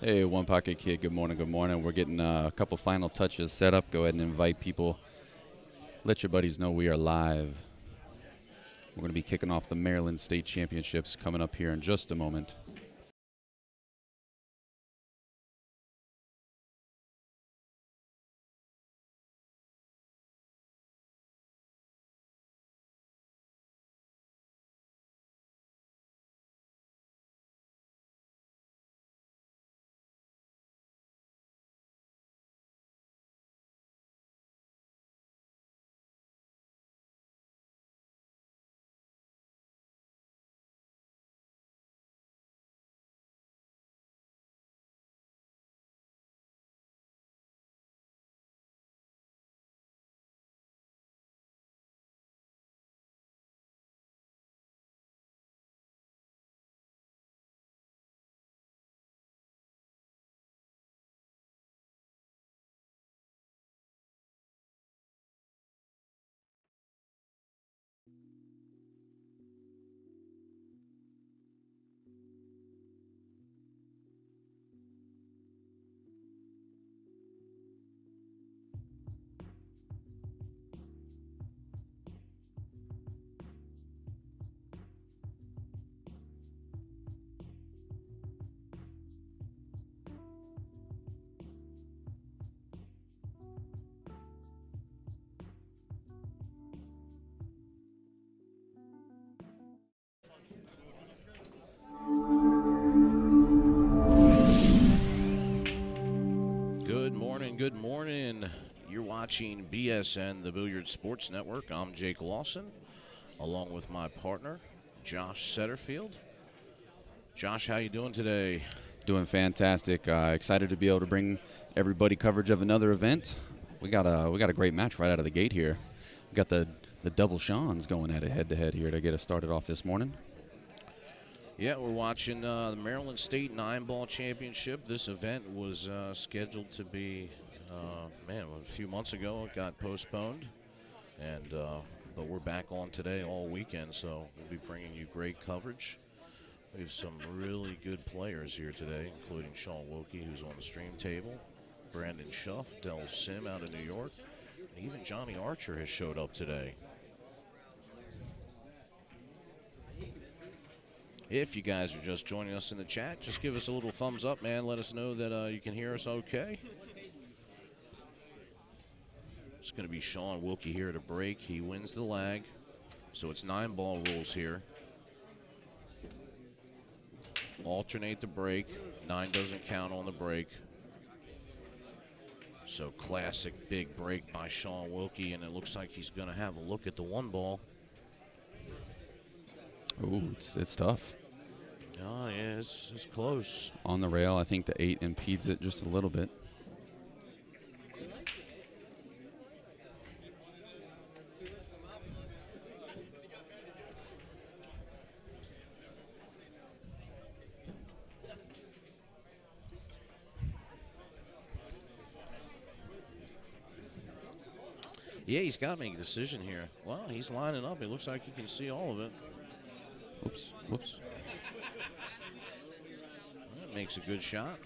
Hey, One Pocket Kid, good morning, good morning. We're getting a couple final touches set up. Go ahead and invite people. Let your buddies know we are live. We're going to be kicking off the Maryland State Championships coming up here in just a moment. Good morning. You're watching BSN, the Billiard Sports Network. I'm Jake Lawson, along with my partner, Josh Setterfield. Josh, how you doing today? Doing fantastic. Excited to be able to bring everybody coverage of another event. We got a great match right out of the gate here. We got the double Seans going at it head-to-head here to get us started off this morning. Yeah, we're watching the Maryland State 9-Ball Championship. This event was scheduled to be, a few months ago. It got postponed, and but we're back on today all weekend, so we'll be bringing you great coverage. We have some really good players here today, including Sean Wilkie, who's on the stream table, Brandon Schuff, Del Sim out of New York, and even Johnny Archer has showed up today. If you guys are just joining us in the chat, just give us a little thumbs up, man. Let us know that you can hear us okay. It's going to be Sean Wilkie here to break. He wins the lag, so it's 9-ball rules here. Alternate the break. 9 doesn't count on the break. So classic big break by Sean Wilkie, and it looks like he's going to have a look at the 1-ball. Ooh, it's tough. Oh, yeah, it's close. On the rail, I think the 8 impedes it just a little bit. Yeah, he's got to make a decision here. Well, he's lining up. It looks like he can see all of it. Whoops. That makes a good shot.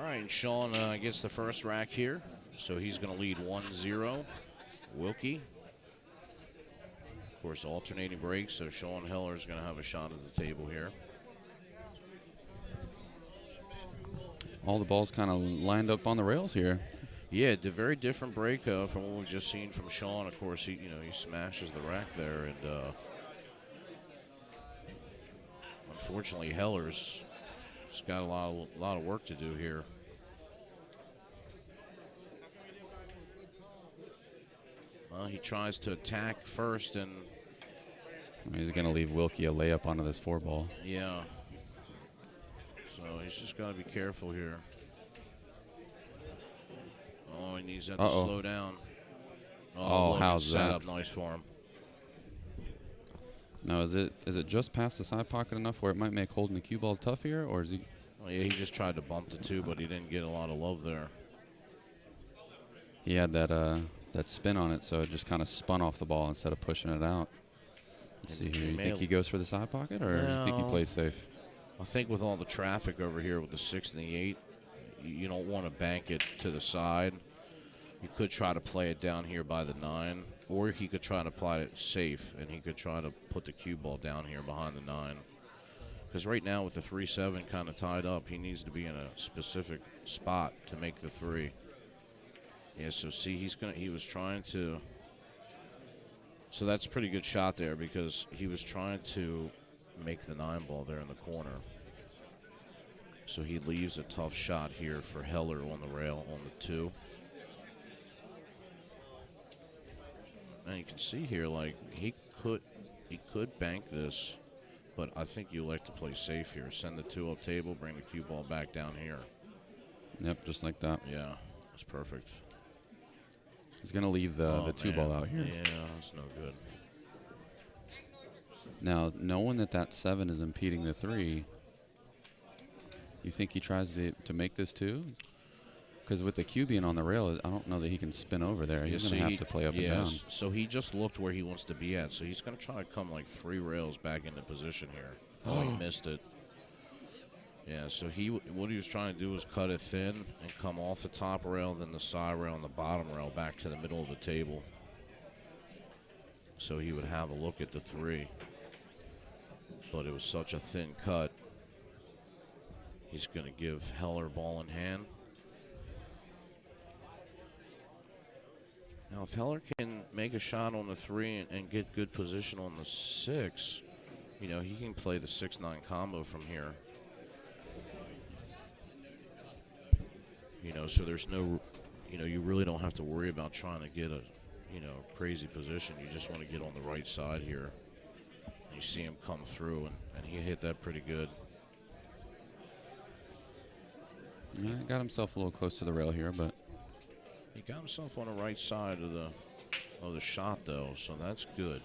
right, Sean gets the first rack here, so he's going to lead 1-0. Wilkie. Of course, alternating breaks, so Sean Heller's going to have a shot at the table here. All the balls kind of lined up on the rails here. Yeah, a very different break from what we've just seen from Sean. Of course, he smashes the rack there, and unfortunately, Heller's got a lot of work to do here. He tries to attack first, and he's going to leave Wilkie a layup onto this 4-ball. Yeah. So he's just got to be careful here. Oh, he needs that to slow down. Oh, how's that? Set up nice for him. Now, is it just past the side pocket enough where it might make holding the cue ball tough here, or is he? Oh, yeah, he just tried to bump the 2, but he didn't get a lot of love there. He had that spin on it, so it just kind of spun off the ball instead of pushing it out. Let's see here. You think he goes for the side pocket, or you think he plays safe? I think with all the traffic over here with the 6 and the 8, you don't want to bank it to the side. You could try to play it down here by the 9, or he could try to play it safe, and he could try to put the cue ball down here behind the 9. Because right now with the 3-7 kind of tied up, he needs to be in a specific spot to make the 3. Yeah, so see, he was trying to. So that's a pretty good shot there because he was trying to make the 9 ball there in the corner. So he leaves a tough shot here for Heller on the rail on the 2. And you can see here, like, he could bank this, but I think you like to play safe here. Send the 2 up table, bring the cue ball back down here. Yep, just like that. Yeah, that's perfect. He's going to leave the 2 ball out here. Yeah, that's no good. Now, knowing that 7 is impeding the 3, you think he tries to make this 2? Because with the cue being on the rail, I don't know that he can spin over there. He's going to have to play up and down. So he just looked where he wants to be at. So he's going to try to come like 3 rails back into position here. Oh, he missed it. Yeah, so what he was trying to do was cut it thin and come off the top rail, then the side rail and the bottom rail back to the middle of the table. So he would have a look at the 3. But it was such a thin cut. He's going to give Heller ball in hand. Now, if Heller can make a shot on the 3 and get good position on the 6, he can play the 6-9 combo from here. So there's no, you really don't have to worry about trying to get a, crazy position. You just want to get on the right side here. You see him come through, and he hit that pretty good. Yeah, got himself a little close to the rail here, but he got himself on the right side of the shot, though, so that's good.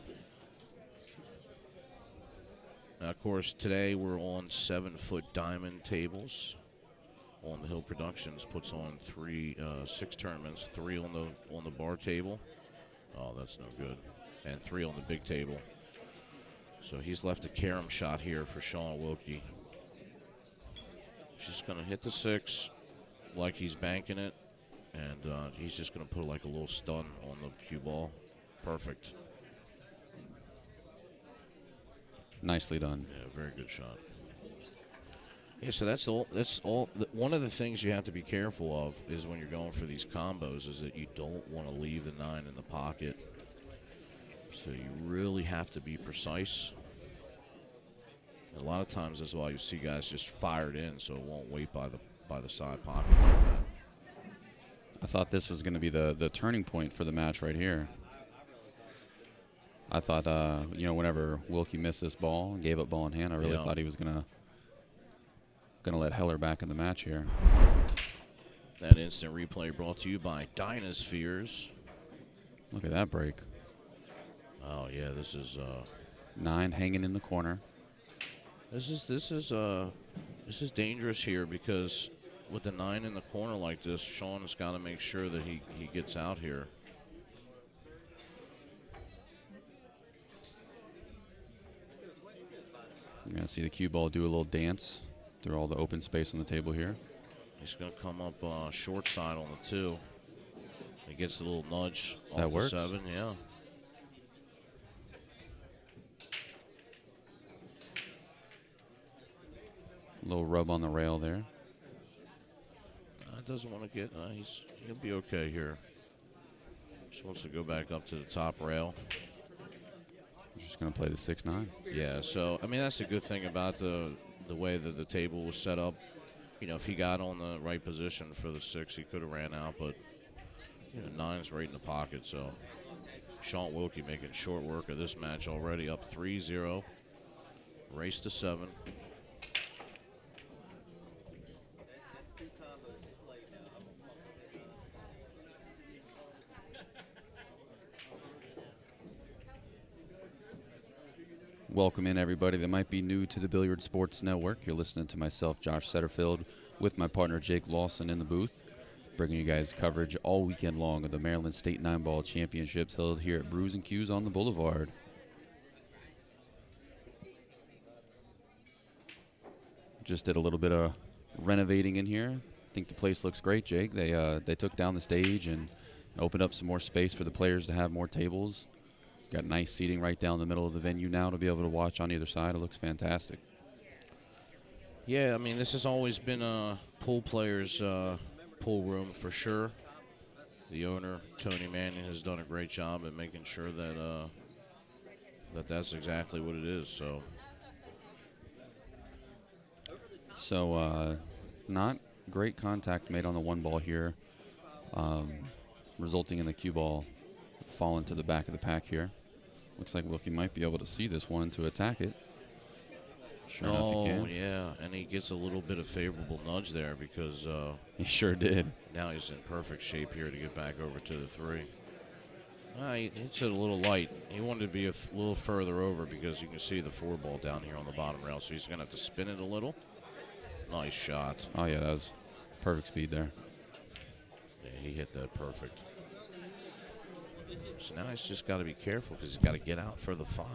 Now, of course, today we're on 7-foot diamond tables. On the Hill Productions puts on 6 tournaments, 3 on the bar table. Oh, that's no good. And 3 on the big table. So he's left a carom shot here for Sean Wilkie. He's just going to hit the 6 like he's banking it. And he's just going to put like a little stun on the cue ball. Perfect. Nicely done. Yeah, very good shot. Yeah, so that's all. One of the things you have to be careful of is when you're going for these combos is that you don't want to leave the 9 in the pocket. So you really have to be precise. A lot of times that's why you see guys just fired in, so it won't wait by the side pocket. I thought this was going to be the turning point for the match right here. I thought, whenever Wilkie missed this ball and gave up ball in hand, I really thought he was going to let Heller back in the match here. That instant replay brought to you by Dynaspheres. Look at that break. Oh yeah, this is 9 hanging in the corner. This is dangerous here because with the 9 in the corner like this, Sean has got to make sure that he gets out here. You're going to see the cue ball do a little dance through all the open space on the table here. He's going to come up short side on the 2. He gets a little nudge off That the works. 7, yeah. A little rub on the rail there. Doesn't want to get, he'll be okay here. Just wants to go back up to the top rail. Just going to play the 6-9. Yeah, so, I mean, that's the good thing about the way that the table was set up. You know, if he got on the right position for the 6, he could have ran out, but, you know, 9's right in the pocket, so Sean Wilkie making short work of this match already, up 3-0. Race to 7. Welcome in, everybody that might be new to the Billiard Sports Network. You're listening to myself, Josh Setterfield, with my partner Jake Lawson in the booth, bringing you guys coverage all weekend long of the Maryland State 9-Ball Championships held here at Brews and Q's on the Boulevard. Just did a little bit of renovating in here. I think the place looks great, Jake. They took down the stage and opened up some more space for the players to have more tables. Got nice seating right down the middle of the venue now to be able to watch on either side. It looks fantastic. Yeah, I mean, this has always been a pool players' pool room for sure. The owner, Tony Manning, has done a great job at making sure that that's exactly what it is. So not great contact made on the 1 ball here, resulting in the cue ball falling to the back of the pack here. Looks like Wilkie might be able to see this one to attack it. Sure enough, he can. Oh, yeah, and he gets a little bit of favorable nudge there because He sure did. now he's in perfect shape here to get back over to the 3. He hits it a little light. He wanted to be a little further over because you can see the 4 ball down here on the bottom rail, so he's going to have to spin it a little. Nice shot. Oh, yeah, that was perfect speed there. Yeah, he hit that perfect. So now he's just got to be careful because he's got to get out for the 5.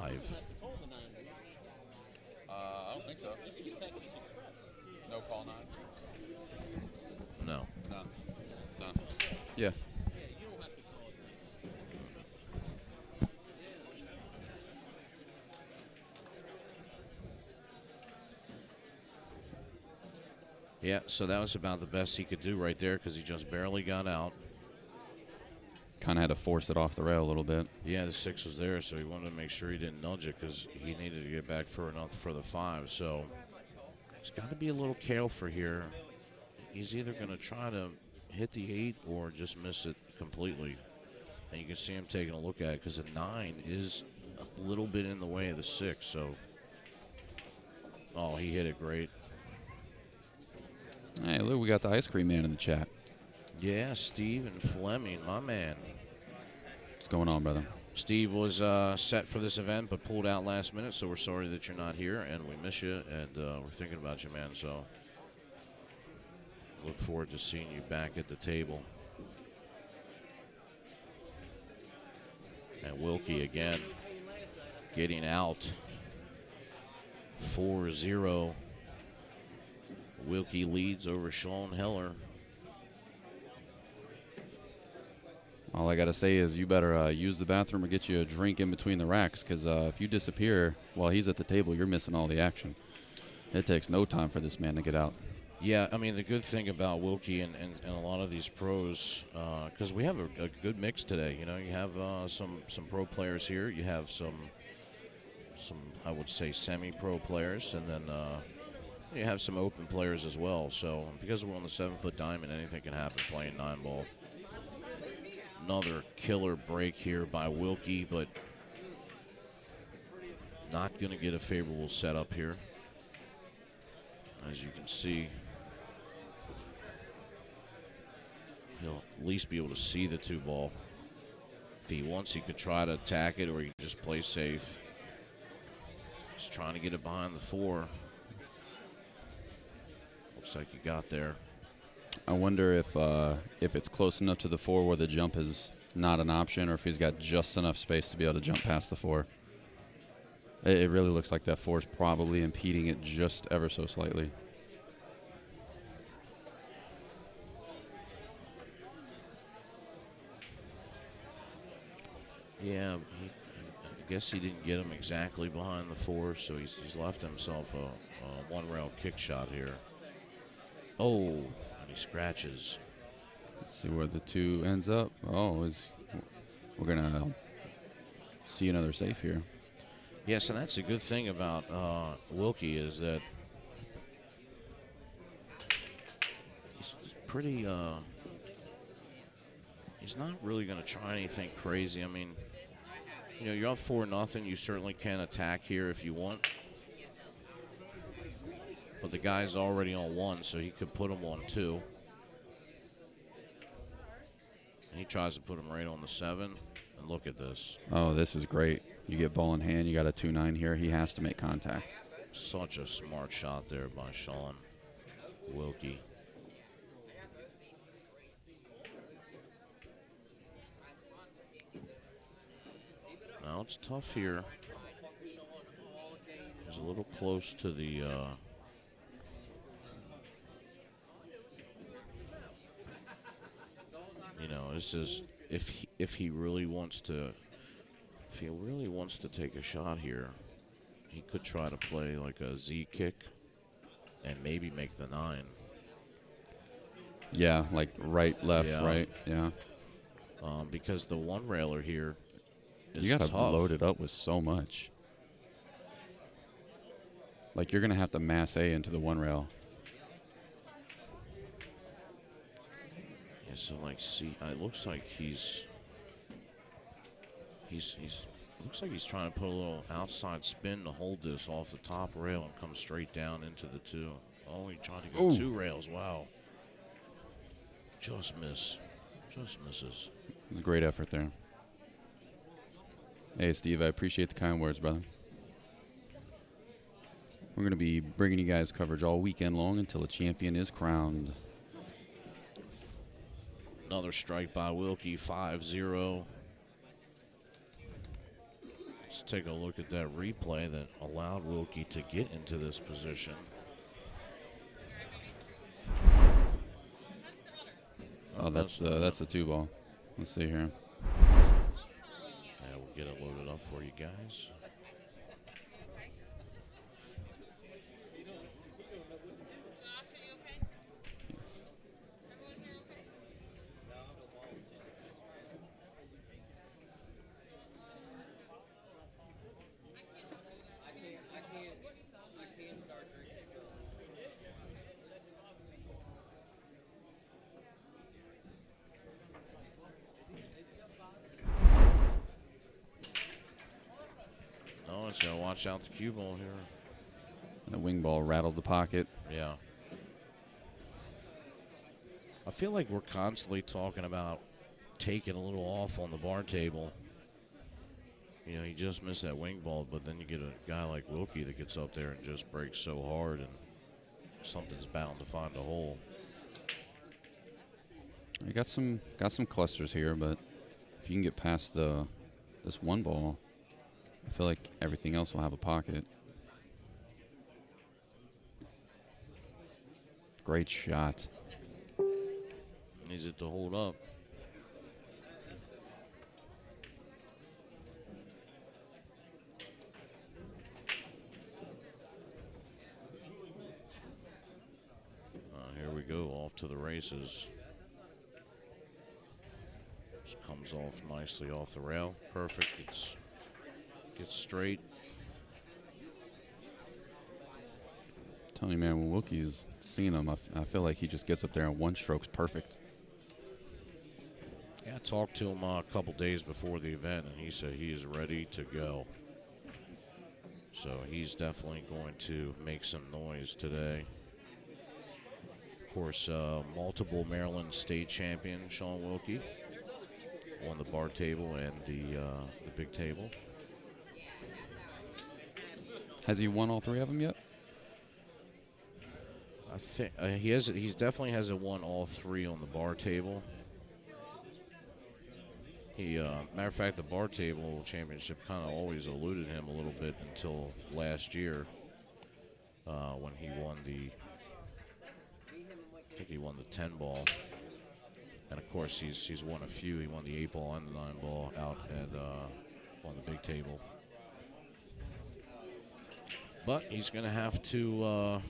I don't think so. No call 9? No. No. Yeah. Yeah, so that was about the best he could do right there because he just barely got out. Kind of had to force it off the rail a little bit. Yeah, the 6 was there, so he wanted to make sure he didn't nudge it because he needed to get back for the 5. So he's got to be a little careful here. He's either going to try to hit the 8 or just miss it completely. And you can see him taking a look at it because the 9 is a little bit in the way of the 6. So, oh, he hit it great. Hey, look, we got the ice cream man in the chat. Yeah, Steve and Fleming, my man. What's going on, brother? Steve was set for this event but pulled out last minute, so we're sorry that you're not here, and we miss you, and we're thinking about you, man. So look forward to seeing you back at the table. And Wilkie again getting out 4-0. Wilkie leads over Sean Heller. All I got to say is you better use the bathroom or get you a drink in between the racks because if you disappear while he's at the table, you're missing all the action. It takes no time for this man to get out. Yeah, I mean, the good thing about Wilkie and a lot of these pros, because we have a good mix today. You know, you have some pro players here. You have some I would say semi-pro players, and then you have some open players as well. So because we're on the 7-foot diamond, anything can happen playing 9-ball. Another killer break here by Wilkie, but not going to get a favorable setup here. As you can see, he'll at least be able to see the 2-ball. If he wants, he could try to attack it, or he can just play safe. Just trying to get it behind the 4. Looks like he got there. I wonder if it's close enough to the 4 where the jump is not an option, or if he's got just enough space to be able to jump past the 4. It really looks like that 4 is probably impeding it just ever so slightly. Yeah, I guess he didn't get him exactly behind the 4, so he's left himself a one-rail kick shot here. Oh, and he scratches. Let's see where the 2 ends up. Oh, we're going to see another safe here. Yes, and that's a good thing about Wilkie is that he's pretty. He's not really going to try anything crazy. I mean, you know, you're up 4-0. You certainly can attack here if you want. But the guy's already on 1, so he could put him on 2. And he tries to put him right on the 7. And look at this. Oh, this is great. You get ball in hand. You got a 2-9 here. He has to make contact. Such a smart shot there by Sean Wilkie. Now it's tough here. He's a little close to the you know, this is if he really wants to take a shot here, he could try to play like a Z kick and maybe make the 9. Yeah, like right, left, Yeah. right. Yeah. Because the one railer here is You got to tough. load it up with so much. Like, you're going to have to mass A into the 1 rail. Yeah, so like, see, it looks like he's looks like he's trying to put a little outside spin to hold this off the top rail and come straight down into the 2. Oh, he tried to go 2 rails. Wow. Just misses. It was a great effort there. Hey, Steve, I appreciate the kind words, brother. We're going to be bringing you guys coverage all weekend long until a champion is crowned. Another strike by Wilkie, 5-0. Let's take a look at that replay that allowed Wilkie to get into this position. Oh, that's the 2 ball. Let's see here. Yeah, we'll get it loaded up for you guys. No, it's got to watch out the cue ball here. The wing ball rattled the pocket. Yeah. I feel like we're constantly talking about taking a little off on the bar table. You know, he just missed that wing ball, but then you get a guy like Wilkie that gets up there and just breaks so hard, and something's bound to find a hole. I got some clusters here, but if you can get past this 1 ball, I feel like everything else will have a pocket. Great shot. Needs it to hold up. Here we go, off to the races. Just comes off nicely off the rail. Perfect. Gets straight. Telling you, man, when Wilkie's seen him, I feel like he just gets up there and 1 stroke's perfect. Yeah, I talked to him a couple days before the event, and he said he is ready to go. So he's definitely going to make some noise today. Of course, multiple Maryland state champion Sean Wilkie on the bar table and the big table. Has he won all 3 of them yet? I think he has. He definitely hasn't won all 3 on the bar table. Matter of fact, the bar table championship kind of always eluded him a little bit until last year when he won I think he won the 10 ball. And of course, he's won a few. He won the 8-ball and the 9-ball out at on the big table. But he's going to have to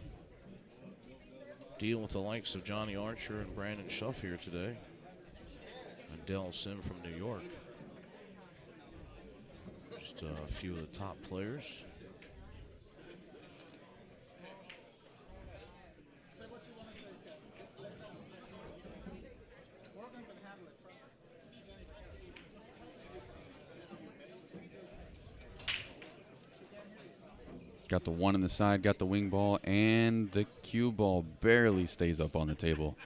deal with the likes of Johnny Archer and Brandon Schuff here today. And Dell Sim from New York. Just a few of the top players. Got the one in the side, got the wing ball, and the cue ball barely stays up on the table.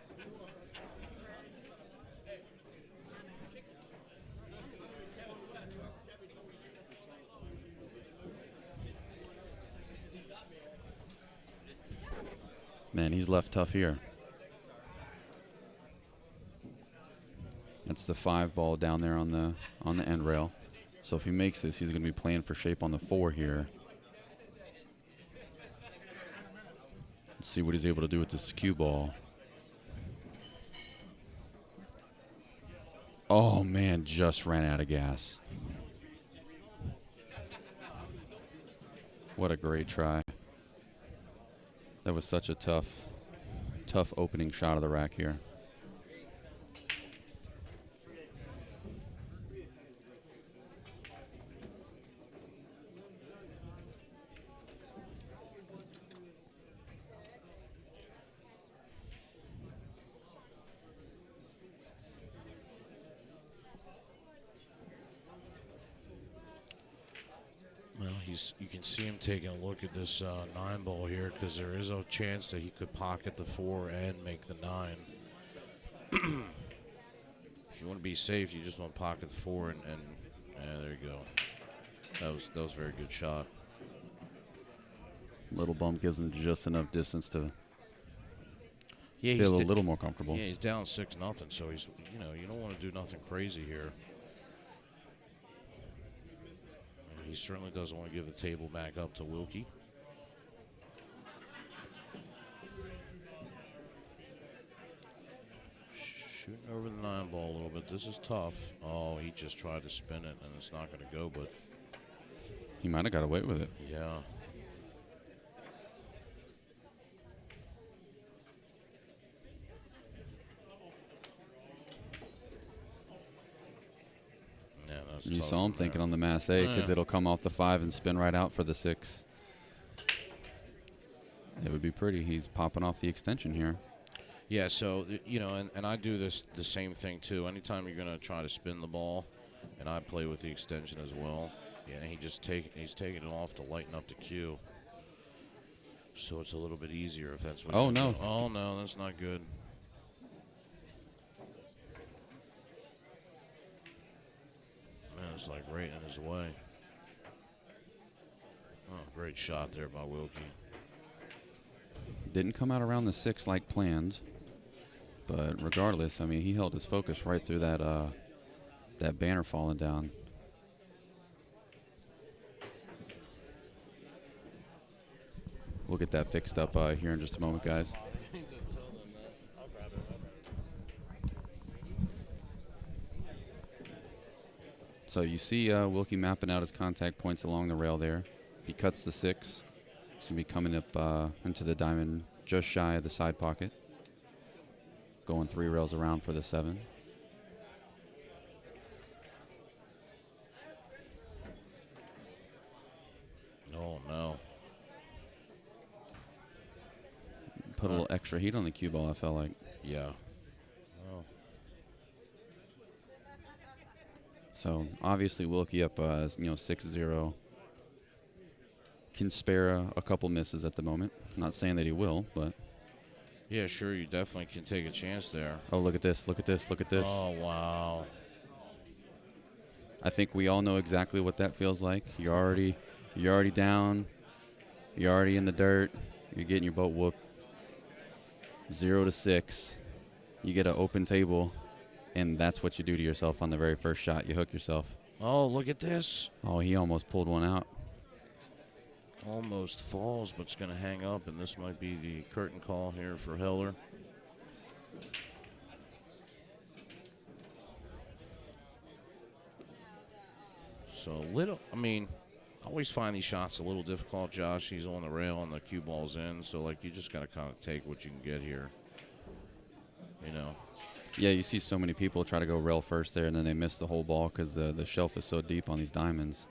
Man, he's left tough here. That's the 5-ball down there on the end rail. So if he makes this, he's going to be playing for shape on the 4 here. Let's see what he's able to do with this cue ball. Oh, man, just ran out of gas. What a great try. That was such a tough opening shot of the rack here. Well, you can see him taking a look at this 9-ball here because there is a chance that he could pocket the 4 and make the 9. If you want to be safe, you just want to pocket the 4 and yeah, there you go. That was a very good shot. Little bump gives him just enough distance to Yeah, feel a little more comfortable. Yeah, he's down 6-0, so he's you don't want to do nothing crazy here. He certainly doesn't want to give the table back up to Wilkie. Shooting over the 9-ball a little bit. This is tough. Oh, he just tried to spin it, and it's not going to go, but He might have got away with it. yeah. You saw him thinking on the Mass A because it'll come off the 5 and spin right out for the 6. It would be pretty. He's popping off the extension here. Yeah, so, and I do the same thing, too. Anytime you're going to try to spin the ball, and I play with the extension as well, yeah, he's taking it off to lighten up the cue. So it's a little bit easier if that's what Oh, no. doing. Oh, no, that's not good. Man, it's like right in his way. Oh, great shot there by Wilkie. Didn't come out around the 6 like planned. But regardless, I mean, he held his focus right through that banner falling down. We'll get that fixed up here in just a moment, guys. So you see Wilkie mapping out his contact points along the rail there. If he cuts the 6, it's going to be coming up into the diamond just shy of the side pocket. Going 3 rails around for the 7. Oh, no. Put a little extra heat on the cue ball, I felt like. Yeah. Oh. So obviously Wilkie up 6-0. Can spare a couple misses at the moment. Not saying that he will, but Yeah, sure, you definitely can take a chance there. oh, look at this, look at this, look at this. Oh, wow. I think we all know exactly what that feels like. You're already down. You're already in the dirt. You're getting your boat whooped. 0-6. You get an open table, and that's what you do to yourself on the very first shot. You hook yourself. Oh, look at this. Oh, he almost pulled one out. Almost falls, but it's going to hang up, and this might be the curtain call here for Heller. So I mean, I always find these shots a little difficult, Josh. He's on the rail and the cue ball's in, so like you just got to kind of take what you can get here. You know. Yeah, you see so many people try to go rail first there, and then they miss the whole ball because the shelf is so deep on these diamonds.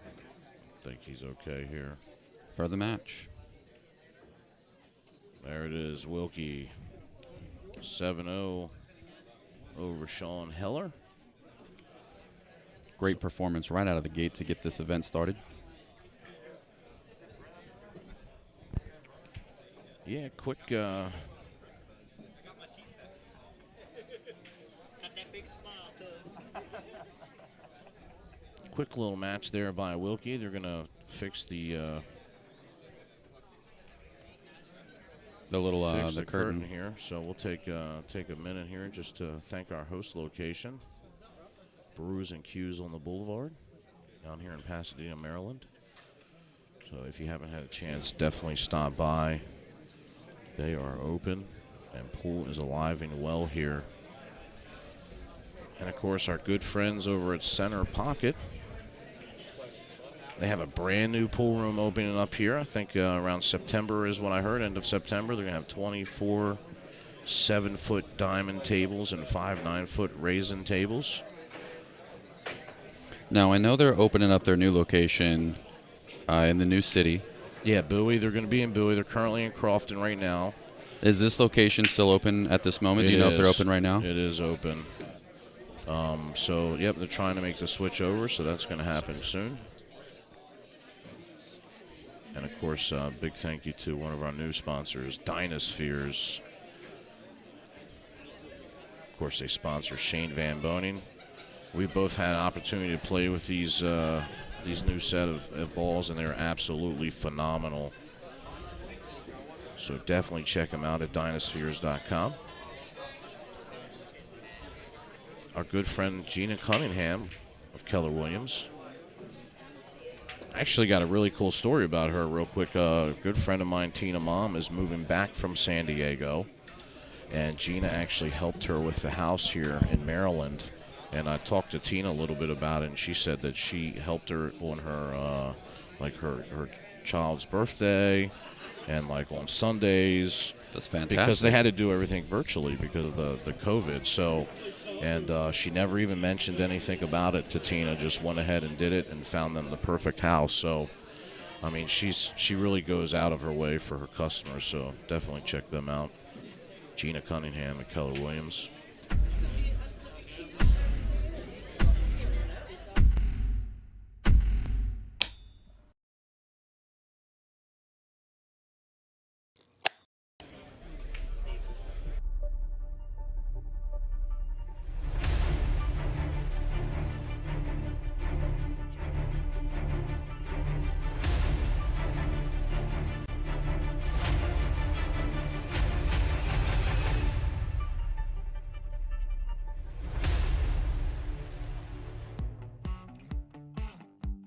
I think he's okay here. For the match. There it is, Wilkie. 7-0 over Sean Heller. Great performance right out of the gate to get this event started. Yeah, quick. Quick little match there by Wilkie. They're gonna fix the the curtain here. So we'll take a minute here just to thank our host location, Brews and Q's on the Boulevard, down here in Pasadena, Maryland. So if you haven't had a chance, definitely stop by. They are open, and pool is alive and well here. And of course, our good friends over at Center Pocket. They have a brand new pool room opening up here. I think around September is what I heard, end of September. They're going to have 24 7-foot diamond tables and 5 9-foot raisin tables. Now, I know they're opening up their new location in the new city. Yeah, Bowie. They're going to be in Bowie. They're currently in Crofton right now. Is this location still open at this moment? Do you know if they're open right now? It is open. So, yep, they're trying to make the switch over, so that's going to happen soon. And, of course, big thank you to one of our new sponsors, Dynaspheres. Of course, they sponsor Shane Van Boning. We both had an opportunity to play with these new set of balls, and they're absolutely phenomenal. So definitely check them out at dynaspheres.com. Our good friend Gina Cunningham of Keller Williams. Actually got a really cool story about her real quick. A good friend of mine, Tina Mom, is moving back from San Diego, and Gina actually helped her with the house here in Maryland. And I talked to Tina a little bit about it, and she said that she helped her on her her child's birthday and like on Sundays. That's fantastic. Because they had to do everything virtually because of the COVID. So, and she never even mentioned anything about it to Tina. Just went ahead and did it and found them the perfect house. So, I mean, she really goes out of her way for her customers. So definitely check them out. Gina Cunningham at Keller Williams.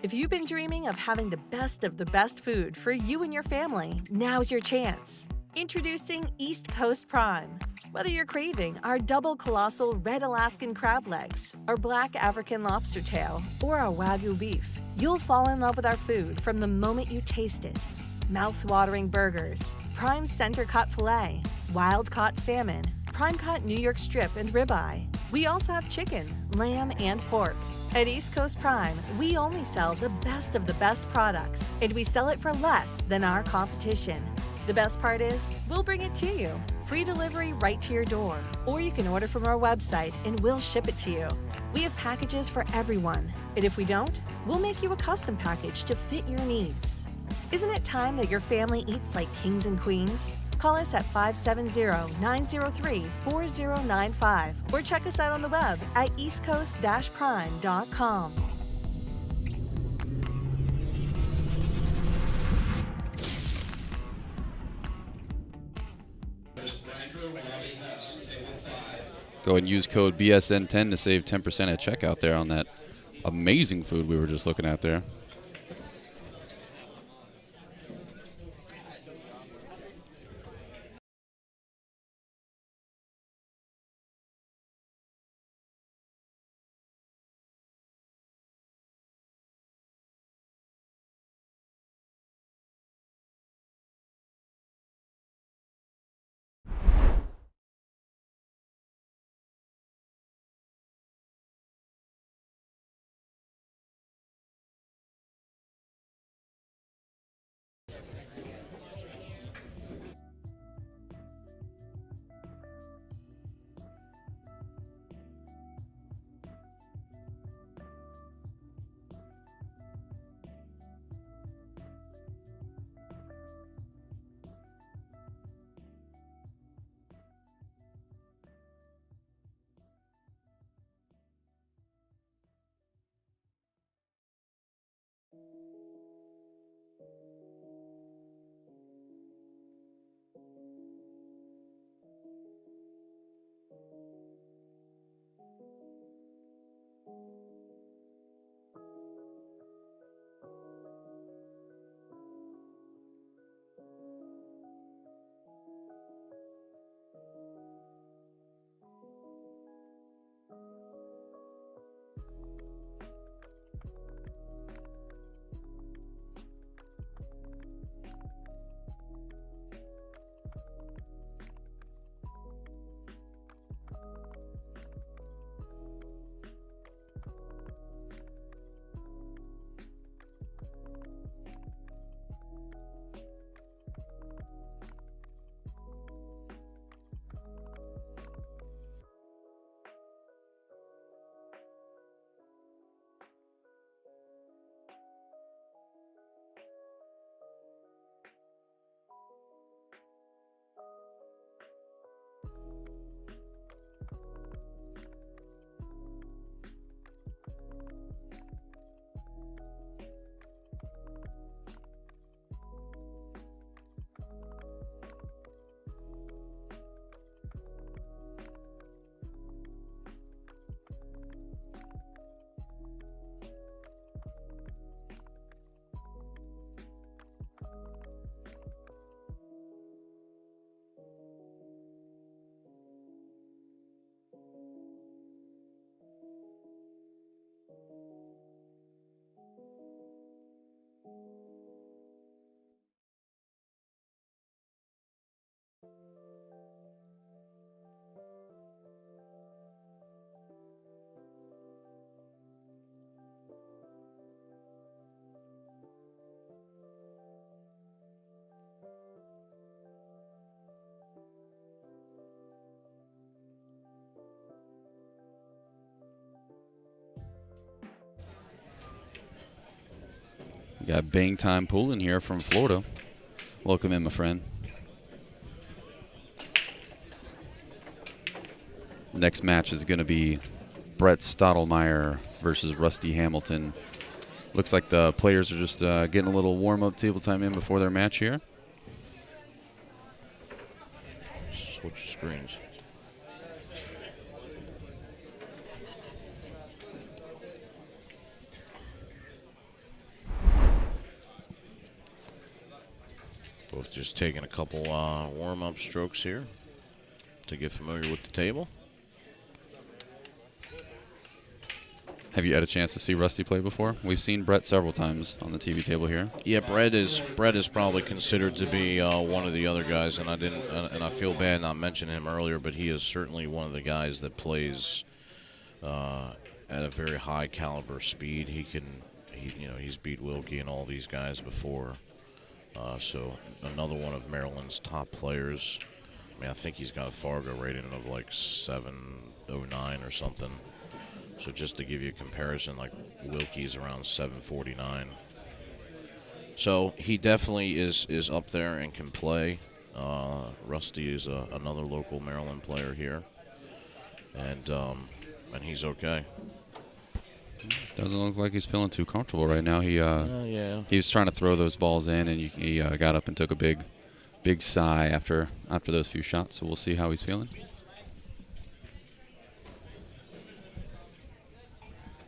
If you've been dreaming of having the best food for you and your family, now's your chance. Introducing East Coast Prime. Whether you're craving our double colossal red Alaskan crab legs, our black African lobster tail, or our Wagyu beef, you'll fall in love with our food from the moment you taste it. Mouth-watering burgers, prime center-cut filet, wild-caught salmon, prime-cut New York strip and ribeye. We also have chicken, lamb, and pork. At East Coast Prime, we only sell the best of the best products, and we sell it for less than our competition. The best part is, we'll bring it to you. Free delivery right to your door, or you can order from our website and we'll ship it to you. We have packages for everyone, and if we don't, we'll make you a custom package to fit your needs. Isn't it time that your family eats like kings and queens? Call us at 570-903-4095 or check us out on the web at eastcoast-prime.com. Go and use code BSN10 to save 10% at checkout there on that amazing food we were just looking at there. got Bang Time Poolin here from Florida. Welcome in, my friend. Next match is going to be Brett Stottelmeyer versus Rusty Hamilton. Looks like the players are just getting a little warm-up table time in before their match here. Switch screens. Both just taking a couple warm-up strokes here to get familiar with the table. Have you had a chance to see Rusty play before? We've seen Brett several times on the TV table here. Yeah, Brett is probably considered to be one of the other guys, and I feel bad not mentioning him earlier, but he is certainly one of the guys that plays at a very high caliber speed. He's beat Wilkie and all these guys before. So another one of Maryland's top players. I mean, I think he's got a Fargo rating of like 709 or something. So just to give you a comparison, like Wilkie's around 749. So he definitely is up there and can play. Rusty is another local Maryland player here, and he's okay. Doesn't look like he's feeling too comfortable right now. He was trying to throw those balls in, and he got up and took a big sigh after those few shots. So we'll see how he's feeling.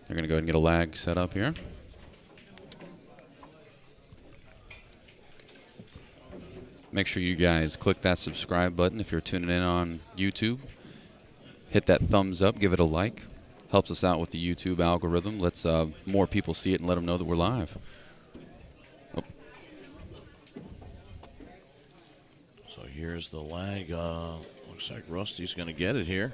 They're going to go ahead and get a lag set up here. Make sure you guys click that subscribe button if you're tuning in on YouTube. Hit that thumbs up, give it a like. Helps us out with the YouTube algorithm. Lets more people see it and let them know that we're live. Oh. So here's the lag. Looks like Rusty's going to get it here.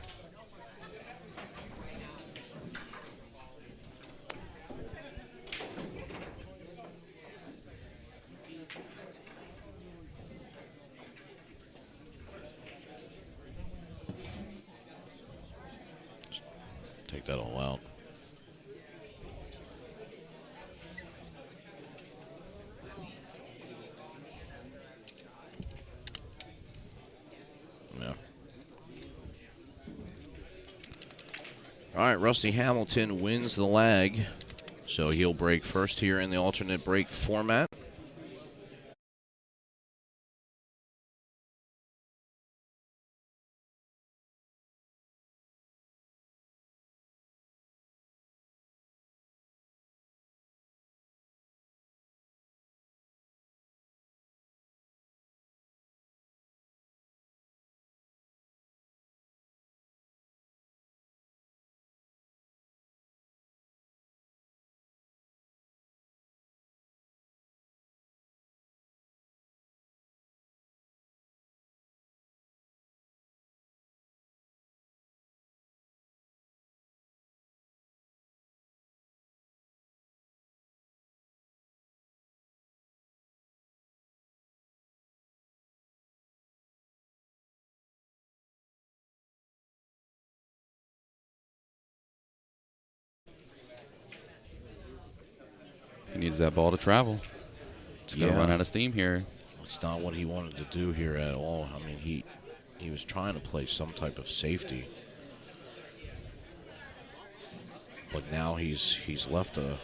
Take that all out. Yeah. All right, Rusty Hamilton wins the lag, so he'll break first here in the alternate break format. He needs that ball to travel. It's going to run out of steam here. It's not what he wanted to do here at all. I mean, he was trying to play some type of safety, but now he's left a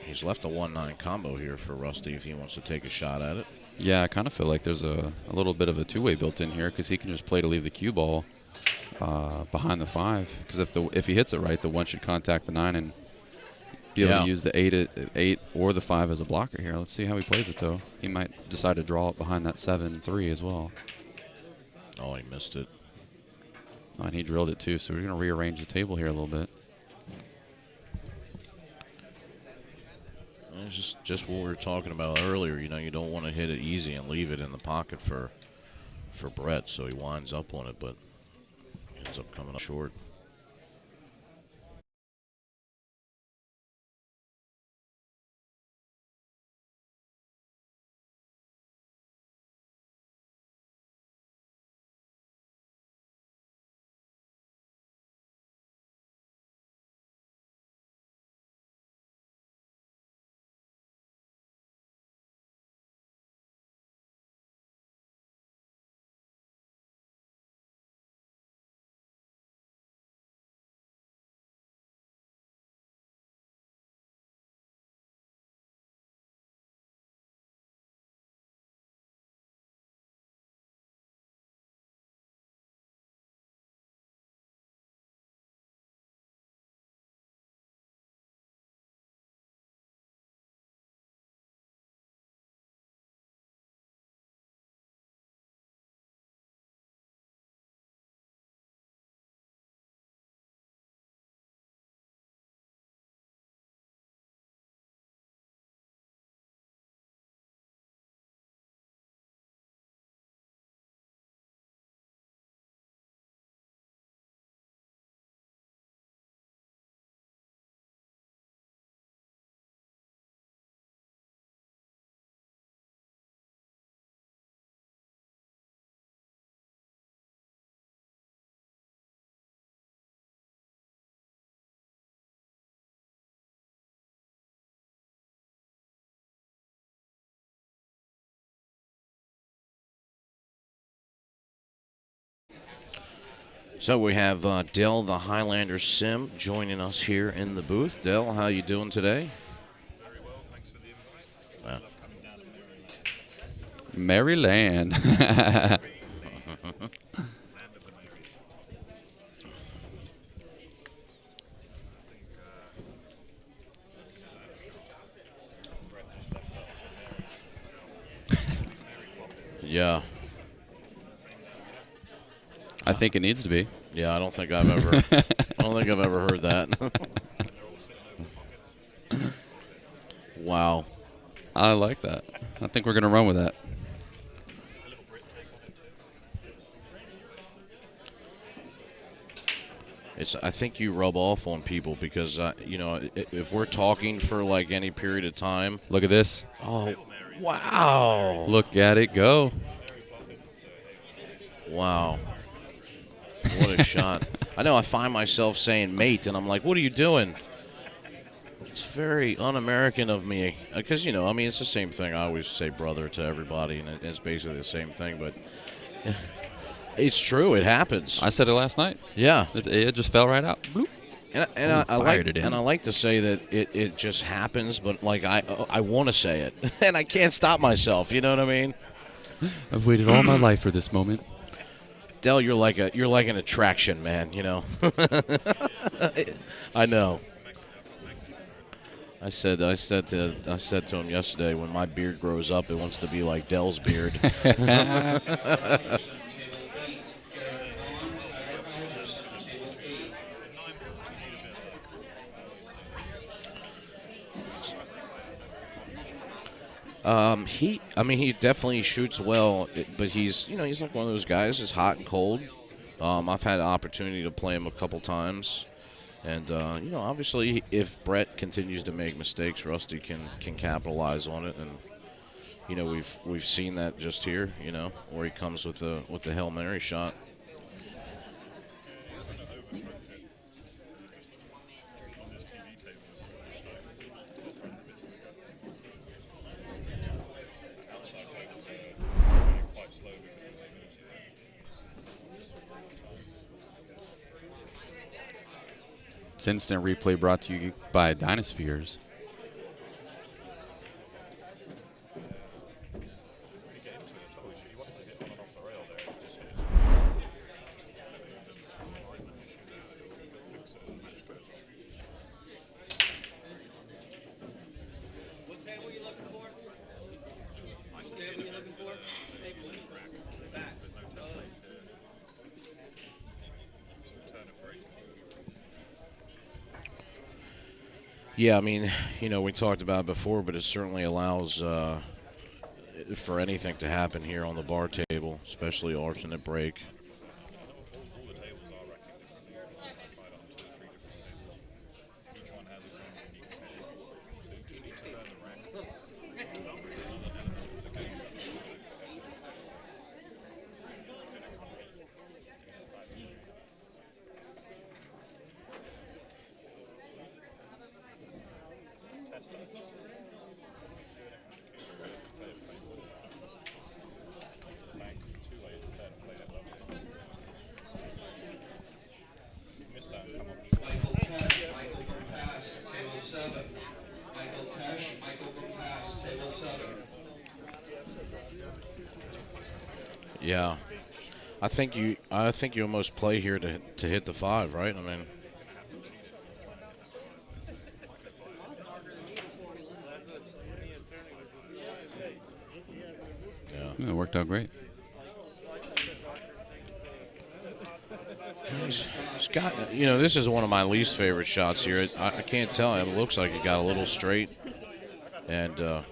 1-9 combo here for Rusty if he wants to take a shot at it. Yeah, I kind of feel like there's a little bit of a two-way built in here because he can just play to leave the cue ball behind the 5. Because if he hits it right, the 1 should contact the 9 and be able to use the 8 or the 5 as a blocker here. Let's see how he plays it, though. He might decide to draw it behind that 7-3 as well. Oh, he missed it. Oh, and he drilled it, too, so we're going to rearrange the table here a little bit. It's just what we were talking about earlier. You know, you don't want to hit it easy and leave it in the pocket for Brett, so he winds up on it, but ends up coming up short. So we have Dell, the Highlander Sim, joining us here in the booth. Dell, how you doing today? Very well, thanks for the invite. Maryland. Land of the Marys. Brett just left that to Mary Poppins. Yeah. I think it needs to be. Yeah, I don't think I've ever heard that. They're all sitting over pockets. Wow. I like that. I think we're going to run with that. There's a little Brit take on it too. I think you rub off on people because, if we're talking for like any period of time. Look at this. Oh, wow. Look at it go. Wow. What a shot. I know I find myself saying mate, and I'm like, what are you doing? It's very un-American of me. Because, it's the same thing. I always say brother to everybody, and it's basically the same thing. But it's true. It happens. I said it last night. Yeah. It just fell right out. Bloop. I like to say that it just happens, but like I want to say it, and I can't stop myself. You know what I mean? I've waited all my life for this moment. Dell, you're like an attraction, man. I know. I said to him yesterday, when my beard grows up, it wants to be like Dell's beard. He definitely shoots well, but he's like one of those guys that's hot and cold. I've had an opportunity to play him a couple times, and obviously if Brett continues to make mistakes, Rusty can capitalize on it, and we've seen that just here, where he comes with the Hail Mary shot. It's instant replay brought to you by Dinospheres. Yeah, we talked about it before, but it certainly allows for anything to happen here on the bar table, especially alternate break. All the tables are racking differently. Tried on 2 or 3 different tables. Each one has its own unique setting. So you need to learn the rack. Yeah, I think you almost play here to hit the 5, right? Yeah, it worked out great. He's got, this is one of my least favorite shots here. I can't tell. It looks like it got a little straight, and you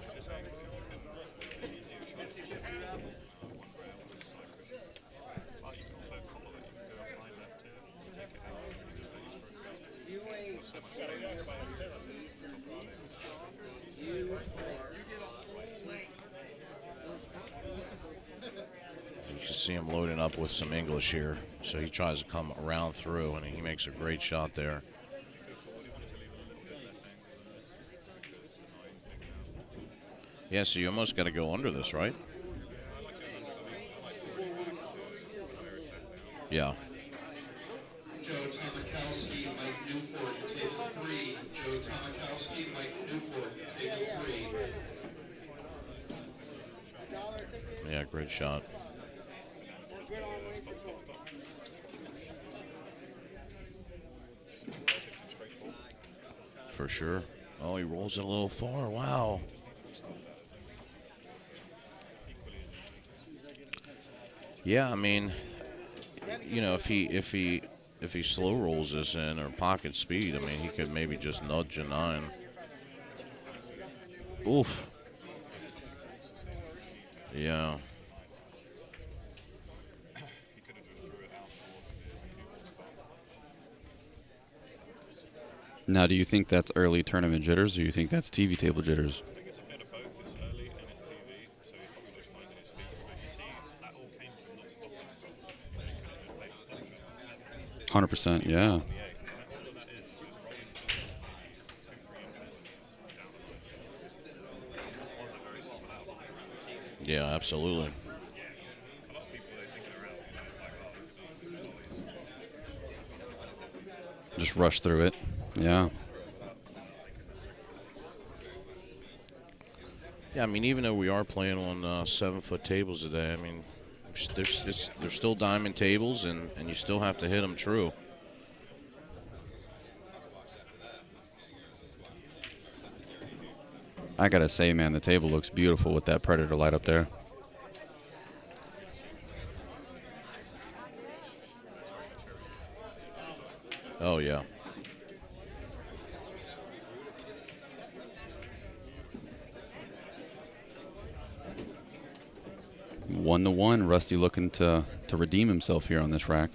can see him loading up with some English here. So he tries to come around through, and he makes a great shot there. Yeah, so you almost got to go under this, right? Yeah. Tomaszewski, Mike Newport, table 3. Joe Tomaszewski, Mike Newport, table 3. Yeah, great shot. For sure. Oh, he rolls it a little far. Wow. Yeah, I mean, you know, if he slow rolls this in or pocket speed, I mean, he could maybe just nudge a 9. Oof. Yeah. Now, do you think that's early tournament jitters, or do you think that's TV table jitters? I think it's a bit of both. It's early and it's TV, so he's probably just finding his feet. But you see, that all came from not stopping. He could have just played stop shots. 100%, yeah. All of that is just rolling 2-3 inches down the line. It was a very solid out. Yeah, absolutely. A lot of people, they think they're out. It's like, oh, it's Just rush through it. Yeah. Yeah, I mean, even though we are playing on 7-foot tables today, I mean, they're still diamond tables, and you still have to hit them true. I gotta say, man, the table looks beautiful with that Predator light up there. Oh, yeah. One to one, Rusty looking to redeem himself here on this rack.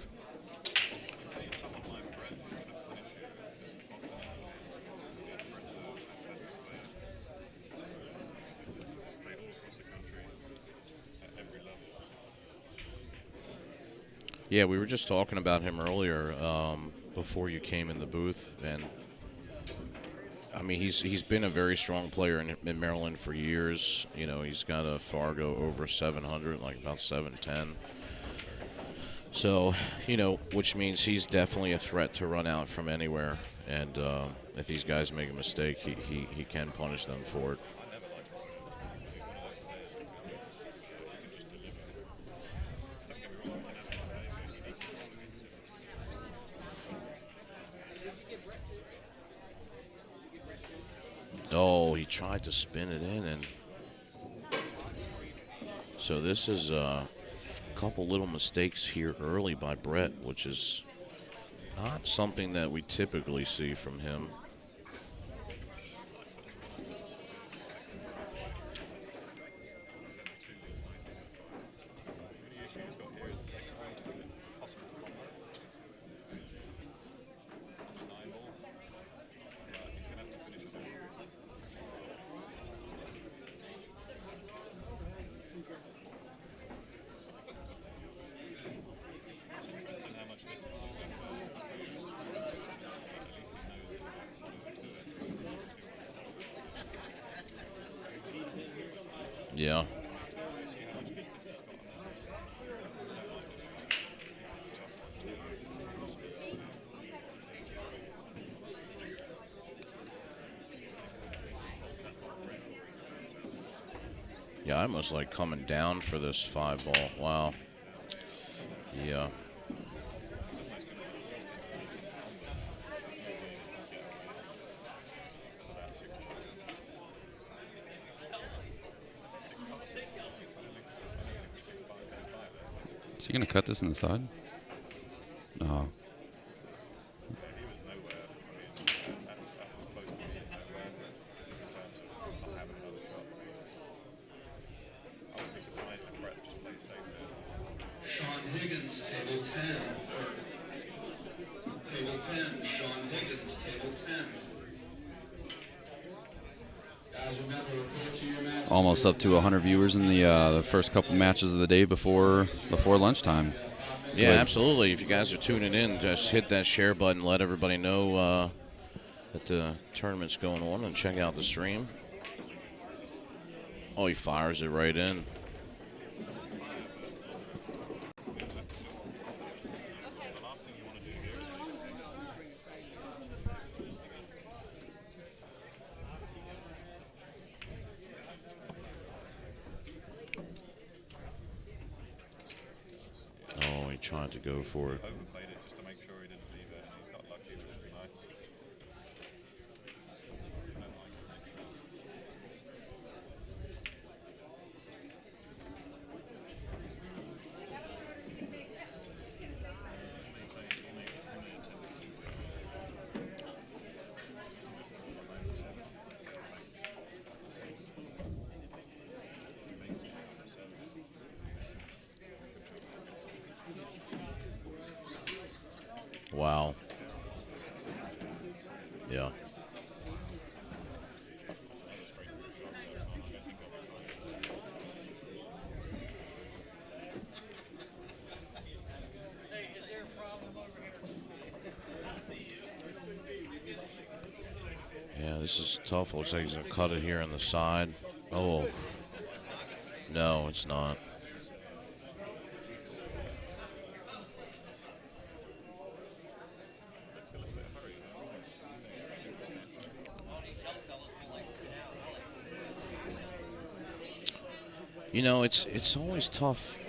Yeah, we were just talking about him earlier before you came in the booth, and I mean he's been a very strong player in Maryland for years. You know, he's got a Fargo over 700, like about 710. So, you know, which means he's definitely a threat to run out from anywhere. And if these guys make a mistake, he can punish them for it. Oh, he tried to spin it in, and so this is a couple little mistakes here early by Brett, which is not something that we typically see from him. Yeah. Yeah, I almost like coming down for this 5-ball. Wow. Yeah. Is he going to cut this on the side? No. Sean Higgins, table 10. Table 10, Sean Higgins, table 10. Guys, remember, report to your match. Almost up to 100 viewers in the first couple matches of the day before lunchtime. Yeah, Good. absolutely. If you guys are tuning in, just hit that share button. Let everybody know that the tournament's going on, and check out the stream. Oh, he fires it right in. trying to go for it. Overplayed it just to make sure he didn't leave it, and he's got lucky, which is nice. I don't like his neutral. Wow. Yeah. Yeah, this is tough. Looks like he's going to cut it here on the side. Oh. No, it's not. You know, it's always tough.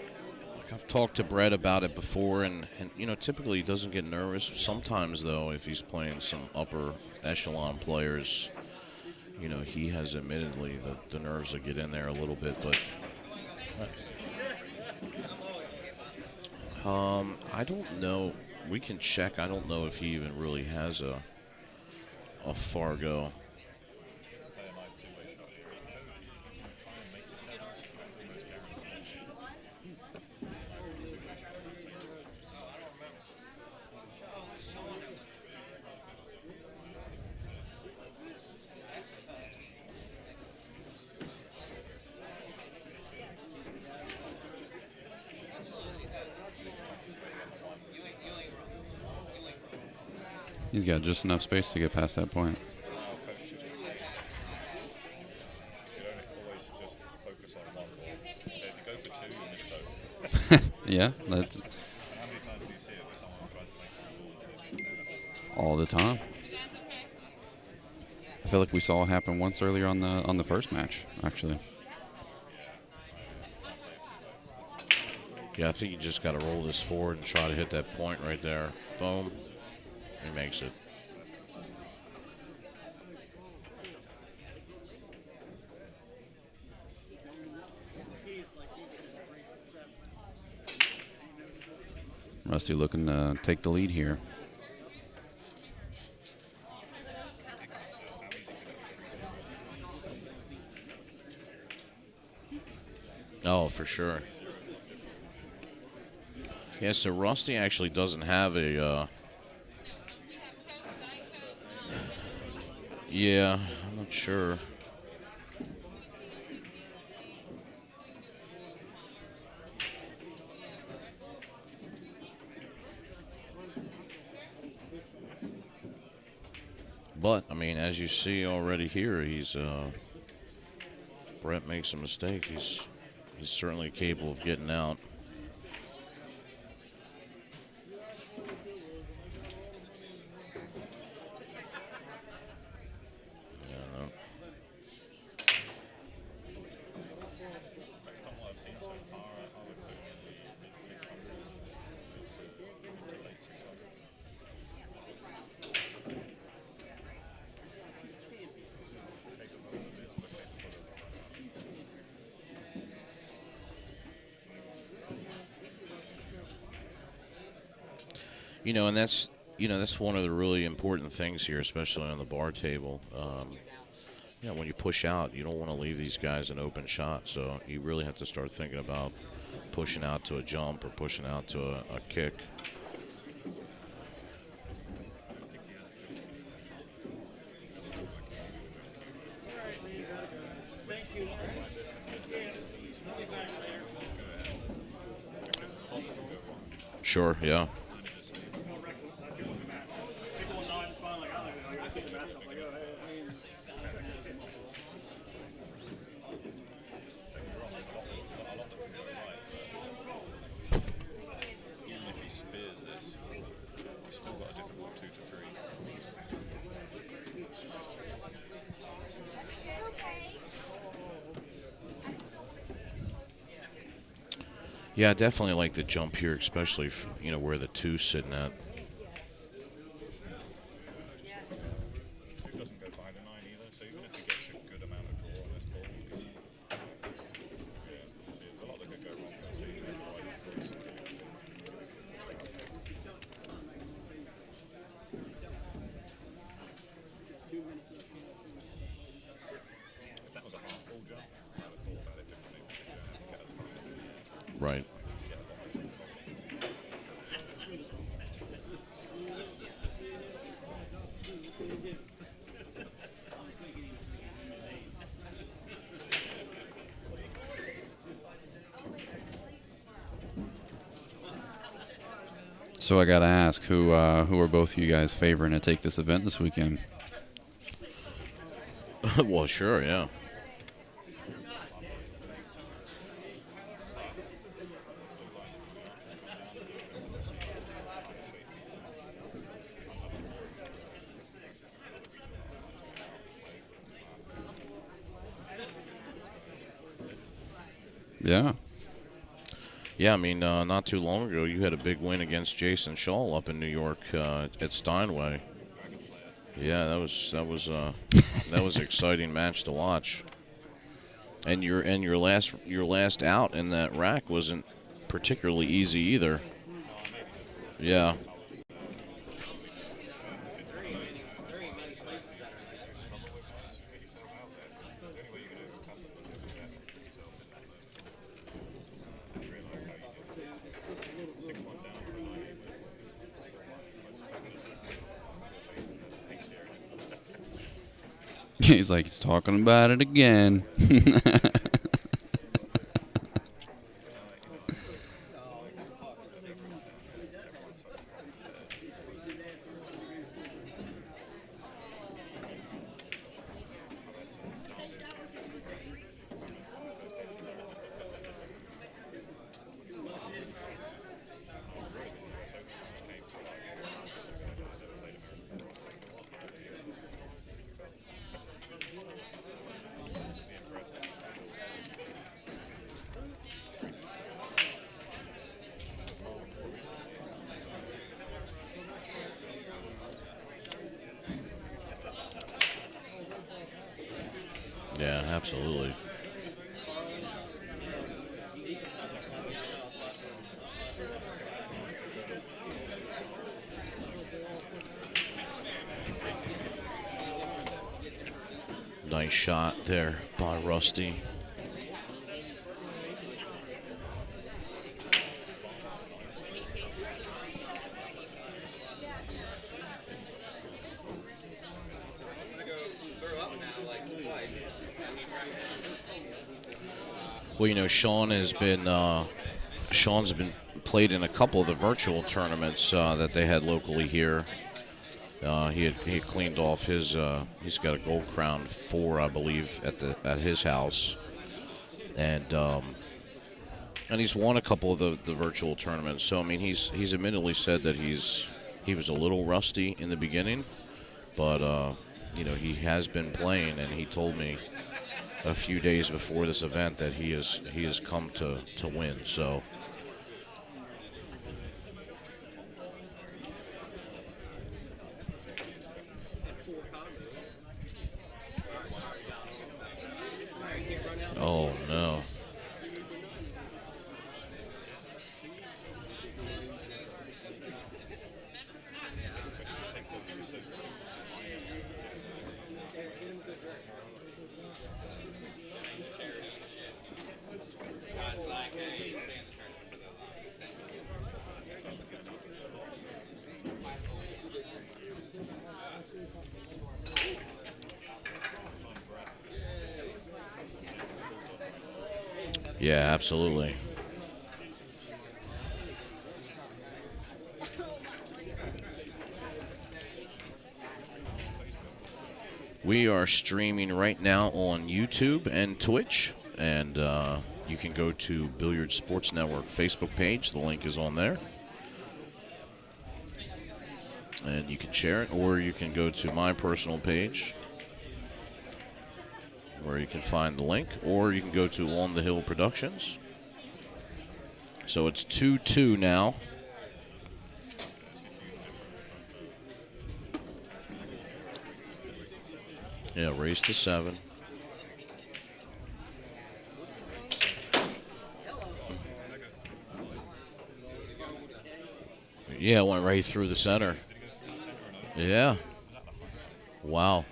Like I've talked to Brett about it before, and you know, typically he doesn't get nervous. Sometimes, though, if he's playing some upper echelon players, you know, he has admittedly the nerves that get in there a little bit. But I don't know. We can check. I don't know if he even really has a Fargo. He's got just enough space to get past that point. Yeah, that's all the time. I feel like we saw it happen once earlier on the first match, actually. Yeah, I think you just got to roll this forward and try to hit that point right there. Boom. He makes it. Rusty looking to take the lead here. Oh, for sure. Yeah, so Rusty actually doesn't have a... yeah, I'm not sure. But, I mean, as you see already here, he's... Brett makes a mistake. He's certainly capable of getting out. You know, and that's one of the really important things here, especially on the bar table. You know, when you push out, you don't want to leave these guys an open shot. So you really have to start thinking about pushing out to a jump or pushing out to a kick. Sure, yeah. Yeah, I definitely like the jump here, especially where the two's sitting at. It doesn't go by the 9 either, so even if he gets a good amount of draw on this ball, there's a lot that could go wrong first stage. If that was a half ball jump, I would have thought about it differently. Get as far as Right. So I got to ask, who are both of you guys favoring to take this event this weekend? Well, sure, yeah. Yeah. Yeah, I mean, not too long ago, you had a big win against Jason Shaw up in New York at Steinway. Yeah, that was an exciting match to watch. And your last out in that rack wasn't particularly easy either. Yeah. He's like, he's talking about it again. Yeah, absolutely. Nice shot there by Rusty. Well, Sean's been played in a couple of the virtual tournaments that they had locally here. He had cleaned off his. He's got a Gold Crown 4, I believe, at his house, and he's won a couple of the virtual tournaments. So I mean, he's admittedly said that he was a little rusty in the beginning, but he has been playing, and he told me a few days before this event that he has come to win. So. Oh no. Yeah, absolutely. We are streaming right now on YouTube and Twitch, and you can go to Billiard Sports Network Facebook page. The link is on there. And you can share it, or you can go to my personal page where you can find the link, or you can go to On the Hill Productions. So it's 2-2 now. Yeah, race to 7. Yeah, it went right through the center. Yeah. Wow.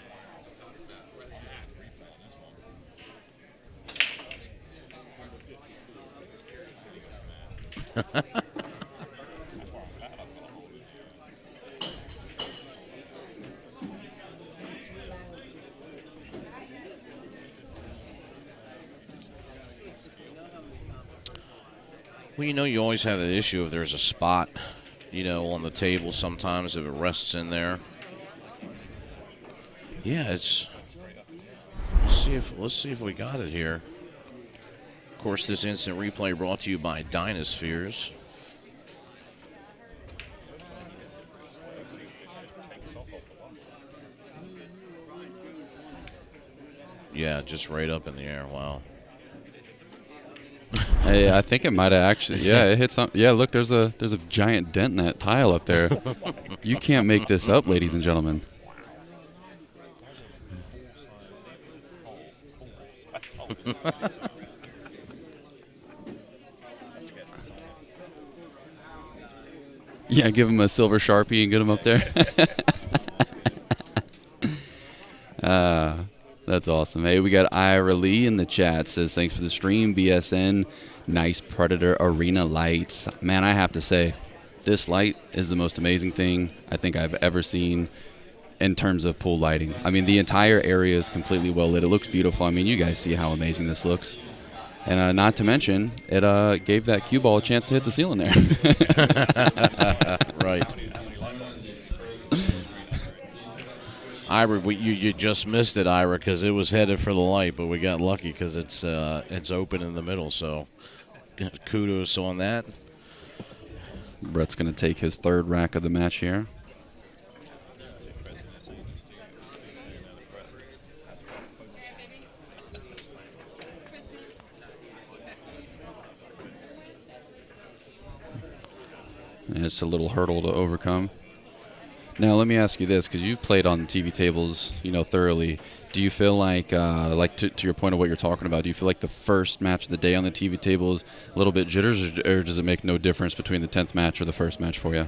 Well, you always have the issue if there's a spot, on the table sometimes if it rests in there. Yeah, let's see if we got it here. Of course, this instant replay brought to you by Dynaspheres. Yeah, just right up in the air. Wow. Hey, I think it might have actually. Yeah, it hit some. Yeah, look, there's a giant dent in that tile up there. You can't make this up, ladies and gentlemen. Yeah, give him a silver Sharpie and get him up there. That's awesome. Hey, we got Ira Lee in the chat. Says, thanks for the stream, BSN. Nice Predator Arena lights. Man, I have to say, this light is the most amazing thing I think I've ever seen in terms of pool lighting. I mean, the entire area is completely well lit. It looks beautiful. I mean, you guys see how amazing this looks. And not to mention, it gave that cue ball a chance to hit the ceiling there. Right. Ira, you just missed it, Ira, because it was headed for the light, but we got lucky because it's open in the middle. So kudos on that. Brett's going to take his third rack of the match here. And it's a little hurdle to overcome. Now, let me ask you this, because you've played on TV tables, thoroughly. Do you feel like to your point of what you're talking about, do you feel like the first match of the day on the TV table is a little bit jitters, or does it make no difference between the 10th match or the first match for you?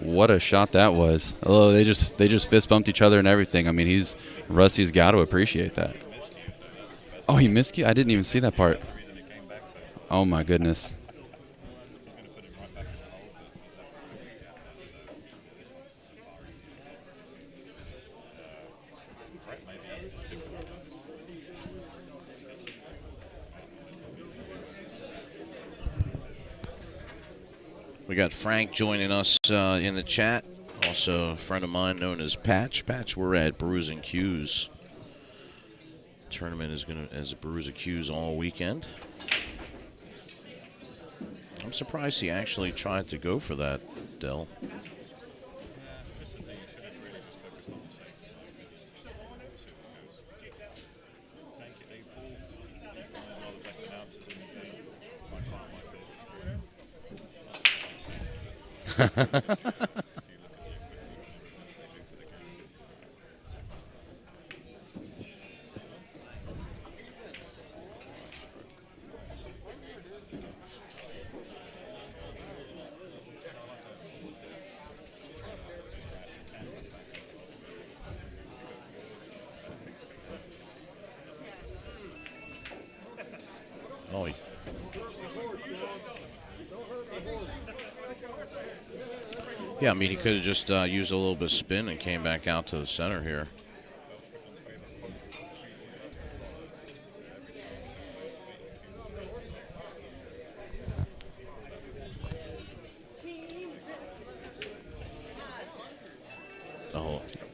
What a shot that was. Oh, they just fist bumped each other and everything. I mean, Rusty's got to appreciate that. Oh, he missed you? I didn't even see that part. Oh, my goodness. We got Frank joining us in the chat. Also, a friend of mine known as Patch. Patch, we're at Brews and Q's. Tournament is going to as a Brews and Q's all weekend. I'm surprised he actually tried to go for that, Dell. Oh, yeah, I mean, he could have just used a little bit of spin and came back out to the center here.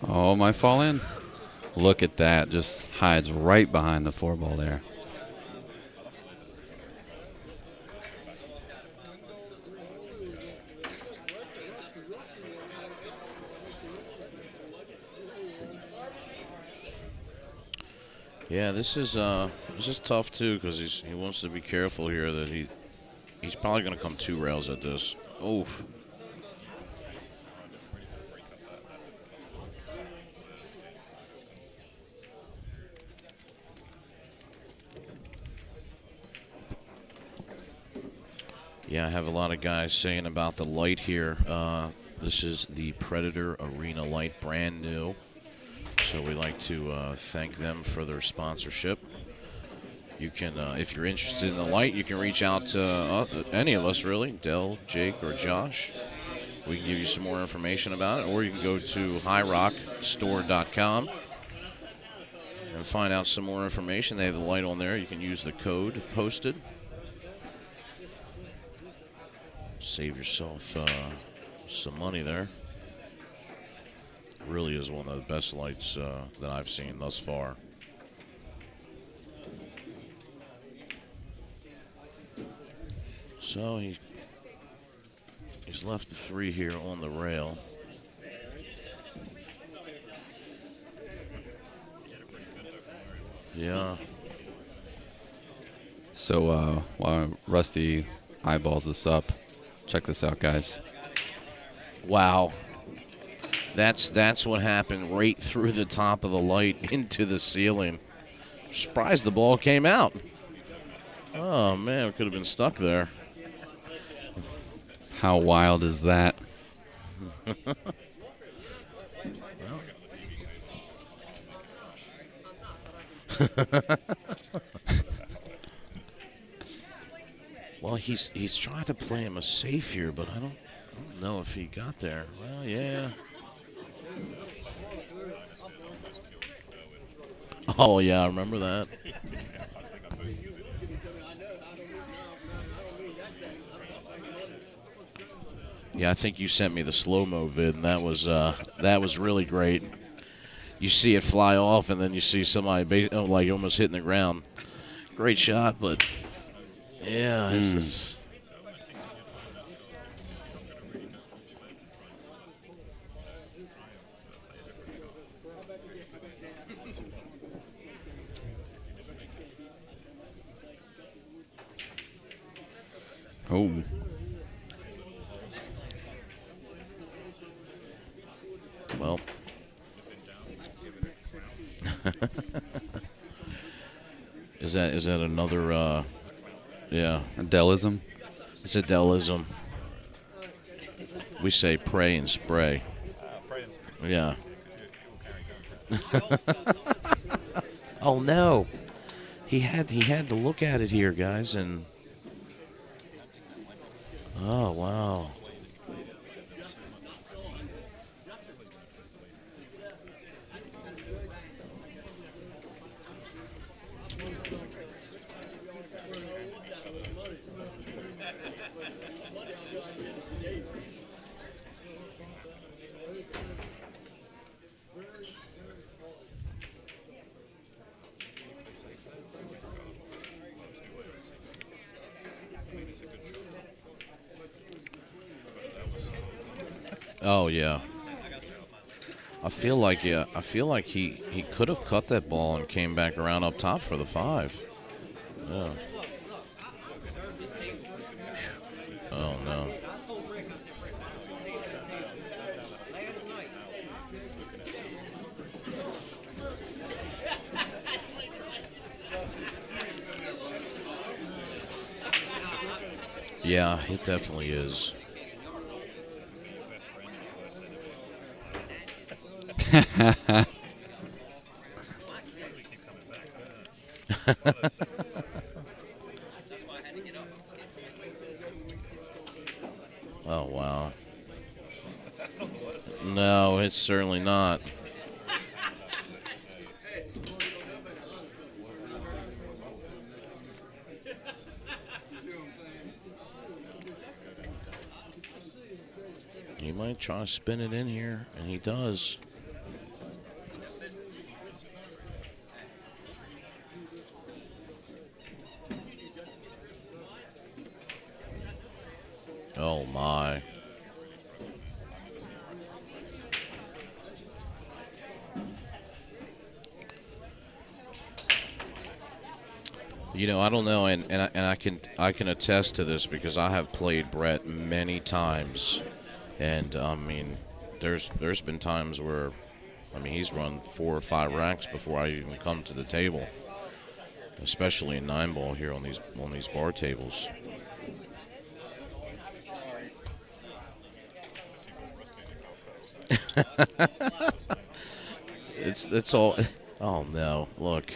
Oh, might fall in. Look at that. Just hides right behind the 4-ball there. Yeah, this is tough too because he wants to be careful here that he's probably going to come 2 rails at this. Oof. Yeah, I have a lot of guys saying about the light here. This is the Predator Arena light, brand new. So we like to thank them for their sponsorship. You can, if you're interested in the light, you can reach out to any of us, really, Del, Jake, or Josh. We can give you some more information about it, or you can go to highrockstore.com and find out some more information. They have the light on there. You can use the code posted. Save yourself some money there. Really is one of the best lights that I've seen thus far. So he's left the 3 here on the rail. Yeah. So while Rusty eyeballs this up, check this out, guys. Wow. That's what happened right through the top of the light into the ceiling. Surprised the ball came out. Oh, man, it could have been stuck there. How wild is that? Well, he's trying to play him a safe here, but I don't know if he got there. Well, yeah. Oh, yeah, I remember that. Yeah, I think you sent me the slow-mo vid, and that was really great. You see it fly off, and then you see somebody like almost hitting the ground. Great shot, but yeah, it's just. Oh. Well. Is that another yeah. Adelism? It's a Delism. We say pray and spray. Yeah. Oh no. He had to look at it here, guys, and oh wow. Oh yeah. I feel like he could have cut that ball and came back around up top for the 5. Yeah. Oh no. Yeah, it definitely is. Oh, wow. No, it's certainly not. He might try to spin it in here, and he does. Oh, my. You know, I don't know, and I can attest to this because I have played Brett many times, and I mean, there's been times where, I mean, he's run 4 or 5 racks before I even come to the table, especially in 9-ball here on these bar tables. It's all. Oh no! Look.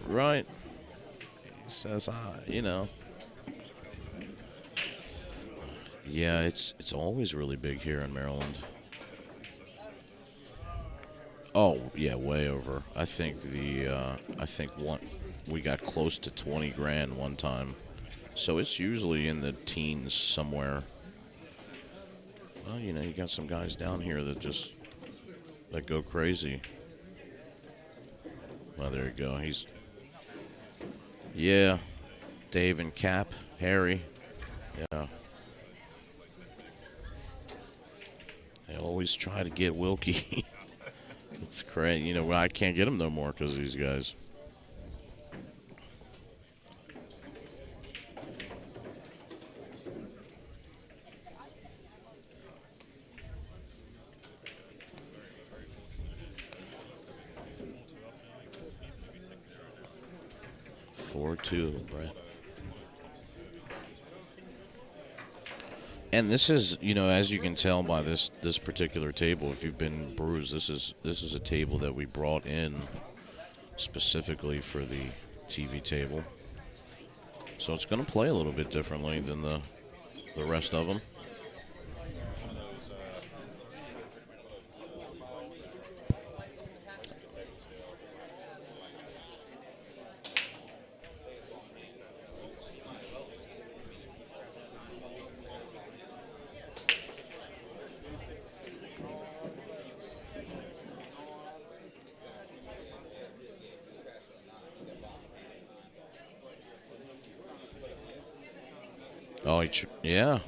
Right. He says, you know. Yeah, it's always really big here in Maryland. Oh yeah, way over. I think we got close to 20 grand one time, so it's usually in the teens somewhere. Well, you know, you got some guys down here that go crazy. Well, there you go. Yeah, Dave and Cap, Harry. Yeah. They always try to get Wilkie. It's crazy. You know, I can't get him no more because of these guys. Two, Brett. And this is, you know, as you can tell by this particular table, if you've been bruised, this is a table that we brought in specifically for the TV table. So it's going to play a little bit differently than the rest of them. Oh, yeah.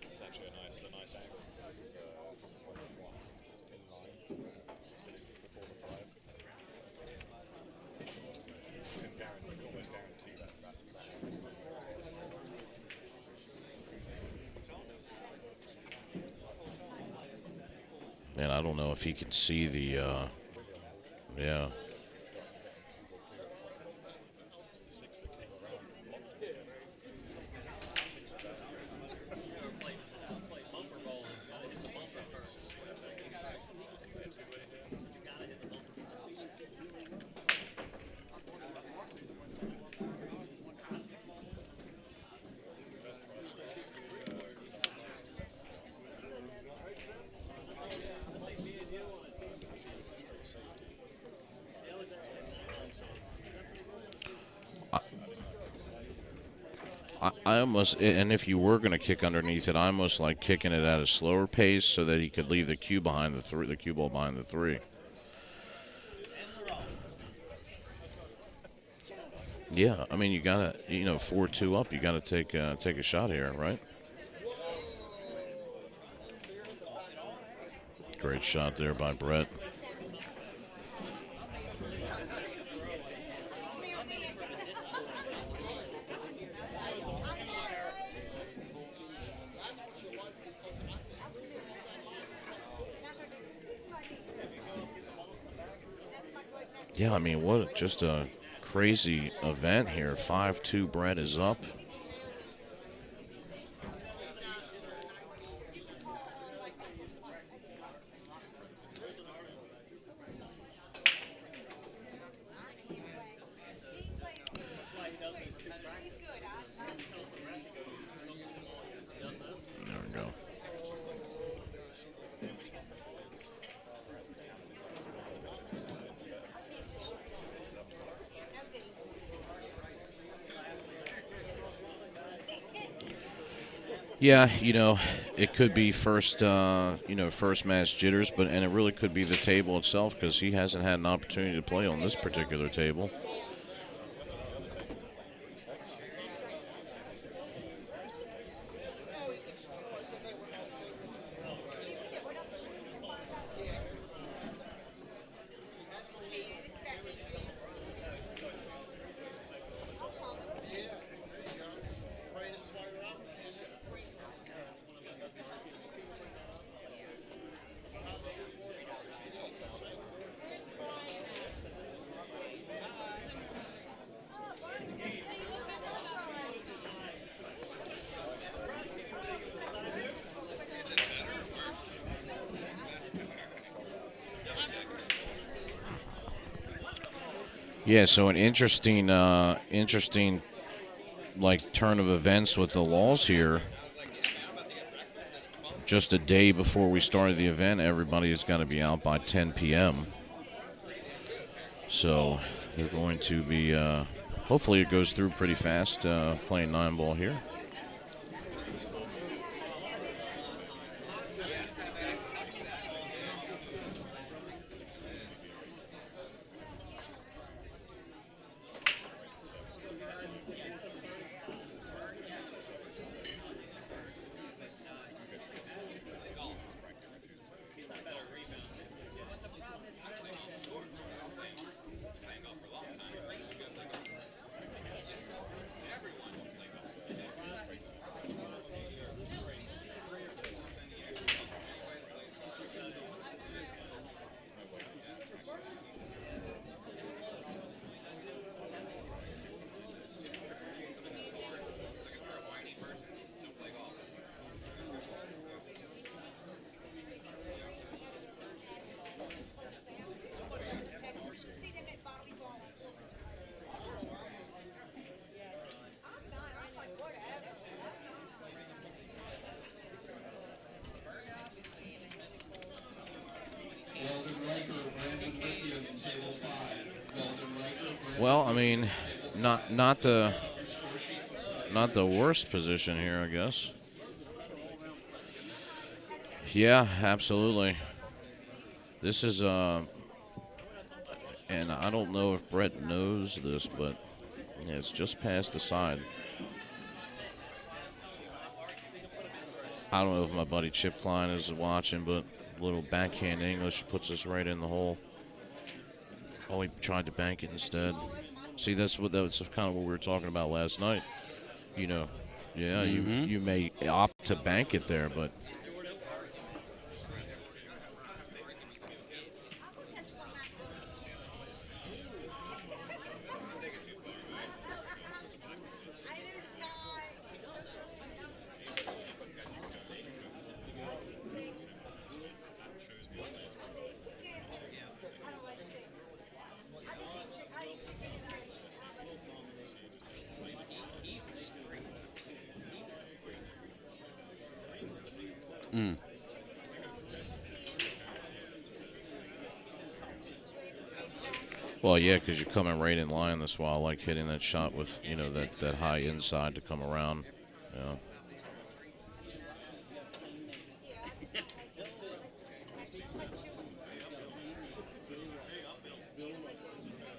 It's actually a nice angle. This is what I want. This is in line. Just did it just before the 5. You can almost guarantee that. And I don't know if he can see the, yeah. I almost, and if you were going to kick underneath it, I almost like kicking it at a slower pace so that he could leave the cue behind the cue ball behind the 3. Yeah, I mean, you gotta, 4-2 up, you gotta take a shot here, right? Great shot there by Brett. Yeah, I mean, what just a crazy event here. 5-2, Brett is up. Yeah, it could be first match jitters, and it really could be the table itself because he hasn't had an opportunity to play on this particular table. Yeah, so an interesting turn of events with the laws here. Just a day before we started the event, everybody is going to be out by 10 p.m. So they're going to be, hopefully it goes through pretty fast playing 9-ball here. Well, I mean, not the worst position here, I guess. Yeah, absolutely. This is and I don't know if Brett knows this, but yeah, it's just past the side. I don't know if my buddy Chip Klein is watching, but little backhand English puts us right in the hole. Oh, he tried to bank it instead. See, that's kind of what we were talking about last night. Yeah, you may opt to bank it there, but well, yeah, because you're coming right in line. That's why I like hitting that shot with, that high inside to come around. Yeah.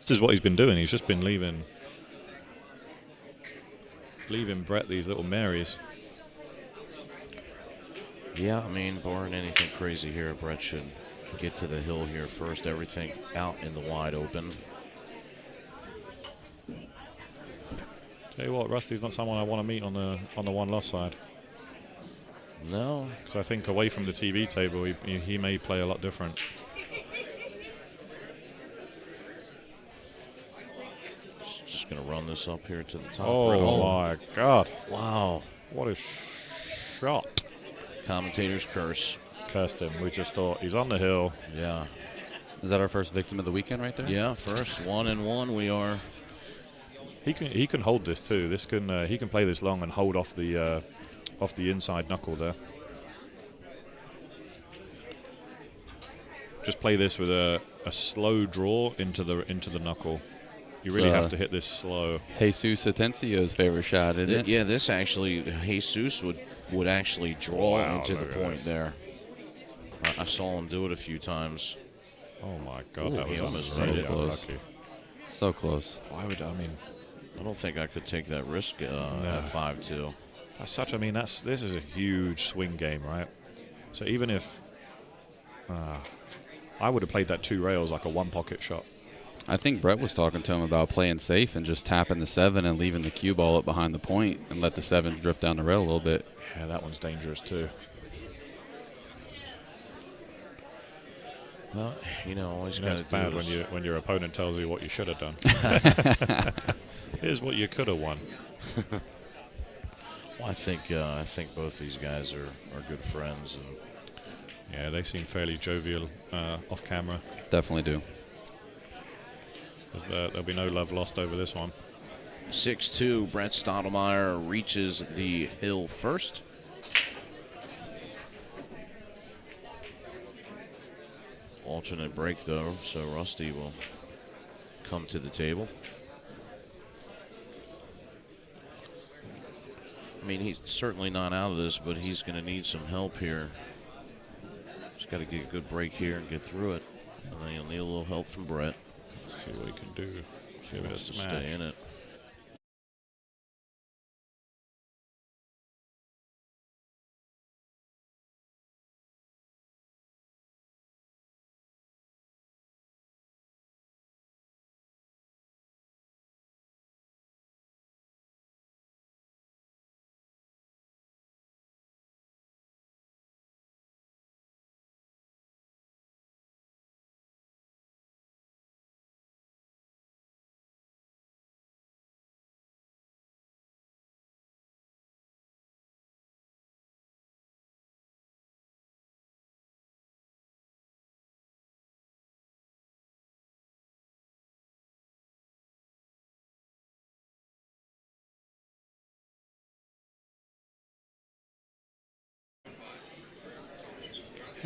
This is what he's been doing. He's just been leaving Brett these little Marys. Yeah, I mean, barring anything crazy here, Brett should get to the hill here first. Everything out in the wide open. Tell you what, Rusty's not someone I want to meet on the one-loss side. No. Because I think away from the TV table, he may play a lot different. Just going to run this up here to the top. Oh, my God. Wow. What a shot. Commentator's curse. Cursed him. We just thought he's on the hill. Yeah. Is that our first victim of the weekend right there? Yeah, first 1-1 we are. He can hold this too. He can play this long and hold off the inside knuckle there. Just play this with a slow draw into the knuckle. You really have to hit this slow. Jesus Atencio's favorite shot, isn't it? Yeah, this actually, Jesus would would actually draw Wow, into the look at point this. there. I saw him do it a few times. Oh my God, Ooh, that he was almost really made it. Close. unlucky. So close. Why would I mean? I don't think I could take that risk at 5-2. That's such. I mean, this is a huge swing game, right? So even if I would have played that 2 rails like a 1 pocket shot. I think Brett was talking to him about playing safe and just tapping the 7 and leaving the cue ball up behind the point and let the 7 drift down the rail a little bit. Yeah, that one's dangerous too. Well, always You know, got it's to do bad is- when your opponent tells you what you should have done. Here's what you could have won. Well, I think both these guys are good friends, and Yeah, they seem fairly jovial off camera. Definitely do. There'll be no love lost over this one. 6-2, Brett Stottelmeyer reaches the hill first. Alternate break, though, so Rusty will come to the table. I mean, he's certainly not out of this, but he's going to need some help here. He's got to get a good break here and get through it. And then he'll need a little help from Brett. Let's see what he can do. Give it a Wants to smash. stay in it.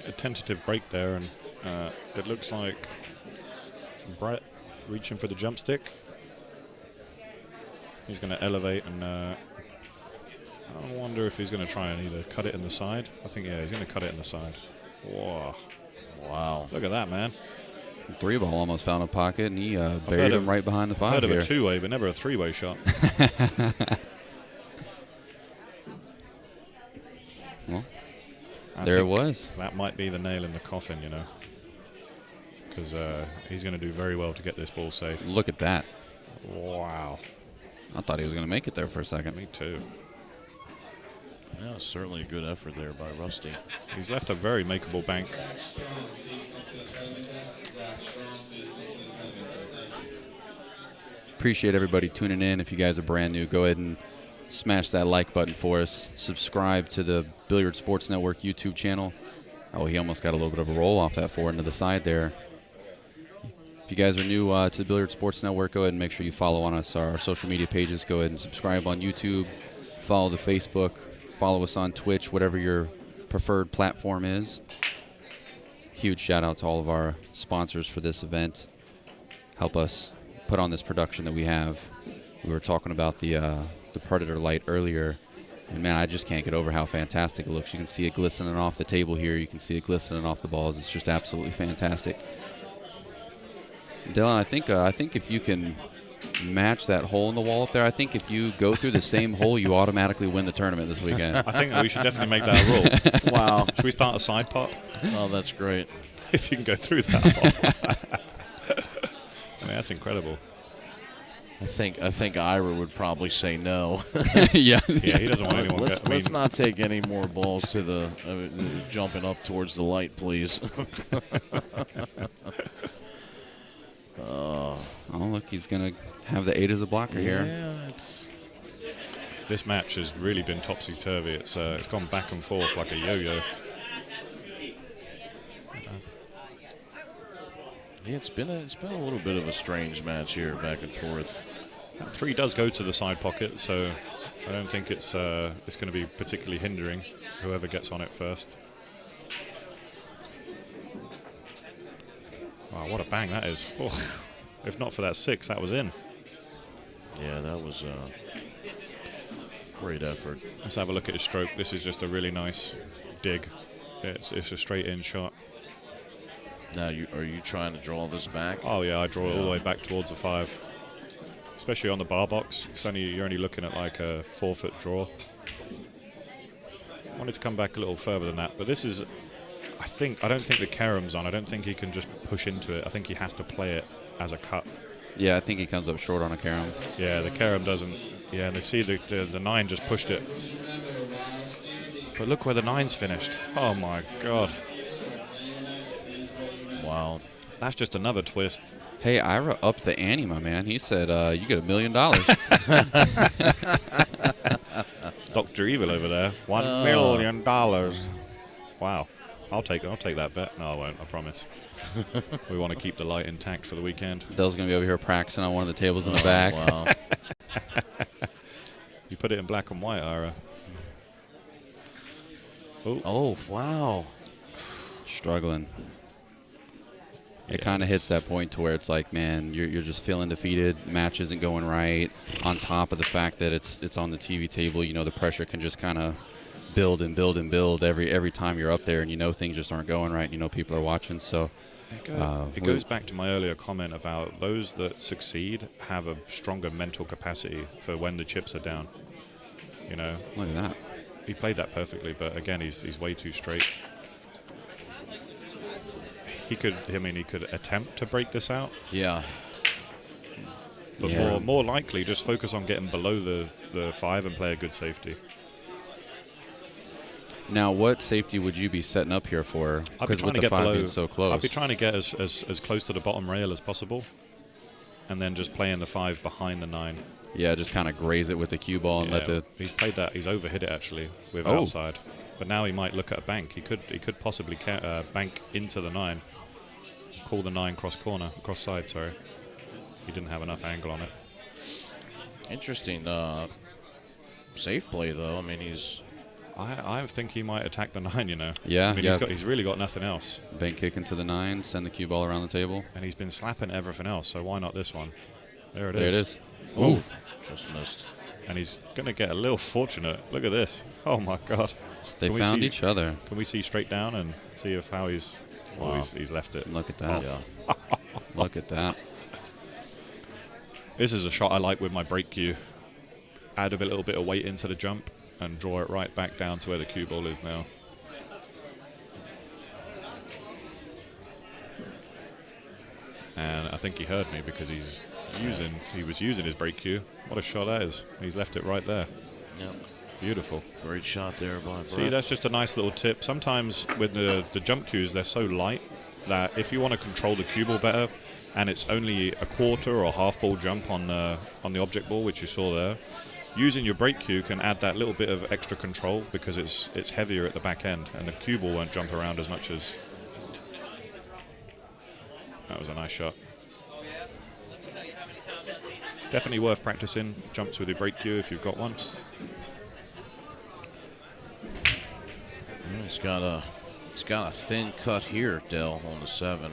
A tentative break there, and it looks like Brett reaching for the jump stick. He's going to elevate, and I wonder if he's going to try and either cut it in the side. I think, yeah, he's going to cut it in the side. Whoa. Wow. Look at that, man. 3 ball almost found a pocket, and he heard buried of- him right behind the 5 Heard of here. a 2-way, but never a 3-way shot. Well, I there it think was. That might be the nail in the coffin, because he's going to do very well to get this ball safe. Look at that. Wow. I thought he was going to make it there for a second. Me too. Yeah, certainly a good effort there by Rusty. He's left a very makeable bank. Appreciate everybody tuning in. If you guys are brand new, go ahead and smash that like button for us. Subscribe to the Billiard Sports Network YouTube channel. Oh, he almost got a little bit of a roll off that forward into the side there. If you guys are new to the Billiard Sports Network, go ahead and make sure you follow on us, our social media pages. Go ahead and subscribe on YouTube. Follow the Facebook. Follow us on Twitch, whatever your preferred platform is. Huge shout out to all of our sponsors for this event. Help us put on this production that we have. We were talking about the Predator light earlier, and man, I just can't get over how fantastic it looks. You can see it glistening off the table here. You can see it glistening off the balls. It's just absolutely fantastic. Dylan, I think if you can match that hole in the wall up there, I think if you go through the same hole, you automatically win the tournament this weekend. I think that we should definitely make that a rule. Wow. Should we start a side pot? Oh, that's great. If you can go through that hole. I mean, that's incredible. I think Ira would probably say no. Yeah. Yeah, he doesn't want anyone let's I mean, not take any more balls to the jumping up towards the light, please. Oh, look, he's going to have the 8 as a blocker here. Yeah, it's this match has really been topsy-turvy. It's gone back and forth like a yo-yo. yeah, it's been a little bit of a strange match here, back and forth. 3 does go to the side pocket, so I don't think it's going to be particularly hindering whoever gets on it first. Wow, what a bang that is. Oh, if not for that 6, that was in. Yeah, that was Great effort. Let's have a look at his stroke. This is just a really nice dig. It's a straight in shot. Now, are you trying to draw this back? Oh yeah, I draw it all the way back towards the 5. Especially on the bar box. You're only looking at like a 4-foot draw. I wanted to come back a little further than that, but this is, I don't think the Kerem's on. I don't think he can just push into it. I think he has to play it as a cut. Yeah, I think he comes up short on a Kerem. Yeah, the Kerem doesn't. Yeah, and they see the 9 just pushed it. But look where the 9's finished. Oh my God. Wow. That's just another twist. Hey, Ira upped the ante, my man. He said, you get $1 million. Dr. Evil over there. $1 million. Wow. I'll take that bet. No, I won't. I promise. We want to keep the light intact for the weekend. Dell's going to be over here practicing on one of the tables in the back. Wow. You put it in black and white, Ira. Oh, wow. Struggling. It kind of hits that point to where it's like, man, you're just feeling defeated. Match isn't going right. On top of the fact that it's on the TV table, you know, the pressure can just kind of build and build and build every time you're up there, and you know things just aren't going right. You know people are watching, so it goes back to my earlier comment about those that succeed have a stronger mental capacity for when the chips are down. You know, look at that. He played that perfectly, but again, he's way too straight. He could attempt to break this out. Yeah. But more likely, just focus on getting below the 5 and play a good safety. Now, what safety would you be setting up here for? Because with the 5 being so close. I'd be trying to get as close to the bottom rail as possible, and then just playing the 5 behind the 9. Yeah, just kind of graze it with the cue ball and let the... He's played that. He's overhit it, actually, with outside. But now he might look at a bank. He could possibly bank into the 9. Call the 9 cross side, sorry. He didn't have enough angle on it. Interesting safe play, though. I mean, I think he might attack the 9, you know. Yeah, I mean, he's really got nothing else. Bank kick into the 9, send the cue ball around the table. And he's been slapping everything else, so why not this one? There it is. There it is. Ooh. Just missed. And he's going to get a little fortunate. Look at this. Oh, my God. They found each other. Can we see straight down and see how he's... Wow. Oh, he's left it. Look at that. Yeah. Look at that. This is a shot I like with my break cue. Add a little bit of weight into the jump and draw it right back down to where the cue ball is now. And I think he heard me because he was using his break cue. What a shot that is. He's left it right there. Yep. Beautiful. Great shot there by Brett. See, that's just a nice little tip. Sometimes with the jump cues, they're so light that if you want to control the cue ball better, and it's only a quarter or half ball jump on the object ball, which you saw there, using your break cue can add that little bit of extra control because it's heavier at the back end, and the cue ball won't jump around as much as... That was a nice shot. Definitely worth practicing jumps with your break cue if you've got one. It's got a thin cut here, Dell, on the 7.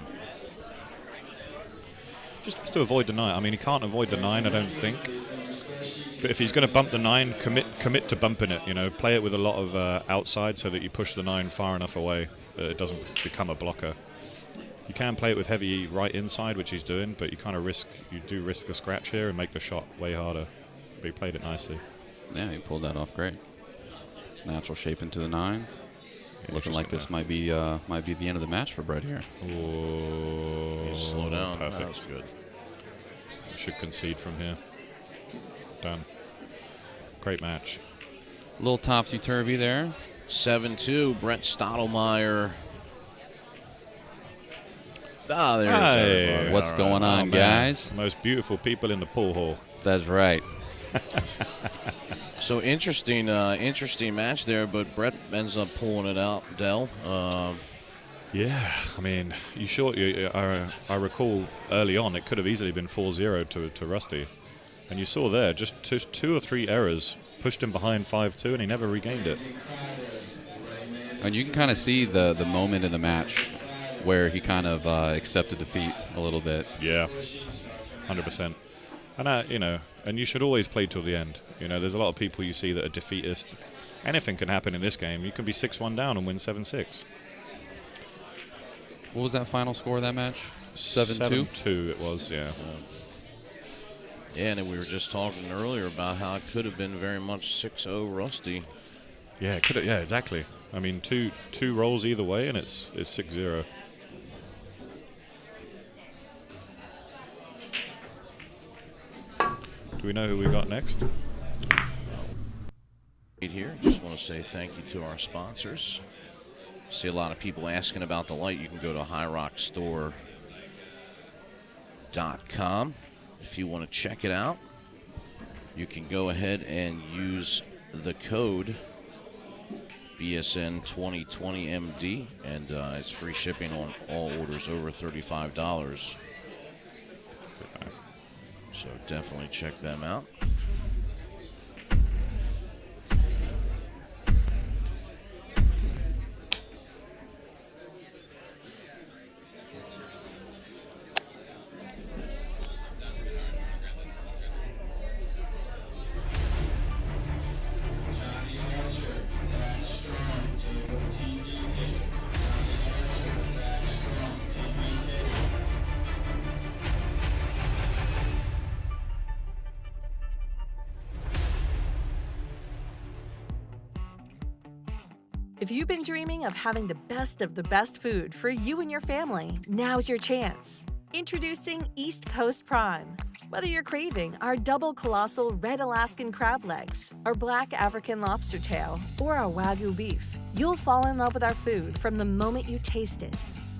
Just has to avoid the 9. I mean, he can't avoid the 9, I don't think. But if he's going to bump the 9, commit to bumping it. You know, play it with a lot of outside so that you push the 9 far enough away that it doesn't become a blocker. You can play it with heavy right inside, which he's doing, but you do risk a scratch here and make the shot way harder. But he played it nicely. Yeah, he pulled that off great. Natural shape into the 9. Yeah, looking like this might be the end of the match for Brett here. Oh, slow down. Perfect. That's good. Should concede from here. Done. Great match. A little topsy-turvy there. 7-2, Brett Stottelmeyer. There's hey, what's going on, guys? Most beautiful people in the pool hall. That's right. So interesting match there, but Brett ends up pulling it out, Dell. Yeah, I mean, I recall early on it could have easily been 4-0 to Rusty. And you saw there, just 2 or 3 errors pushed him behind 5-2, and he never regained it. And you can kind of see the moment in the match where he kind of accepted defeat a little bit. Yeah, 100%. And and you should always play till the end. There's a lot of people you see that are defeatist. Anything can happen in this game. You can be 6-1 down and win 7-6. What was that final score of that match? 7-2? 7-2 it was, yeah. Yeah, and we were just talking earlier about how it could have been very much 6-0 Rusty. Yeah, it could have, yeah, exactly. I mean, two rolls either way, and it's 6-0. Do we know who we got next? Here, just want to say thank you to our sponsors. See a lot of people asking about the light. You can go to highrockstore.com if you want to check it out. You can go ahead and use the code BSN 2020MD, and it's free shipping on all orders over $35. So definitely check them out. If you've been dreaming of having the best food for you and your family, now's your chance. Introducing East Coast Prime. Whether you're craving our double colossal red Alaskan crab legs, our black African lobster tail, or our Wagyu beef, you'll fall in love with our food from the moment you taste it.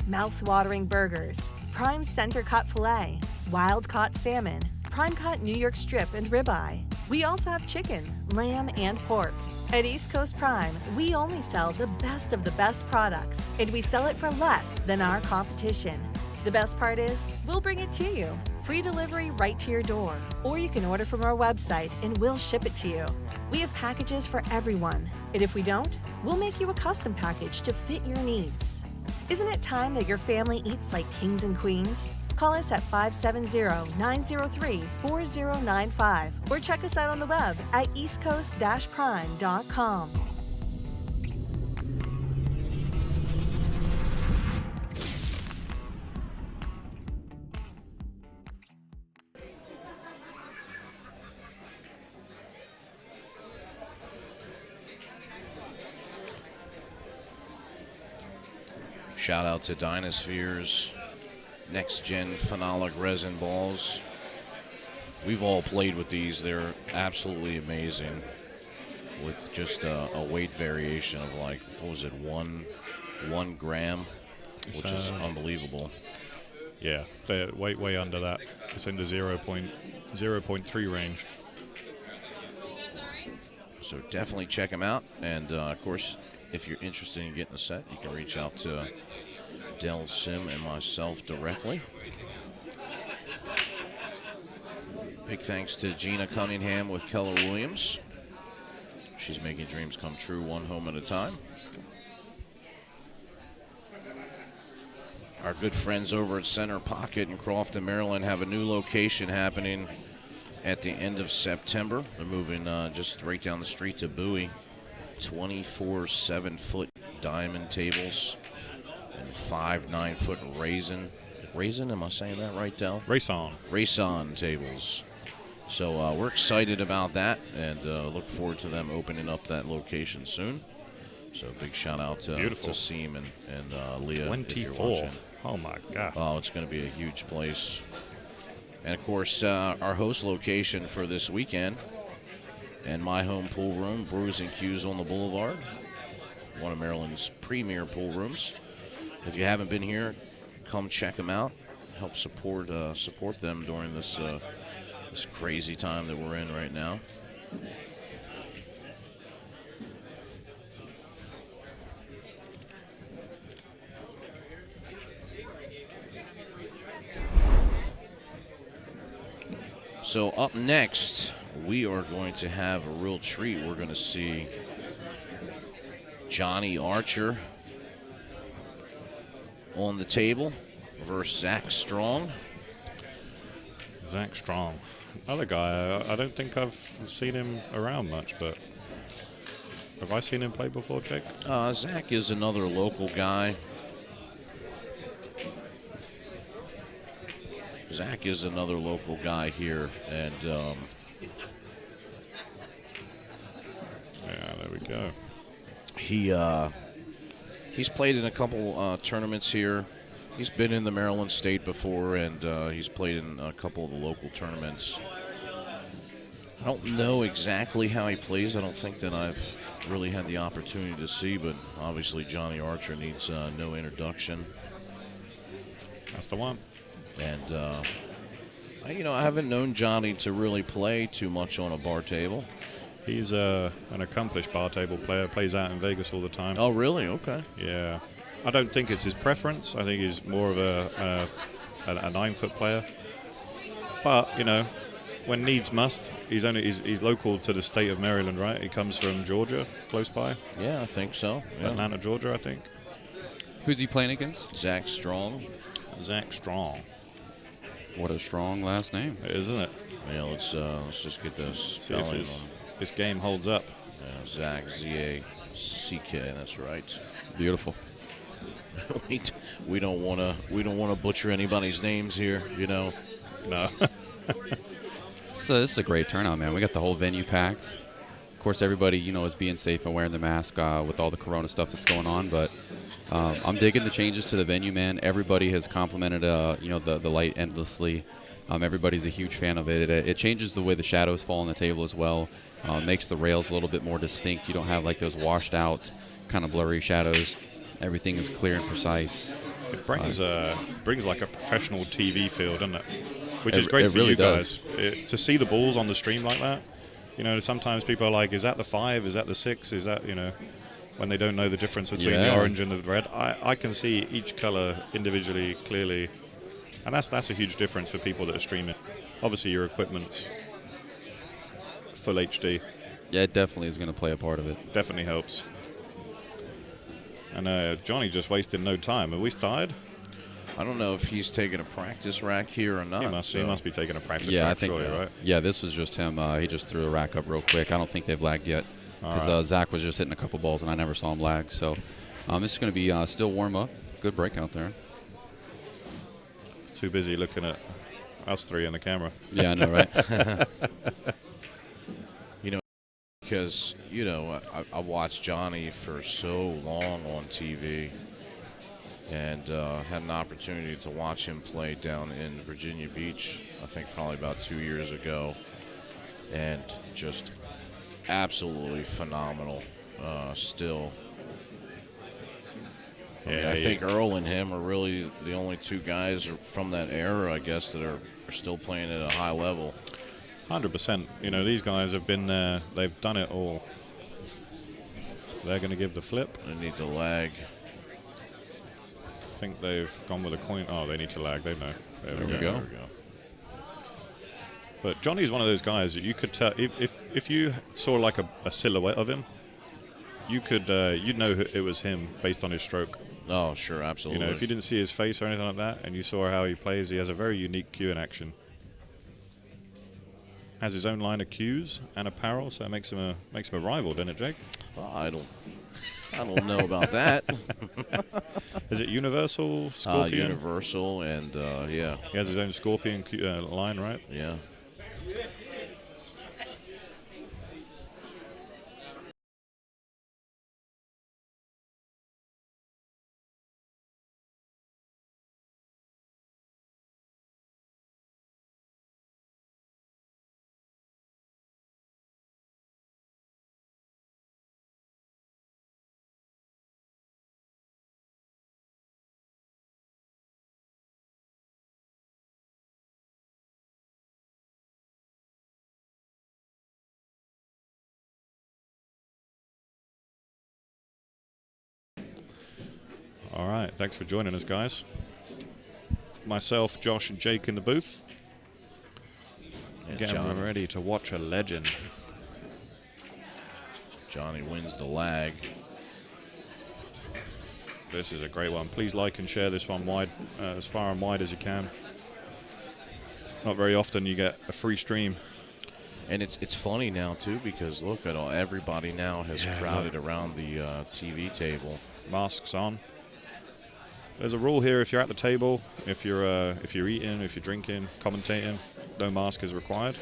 Mouth-watering burgers, prime center-cut filet, wild-caught salmon, prime-cut New York strip and ribeye. We also have chicken, lamb, and pork. At East Coast Prime, we only sell the best of the best products, and we sell it for less than our competition. The best part is, we'll bring it to you. Free delivery right to your door, or you can order from our website and we'll ship it to you. We have packages for everyone, and if we don't, we'll make you a custom package to fit your needs. Isn't it time that your family eats like kings and queens? Call us at 570-903-4095 or check us out on the web at eastcoast-prime.com. Shout out to Dynaspheres. Next-gen phenolic resin balls. We've all played with these. They're absolutely amazing with just a weight variation of like, what was it, one gram, which is unbelievable. Yeah, they're way under that. It's in the 0.3 range. So definitely check them out. And, of course, if you're interested in getting a set, you can reach out to Del Sim and myself directly. Big thanks to Gina Cunningham with Keller Williams. She's making dreams come true one home at a time. Our good friends over at Center Pocket in Crofton, Maryland have a new location happening at the end of September. They're moving just right down the street to Bowie. 24 7-foot diamond tables and 5 9-foot raisin, am I saying that right, Del? Raison tables. So we're excited about that and look forward to them opening up that location soon. So big shout out to Seam and Leah. 24. Oh my God. Oh, it's going to be a huge place. And of course, our host location for this weekend and my home pool room, Brews and Q's on the Boulevard, one of Maryland's premier pool rooms. If you haven't been here, come check them out. Help support them during this this crazy time that we're in right now. So up next, we are going to have a real treat. We're going to see Johnny Archer on the table versus Zach Strong. Zach Strong. Another guy, I don't think I've seen him around much, but have I seen him play before, Jake? Zach is another local guy. Zach is another local guy here, and Yeah, there we go. He's played in a couple tournaments here. He's been in the Maryland State before, and he's played in a couple of the local tournaments. I don't know exactly how he plays. I don't think that I've really had the opportunity to see, but obviously Johnny Archer needs no introduction. That's the one. And, I haven't known Johnny to really play too much on a bar table. He's an accomplished bar table player, plays out in Vegas all the time. Oh, really? Okay. Yeah. I don't think it's his preference. I think he's more of a 9-foot player. But, when needs must, he's local to the state of Maryland, right? He comes from Georgia, close by. Yeah, I think so. Yeah. Atlanta, Georgia, I think. Who's he playing against? Zach Strong. Zach Strong. What a strong last name. Isn't it? Yeah, let's just get the See if spelling his game holds up. on Zach, Z-A-C-K. That's right. Beautiful. we don't want to butcher anybody's names here, No. So this is a great turnout, man. We got the whole venue packed. Of course, everybody, is being safe and wearing the mask with all the corona stuff that's going on. But I'm digging the changes to the venue, man. Everybody has complimented, the light endlessly. Everybody's a huge fan of it. It changes the way the shadows fall on the table as well. Makes the rails a little bit more distinct. You don't have like those washed out, kind of blurry shadows. Everything is clear and precise. It brings like a professional TV feel, doesn't it? Which is great for really you does. guys. To see the balls on the stream like that, sometimes people are like, is that the 5? Is that the 6? Is that, when they don't know the difference between the orange and the red. I can see each color individually clearly, and that's a huge difference for people that are streaming. Obviously, your equipment's full HD. Yeah, it definitely is going to play a part of it. Definitely helps. And Johnny just wasted no time. Have we started? I don't know if he's taking a practice rack here or not. He must be taking a practice Yeah, rack, I think surely, right? Yeah, this was just him. He just threw a rack up real quick. I don't think they've lagged yet because Zach was just hitting a couple balls and I never saw him lag. So this is going to be still warm up. Good break out there. He's too busy looking at us three in the camera. Yeah, I know, right? Because, I watched Johnny for so long on TV and had an opportunity to watch him play down in Virginia Beach, I think probably about 2 years ago, and just absolutely phenomenal still. I think Earl and him are really the only two guys from that era, I guess, that are still playing at a high level. 100%. These guys have been there. They've done it all. They're going to give the flip. They need to lag. I think they've gone with a coin. Oh, they need to lag. They know. There we go. There we go. But Johnny's one of those guys that you could tell if you saw like a silhouette of him, you'd know it was him based on his stroke. Oh, sure, absolutely. If you didn't see his face or anything like that, and you saw how he plays, he has a very unique cue in action. Has his own line of cues and apparel, so it makes him a rival, doesn't it, Jake? Well, I don't know about that. Is it Universal Scorpion? Universal, and yeah. He has his own Scorpion line, right? Yeah. All right, thanks for joining us, guys. Myself, Josh, and Jake in the booth. Getting ready to watch a legend. Johnny wins the lag. This is a great one. Please like and share this one wide, as far and wide as you can. Not very often you get a free stream. And it's funny now too, because look at everybody now has crowded around the TV table. Masks on. There's a rule here: if you're at the table, if you're eating, if you're drinking, commentating, no mask is required.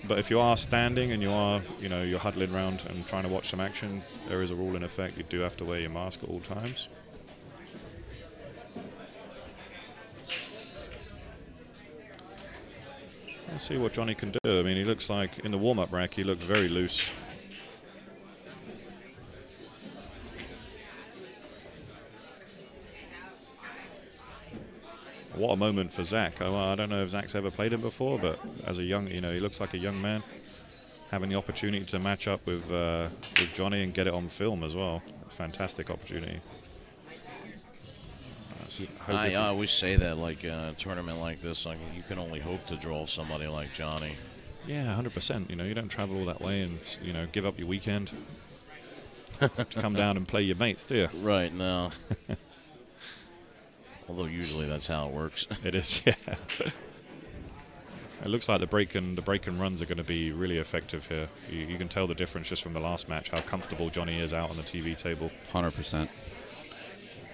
But if you are standing and you're huddling around and trying to watch some action, there is a rule in effect. You do have to wear your mask at all times. Let's see what Johnny can do. I mean, he looks like, in the warm-up rack, he looks very loose. What a moment for Zach. I don't know if Zach's ever played him before, but as a young, he looks like a young man. Having the opportunity to match up with Johnny and get it on film as well. Fantastic opportunity. I always say that, like, a tournament like this, like, you can only hope to draw somebody like Johnny. Yeah, 100%. You don't travel all that way and, give up your weekend to come down and play your mates, do you? Right, no. Although usually that's how it works. It is, yeah. It looks like the break and runs are going to be really effective here. You can tell the difference just from the last match, how comfortable Johnny is out on the TV table. 100%.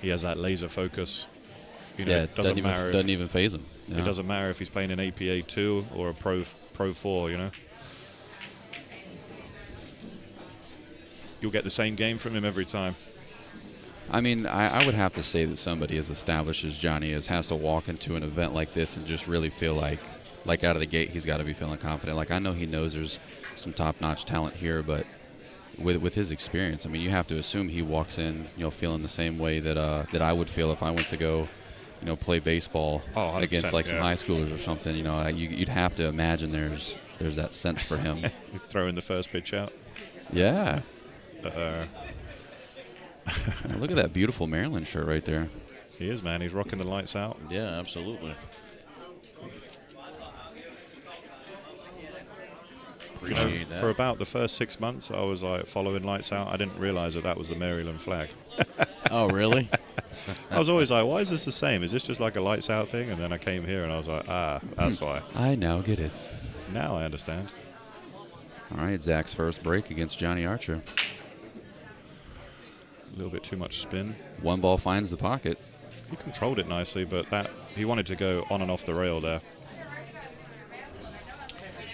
He has that laser focus. It doesn't even phase him. Yeah. It doesn't matter if he's playing an APA 2 or a Pro 4, You'll get the same game from him every time. I mean, I would have to say that somebody as established as Johnny has to walk into an event like this and just really feel like out of the gate he's got to be feeling confident. Like, I know he knows there's some top-notch talent here, but with his experience, I mean, you have to assume he walks in, feeling the same way that I would feel if I went to go, play baseball against like some high schoolers or something. You'd have to imagine there's that sense for him. He's throwing the first pitch out. Yeah. Look at that beautiful Maryland shirt right there. He is, man. He's rocking the lights out. Yeah, absolutely. Appreciate that. For about the first 6 months, I was like following lights out. I didn't realize that was the Maryland flag. Oh, really? I was always like, why is this the same? Is this just like a lights out thing? And then I came here and I was like, that's why. I now get it. Now I understand. All right, Zach's first break against Johnny Archer. A little bit too much spin. One ball finds the pocket. He controlled it nicely, but he wanted to go on and off the rail there.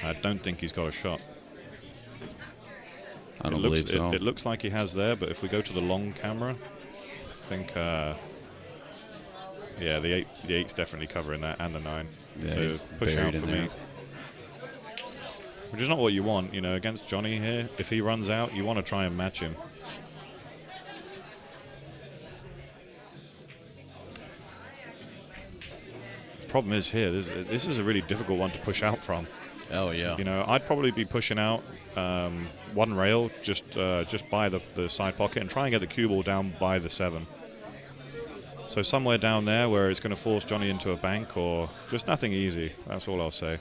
I don't think he's got a shot. I don't believe so. It looks like he has there, but if we go to the long camera, I think, the 8's definitely covering that, and the 9. Yeah, so he's push out buried for in there. me. Which is not what you want, against Johnny here. If he runs out, you want to try and match him. Problem is here, this is a really difficult one to push out from. Oh, yeah. I'd probably be pushing out one rail just by the side pocket and try and get the cue ball down by the 7. So somewhere down there where it's going to force Johnny into a bank, or just nothing easy. That's all I'll say.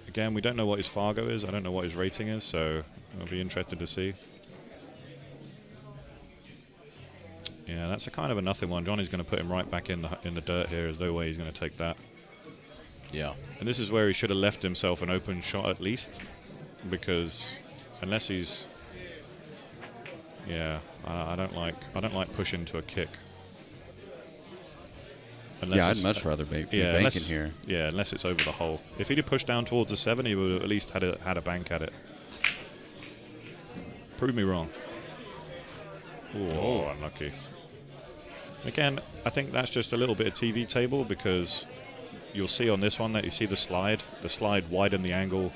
Again, we don't know what his Fargo is. I don't know what his rating is, so I'll be interested to see. Yeah, that's a kind of a nothing one. Johnny's going to put him right back in the dirt here. There's no way he's going to take that. Yeah. And this is where he should have left himself an open shot at least, because unless he's, I don't like pushing to a kick. I'd much rather be banking here. Yeah, unless it's over the hole. If he'd have pushed down towards the 7, he would have at least had a bank at it. Prove me wrong. Oh, unlucky. Again, I think that's just a little bit of TV table, because you'll see on this one that you see the slide widen the angle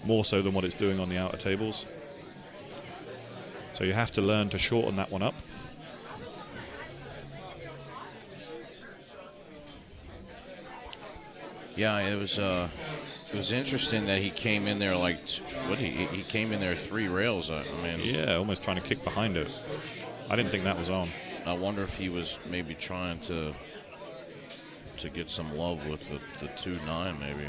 more so than what it's doing on the outer tables. So you have to learn to shorten that one up. Yeah, it was interesting that he came in there like he came in there 3 rails. I mean, yeah, almost trying to kick behind it. I didn't think that was on. I wonder if he was maybe trying to get some love with the 2-9 maybe.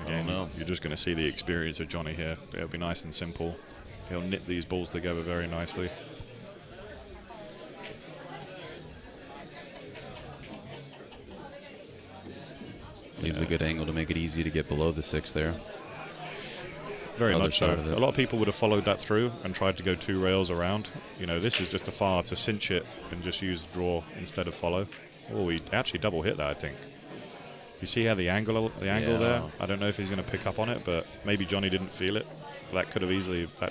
Again, I don't know. You're just going to see the experience of Johnny here. It'll be nice and simple. He'll knit these balls together very nicely. Leaves a good angle to make it easy to get below the 6 there. Very Other much so. side of it. A lot of people would have followed that through and tried to go 2 rails around. This is just a far to cinch it and just use draw instead of follow. Oh, he actually double hit that, I think. You see how the angle there? I don't know if he's going to pick up on it, but maybe Johnny didn't feel it. That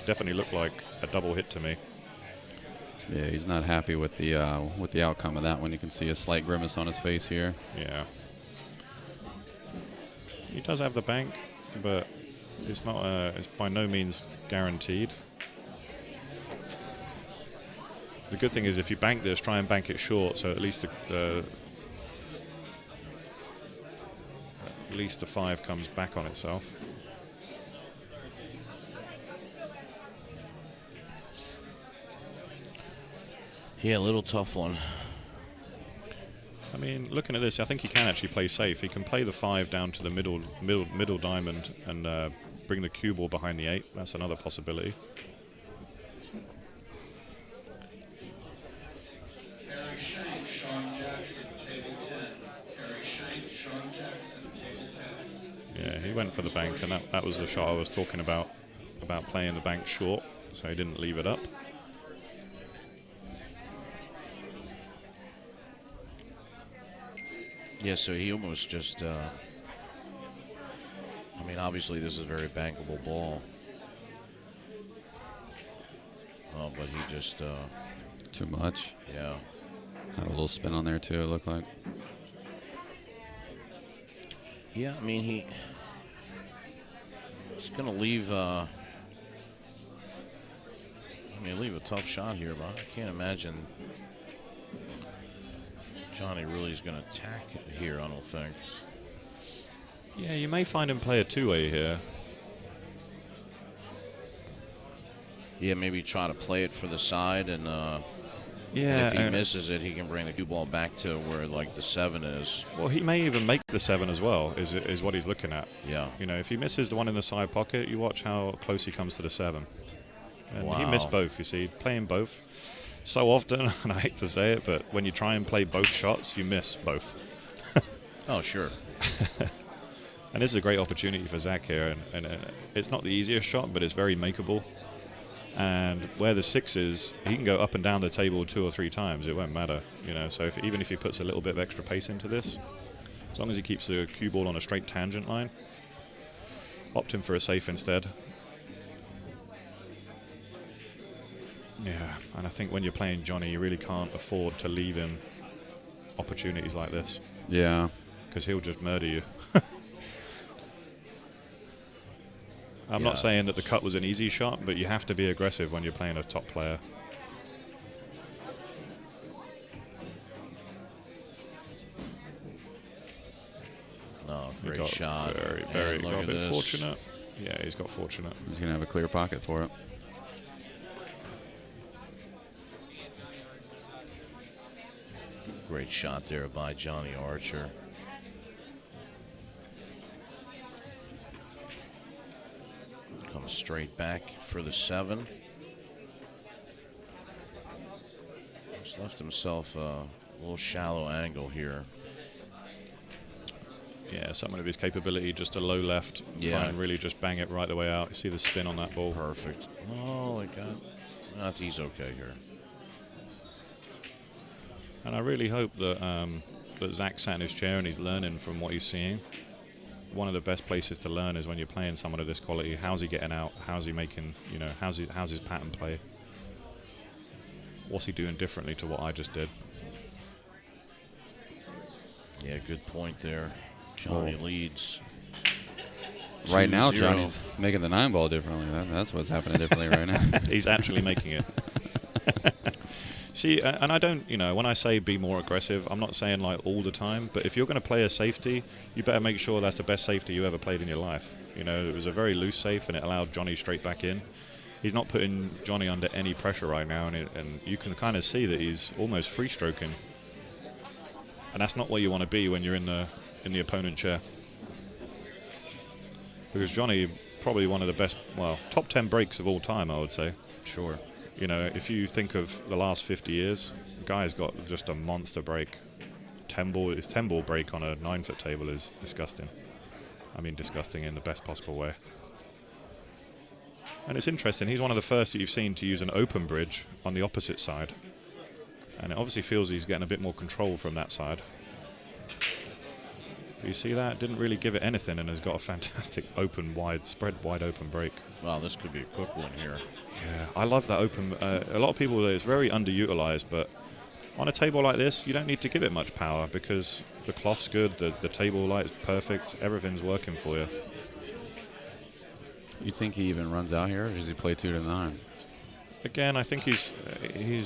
definitely looked like a double hit to me. Yeah, he's not happy with the outcome of that one. You can see a slight grimace on his face here. Yeah. He does have the bank, but it's not. It's by no means guaranteed. The good thing is if you bank this, try and bank it short, so at least the 5 comes back on itself. Yeah, a little tough one. I mean, looking at this, I think he can actually play safe. He can play the 5 down to the middle diamond and bring the cue ball behind the 8. That's another possibility. Carrie Shank, Sean Jackson, table 10. Carrie Shank, Sean Jackson, table 10. Yeah, he went for the bank, and that was the shot I was talking about playing the bank short, so he didn't leave it up. Yeah, so he almost just, I mean, obviously this is a very bankable ball. Oh, but he just, Too much. yeah. Had a little spin on there too, it looked like. Yeah, I mean, he's going to leave, leave a tough shot here, but I can't imagine Johnny really is going to attack it here, I don't think. Yeah, you may find him play a 2-way here. Yeah, maybe try to play it for the side, and Yeah, if he misses it, he can bring the cue ball back to where, like, the 7 is. well, he may even make the 7 as well, is what he's looking at. Yeah. If he misses the one in the side pocket, you watch how close he comes to the 7. And he Wow. missed both, you see, playing both. So often, and I hate to say it, but when you try and play both shots, you miss both. Oh, sure. And this is a great opportunity for Zach here, and it's not the easiest shot, but it's very makeable. And where the 6 is, he can go up and down the table 2 or 3 times. It won't matter, So even if he puts a little bit of extra pace into this, as long as he keeps the cue ball on a straight tangent line, opt him for a safe instead. Yeah, and I think when you're playing Johnny, you really can't afford to leave him opportunities like this, Yeah. because he'll just murder you. I'm Yeah. not saying that the cut was an easy shot, but you have to be aggressive when you're playing a top player. Oh, He great got shot. Very, And look got a at bit this. fortunate. Yeah, he's got fortunate. He's going to have a clear pocket for it. Great shot there by Johnny Archer. Comes straight back for the 7. Just left himself a little shallow angle here. Yeah, something of his capability, just a low left. Yeah. Try and really just bang it right the way out. You see the spin on that ball. Perfect. Oh, my God. He's okay here. And I really hope that that Zach sat in his chair and he's learning from what he's seeing. One of the best places to learn is when you're playing someone of this quality. How's he getting out? How's he making, how's his pattern play? What's he doing differently to what I just did? Yeah, good point there. Johnny leads. Right now, 2-0. Johnny's making the 9 ball differently. That's what's happening differently right now. He's actually making it. See, and I don't, when I say be more aggressive, I'm not saying like all the time, but if you're going to play a safety, you better make sure that's the best safety you ever played in your life. It was a very loose safe, and it allowed Johnny straight back in. He's not putting Johnny under any pressure right now, and you can kind of see that he's almost free stroking. And that's not where you want to be when you're in the opponent chair. Because Johnny, probably one of the best, top 10 breaks of all time, I would say. Sure. If you think of the last 50 years, the guy's got just a monster break. his 10-ball break on a 9-foot table is disgusting. I mean, disgusting in the best possible way. And it's interesting, he's one of the first that you've seen to use an open bridge on the opposite side. And it obviously feels he's getting a bit more control from that side. But you see that? Didn't really give it anything and has got a fantastic open, spread wide open break. Wow, this could be a quick one here. Yeah, I love that open. A lot of people, it's very underutilized, but on a table like this, you don't need to give it much power because the cloth's good, the table light is perfect, everything's working for you. You think he even runs out here, or does he play 2 to 9? Again, I think he's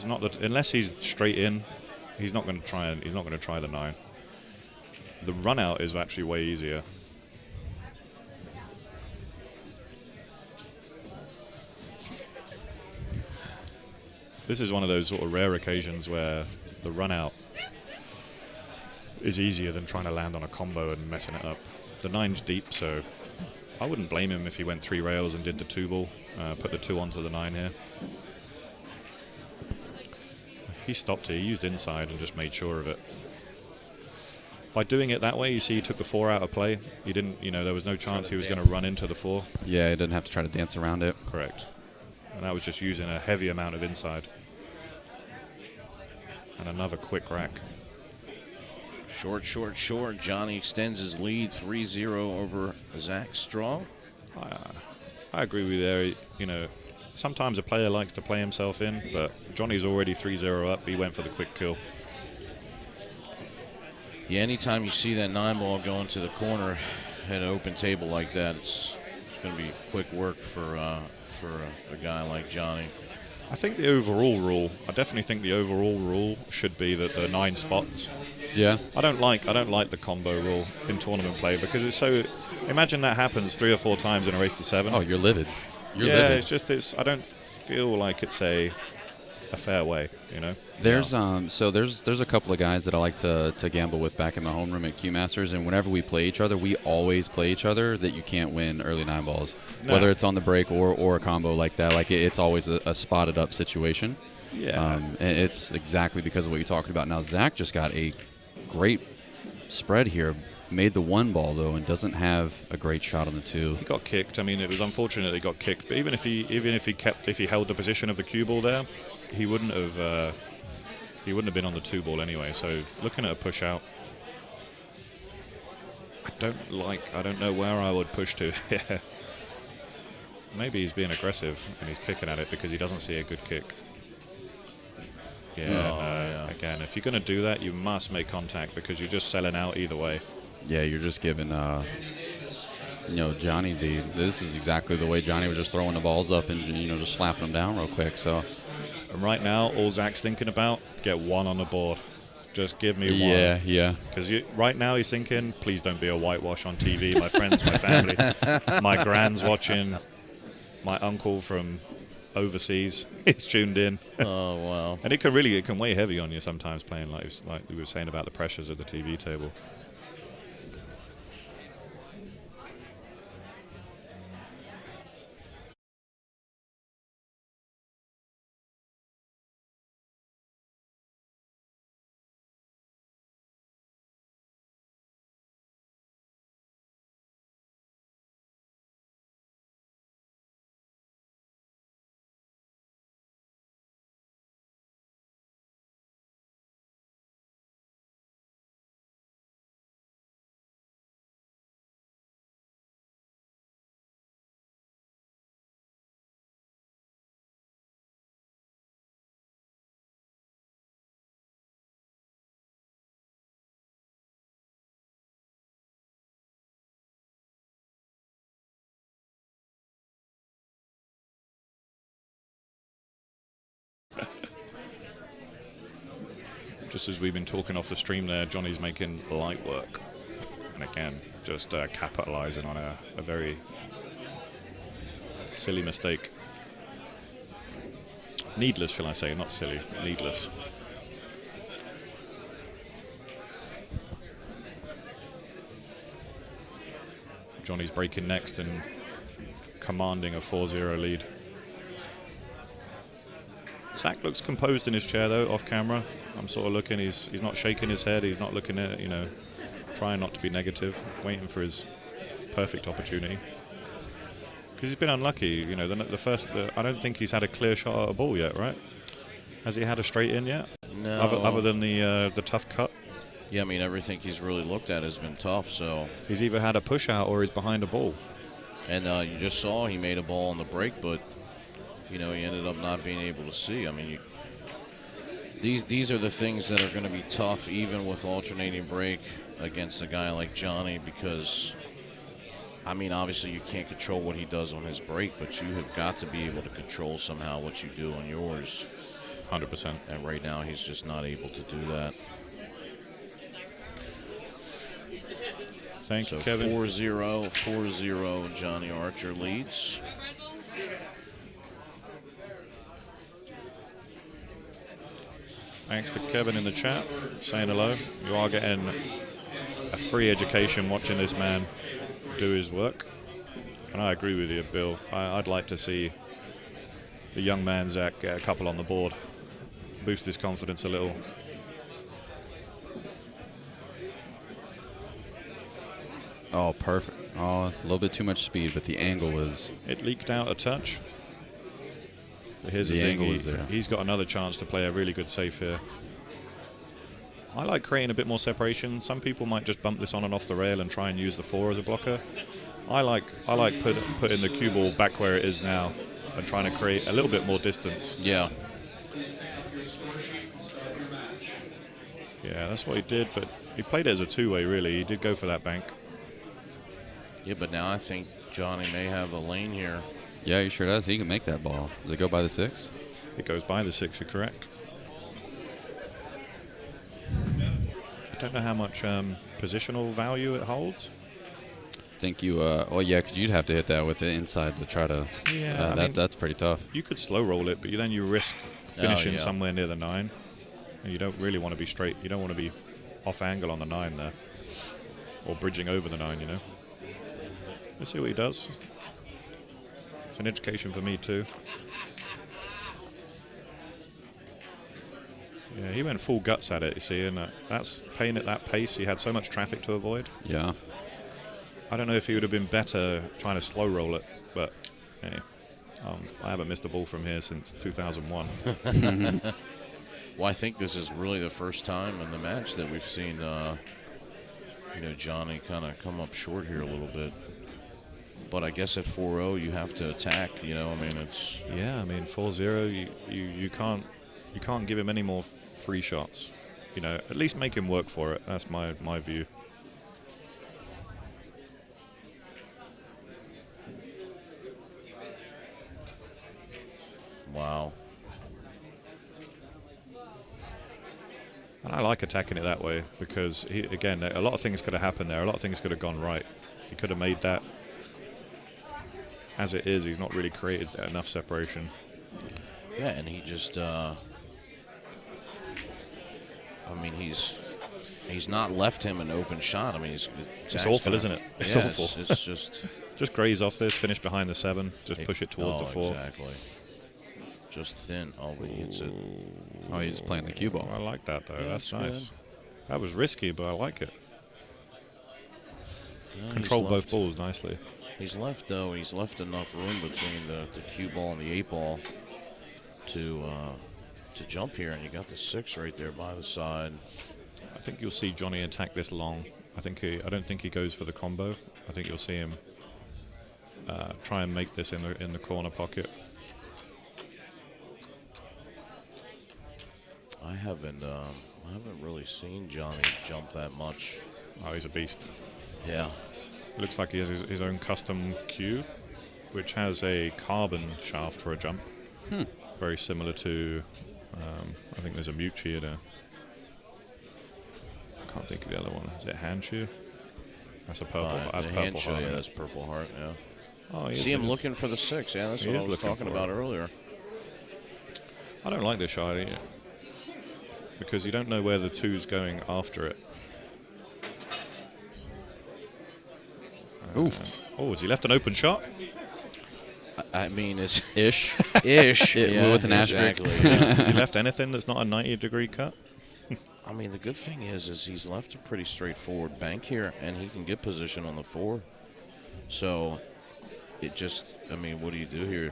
not unless he's straight in, he's not going to try the 9. The run out is actually way easier. This is one of those sort of rare occasions where the run out is easier than trying to land on a combo and messing it up. The 9's deep, so I wouldn't blame him if he went 3 rails and did the 2-ball, put the 2 onto the 9 here. He stopped here, he used inside and just made sure of it. By doing it that way, you see he took the 4 out of play. He didn't, there was no chance he was going to run into the 4. Yeah, he didn't have to try to dance around it. Correct. And that was just using a heavy amount of inside. And another quick rack. Short. Johnny extends his lead 3-0 over Zach Strong. I agree with you there. Sometimes a player likes to play himself in, but Johnny's already 3-0 up. He went for the quick kill. Yeah, anytime you see that 9-ball going to the corner at an open table like that, it's going to be quick work for a guy like Johnny. I definitely think the overall rule should be that the 9 spots. Yeah. I don't like the combo rule in tournament play because it's so. Imagine that happens 3 or 4 times in a race to 7. Oh, you're livid. You're livid. It's. I don't feel like it's a fair way. There's there's a couple of guys that I like to gamble with back in my homeroom at Q Masters, and whenever we play each other, we always play each other that you can't win early 9 balls, whether it's on the break or a combo like that. Like it's always a spotted up situation. Yeah. And it's exactly because of what you're talking about. Now Zach just got a great spread here. Made the 1 ball though, and doesn't have a great shot on the 2. He got kicked. I mean, it was unfortunate he got kicked. But even if he held the position of the cue ball there, he wouldn't have been on the 2 ball anyway. So looking at a push out, I don't know where I would push to. Yeah. Maybe he's being aggressive and he's kicking at it because he doesn't see a good kick. Yeah. Again, if you're going to do that, you must make contact because you're just selling out either way. Yeah, you're just giving, Johnny this is exactly the way Johnny was just throwing the balls up and, just slapping them down real quick. So, and right now, all Zach's thinking about, get 1 on the board. Just give me 1. Yeah. Because right now he's thinking, please don't be a whitewash on TV. My friends, my family, my grand's watching, my uncle from overseas is tuned in. Oh, wow. And it can weigh heavy on you sometimes playing like we were saying about the pressures of the TV table. Just as we've been talking off the stream there, Johnny's making light work. And again, just capitalizing on a very silly mistake. Needless, shall I say, not silly, needless. Johnny's breaking next and commanding a 4-0 lead. Zach looks composed in his chair, though, off camera. I'm sort of looking. He's not shaking his head. He's not looking at, trying not to be negative, waiting for his perfect opportunity. Because he's been unlucky. I don't think he's had a clear shot at a ball yet, right? Has he had a straight in yet? No. Other than the tough cut? Yeah, I mean, everything he's really looked at has been tough, so. He's either had a push out or he's behind a ball. And you just saw he made a ball on the break, but, he ended up not being able to see. I mean, these are the things that are going to be tough, even with alternating break against a guy like Johnny, because, I mean, obviously you can't control what he does on his break, but you have got to be able to control somehow what you do on yours. 100%. And right now he's just not able to do that. Thank you, So Kevin. 4-0, Johnny Archer leads. Thanks to Kevin in the chat, saying hello. You are getting a free education watching this man do his work. And I agree with you, Bill. I'd like to see the young man, Zach, get a couple on the board. Boost his confidence a little. Oh, perfect. Oh, a little bit too much speed, but the angle was... It leaked out a touch. So here's the The thing. angle is there. He's got another chance to play a really good save here. I like creating a bit more separation. Some people might just bump this on and off the rail and try and use the 4 as a blocker. I like putting the cue ball back where it is now and trying to create a little bit more distance. Yeah. Yeah, that's what he did, but he played it as a two-way, really. He did go for that bank. Yeah, but now I think Johnny may have a lane here. Yeah, he sure does. He can make that ball. Does it go by the 6? It goes by the 6, you're correct. I don't know how much positional value it holds. Think you, well, yeah, because you'd have to hit that with the inside to try to, Yeah, I mean, that's pretty tough. you could slow roll it, but then you risk finishing yeah. somewhere near the 9. And you don't really want to be straight. You don't want to be off angle on the 9 there. Or bridging over the 9, Let's see what he does. It's an education for me, too. Yeah, he went full guts at it, you see, and that's playing at that pace. He had so much traffic to avoid. Yeah. I don't know if he would have been better trying to slow roll it, but hey, I haven't missed a ball from here since 2001. Well, I think this is really the first time in the match that we've seen, Johnny kind of come up short here a little bit. But I guess at 4-0 you have to attack. It's. Yeah, 4-0. You can't give him any more free shots. At least make him work for it. That's my view. Wow. And I like attacking it that way because, again, a lot of things could have happened there. A lot of things could have gone right. He could have made that. As it is, he's not really created enough separation. Yeah, and he just, he's not left him an open shot. It's awful, isn't it? It's awful. It's just. Just graze off this, finish behind the 7, just push it towards the 4. Exactly. Just thin. Oh, but he hits it. Oh, he's playing the cue ball. I like that, though. Yeah, that's that's nice. good. That was risky, but I like it. Yeah, Control he's both left- balls nicely. He's left enough room between the cue ball and the 8 ball to jump here, and you got the 6 right there by the side. I think you'll see Johnny attack this long. I don't think he goes for the combo. I think you'll see him try and make this in the corner pocket. I haven't really seen Johnny jump that much. Oh, he's a beast. Yeah. Looks like he has his own custom cue, which has a carbon shaft for a jump. Very similar to, I think there's a Mucci and I can't think of the other one. Is it hand shoe? That's a purple. That's the purple hand show, heart. yeah, that's Purple Heart, yeah. Oh, See him looking for the 6, yeah, that's He what is I was looking talking for about it. earlier. I don't like this shot because you don't know where the 2's going after it. Ooh. Oh, has he left an open shot? It's Ish. ish. With an asterisk. exactly. Yeah. Has he left anything that's not a 90-degree cut? I mean, the good thing is he's left a pretty straightforward bank here, and he can get position on the 4. So it just, I mean, what do you do here?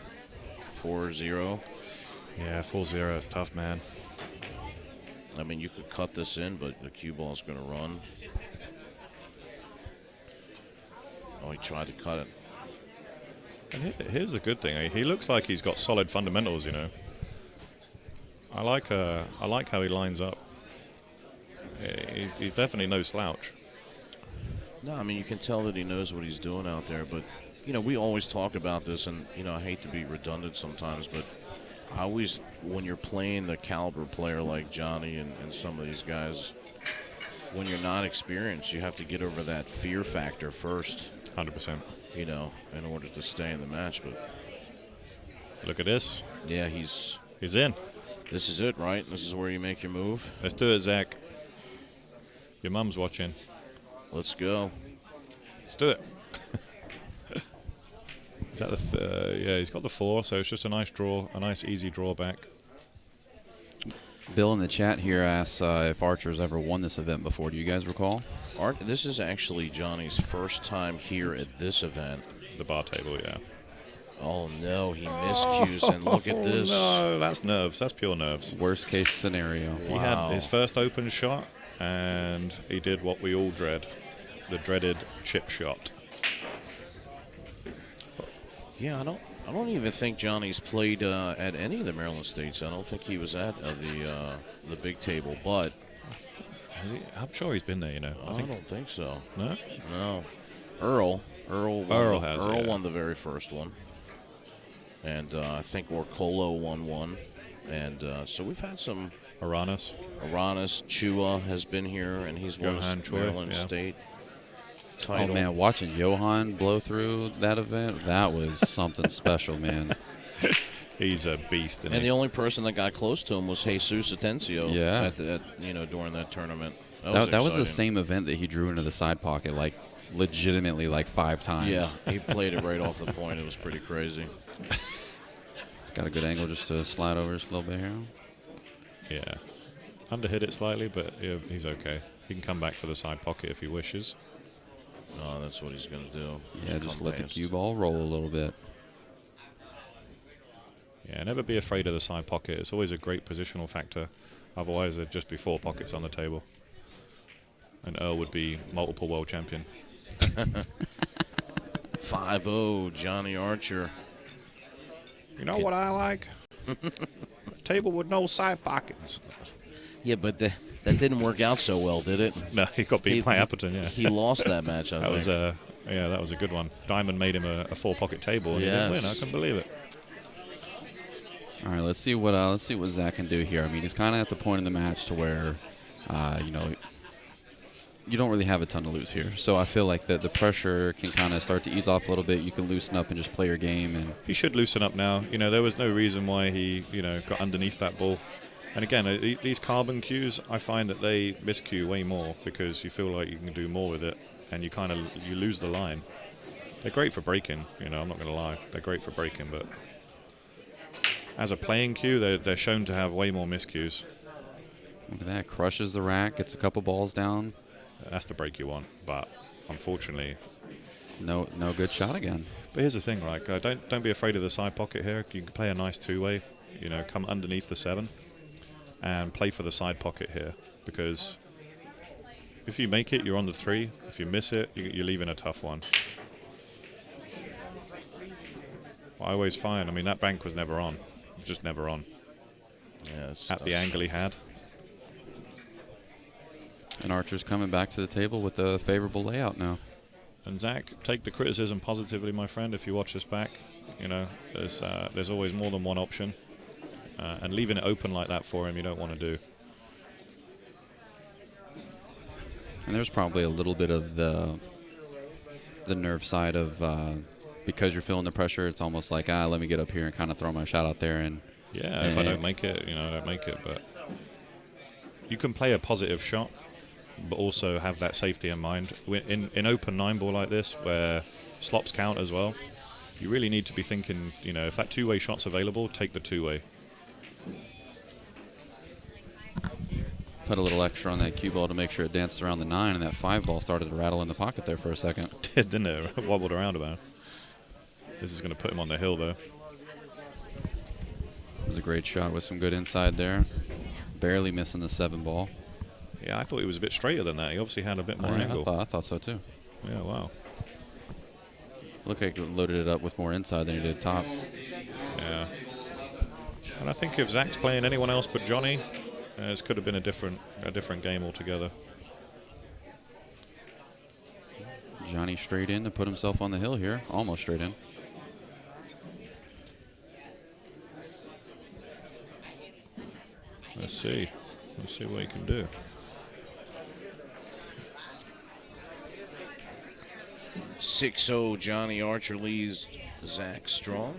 4-0. Yeah, 4-0 is tough, man. I mean, you could cut this in, but the cue ball's going to run. Oh, he tried to cut it. And here's the good thing. He looks like he's got solid fundamentals, you know. I like how he lines up. He's definitely no slouch. No, I mean, you can tell that he knows what he's doing out there. But, you know, we always talk about this, and, you know, I hate to be redundant sometimes, but I always, when you're playing the caliber player like Johnny and some of these guys, when you're not experienced, you have to get over that fear factor first. 100%. You know, in order to stay in the match. But look at this. Yeah, he's in. This is it, right? This is where you make your move. Let's do it, Zach. Your mum's watching. Let's go. Let's do it. Is that the yeah, he's got the 4, so it's just a nice draw, a nice easy draw back. Bill in the chat here asks if Archer's ever won this event before. Do you guys recall? This is actually Johnny's first time here at this event. The bar table, yeah. Oh, no, he miscues, and look at this. No, that's nerves. That's pure nerves. Worst case scenario. He had his first open shot, and he did what we all dread, the dreaded chip shot. Yeah, I don't even think Johnny's played at any of the Maryland States. I don't think he was at the big table, but I'm sure he's been there, you know. I don't think so. No? No. Earl won the very first one. And I think Orcolo won one. And so we've had some. Aranis, Chua has been here, and he's won a Maryland State title. Oh, man, watching Johan blow through that event, that was something special, man. He's a beast. And the only person that got close to him was Jesus Atencio. Yeah. During that tournament. That was the same event that he drew into the side pocket, like, legitimately, like 5 times. Yeah, he played it right off the point. It was pretty crazy. It's got a good angle just to slide over just a little bit here. Yeah. Underhit it slightly, but yeah, he's okay. He can come back for the side pocket if he wishes. Oh, that's what he's going to do. Yeah, just let the cue ball roll a little bit. Yeah, never be afraid of the side pocket. It's always a great positional factor. Otherwise, there'd just be 4 pockets on the table. And Earl would be multiple world champion. 5-0, Johnny Archer. You know what I like? Table with no side pockets. Yeah, but that didn't work out so well, did it? No, he got beat by Appleton, yeah. He lost that match, I think. That was a good one. Diamond made him a 4-pocket table, and he didn't win. I couldn't believe it. All right, let's see what Zach can do here. I mean, he's kind of at the point in the match to where, you don't really have a ton to lose here. So I feel like the pressure can kind of start to ease off a little bit. You can loosen up and just play your game. And he should loosen up now. You know, there was no reason why he, got underneath that ball. And again, these carbon cues, I find that they miscue way more because you feel like you can do more with it, and you lose the line. They're great for breaking. I'm not going to lie. They're great for breaking, but as a playing cue, they're shown to have way more miscues. Look at that. Crushes the rack, gets a couple balls down. That's the break you want, but unfortunately, no good shot again. But here's the thing, right? Don't be afraid of the side pocket here. You can play a nice 2-way. Come underneath the 7 and play for the side pocket here, because if you make it, you're on the 3. If you miss it, you're leaving a tough one. I always find, that bank was never on. It was just never on. Yeah, at the angle he had. And Archer's coming back to the table with a favorable layout now. And Zach, take the criticism positively, my friend. If you watch this back, there's always more than one option. And leaving it open like that for him, you don't want to do. And there's probably a little bit of the nerve side of because you're feeling the pressure. It's almost like let me get up here and kind of throw my shot out there. And if I don't make it, I don't make it. But you can play a positive shot, but also have that safety in mind. In open 9-ball like this, where slops count as well, you really need to be thinking, if that 2-way shot's available, take the 2-way. Put a little extra on that cue ball to make sure it danced around the 9, and that 5 ball started to rattle in the pocket there for a second. Didn't it? Wobbled around about. This is going to put him on the hill, though. It was a great shot with some good inside there. Barely missing the 7 ball. Yeah, I thought he was a bit straighter than that. He obviously had a bit more angle. I thought so too. Yeah, wow. Looked like he loaded it up with more inside than he did top. Yeah. And I think if Zach's playing anyone else but Johnny, this could have been a different game altogether. Johnny straight in to put himself on the hill here. Almost straight in. Let's see. Let's see what he can do. .60 Johnny Archer leads Zach Strong.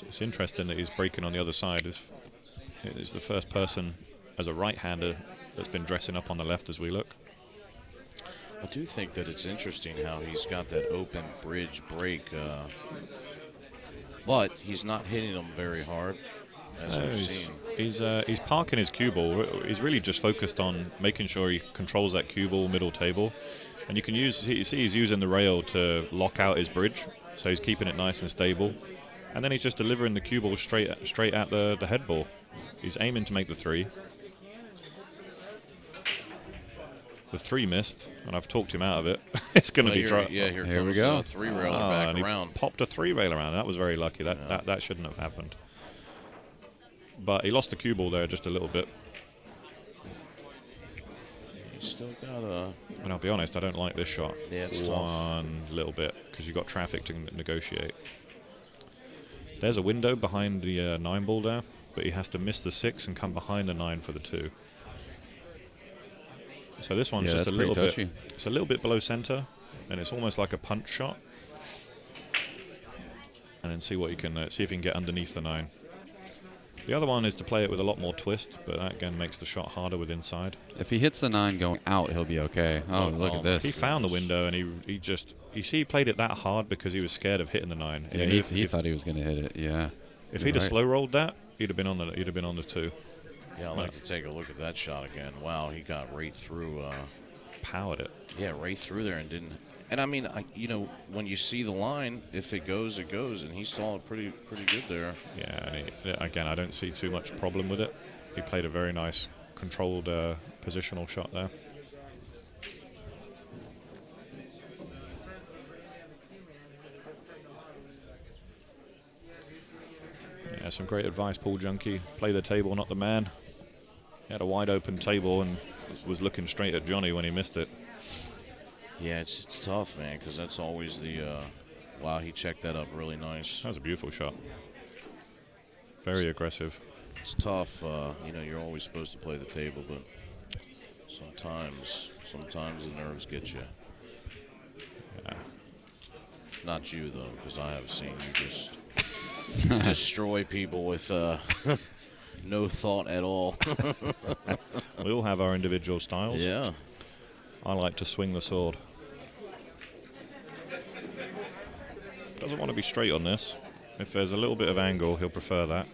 It's interesting that he's breaking on the other side. He's the first person as a right-hander that's been dressing up on the left as we look. I do think that it's interesting how he's got that open bridge break, but he's not hitting them very hard, as we've seen. He's parking his cue ball. He's really just focused on making sure he controls that cue ball middle table. And you can you see he's using the rail to lock out his bridge, so he's keeping it nice and stable. And then he's just delivering the cue ball straight at the head ball. He's aiming to make the 3. The 3 missed, and I've talked him out of it. It's going to be dry. Yeah, here we go. 3-railer back around. He popped a 3-railer around. That was very lucky. That shouldn't have happened. But he lost the cue ball there just a little bit. He's still got a... And I'll be honest, I don't like this shot. Yeah, it's One little bit, because you've got traffic to negotiate. There's a window behind the 9 ball there, but he has to miss the 6 and come behind the 9 for the 2. So this one's just a little bit. It's a little bit below center, and it's almost like a punch shot. And then see what you can see if you can get underneath the 9. The other one is to play it with a lot more twist, but that again makes the shot harder with inside. If he hits the 9 going out, he'll be okay. Oh, look at this. He found the window, and he just, you see, he played it that hard because he was scared of hitting the 9. Yeah, he thought he was going to hit it. Yeah. If he'd have slow rolled that, he'd have been on the 2. Yeah, I'd like to take a look at that shot again. Wow, he got right through. Powered it. Yeah, right through there and didn't. And I mean, when you see the line, if it goes, it goes, and he saw it pretty good there. Yeah, and again, I don't see too much problem with it. He played a very nice, controlled positional shot there. Yeah, some great advice, Paul Junkie. Play the table, not the man. He had a wide open table and was looking straight at Johnny when he missed it. Yeah, it's tough, man, because that's always the. Wow, he checked that up really nice. That was a beautiful shot. Very aggressive. It's tough. You're always supposed to play the table, but sometimes the nerves get you. Yeah. Not you though, because I have seen you just destroy people with no thought at all. We all have our individual styles. Yeah. I like to swing the sword. Doesn't want to be straight on this. If there's a little bit of angle, he'll prefer that.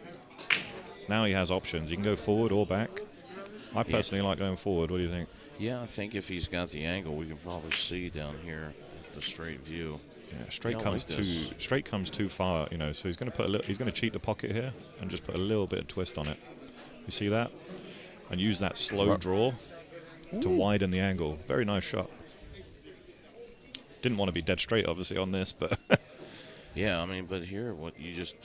Now he has options. He can go forward or back. I personally like going forward. What do you think? Yeah, I think if he's got the angle, we can probably see down here at the straight view. Yeah, straight comes too far, So he's going to he's going to cheat the pocket here and just put a little bit of twist on it. You see that? And use that slow draw to widen the angle. Very nice shot. Didn't want to be dead straight, obviously, on this, but yeah, I mean, but here, you just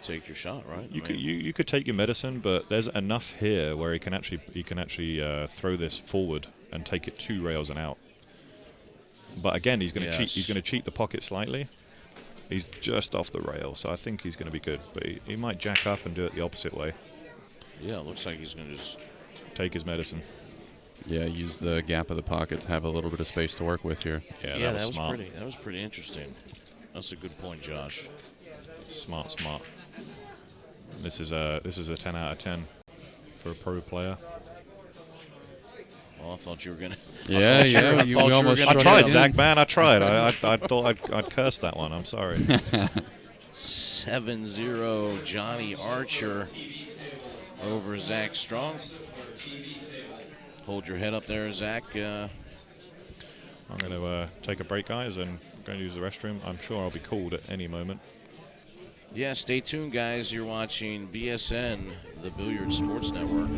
take your shot, right? You could take your medicine, but there's enough here where he can actually throw this forward and take it 2 rails and out. But again, he's going to cheat. He's going to cheat the pocket slightly. He's just off the rail, so I think he's going to be good. But he might jack up and do it the opposite way. Yeah, it looks like he's going to just take his medicine. Yeah, use the gap of the pocket to have a little bit of space to work with here. Yeah, that was smart. That was pretty interesting. That's a good point, Josh. Smart. This is a 10 out of 10 for a pro player. Well, I thought you were gonna. Yeah. You almost. I tried, Zach, man. I tried. I thought I'd curse that one. I'm sorry. 7-0 Johnny Archer over Zach Strong. Hold your head up there, Zach. I'm going to take a break, guys, and going to use the restroom. I'm sure I'll be called at any moment. Yeah, stay tuned, guys. You're watching BSN, the Billiard Sports Network.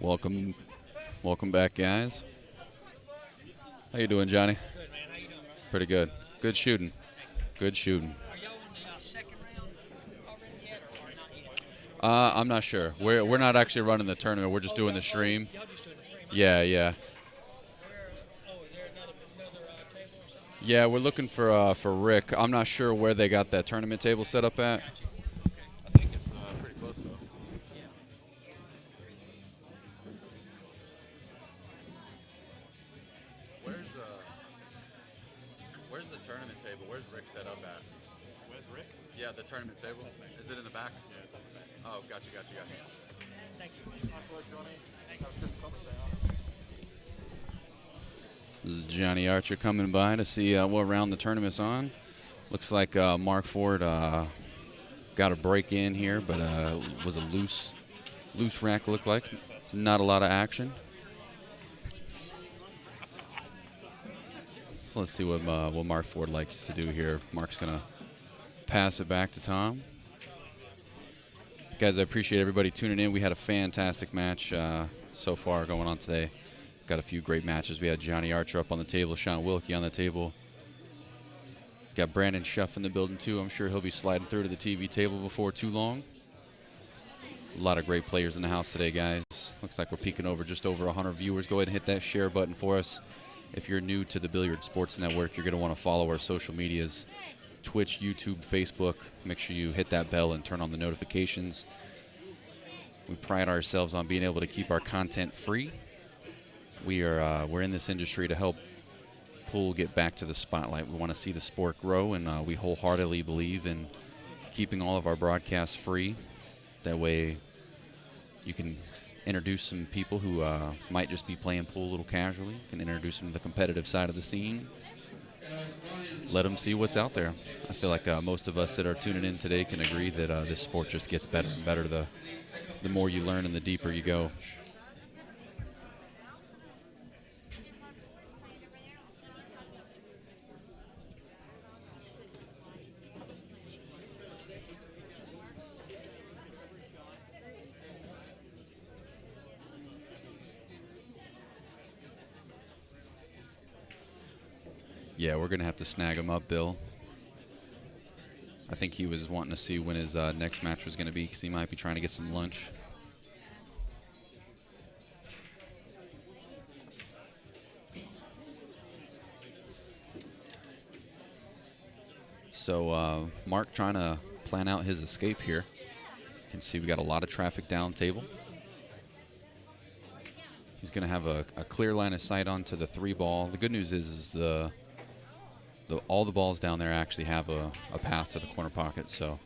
Welcome back, guys. How you doing, Johnny? Good, man. How you doing, bro? Pretty good. Good shooting. Good shooting. Are y'all in the second round already yet, or not yet? I'm not sure. We're not actually running the tournament. We're just doing the stream. Y'all just doing the stream? Yeah. Where, is there another table or something? Yeah, we're looking for Rick. I'm not sure where they got that tournament table set up at. I think it's pretty close though. Where's the tournament table? Where's Rick set up at? Where's Rick? Yeah, the tournament table. Is it in the back? Yeah, it's on the back. Oh, gotcha. Thank you. Nice work, Johnny. That was good commentator. This is Johnny Archer coming by to see what round the tournament's on. Looks like Mark Ford got a break in here, but was a loose rack, looked like. Not a lot of action. So let's see what Mark Ford likes to do here. Mark's going to pass it back to Tom. Guys, I appreciate everybody tuning in. We had a fantastic match so far going on today. Got a few great matches. We had Johnny Archer up on the table, Sean Wilkie on the table. Got Brandon Schuff in the building, too. I'm sure he'll be sliding through to the TV table before too long. A lot of great players in the house today, guys. Looks like we're peaking over just over 100 viewers. Go ahead and hit that share button for us. If you're new to the Billiard Sports Network, you're going to want to follow our social medias, Twitch, YouTube, Facebook. Make sure you hit that bell and turn on the notifications. We pride ourselves on being able to keep our content free. We're in this industry to help pool get back to the spotlight. We want to see the sport grow, and we wholeheartedly believe in keeping all of our broadcasts free. That way you can introduce some people who might just be playing pool a little casually. You can introduce them to the competitive side of the scene. Let them see what's out there. I feel like most of us that are tuning in today can agree that this sport just gets better and better the more you learn and the deeper you go. Yeah, we're going to have to snag him up, Bill. I think he was wanting to see when his next match was going to be because he might be trying to get some lunch. So Mark trying to plan out his escape here. You can see we got a lot of traffic down table. He's going to have a clear line of sight onto the 3-ball. The good news is all the balls down there actually have a path to the corner pocket, so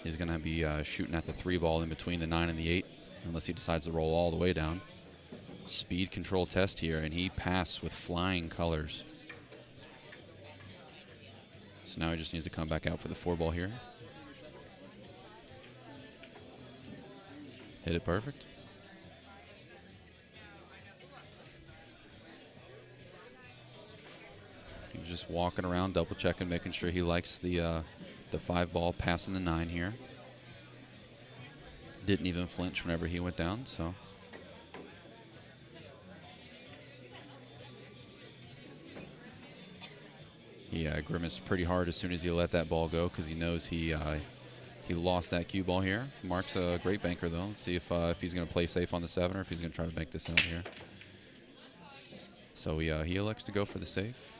he's going to be shooting at the 3-ball in between the 9 and the 8, unless he decides to roll all the way down. Speed control test here, and he passed with flying colors. So now he just needs to come back out for the 4-ball here. Hit it perfect. He's just walking around, double checking, making sure he likes the 5-ball, passing the 9 here. Didn't even flinch whenever he went down, so. He grimaced pretty hard as soon as he let that ball go because he knows he lost that cue ball here. Mark's a great banker, though. Let's see if he's going to play safe on the 7 or if he's going to try to bank this out here. So he elects to go for the safe.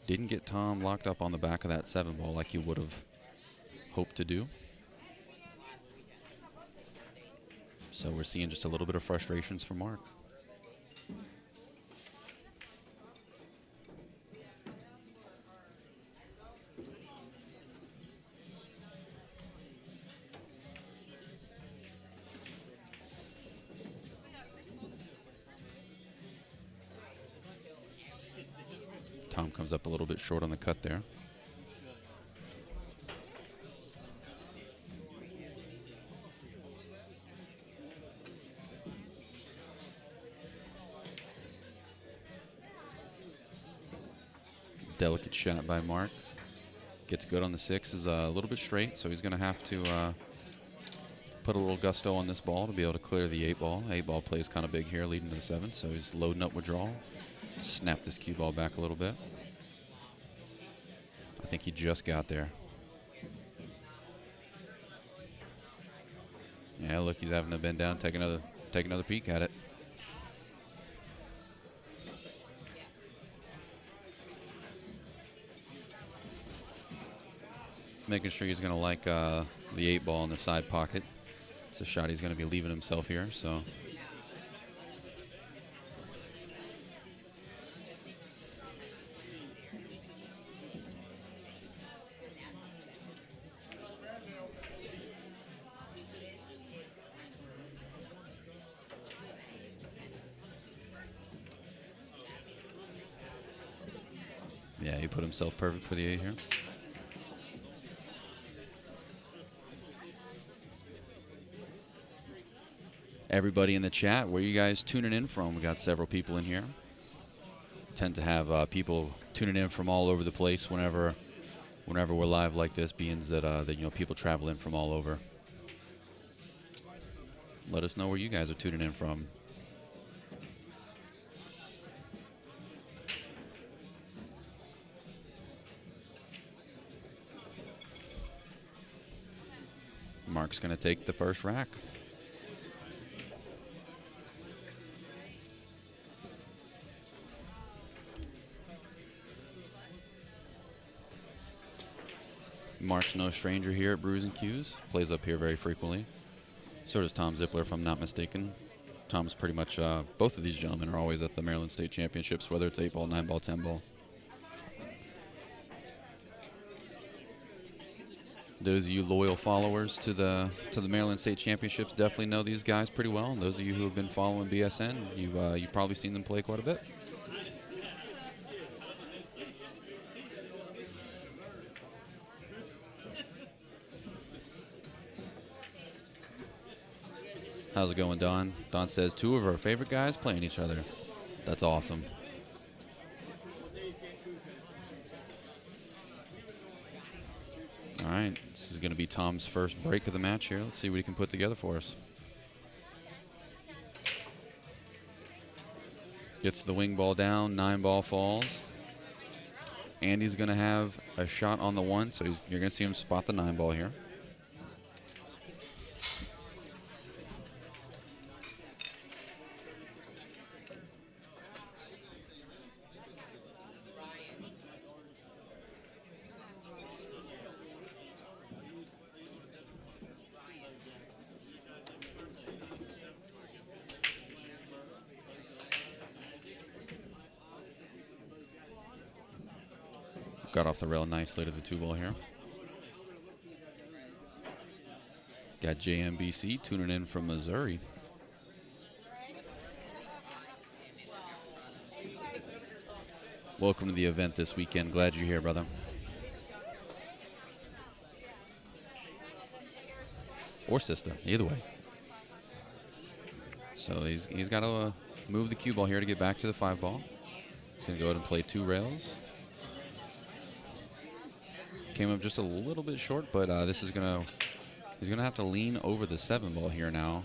Didn't get Tom locked up on the back of that 7-ball like he would have hoped to do. So we're seeing just a little bit of frustrations from Mark. Tom comes up a little bit short on the cut there. Delicate shot by Mark. Gets good on the 6, is a little bit straight, so he's going to have to put a little gusto on this ball to be able to clear the 8 ball. 8 ball plays kind of big here, leading to the 7, so he's loading up withdrawal. Snap this cue ball back a little bit. I think he just got there. Yeah, look, he's having to bend down, take another peek at it. Making sure he's going to like the 8 ball in the side pocket. It's a shot he's going to be leaving himself here, so. Yeah, he put himself perfect for the 8 here. Everybody in the chat, where you guys tuning in from? We got several people in here. Tend to have people tuning in from all over the place whenever we're live like this, being that people travel in from all over. Let us know where you guys are tuning in from. Mark's going to take the first rack. Mark's no stranger here at Brews and Cues. Plays up here very frequently. So does Tom Zipler, if I'm not mistaken. Tom's pretty much, both of these gentlemen are always at the Maryland State Championships, whether it's 8 ball, 9 ball, 10 ball. Those of you loyal followers to the Maryland State Championships definitely know these guys pretty well. And those of you who have been following BSN, you've probably seen them play quite a bit. How's it going, Don? Don says 2 of our favorite guys playing each other. That's awesome. All right, this is going to be Tom's first break of the match here. Let's see what he can put together for us. Gets the wing ball down, 9 ball falls. Andy's going to have a shot on the 1, so you're going to see him spot the 9 ball here. Got off the rail nicely to the 2 ball here. Got JMBC tuning in from Missouri. Welcome to the event this weekend. Glad you're here, brother. Or sister, either way. So he's got to move the cue ball here to get back to the 5 ball. He's going to go ahead and play 2 rails. Came up just a little bit short, but he's gonna have to lean over the 7 ball here now.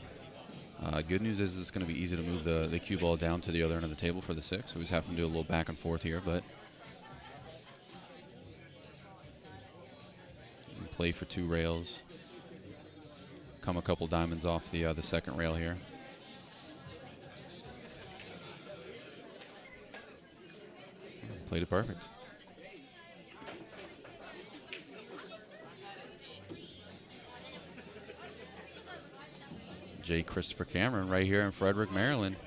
Good news is it's going to be easy to move the cue ball down to the other end of the table for the 6, so he's having to do a little back and forth here, but play for 2 rails. Come a couple diamonds off the 2nd rail here. Played it perfect. J. Christopher Cameron right here in Frederick, Maryland.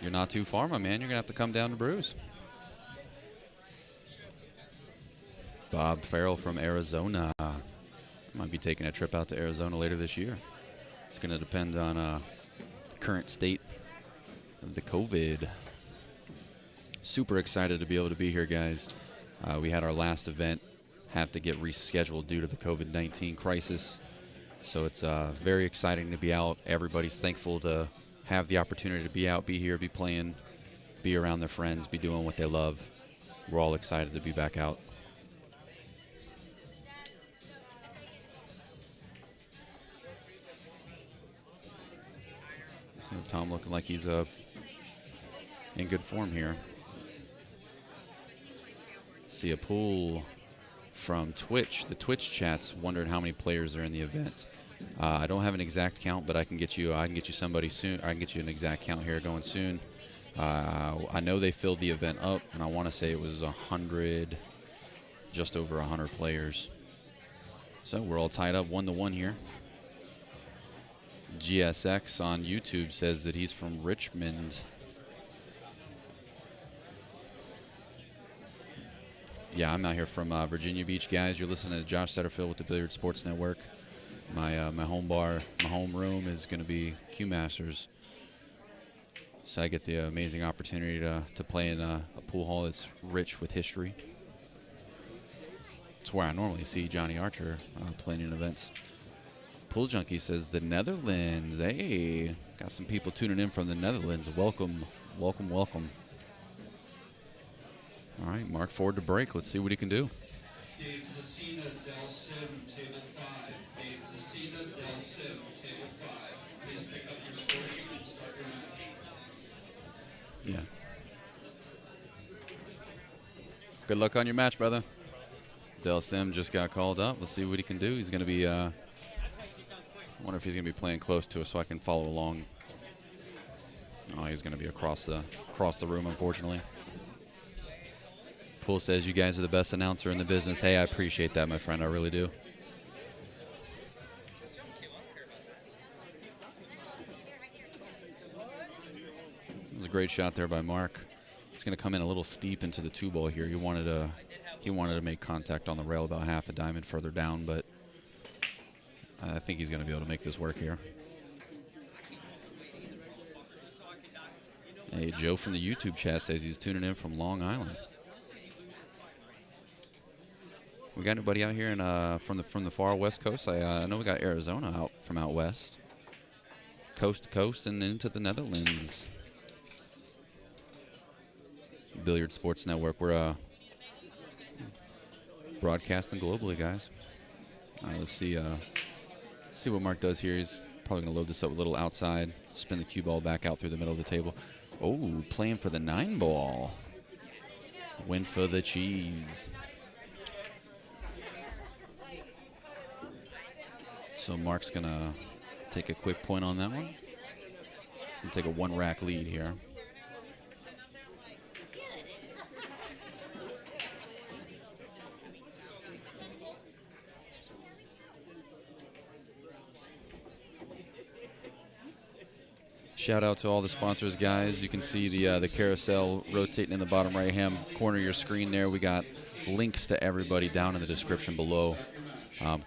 You're not too far, my man. You're going to have to come down to Brews. Bob Farrell from Arizona. Might be taking a trip out to Arizona later this year. It's going to depend on current state of the COVID. Super excited to be able to be here, guys. We had our last event have to get rescheduled due to the COVID-19 crisis. So it's very exciting to be out. Everybody's thankful to have the opportunity to be out, be here, be playing, be around their friends, be doing what they love. We're all excited to be back out. So Tom looking like he's in good form here. See a pool from Twitch. The Twitch chat's wondered how many players are in the event. I don't have an exact count, but I can get you somebody soon. I can get you an exact count here going soon. I know they filled the event up, and I want to say it was 100, just over 100 players. So we're all tied up 1-1 here. GSX on YouTube says that he's from Richmond. Yeah, I'm out here from Virginia Beach, guys. You're listening to Josh Setterfield with the Billiard Sports Network. My home bar, my home room is going to be Q Masters. So I get the amazing opportunity to play in a pool hall that's rich with history. It's where I normally see Johnny Archer playing in events. Pool Junkie says the Netherlands. Hey, got some people tuning in from the Netherlands. Welcome, welcome, welcome. All right, Mark forward to break. Let's see what he can do. Dave Zacina Del Sim, table 5. Dave Zacina Del Sim, table 5. Please pick up your score sheet and start your match. Yeah. Good luck on your match, brother. Del Sim just got called up. Let's see what he can do. He's going to be, I wonder if he's going to be playing close to us so I can follow along. Oh, he's going to be across the room, unfortunately. Pool says you guys are the best announcer in the business. Hey, I appreciate that, my friend. I really do. It was a great shot there by Mark. He's going to come in a little steep into the 2-ball here. He wanted to make contact on the rail about half a diamond further down, but I think he's going to be able to make this work here. Hey, Joe from the YouTube chat says he's tuning in from Long Island. We got anybody out here from the far west coast? I know we got Arizona out from out west, coast to coast and into the Netherlands. Billiard Sports Network. We're broadcasting globally, guys. All right, let's see what Mark does here. He's probably going to load this up a little outside, spin the cue ball back out through the middle of the table. Oh, playing for the 9-ball. Win for the cheese. So Mark's going to take a quick point on that one and take a 1-rack lead here. Shout out to all the sponsors, guys. You can see the carousel rotating in the bottom right-hand corner of your screen there. We got links to everybody down in the description below.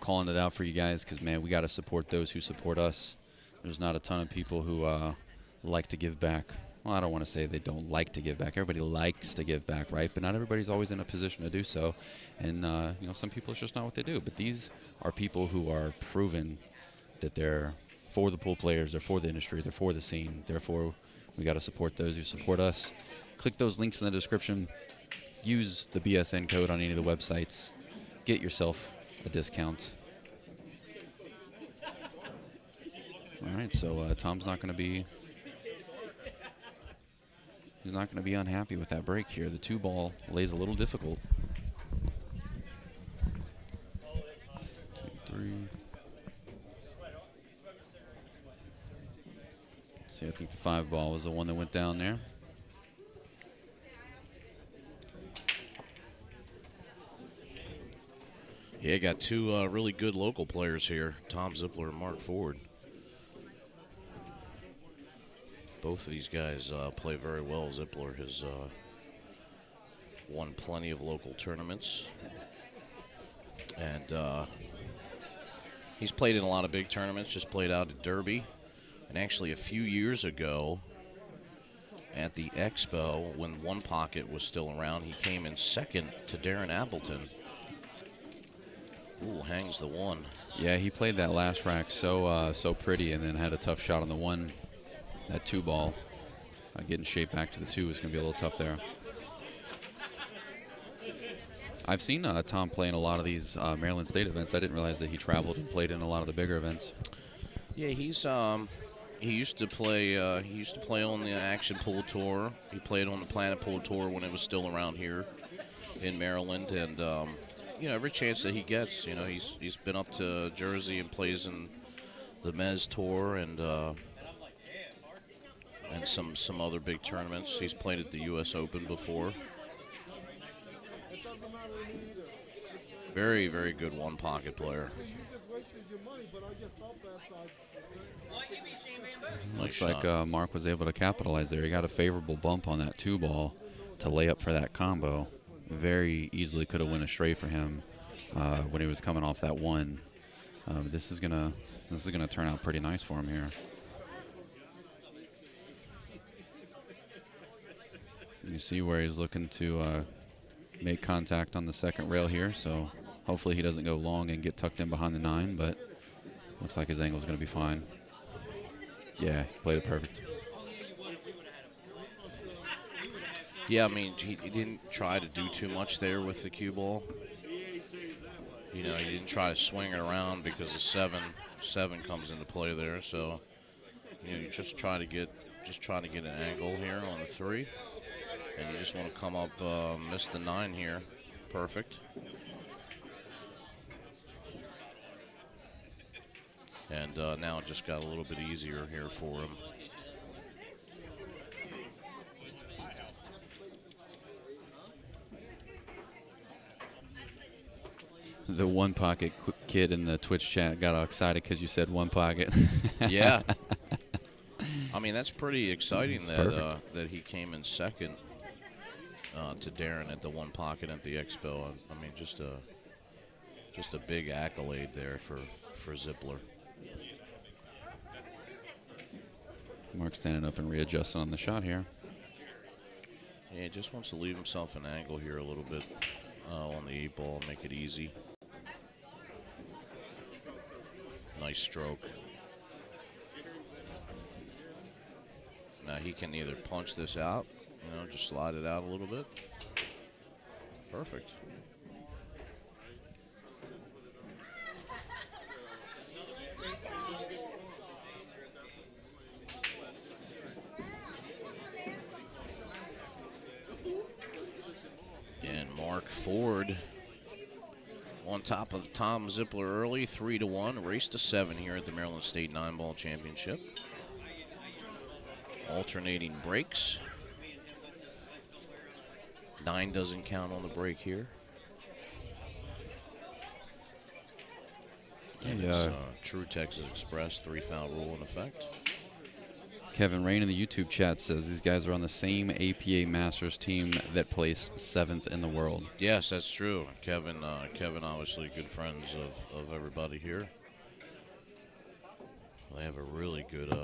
Calling it out for you guys because, man, we got to support those who support us. There's not a ton of people who like to give back. Well, I don't want to say they don't like to give back. Everybody likes to give back, right? But not everybody's always in a position to do so. And, some people, it's just not what they do. But these are people who are proven that they're for the pool players, they're for the industry, they're for the scene. Therefore, we got to support those who support us. Click those links in the description. Use the BSN code on any of the websites. Get yourself a discount. All right, so Tom's not going to be. He's not going to be unhappy with that break here. The 2-ball lays a little difficult. 2, 3. See, I think the 5-ball was the one that went down there. Yeah, got two really good local players here, Tom Zipler and Mark Ford. Both of these guys play very well. Zipler has won plenty of local tournaments. And he's played in a lot of big tournaments, just played out at Derby. And actually a few years ago at the Expo, when One Pocket was still around, he came in second to Darren Appleton. Ooh, hangs the 1. Yeah, he played that last rack so pretty, and then had a tough shot on the 1. That 2-ball, getting shaped back to the 2 is going to be a little tough there. I've seen Tom play in a lot of these Maryland State events. I didn't realize that he traveled and played in a lot of the bigger events. Yeah, he's He used to play. He used to play on the Action Pool Tour. He played on the Planet Pool Tour when it was still around here in Maryland, and every chance that he gets, he's been up to Jersey and plays in the Mez Tour and some other big tournaments. He's played at the U.S. Open before. Very, very good one-pocket player. Looks like Mark was able to capitalize there. He got a favorable bump on that 2-ball to lay up for that combo. Very easily could have went astray for him when he was coming off that 1. This is gonna turn out pretty nice for him here. You see where he's looking to make contact on the second rail here, so hopefully he doesn't go long and get tucked in behind the 9, but looks like his angle is going to be fine. Yeah, he played it perfect. Yeah, I mean, he didn't try to do too much there with the cue ball. He didn't try to swing it around because the 7 comes into play there. So, you just try to get an angle here on the 3, and you just want to come up, miss the 9 here, perfect. And now it just got a little bit easier here for him. The one pocket kid in the Twitch chat got all excited because you said one pocket. Yeah. I mean, that's pretty exciting That's that he came in second to Darren at the one pocket at the Expo. I mean, just a big accolade there for Zipler. Mark standing up and readjusting on the shot here. Yeah, he just wants to leave himself an angle here a little bit on the 8-ball, make it easy. Nice stroke. Now he can either punch this out, just slide it out a little bit. Perfect. And Mark Ford on top of Tom Zipler early, 3-1, race to 7 here at the Maryland State 9-ball championship. Alternating breaks. 9 doesn't count on the break here. And it's True Texas Express 3-foul rule in effect. Kevin Rain in the YouTube chat says these guys are on the same APA Masters team that placed 7th in the world. Yes, that's true. Kevin obviously good friends of everybody here. They have a really good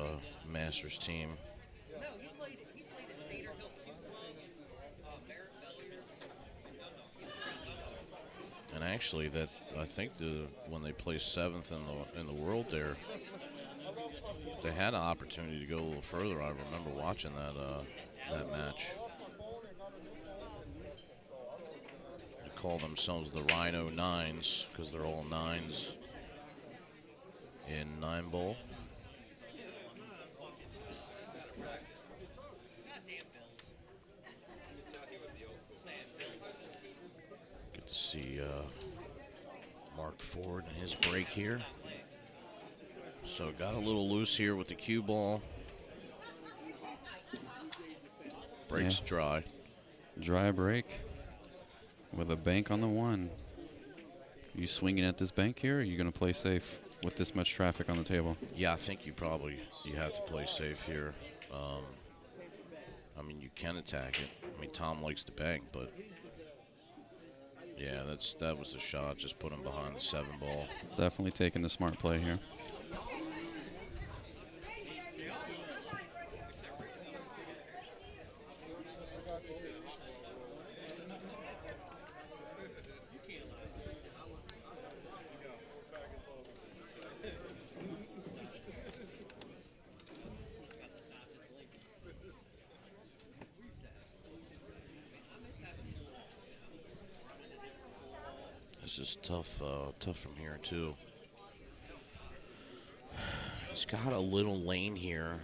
Masters team. And actually, I think when they placed 7th in the world there, they had an opportunity to go a little further. I remember watching that match. They call themselves the Rhino Nines because they're all 9s in 9-ball. Get to see Mark Ford and his break here. So got a little loose here with the cue ball. Breaks dry. Dry break with a bank on the 1. You swinging at this bank here, or are you going to play safe with this much traffic on the table? Yeah, I think you have to play safe here. I mean, you can attack it. I mean, Tom likes to bank, but yeah, that was the shot. Just put him behind the 7-ball. Definitely taking the smart play here. This is tough from here too. He's got a little lane here.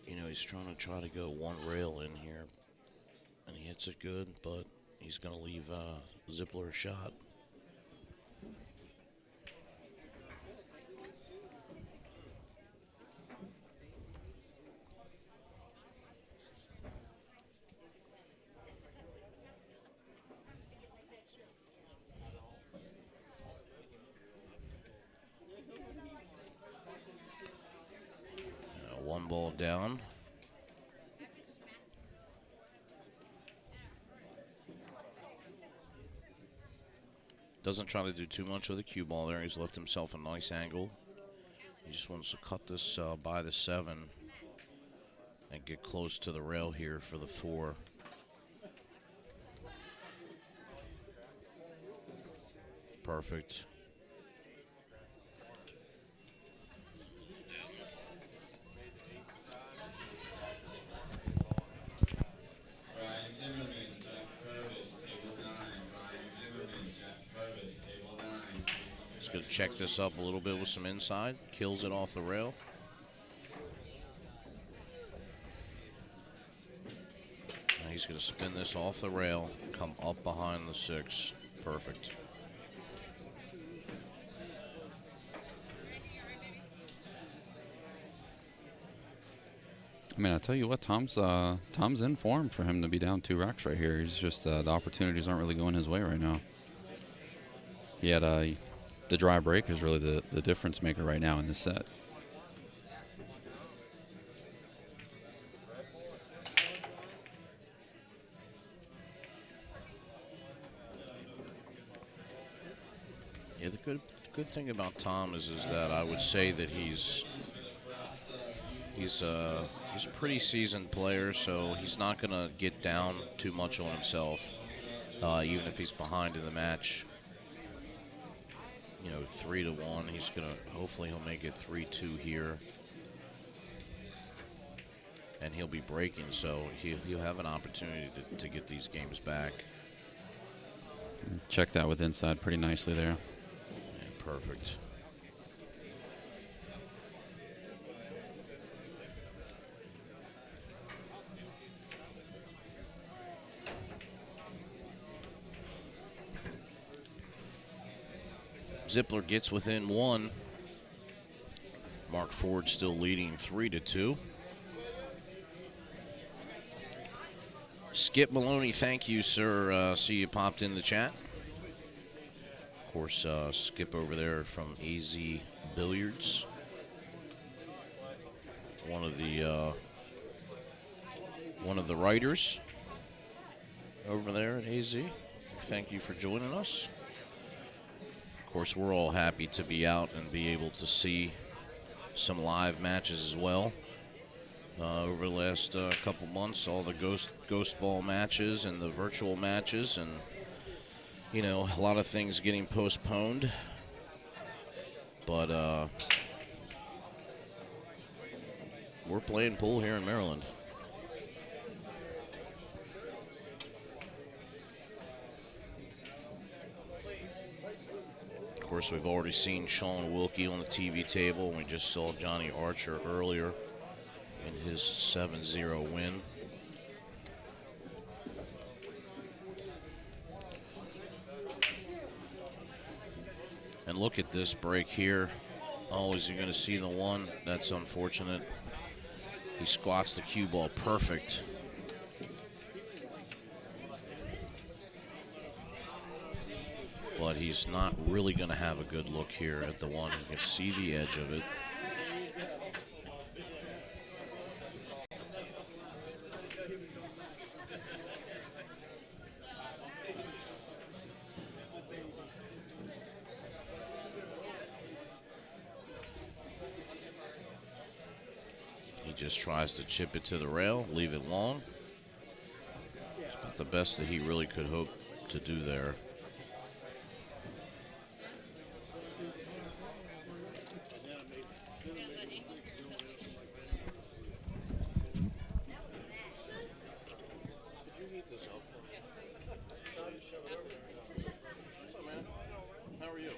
You know, he's trying to go one rail in here, and he hits it good, but he's going to leave Zipler a shot. One ball down. Doesn't try to do too much with the cue ball there. He's left himself a nice angle. He just wants to cut this by the 7 and get close to the rail here for the 4. Perfect. Just going to check this up a little bit with some inside. Kills it off the rail. Now he's going to spin this off the rail, come up behind the 6. Perfect. I mean, I tell you what, Tom's in form for him to be down 2 racks right here. He's just the opportunities aren't really going his way right now. He had the dry break is really the difference maker right now in this set. Yeah, the good thing about Tom is that I would say that he's a pretty seasoned player, so he's not going to get down too much on himself, even if he's behind in the match. You know, 3-1. He's gonna hopefully he'll make it 3-2 here, and he'll be breaking, so he'll have an opportunity to get these games back. Check that with inside pretty nicely there. Yeah, perfect. Zipler gets within 1. Mark Ford still leading 3-2. Skip Maloney, thank you, sir. See you popped in the chat. Of course, Skip over there from AZ Billiards. One of the writers over there at AZ. Thank you for joining us. Of course, we're all happy to be out and be able to see some live matches as well. Over the last couple months, all the ghost ball matches and the virtual matches, and you know, a lot of things getting postponed. But we're playing pool here in Maryland. Of course, we've already seen Sean Wilkie on the TV table. We just saw Johnny Archer earlier in his 7-0 win. And look at this break here. Oh, is he going to see the 1? That's unfortunate. He squats the cue ball perfect. But he's not really going to have a good look here at the 1. You can see the edge of it. He just tries to chip it to the rail, leave it long. It's about the best that he really could hope to do there. How are you?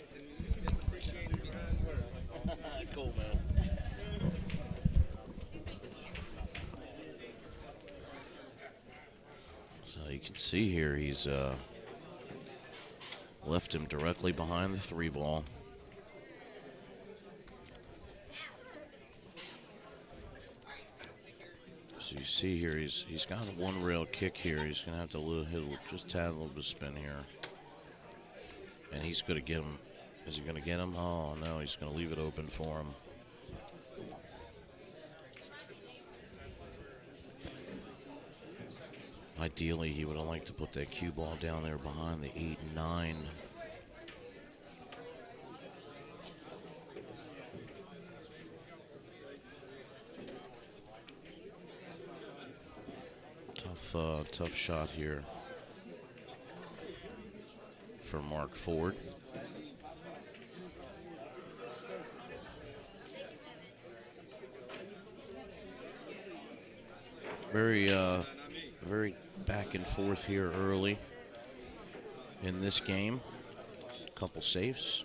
So you can see here he's left him directly behind the 3-ball. So you see here he's got a 1-rail kick here. He's going to have to hit just tad a little bit of spin here. And he's going to get him. Is he going to get him? Oh, no, he's going to leave it open for him. Ideally, he would have liked to put that cue ball down there behind the 8 and 9. Tough shot here for Mark Ford. Very back and forth here early in this game. A couple safes.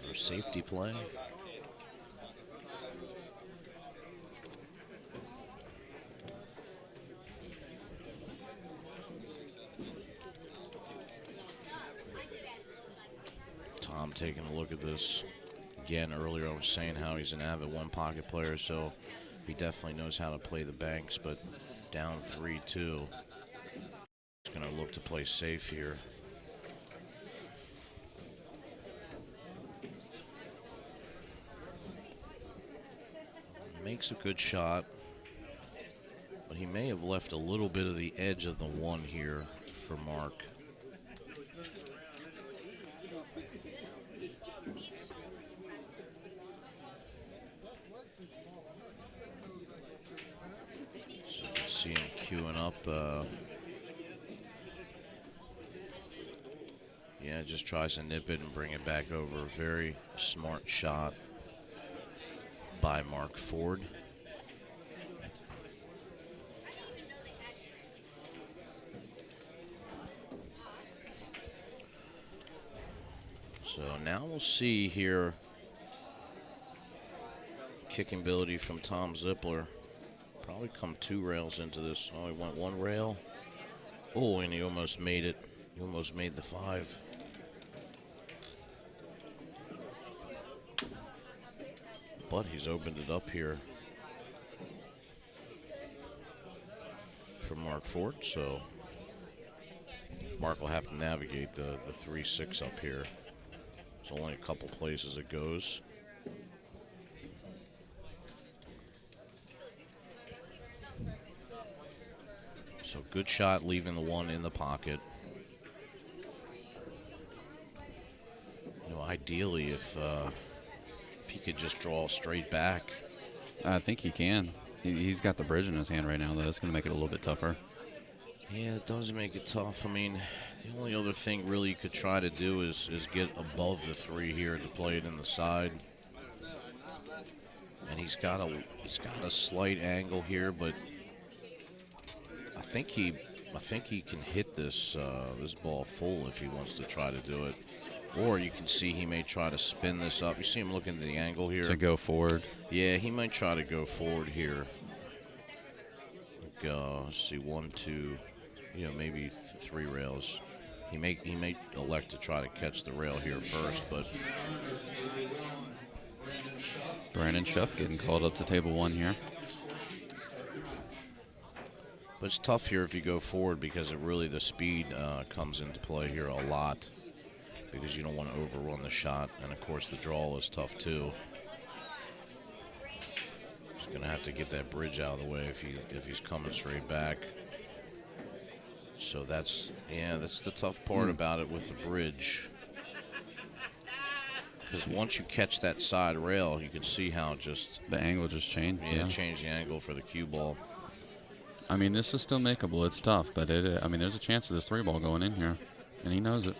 Or safety play. Tom taking a look at this. Again, earlier I was saying how he's an avid one-pocket player, so he definitely knows how to play the banks, but down 3-2. He's going to look to play safe here. Makes a good shot, but he may have left a little bit of the edge of the 1 here for Mark. See him queuing up. Yeah, just tries to nip it and bring it back over. Very smart shot by Mark Ford. So now we'll see here kicking ability from Tom Zipler. Probably come 2 rails into this. Oh, he went 1 rail. Oh, and he almost made it. He almost made the 5. But he's opened it up here for Mark Ford, so Mark will have to navigate the 3-6 up here. There's only a couple places it goes. So good shot leaving the 1 in the pocket. You know, ideally if he could just draw straight back. I think he can. He's got the bridge in his hand right now, though. It's going to make it a little bit tougher. Yeah, it does make it tough. I mean, the only other thing really you could try to do is get above the 3 here to play it in the side. And he's got a slight angle here, but I think he can hit this this ball full if he wants to try to do it. Or you can see he may try to spin this up. You see him looking at the angle here. To go forward. Yeah, he might try to go forward here. Let's see, 1, 2, maybe 3 rails. He may elect to try to catch the rail here first, but Brandon Schuff getting called up to table 1 here. But it's tough here if you go forward because the speed comes into play here a lot. Because you don't want to overrun the shot, and of course the draw is tough too. He's going to have to get that bridge out of the way if he's coming straight back. So that's the tough part about it with the bridge. Because once you catch that side rail, you can see how the angle just changed. Yeah, change the angle for the cue ball. I mean, this is still makeable. It's tough, but there's a chance of this 3-ball going in here, and he knows it.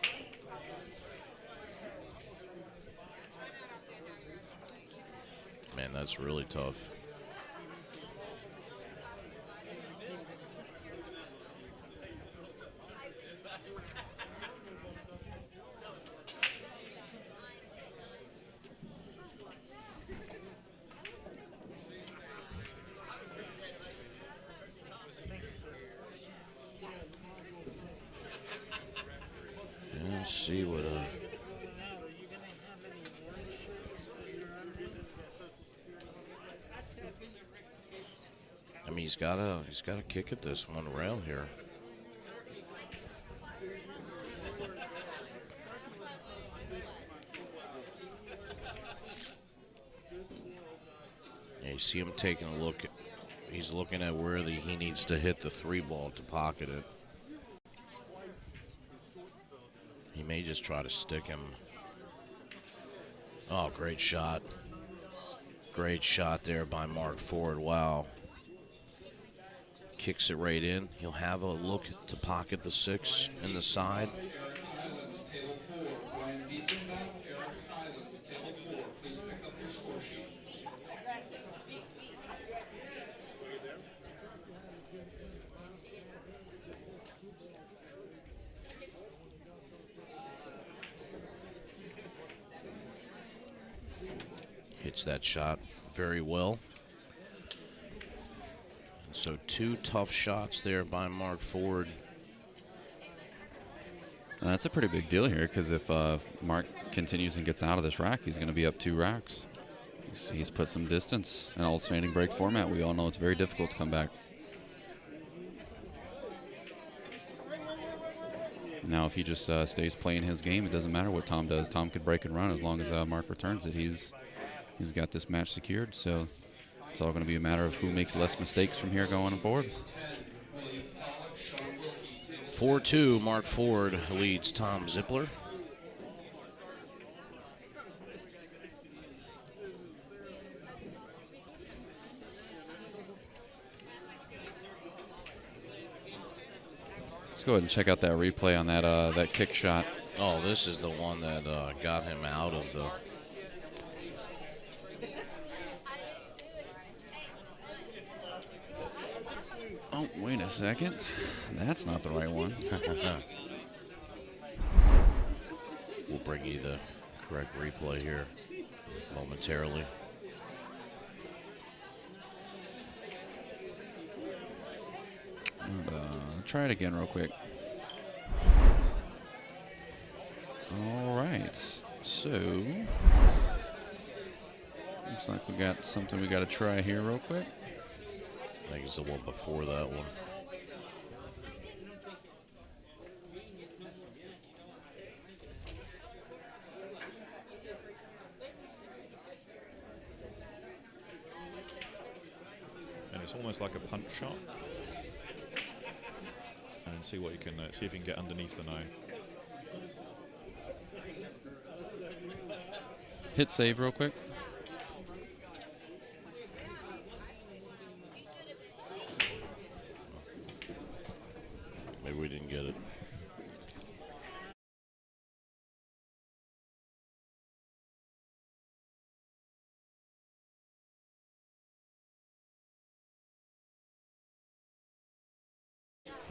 Man, that's really tough. see what. I mean, he's got a kick at this one rail here. Yeah, you see him taking a look. He's looking at where he needs to hit the 3 ball to pocket it. He may just try to stick him. Oh, great shot. Great shot there by Mark Ford. Wow. Kicks it right in. He'll have a look to pocket the 6 in the side. Table 4, Brian Dietzenbach, Eric Highlands, table 4. Please pick up your score sheet. Hits that shot very well. And so 2 tough shots there by Mark Ford. That's a pretty big deal here because if Mark continues and gets out of this rack, he's going to be up 2 racks. He's put some distance in alternating break format. We all know it's very difficult to come back. Now, if he just stays playing his game, it doesn't matter what Tom does. Tom could break and run as long as Mark returns it. He's got this match secured, so it's all going to be a matter of who makes less mistakes from here going forward. 4-2, Mark Ford leads Tom Zipler. Let's go ahead and check out that replay on that kick shot. Oh, this is the one that got him out of the... Oh, wait a second. That's not the right one. We'll bring you the correct replay here momentarily. And, try it again real quick. All right. So, looks like we got something we got to try here real quick. I think it's the one before that one. And it's almost like a punch shot. And see what you can see if you can get underneath the 9. Hit save real quick. Maybe we didn't get it.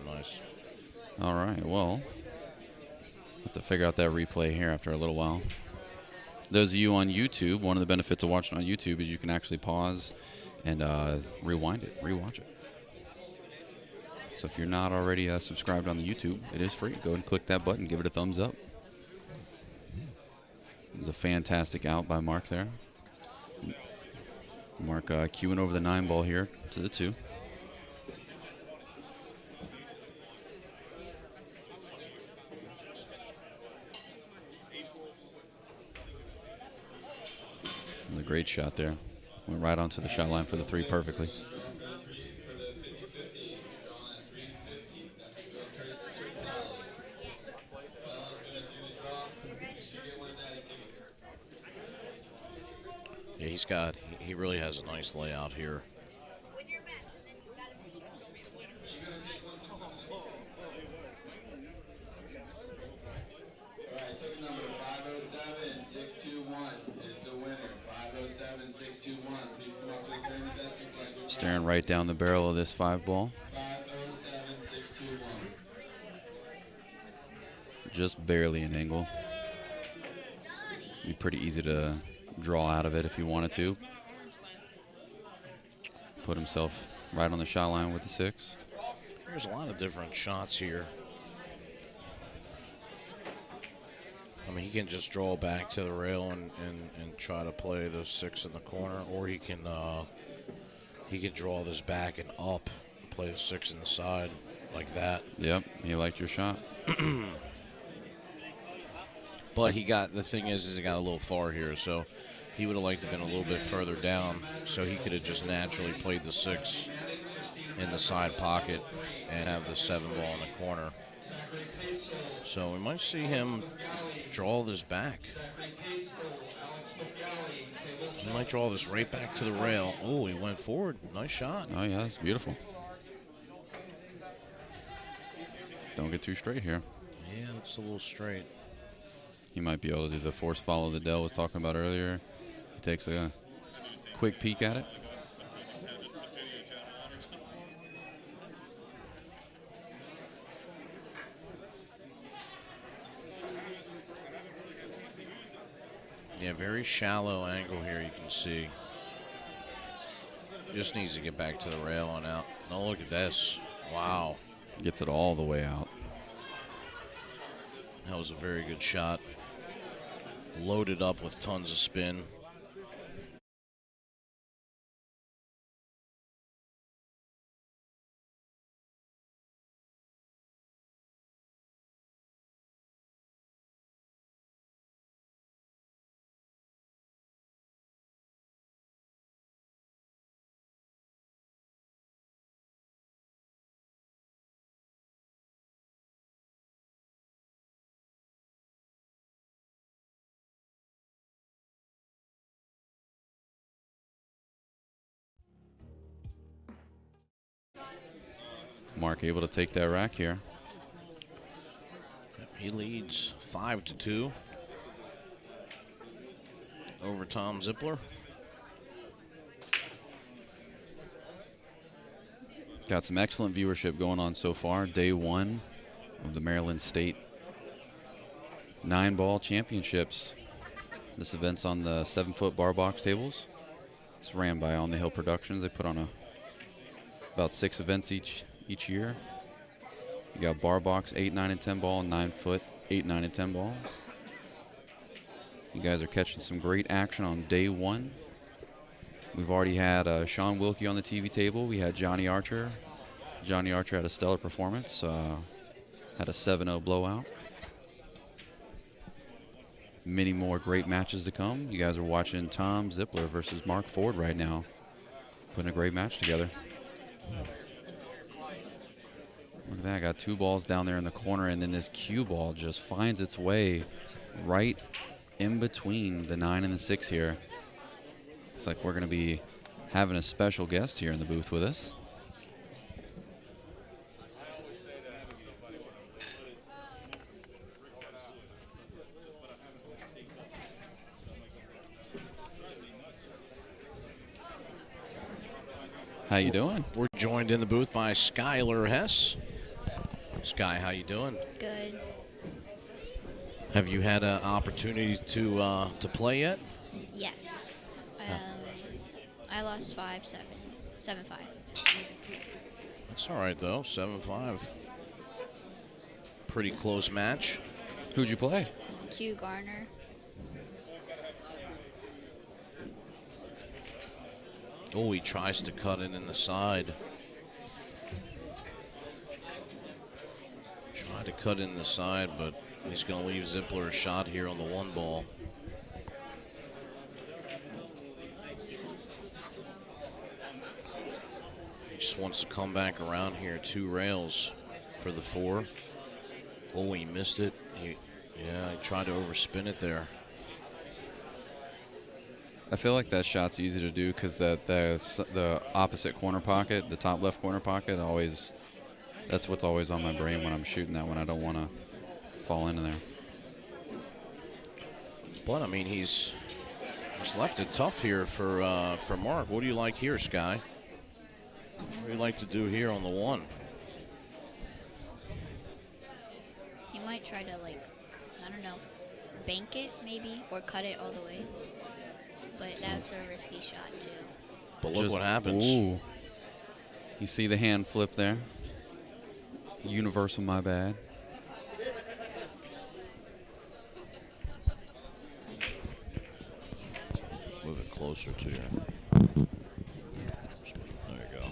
Nice. All right, well, have to figure out that replay here after a little while. Those of you on YouTube, one of the benefits of watching on YouTube is you can actually pause and rewind it, rewatch it. So if you're not already subscribed on the YouTube, it is free. Go ahead and click that button, give it a thumbs up. It was a fantastic out by Mark there. Mark queuing over the 9 ball here to the 2. And a great shot there. Went right onto the shot line for the 3 perfectly. Yeah, he really has a nice layout here. All right, ticket number 507-621 is the winner. 507-621. Please come up to the tournament desk and collect your Staring right down the barrel of this 5 ball. 507-621. Just barely an angle. Be pretty easy to draw out of it if you wanted to. Put himself right on the shot line with the 6. There's a lot of different shots here. mean, he can just draw back to the rail and try to play the 6 in the corner, or he can draw this back and up, play the 6 in the side like that. Yep, he liked your shot. But the thing is he got a little far here, so he would have liked to have been a little bit further down, so he could have just naturally played the 6 in the side pocket and have the 7 ball in the corner. So we might see him draw this back. He might draw this right back to the rail. Oh, he went forward. Nice shot. Oh, yeah, that's beautiful. Don't get too straight here. Yeah, it's a little straight. He might be able to do the force follow that Dell was talking about earlier. He takes a quick peek at it. Yeah, very shallow angle here, you can see. Just needs to get back to the rail and out. Oh, look at this. Wow. Gets it all the way out. That was a very good shot. Loaded up with tons of spin. Mark able to take that rack here. He leads 5-2 over Tom Zipler. Got some excellent viewership going on so far. Day 1 of the Maryland State 9-ball championships. This event's on the 7-foot bar box tables. It's ran by On the Hill Productions. They put on about 6 events each year. You got bar box 8, 9, and 10 ball, 9-foot 8, 9, and 10 ball. You guys are catching some great action on day 1. We've already had Sean Wilkie on the TV table. We had Johnny Archer. Johnny Archer had a stellar performance. Had a 7-0 blowout. Many more great matches to come. You guys are watching Tom Zipler versus Mark Ford right now. Putting a great match together. Look at that. Got 2 balls down there in the corner, and then this cue ball just finds its way right in between the 9 and the 6 here. It's like we're going to be having a special guest here in the booth with us. How you doing? We're joined in the booth by Skylar Hess. Sky, how you doing? Good. Have you had an opportunity to play yet? Yes. I lost 5-7. 7-5. That's all right, though. 7-5. Pretty close match. Who'd you play? Q Garner. Oh, he tries to cut it in the side. Tried to cut in the side, but he's going to leave Zipler a shot here on the 1 ball. He just wants to come back around here. 2 rails for the 4. Oh, he missed it. He tried to overspin it there. I feel like that shot's easy to do because the opposite corner pocket, the top left corner pocket, that's what's always on my brain when I'm shooting that one. I don't want to fall into there. But I mean, he's left it tough here for Mark. What do you like here, Sky? What do you like to do here on the 1? He might try to, I don't know, bank it maybe or cut it all the way. But that's a risky shot, too. But look what happens. Ooh. You see the hand flip there? Universal, my bad. closer to you. There you go.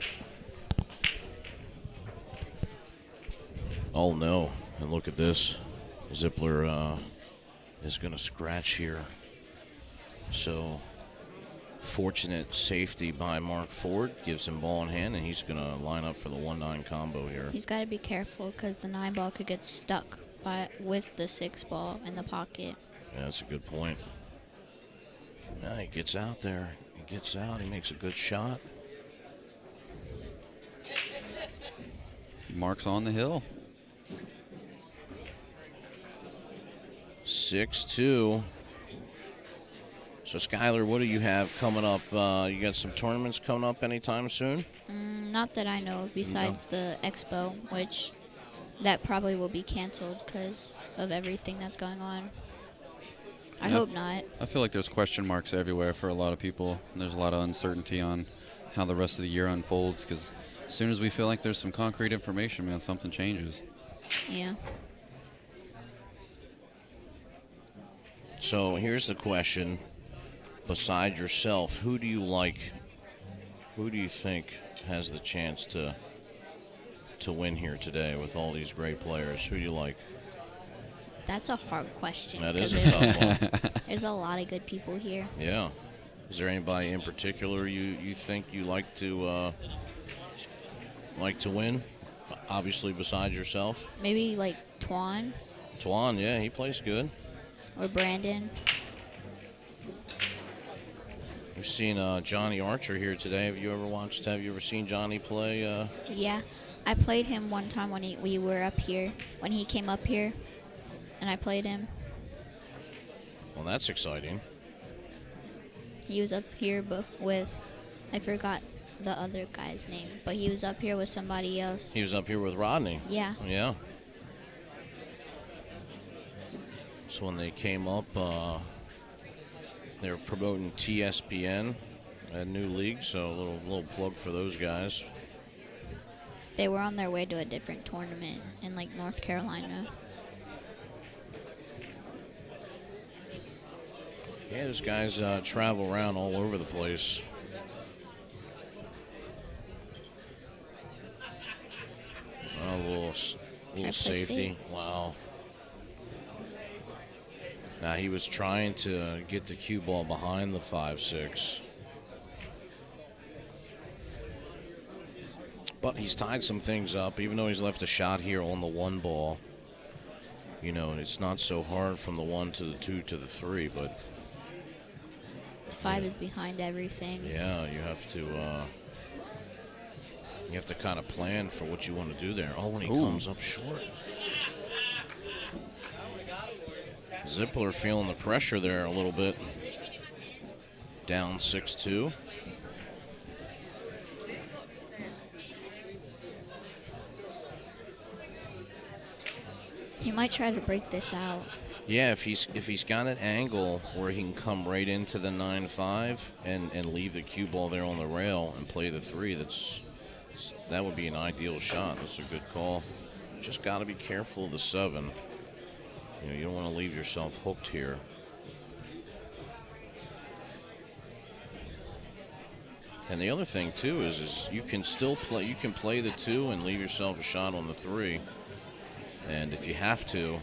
Oh, no. And look at this. Zipler is going to scratch here. So, fortunate safety by Mark Ford. Gives him ball in hand, and he's going to line up for the 1-9 combo here. He's got to be careful because the 9 ball could get stuck with the 6 ball in the pocket. Yeah, that's a good point. Yeah, he gets out there. He gets out. He makes a good shot. Mark's on the hill. 6-2. So, Skylar, what do you have coming up? You got some tournaments coming up anytime soon? Not that I know of, besides the expo, which that probably will be canceled because of everything that's going on. I hope not. I feel like there's question marks everywhere for a lot of people. And there's a lot of uncertainty on how the rest of the year unfolds because as soon as we feel like there's some concrete information, man, something changes. Yeah. So here's the question. Beside yourself, who do you like? Who do you think has the chance to win here today with all these great players? Who do you like? That's a hard question. That is a tough one. There's a lot of good people here. Yeah. Is there anybody in particular you think you like to win? Obviously, besides yourself. Maybe like Twan Twan, yeah, he plays good. or Brandon. We've seen Johnny Archer here today. Have you ever seen Johnny play? Yeah. I played him one time when we were up here, when he came up here, and I played him. Well, that's exciting. He was up here with, I forgot the other guy's name, but he was up here with somebody else. He was up here with Rodney. Yeah. Yeah. So when they came up, they were promoting TSPN, a new league, so a little plug for those guys. They were on their way to a different tournament in like North Carolina. Yeah, those guys travel around all over the place. A little safety. Wow. Now he was trying to get the cue ball behind the 5-6. But he's tied some things up, even though he's left a shot here on the 1 ball. You know, it's not so hard from the 1 to the 2 to the 3, but The 5 is behind everything. yeah, you have to kind of plan for what you want to do there. Oh, when he comes up short. Zipler feeling the pressure there a little bit. Down 6-2. He might try to break this out. Yeah, if he's got an angle where he can come right into the 9-5 and leave the cue ball there on the rail and play the 3, that would be an ideal shot. That's a good call. Just got to be careful of the 7. You know, you don't want to leave yourself hooked here. And the other thing too is you can still play. You can play the 2 and leave yourself a shot on the 3. And if you have to,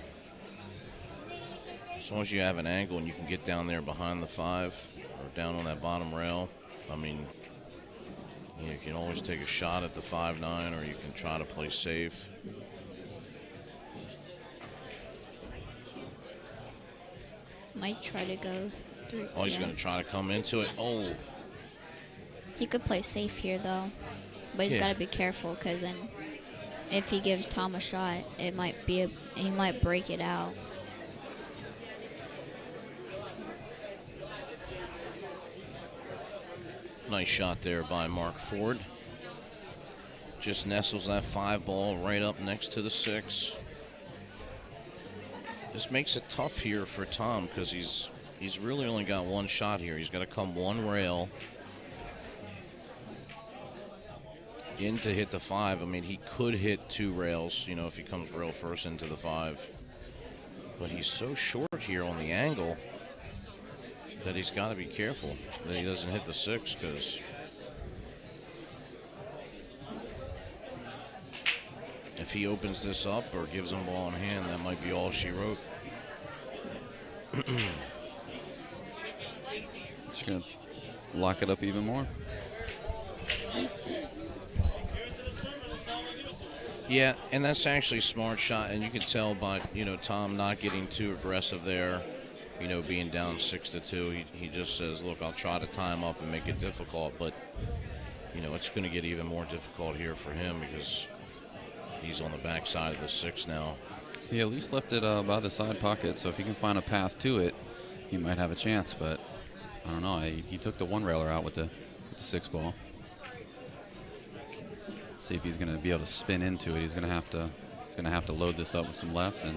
as long as you have an angle and you can get down there behind the 5 or down on that bottom rail, I mean, you can always take a shot at the 5-9, or you can try to play safe. Might try to go through. Oh, he's going to try to come into it. Oh, He could play safe here, though. But he's Yeah. got to be careful, because then if he gives Tom a shot, he might break it out. nice shot there by Mark Ford. Just nestles that 5 ball right up next to the 6. This makes it tough here for Tom because he's really only got 1 shot here. He's got to come 1 rail in to hit the 5. I mean, he could hit 2 rails, you know, if he comes rail first into the 5. But he's so short here on the angle that he's got to be careful that he doesn't hit the 6, because if he opens this up or gives him a ball in hand, that might be all she wrote. Just going to lock it up even more. Yeah, and that's actually a smart shot, and you can tell by, Tom not getting too aggressive there, being down 6-2. He just says, look, I'll try to tie him up and make it difficult, but, it's going to get even more difficult here for him because he's on the backside of the 6 now. He at least left it by the side pocket, so if he can find a path to it, he might have a chance, but I don't know. He took the one railer out with the 6 ball. See if he's going to be able to spin into it. He's going to have to load this up with some left, and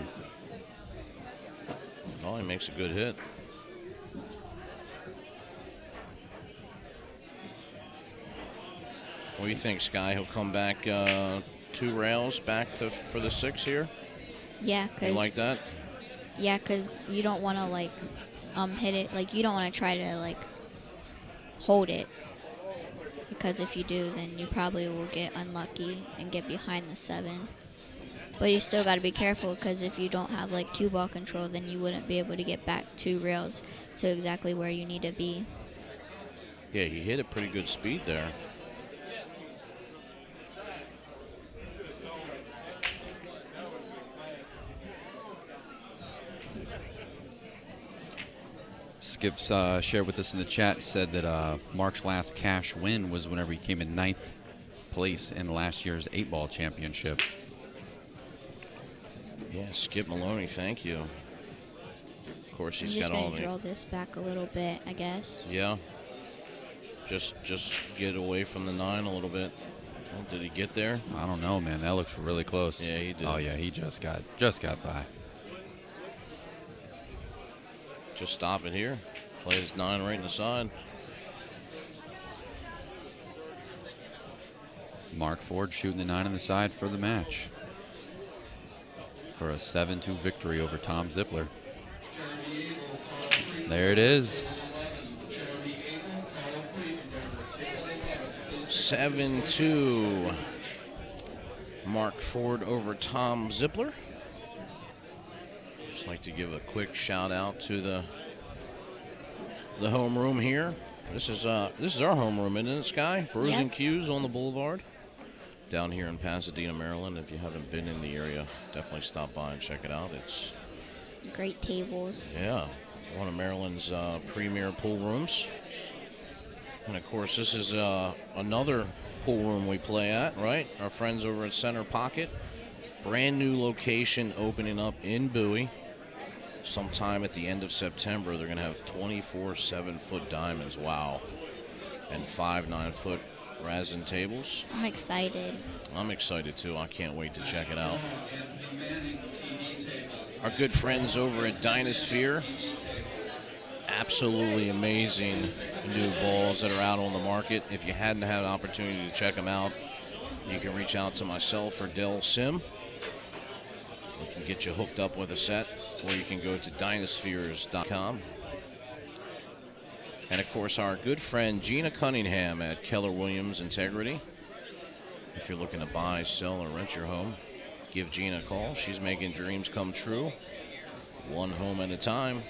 oh, he makes a good hit. What do you think, Sky? He'll come back 2 rails back for the 6 here? Yeah, You because like that? yeah, 'cause you don't want to hit it. Like, you don't want to try to hold it, because if you do, then you probably will get unlucky and get behind the 7. But you still got to be careful, because if you don't have cue ball control, then you wouldn't be able to get back 2 rails to exactly where you need to be. Yeah, he hit a pretty good speed there. Skip's shared with us in the chat, said that Mark's last cash win was whenever he came in 9th place in last year's 8-ball championship. Yeah, Skip Maloney, thank you. Of course, he's I'm just got all going to the... draw this back a little bit, I guess. Yeah. Just get away from the 9 a little bit. Oh, did he get there? I don't know, man. That looks really close. Yeah, he did. Oh yeah, he just got by. Just stop it here. Play his 9 right in the side. Mark Ford shooting the 9 on the side for the match. For a 7-2 victory over Tom Zipler. There it is. 7-2. Mark Ford over Tom Zipler. Just like to give a quick shout out to the homeroom here. This is our homeroom, isn't it, Sky? Brews and Q's on the Boulevard, down here in Pasadena, Maryland. If you haven't been in the area, definitely stop by and check it out. It's Great tables. yeah, one of Maryland's premier pool rooms. And of course, this is another pool room we play at, right? Our friends over at Center Pocket. Brand new location opening up in Bowie. Sometime at the end of September, they're going to have 24 7-foot diamonds. Wow. And 5 9-foot resin tables. I'm excited. I'm excited too. I can't wait to check it out. Our good friends over at Dynasphere. Absolutely amazing new balls that are out on the market. If you hadn't had an opportunity to check them out, you can reach out to myself or Del Sim. We can get you hooked up with a set, or you can go to dynaspheres.com. And of course, our good friend Gina Cunningham at Keller Williams Integrity. If you're looking to buy, sell, or rent your home, give Gina a call. She's making dreams come true, one home at a time.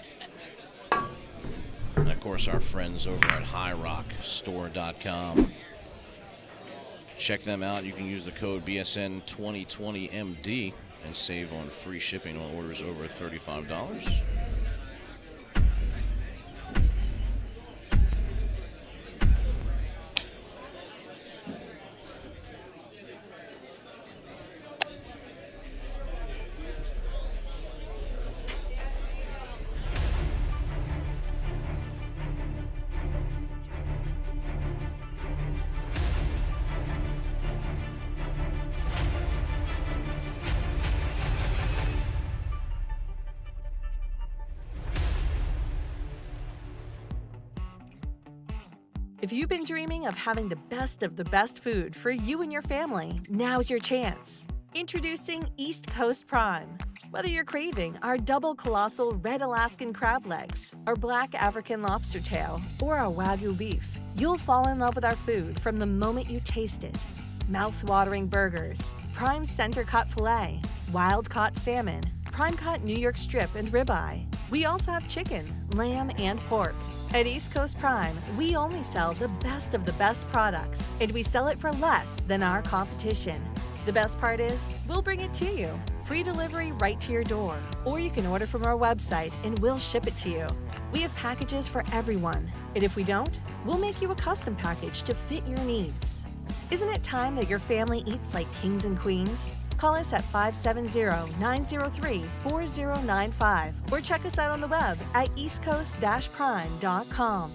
And of course, our friends over at highrockstore.com. Check them out. You can use the code BSN2020MD and save on free shipping on orders over $35. If you've been dreaming of having the best food for you and your family, now's your chance. Introducing East Coast Prime. Whether you're craving our double colossal red Alaskan crab legs, our black African lobster tail, or our Wagyu beef, you'll fall in love with our food from the moment you taste it. Mouth-watering burgers, prime center-cut filet, wild-caught salmon, prime-cut New York strip and ribeye. We also have chicken, lamb, and pork. At East Coast Prime, we only sell the best of the best products, and we sell it for less than our competition. The best part is, we'll bring it to you. Free delivery right to your door, or you can order from our website and we'll ship it to you. We have packages for everyone, and if we don't, we'll make you a custom package to fit your needs. Isn't it time that your family eats like kings and queens? Call us at 570-903-4095 or check us out on the web at eastcoast-prime.com.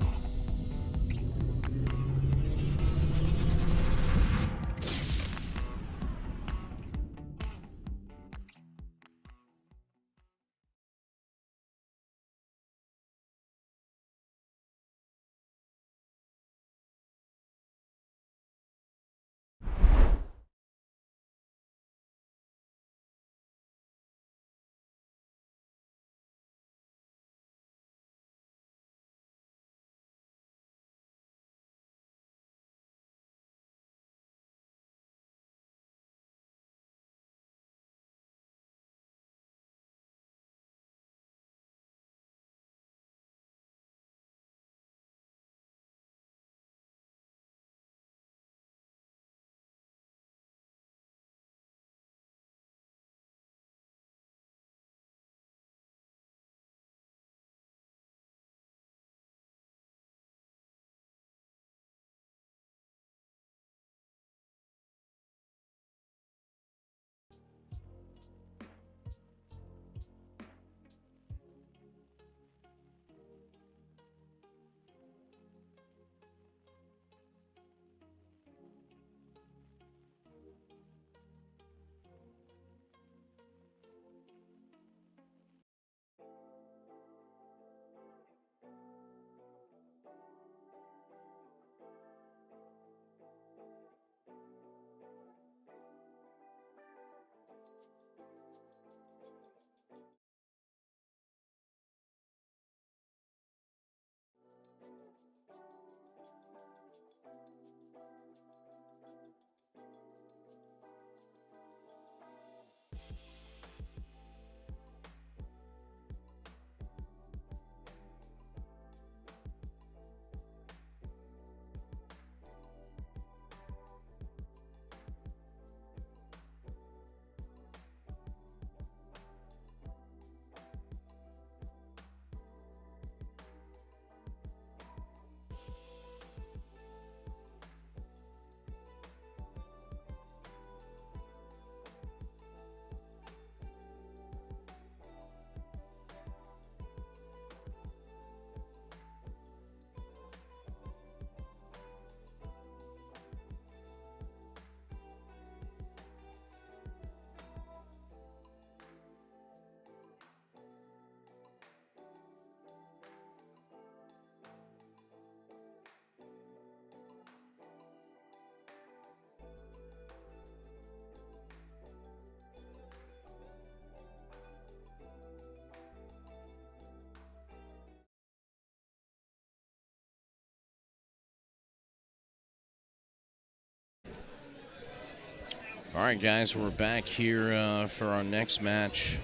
All right, guys, we're back here for our next match.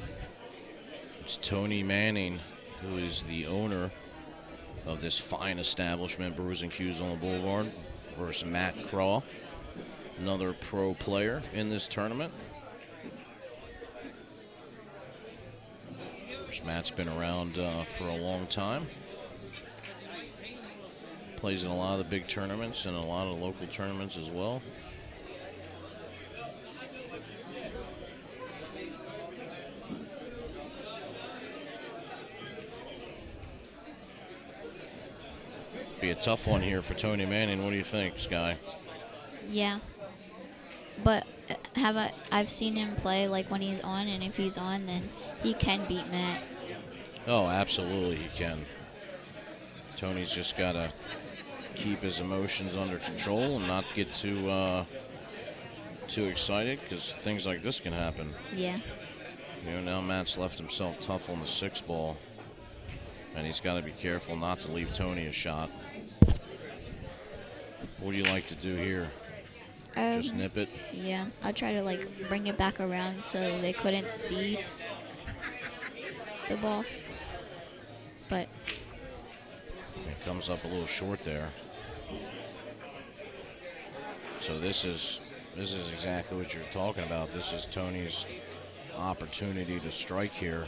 It's Tony Manning, who is the owner of this fine establishment, Brews and Q's on the Boulevard, versus Matt Craw, another pro player in this tournament. Of course, Matt's been around for a long time. Plays in a lot of the big tournaments and a lot of local tournaments as well. Be a tough one here for Tony Manning. What do you think, Sky? Yeah. But I've seen him play like when he's on, and if he's on, then he can beat Matt. Oh, absolutely he can. Tony's just got to keep his emotions under control and not get too excited, because things like this can happen. Yeah. Now Matt's left himself tough on the 6 ball. And he's got to be careful not to leave Tony a shot. What do you like to do here? Just nip it? Yeah, I'll try to like bring it back around so they couldn't see the ball. But it comes up a little short there. So this is exactly what you're talking about. This is Tony's opportunity to strike here.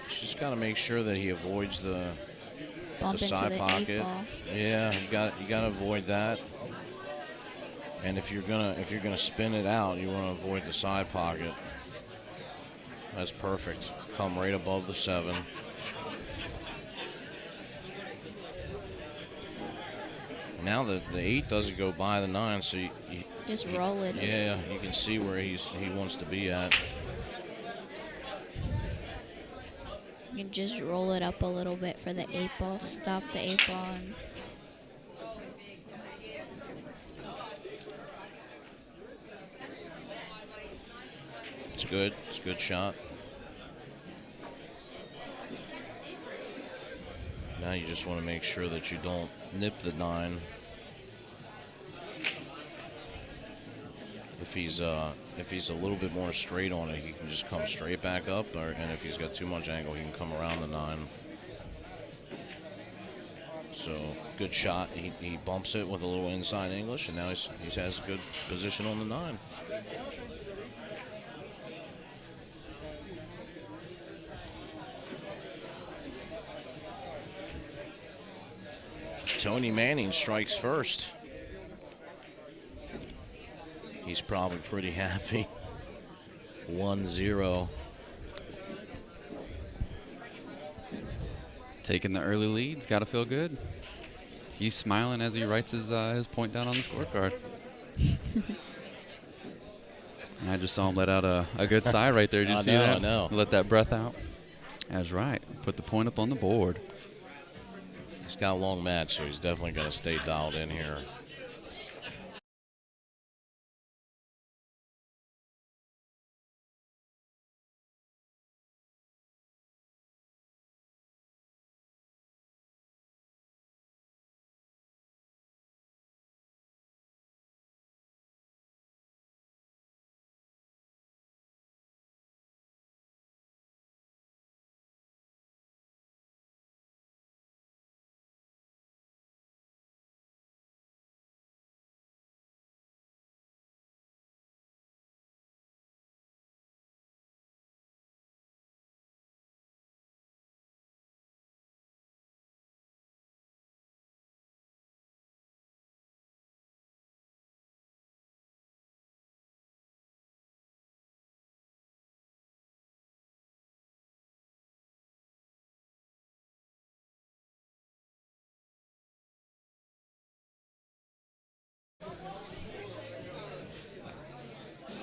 Just got to make sure that he avoids the bump into side the pocket. 8-ball. Yeah, you got to avoid that. And if you're gonna spin it out, you want to avoid the side pocket. That's perfect. Come right above the 7. Now the 8 doesn't go by the 9, so you Just roll it. yeah, you can see where he wants to be at. You can just roll it up a little bit for the 8-ball. Stop the 8-ball. And It's good. It's a good shot. Now you just want to make sure that you don't nip the 9. If he's a little bit more straight on it, he can just come straight back up, and if he's got too much angle, he can come around the 9. So good shot. He bumps it with a little inside English, and now he has a good position on the 9. Tony Manning strikes first. He's probably pretty happy. 1-0. Taking the early lead, it's got to feel good. He's smiling as he writes his point down on the scorecard. And I just saw him let out a good sigh right there. Did you see that? I know. Let that breath out. That's right. Put the point up on the board. He's got a long match, so he's definitely going to stay dialed in here.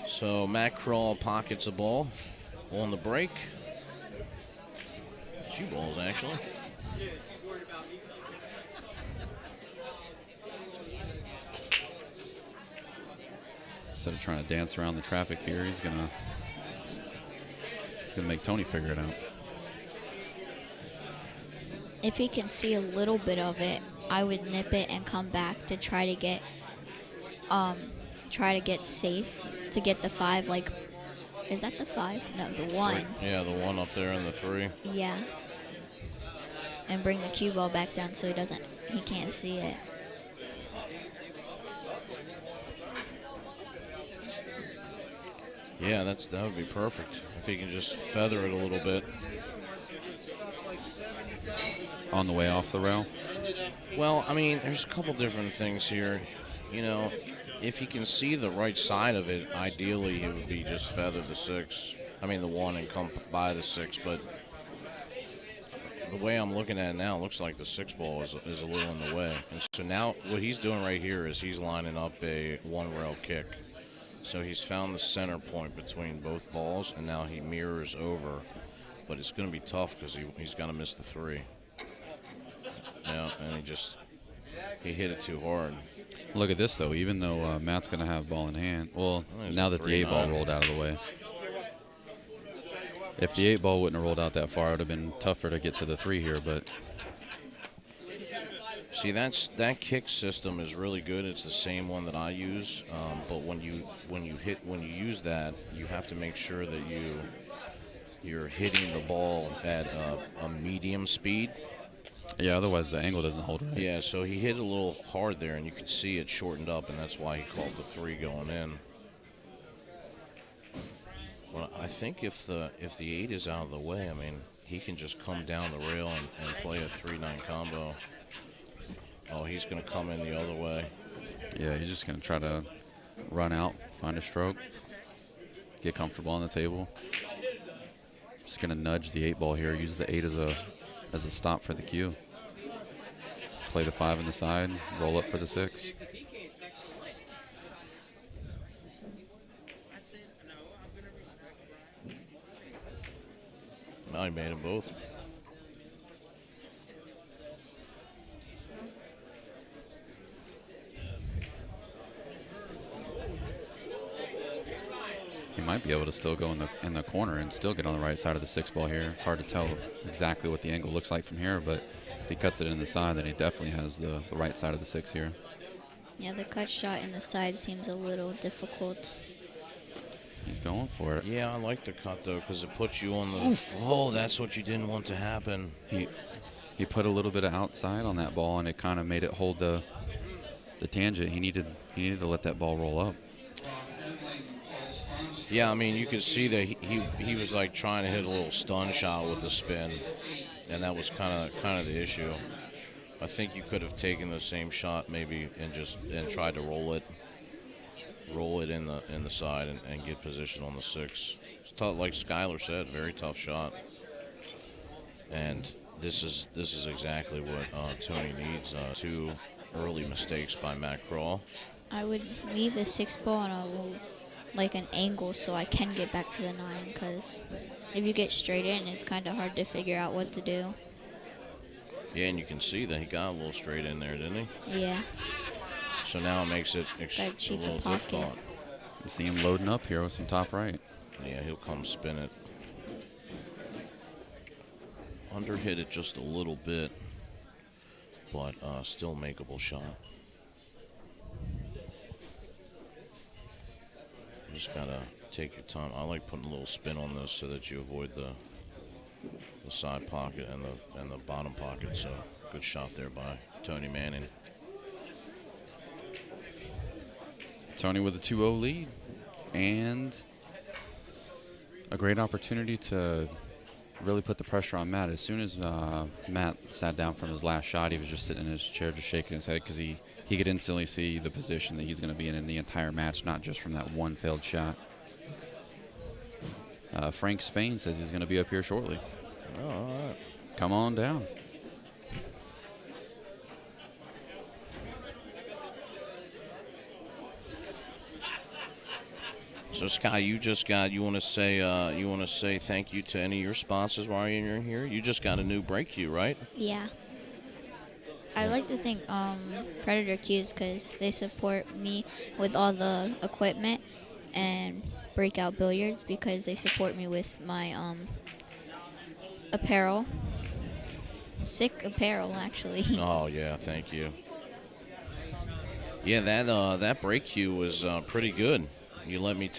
So Matt Crawl pockets a ball on the break. 2 balls, actually. Instead of trying to dance around the traffic here, he's gonna make Tony figure it out. if he can see a little bit of it, I would nip it and come back to try to get safe to get the 5. Like, is that the 5? No, the 1. Yeah, the 1 up there and the 3. Yeah. And bring the cue ball back down so he can't see it. Yeah, that would be perfect if he can just feather it a little bit. On the way off the rail? Well, I mean, there's a couple different things here. You know, if he can see the right side of it, ideally it would be just feather the 6. I mean, the 1 and come by the 6. But the way I'm looking at it now, it looks like the 6 ball is a little in the way. And so now what he's doing right here is he's lining up a 1-rail kick. So he's found the center point between both balls, and now he mirrors over. But it's going to be tough because he's going to miss the 3. Yeah, and he hit it too hard. Look at this, though. Even though Matt's going to have ball in hand. Well, There's now a that the 8 ball 3-9. rolled out of the way. If the 8 ball wouldn't have rolled out that far, it would have been tougher to get to the 3 here. But See, that kick system is really good. It's the same one that I use. But when you use that, you have to make sure that you're hitting the ball at a medium speed. yeah, otherwise the angle doesn't hold right. Yeah, so he hit a little hard there, and you could see it shortened up, and that's why he called the 3 going in. Well, I think if the 8 is out of the way, I mean, he can just come down the rail and play a 3-9 combo. Oh, he's going to come in the other way. Yeah, he's just going to try to run out, find a stroke, get comfortable on the table. Just going to nudge the 8 ball here, use the 8 as a stop for the cue. Play the 5 in the side, roll up for the 6. Now he made them both. He might be able to still go in the corner and still get on the right side of the 6 ball here. It's hard to tell exactly what the angle looks like from here, but if he cuts it in the side, then he definitely has the right side of the 6 here. Yeah, the cut shot in the side seems a little difficult. He's going for it. Yeah, I like the cut, though, because it puts you on the... Oof. Oh, that's what you didn't want to happen. He put a little bit of outside on that ball, and it kind of made it hold the tangent. He needed to let that ball roll up. Yeah, I mean, you could see that he was like trying to hit a little stun shot with the spin, and that was kind of the issue. I think you could have taken the same shot maybe and tried to roll it in the side and get position on the 6. It's tough, like Skylar said, very tough shot. And this is exactly what Tony needs. 2 early mistakes by Matt Crawl. I would leave the 6 ball on an angle so I can get back to the 9, because if you get straight in, it's kind of hard to figure out what to do. Yeah, and you can see that he got a little straight in there, didn't he? Yeah. So now it makes it a Gotta cheat the little pocket. difficult. You see him loading up here with some top right. Yeah, he'll come spin it. Underhit it just a little bit, but still makeable shot. Just gotta take your time. I like putting a little spin on this so that you avoid the side pocket and the bottom pocket. So good shot there by Tony Manning. Tony with a 2-0 lead, and a great opportunity to really put the pressure on Matt. As soon as Matt sat down from his last shot, he was just sitting in his chair just shaking his head because he could instantly see the position that he's going to be in the entire match, not just from that one failed shot. Frank Spain says he's going to be up here shortly. Oh, all right. Come on down. So Sky, you want to say thank you to any of your sponsors while you're here? You just got a new brake cue, right? Yeah. I like to thank Predator Cues because they support me with all the equipment, and Breakout Billiards because they support me with my apparel. Sick apparel, actually. Oh yeah, thank you. Yeah, that brake cue was pretty good. You let me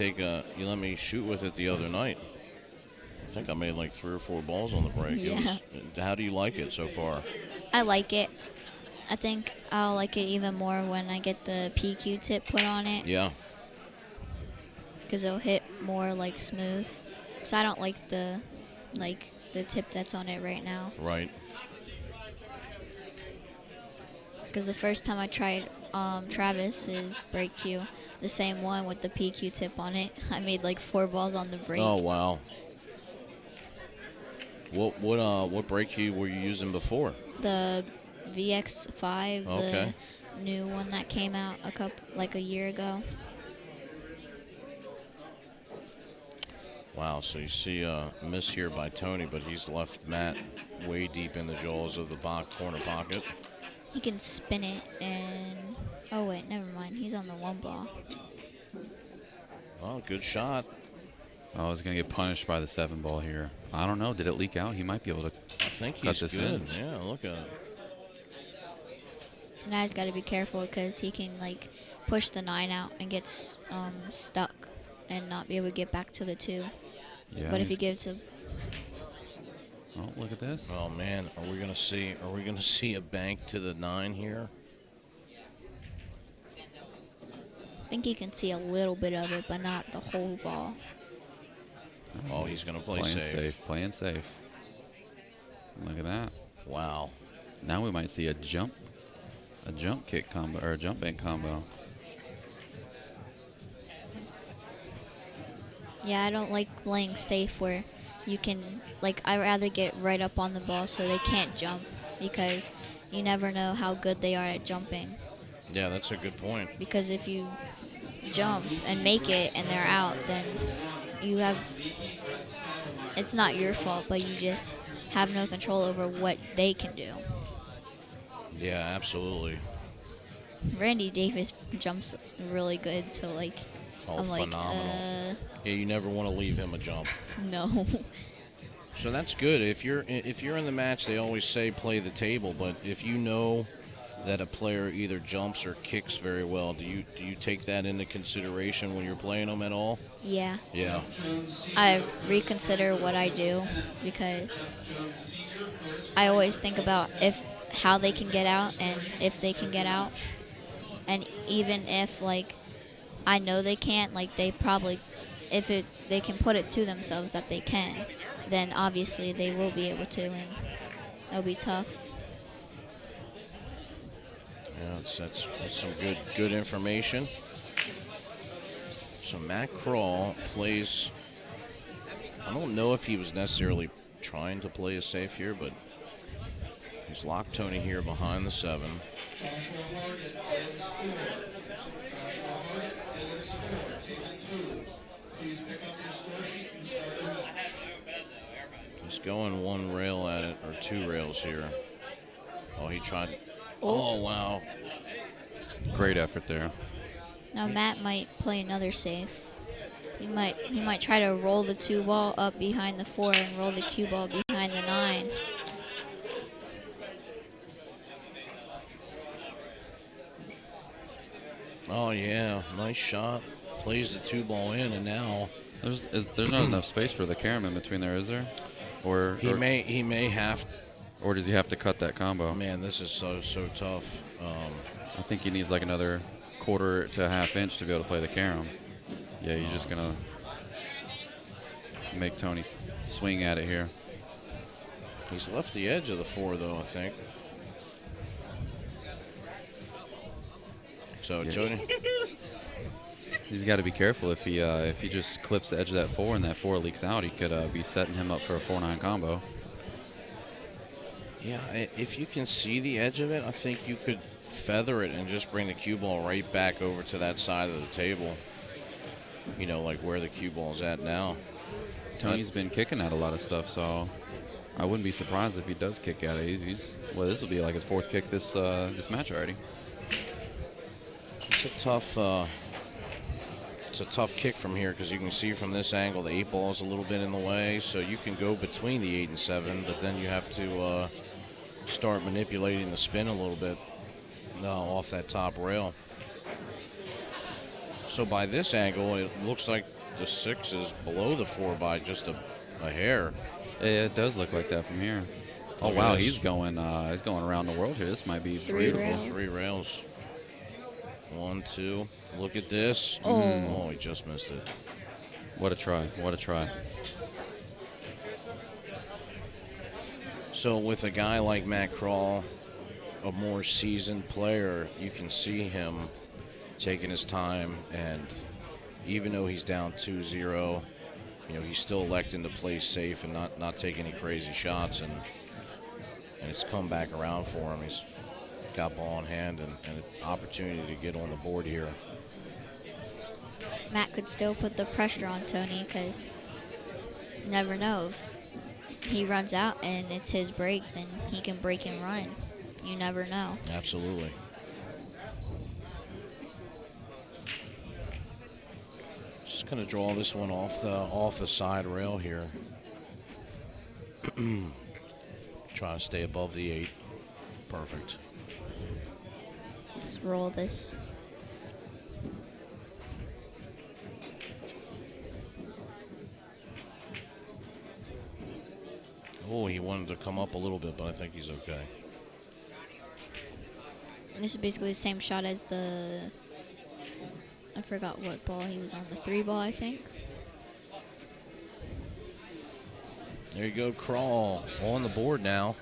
shoot with it the other night. I think I made like 3 or 4 balls on the brake. Yeah. How do you like it so far? I like it. I think I'll like it even more when I get the PQ tip put on it. Yeah. Because it'll hit more like smooth. So I don't like the tip that's on it right now. Right. Because the first time I tried Travis's brake cue, the same one with the PQ tip on it, I made like 4 balls on the brake. Oh wow. What brake cue were you using before? The VX5, Okay. the new one that came out a year ago. Wow, so you see a miss here by Tony, but he's left Matt way deep in the jaws of the corner pocket. You can spin it and... Oh, wait, never He's on the one ball. Well, good shot. Oh, he's going to get punished by the 7 ball here. I don't know. Did it leak out? He might be able to I think cut he's this good. in. Yeah, look at it. Now he's got to be careful because he can like push the 9 out and get stuck and not be able to get back to the 2. Yeah, But if he he's- gives a Oh, look at this. Oh man, are we gonna see a bank to the 9 here? I think he can see a little bit of it, but not the whole ball. Oh, he's gonna play Playing safe. Playing safe. Look at that. Wow. Now we might see a jump kick combo, or a jump bank combo. Yeah, I don't like playing safe where you can, like, I'd rather get right up on the ball so they can't jump because you never know how good they are at jumping. Yeah, that's a good point. Because if you jump and make it and they're out, then you have, it's not your fault, but you just have no control over what they can do. Yeah, absolutely. Randy Davis jumps really good, so, like, Oh, I'm like, phenomenal. Yeah, you never want to leave him a jump. no. So that's good. If you're in the match, they always say play the table. But if you know that a player either jumps or kicks very well, do you take that into consideration when you're playing them at all? Yeah. Yeah. I reconsider what I do because I always think about how they can get out and if they can get out. And even if, like, I know they can't, like, they probably, they can put it to themselves that they can, then obviously they will be able to, and it'll be tough. Yeah, that's some good information. So Matt Crawl plays. I don't know if he was necessarily trying to play it safe here, but he's locked Tony here behind the 7. Joshua Hargett, Dylan Sport. Joshua Hargett, Dylan Sport, table 2. Please pick up your score sheet and start your match. He's going 1 rail at it, or 2 rails here. Oh, he tried. Oh, wow. Great effort there. Now Matt might play another safe. He might try to roll the 2 ball up behind the 4 and roll the cue ball behind the 9. Oh, yeah. Nice shot. Plays the 2 ball in, and now There's not enough space for the carom in between there, is there? Or he may have. Or does he have to cut that combo? Man, this is so tough. I think he needs like another quarter to a half inch to be able to play the carom. Yeah, he's just gonna make Tony swing at it here. He's left the edge of the 4, though, I think. So Yeah. Tony. He's got to be careful if he just clips the edge of that 4 and that 4 leaks out, he could be setting him up for a 4-9 combo. Yeah, if you can see the edge of it, I think you could feather it and just bring the cue ball right back over to that side of the table. You know, like where the cue ball is at now. Tony's been kicking at a lot of stuff, so I wouldn't be surprised if he does kick at it. This will be like his 4th kick this match already. It's a tough kick from here because you can see from this angle the 8 ball is a little bit in the way, so you can go between the 8 and 7, but then you have to start manipulating the spin a little bit off that top rail. So by this angle, it looks like the 6 is below the 4 by just a hair. Yeah, it does look like that from here. Oh Look at wow, this. he's going around the world here. This might be 3 beautiful. rails. 3 rails. 1, 2. Look at this. Oh. He just missed it. What a try! What a try! So with a guy like Matt Crawl, a more seasoned player, you can see him taking his time, and even though he's down 2-0, he's still electing to play safe and not take any crazy shots, and it's come back around for him. He's got ball in hand and an opportunity to get on the board here. Matt could still put the pressure on Tony because you never know if he runs out and it's his break, then he can break and run. You never know. Absolutely. Just going to draw this one off the side rail here. Trying to stay above the 8. Perfect. Let's roll this. Oh, he wanted to come up a little bit, but I think he's okay. This is basically the same shot as the... I forgot what ball he was on. The 3 ball, I think. There you go, Crawl on the board now.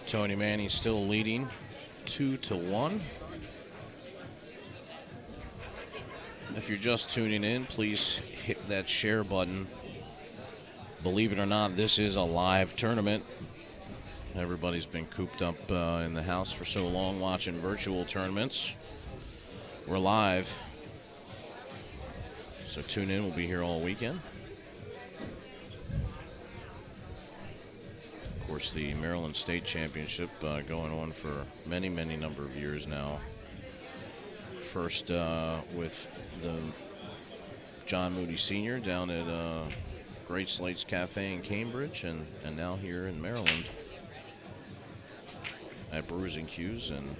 Tony Manning still leading 2-1. If you're just tuning in, please hit that share button. Believe it or not, this is a live tournament. Everybody's been cooped up in the house for so long watching virtual tournaments. We're live. So tune in, we'll be here all weekend. Of course, the Maryland State Championship going on for many, many number of years now. First with the John Moody Sr. down at Great Slates Cafe in Cambridge, and now here in Maryland at Brewers and Q's and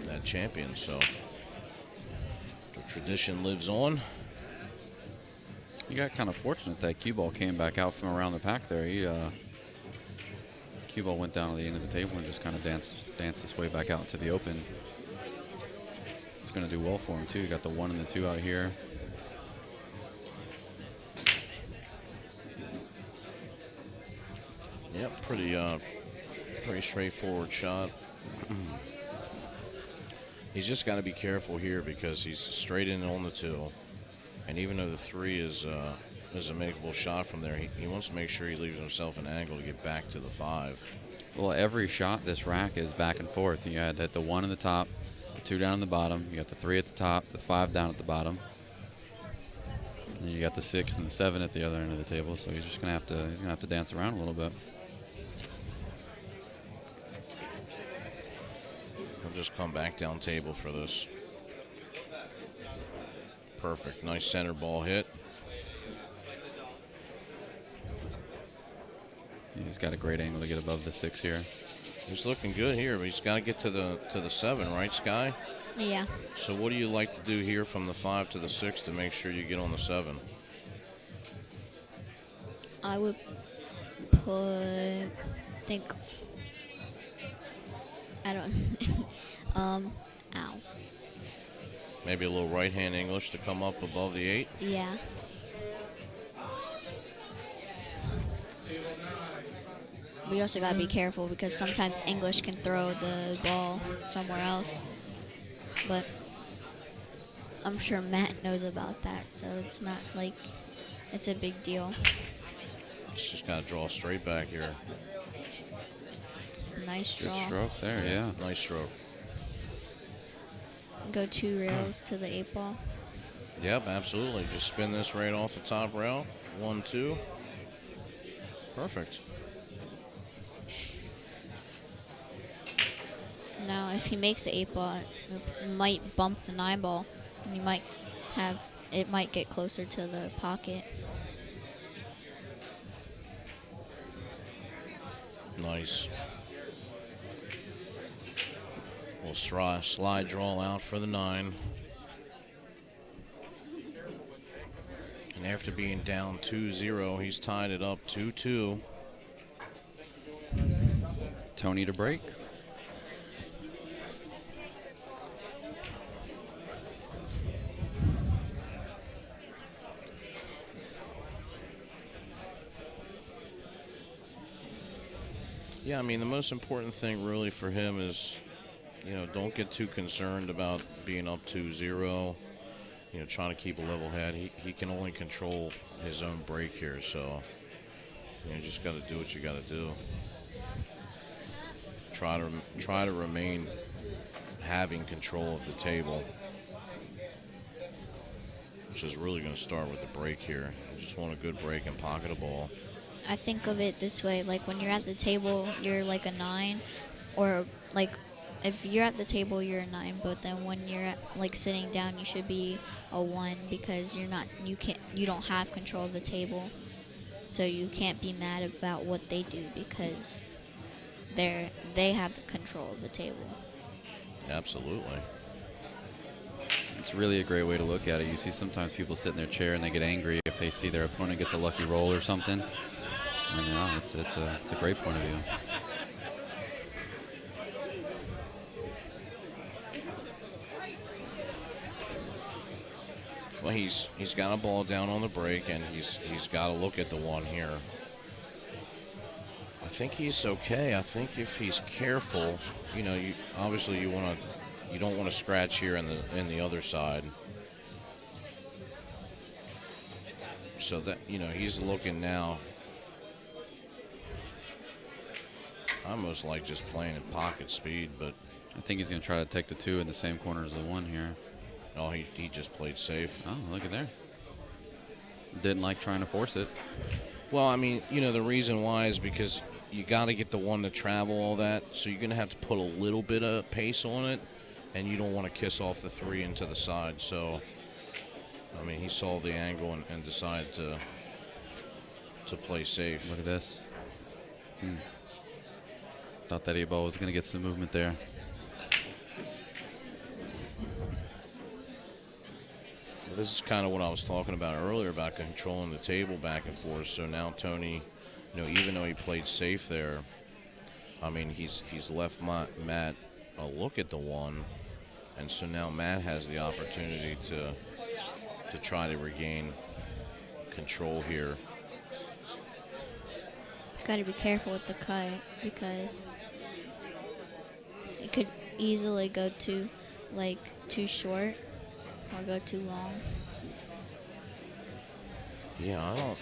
that champion. So the tradition lives on. You got kind of fortunate that cue ball came back out from around the pack there. He cue ball went down to the end of the table and just kind of danced his way back out into the open. It's going to do well for him too. You got the 1 and the 2 out here. Yep, pretty straightforward shot. He's just got to be careful here because he's straight in on the 2, and even though the 3 is a makeable shot from there, he wants to make sure he leaves himself an angle to get back to the 5. Well, every shot this rack is back and forth. You had the 1 in the top, the 2 down in the bottom. You got the 3 at the top, the 5 down at the bottom. And then you got the 6 and the 7 at the other end of the table. So he's just gonna have to dance around a little bit. He'll just come back down table for this. Perfect. Nice center ball hit. He's got a great angle to get above the 6 here. He's looking good here, but he's got to get to the 7, right, Sky? Yeah. So what do you like to do here from the 5 to the 6 to make sure you get on the 7? I would ow. Maybe a little right-hand English to come up above the 8? Yeah. We also got to be careful because sometimes English can throw the ball somewhere else. But I'm sure Matt knows about that, so it's not like it's a big deal. It's just got to draw straight back here. It's a nice draw. Good stroke there, yeah. Nice stroke. Go 2 rails to the 8 ball. Yep, absolutely. Just spin this right off the top rail. 1, 2. Perfect. Now, if he makes the 8 ball, it might bump the 9 ball, and it might get closer to the pocket. Nice. We'll slide draw out for the 9. And after being down 2-0, he's tied it up 2-2. Tony to break. Yeah, I mean, the most important thing really for him is, don't get too concerned about being up 2-0, trying to keep a level head. He can only control his own break here, so you just got to do what you got to do. Try to remain having control of the table, which is really going to start with the break here. You just want a good break and pocket a ball. I think of it this way, like when you're at the table, you're like a 9, or like if you're at the table, you're a 9, but then when you're like sitting down, you should be a 1 because you don't have control of the table, so you can't be mad about what they do because they have the control of the table. Absolutely. It's really a great way to look at it. You see sometimes people sit in their chair and they get angry if they see their opponent gets a lucky roll or something. And it's a great point of view. Well, he's got a ball down on the break, and he's got to look at the 1 here. I think he's okay. I think if he's careful, you obviously you don't want to scratch here in the other side. So that he's looking now. I almost like just playing at pocket speed, but I think he's going to try to take the 2 in the same corner as the 1 here. oh, he just played safe. Oh, look at there. Didn't like trying to force it. Well, I mean, the reason why is because you got to get the 1 to travel all that, so you're going to have to put a little bit of pace on it, and you don't want to kiss off the 3 into the side. So, I mean, he saw the angle and decided to play safe. Look at this. Thought that 8 ball was going to get some movement there. This is kind of what I was talking about earlier about controlling the table back and forth. So now Tony, even though he played safe there, I mean, he's left Matt a look at the 1, and so now Matt has the opportunity to try to regain control here. He's got to be careful with the cut because it could easily go too short or go too long. Yeah, I don't.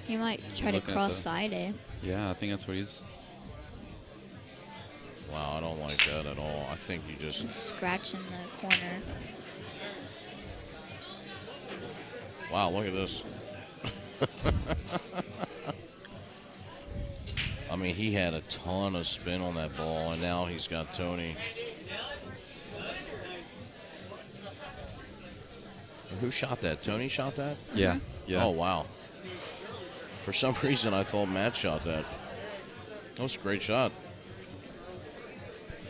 He might try to cross-side it. Yeah, I think that's what he's... Wow, I don't like that at all. I think you just... Scratch in the corner. Wow, look at this. I mean, he had a ton of spin on that ball, and now he's got Tony. Who shot that? Tony shot that? Yeah, yeah. Oh, wow. For some reason, I thought Matt shot that. That was a great shot.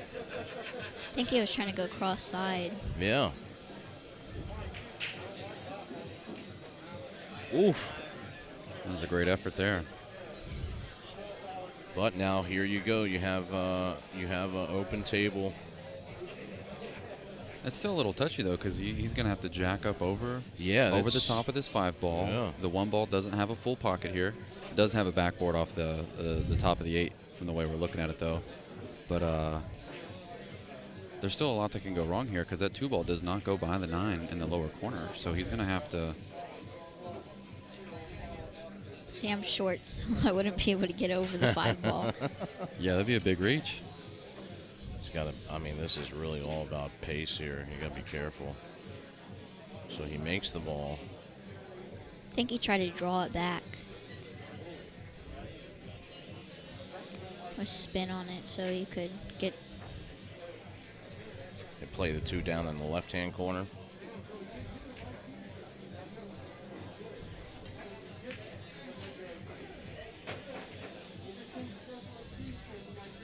I think he was trying to go cross-side. Yeah. Oof. That was a great effort there. But now here you go. You have an open table. It's still a little touchy though, because he's going to have to jack up over the top of this 5 ball. Yeah. The 1 ball doesn't have a full pocket here. It does have a backboard off the top of the 8 from the way we're looking at it though. But there's still a lot that can go wrong here because that 2 ball does not go by the 9 in the lower corner. So he's going to have to... See, I'm short, so I wouldn't be able to get over the 5 ball. Yeah, that'd be a big reach. I mean, this is really all about pace here. You got to be careful. So he makes the ball. I think he tried to draw it back. Or spin on it so he could get... They play the 2 down in the left-hand corner.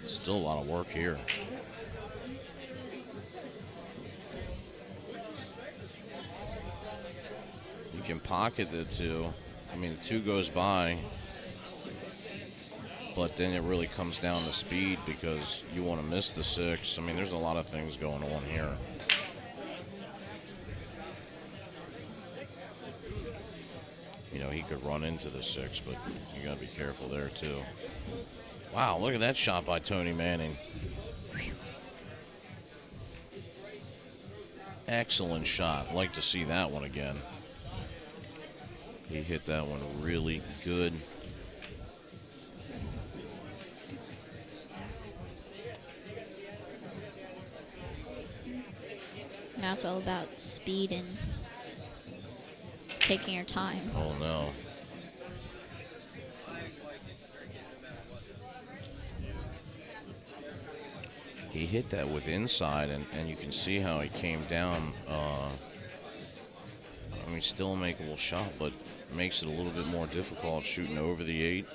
Still a lot of work here. You can pocket the 2. I mean, the 2 goes by, but then it really comes down to speed because you want to miss the 6. I mean, there's a lot of things going on here. He could run into the 6, but you got to be careful there, too. Wow, look at that shot by Tony Manning. Excellent shot. I'd like to see that one again. He hit that one really good. Now it's all about speed and taking your time. Oh, no. he hit that with inside, and you can see how he came down. I mean, still a makeable shot, but makes it a little bit more difficult shooting over the 8.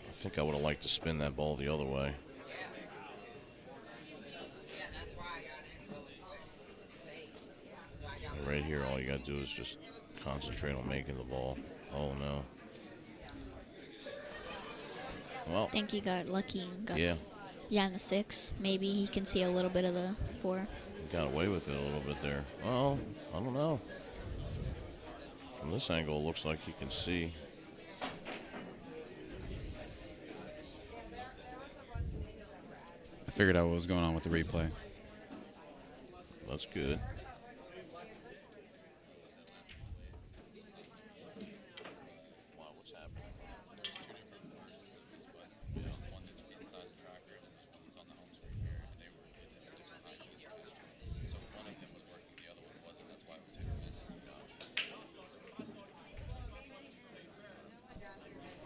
I think I would have liked to spin that ball the other way. And right here, all you got to do is just concentrate on making the ball. Oh, no. Well, I think he got lucky and got yeah, in the 6. Maybe he can see a little bit of the 4. he got away with it a little bit there. Well, I don't know. From this angle, it looks like he can see. I figured out what was going on with the replay. That's good.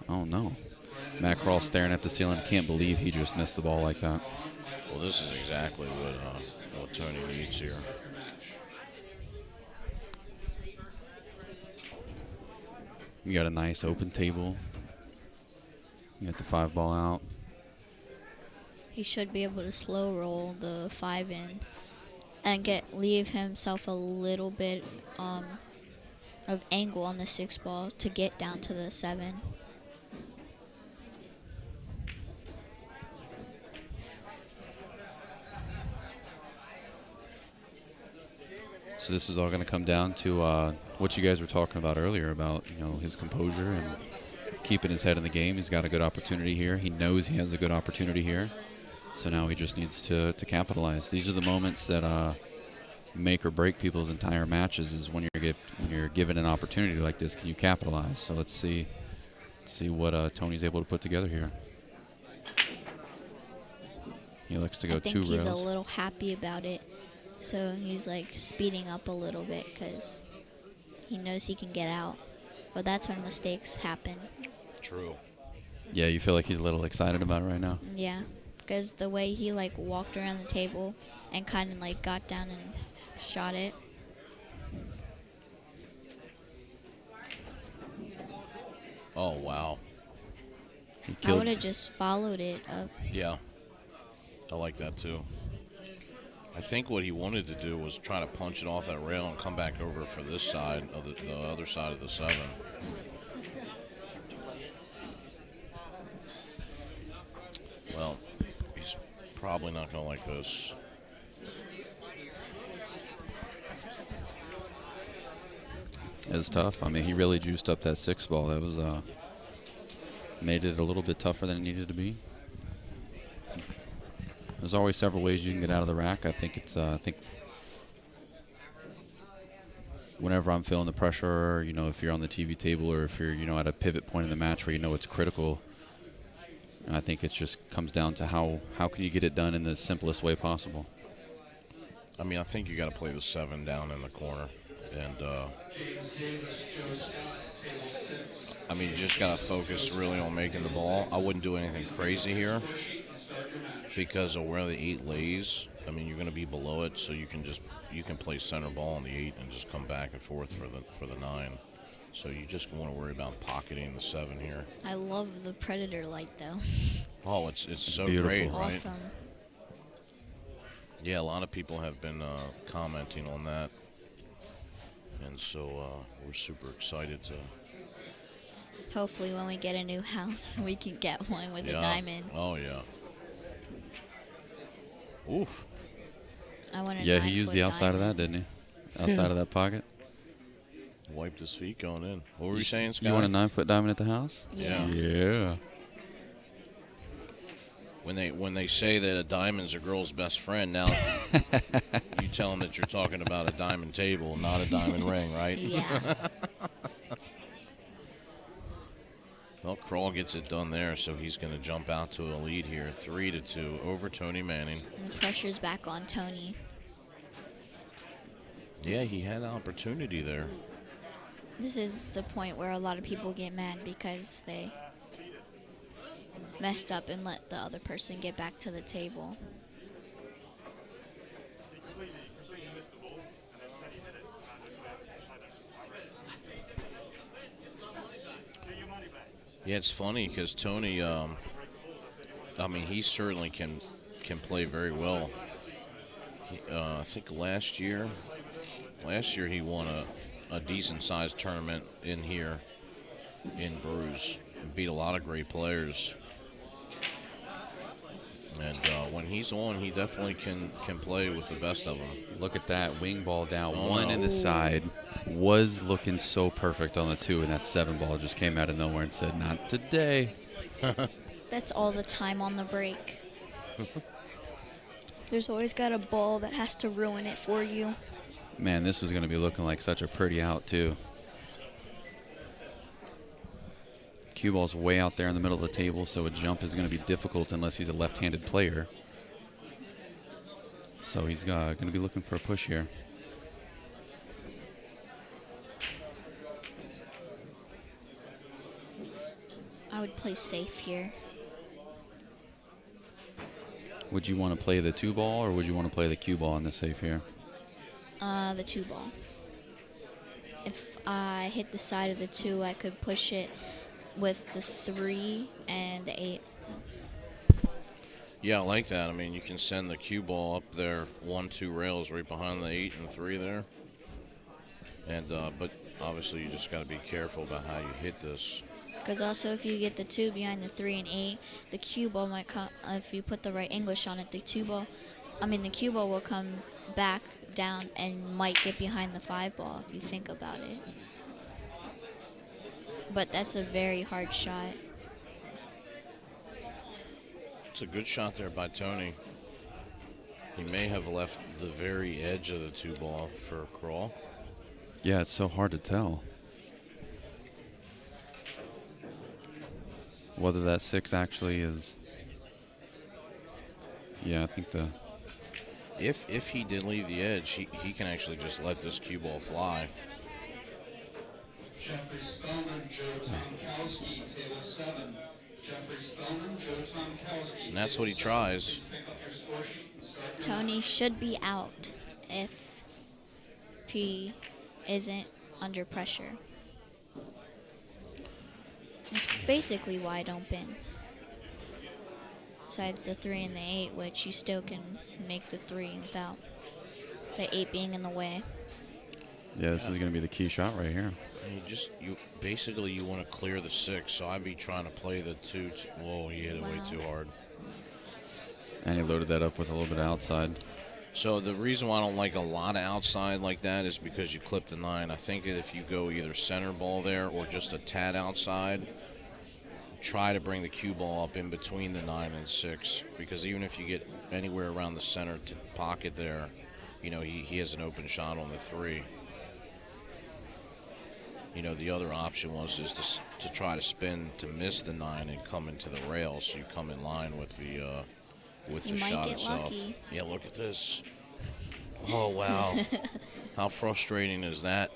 Oh no. Matt Kroll staring at the ceiling. Can't believe he just missed the ball like that. Well, this is exactly what Tony needs here. You got a nice open table. You got the 5 ball out. He should be able to slow roll the 5 in and leave himself a little bit of angle on the 6 ball to get down to the 7. So this is all going to come down to what you guys were talking about earlier about, his composure and keeping his head in the game. He's got a good opportunity here. He knows he has a good opportunity here. So now he just needs to capitalize. These are the moments that make or break people's entire matches, is when you're given an opportunity like this, can you capitalize? So let's see what Tony's able to put together here. He looks to go 2 rails. I think he's a little happy about it. So he's like speeding up a little bit because he knows he can get out. But that's when mistakes happen. True. Yeah, you feel like he's a little excited about it right now? Yeah, because the way he like walked around the table and kind of like got down and shot it. Oh, wow. I would have just followed it up. Yeah, I like that too. I think what he wanted to do was try to punch it off that rail and come back over for this side of the other side of the 7. Well, he's probably not going to like this. It was tough. I mean, he really juiced up that 6 ball. That was made it a little bit tougher than it needed to be. There's always several ways you can get out of the rack. I think whenever I'm feeling the pressure, if you're on the TV table or if you're, at a pivot point in the match where it's critical, I think it just comes down to how can you get it done in the simplest way possible. I mean, I think you got to play the 7 down in the corner. And, I mean, you just got to focus really on making the ball. I wouldn't do anything crazy here because of where the 8 lays. I mean, you're going to be below it, so you can play center ball on the 8 and just come back and forth for the 9. So you just want to worry about pocketing the 7 here. I love the Predator light, though. Oh, it's so beautiful. great, right? Awesome. Yeah, a lot of people have been commenting on that. And so we're super excited to... Hopefully when we get a new house, we can get one with a diamond. Oh, yeah. Oof. I want a Yeah, he used the outside diamond. of that, didn't he? Outside of that pocket. Wiped his feet going in. What were you saying, Scott? You want a 9-foot diamond at the house? Yeah. Yeah. When they say that a diamond's a girl's best friend, now you tell them that you're talking about a diamond table, not a diamond ring, right? Yeah. Well, Kroll gets it done there, so he's going to jump out to a lead here, 3-2 over Tony Manning. And the pressure's back on Tony. Yeah, he had an opportunity there. This is the point where a lot of people get mad because messed up and let the other person get back to the table. Yeah, it's funny because Tony, I mean, he certainly can play very well. I think last year he won a decent-sized tournament in here in Bruges and beat a lot of great players. And when he's on, he definitely can play with the best of them. Look at that wing ball down. Oh, One no. in the side was looking so perfect on the 2, and that 7 ball just came out of nowhere and said, "Not today." That's all the time on the break. There's always got a ball that has to ruin it for you. Man, this was going to be looking like such a pretty out, too. Cue ball's way out there in the middle of the table, so a jump is going to be difficult unless he's a left-handed player. So he's going to be looking for a push here. I would play safe here. Would you want to play the 2 ball, or would you want to play the cue ball in the safe here? The 2 ball. If I hit the side of the 2, I could push it with the 3 and the 8. Yeah, I like that. I mean, you can send the cue ball up there 1-2 rails right behind the 8 and 3 there. And but obviously you just got to be careful about how you hit this. Because also if you get the 2 behind the 3 and 8, the cue ball might come, if you put the right English on it, the cue ball will come back down and might get behind the 5 ball if you think about it. But that's a very hard shot. It's a good shot there by Tony. He may have left the very edge of the 2 ball for a crawl. Yeah, it's so hard to tell whether that 6 actually is. Yeah, I think the. If he did leave the edge, he can actually just let this cue ball fly. Jeffrey Spellman, Joe Tomkowski, table 7. Jeffrey Spellman, Joe Tomkowski. And that's what he tries. Pick up your score sheet and start. Tony should be out if he isn't under pressure. That's basically why I don't bin. Besides the 3 and the 8, which you still can make the 3 without the 8 being in the way. Yeah, this is going to be the key shot right here. You basically want to clear the 6, so I'd be trying to play the 2. Whoa, he hit it way too hard. And he loaded that up with a little bit of outside. So the reason why I don't like a lot of outside like that is because you clip the 9. I think that if you go either center ball there or just a tad outside, try to bring the cue ball up in between the 9 and 6, because even if you get anywhere around the center pocket there, you know, he has an open shot on the 3. You know, the other option is to try to spin to miss the 9 and come into the rail, so you come in line with the shot itself. Lucky. Yeah, look at this. Oh wow, how frustrating is that?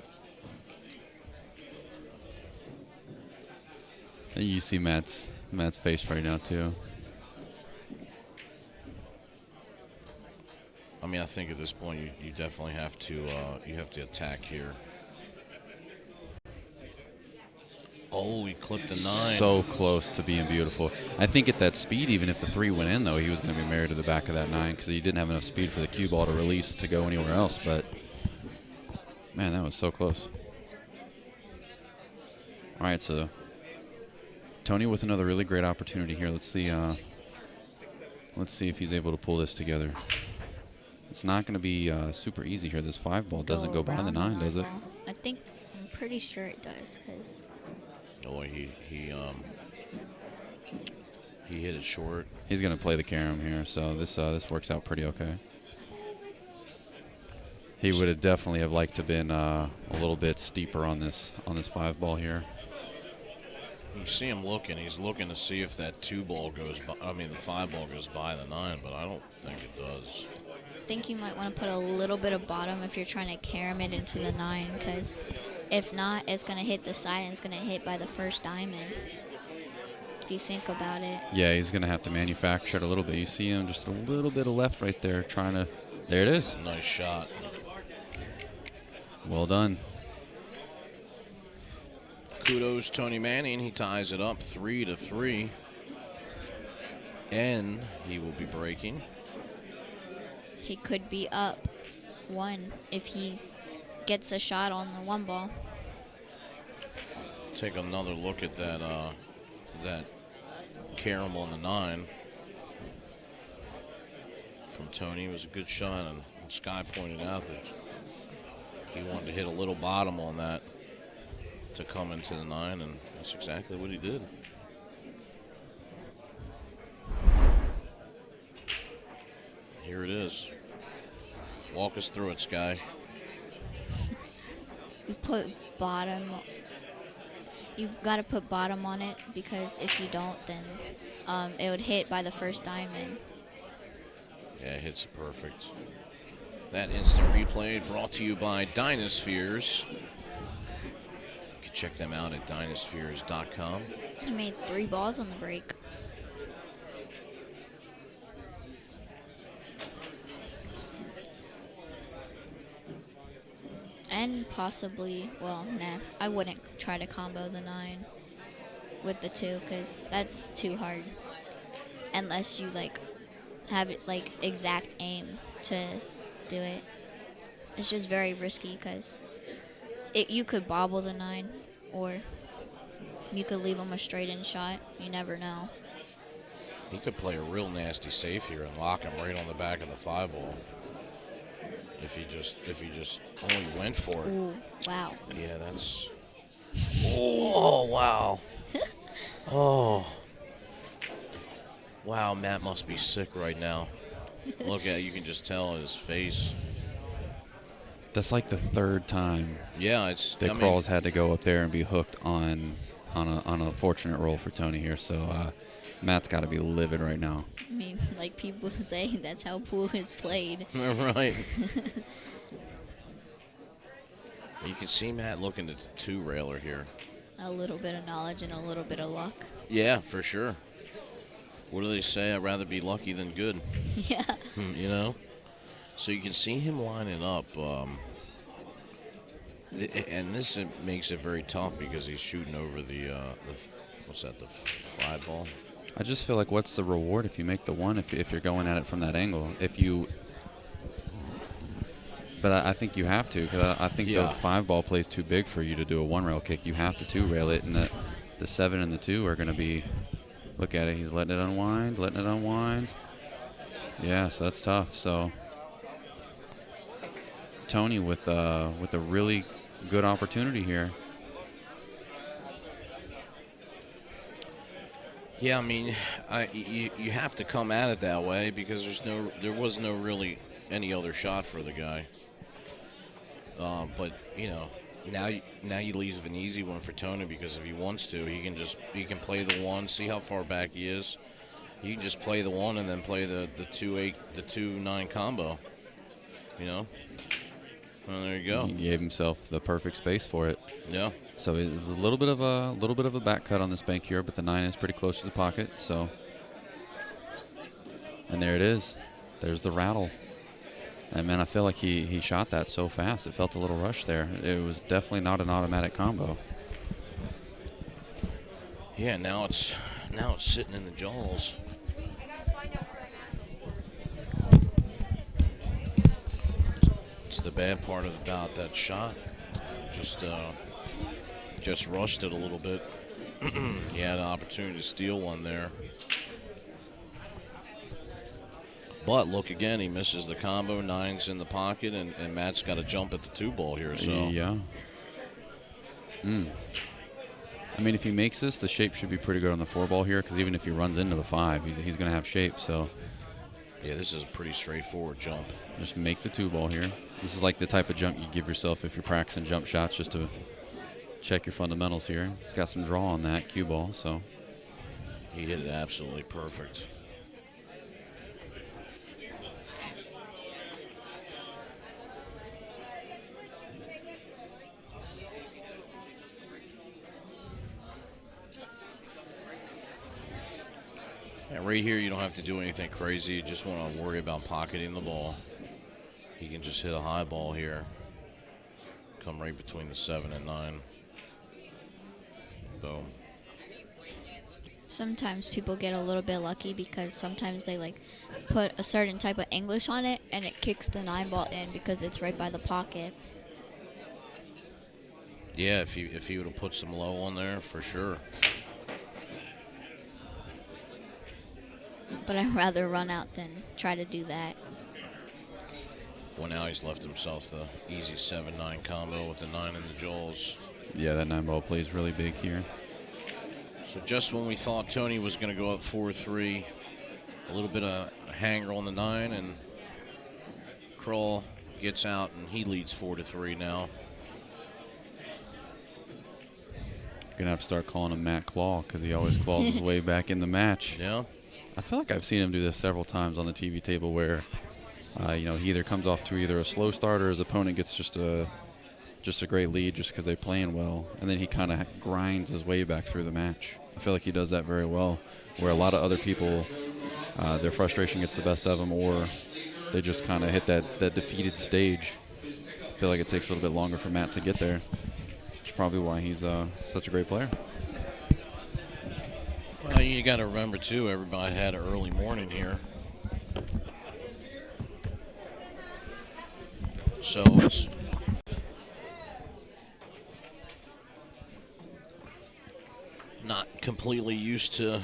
You see Matt's face right now too. I mean, I think at this point you definitely have to attack here. Oh, he clipped the 9. So close to being beautiful. I think at that speed, even if the 3 went in, though, he was going to be married to the back of that 9 because he didn't have enough speed for the cue ball to release to go anywhere else. But, man, that was so close. All right, so Tony with another really great opportunity here. Let's see if he's able to pull this together. It's not going to be super easy here. This 5 ball doesn't go by the 9, does it? I'm pretty sure it does, because. Oh, he hit it short. He's going to play the carom here, so this works out pretty okay. He would have definitely have liked to have been a little bit steeper on this 5 ball here. You see him looking. He's looking to see if that 2 ball goes by. I mean, the 5 ball goes by the 9, but I don't think it does. I think you might want to put a little bit of bottom if you're trying to carom it into the 9, because if not, it's going to hit the side and it's going to hit by the first diamond. if you think about it. Yeah, he's going to have to manufacture it a little bit. You see him just a little bit of left right there trying to. There it is. Nice shot. Well done. Kudos Tony Manning. He ties it up 3-3. And he will be breaking. He could be up 1 if he gets a shot on the 1 ball. Take another look at that that carom on the 9 from Tony. It was a good shot, and Sky pointed out that he wanted to hit a little bottom on that to come into the 9, and that's exactly what he did. Here it is. Walk us through it, Sky. You put bottom. You've got to put bottom on it, because if you don't, then it would hit by the first diamond. Yeah, it hits it perfect. That instant replay brought to you by Dynaspheres. You can check them out at dynaspheres.com. He made 3 balls on the break. And possibly, well, nah, I wouldn't try to combo the 9 with the 2, because that's too hard. Unless you, like, have it, like, exact aim to do it. It's just very risky, because you could bobble the 9, or you could leave him a straight-in shot. You never know. He could play a real nasty safe here and lock him right on the back of the 5 ball. If he just only went for it. Ooh, wow. Yeah, that's. Oh, wow. Oh. Wow, Matt must be sick right now. Look at, you can just tell his face. That's like the 3rd time Yeah, it's. that Crawls had to go up there and be hooked on a fortunate roll for Tony here. So Matt's got to be livid right now. I mean, like people say, that's how pool is played. Right. You can see Matt looking at the 2-railer here. A little bit of knowledge and a little bit of luck. Yeah, for sure. What do they say? I'd rather be lucky than good. Yeah. You know? So you can see him lining up. And this makes it very tough because he's shooting over the what's that, the 5 ball? I just feel like, what's the reward if you make the 1 if you're going at it from that angle? But I think you have to, because I think the 5 ball plays too big for you to do a 1-rail kick. You have to 2-rail it, and the 7 and the 2 are going to be. Look at it. He's letting it unwind. Yeah, so that's tough. So Tony with a really good opportunity here. Yeah, I mean, you have to come at it that way because there was no really any other shot for the guy. But you know, now you leave an easy one for Tony because if he wants to, he can play the 1, see how far back he is. He can just play the 1 and then play the 2-8, the 2-9 combo. You know. Well, there you go. He gave himself the perfect space for it. Yeah. So it's a little bit of a back cut on this bank here, but the 9 is pretty close to the pocket. So, and there it is. There's the rattle. And man, I feel like he shot that so fast. It felt a little rush there. It was definitely not an automatic combo. Yeah. Now it's sitting in the jaws. It's the bad part about that shot. Just rushed it a little bit. He had an opportunity to steal one there. But look again, he misses the combo. 9's in the pocket, and Matt's got to jump at the 2 ball here. So Yeah. I mean, if he makes this, the shape should be pretty good on the 4 ball here, because even if he runs into the 5, he's going to have shape. So yeah, this is a pretty straightforward jump. just make the 2 ball here. This is like the type of jump you give yourself if you're practicing jump shots, just to check your fundamentals here. It's got some draw on that cue ball, so. He hit it absolutely perfect. right here, you don't have to do anything crazy. You just want to worry about pocketing the ball. He can just hit a high ball here. Come right between the 7 and 9. Boom. Sometimes people get a little bit lucky because sometimes they like put a certain type of English on it and it kicks the 9 ball in because it's right by the pocket. Yeah, if he would have put some low on there, for sure. But I'd rather run out than try to do that. Well, now he's left himself the easy 7-9 combo with the 9 and the Joels. Yeah, that 9 ball plays really big here. So just when we thought Tony was going to go up 4-3, a little bit of a hanger on the 9, and Kroll gets out, and he leads 4-3 now. Gonna have to start calling him Matt Claw because he always claws his way back in the match. Yeah. I feel like I've seen him do this several times on the TV table where, he either comes off to either a slow start or his opponent gets just a great lead just because they're playing well, and then he kind of grinds his way back through the match. I feel like he does that very well, where a lot of other people, their frustration gets the best of them, or they just kind of hit that defeated stage. I feel like it takes a little bit longer for Matt to get there, which is probably why he's such a great player. Well, you got to remember, too, everybody had an early morning here. So it's not completely used to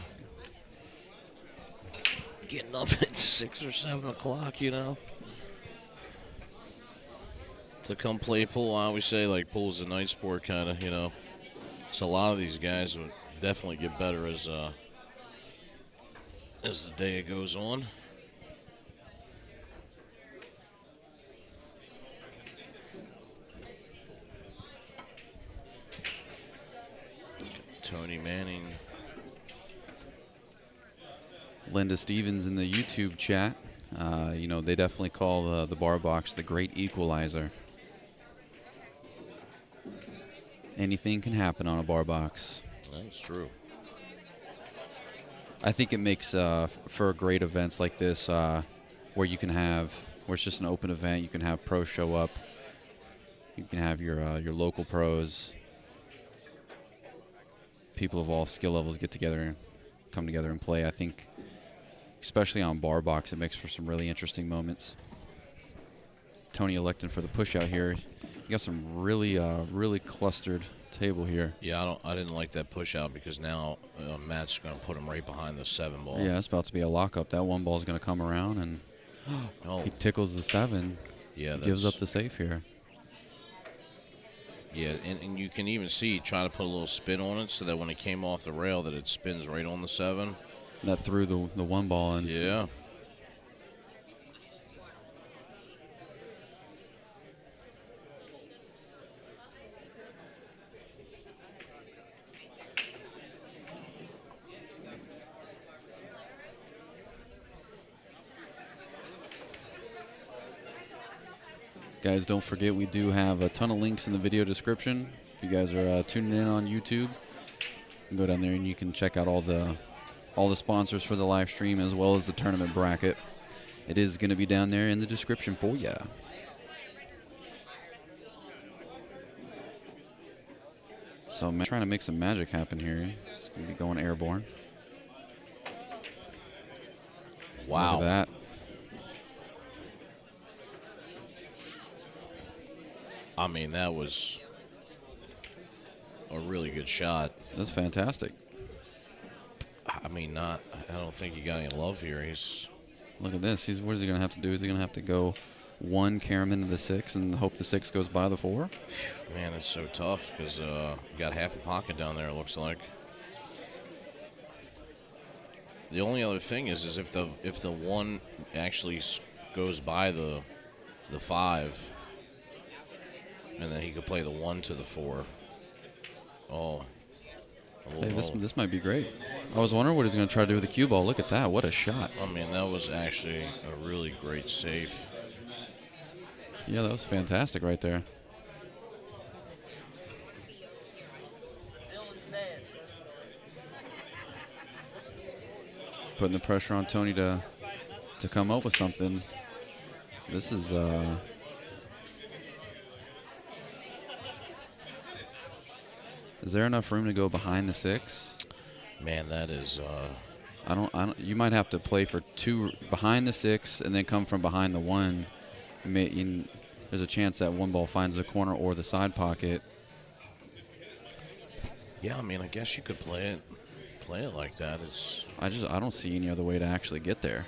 getting up at 6 or 7 o'clock, to come play pool. I always say, like, pool is a night sport, kind of, So a lot of these guys would definitely get better as the day goes on. Tony Manning. Linda Stevens in the YouTube chat. They definitely call the bar box the great equalizer. Anything can happen on a bar box. That's true. I think it makes for great events like this where it's just an open event. You can have pros show up. You can have your local pros. People of all skill levels get together, come together and play. I think, especially on bar box, it makes for some really interesting moments. Tony electing for the push out here. You got some really clustered table here. Yeah, I didn't like that push out because now Matt's going to put him right behind the 7 ball. Yeah, it's about to be a lockup. That 1 ball is going to come around and he tickles the 7. Yeah, he gives up the safe here. Yeah, and you can even see try to put a little spin on it so that when it came off the rail that it spins right on the 7. That threw the 1 ball in. Yeah. Guys, don't forget we do have a ton of links in the video description. If you guys are tuning in on YouTube, you can go down there and you can check out all the sponsors for the live stream as well as the tournament bracket. It is going to be down there in the description for you. So I'm trying to make some magic happen here. It's going to be going airborne. Wow. Look at that. I mean, that was a really good shot. That's fantastic. I mean, I don't think he got any love here. Look at this. What is he going to have to do? Is he going to have to go 1, carry him into the 6, and hope the 6 goes by the 4? Man, it's so tough because got half a pocket down there, it looks like. The only other thing is if the 1 actually goes by the 5, and then he could play the 1 to the 4. Oh. Hey, this might be great. I was wondering what he's going to try to do with the cue ball. Look at that. What a shot. I mean, that was actually a really great save. Yeah, that was fantastic right there. putting the pressure on Tony to come up with something. This is there enough room to go behind the 6? Man, that is. I don't. You might have to play for 2 behind the 6 and then come from behind the 1. There's a chance that one ball finds the corner or the side pocket. Yeah, I mean, I guess you could play it like that. I don't see any other way to actually get there.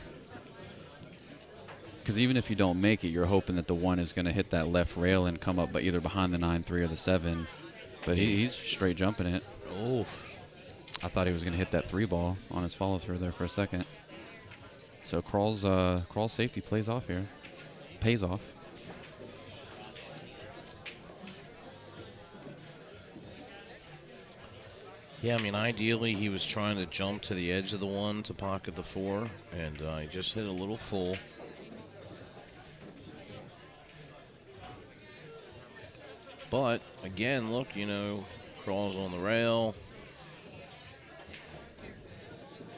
Because even if you don't make it, you're hoping that the 1 is going to hit that left rail and come up, but either behind the 9-3 or the 7. But he's straight jumping it. Oh. I thought he was going to hit that 3 ball on his follow through there for a second. So Kral's safety pays off. Yeah, I mean, ideally he was trying to jump to the edge of the 1 to pocket the 4, and he just hit a little full. But again, look, Kral's on the rail,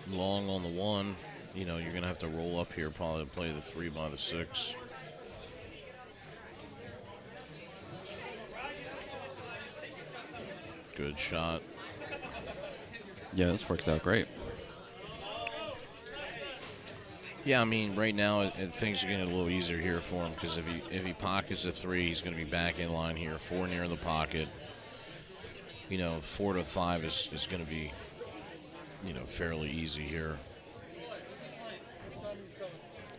long on the 1. You're going to have to roll up here, probably to play the 3 by the 6. Good shot. Yeah, this works out great. Yeah, I mean, right now things are getting a little easier here for him because if he pockets a 3, he's going to be back in line here. 4 near the pocket. 4 to 5 is going to be, fairly easy here.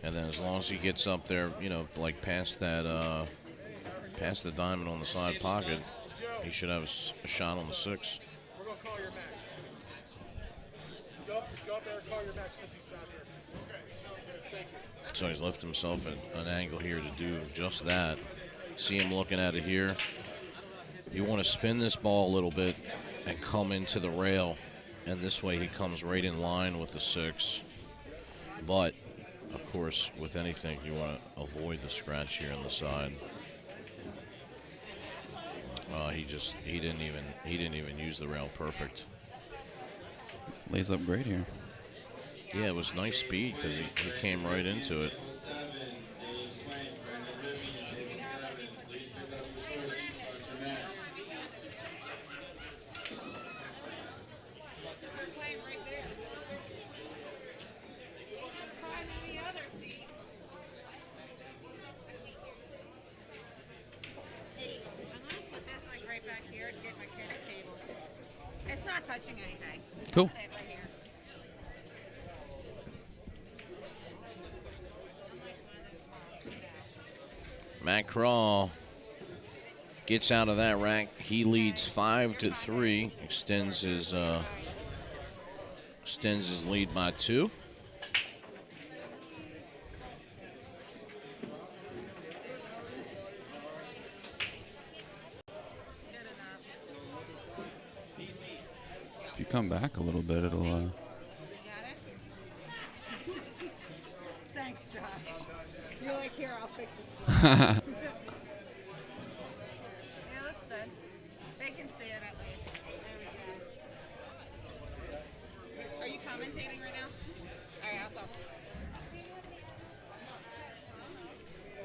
And then as long as he gets up there, like past the diamond on the side pocket, he should have a shot on the 6. We're going to call your match. Go up there and call your match because he's not here. Okay, sounds good. Thank you. So he's left himself an angle here to do just that. See him looking at it here. You want to spin this ball a little bit and come into the rail, and this way he comes right in line with the 6. But, of course, with anything, you want to avoid the scratch here on the side. He didn't even use the rail perfect. Lays up great here. Yeah, it was nice speed because he came right into it. It's not touching anything. Cool. Right here. Matt Kral gets out of that rack. He leads 5-3. Extends his lead by 2. If you come back a little bit, it'll. Got it? Thanks, Josh. You're like, here, I'll fix this for you. Yeah, it looks good. They can see it at least. There we go. Are you commentating right now? All right, I'll talk.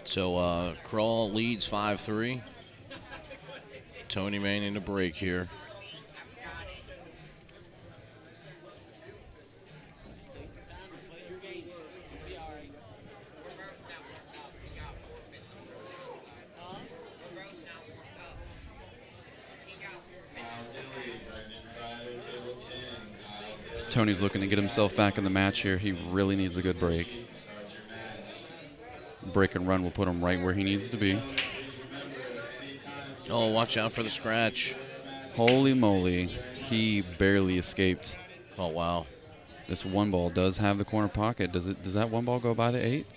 So Kral leads 5-3. Tony manning a break here. Tony's looking to get himself back in the match here. He really needs a good break. Break and run will put him right where he needs to be. Oh, watch out for the scratch. Holy moly. He barely escaped. Oh, wow. This 1 ball does have the corner pocket. Does that 1 ball go by the 8?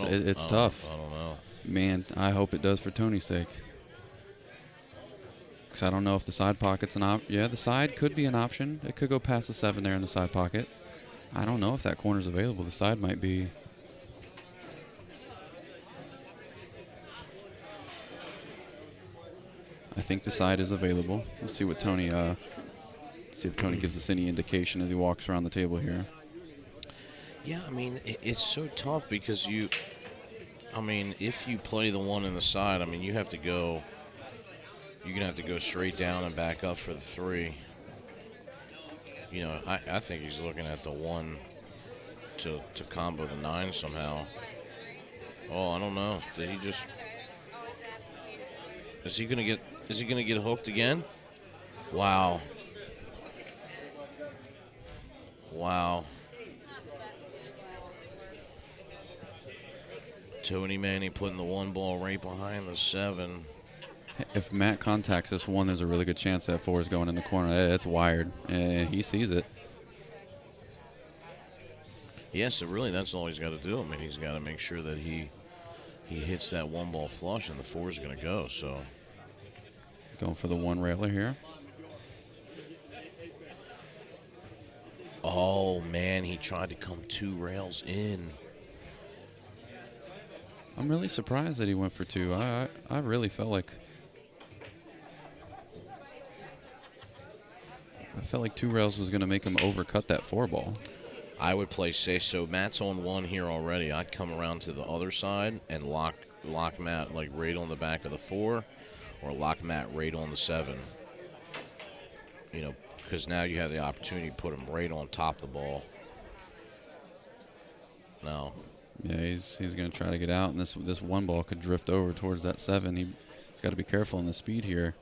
It's tough. I don't know. Man, I hope it does for Tony's sake. Because I don't know if the side pocket's an option. Yeah, the side could be an option. It could go past the 7 there in the side pocket. I don't know if that corner's available. The side might be. I think the side is available. Let's see what Tony gives us any indication as he walks around the table here. Yeah, I mean, it's so tough because if you play the one in the side, I mean, you have to go, you're going to have to go straight down and back up for the 3. You know, I think he's looking at the 1 to combo the 9 somehow. Oh, I don't know. Did he just... Is he going to get hooked again? Wow. Wow. Tony Manny putting the 1 ball right behind the 7. If Matt contacts this 1, there's a really good chance that 4 is going in the corner. It's wired, and he sees it. Yes, so really that's all he's got to do. I mean, he's got to make sure that he hits that 1 ball flush, and the 4 is going to go. So going for the 1 railer here. Oh man, he tried to come 2 rails in. I'm really surprised that he went for 2. I really felt like 2 rails was going to make him overcut that 4 ball. I would play safe. So Matt's on 1 here already. I'd come around to the other side and lock Matt like right on the back of the 4, or lock Matt right on the 7. You know, because now you have the opportunity to put him right on top of the ball. No. Yeah, he's going to try to get out, and this 1 ball could drift over towards that 7. He's got to be careful in the speed here.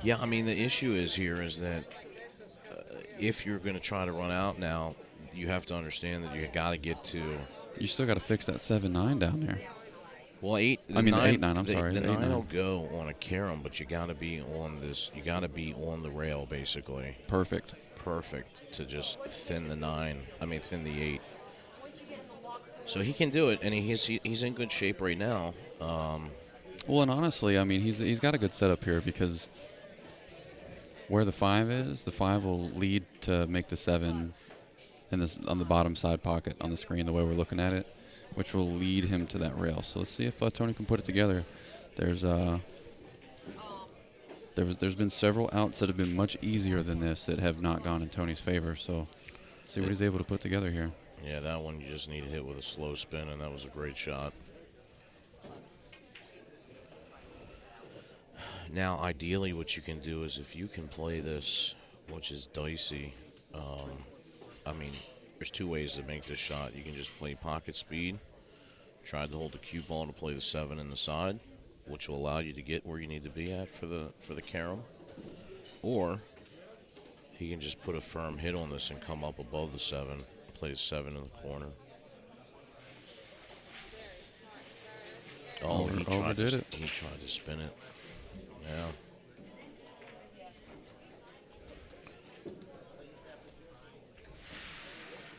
Yeah, I mean, the issue is that if you're going to try to run out now, you have to understand that you got to get to... You still got to fix that 7-9 down there. Well, the 8-9, I'm sorry. The The 9 8-9. will go on a carom, but you got to be on this. You got to be on the rail, basically. Perfect to just thin the 9. I mean, thin the 8. So he can do it, and he's in good shape right now. Well, and honestly, I mean, he's got a good setup here because where the 5 is, the 5 will lead to make the 7 in this on the bottom side pocket on the screen, the way we're looking at it, which will lead him to that rail. So let's see if Tony can put it together. There's been several outs that have been much easier than this that have not gone in Tony's favor. So let's see what he's able to put together here. Yeah, that one you just need to hit with a slow spin, and that was a great shot. Now, ideally, what you can do is if you can play this, which is dicey, I mean, there's 2 ways to make this shot. You can just play pocket speed, try to hold the cue ball to play the 7 in the side, which will allow you to get where you need to be at for the carom. Or he can just put a firm hit on this and come up above the 7, play the 7 in the corner. Oh, he tried to spin it. Yeah.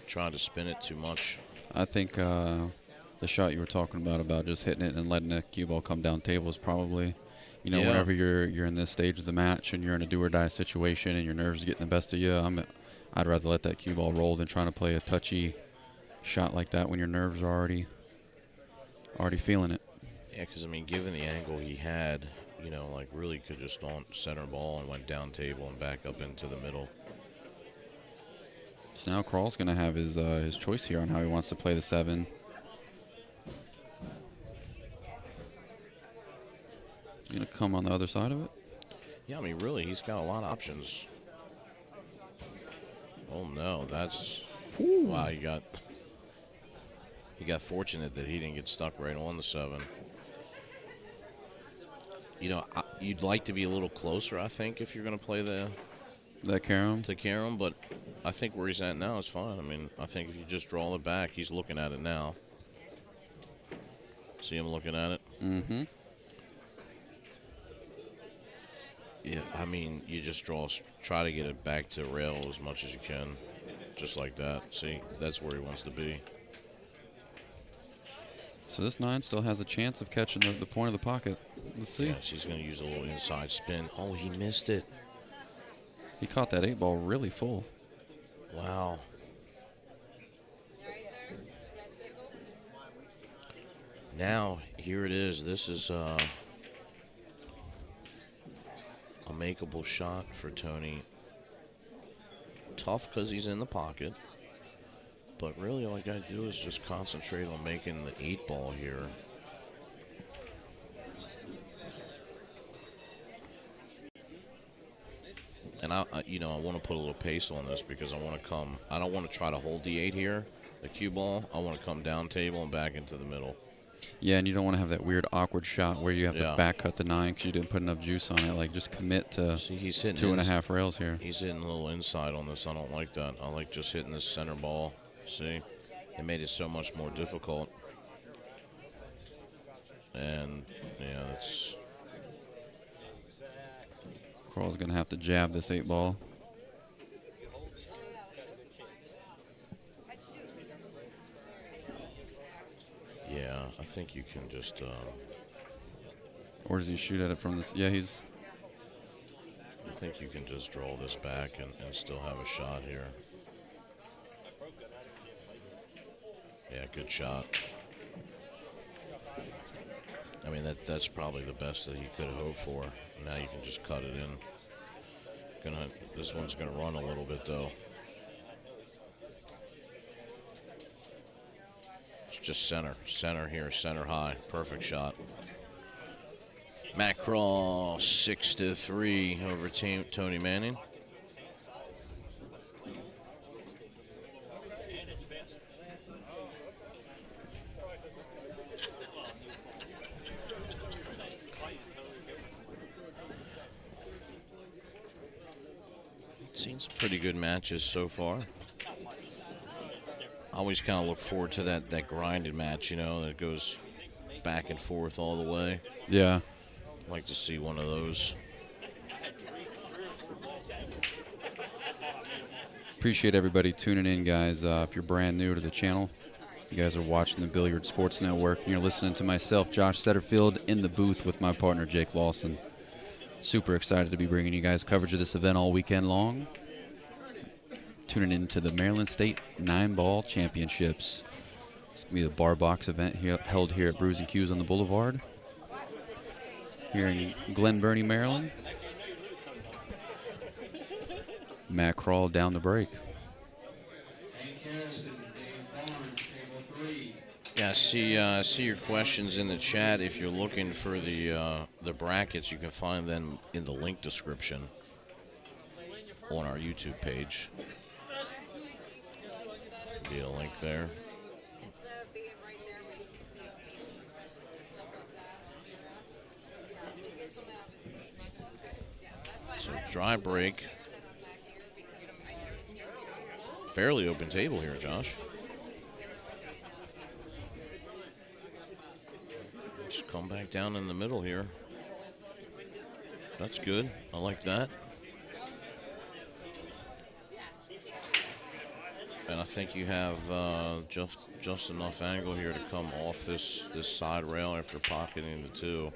Trying to spin it too much. I think the shot you were talking about just hitting it and letting the cue ball come down table is probably, whenever you're in this stage of the match and you're in a do-or-die situation and your nerves are getting the best of you, I'd rather let that cue ball roll than trying to play a touchy shot like that when your nerves are already feeling it. Yeah, because, I mean, given the angle he had, really could just on center ball and went down table and back up into the middle. So now Kral's going to have his choice here on how he wants to play the 7. Going to come on the other side of it? Yeah, I mean, really, he's got a lot of options. Oh, no, that's... Ooh. Wow, he got fortunate that he didn't get stuck right on the 7. You'd like to be a little closer, I think, if you're going to play that carom? To carom, but I think where he's at now is fine. I mean, I think if you just draw it back, he's looking at it now. See him looking at it? Mm-hmm. Yeah, I mean, you just try to get it back to rail as much as you can, just like that. See, that's where he wants to be. So this 9 still has a chance of catching the point of the pocket. Let's see. Yeah, she's going to use a little inside spin. Oh, he missed it. He caught that 8 ball really full. Wow. Now, here it is. This is a makeable shot for Tony. Tough because he's in the pocket, But really, all I got to do is just concentrate on making the 8-ball here. And I want to put a little pace on this because I want to come. I don't want to try to hold the 8 here, the cue ball. I want to come down table and back into the middle. Yeah, and you don't want to have that weird awkward shot where you have to back cut the 9 because you didn't put enough juice on it. Like, just commit to he's hitting 2.5 rails here. He's hitting a little inside on this. I don't like that. I like just hitting this center ball. See? It made it so much more difficult. And, yeah, it's... Crawl's going to have to jab this 8-ball. Yeah, I think you can just... Or does he shoot at it from this? Yeah, he's... I think you can just draw this back and still have a shot here. Yeah, good shot. I mean, that's probably the best that he could have hoped for. Now you can just cut it in. This one's gonna run a little bit though. It's just center here, center high, perfect shot. Matt Crawl 6-3 over Tony Manning. Seen some pretty good matches so far. I always kind of look forward to that grinded match, that goes back and forth all the way. Yeah. I'd like to see one of those. Appreciate everybody tuning in, guys. If you're brand new to the channel, you guys are watching the Billiard Sports Network, and you're listening to myself, Josh Setterfield, in the booth with my partner, Jake Lawson. Super excited to be bringing you guys coverage of this event all weekend long. Tuning into the Maryland State 9-Ball Championships. It's going to be the bar box event held here at Brews and Q's on the Boulevard, here in Glen Burnie, Maryland. Matt Crawl down the break. Yeah, I see your questions in the chat. If you're looking for the brackets, you can find them in the link description on our YouTube page. Be a link there. So dry break. Fairly open table here, Josh. Just come back down in the middle here. That's good. I like that. And I think you have just enough angle here to come off this side rail after pocketing the 2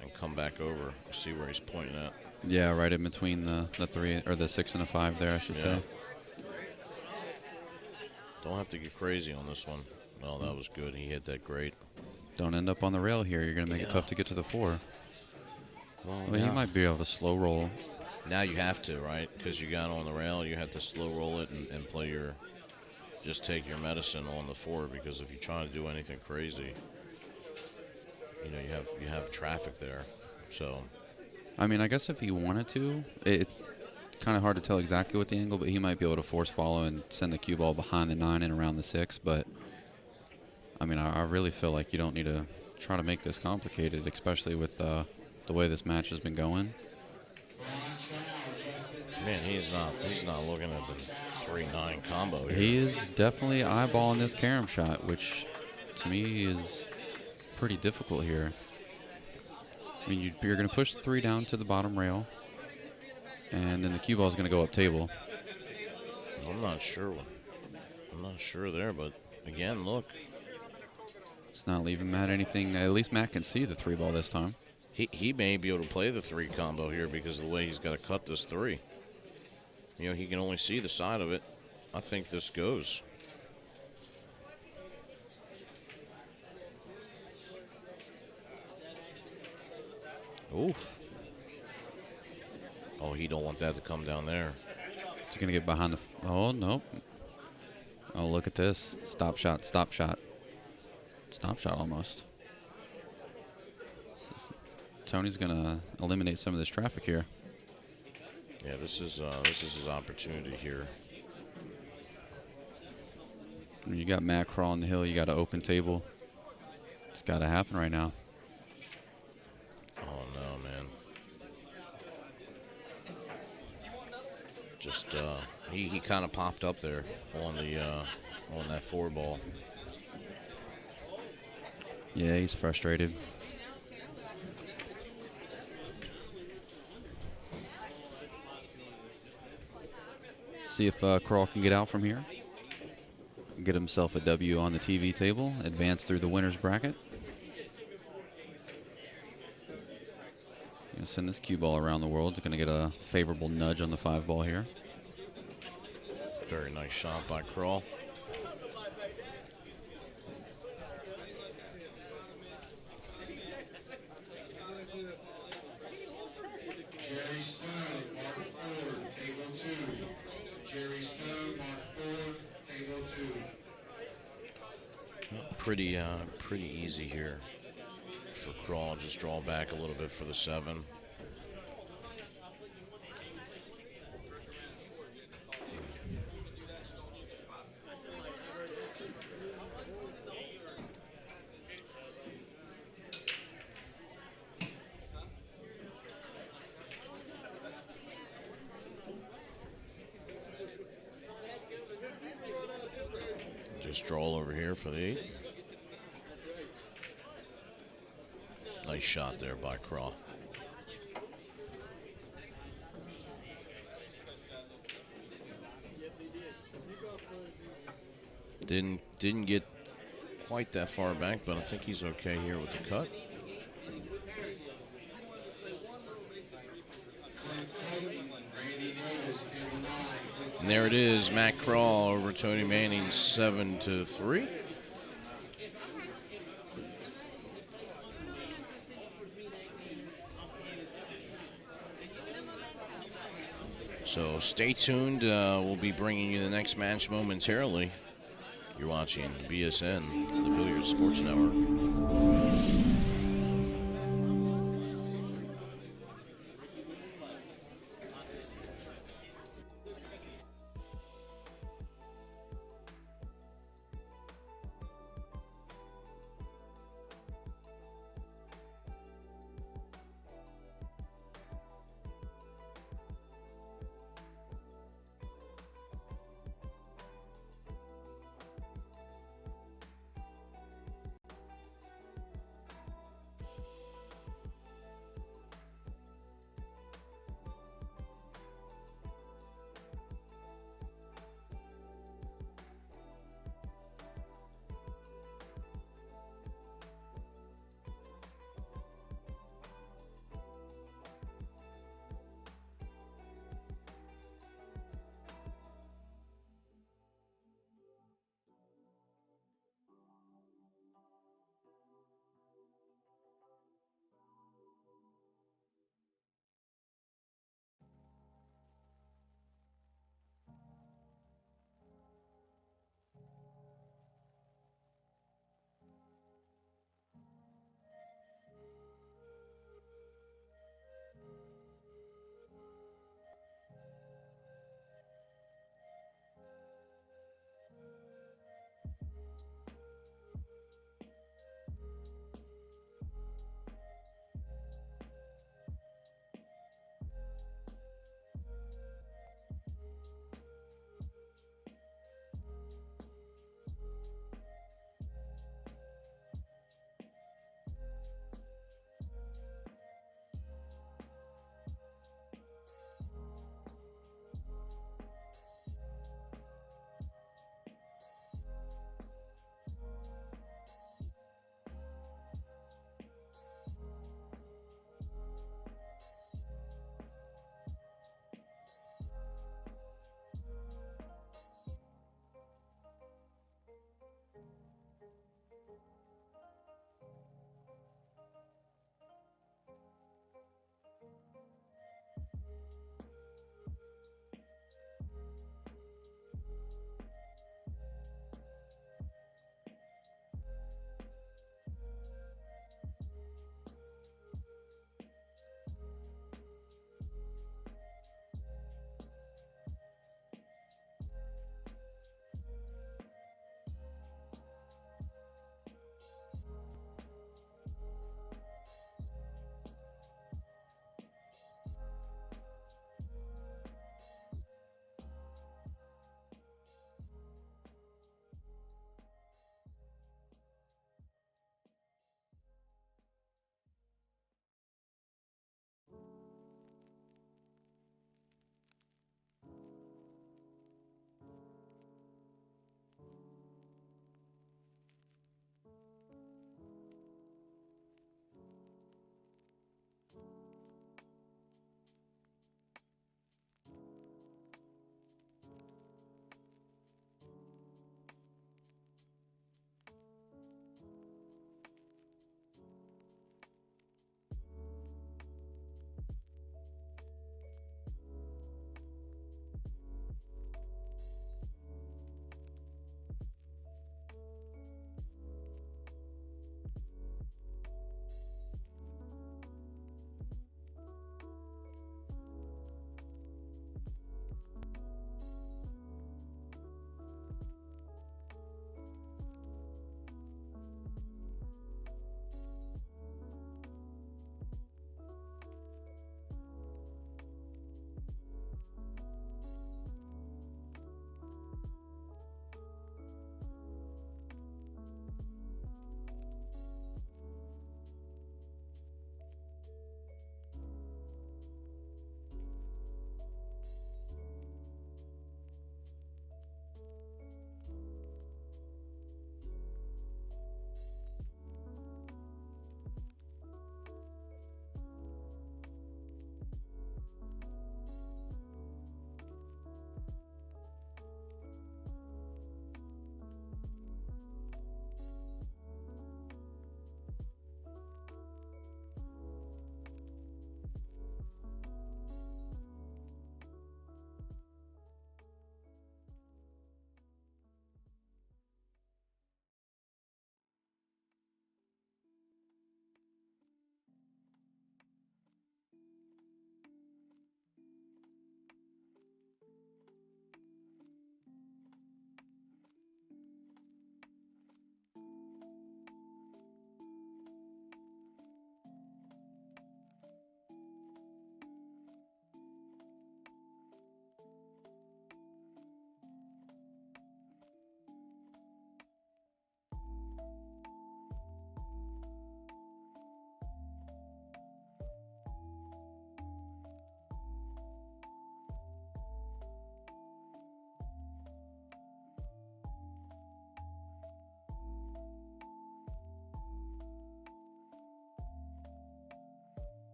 and come back over. See where he's pointing at. Yeah, right in between the 3 or the 6 and the 5 there, I should say. Don't have to get crazy on this one. Well, that was good. He hit that great. Don't end up on the rail here. You're going to make it tough to get to the 4. Well, he might be able to slow roll. Now you have to, right? Because you got on the rail, you have to slow roll it and play just take your medicine on the 4, because if you try to do anything crazy, you have traffic there. So, I mean, I guess if he wanted to, it's kind of hard to tell exactly what the angle, but he might be able to force follow and send the cue ball behind the 9 and around the 6. But I mean, I really feel like you don't need to try to make this complicated, especially with the way this match has been going. Man, he's not looking at the 3-9 combo here. He is definitely eyeballing this carom shot, which to me is pretty difficult here. I mean, you're going to push the 3 down to the bottom rail, and then the cue ball is going to go up table. I'm not sure there, but again, look. It's not leaving Matt anything. At least Matt can see the 3 ball this time. He may be able to play the 3 combo here because of the way he's got to cut this 3. He can only see the side of it. I think this goes. Ooh. Oh, he don't want that to come down there. He's going to get behind the... Oh, nope. Oh, look at this. Stop shot, stop shot. Stop shot almost. Tony's going to eliminate some of this traffic here. Yeah, this is his opportunity here. When you got Matt Crawl on the hill, you got an open table. It's got to happen right now. Oh no, man! Just he kind of popped up there on the on that 4-ball. Yeah, he's frustrated. See if Crawl can get out from here. Get himself a W on the TV table. Advance through the winner's bracket. Gonna send this cue ball around the world. It's gonna get a favorable nudge on the 5-ball here. Very nice shot by Crawl. Jerry Stone, Mark 4, table 2. Jerry Stone, Mark 4, table 2. Pretty easy here for Crawl. Just draw back a little bit for the 7. Just draw over here for the 8. Nice shot there by Craw. Didn't get quite that far back, but I think he's okay here with the cut. And there it is, Matt Crawl over Tony Manning, 7-3. So stay tuned. We'll be bringing you the next match momentarily. You're watching BSN, the Billiard Sports Network.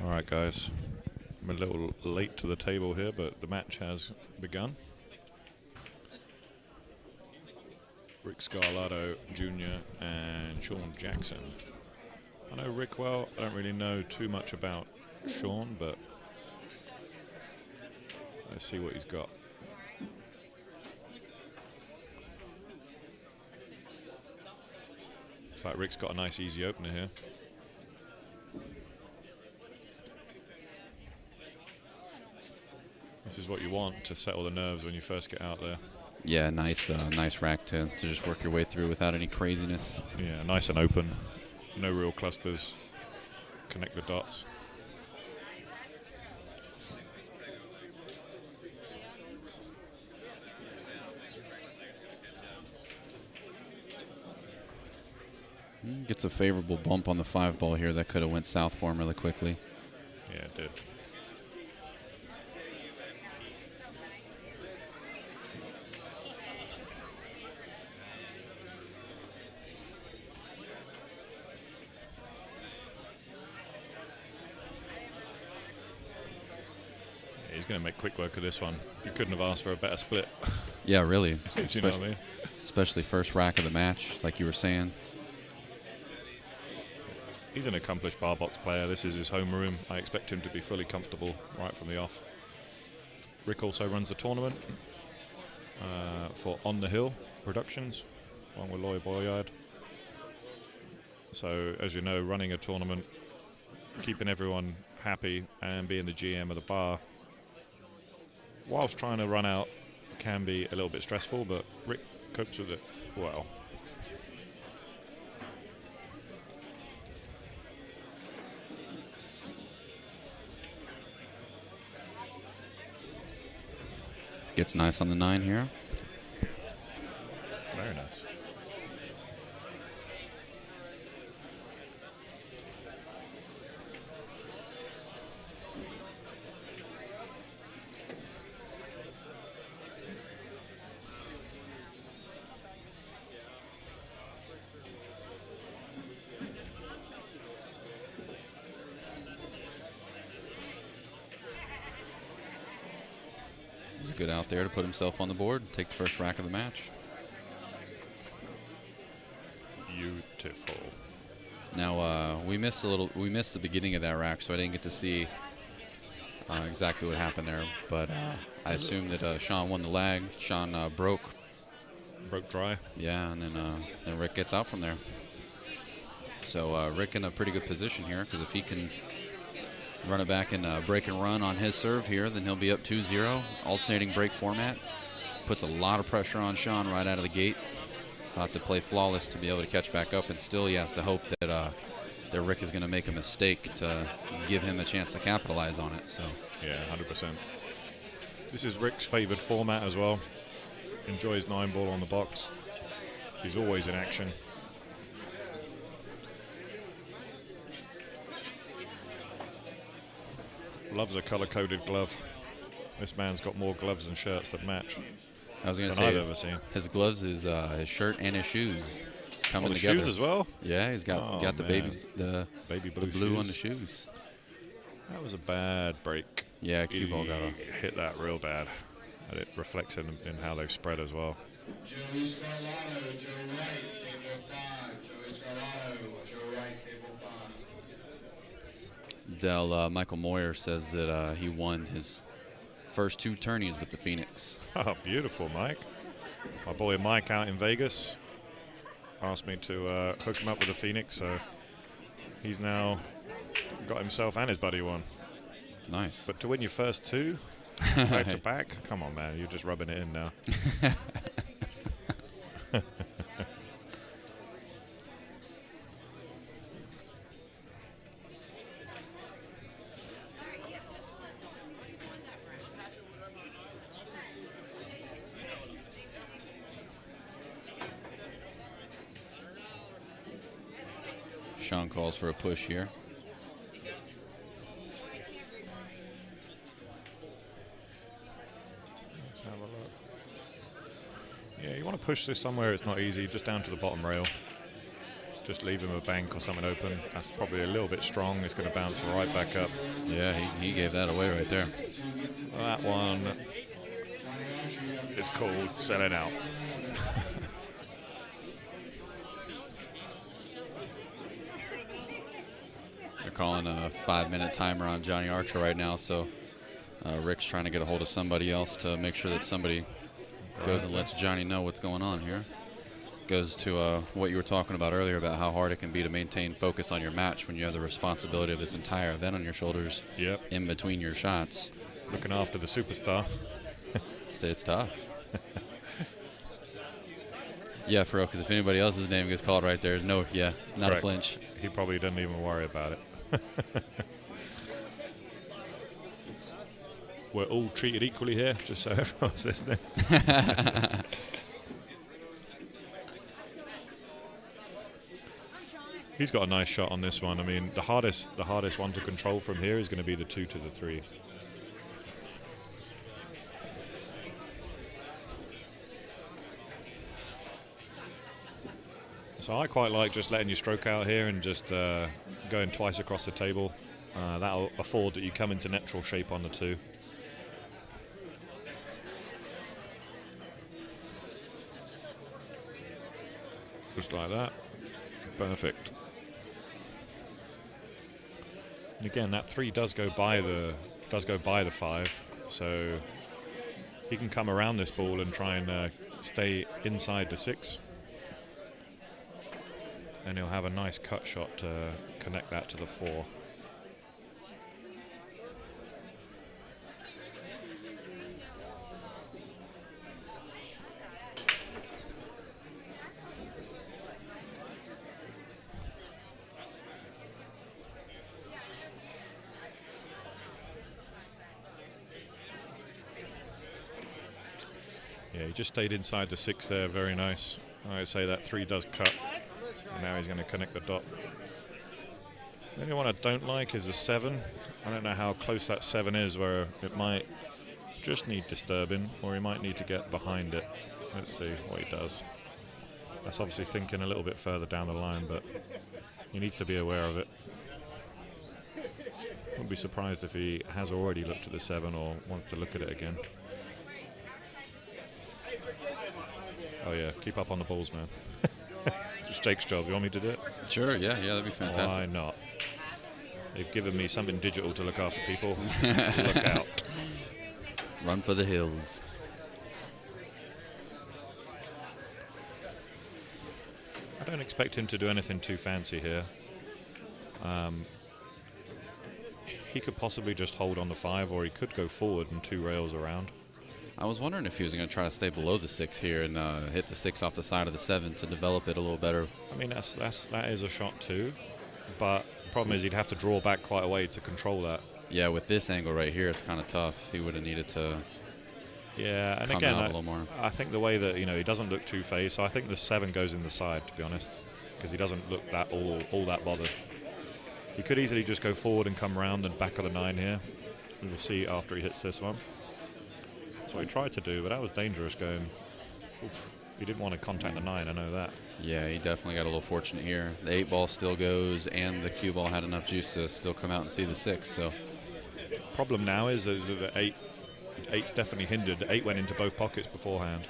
All right, guys. I'm a little late to the table here, but the match has begun. Rick Scarlato Jr. and Sean Jackson. I know Rick well. I don't really know too much about Sean, but let's see what he's got. Looks like Rick's got a nice easy opener here. This is what you want to settle the nerves when you first get out there. Yeah, nice rack to just work your way through without any craziness. Yeah, nice and open. No real clusters. Connect the dots. Gets a favorable bump on the 5-ball here that could have went south for him really quickly. Yeah, it did. He's going to make quick work of this one. You couldn't have asked for a better split. Yeah, really. You know what I mean? Especially first rack of the match, like you were saying. He's an accomplished bar box player. This is his home room. I expect him to be fully comfortable right from the off. Rick also runs the tournament for On the Hill Productions, along with Lloyd Boyard. So, as you know, running a tournament, keeping everyone happy and being the GM of the bar, whilst trying to run out, can be a little bit stressful, but Rick copes with it well. Gets nice on the 9 here. Very nice. He's good out there to put himself on the board, take the first rack of the match. Beautiful. Now we missed the beginning of that rack, so I didn't get to see exactly what happened there. But I assume that Sean won the lag. Sean broke Dry. Yeah, and then Rick gets out from there. So Rick in a pretty good position here, because if he can run it back and break and run on his serve here, then he'll be up 2-0. Alternating break format puts a lot of pressure on Sean right out of the gate. He'll have to play flawless to be able to catch back up, and still he has to hope that that Rick is going to make a mistake to give him a chance to capitalize on it. So yeah, 100%. This is Rick's favored format as well. Enjoys 9-ball on the box. He's always in action. Loves a color-coded glove. This man's got more gloves and shirts that match. I was going to than say, I've ever seen. His gloves is his shirt and his shoes coming the together. Shoes as well? Yeah, he's got the baby blue shoes. on the shoes. That was a bad break. Yeah, cue ball got a hit that real bad. And it reflects in how they've spread as well. Joey Scarlato, Joe Wright, table 5. Joey Scarlato, Joe Wright, table 5. Dell, Michael Moyer says that he won his first 2 tourneys with the Phoenix. Oh, beautiful, Mike. My boy Mike out in Vegas asked me to hook him up with the Phoenix, so he's now got himself and his buddy one. Nice. But to win your first 2 back to back, come on, man, you're just rubbing it in now. Sean calls for a push here. Let's have a look. Yeah, you want to push this somewhere it's not easy, just down to the bottom rail. Just leave him a bank or something open. That's probably a little bit strong. It's going to bounce right back up. Yeah, he gave that away right there. That one is called selling out. They're calling a 5-minute timer on Johnny Archer right now, so Rick's trying to get a hold of somebody else to make sure that somebody goes and lets Johnny know what's going on here. Goes to what you were talking about earlier about how hard it can be to maintain focus on your match when you have the responsibility of this entire event on your shoulders. Yep. In between your shots. Looking after the superstar. It's tough. Yeah, for real, because if anybody else's name gets called right there, not Correct. a flinch. He probably doesn't even worry about it. We're all treated equally here, just so everyone's listening. He's got a nice shot on this one. I mean, the hardest one to control from here is going to be the 2 to the 3. So I quite like just letting you stroke out here and just going twice across the table. That'll afford that you come into natural shape on the 2. Just like that. Perfect. And again, that 3 does go by the 5, so he can come around this ball and try and stay inside the 6. And he'll have a nice cut shot to connect that to the 4. Yeah, he just stayed inside the 6 there, very nice. I'd say that 3 does cut. And now he's going to connect the dot. The only one I don't like is a 7. I don't know how close that 7 is, where it might just need disturbing, or he might need to get behind it. Let's see what he does. That's obviously thinking a little bit further down the line, but he needs to be aware of it. Wouldn't be surprised if he has already looked at the 7 or wants to look at it again. Oh yeah, keep up on the balls, man. It's Jake's job. You want me to do it? Sure, yeah, that'd be fantastic. Why not? They've given me something digital to look after people. Look out. Run for the hills. I don't expect him to do anything too fancy here. He could possibly just hold on the 5, or he could go forward and 2 rails around. I was wondering if he was going to try to stay below the 6 here and hit the 6 off the side of the 7 to develop it a little better. I mean, that is a shot too, but the problem is he'd have to draw back quite a way to control that. Yeah, with this angle right here, it's kind of tough. He would have needed to and come again, out a little more. I think the way that, he doesn't look two-faced, so I think the 7 goes in the side, to be honest, because he doesn't look that all that bothered. He could easily just go forward and come round and back of the 9 here. We will see after he hits this one. That's what he tried to do, but that was dangerous going. Oof. He didn't want to contact the 9, I know that. Yeah, he definitely got a little fortunate here. The 8 ball still goes, and the cue ball had enough juice to still come out and see the 6. So, problem now is that the 8's definitely hindered. The 8 went into both pockets beforehand.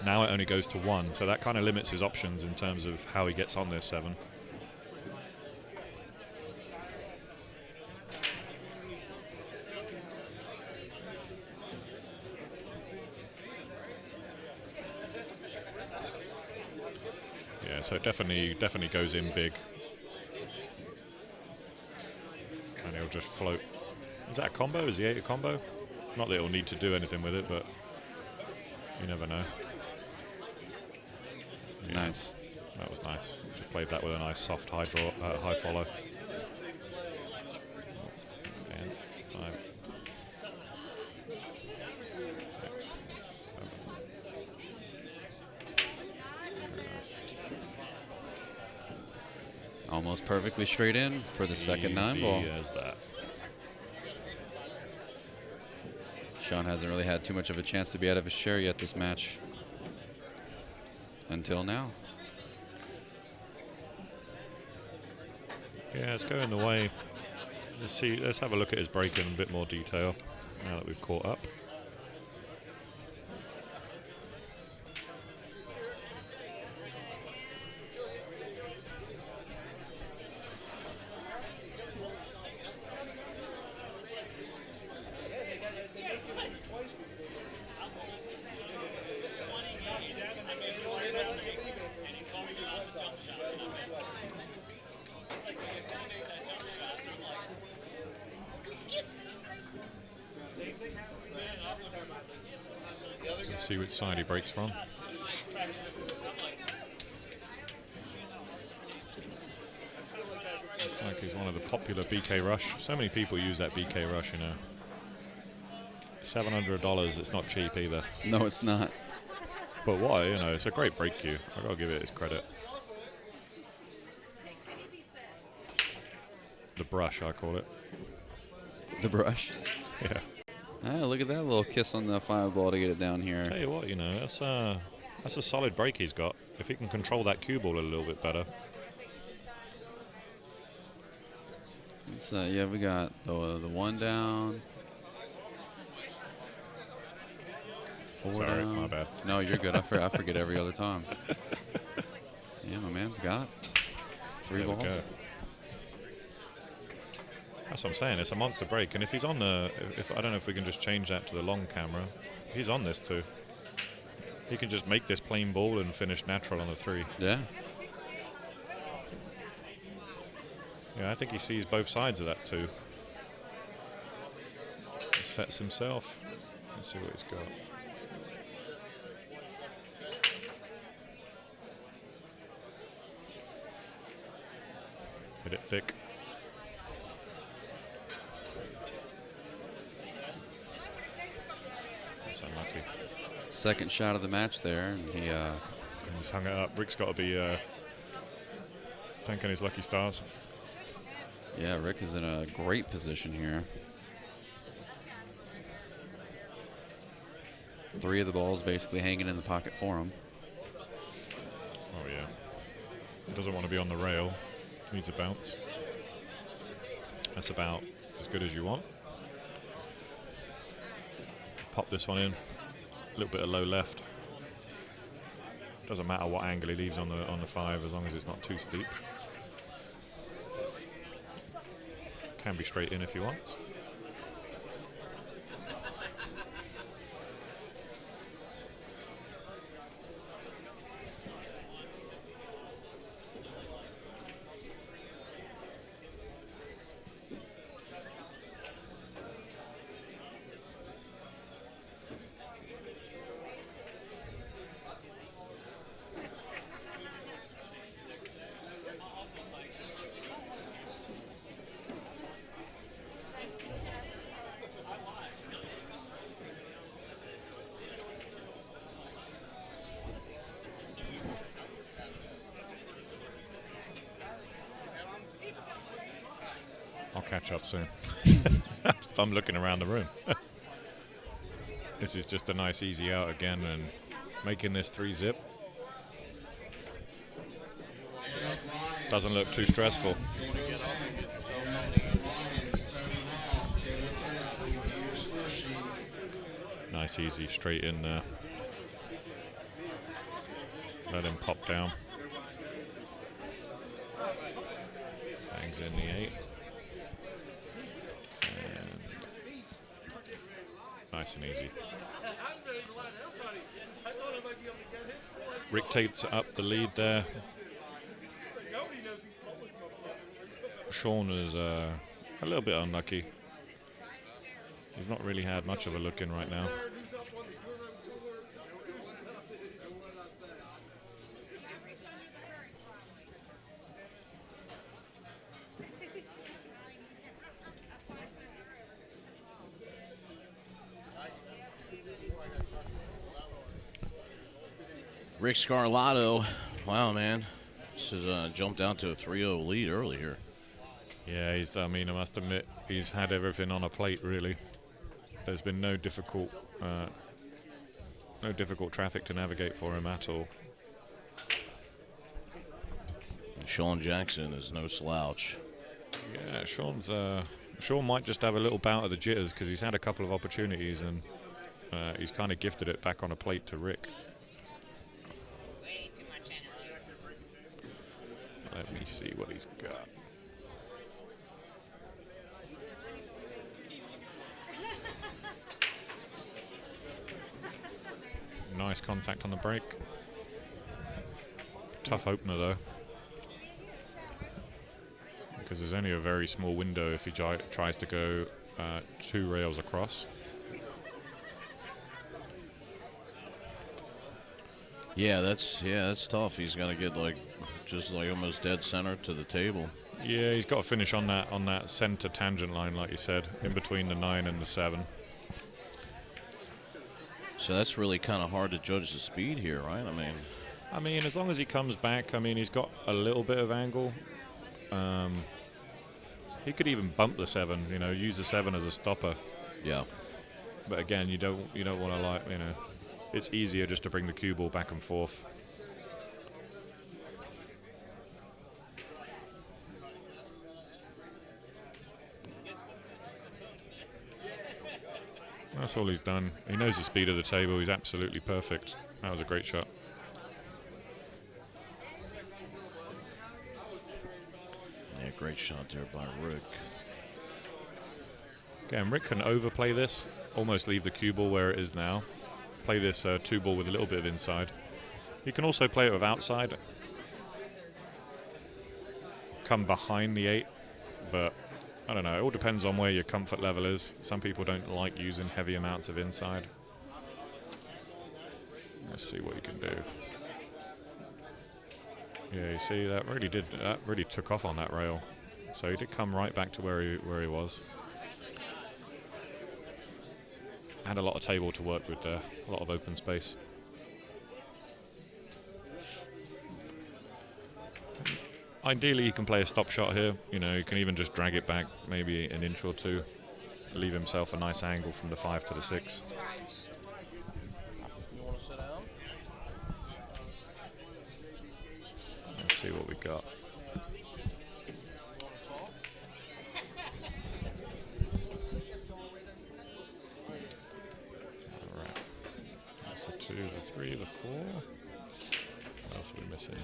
Now it only goes to 1, so that kind of limits his options in terms of how he gets on this 7. So it definitely goes in big. And he'll just float. Is that a combo? Is the 8 a combo? Not that he'll need to do anything with it, but you never know. Yeah, nice. That was nice. Just played that with a nice soft high draw, high follow. And 5. Almost perfectly straight in for the second 9 ball. Easy as that. Sean hasn't really had too much of a chance to be out of his chair yet this match. Until now. Yeah, it's going the way. Let's see. Let's have a look at his break in a bit more detail now that we've caught up. Let's see which side he breaks from. Looks like he's one of the popular BK Rush. So many people use that BK Rush, you know. $700, it's not cheap either. No, it's not. But why, you know, it's a great break cue. I gotta give it its credit. The brush, I call it. The brush? Yeah. Ah, look at that little kiss on the 5-ball to get it down here. Tell you what, you know, that's a solid break he's got. If he can control that cue ball a little bit better. It's, yeah, we got the one down. 4 Sorry, down. my bad. No, you're good. I forget every other time. Yeah, my man's got 3 There we balls. go. That's what I'm saying. It's a monster break, and if he's on the, if I don't know if we can just change that to the long camera. He's on this too. He can just make this plain ball and finish natural on the 3. Yeah. Yeah, I think he sees both sides of that too. He sets himself. Let's see what he's got. Hit it thick. That's unlucky. Second shot of the match there, and he He's hung it up. Rick's got to be thanking his lucky stars. yeah, Rick is in a great position here. 3 of the balls basically hanging in the pocket for him. Oh yeah. He doesn't want to be on the rail. Needs a bounce. That's about as good as you want. Pop this one in. A little bit of low left. Doesn't matter what angle he leaves on the 5 as long as it's not too steep. Can be straight in if he wants. I'll catch up soon. I'm looking around the room. This is just a nice easy out again and making this 3-zip. Doesn't look too stressful. Nice easy straight in there. Let him pop down. Hangs in the 8. Nice and easy. Rick takes up the lead there. Sean is a little bit unlucky. He's not really had much of a look in right now. Rick Scarlato, wow, man. This has jumped out to a 3-0 lead early here. Yeah, I must admit, he's had everything on a plate, really. There's been no difficult traffic to navigate for him at all. And Sean Jackson is no slouch. Yeah, Sean might just have a little bout of the jitters because he's had a couple of opportunities and he's kind of gifted it back on a plate to Rick. Let me see what he's got. Nice contact on the break. Tough opener though, because there's only a very small window if he tries to go 2 rails across. Yeah, that's tough. He's got to get just almost dead center to the table. Yeah, he's got to finish on that center tangent line, like you said, in between the 9 and the 7. So that's really kind of hard to judge the speed here, right? I mean, as long as he comes back, I mean, he's got a little bit of angle. He could even bump the 7, use the 7 as a stopper. Yeah. But again, you don't want to it's easier just to bring the cue ball back and forth. That's all he's done. He knows the speed of the table. He's absolutely perfect. That was a great shot. Yeah, great shot there by Rick. Again, Rick can overplay this, almost leave the cue ball where it is now. Play this 2 ball with a little bit of inside. You can also play it with outside. Come behind the 8, but I don't know. It all depends on where your comfort level is. Some people don't like using heavy amounts of inside. Let's see what you can do. Yeah, you see that really took off on that rail. So he did come right back to where he was. Had a lot of table to work with there, a lot of open space. Ideally, you can play a stop shot here. You can even just drag it back maybe an inch or 2, leave himself a nice angle from the 5 to the 6. You want to sit down? Let's see what we got. All right. That's the 2, the 3, the 4. What else are we missing?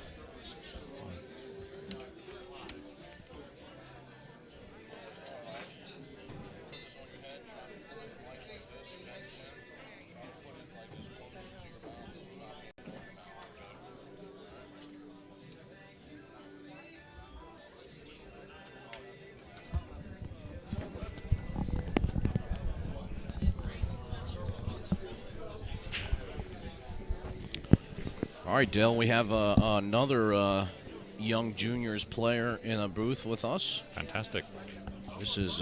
All right, Dale, we have another young juniors player in a booth with us. Fantastic. This is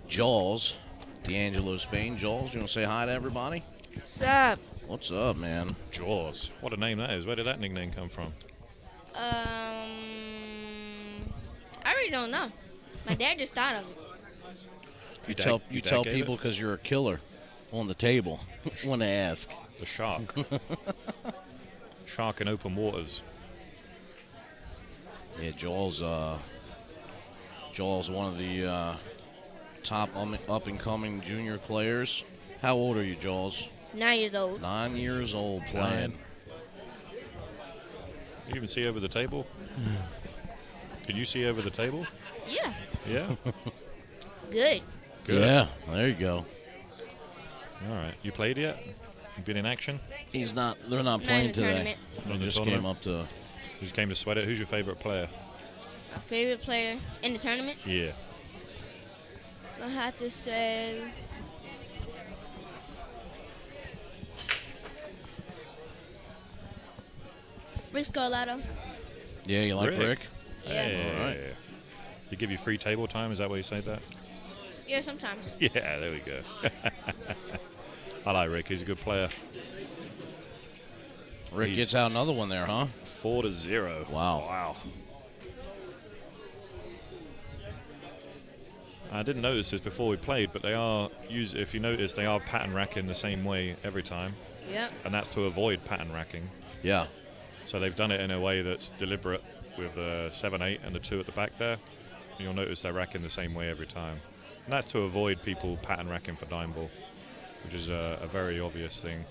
Jaws, D'Angelo Spain. Jaws, you want to say hi to everybody? What's up? What's up, man? Jaws. What a name that is. Where did that nickname come from? I really don't know. My dad just thought of it. You tell people because you're a killer on the table when they ask. The shark. Shark in open waters. Yeah, Jaws, one of the top up-and-coming junior players. How old are you, Jaws? 9 years old. 9 years old playing. You even see over the table? Can you see over the table? Yeah. Yeah? Good. Good. Yeah, there you go. All right. You played yet? You been in action? They're not playing today. They just came up to... You just came to sweat it. Who's your favorite player? My favorite player in the tournament? Yeah. I have to say... Rick Scarlato. Yeah, you like Rick? Yeah. Hey. All right. You give you free table time? Is that why you say that? Yeah, sometimes. Yeah, there we go. I like Rick. He's a good player. Rick gets out another one there, huh? 4-0. Wow. I didn't notice this before we played, but they are if you notice, they are pattern racking the same way every time. Yep. And that's to avoid pattern racking. Yeah. So they've done it in a way that's deliberate with the 7-8 and the 2 at the back there. you'll notice they're racking the same way every time. And that's to avoid people pattern racking for 9-ball, which is a very obvious thing,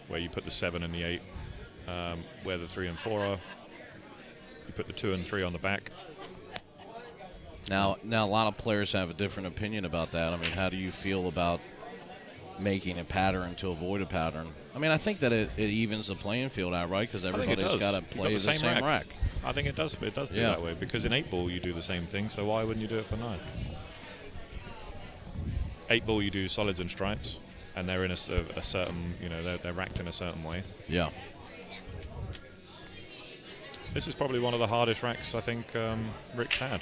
where you put the 7 and the 8 where the 3 and 4 are. You put the 2 and 3 on the back. Now, a lot of players have a different opinion about that. I mean, how do you feel about making a pattern to avoid a pattern? I mean, I think that it evens the playing field out, right? Because everybody's got to play the same rack. I think it does. It does do that way, because in 8-ball you do the same thing. So why wouldn't you do it for 9? 8-ball you do solids and stripes, and they're in a certain, they're racked in a certain way. Yeah. This is probably one of the hardest racks I think Rick's had.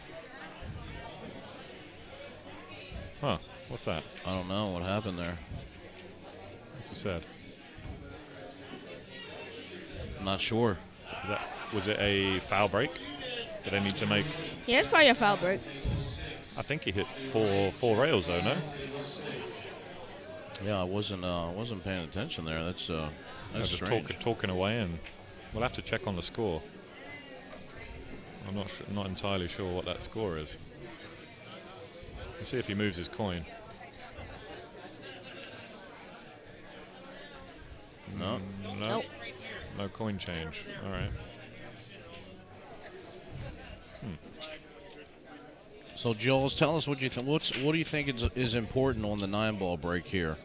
Huh, what's that? I don't know what happened there. What's he said? I'm not sure. Was it a foul break? Did they need to make? Yeah, it's probably a foul break. I think he hit four rails though, no? Yeah, I wasn't paying attention there. That's just strange. talking away, and we'll have to check on the score. I'm not entirely sure what that score is. Let's see if he moves his coin. No. Nope. No coin change. All right. So, Jules, tell us what you think. What do you think is important on the 9-ball break here?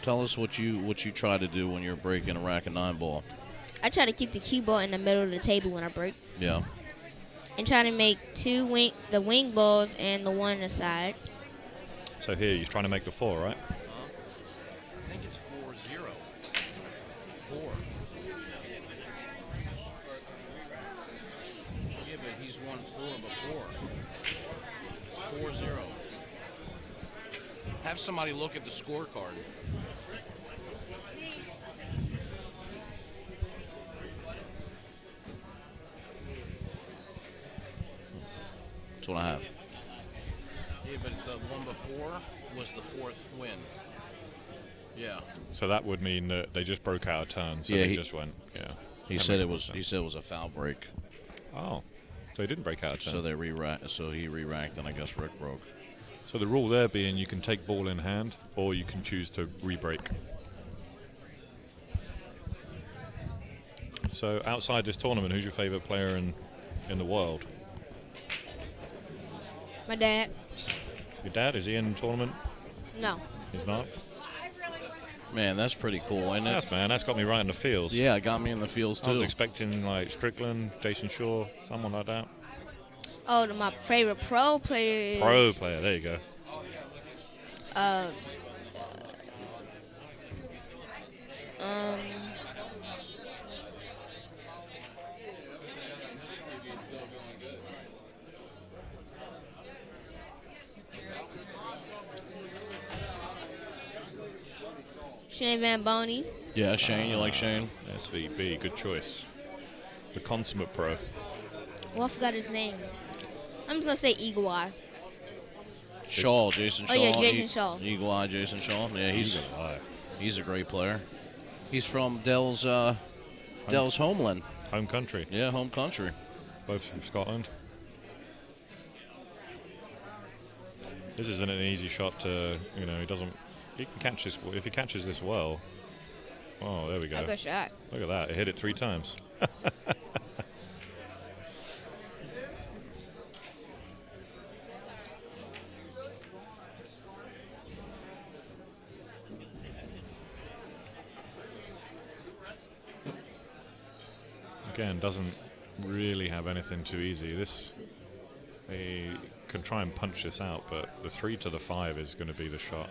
Tell us what you try to do when you're breaking a rack of 9-ball. I try to keep the cue ball in the middle of the table when I break. Yeah. And try to make the wing balls and the one on the side. So here, you're trying to make the 4, right? I think it's 4-0. 4. Yeah, but he's won 4 before. It's 4-0. Have somebody look at the scorecard. That's what I have. Yeah, but the one before was the 4th win. Yeah. So that would mean that they just broke out a turn. So they just went. Yeah. He said it was a foul break. Oh. So he didn't break out a turn. So they he re-racked, and I guess Rick broke. So the rule there being you can take ball in hand, or you can choose to re-break. So outside this tournament, who's your favorite player in the world? My dad. Your dad? Is he in the tournament? No. He's not? Man, that's pretty cool, isn't it? Yes, man. That's got me right in the fields. Yeah, it got me in the fields, too. I was expecting, like, Strickland, Jason Shaw, someone like that. Oh, my favorite pro player is... Pro player, there you go. Shane Van Boney. Yeah, Shane. You like Shane? SVB, good choice. The consummate pro. Well, I forgot his name. I'm just going to say Eagle Eye. Shaw, Jason Shaw. Oh, yeah, Jason Shaw. Eagle Eye, Jason Shaw. Yeah, he's a great player. He's from Dell's homeland. Home country. Yeah, home country. Both from Scotland. This isn't an easy shot to, he can catch this. If he catches this well, oh, there we go. A good shot. Look at that. It hit it 3 times. Again, doesn't really have anything too easy. They can try and punch this out, but the 3 to the 5 is going to be the shot.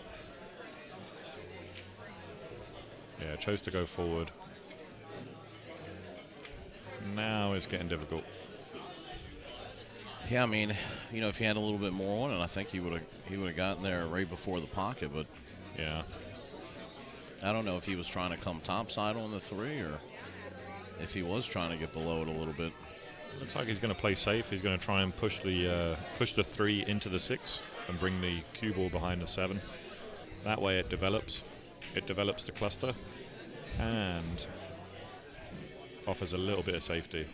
Yeah, chose to go forward. Now it's getting difficult. Yeah, I mean, if he had a little bit more on it, I think he would have gotten there right before the pocket. But yeah, I don't know if he was trying to come topside on the 3 or if he was trying to get below it a little bit. Looks like he's going to play safe. He's going to try and push the 3 into the 6 and bring the cue ball behind the 7. That way it develops. It develops the cluster and offers a little bit of safety.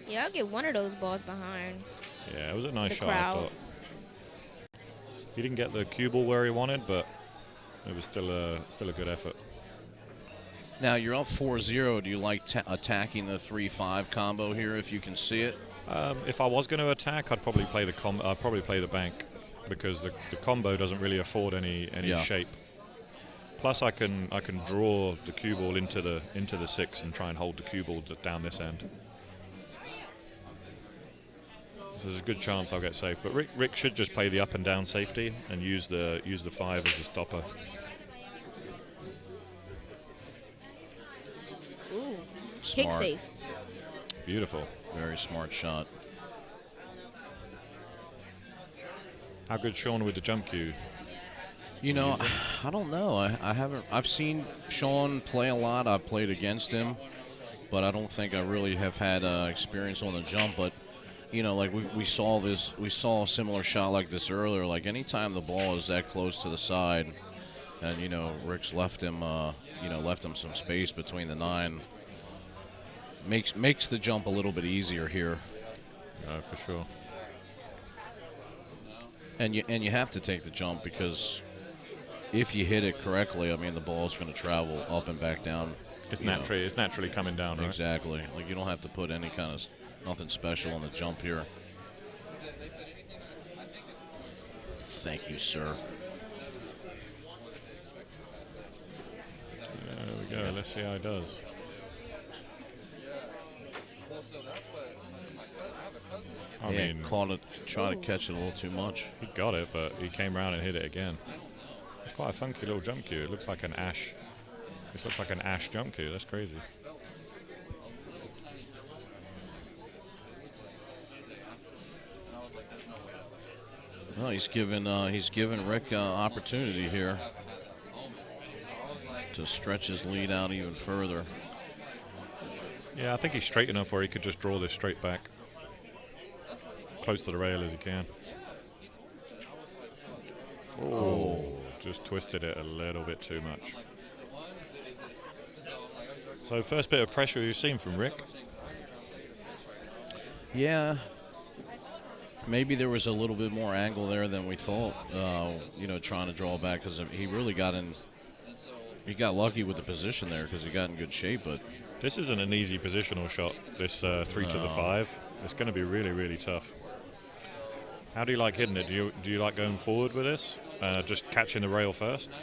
Yeah, I'll get one of those balls behind. Yeah, it was a nice The shot, I crowd. thought. He didn't get the cue ball where he wanted, but it was still a good effort. Now you're up 4-0. Do you like attacking the 3-5 combo here if you can see it? If I was going to attack, I'd probably play the bank, because the combo doesn't really afford any shape. Plus, I can draw the cue ball into the 6 and try and hold the cue ball down this end. So there's a good chance I'll get safe. But Rick should just play the up and down safety and use the 5 as a stopper. Ooh. Smart. Kick safe. Beautiful. Very smart shot. How good Sean with the jump cue? You know, I don't know. I haven't. I've seen Sean play a lot. I've played against him, but I don't think I really have had experience on the jump. But you know, like we saw a similar shot like this earlier. Like anytime the ball is that close to the side, and you know Rick's left him some space between the 9. Makes the jump a little bit easier here. For sure. And you have to take the jump, because if you hit it correctly, I mean the ball's going to travel up and back down. It's naturally coming down, right? Exactly. Like you don't have to put any kind of nothing special on the jump here. Thank you, sir. There we go. Let's see how he does. I mean, trying to catch it a little too much. He got it, but he came around and hit it again. It's quite a funky little jump cue. It looks like an ash. This looks like an ash jump cue. That's crazy. Well, he's given Rick opportunity here to stretch his lead out even further. Yeah, I think he's straight enough where he could just draw this straight back, close to the rail as he can. Oh, just twisted it a little bit too much. So first bit of pressure you've seen from Rick. Yeah. Maybe there was a little bit more angle there than we thought, you know, trying to draw back, because he really got in. He got lucky with the position there because he got in good shape, but this isn't an easy positional shot, this 3 to the 5. It's going to be really, really tough. How do you like hitting it? Do you like going forward with this? Just catching the rail first?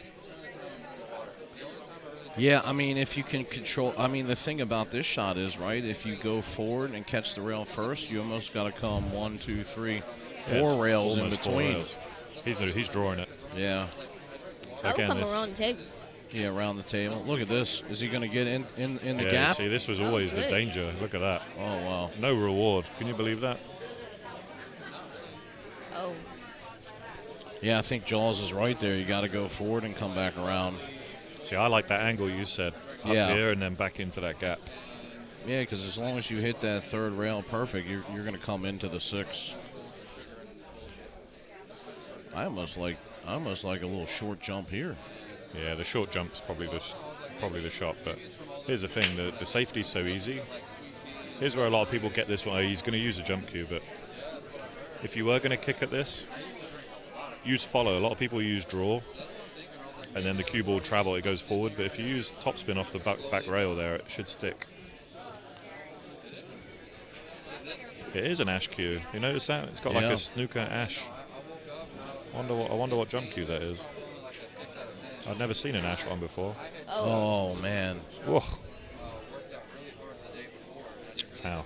yeah, I mean, if you can control, I mean, the thing about this shot is, right, if you go forward and catch the rail first, you almost got to come 1, 2, 3, 4 rails in between. Rails. He's drawing it. Yeah. So I'll again, come around the table. Yeah, around the table. Look at this. Is he going to get in the yeah, gap? See, this was always the danger. Look at that. Oh, wow. No reward. Can you believe that? Oh. Yeah, I think Jaws is right there. You got to go forward and come back around. See, I like that angle you said. Up here and then back into that gap. Yeah, because as long as you hit that 3rd rail perfect, you're going to come into the 6. I almost like a little short jump here. Yeah, the short jump's probably the shot. But here's the thing: the safety's so easy. Here's where a lot of people get this one. He's going to use a jump cue, but if you were going to kick at this, use follow. A lot of people use draw, and then the cue ball travel, it goes forward. But if you use topspin off the back rail there, it should stick. It is an ash cue. You notice that? It's got like a snooker ash. I wonder what jump cue that is. I've never seen an ash one before. Oh man. Whoa. Ow.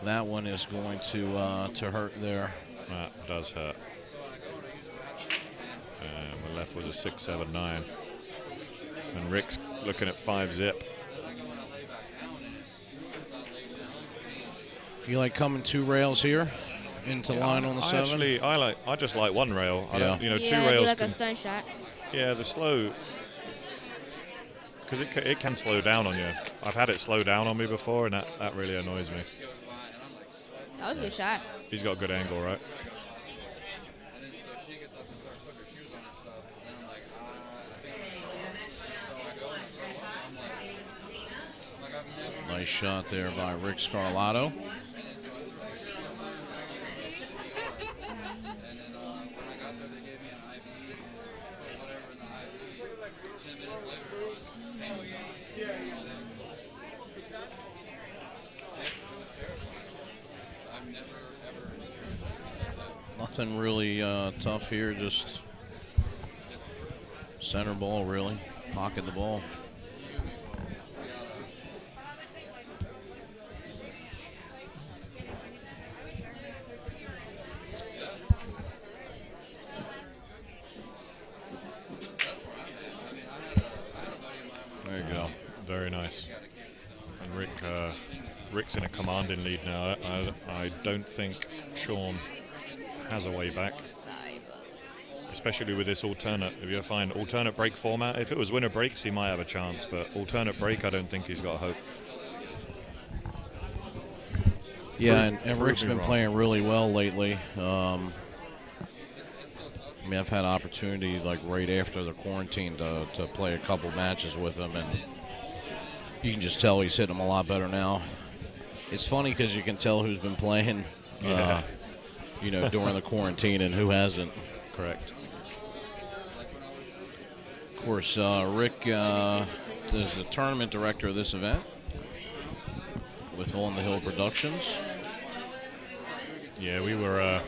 That one is going to hurt there. That does hurt. And we're left with a 6, 7, 9. And Rick's looking at 5 zip. You like coming 2 rails here into line on the 7? I just like 1 rail. I don't, 2 rails. I do like a stun shot. Yeah, the slow, because it can slow down on you. I've had it slow down on me before, and that really annoys me. That was a good shot. He's got a good angle, right? Nice shot there by Rick Scarlato. Nothing really tough here, just center ball, really. Pocket the ball. There you go. Very nice. And Rick's in a commanding lead now. I don't think Sean has a way back, especially with this alternate. If you find alternate break format, if it was winner breaks, he might have a chance, but alternate break, I don't think he's got hope. Yeah, and Rick's been playing really well lately. I mean, I've had opportunity like right after the quarantine to play a couple matches with him, and you can just tell he's hitting them a lot better now. It's funny because you can tell who's been playing, during the quarantine and who hasn't. Correct. Of course, Rick is the tournament director of this event with On the Hill Productions. Yeah, we were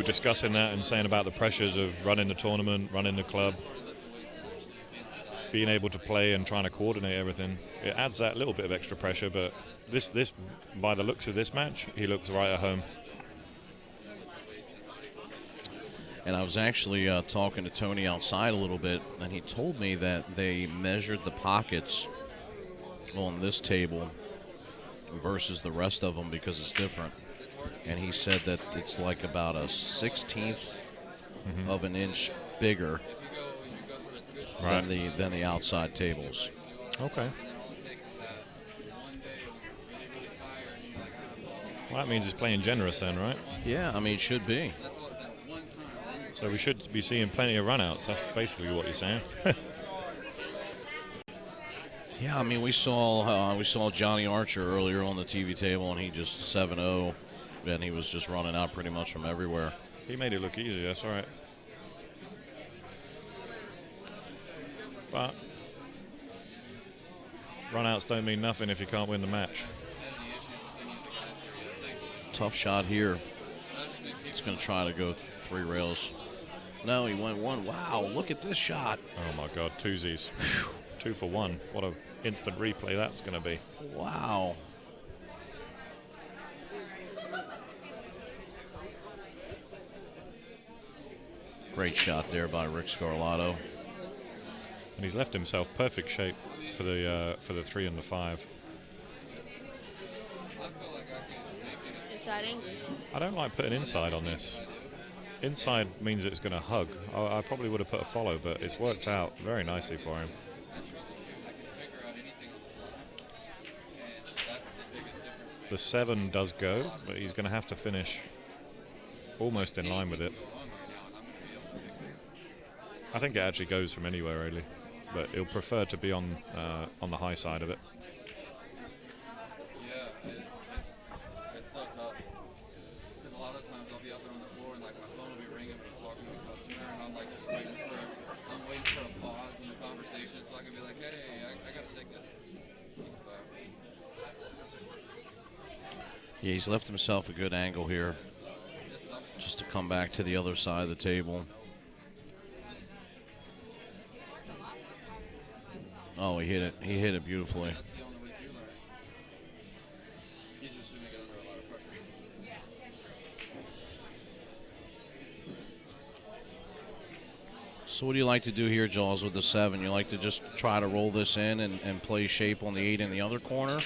discussing that and saying about the pressures of running the tournament, running the club, being able to play and trying to coordinate everything. It adds that little bit of extra pressure, but this by the looks of this match, he looks right at home. And I was actually talking to Tony outside a little bit, and he told me that they measured the pockets on this table versus the rest of them because it's different. And he said that it's like about a 1/16 of an inch bigger than the outside tables. Okay. Well, that means he's playing generous then, right? Yeah, I mean, it should be. So we should be seeing plenty of runouts. That's basically what you're saying. Yeah, I mean, we saw Johnny Archer earlier on the TV table, and he just 7-0, and he was just running out pretty much from everywhere. He made it look easy. That's all right. But runouts don't mean nothing if you can't win the match. Tough shot here. He's going to try to go 3 rails. No, he went 1. Wow, look at this shot. Oh, my God, twosies. 2 for 1. What a instant replay that's going to be. Wow. Great shot there by Rick Scarlato. And he's left himself perfect shape for the 3 and the 5. Inside English. I don't like putting inside on this. Inside means it's going to hug. I probably would have put a follow, but it's worked out very nicely for him. The 7 does go, but he's going to have to finish almost in line with it. I think it actually goes from anywhere, really, but he'll prefer to be on the high side of it. It's so tough. Because a lot of times I'll be up there on the floor and like my phone will be ringing when I'm talking to a customer and I'm like just waiting for a pause in the conversation so I can be like, hey, I gotta take this. Yeah, he's left himself a good angle here just to come back to the other side of the table. Oh, he hit it. He hit it beautifully. So what do you like to do here, Jaws, with the 7? You like to just try to roll this in and play shape on the 8 in the other corner?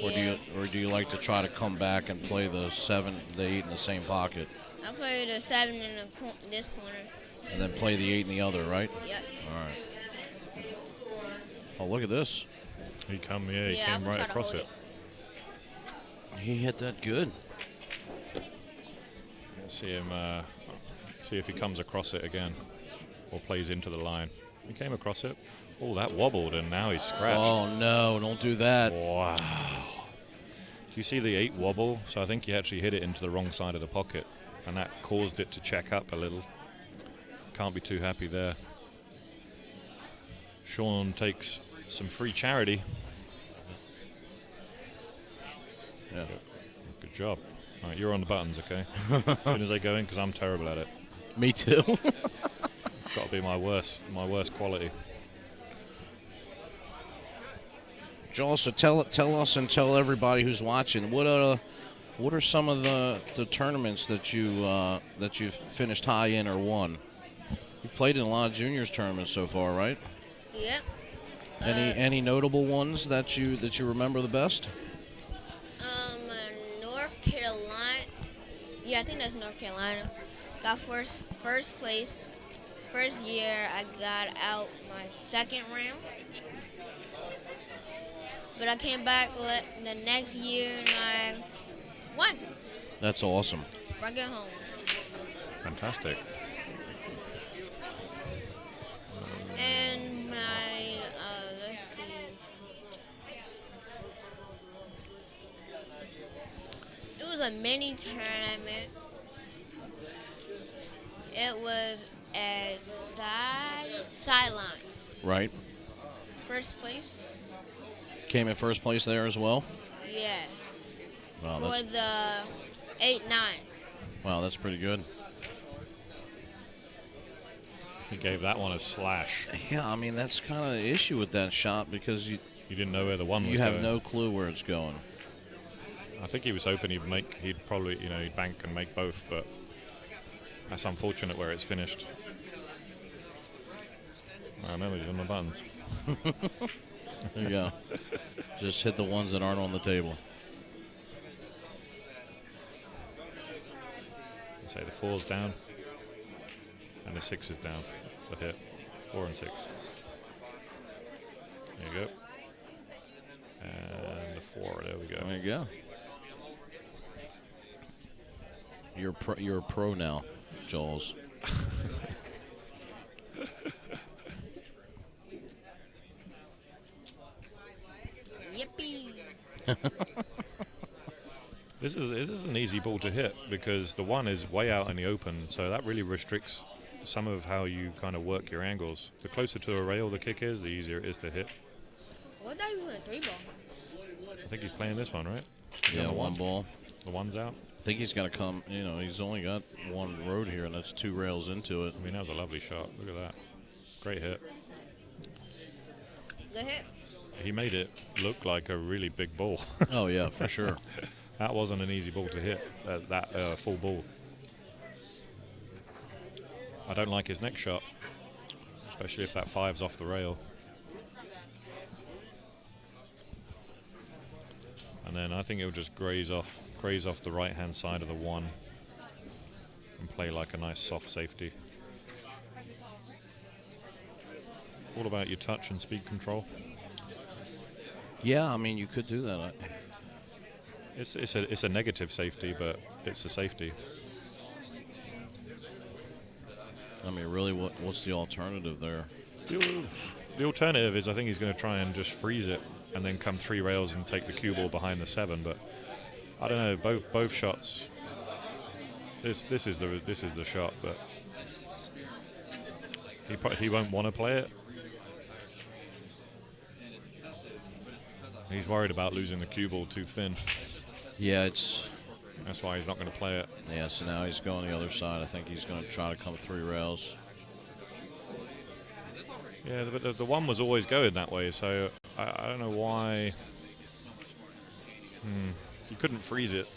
Or do you like to try to come back and play the 7, the 8 in the same pocket? I play the 7 in this corner. And then play the 8 in the other, right? Yep. All right. Oh, look at this. He came right across it. He hit that good. Let's see him. See if he comes across it again, or plays into the line. He came across it. Oh, that wobbled, and now he's scratched. Oh no! Don't do that. Wow. Do you see the 8 wobble? So I think he actually hit it into the wrong side of the pocket, and that caused it to check up a little. Can't be too happy there. Sean takes some free charity. Yeah. Good job. All right, you're on the buttons, okay? As soon as they go in, because I'm terrible at it. Me too. It's got to be my worst quality. Joel, so tell us and tell everybody who's watching what are some of the tournaments that you've finished high in or won? You've played in a lot of juniors tournaments so far, right? Yep. Any notable ones that you remember the best? North Carolina. Yeah, I think that's North Carolina. Got first place. First year, I got out my second round. But I came back the next year and I won. That's awesome. Brought it home. Fantastic. And my, let's see. It was a mini tournament. It was a sidelines. Right. First place. Came in first place there as well? Yeah. Wow, for the 8-9. Wow, that's pretty good. He gave that one a slash. Yeah, I mean, that's kind of the issue with that shot because you didn't know where the one was You have going. no clue where it's going. I think he was hoping he'd probably, he'd bank and make both, but that's unfortunate where it's finished. I know he's on the buttons. There you go. Just hit the ones that aren't on the table. Say the 4's down and the 6 is down. So hit 4 and 6. There you go. And the 4. There we go. There you go. You're a pro now, Jules. Yippee! This is an easy ball to hit because the 1 is way out in the open, so that really restricts some of how you kind of work your angles. The closer to a rail the kick is, the easier it is to hit. What are you doing? 3 ball? I think he's playing this one, right? Yeah, one ball. The 1's out. I think he's got to come, he's only got one road here, and that's 2 rails into it. I mean, that was a lovely shot. Look at that. Great hit. Good hit. He made it look like a really big ball. Oh, yeah, for sure. That wasn't an easy ball to hit, that full ball. I don't like his next shot, especially if that 5's off the rail. And then I think it'll just graze off the right-hand side of the 1 and play like a nice soft safety. All about your touch and speed control. Yeah, I mean, you could do that. It's a negative safety, but it's a safety. I mean, really, what's the alternative there? The alternative is I think he's going to try and just freeze it and then come 3 rails and take the cue ball behind the 7. But I don't know. Both shots. This is the shot, but he won't want to play it. He's worried about losing the cue ball too thin. Yeah, that's why he's not going to play it. Yeah, so now he's going the other side. I think he's going to try to come 3 rails. Yeah, but the 1 was always going that way, so I don't know why. He couldn't freeze it.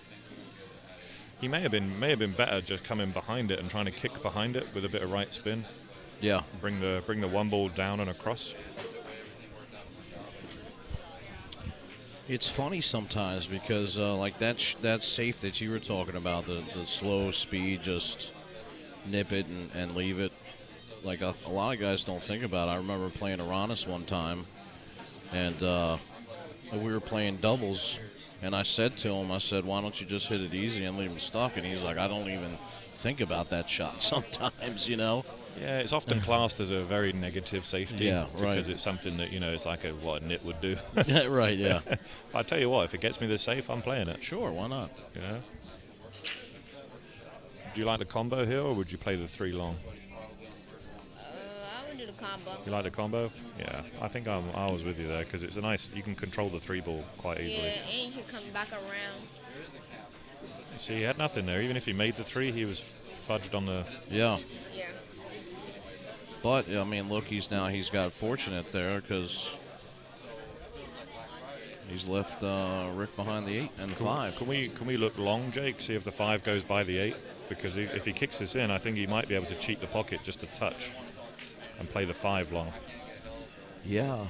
He may have been better just coming behind it and trying to kick behind it with a bit of right spin. Yeah. Bring the 1 ball down and across. It's funny sometimes because like that safe that you were talking about, the slow speed, just nip it and leave it. Like a lot of guys don't think about it. I remember playing Uranus one time, and we were playing doubles, and I said to him, why don't you just hit it easy and leave him stuck? And he's like, I don't even think about that shot sometimes, Yeah, it's often classed as a very negative safety. Yeah, right. Because it's something that, it's like what a nit would do. Yeah, right, yeah. I tell you what, if it gets me the safe, I'm playing it. Sure, why not? Do you like the combo here, or would you play the 3 long? I would do the combo. You like the combo? Yeah, I think I was with you there, because it's you can control the 3 ball quite easily. Yeah, and you can come back around. See, he had nothing there. Even if he made the 3, he was fudged on the... Yeah. Yeah. But, I mean, look, he's got fortunate there because he's left Rick behind the 8 and the 5. Can we look long, Jake, see if the 5 goes by the 8? Because if he kicks this in, I think he might be able to cheat the pocket just a touch and play the 5 long. Yeah.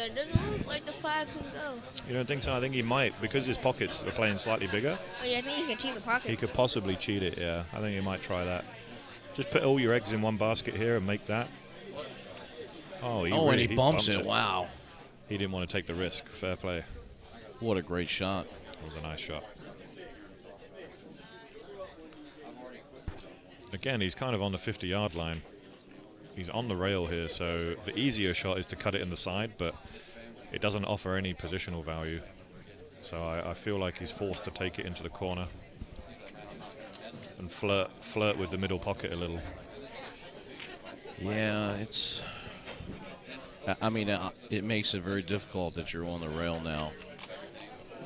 It doesn't look like the 5 can go. You don't think so? I think he might, because his pockets are playing slightly bigger. Oh, yeah, I think he can cheat the pocket. He could possibly cheat it, yeah. I think he might try that. Just put all your eggs in one basket here and make that. Oh, and he bumps it. Wow. He didn't want to take the risk. Fair play. What a great shot. It was a nice shot. Again, he's kind of on the 50-yard line. He's on the rail here, so the easier shot is to cut it in the side, but it doesn't offer any positional value. So I feel like he's forced to take it into the corner and flirt with the middle pocket a little. Yeah, it's... I mean, it makes it very difficult that you're on the rail now.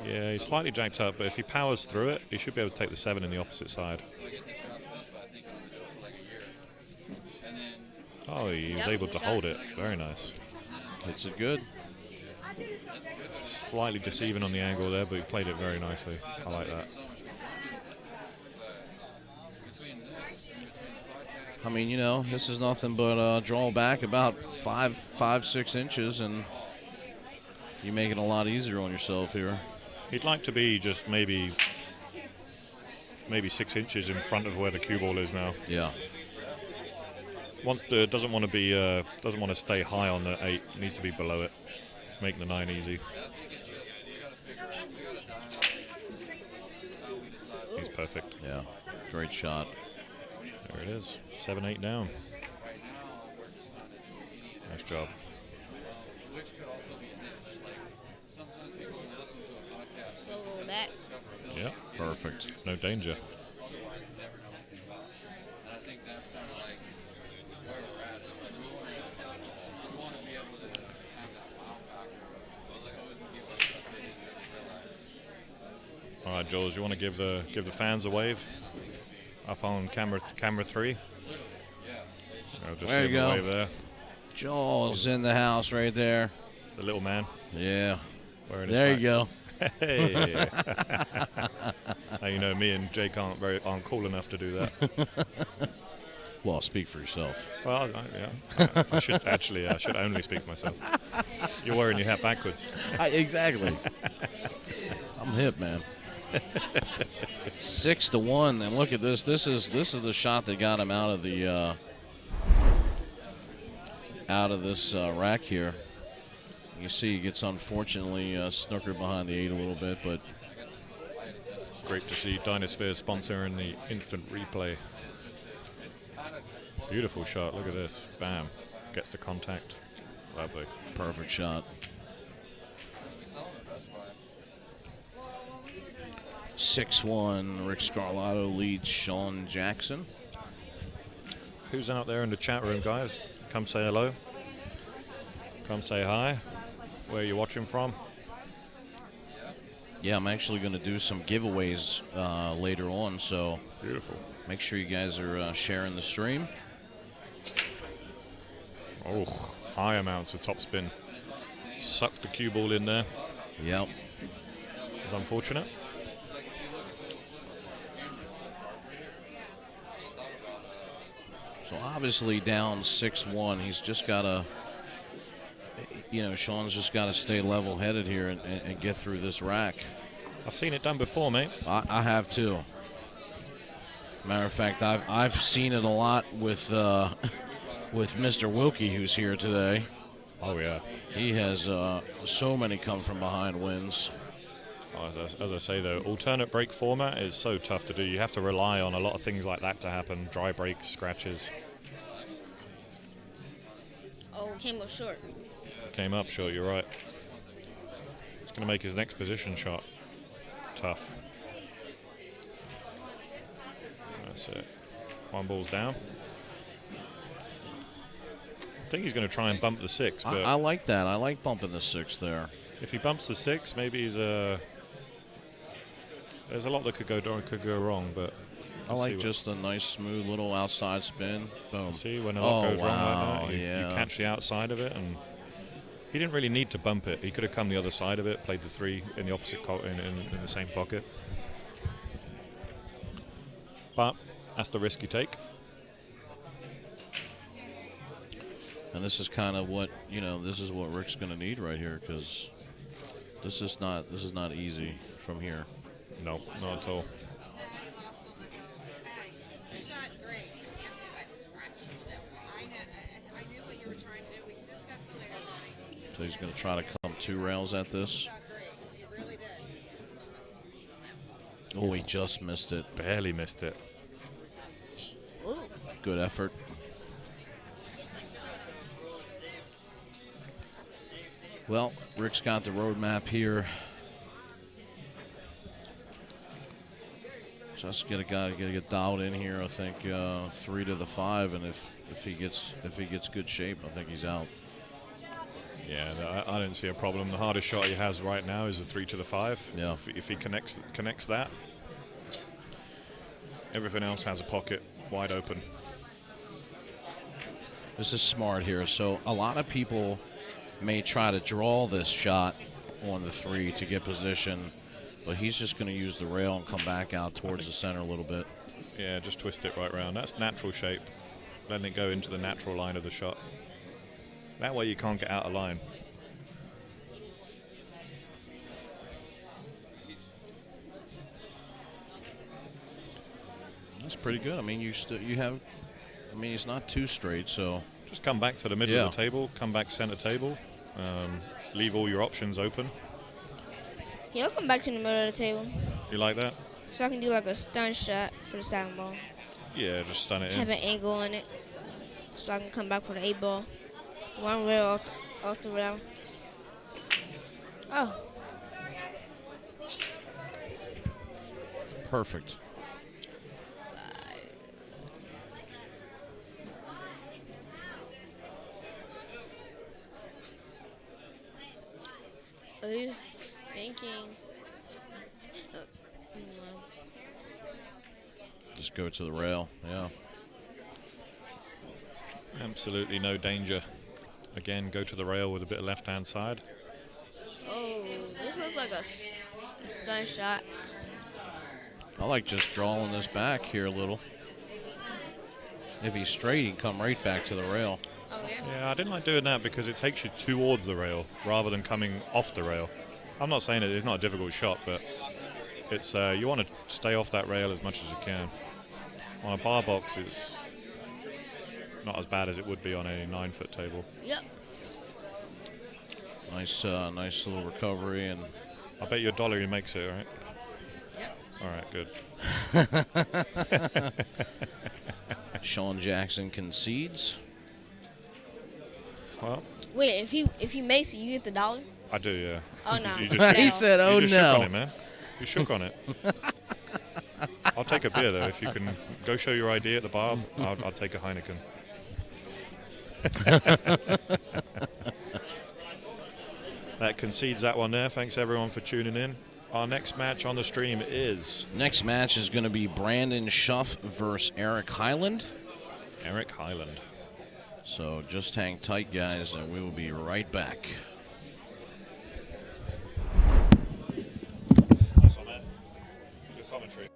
Yeah, he's slightly jacked up, but if he powers through it, he should be able to take the 7 in the opposite side. Oh, he was able to hold it. Very nice. Hits it good. Slightly deceiving on the angle there, but he played it very nicely. I like that. I mean, you know, this is nothing but draw back about 5-6 inches, and you make it a lot easier on yourself here. He'd like to be just maybe 6 inches in front of where the cue ball is now. Yeah. Doesn't want to stay high on the 8. Needs to be below it. Make the 9 easy. He's perfect. Yeah. Great shot. There it is. 7-8 down. Nice job. Slow roll that. Yeah. Perfect. No danger. All right, Jules, you want to give the fans a wave up on camera 3? Just there you go. Wave there. Joel's in the house right there. The little man. Yeah. There you go. Hey. Now you know me and Jake aren't cool enough to do that. Well, speak for yourself. Well, I should only speak for myself. You're wearing your hat backwards. Exactly. I'm hip, man. 6-1, and look at this. This is the shot that got him out of the this rack here. You see, he gets unfortunately snookered behind the 8 a little bit, but great to see Dynasphere sponsoring the instant replay. Beautiful shot. Look at this. Bam. Gets the contact. Lovely. Perfect shot. 6-1. Rick Scarlato leads Sean Jackson. Who's out there in the chat room, guys? Come say hello. Come say hi. Where are you watching from? Yeah, I'm actually going to do some giveaways later on, so beautiful. Make sure you guys are sharing the stream. Oh, high amounts of topspin. Sucked the cue ball in there. Yep. It's unfortunate. So obviously down 6-1. He's just got to, Sean's just got to stay level-headed here and get through this rack. I've seen it done before, mate. I have too. Matter of fact, I've seen it a lot with Mr. Wilkie, who's here today. Oh yeah. He has so many come from behind wins. Oh, as I say though, alternate break format is so tough to do. You have to rely on a lot of things like that to happen. Dry breaks, scratches. Oh, came up short. Came up short, you're right. He's going to make his next position shot tough. That's it. One ball's down. I think he's going to try and bump the 6. But I like that. I like bumping the 6 there. If he bumps the 6, maybe he's There's a lot that could go wrong, but I like just a nice, smooth little outside spin. Boom. See, when a lot goes wrong like that, you yeah. catch the outside of it, and he didn't really need to bump it. He could have come the other side of it, played the 3 in the opposite in the same pocket. But that's the risk you take. And this is kind of what this is what Rick's going to need right here, because this is not easy from here. No, not at all. So he's going to try to come 2 rails at this. Oh, he just missed it. Barely missed it. Good effort. Well, Rick's got the roadmap here. Just gotta get dialed in here. I think 3 to the 5, and if he gets good shape, I think he's out. Yeah, I don't see a problem. The hardest shot he has right now is a 3 to the 5. Yeah. If he connects that, everything else has a pocket wide open. This is smart here. So a lot of people may try to draw this shot on the 3 to get position, but he's just going to use the rail and come back out towards the center a little bit. Yeah, just twist it right around. That's natural shape. Letting it go into the natural line of the shot. That way you can't get out of line. That's pretty good. I mean, it's not too straight, so. Just come back to the middle of the table, come back center table, leave all your options open. Yeah, I'll come back to the middle of the table. You like that? So I can do like a stun shot for the 7 ball. Yeah, just stun it in. Have an angle on it, so I can come back for the 8 ball. 1 rail off the rail. Oh. Perfect. He's thinking. Just go to the rail, yeah. Absolutely no danger. Again, go to the rail with a bit of left-hand side. Oh, this looks like a stun shot. I like just drawing this back here a little. If he's straight, he can come right back to the rail. Oh, yeah? Yeah, I didn't like doing that because it takes you towards the rail rather than coming off the rail. I'm not saying it's not a difficult shot, but it's you want to stay off that rail as much as you can. On a bar box, it's not as bad as it would be on a 9-foot table. Yep. Nice little recovery, and I bet you $1 he makes it, right? Yep. All right, good. Sean Jackson concedes. Well, wait, if he makes it, you get the $1? I do, yeah. Oh no. He said, "Oh you just no." shook on it, man. You shook on it. I'll take a beer though. If you can go show your ID at the bar, I'll take a Heineken. That concedes that one there. Thanks everyone for tuning in. Our next match on the stream is... Next match is going to be Brandon Schuff versus Eric Highland. Eric Highland. So just hang tight, guys, and we will be right back. Nice one, man. Good commentary.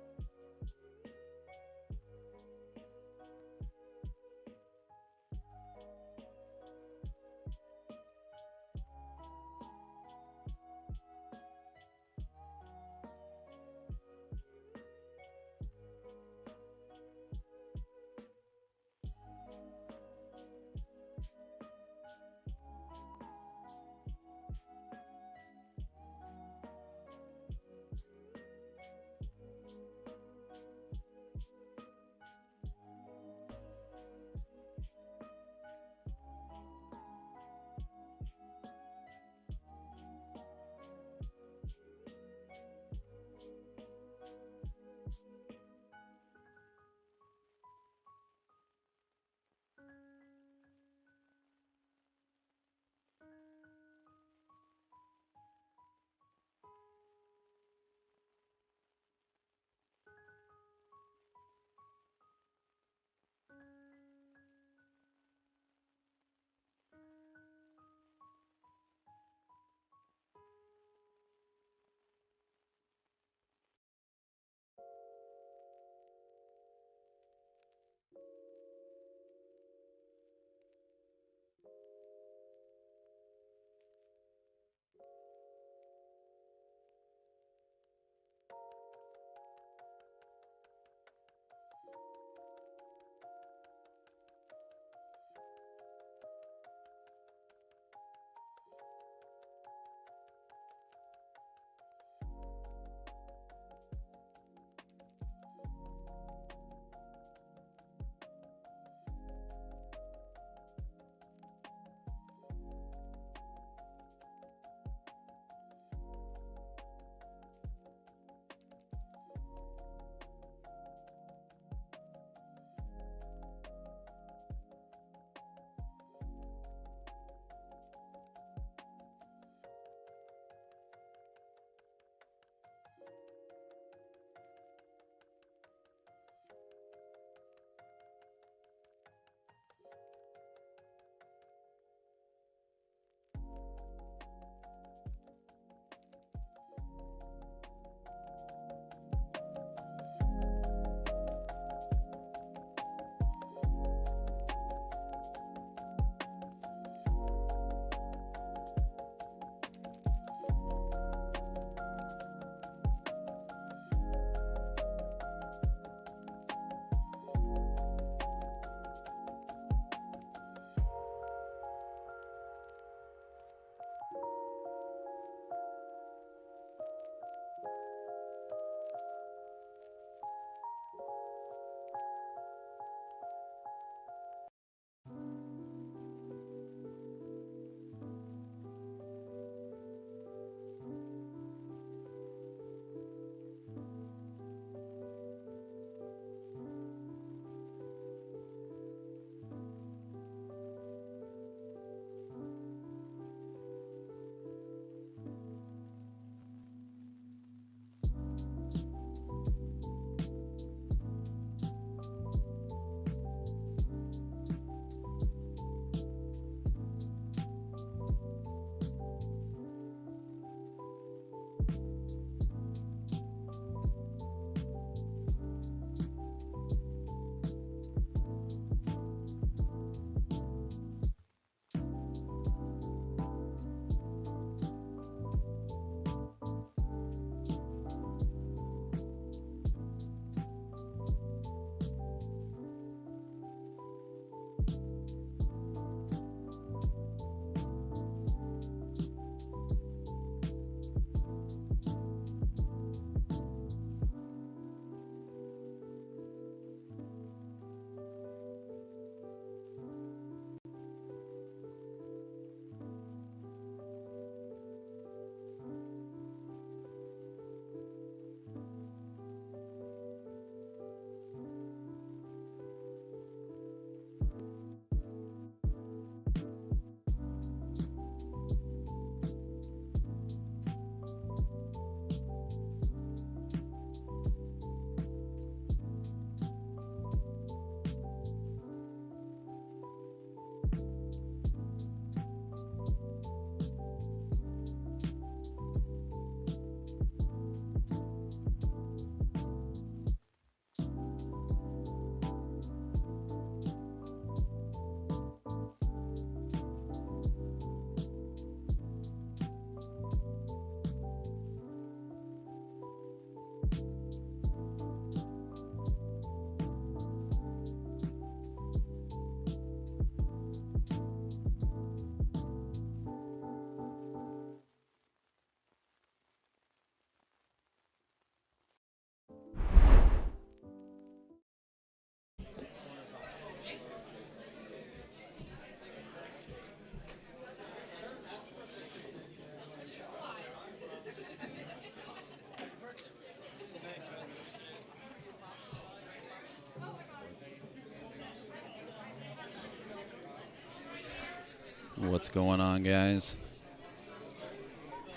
What's going on, guys?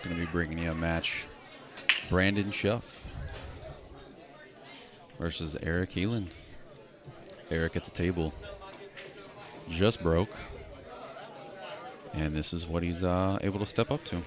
Going to be bringing you a match. Brandon Schuff versus Eric Heelan. Eric at the table. Just broke. And this is what he's able to step up to.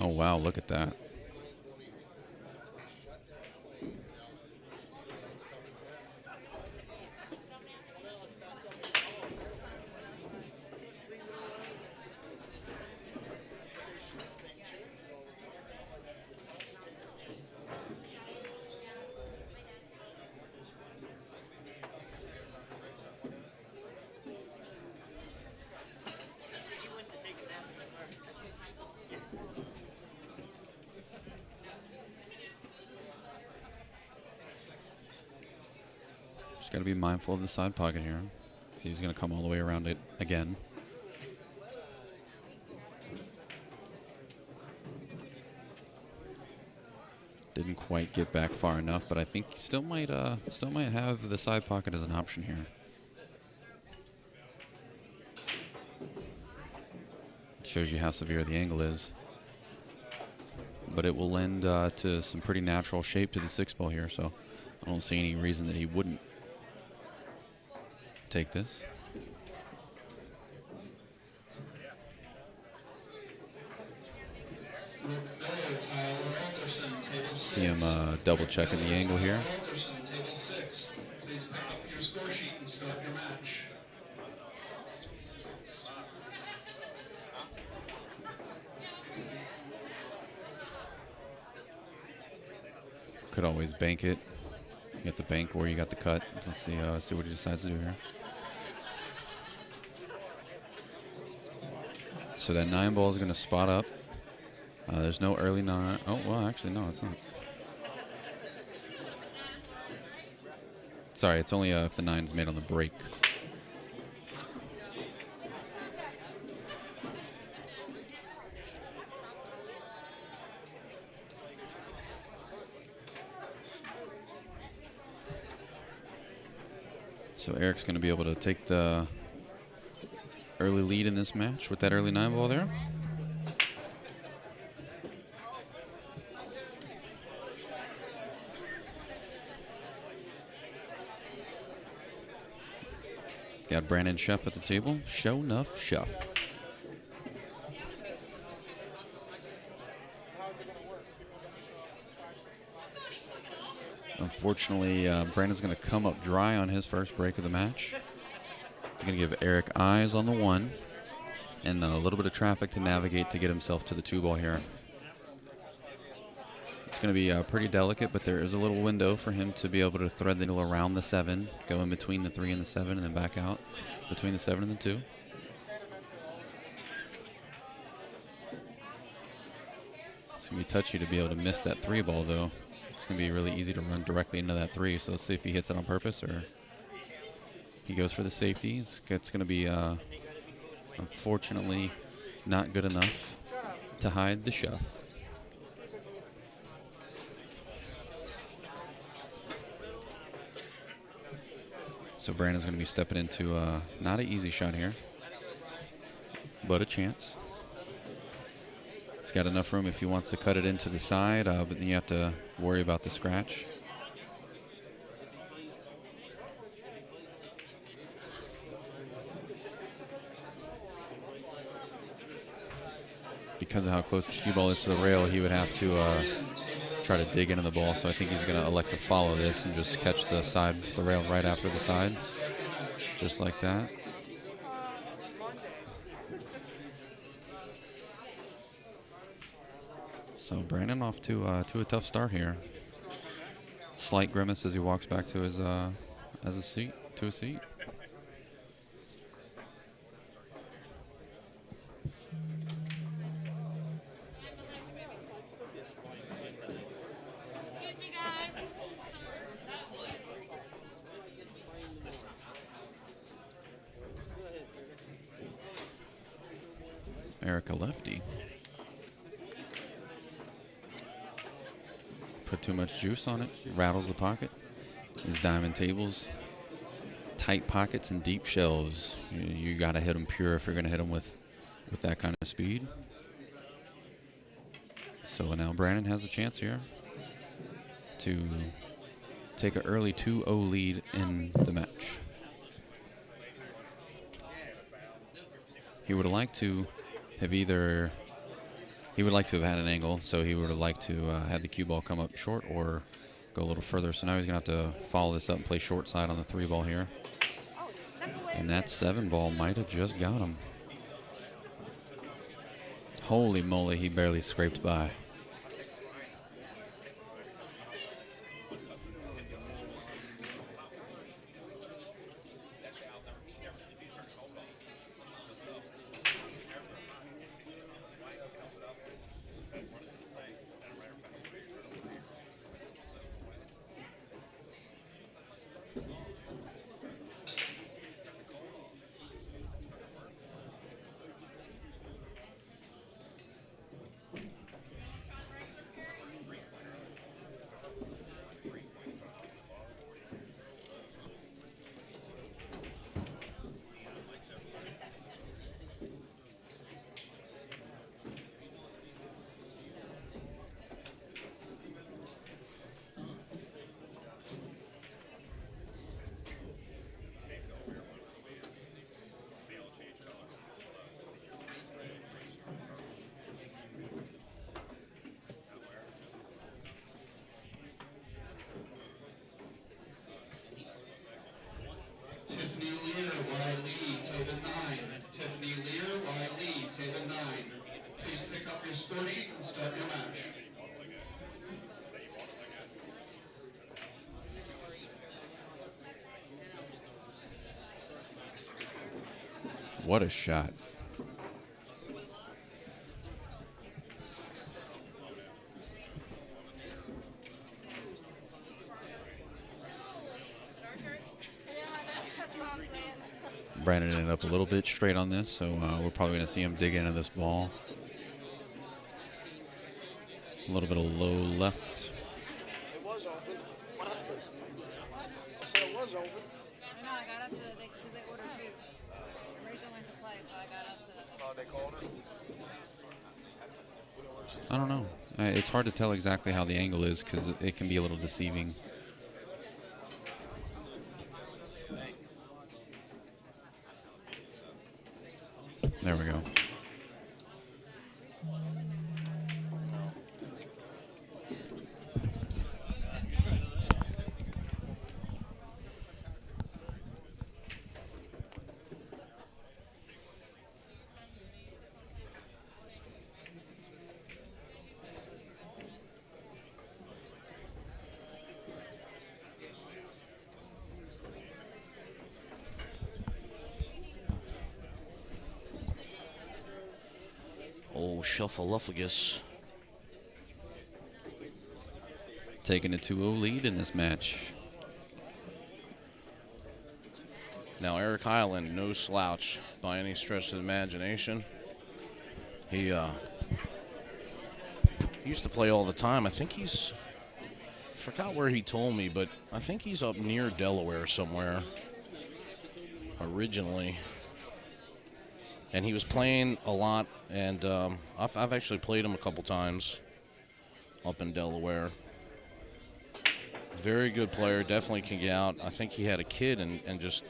Oh, wow, look at that. Just got to be mindful of the side pocket here. He's going to come all the way around it again. Didn't quite get back far enough, but I think still might have the side pocket as an option here. Shows you how severe the angle is. But it will lend to some pretty natural shape to the 6-ball here, so I don't see any reason that he wouldn't take this. See him double checking the angle here. Please pick up your score sheet and start your match. Could always bank it. You got the bank or you got the cut. Let's see what he decides to do here. So that 9-ball is going to spot up. There's no early 9. Oh, well, actually, no, it's not. Sorry, it's only if the 9's made on the break. So Eric's going to be able to take the early lead in this match with that early 9-ball there. Got Brandon Schuff at the table. Show enough Schuff. Unfortunately, Brandon's going to come up dry on his first break of the match. He's going to give Eric eyes on the 1 and a little bit of traffic to navigate to get himself to the 2-ball here. It's going to be pretty delicate, but there is a little window for him to be able to thread the needle around the 7, go in between the 3 and the 7, and then back out between the 7 and the 2. It's going to be touchy to be able to miss that 3-ball, though. It's going to be really easy to run directly into that 3, so let's see if he hits it on purpose or he goes for the safeties. It's going to be, unfortunately, not good enough to hide the Schuff. So Brandon's going to be stepping into not an easy shot here, but a chance. He's got enough room if he wants to cut it into the side, but then you have to worry about the scratch. Because of how close the cue ball is to the rail, he would have to try to dig into the ball. So I think he's going to elect to follow this and just catch the side, the rail right after the side, just like that. So Brandon off to a tough start here. Slight grimace as he walks back to his seat. Erica lefty. Put too much juice on it, rattles the pocket. These diamond tables, tight pockets and deep shelves. You got to hit them pure if you're going to hit them with that kind of speed. So now Brandon has a chance here to take an early 2-0 lead in the match. He would like to have had an angle, so he would have liked to have the cue ball come up short or go a little further. So now he's going to have to follow this up and play short side on the 3 ball here. And that 7 ball might have just got him. Holy moly, he barely scraped by. Please pick up your score sheet and start your match. What a shot. Brandon ended up a little bit straight on this, so we're probably going to see him dig into this ball. A little bit of low left. It was open. What happened? I said it was open. No, I got up so because they ordered food. Rachel went to play, so I got up so. Oh, they called her? I don't know. It's hard to tell exactly how the angle is because it can be a little deceiving. There we go. Oh, Shuffleupagus. Taking a 2-0 lead in this match. Now, Eric Highland, no slouch by any stretch of the imagination. He used to play all the time. I think he's, forgot where he told me, but I think he's up near Delaware somewhere. originally. And he was playing a lot, and I've actually played him a couple times up in Delaware. Very good player, definitely can get out. I think he had a kid and just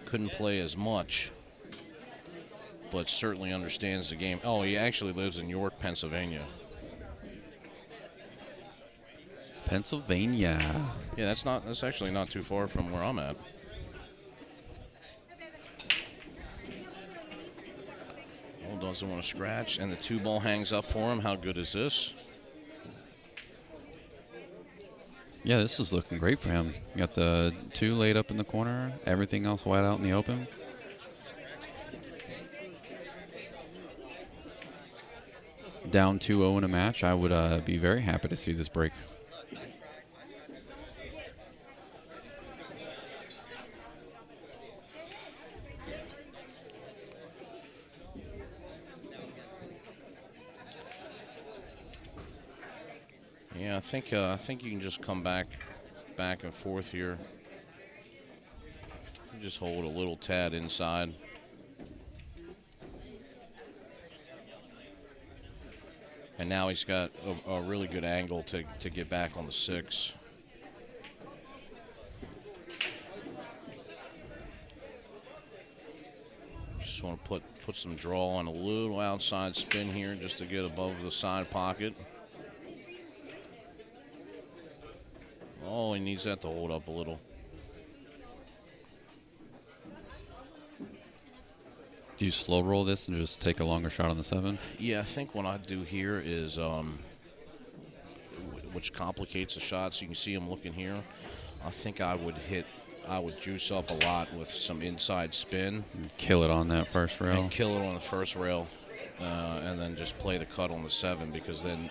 couldn't play as much, but certainly understands the game. Oh, he actually lives in York, Pennsylvania. Pennsylvania. Yeah, that's actually not too far from where I'm at. Doesn't want to scratch, and the 2-ball hangs up for him. How good is this? Yeah, this is looking great for him. You got the 2 laid up in the corner, everything else wide out in the open. Down 2-0 in a match, I would be very happy to see this break. Yeah, I think you can just come back and forth here. Just hold a little tad inside. And now he's got a really good angle to get back on the 6. Just want to put some draw on a little outside spin here just to get above the side pocket. Oh, he needs that to hold up a little. Do you slow roll this and just take a longer shot on the 7? Yeah, I think what I do here is, which complicates the shot, so you can see him looking here. I think I would juice up a lot with some inside spin. And kill it on that first rail. And kill it on the first rail, and then just play the cut on the 7, because then,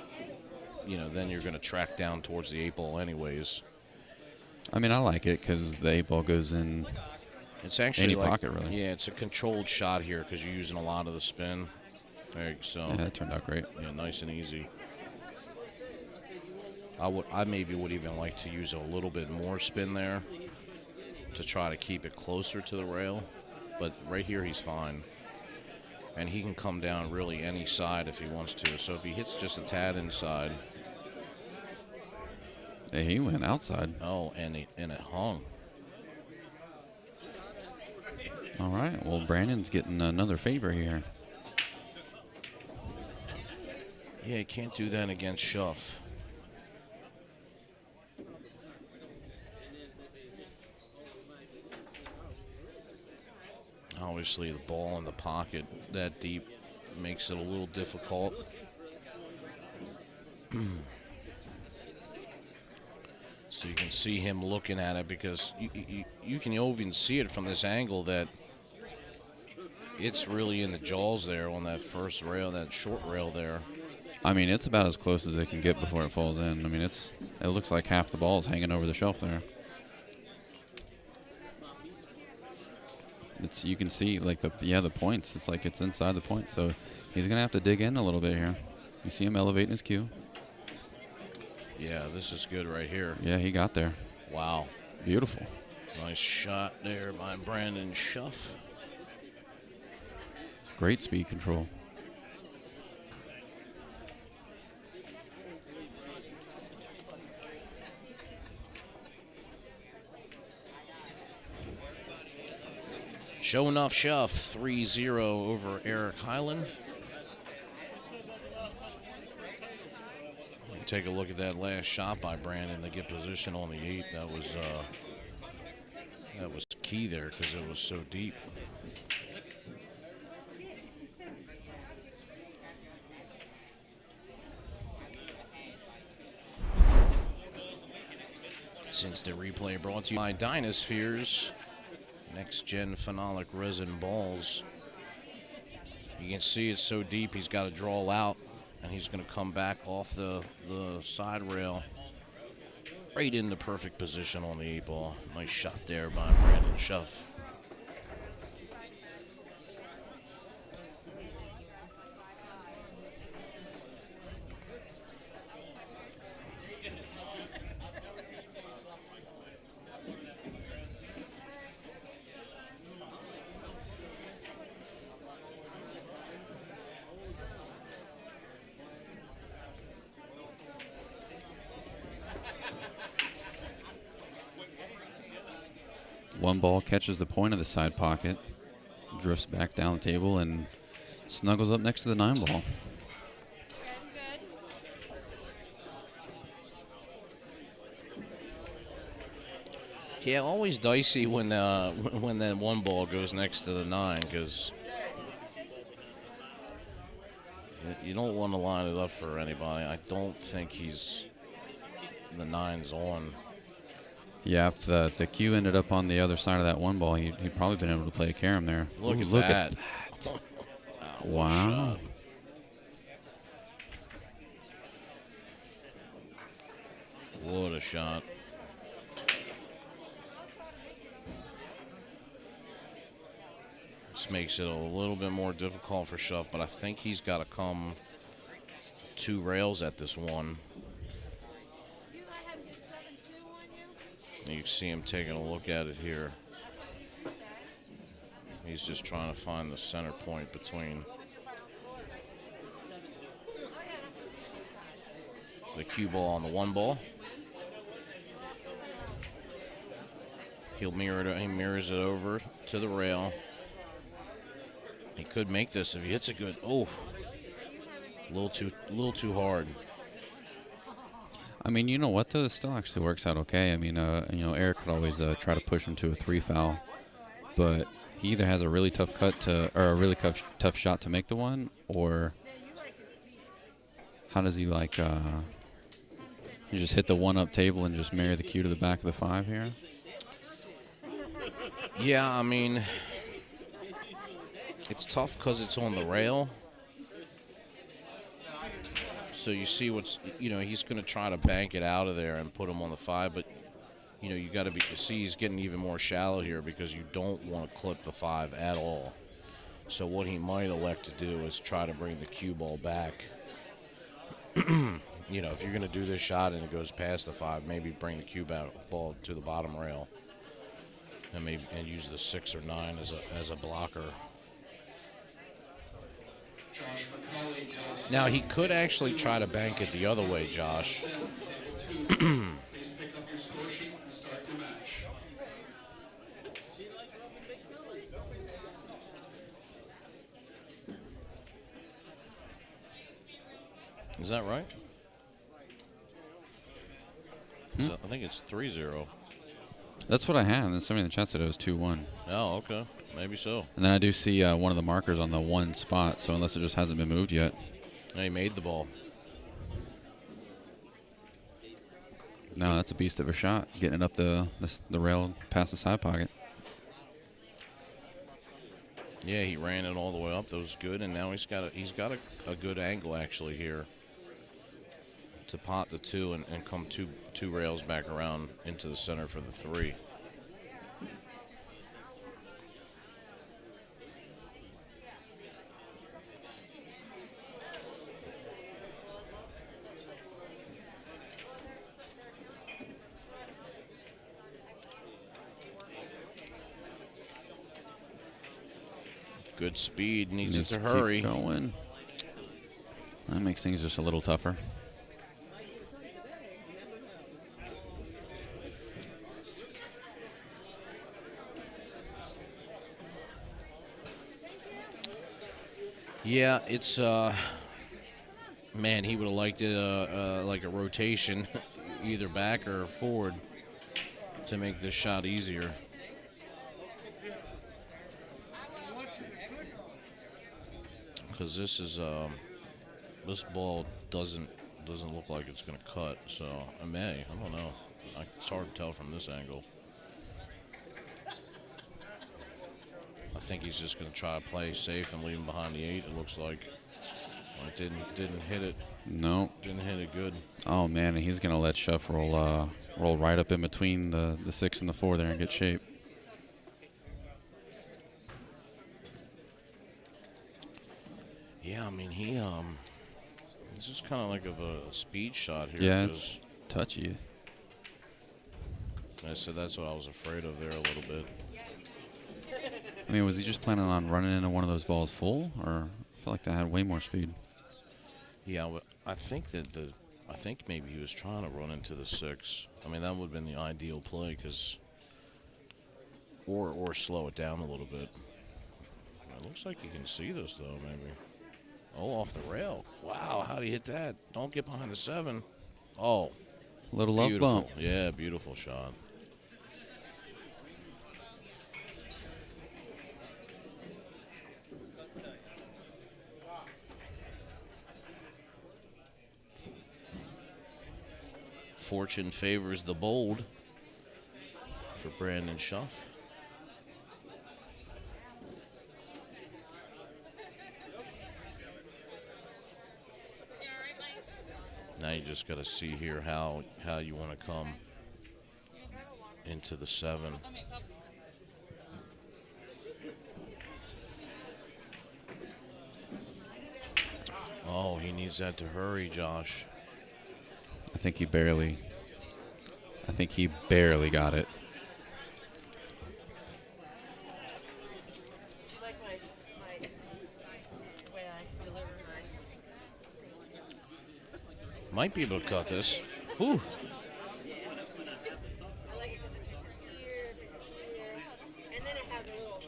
then you're going to track down towards the 8-ball anyways. I mean, I like it because the 8-ball goes in it's actually any pocket, really. Yeah, it's a controlled shot here because you're using a lot of the spin. There, so yeah, that turned out great. Yeah, nice and easy. I maybe would even like to use a little bit more spin there to try to keep it closer to the rail. But right here, he's fine. And he can come down really any side if he wants to. So if he hits just a tad inside. Hey, he went outside. Oh, and it hung. All right. Well, Brandon's getting another favor here. Yeah, he can't do that against Schuff. Obviously, the ball in the pocket that deep makes it a little difficult. So you can see him looking at it because you can even see it from this angle that it's really in the jaws there on that first rail, that short rail there. I mean, it's about as close as it can get before it falls in. I mean, it looks like half the ball is hanging over the shelf there. You can see like the points. It's like it's inside the point. So he's gonna have to dig in a little bit here. You see him elevating his cue. Yeah, this is good right here. Yeah, he got there. Wow. Beautiful. Nice shot there by Brandon Schuff. Great speed control. Show enough Schuff, 3-0 over Eric Hyland. Take a look at that last shot by Brandon to get position on the 8. That was key there because it was so deep. Since the replay brought to you by Dynaspheres, next-gen phenolic resin balls. You can see it's so deep he's got to draw out. And he's going to come back off the side rail right in the perfect position on the 8-ball. Nice shot there by Brandon Schuff. One ball catches the point of the side pocket, drifts back down the table, and snuggles up next to the 9 ball. That's good. Yeah, always dicey when that one ball goes next to the 9 because you don't want to line it up for anybody. I don't think the 9's on. Yeah, if the cue ended up on the other side of that one ball, he'd probably been able to play a carom there. Look Ooh, at look that. At What a wow. shot. What a shot. This makes it a little bit more difficult for Shuff, but I think he's got to come 2 rails at this one. You can see him taking a look at it here. He's just trying to find the center point between the cue ball and the 1 ball. He'll mirror it. He mirrors it over to the rail. He could make this if he hits a good. Oh, a little too hard. I mean, you know what, though? It still actually works out okay. I mean, Eric could always try to push him to a 3 foul, but he either has a really tough or a really tough shot to make the one, or how does he you just hit the 1-up table and just marry the cue to the back of the 5 here? Yeah, I mean, it's tough because it's on the rail. So you see he's going to try to bank it out of there and put him on the 5, but, you got to see he's getting even more shallow here because you don't want to clip the 5 at all. So what he might elect to do is try to bring the cue ball back. If you're going to do this shot and it goes past the 5, maybe bring the cue ball to the bottom rail and use the 6 or 9 as a blocker. Now, he could actually try to bank it the other way, Josh. Please pick up your score sheet and start your match. Is that right? I think it's 3-0. That's what I had. And then somebody in the chat said it was 2-1. Oh, okay. Maybe so. And then I do see one of the markers on the 1 spot, so unless it just hasn't been moved yet. He made the ball. No, that's a beast of a shot, getting it up the rail past the side pocket. Yeah, he ran it all the way up. That was good, and now he's got a good angle actually here to pot the 2 and come two rails back around into the center for the 3. Good speed, needs it to hurry. Keep going. That makes things just a little tougher. Yeah, it's man, he would have liked it like a rotation, either back or forward, to make this shot easier. Because this ball doesn't look like it's going to cut, so I don't know. It's hard to tell from this angle. I think he's just going to try to play safe and leave him behind the 8. It looks like. Well, it didn't hit it. No. Didn't hit it good. Oh man, and he's going to let Shuff roll right up in between the 6 and the 4 there and get shape. Yeah, I mean it's just kind of like a speed shot here. Yeah, it's touchy. So that's what I was afraid of there a little bit. I mean, was he just planning on running into one of those balls full, or I feel like that had way more speed? Yeah, I think maybe he was trying to run into the 6. I mean, that would have been the ideal play because or slow it down a little bit. It looks like you can see this though, maybe. Oh, off the rail. Wow, how'd he hit that? Don't get behind the 7. Oh, Little love beautiful. bump. Yeah, beautiful shot. Fortune favors the bold for Brandon Schuff. Now you just got to see here how you want to come into the 7. Oh, he needs that to hurry, Josh. I think he barely got it. Like my way I deliver my. Might be able to cut this. Whew. I like it because it pitches here, and then it has a little.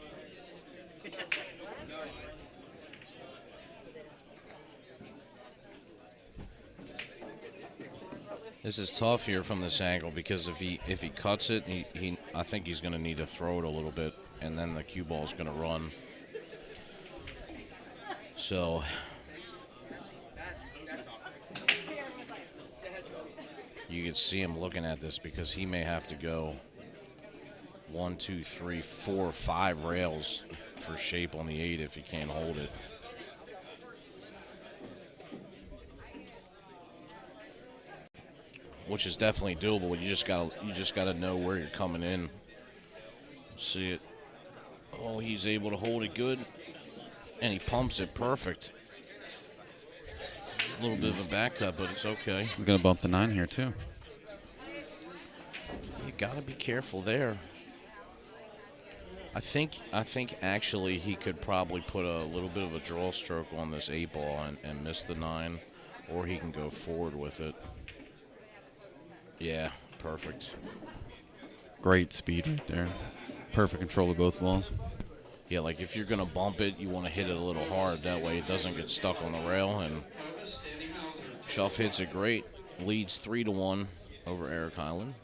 This is tough here from this angle because if he cuts it, I think he's going to need to throw it a little bit, and then the cue ball is going to run. So you can see him looking at this because he may have to go 1, 2, 3, 4, 5 rails for shape on the 8 if he can't hold it. Which is definitely doable. You just gotta know where you're coming in. See it. Oh, he's able to hold it good, and he pumps it perfect. A little bit of a back cut, but it's okay. He's gonna bump the 9 here too. You gotta be careful there. I think actually he could probably put a little bit of a draw stroke on this 8 ball and miss the 9, or he can go forward with it. Yeah, perfect. Great speed right there. Perfect control of both balls. Yeah, like if you're going to bump it, you want to hit it a little hard. That way it doesn't get stuck on the rail. And Schuff hits it great. Leads 3-1 over Eric Highland.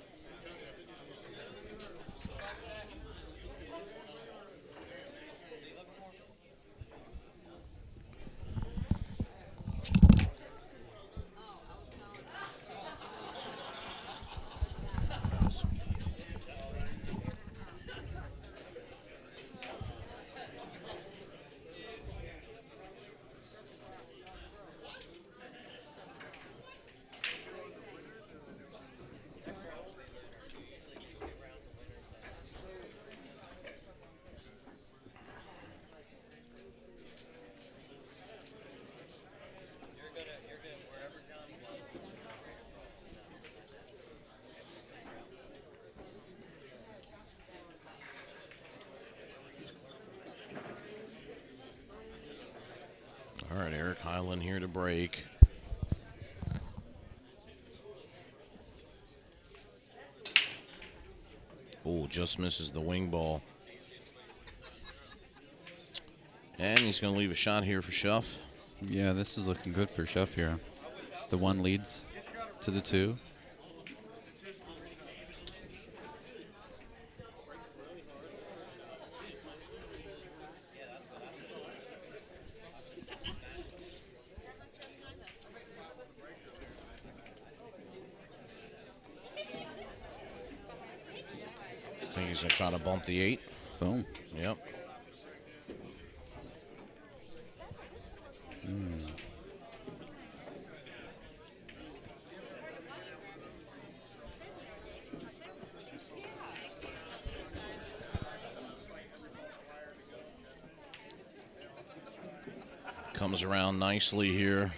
All right, Eric Highland here to break. Oh, just misses the wing ball. And he's going to leave a shot here for Schuff. Yeah, this is looking good for Schuff here. The 1 leads to the 2. I think he's going to try to bump the 8. Boom. Yep. Comes around nicely here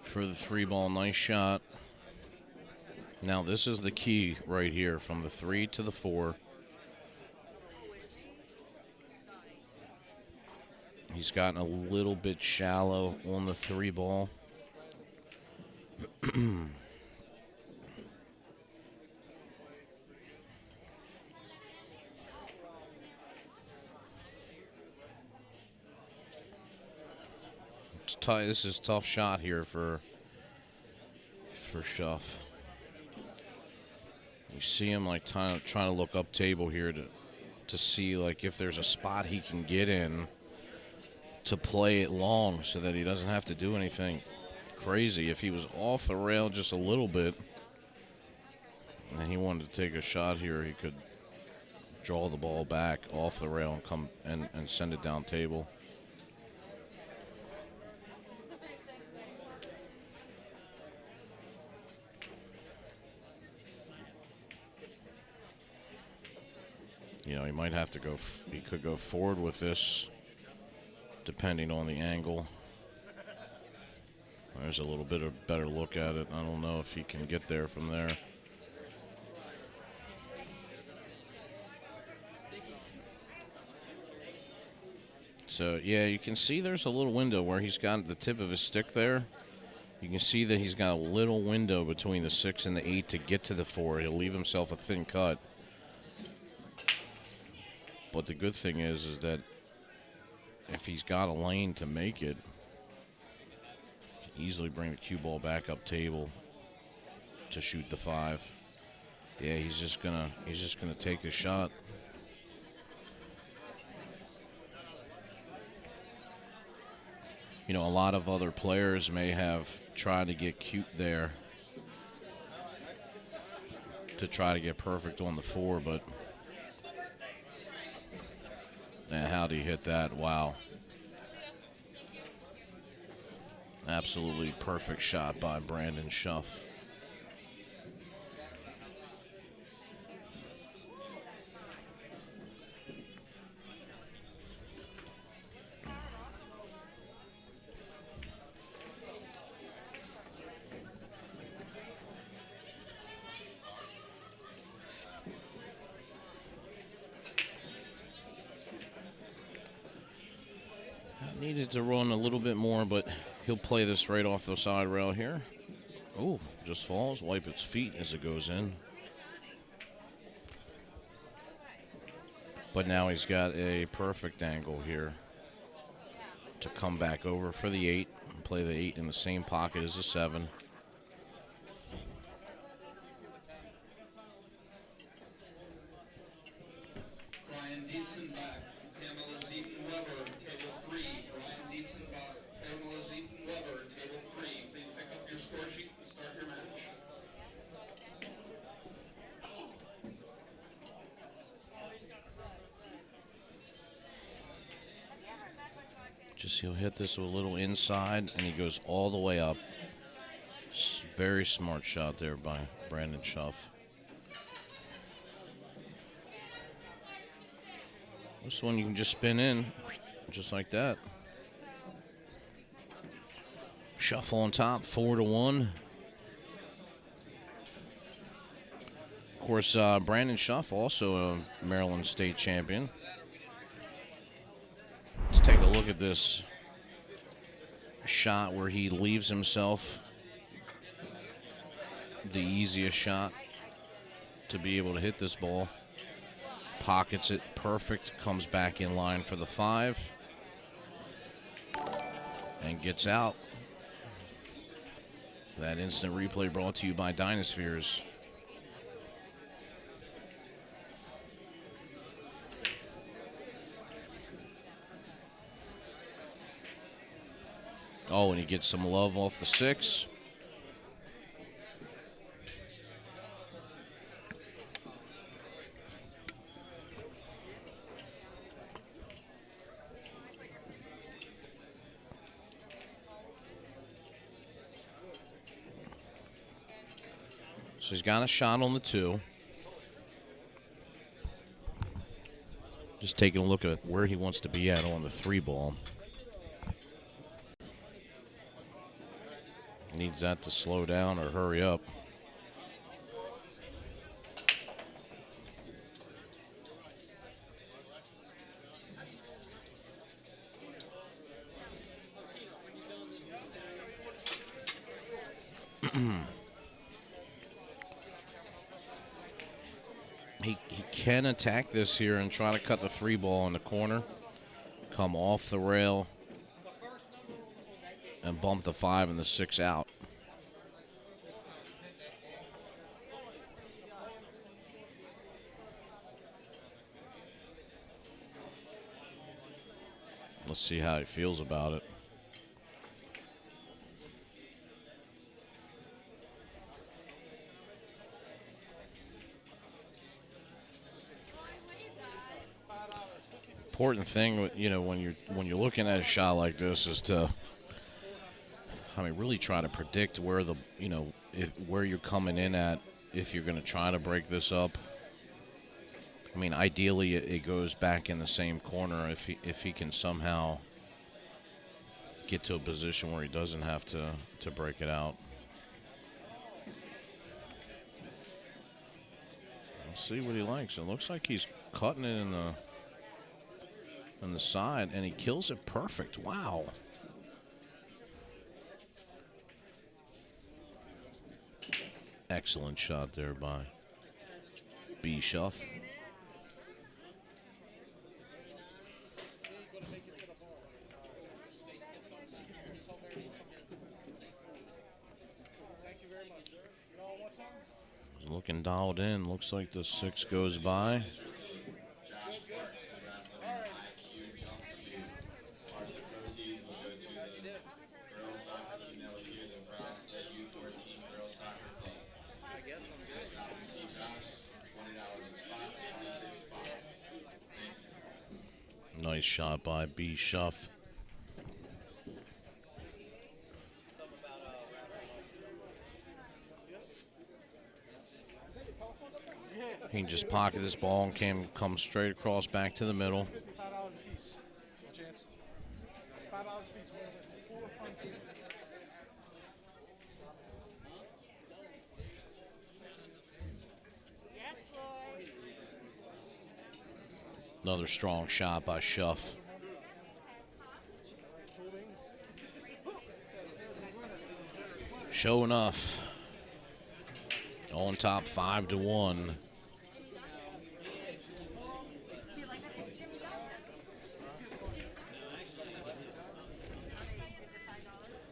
for the 3 ball. Nice shot. Now this is the key right here from the 3 to the 4. He's gotten a little bit shallow on the 3 ball. This is tough shot here for Schuff. You see him like trying to look up table here to see like if there's a spot he can get in to play it long so that he doesn't have to do anything crazy. If he was off the rail just a little bit and he wanted to take a shot here, he could draw the ball back off the rail and come and send it down table. You know, he might have to go, he could go forward with this depending on the angle. There's a little bit of better look at it. I don't know if he can get there from there. So, yeah, you can see there's a little window where he's got the tip of his stick there. You can see that he's got a little window between the 6 and the 8 to get to the 4. He'll leave himself a thin cut. But the good thing is that if he's got a lane to make it, he can easily bring the cue ball back up table to shoot the 5. Yeah, he's just gonna take a shot. You know, a lot of other players may have tried to get cute there to try to get perfect on the 4, but how'd he hit that? Wow. Absolutely perfect shot by Brandon Schuff. Needed to run a little bit more, but he'll play this right off the side rail here. Oh, just falls, wipe its feet as it goes in. But now he's got a perfect angle here to come back over for the 8 and play the 8 in the same pocket as the 7. Brian Dietzenbach, Pamela Zeaton-Weber, table 3. Brian Dietzenbach, Pamela Zeaton-Weber, table 3. Please pick up your score sheet and start your match. Just he'll hit this with a little inside, and he goes all the way up. Very smart shot there by Brandon Schuff. This one you can just spin in, just like that. Schuff on top, 4-1. Of course, Brandon Schuff, also a Maryland State champion. Let's take a look at this shot where he leaves himself the easiest shot to be able to hit this ball. Pockets it perfect, comes back in line for the 5, and gets out. That instant replay brought to you by Dynaspheres. Oh, and he gets some love off the 6. So he's got a shot on the 2. Just taking a look at where he wants to be at on the 3 ball. Needs that to slow down or hurry up. He can attack this here and try to cut the 3 ball in the corner. Come off the rail. and bump the 5 and the 6 out. Let's see how he feels about it. Important thing, you know, when you're looking at a shot like this is to, I mean, really try to predict where the, you know, where you're coming in at if you're going to try to break this up. I mean, ideally it goes back in the same corner if he can somehow get to a position where he doesn't have to break it out. Let's see what he likes. It looks like he's cutting it in the side, and he kills it perfect. Wow. Excellent shot there by B. Shuff. Looking dialed in. Looks like the 6 goes by. Nice shot by B. Shuff. He can just pocket this ball and come straight across back to the middle. Another strong shot by Shuff. Show enough. On top 5-1.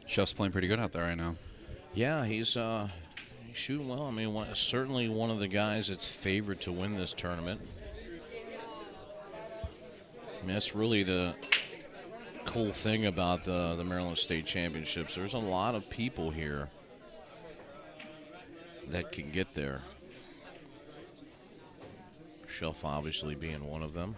Shuff's playing pretty good out there right now. Yeah, he's shooting well. I mean, certainly one of the guys that's favored to win this tournament. I mean, that's really the cool thing about the Maryland State Championships. There's a lot of people here that can get there. Shuff obviously being one of them.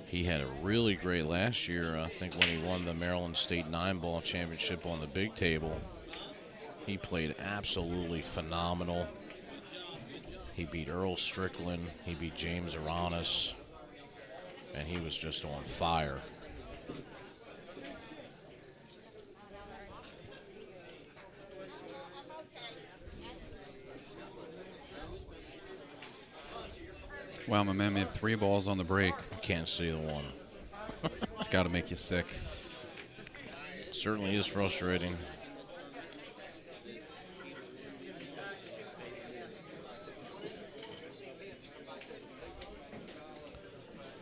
He had a really great last year, I think, when he won the Maryland State 9-ball championship on the big table. He played absolutely phenomenal. He beat Earl Strickland. He beat James Aranis. And he was just on fire. Wow, my man made 3 balls on the break. Can't see the one. It's got to make you sick. Certainly is frustrating.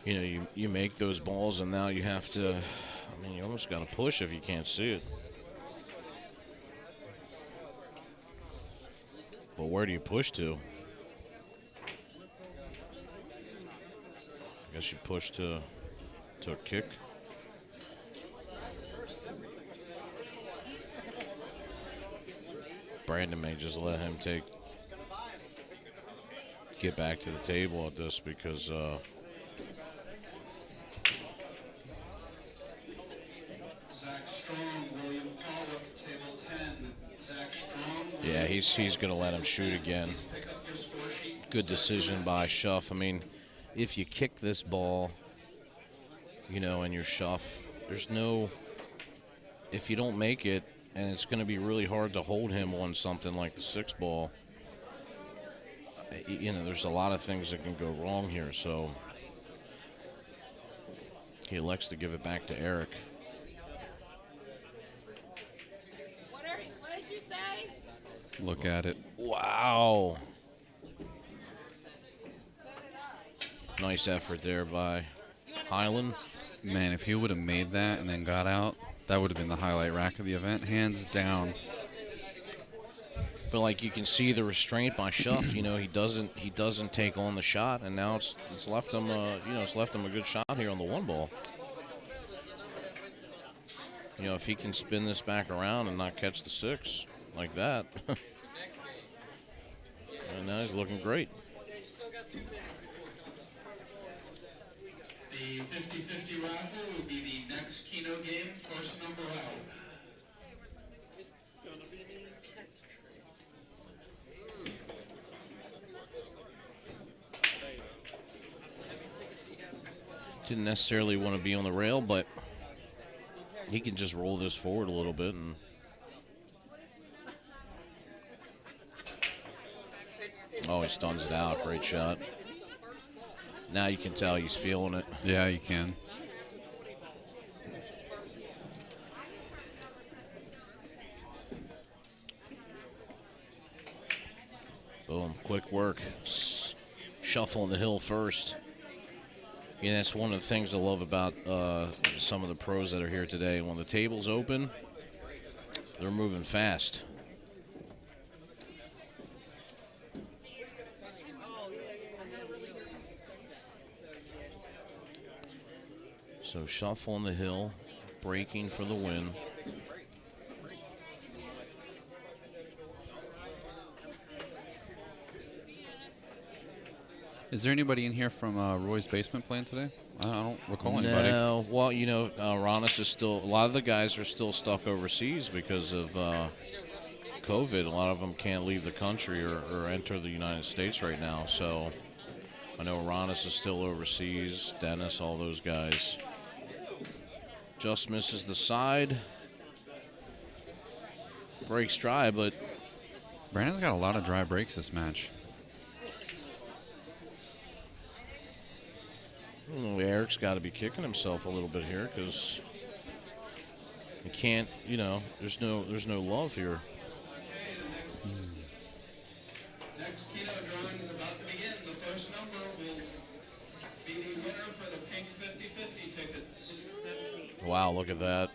You know, you make those balls, and now you have to, I mean, you almost got to push if you can't see it. But where do you push to? I guess you push to a kick. Brandon may just let him get back to the table at this because Zach Strong, William Pollock, table 10. Zach Strong. Yeah, he's going to let him shoot again. Good decision by Shuff. I mean, if you kick this ball, you know, and you're Shuff, there's no, if you don't make it, and it's going to be really hard to hold him on something like the 6 ball. You know, there's a lot of things that can go wrong here, so he elects to give it back to Eric. What did you say? Look at it. Wow. Nice effort there by Highland. Man, if he would have made that and then got out, that would have been the highlight rack of the event, hands down. But like you can see the restraint by Schuff. You know, he doesn't take on the shot, and now it's left him it's left him a good shot here on the one ball. You know, if he can spin this back around and not catch the 6 like that, and now he's looking great. The 50-50 raffle will be the next Keno game, first number out. Didn't necessarily want to be on the rail, but he can just roll this forward a little bit. And oh, he stuns it out. Great shot. Now you can tell he's feeling it. Yeah, you can. Boom, quick work. Shuffle on the hill first. Yeah, that's one of the things I love about some of the pros that are here today. When the table's open, they're moving fast. So shuffle on the hill, breaking for the win. Is there anybody in here from Roy's Basement playing today? I don't recall anybody. No, well, you know, Ronis is still, a lot of the guys are still stuck overseas because of COVID. A lot of them can't leave the country or enter the United States right now. So I know Ronis is still overseas, Dennis, all those guys. Just misses the side. Breaks dry, but Brandon's got a lot of dry breaks this match. Eric's got to be kicking himself a little bit here because he can't, you know, there's no love here. Next Keno drawing is about to begin. The first number will be the winner for the pink 50-50 tickets. Wow, look at that.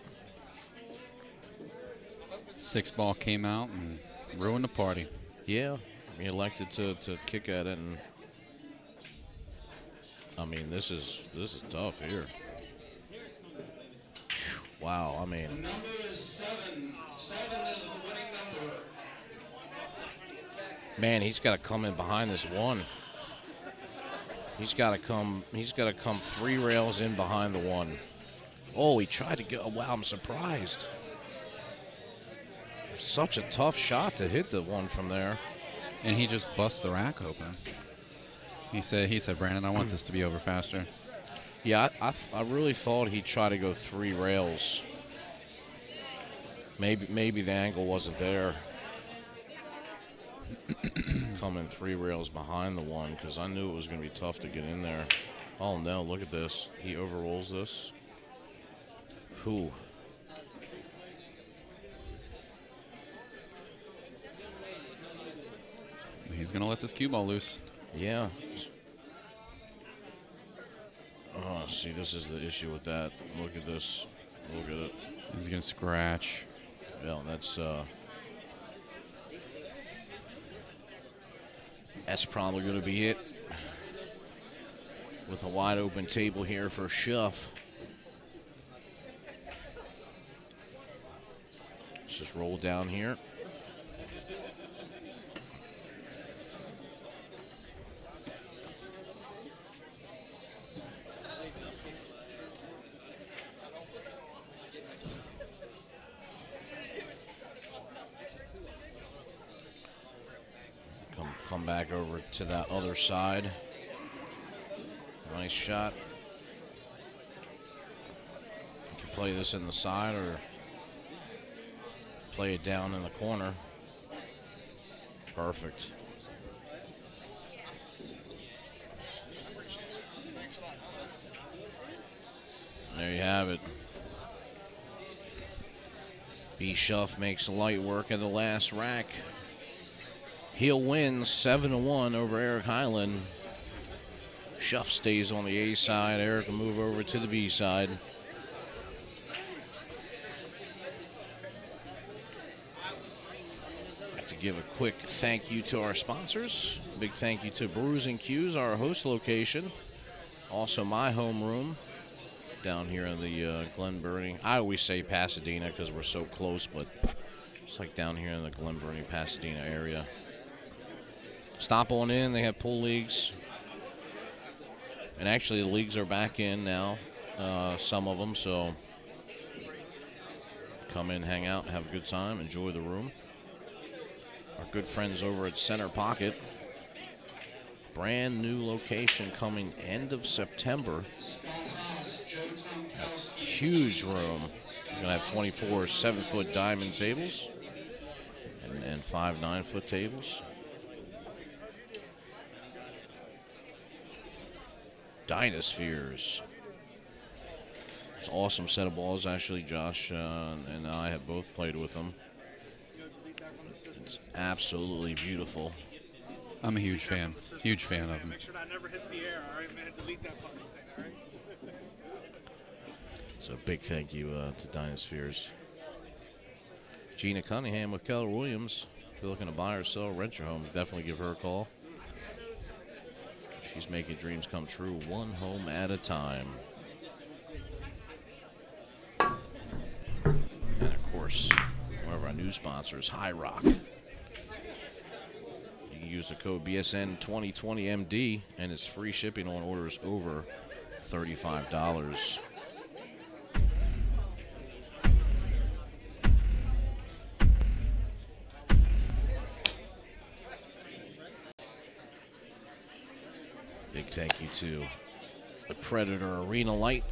6 ball came out and ruined the party. Yeah, he elected to kick at it, and I mean, this is tough here. Wow, I mean. The number is 7. 7 is the winning number. Man, he's got to come in behind this one. He's got to come 3 rails in behind the one. Oh, he tried to go. Wow, I'm surprised. Such a tough shot to hit the one from there. And he just busts the rack open. He said, Brandon, I want this to be over faster. Yeah, I really thought he'd try to go 3 rails. Maybe the angle wasn't there. Coming 3 rails behind the one because I knew it was going to be tough to get in there. Oh, no, look at this. He overrolls this. Whew. He's going to let this cue ball loose. Yeah. Oh, see, this is the issue with that. Look at this. Look at it. He's going to scratch. Yeah, that's probably going to be it. With a wide open table here for Schuff. Let's just roll down here. Come back over to that other side. Nice shot. You can play this in the side or play it down in the corner. Perfect. There you have it. B. Schuff makes light work of the last rack. He'll win 7-1 over Eric Highland. Shuff stays on the A side. Eric will move over to the B side. Like to give a quick thank you to our sponsors. Big thank you to Brews and Q's, our host location. Also my homeroom down here in the Glen Burnie. I always say Pasadena because we're so close, but it's like down here in the Glen Burnie, Pasadena area. Stop on in. They have pool leagues. And actually, the leagues are back in now, some of them. So come in, hang out, have a good time, enjoy the room. Our good friends over at Center Pocket. Brand new location coming end of September. Huge room. We're going to have 24 7-foot diamond tables and 5 9-foot tables. Dynaspheres. It's an awesome set of balls. Actually, Josh and I have both played with them. It's absolutely beautiful. I'm a huge fan. Huge fan of them. Make sure that never hits the air, all right, man? Delete that fucking thing, all right? So big thank you to Dynaspheres. Gina Cunningham with Keller Williams. If you're looking to buy or sell, rent your home, definitely give her a call. She's making dreams come true one home at a time. And of course, one of our new sponsors, High Rock. You can use the code BSN2020MD and it's free shipping on orders over $35. Big thank you to the Predator Arena Light.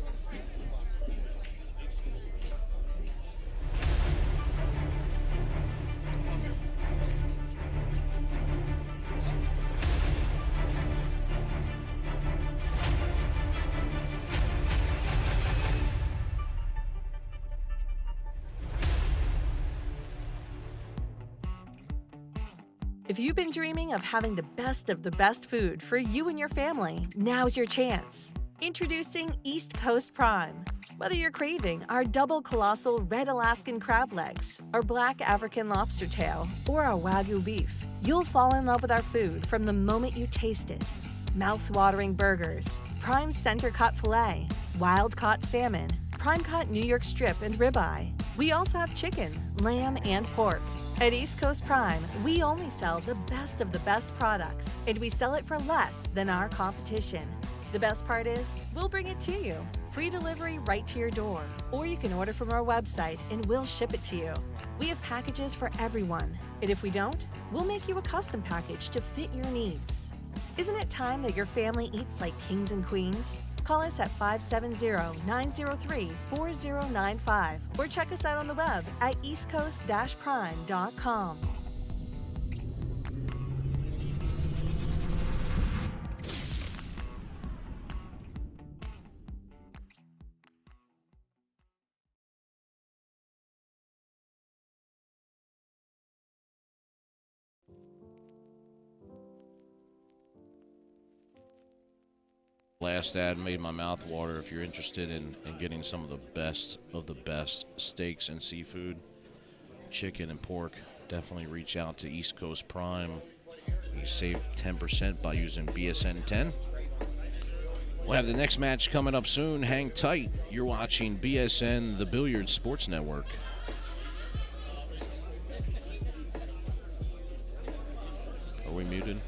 If you've been dreaming of having the best food for you and your family, now's your chance. Introducing East Coast Prime. Whether you're craving our double colossal red Alaskan crab legs, our black African lobster tail, or our Wagyu beef, you'll fall in love with our food from the moment you taste it. Mouth-watering burgers, prime center-cut filet, wild-caught salmon, prime-cut New York strip and ribeye. We also have chicken, lamb, and pork. At East Coast Prime, we only sell the best of the best products, and we sell it for less than our competition. The best part is, we'll bring it to you. Free delivery right to your door, or you can order from our website and we'll ship it to you. We have packages for everyone, and if we don't, we'll make you a custom package to fit your needs. Isn't it time that your family eats like kings and queens? Call us at 570-903-4095 or check us out on the web at eastcoast-prime.com. Last ad made my mouth water. If you're interested in getting some of the best steaks and seafood, chicken and pork, definitely reach out to East Coast Prime. You save 10% by using BSN10. We'll have the next match coming up soon. Hang tight. You're watching BSN, the Billiard Sports Network. Are we muted?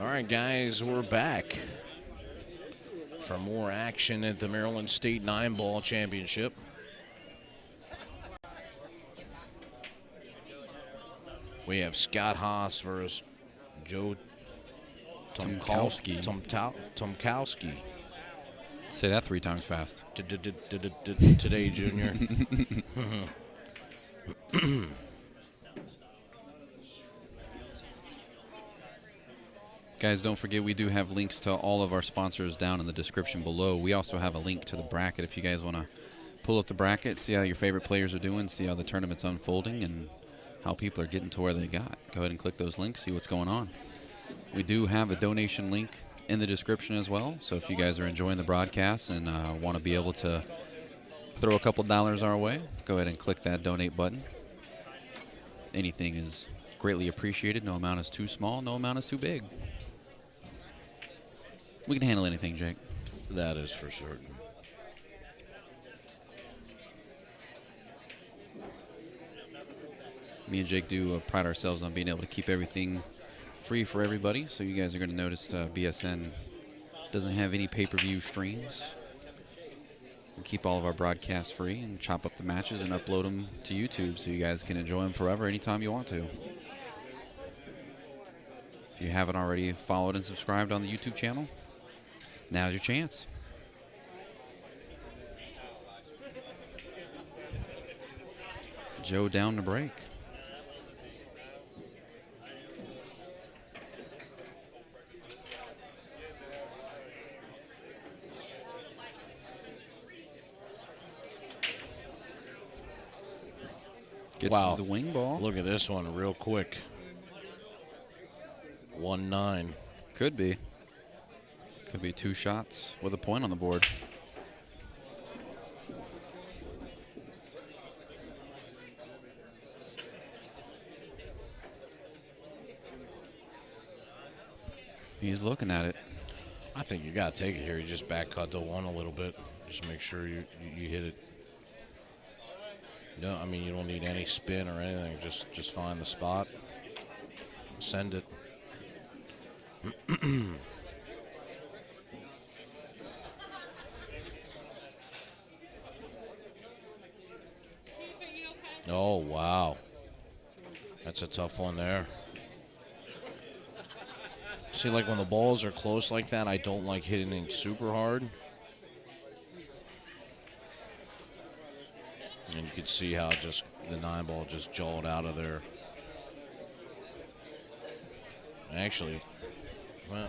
All right, guys, we're back for more action at the Maryland State 9-ball championship. We have Scott Haas versus Joe Tomkowski. Tomkowski. Say that 3 times fast. Today, Junior. Guys, don't forget we do have links to all of our sponsors down in the description below. We also have a link to the bracket if you guys want to pull up the bracket, see how your favorite players are doing, see how the tournament's unfolding, and how people are getting to where they got. Go ahead and click those links, see what's going on. We do have a donation link in the description as well, so if you guys are enjoying the broadcast and want to be able to throw a couple dollars our way, go ahead and click that donate button. Anything is greatly appreciated. No amount is too small, no amount is too big. We can handle anything, Jake. That is for certain. Me and Jake do pride ourselves on being able to keep everything free for everybody. So you guys are going to notice BSN doesn't have any pay-per-view streams. We keep all of our broadcasts free and chop up the matches and upload them to YouTube so you guys can enjoy them forever anytime you want to. If you haven't already followed and subscribed on the YouTube channel, now's your chance. Joe down to break. Gets Wow. the wing ball. Look at this one real quick. 1-9. Could be. Could be 2 shots with a point on the board. He's looking at it. I think you got to take it here. You just back cut the 1 a little bit. Just make sure you hit it. No, I mean, you don't need any spin or anything. Just find the spot. Send it. Oh, wow. That's a tough one there. See, like when the balls are close like that, I don't like hitting it super hard. And you could see how just the 9-ball just jawed out of there. Actually, well,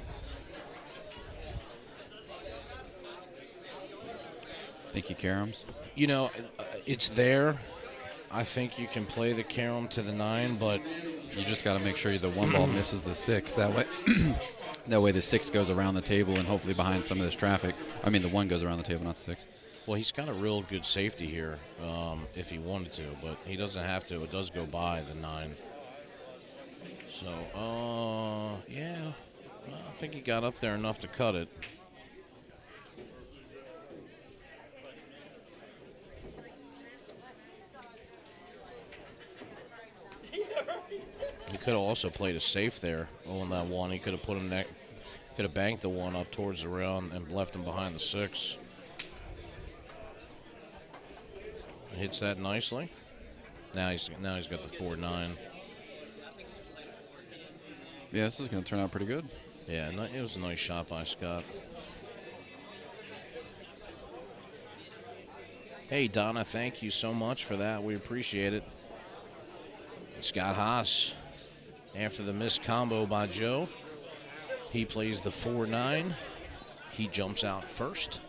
Think he caroms? you know, it's there. I think you can play the carom to the 9, but You just got to make sure the 1 ball misses the 6. That way, that way the 6 goes around the table and hopefully behind some of this traffic. I mean, the 1 goes around the table, not the 6. well, he's got a real good safety here if he wanted to, but he doesn't have to. It does go by the 9. So, yeah, I think he got up there enough to cut it. He could have also played a safe there on that 1. He could have put him could have banked the 1 up towards the round and left him behind the 6. Hits that nicely. Now he's got the 4-9. Yeah, this is going to turn out pretty good. Yeah, it was a nice shot by Scott. Hey, Donna, thank you so much for that. We appreciate it. Scott Haas, after the missed combo by Joe, he plays the 4-9. He jumps out first.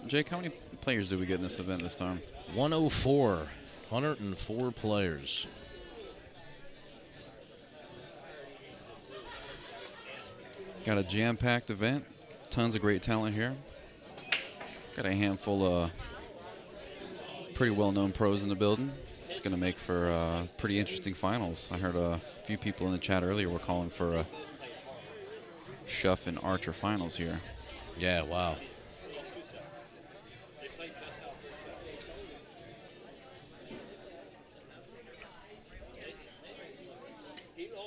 Jake, how many players did we get in this event this time? 104 players. Got a jam-packed event. Tons of great talent here. Got a handful of pretty well-known pros in the building. It's going to make for pretty interesting finals. I heard a few people in the chat earlier were calling for a Schuff and Archer finals here. Yeah, wow.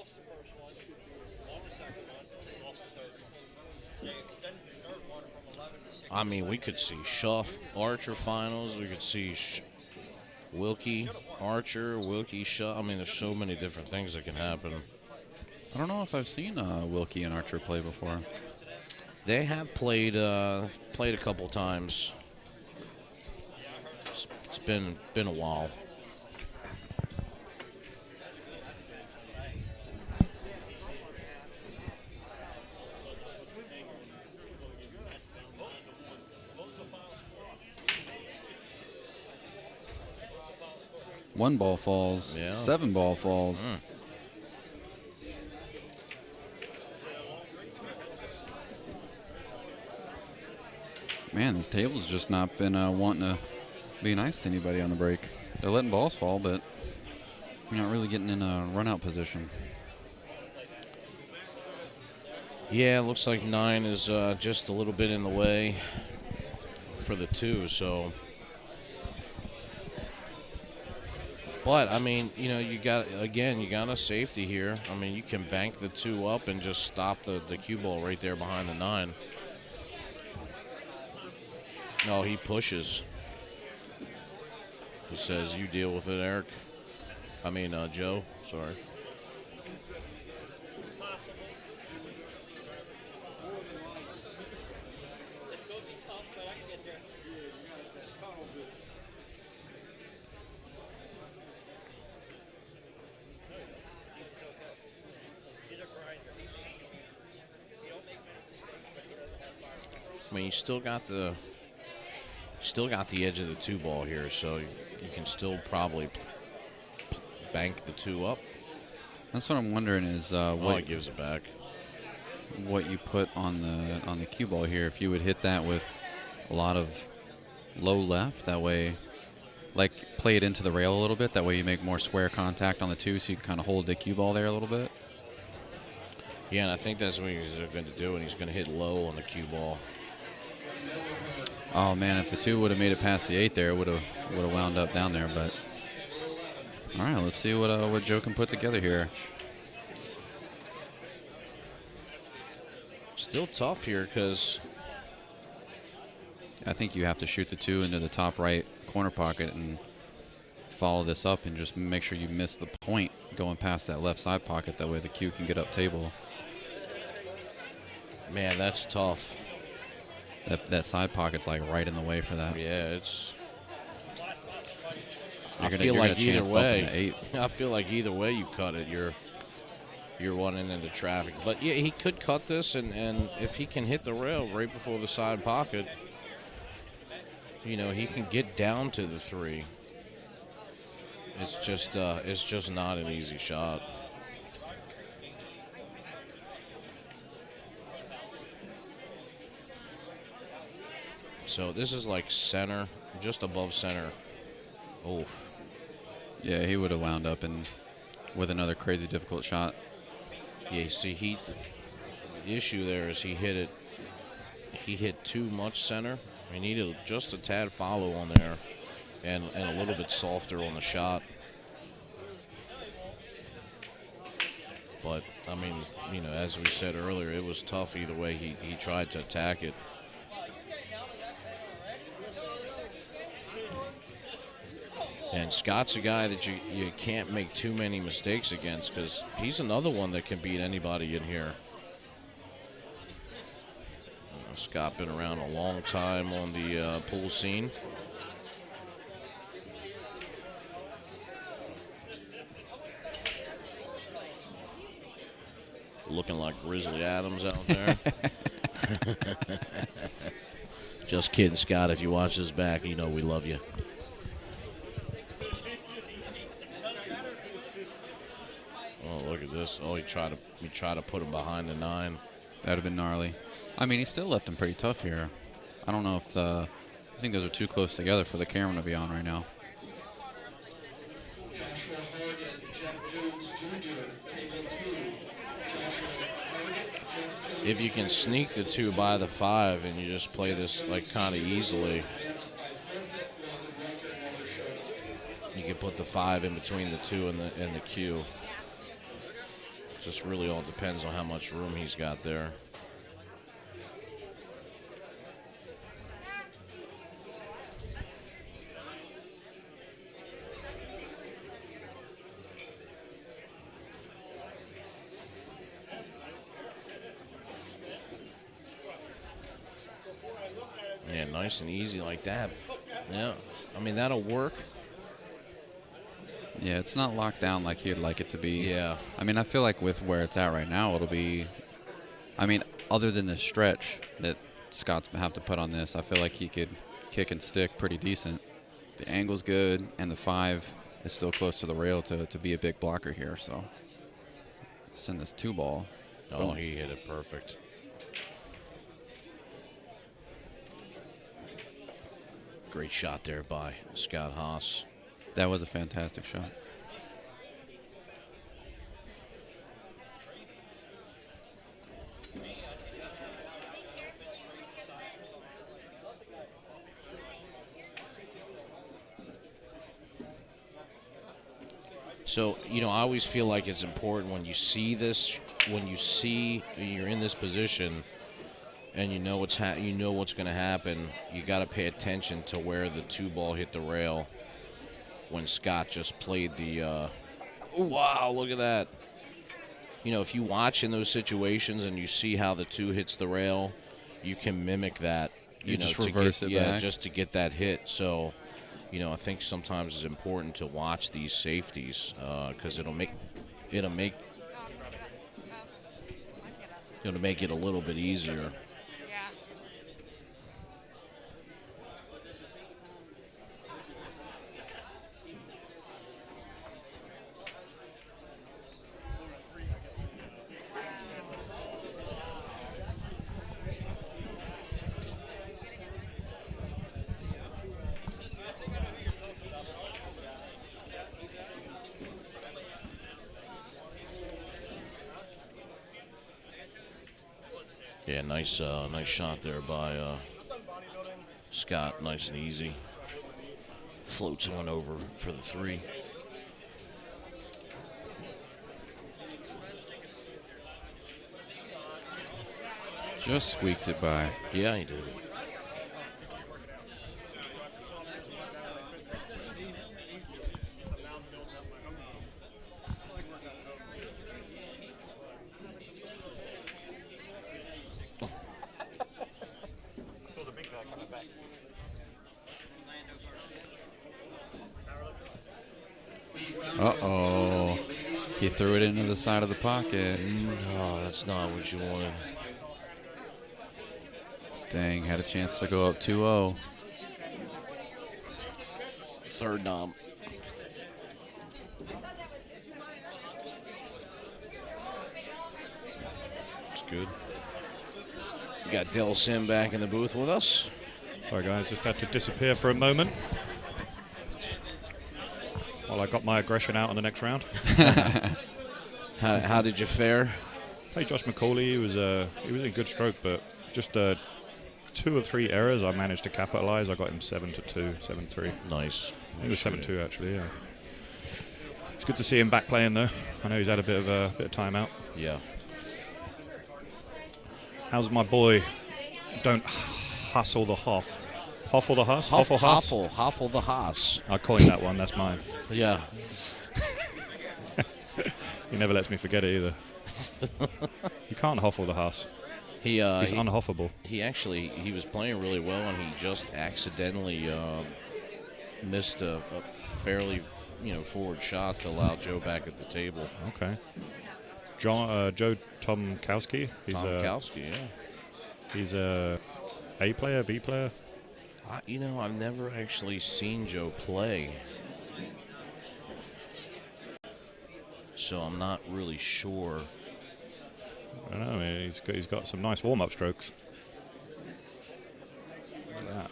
lost the first one, won the second one, lost the third one. They extended the third one from 11 to 6. I mean, we could see Schuff Archer finals. We could see Wilkie Archer, Wilkie Schuff. I mean, there's so many different things that can happen. I don't know if I've seen Wilkie and Archer play before. They have played a couple times. It's been a while. One ball falls. Yeah. 7 ball falls. Man, this table's just not been wanting to be nice to anybody on the break. They're letting balls fall, but you're not really getting in a run-out position. Yeah, it looks like 9 is just a little bit in the way for the 2, so. But, I mean, you know, you got a safety here. I mean, you can bank the 2 up and just stop the cue ball right there behind the 9. No, he pushes. He says, you deal with it, Eric. I mean, Joe, sorry. I mean, you still got the edge of the 2 ball here, so you can still probably bank the 2 up. That's what I'm wondering is what it gives it back. What you put on the cue ball here. If you would hit that with a lot of low left, that way, like play it into the rail a little bit. That way you make more square contact on the 2, so you can kind of hold the cue ball there a little bit. Yeah, and I think that's what he's going to do, and he's going to hit low on the cue ball. Oh man, if the 2 would have made it past the 8 there, it would have wound up down there. But all right, let's see what Joe can put together here. Still tough here because I think you have to shoot the 2 into the top right corner pocket and follow this up and just make sure you miss the point going past that left side pocket. That way the cue can get up table. Man, that's tough. That side pocket's like right in the way for that. Yeah, it's. I feel like either way. I feel like either way you cut it, you're running into traffic. But yeah, he could cut this, and if he can hit the rail right before the side pocket, you know, he can get down to the 3. It's just not an easy shot. So this is like center, just above center. Oh. Yeah, he would have wound up with another crazy difficult shot. Yeah, you see, the issue there is he hit too much center. He needed just a tad follow on there and a little bit softer on the shot. But, I mean, you know, as we said earlier, it was tough either way he tried to attack it. And Scott's a guy that you can't make too many mistakes against because he's another one that can beat anybody in here. Scott been around a long time on the pool scene. Looking like Grizzly Adams out there. Just kidding, Scott. If you watch this back, you know we love you. Oh, look at this. Oh, he tried to put him behind the 9. That would have been gnarly. I mean, he still left him pretty tough here. I don't know if I think those are too close together for the camera to be on right now. If you can sneak the 2 by the 5 and you just play this like kind of easily, you can put the 5 in between the 2 and the cue. Just really all depends on how much room he's got there. Yeah, nice and easy like that. Yeah, I mean, that'll work. Yeah, it's not locked down like he'd like it to be. Yeah. I mean, I feel like with where it's at right now, it'll be. I mean, other than the stretch that Scott's have to put on this, I feel like he could kick and stick pretty decent. The angle's good, and the 5 is still close to the rail to be a big blocker here. So send this 2 ball. Oh, he hit it perfect. Great shot there by Scott Haas. That was a fantastic shot. So, you know, I always feel like it's important when you see this, when you're in this position and you know what's going to happen, you got to pay attention to where the 2 ball hit the rail when Scott just played the wow, look at that. You know, if you watch in those situations and you see how the 2 hits the rail, you can mimic that. You just reverse it back. Just to get that hit. So, you know, I think sometimes it's important to watch these safeties because it'll make it a little bit easier. Yeah, nice shot there by Scott. Nice and easy. Floats one over for the 3. Just squeaked it by. Yeah, he did. Uh-oh. He threw it into the side of the pocket. No, that's not what you wanted. Dang, had a chance to go up 2-0. Third knob. It's good. We got Del Sim back in the booth with us. Sorry, guys, just had to disappear for a moment while I got my aggression out in the next round. How did you fare? Played Josh McCauley. He was in good stroke, but just 2 or 3 errors I managed to capitalize. I got him 7-2, 7-3. Nice. He was 7-2 actually. Yeah. It's good to see him back playing though. I know he's had a bit of time out. Yeah. How's my boy? Don't hustle the Hoff. Hoffle the Huss? Hoffle the Haas. I'll coin that one. That's mine. Yeah. He never lets me forget it either. You can't hoffle the Huss. He's unhoffable. He was playing really well, and he just accidentally missed a fairly forward shot to allow Joe back at the table. Okay. Joe Tomkowski. Tomkowski, yeah. He's a player, B player. I've never actually seen Joe play, so I'm not really sure. I don't know. I mean, he's got some nice warm-up strokes. Look at that.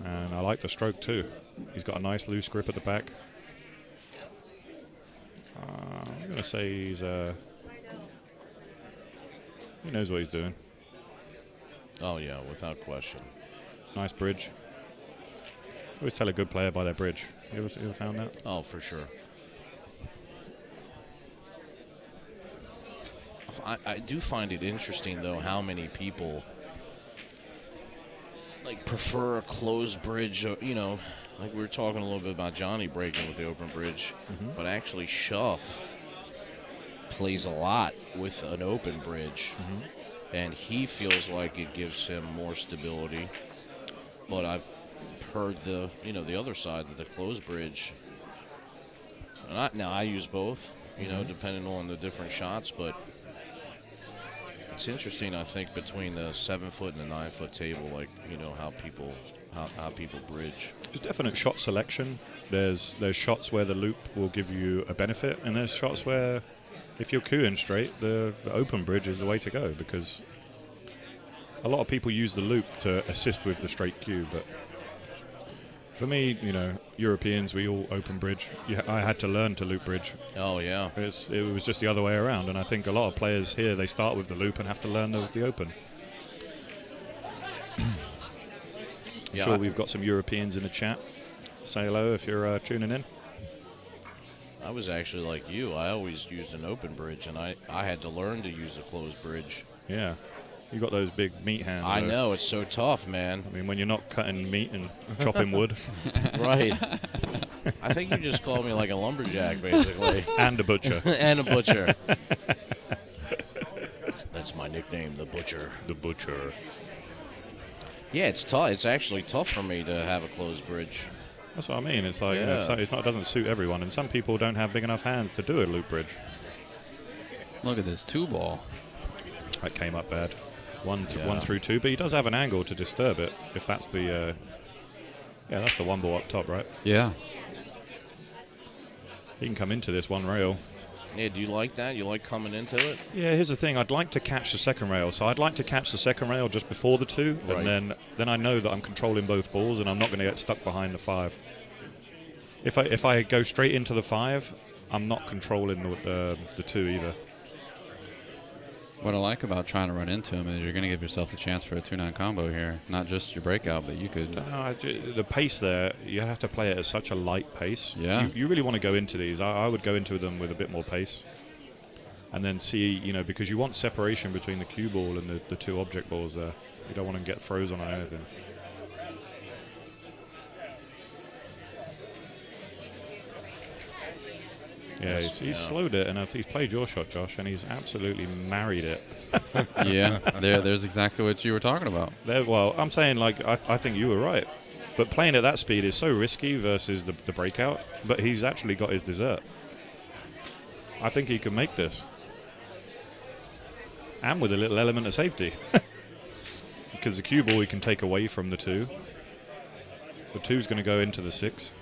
And I like the stroke too. He's got a nice loose grip at the back. I'm going to say he knows what he's doing. Oh, yeah, without question. Nice bridge. Always tell a good player by their bridge. You ever found that? Oh, for sure. I do find it interesting, though, how many people like prefer a closed bridge. You know, like we were talking a little bit about Johnny breaking with the open bridge, but actually Schuff plays a lot with an open bridge, and he feels like it gives him more stability. But I've heard the other side of the closed bridge. And I use both, depending on the different shots, but it's interesting, I think, between the 7-foot and the 9-foot table, like, how people bridge. There's definite shot selection. There's shots where the loop will give you a benefit, and there's shots where if you're queuing straight, the open bridge is the way to go, because a lot of people use the loop to assist with the straight queue, but for me, Europeans, we all open bridge. I had to learn to loop bridge. Oh, yeah. It was just the other way around, and I think a lot of players here, they start with the loop and have to learn the open. I'm sure we've got some Europeans in the chat. Say hello if you're tuning in. I was actually like you. I always used an open bridge, and I had to learn to use a closed bridge. Yeah. You got those big meat hands. I know, it's so tough, man. I mean, when you're not cutting meat and chopping wood. Right. I think you just called me like a lumberjack, basically. And a butcher. And a butcher. That's my nickname, the Butcher. The Butcher. Yeah, it's tough. It's actually tough for me to have a closed bridge. That's what I mean. It's like, it doesn't suit everyone, and some people don't have big enough hands to do a loop bridge. Look at this 2-ball. That came up bad. One through 2, but he does have an angle to disturb it. If that's the, that's the 1-ball up top, right? Yeah. He can come into this one rail. Yeah, do you like that? You like coming into it? Yeah, here's the thing. I'd like to catch the second rail, so I'd like to catch the second rail just before the 2, right. And then I know that I'm controlling both balls, and I'm not going to get stuck behind the 5. If I go straight into the 5, I'm not controlling the 2 either. What I like about trying to run into him is you're going to give yourself the chance for a 2-9 combo here. Not just your breakout, but you could... the pace there, you have to play it at such a light pace. Yeah. You really want to go into these. I would go into them with a bit more pace. And then see, because you want separation between the cue ball and the 2 object balls there. You don't want to get frozen on anything. Yeah, he's slowed it, and he's played your shot, Josh, and he's absolutely married it. Yeah, there's exactly what you were talking about. Well, I'm saying, I think you were right. But playing at that speed is so risky versus the breakout, but he's actually got his dessert. I think he can make this. And with a little element of safety. Because the cue ball he can take away from the 2. The 2's going to go into the 6.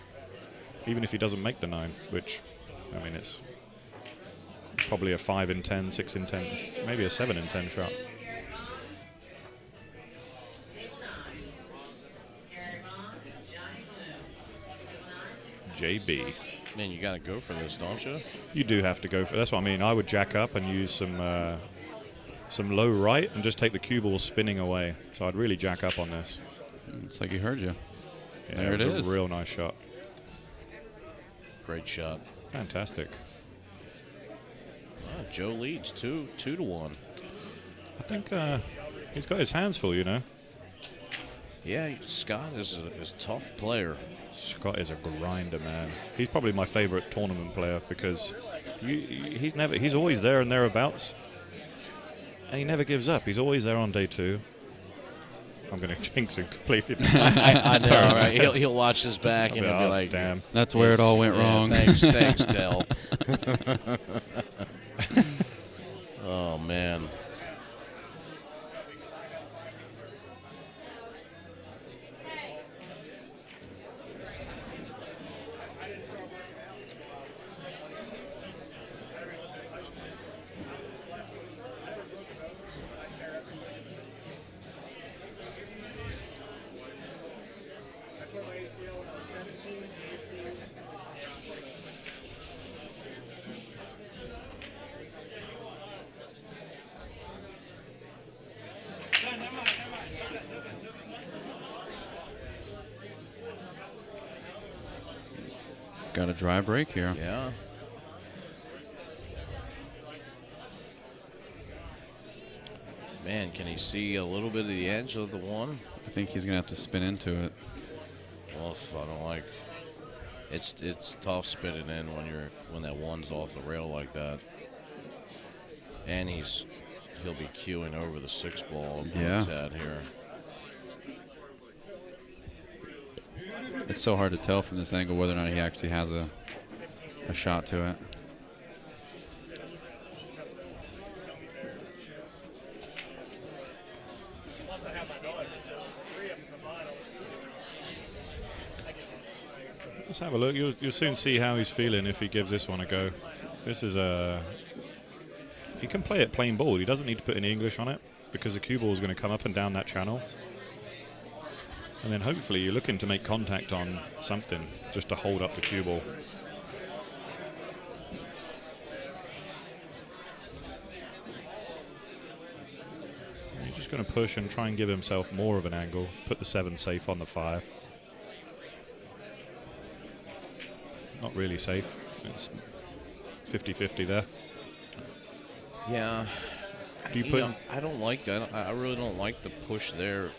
Even if he doesn't make the 9, which... I mean, it's probably a 5 in 10, 6 in 10, maybe a 7 in 10 shot. JB. Man, you got to go for this, don't you? You do have to go for. That's what I mean. I would jack up and use some low right and just take the cue ball spinning away. So I'd really jack up on this. It's like he heard you. Yeah, there it is. A real nice shot. Great shot. Fantastic. Joe leads 2-1. I think he's got his hands full, Yeah, Scott is a tough player. Scott is a grinder, man. He's probably my favorite tournament player because he's always there and thereabouts, and he never gives up. He's always there on day 2. I'm going to jinx him completely. I know, right? He'll watch this back and he'll be like, damn. That's where it all went wrong. Thanks, Del. Oh, man. Got a dry break here. Yeah. Man, can he see a little bit of the edge of the one? I think he's going to have to spin into it. Well, if I don't like, it's tough spinning in when that one's off the rail like that. And he'll be queuing over the 6-ball at here. It's so hard to tell from this angle whether or not he actually has a shot to it. Let's have a look. You'll soon see how he's feeling if he gives this one a go. This is he can play it plain ball. He doesn't need to put any English on it because the cue ball is going to come up and down that channel. And then hopefully you're looking to make contact on something just to hold up the cue ball. And he's just going to push and try and give himself more of an angle. Put the 7 safe on the 5. Not really safe. It's 50-50 there. Yeah. Do you put? I don't like that. I really don't like the push there.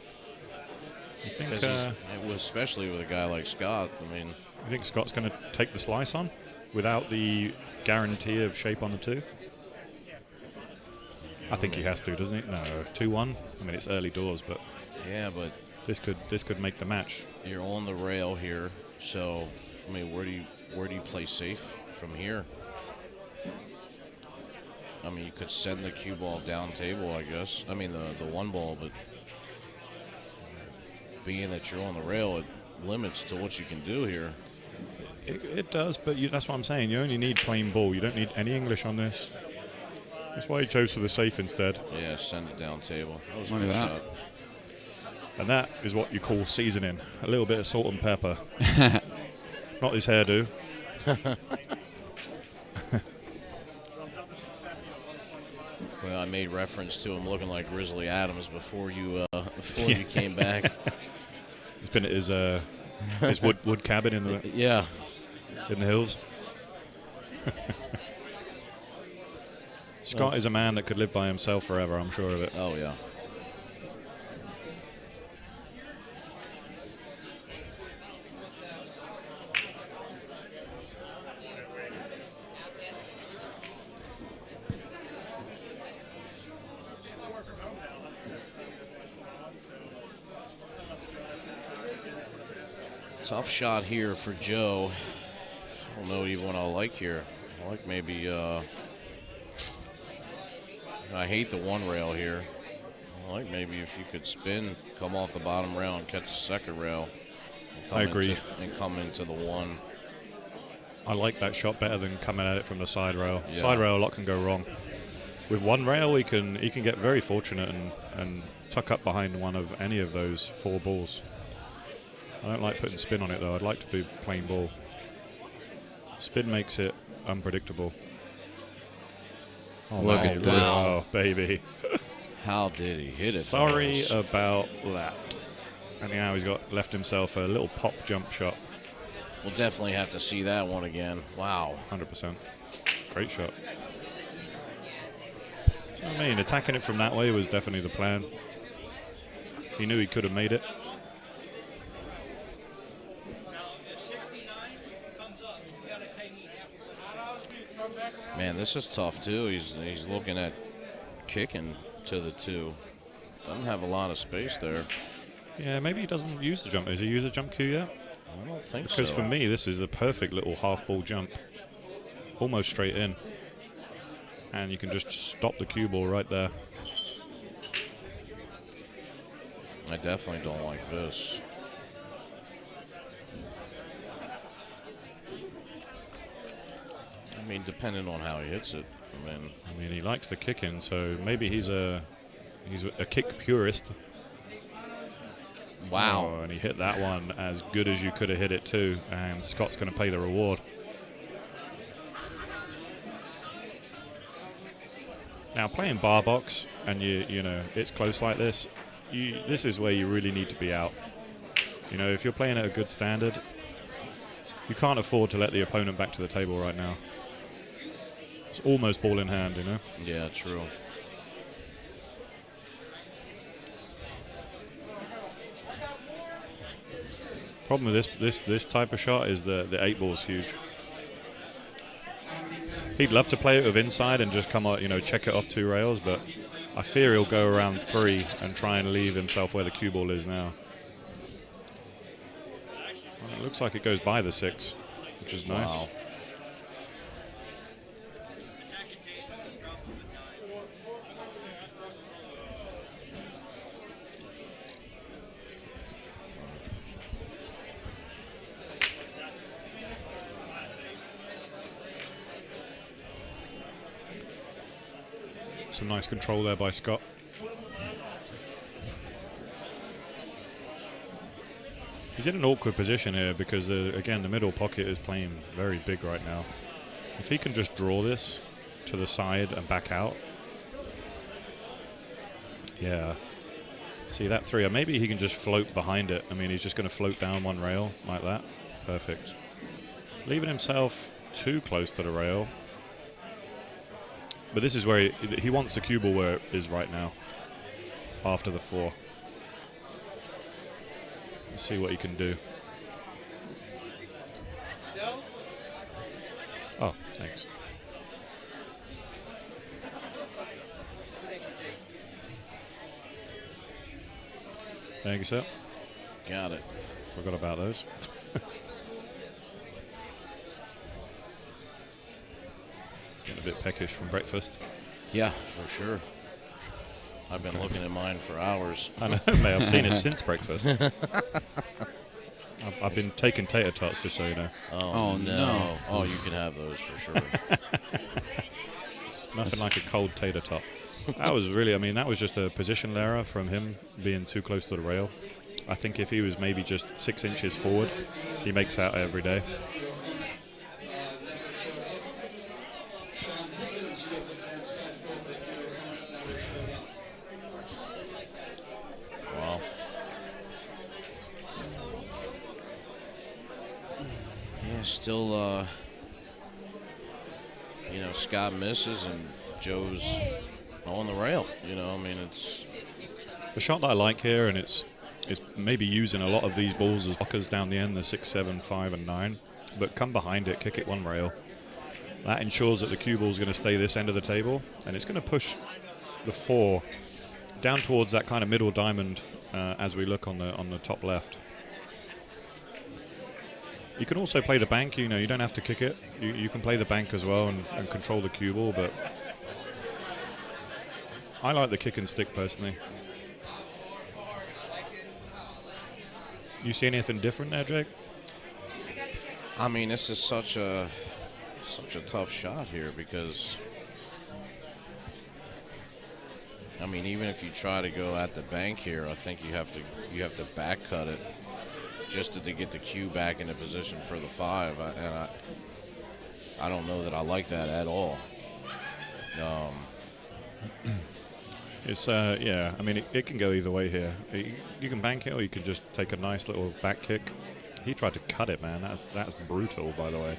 You think, especially with a guy like Scott. I mean, you think Scott's going to take the slice on without the guarantee of shape on the 2? I think he has to, doesn't he? No, 2-1. I mean, it's early doors, but yeah, but this could make the match. You're on the rail here, so I mean, where do you play safe from here? I mean, you could send the cue ball down table, I guess. I mean, the 1 ball, but being that you're on the rail, it limits to what you can do here. It does, but that's what I'm saying. You only need plain ball. You don't need any English on this. That's why he chose for the safe instead. Yeah, send it down table. That was a Look good at that. shot. And that is what you call seasoning. A little bit of salt and pepper. Not his hairdo. Well, I made reference to him looking like Grizzly Adams before you came back. He's been at his wood cabin in the in the hills. Scott is a man that could live by himself forever. I'm sure of it. Oh yeah. Tough shot here for Joe. I don't know even what I like here. I like maybe, I hate the 1 rail here. I like maybe if you could spin, come off the bottom rail and catch the 2nd rail. I agree. And come into the 1. I like that shot better than coming at it from the side rail. Yeah. Side rail, a lot can go wrong. With 1 rail, he can get very fortunate and tuck up behind one of any of those 4 balls. I don't like putting spin on it, though. I'd like to do plain ball. Spin makes it unpredictable. Oh, look at this. Oh, baby. How did he hit it? Sorry fellas? about that. And now he's left himself a little pop jump shot. We'll definitely have to see that one again. Wow. 100%. Great shot. So, I mean, attacking it from that way was definitely the plan. He knew he could have made it. Man, this is tough, too. He's looking at kicking to the 2. Doesn't have a lot of space there. Yeah, maybe he doesn't use the jump. Does he use a jump cue yet? I don't think so. Because for me, this is a perfect little half-ball jump. Almost straight in. And you can just stop the cue ball right there. I definitely don't like this. I mean, depending on how he hits it. I mean, he likes the kicking, so maybe he's a kick purist. Wow. Oh, and he hit that one as good as you could have hit it too, and Scott's going to pay the reward. Now, playing bar box, and you know it's close like this, this is where you really need to be out. You know, if you're playing at a good standard, you can't afford to let the opponent back to the table right now. It's almost ball in hand, you know? Yeah, true. Problem with this type of shot is the 8 ball's huge. He'd love to play it with inside and just come out, check it off 2 rails, but I fear he'll go around 3 and try and leave himself where the cue ball is now. Well, it looks like it goes by the 6, which is nice. Wow. Some nice control there by Scott. He's in an awkward position here because, again, the middle pocket is playing very big right now. If he can just draw this to the side and back out. Yeah. See that 3, or maybe he can just float behind it. I mean, he's just going to float down 1 rail like that. Perfect. Leaving himself too close to the rail. But this is where he wants the cue ball where it is right now, after the 4. Let's see what he can do. Oh, thanks. Thank you, sir. Got it. Forgot about those. Getting a bit peckish from breakfast. Yeah, for sure. I've been looking at mine for hours. I know, mate. I've seen it since breakfast. I've been taking tater tots, just so you know. Oh no. Oh, you can have those for sure. Nothing like a cold tater tot. That was really, that was just a positional error from him being too close to the rail. I think if he was maybe just 6 inches forward, he makes out every day. Wow. Yeah, still, Scott misses and Joe's on the rail. It's the shot that I like here, and it's maybe using a lot of these balls as blockers down the end, the 6, 7, 5, and 9. But come behind it, kick it 1 rail. That ensures that the cue ball is going to stay this end of the table, and it's going to push the 4 down towards that kind of middle diamond as we look on the top left. You can also play the bank. You don't have to kick it. You can play the bank as well and control the cue ball, but I like the kick and stick personally. You see anything different there, Jake? this is such a tough shot here because even if you try to go at the bank here, I think you have to back cut it just to get the cue back into position for the 5. I don't know that I like that at all. It's it can go either way here. You can bank it, or you can just take a nice little back kick. He tried to cut it, man. That's brutal, by the way.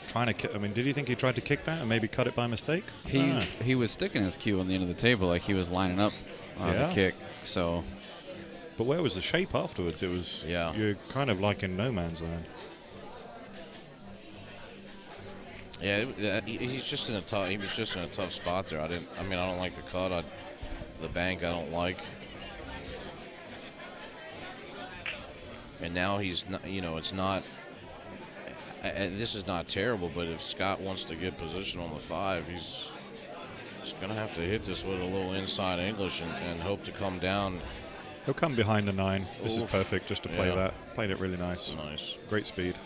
Trying to did you think he tried to kick that and maybe cut it by mistake? He was sticking his cue on the end of the table like he was lining up the kick. So, but where was the shape afterwards? It was you're kind of like in no man's land. Yeah, he's just in a tough. He was just in a tough spot there. I don't like the cut. The bank I don't like. And now he's not. It's not. This is not terrible, but if Scott wants to get position on the 5, he's going to have to hit this with a little inside English and hope to come down. He'll come behind the 9. This is perfect just to play that. Played it really nice. Nice. Great speed.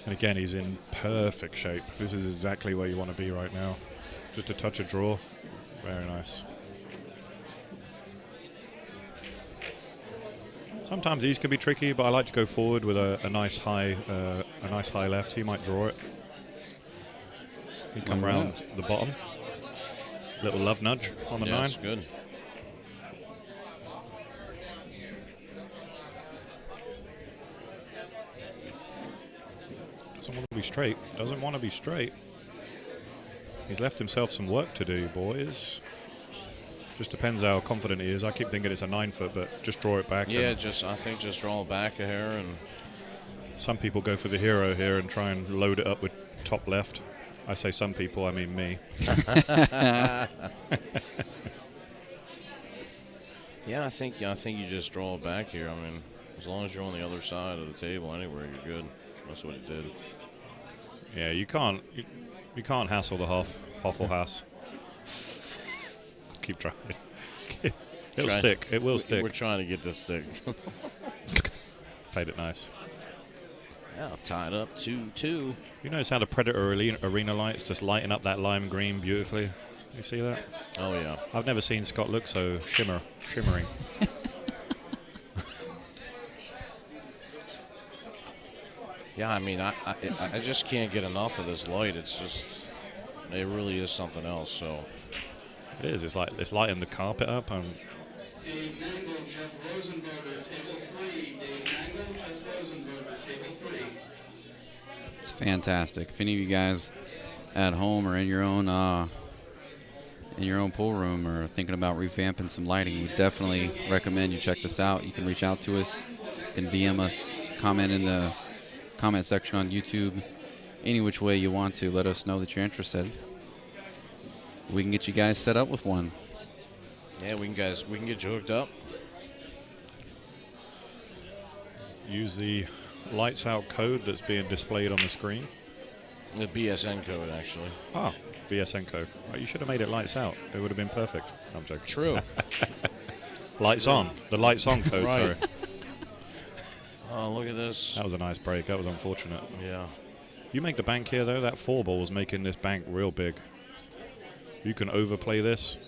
And again, he's in perfect shape. This is exactly where you want to be right now. Just a touch of draw. Very nice. Sometimes these can be tricky, but I like to go forward with a nice high left. He might draw it. He come around the bottom. Little love nudge on the 9. That's good. Doesn't want to be straight. Doesn't want to be straight. He's left himself some work to do, boys. Just depends how confident he is. I keep thinking it's a 9-foot, but just draw it back. Yeah, I think just draw it back a hair. And some people go for the hero here and try and load it up with top left. I say some people, I mean me. Yeah, I think you just draw it back here. I mean, as long as you're on the other side of the table anywhere, you're good. That's what he did. Yeah, you can't hassle the Hoffel-Hass. Keep trying. It'll stick. It will stick. We're trying to get this stick. Played it nice. Yeah, tied up 2-2. You notice how the Predator arena lights just lighten up that lime green beautifully? You see that? Oh, yeah. I've never seen Scott look so shimmering. Yeah, I mean, I just can't get enough of this light. It's just, it really is something else. So it is. It's like it's lighting the carpet up. Dave Mangle, Jeff Rosenberger, table 3. Dave Mangle, Jeff Rosenberger, table 3. It's fantastic. If any of you guys at home or in your own pool room or thinking about revamping some lighting, we definitely recommend you check this out. You can reach out to us, you can DM us, comment in the comment section on YouTube, any which way you want to. Let us know that you're interested. We can get you guys set up with one. yeah, we can get you hooked up. Use the lights out code that's being displayed on the screen. The BSN code, actually. Ah, BSN code. Oh, you should have made it lights out. It would have been perfect. I'm joking. True. Lights on. The lights on code, Right. sorry. Oh, look at this. That was a nice break. That was unfortunate. Yeah. You make the bank here, though. That 4-ball's making this bank real big. You can overplay this.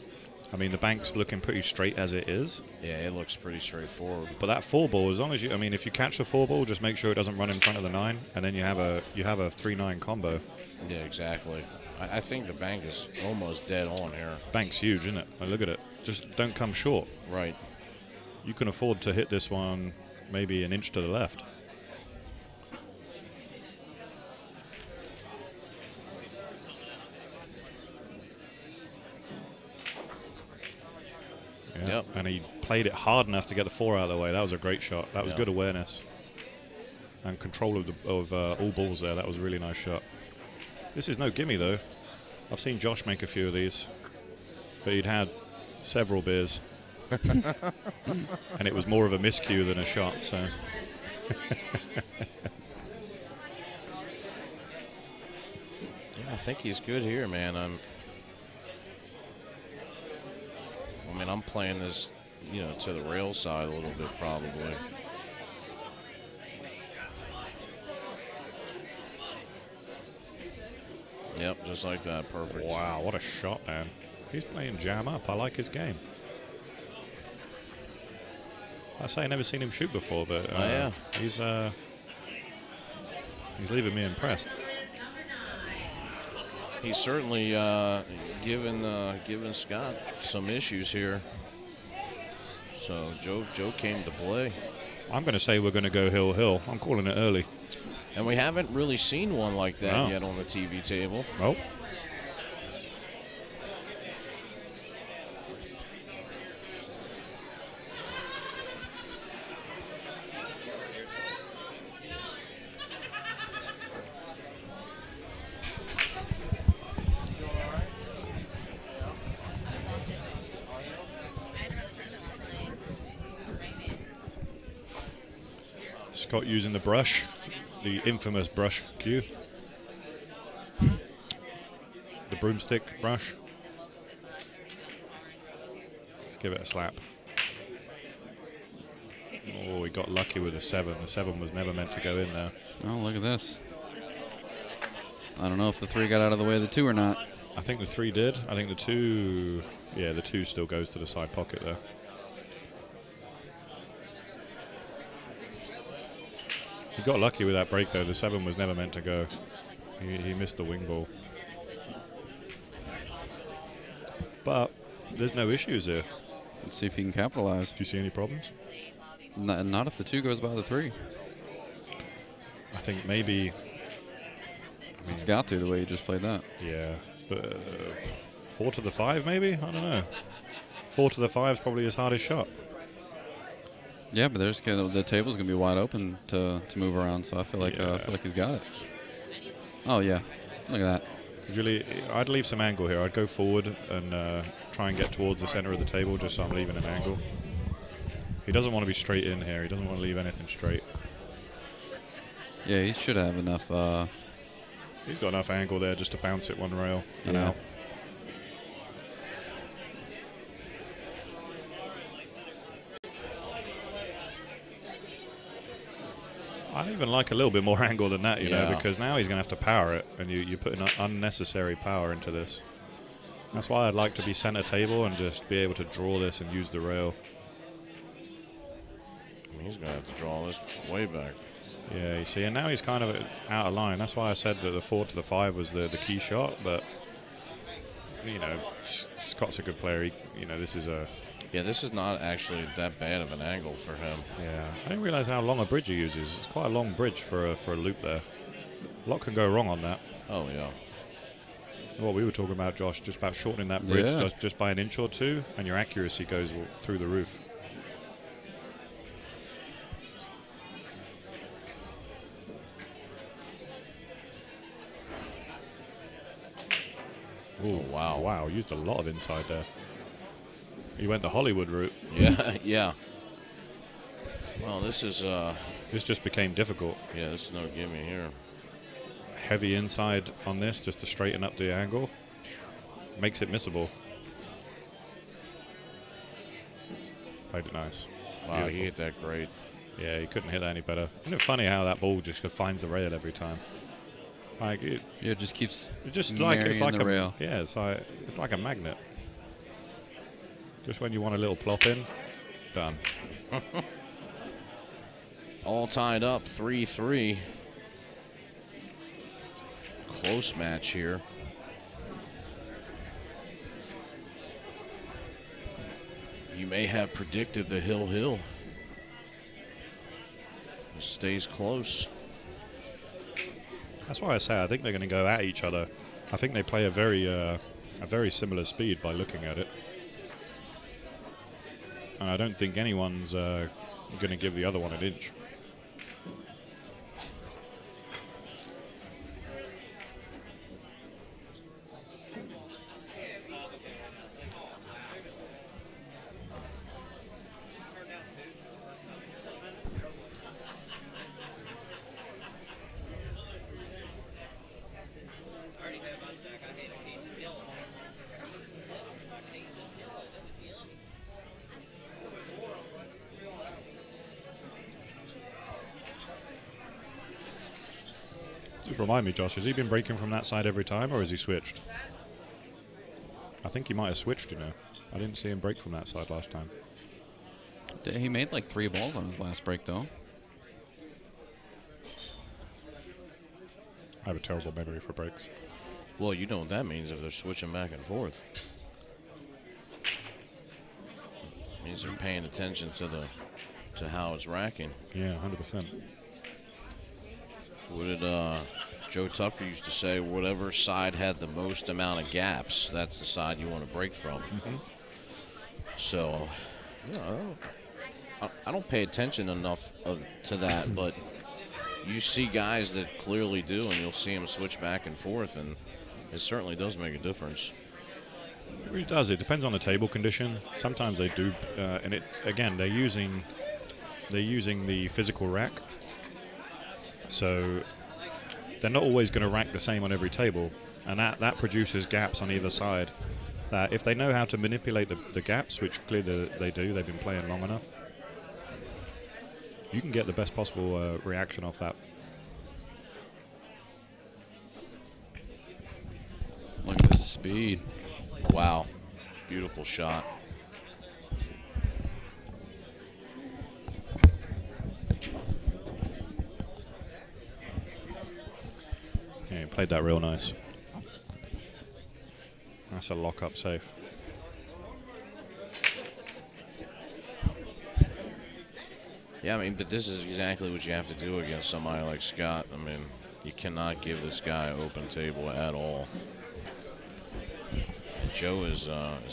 I mean, the bank's looking pretty straight as it is. Yeah, it looks pretty straightforward. But that 4-ball, as long as you, I mean, if you catch the 4-ball, just make sure it doesn't run in front of the 9, and then you have a 3-9 combo. Yeah, exactly. I think the bank is almost dead on here. Bank's huge, isn't it? Look at it. Just don't come short. Right. You can afford to hit this one maybe an inch to the left. Yeah. Yep. And he played it hard enough to get the 4 out of the way. That was a great shot. That was good awareness and control of all balls there. That was a really nice shot. This is no gimme though. I've seen Josh make a few of these, but he'd had several beers, and it was more of a miscue than a shot. So. Yeah, I think he's good here, man. I'm playing this, to the rail side a little bit probably. Yep, just like that. Perfect. Wow, what a shot, man. He's playing jam up. I like his game. I say I've never seen him shoot before, but yeah. He's leaving me impressed. He's certainly given Scott some issues here. So Joe came to play. I'm going to say we're going to go hill. I'm calling it early. And we haven't really seen one like that yet on the TV table. Nope. Scott using the brush, the infamous brush cue. The broomstick brush. Let's give it a slap. Oh, he got lucky with the 7. The 7 was never meant to go in there. Oh, look at this. I don't know if the 3 got out of the way of the 2 or not. I think the 3 did. I think the 2, yeah, the 2 still goes to the side pocket there. He got lucky with that break, though. The 7 was never meant to go. He missed the wing ball. But there's no issues here. Let's see if he can capitalize. Do you see any problems? Not if the 2 goes by the 3. I think maybe... It's got to, the way you just played that. Yeah. 4 to the 5, maybe? I don't know. 4 to the 5 is probably his hardest shot. Yeah, but the table's gonna be wide open to move around. So I feel like he's got it. Oh yeah, look at that. Usually, I'd leave some angle here. I'd go forward and try and get towards the center of the table, just so I'm leaving an angle. He doesn't want to be straight in here. He doesn't want to leave anything straight. Yeah, he should have enough. He's got enough angle there just to bounce it one rail and Yeah. out. I even like a little bit more angle than that, you know, because now he's going to have to power it, and you put an unnecessary power into this. That's why I'd like to be center table and just be able to draw this and use the rail. I mean, he's going to have to draw this way back. Yeah, you see, and now he's kind of out of line. That's why I said that the 4 to the 5 was the key shot, but, you know, Scott's a good player. This is a... Yeah, this is not actually that bad of an angle for him. Yeah, I didn't realize how long a bridge he uses. It's quite a long bridge for a loop there. A lot can go wrong on that. Oh, yeah. What we were talking about, Josh, just about shortening that bridge Yeah. just by an inch or two, and your accuracy goes through the roof. Oh, wow. Wow, used a lot of inside there. He went the Hollywood route. Yeah, yeah. Well, this is... This just became difficult. Yeah, this is no gimme here. Heavy inside on this just to straighten up the angle. Makes it missable. Played it nice. Wow, Beautiful. he hit that great. Yeah, he couldn't hit that any better. Isn't it funny how that ball just finds the rail every time? Like it just keeps. It's just like the rail. Yeah, it's like a magnet. Just when you want a little plop in, done. All tied up, 3-3. Close match here. You may have predicted the hill. It stays close. That's why I say I think they're going to go at each other. I think they play a very similar speed by looking at it. And I don't think anyone's going to give the other one an inch. Just remind me, Josh, has he been breaking from that side every time, or has he switched? I think he might have switched, you know. I didn't see him break from that side last time. He made like 3 balls on his last break, though. I have a terrible memory for breaks. Well, you know what that means if they're switching back and forth. It means they're paying attention to how it's racking. Yeah, 100%. What did Joe Tucker used to say? Whatever side had the most amount of gaps, that's the side you want to break from. Mm-hmm. So, I don't pay attention enough to that, but you see guys that clearly do, and you'll see them switch back and forth, and it certainly does make a difference. It really does. It depends on the table condition. Sometimes they do, and it again they're using the physical rack. So they're not always going to rack the same on every table, and that produces gaps on either side. If they know how to manipulate the gaps, which clearly they do, they've been playing long enough, you can get the best possible reaction off that. Look at this speed. Wow. Beautiful shot. Yeah, he played that real nice. That's a lock-up safe. Yeah, I mean, but this is exactly what you have to do against somebody like Scott. I mean, you cannot give this guy open table at all. Joe is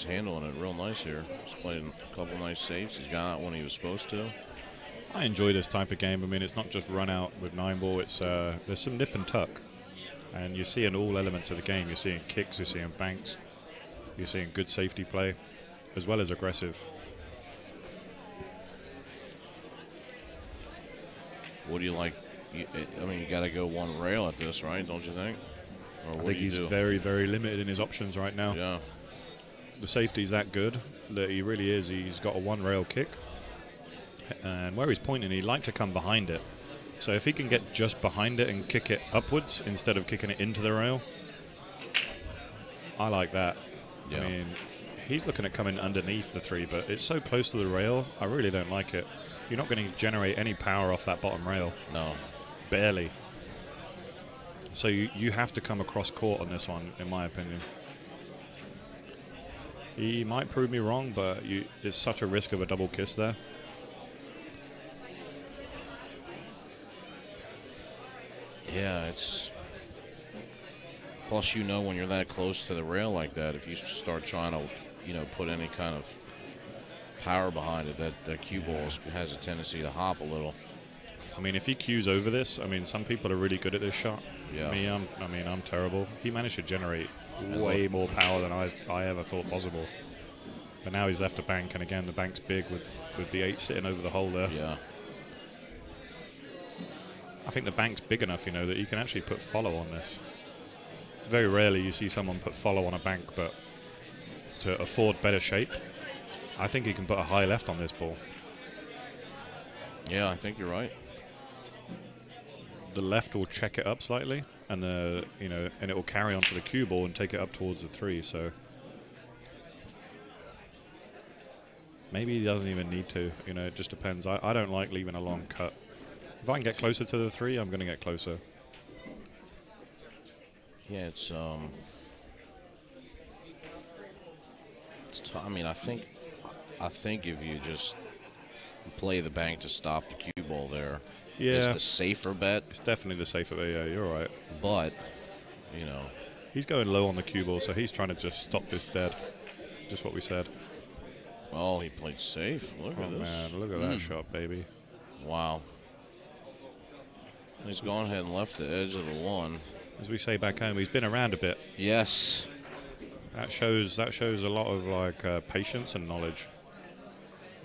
handling it real nice here. He's playing a couple nice saves. He's got out when he was supposed to. I enjoy this type of game. I mean, it's not just run out with 9-ball. It's there's some nip and tuck, and you see in all elements of the game. You're seeing kicks, you're seeing banks, you're seeing good safety play, as well as aggressive. What do you like? I mean, you got to go one rail at this, right? Don't you think? Or I what think do you he's do? very, very limited in his options right now. Yeah. The safety's that good that he really is. He's got a one-rail kick, and where he's pointing, he'd like to come behind it. So if he can get just behind it and kick it upwards instead of kicking it into the rail, I like that. Yeah. I mean, he's looking at coming underneath the 3, but it's so close to the rail, I really don't like it. You're not going to generate any power off that bottom rail. No. Barely. So you have to come across court on this one, in my opinion. He might prove me wrong, but it's such a risk of a double kiss there. Yeah, it's... Plus, when you're that close to the rail like that, if you start trying to, put any kind of power behind it, that cue ball has a tendency to hop a little. I mean, if he cues over this, I mean, some people are really good at this shot. Yeah. I'm terrible. He managed to generate way more power than I ever thought possible. But now he's left a bank, and again, the bank's big with the 8 sitting over the hole there. Yeah. I think the bank's big enough, that you can actually put follow on this. Very rarely you see someone put follow on a bank, but to afford better shape, I think he can put a high left on this ball. Yeah, I think you're right. The left will check it up slightly, and and it will carry onto the cue ball and take it up towards the 3. So maybe he doesn't even need to. It just depends. I don't like leaving a long cut. If I can get closer to the 3, I'm going to get closer. Yeah, it's I mean, I think if you just play the bank to stop the cue ball there, it's the safer bet. It's definitely the safer bet. Yeah, you're right. But he's going low on the cue ball, so he's trying to just stop this dead. Just what we said. Oh, he played safe. Look at this. Man, look at that shot, baby. Wow. He's gone ahead and left the edge of the 1. As we say back home, he's been around a bit. Yes. That shows a lot of patience and knowledge.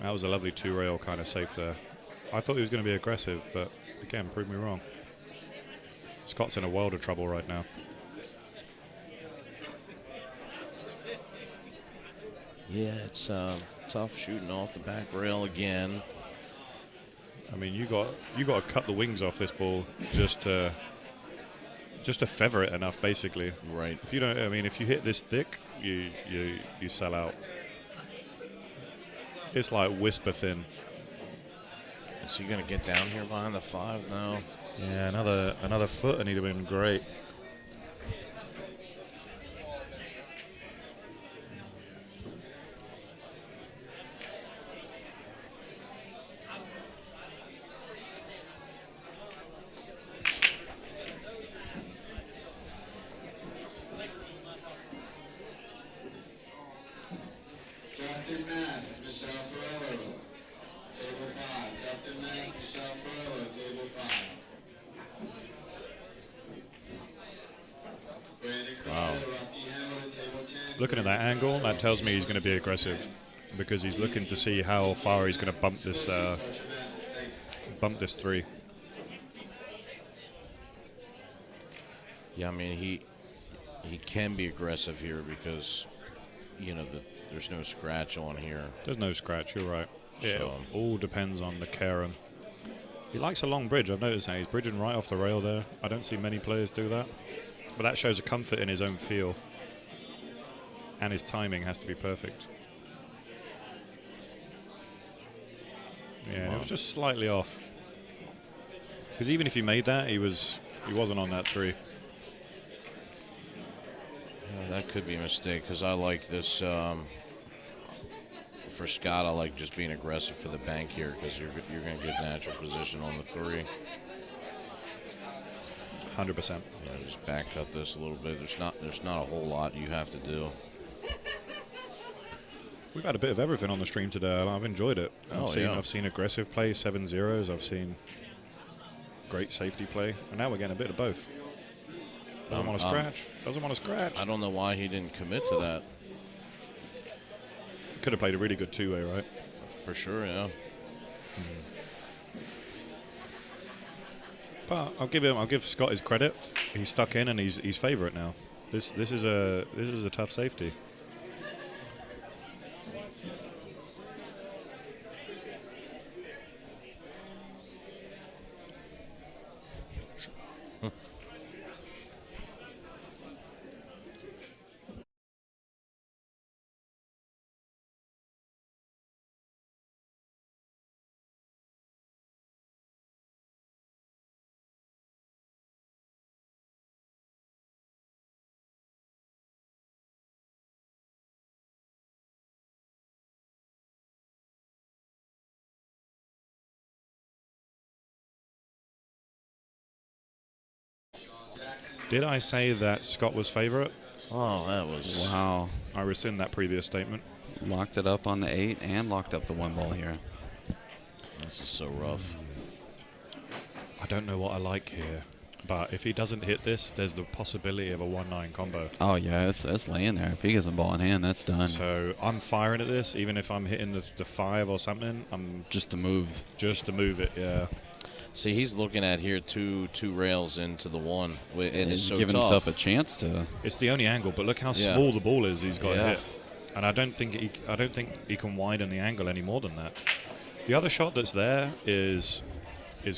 That was a lovely 2-rail kind of safe there. I thought he was going to be aggressive, but again, proved me wrong. Scott's in a world of trouble right now. Yeah, it's tough shooting off the back rail again. I mean, you got to cut the wings off this ball just to feather it enough, basically. Right. If you don't, if you hit this thick, you sell out. It's like whisper thin. Is he going to get down here behind the 5 now? Yeah, another foot, and he'd have been great. Justin Mass, Michelle Ferrello, table 5. Justin Mass, Michelle Ferrello, table 5. Brandon Carter, Rusty Hamilton, table 10. Looking at that angle, that tells me he's going to be aggressive because he's looking to see how far he's going to bump this 3. Yeah, I mean, he can be aggressive here because, there's no scratch on here. There's no scratch, you're right. Yeah, So- it all depends on the carom. He likes a long bridge, I've noticed that. He's bridging right off the rail there. I don't see many players do that. But that shows a comfort in his own feel. And his timing has to be perfect. Yeah, it was just slightly off. Because even if he made that, he wasn't on that 3. Yeah, that could be a mistake because I like this. For Scott, I like just being aggressive for the bank here because you're going to get natural position on the 3. 100%. Yeah, just back cut this a little bit. There's not a whole lot you have to do. We've had a bit of everything on the stream today, and I've enjoyed it. I've seen aggressive play, 7-0s. I've seen great safety play, and now we're getting a bit of both. Doesn't want to scratch. Doesn't want to scratch. I don't know why he didn't commit to that. Could have played a really good two-way, right? For sure, yeah. But I'll give Scott his credit. He's stuck in, and he's favourite now. This is a tough safety. Did I say that Scott was favourite? Oh, that was... Wow. I rescind that previous statement. Locked it up on the 8 and locked up the 1 ball here. This is so rough. I don't know what I like here, but if he doesn't hit this, there's the possibility of a 1-9 combo. Oh, yeah, it's laying there. If he gets a ball in hand, that's done. So I'm firing at this, even if I'm hitting the 5 or something. I'm just to move. Just to move it, yeah. See, he's looking at here two rails into the 1. And it's so giving tough. himself a chance to. It's the only angle, but look how small the ball is he's got to hit. And I don't think he can widen the angle any more than that. The other shot that's there is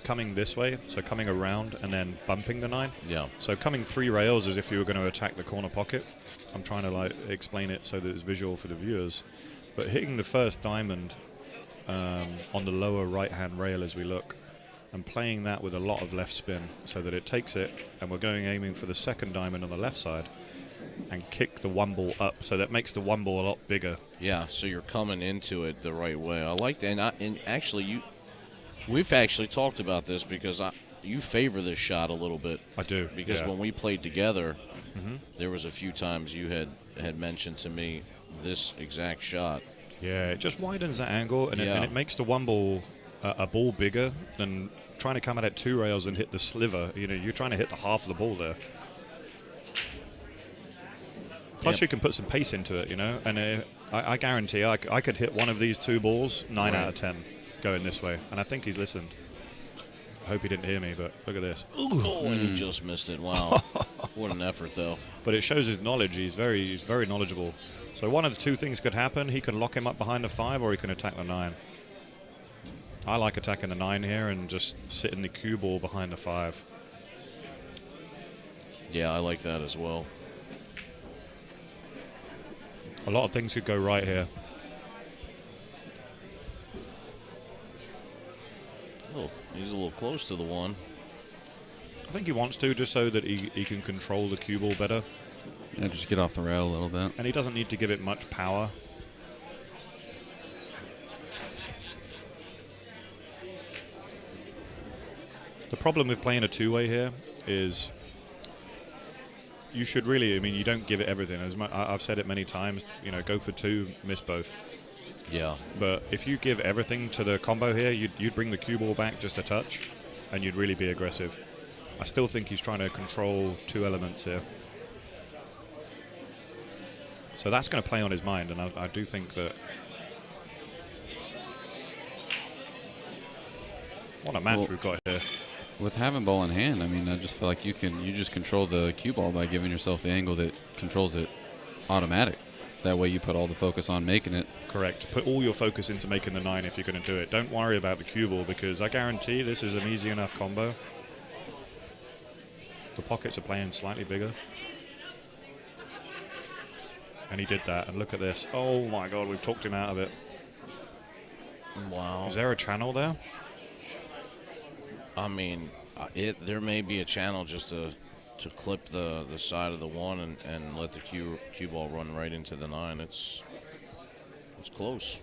coming this way, so coming around and then bumping the 9. Yeah. So coming 3 rails as if you were going to attack the corner pocket. I'm trying to explain it so that it's visual for the viewers. But hitting the first diamond on the lower right-hand rail as we look, and playing that with a lot of left spin so that it takes it, and we're aiming for the second diamond on the left side, and kick the 1 ball up, so that makes the 1 ball a lot bigger. Yeah, so you're coming into it the right way. I like that, and actually we've actually talked about this because you favor this shot a little bit. I do. Because when we played together, there was a few times you had mentioned to me this exact shot. Yeah, it just widens that angle, and it makes the 1 ball a ball bigger than trying to come at it 2 rails and hit the sliver. You know, you're trying to hit the half of the ball there. Plus, you can put some pace into it, you know, and I guarantee I could hit one of these 2 balls 9 out of 10 going this way, and I think he's listened. I hope he didn't hear me, but look at this. Oh, and he just missed it. Wow. What an effort, though. But it shows his knowledge. He's very knowledgeable. So one of the 2 things could happen. He can lock him up behind the 5, or he can attack the 9. I like attacking the 9 here and just sitting the cue ball behind the 5. Yeah, I like that as well. A lot of things could go right here. Oh, he's a little close to the 1. I think he wants to, just so that he can control the cue ball better. Yeah, just get off the rail a little bit. And he doesn't need to give it much power. The problem with playing a 2-way here is you should really, I mean, you don't give it everything. I've said it many times, you know, go for 2, miss both. Yeah. But if you give everything to the combo here, you'd bring the cue ball back just a touch, and you'd really be aggressive. I still think he's trying to control 2 elements here. So that's going to play on his mind, and I do think that... What a match we've got here. With having ball in hand, I mean, I just feel like you just control the cue ball by giving yourself the angle that controls it automatic. That way you put all the focus on making it. Correct. Put all your focus into making the 9 if you're going to do it. Don't worry about the cue ball, because I guarantee this is an easy enough combo. The pockets are playing slightly bigger. And he did that, and look at this. Oh my god, we've talked him out of it. Wow. Is there a channel there? I mean, there may be a channel just to clip the side of the 1 and let the cue ball run right into the 9. It's close.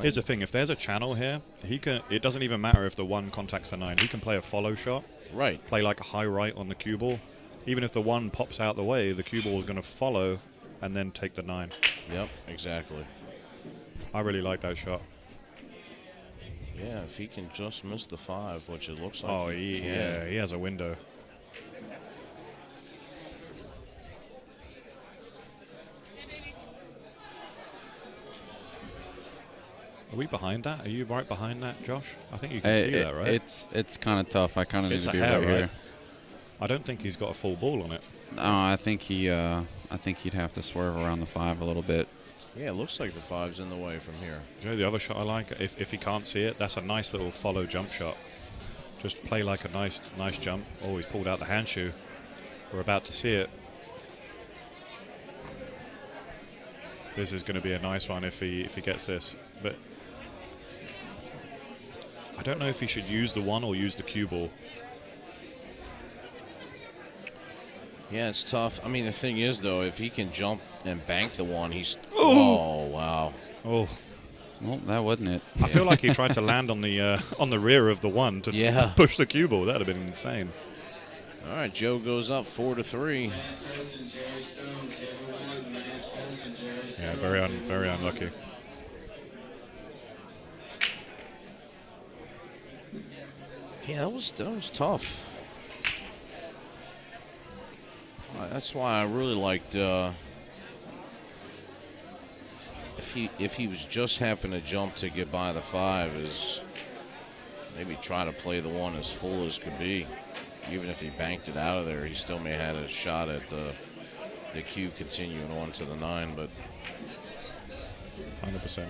Here's the thing: if there's a channel here, he can. It doesn't even matter if the 1 contacts the 9. He can play a follow shot. Right. Play like a high right on the cue ball. Even if the 1 pops out the way, the cue ball is going to follow and then take the 9. Yep, exactly. I really like that shot. Yeah, if he can just miss the 5, which it looks like. Oh, he can. yeah, he has a window. Are we behind that? Are you right behind that, Josh? I think you can see that, right? It's kind of tough. I kind of need It's to a be hair, right right? here. I don't think he's got a full ball on it. No, I think he'd have to swerve around the 5 a little bit. Yeah, it looks like the 5's in the way from here. You know the other shot I like? If he can't see it, that's a nice little follow jump shot. Just play like a nice jump. Oh, he's pulled out the hand shoe. We're about to see it. This is going to be a nice one if he gets this. But I don't know if he should use the 1 or use the cue ball. Yeah, it's tough. I mean, the thing is, though, if he can jump and bank the 1, he's... Oh, wow. Oh. Well, that wasn't it. I feel like he tried to land on the rear of the 1 to push the cue ball. That would have been insane. All right, Joe goes up 4-3. Yeah, very unlucky. Yeah, that was tough. That's why I really liked if he was just having to jump to get by the 5, is maybe try to play the 1 as full as could be. Even if he banked it out of there, he still may have had a shot at the cue continuing on to the 9, but 100%.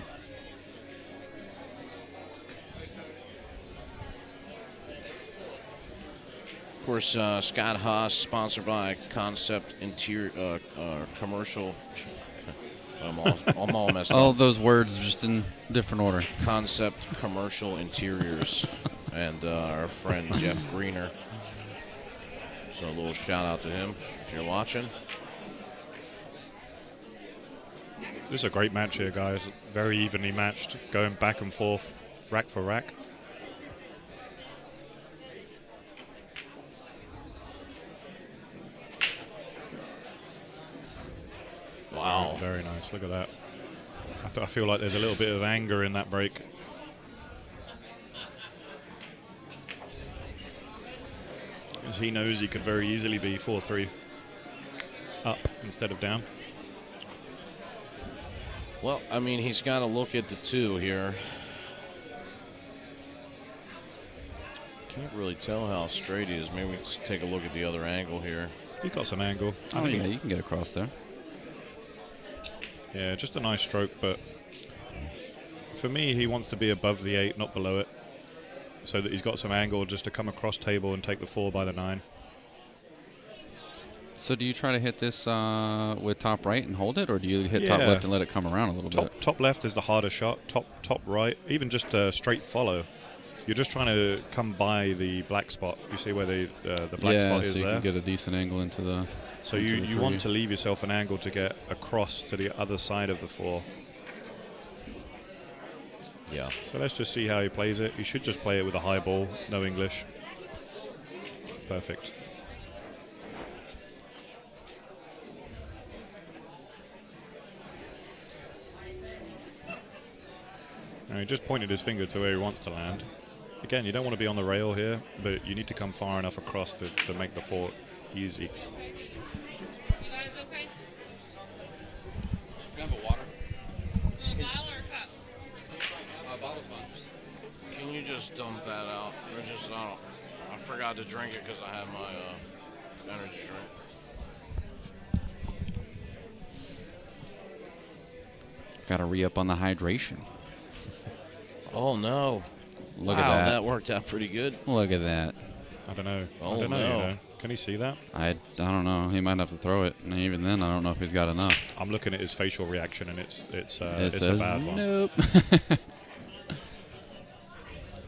Of course, Scott Haas, sponsored by Concept Interior Commercial. I'm all messed up. All those words just in different order. Concept Commercial Interiors, and our friend Jeff Greener. So a little shout out to him if you're watching. This is a great match here, guys. Very evenly matched, going back and forth, rack for rack. Wow. Very nice. Look at that. I feel like there's a little bit of anger in that break. Because he knows he could very easily be 4-3 up instead of down. Well, I mean, he's got to look at the 2 here. Can't really tell how straight he is. Maybe let's take a look at the other angle here. He got some angle. Oh, yeah, you can get across there. Yeah, just a nice stroke, but for me, he wants to be above the 8, not below it, so that he's got some angle just to come across table and take the 4 by the 9. So do you try to hit this with top right and hold it, or do you hit top left and let it come around a little bit? Top left is the harder shot. Top right, even just a straight follow. You're just trying to come by the black spot. You see where the black spot is so you there? can get a decent angle into the... So you want to leave yourself an angle to get across to the other side of the 4. Yeah. So let's just see how he plays it. He should just play it with a high ball, no English. Perfect. Now he just pointed his finger to where he wants to land. Again, you don't want to be on the rail here, but you need to come far enough across to make the 4 easy. You guys okay? Can I have a water? Bottle or cup? Bottle's fine. Can you just dump that out? Or just, I forgot to drink it because I had my energy drink. Got to re-up on the hydration. Oh, no. Look wow, at that. That worked out pretty good. Look at that. I don't know. Oh, I don't know. no. You know. Can he see that? I don't know. He might have to throw it. And even then, I don't know if he's got enough. I'm looking at his facial reaction, and it's It says a bad one. nope.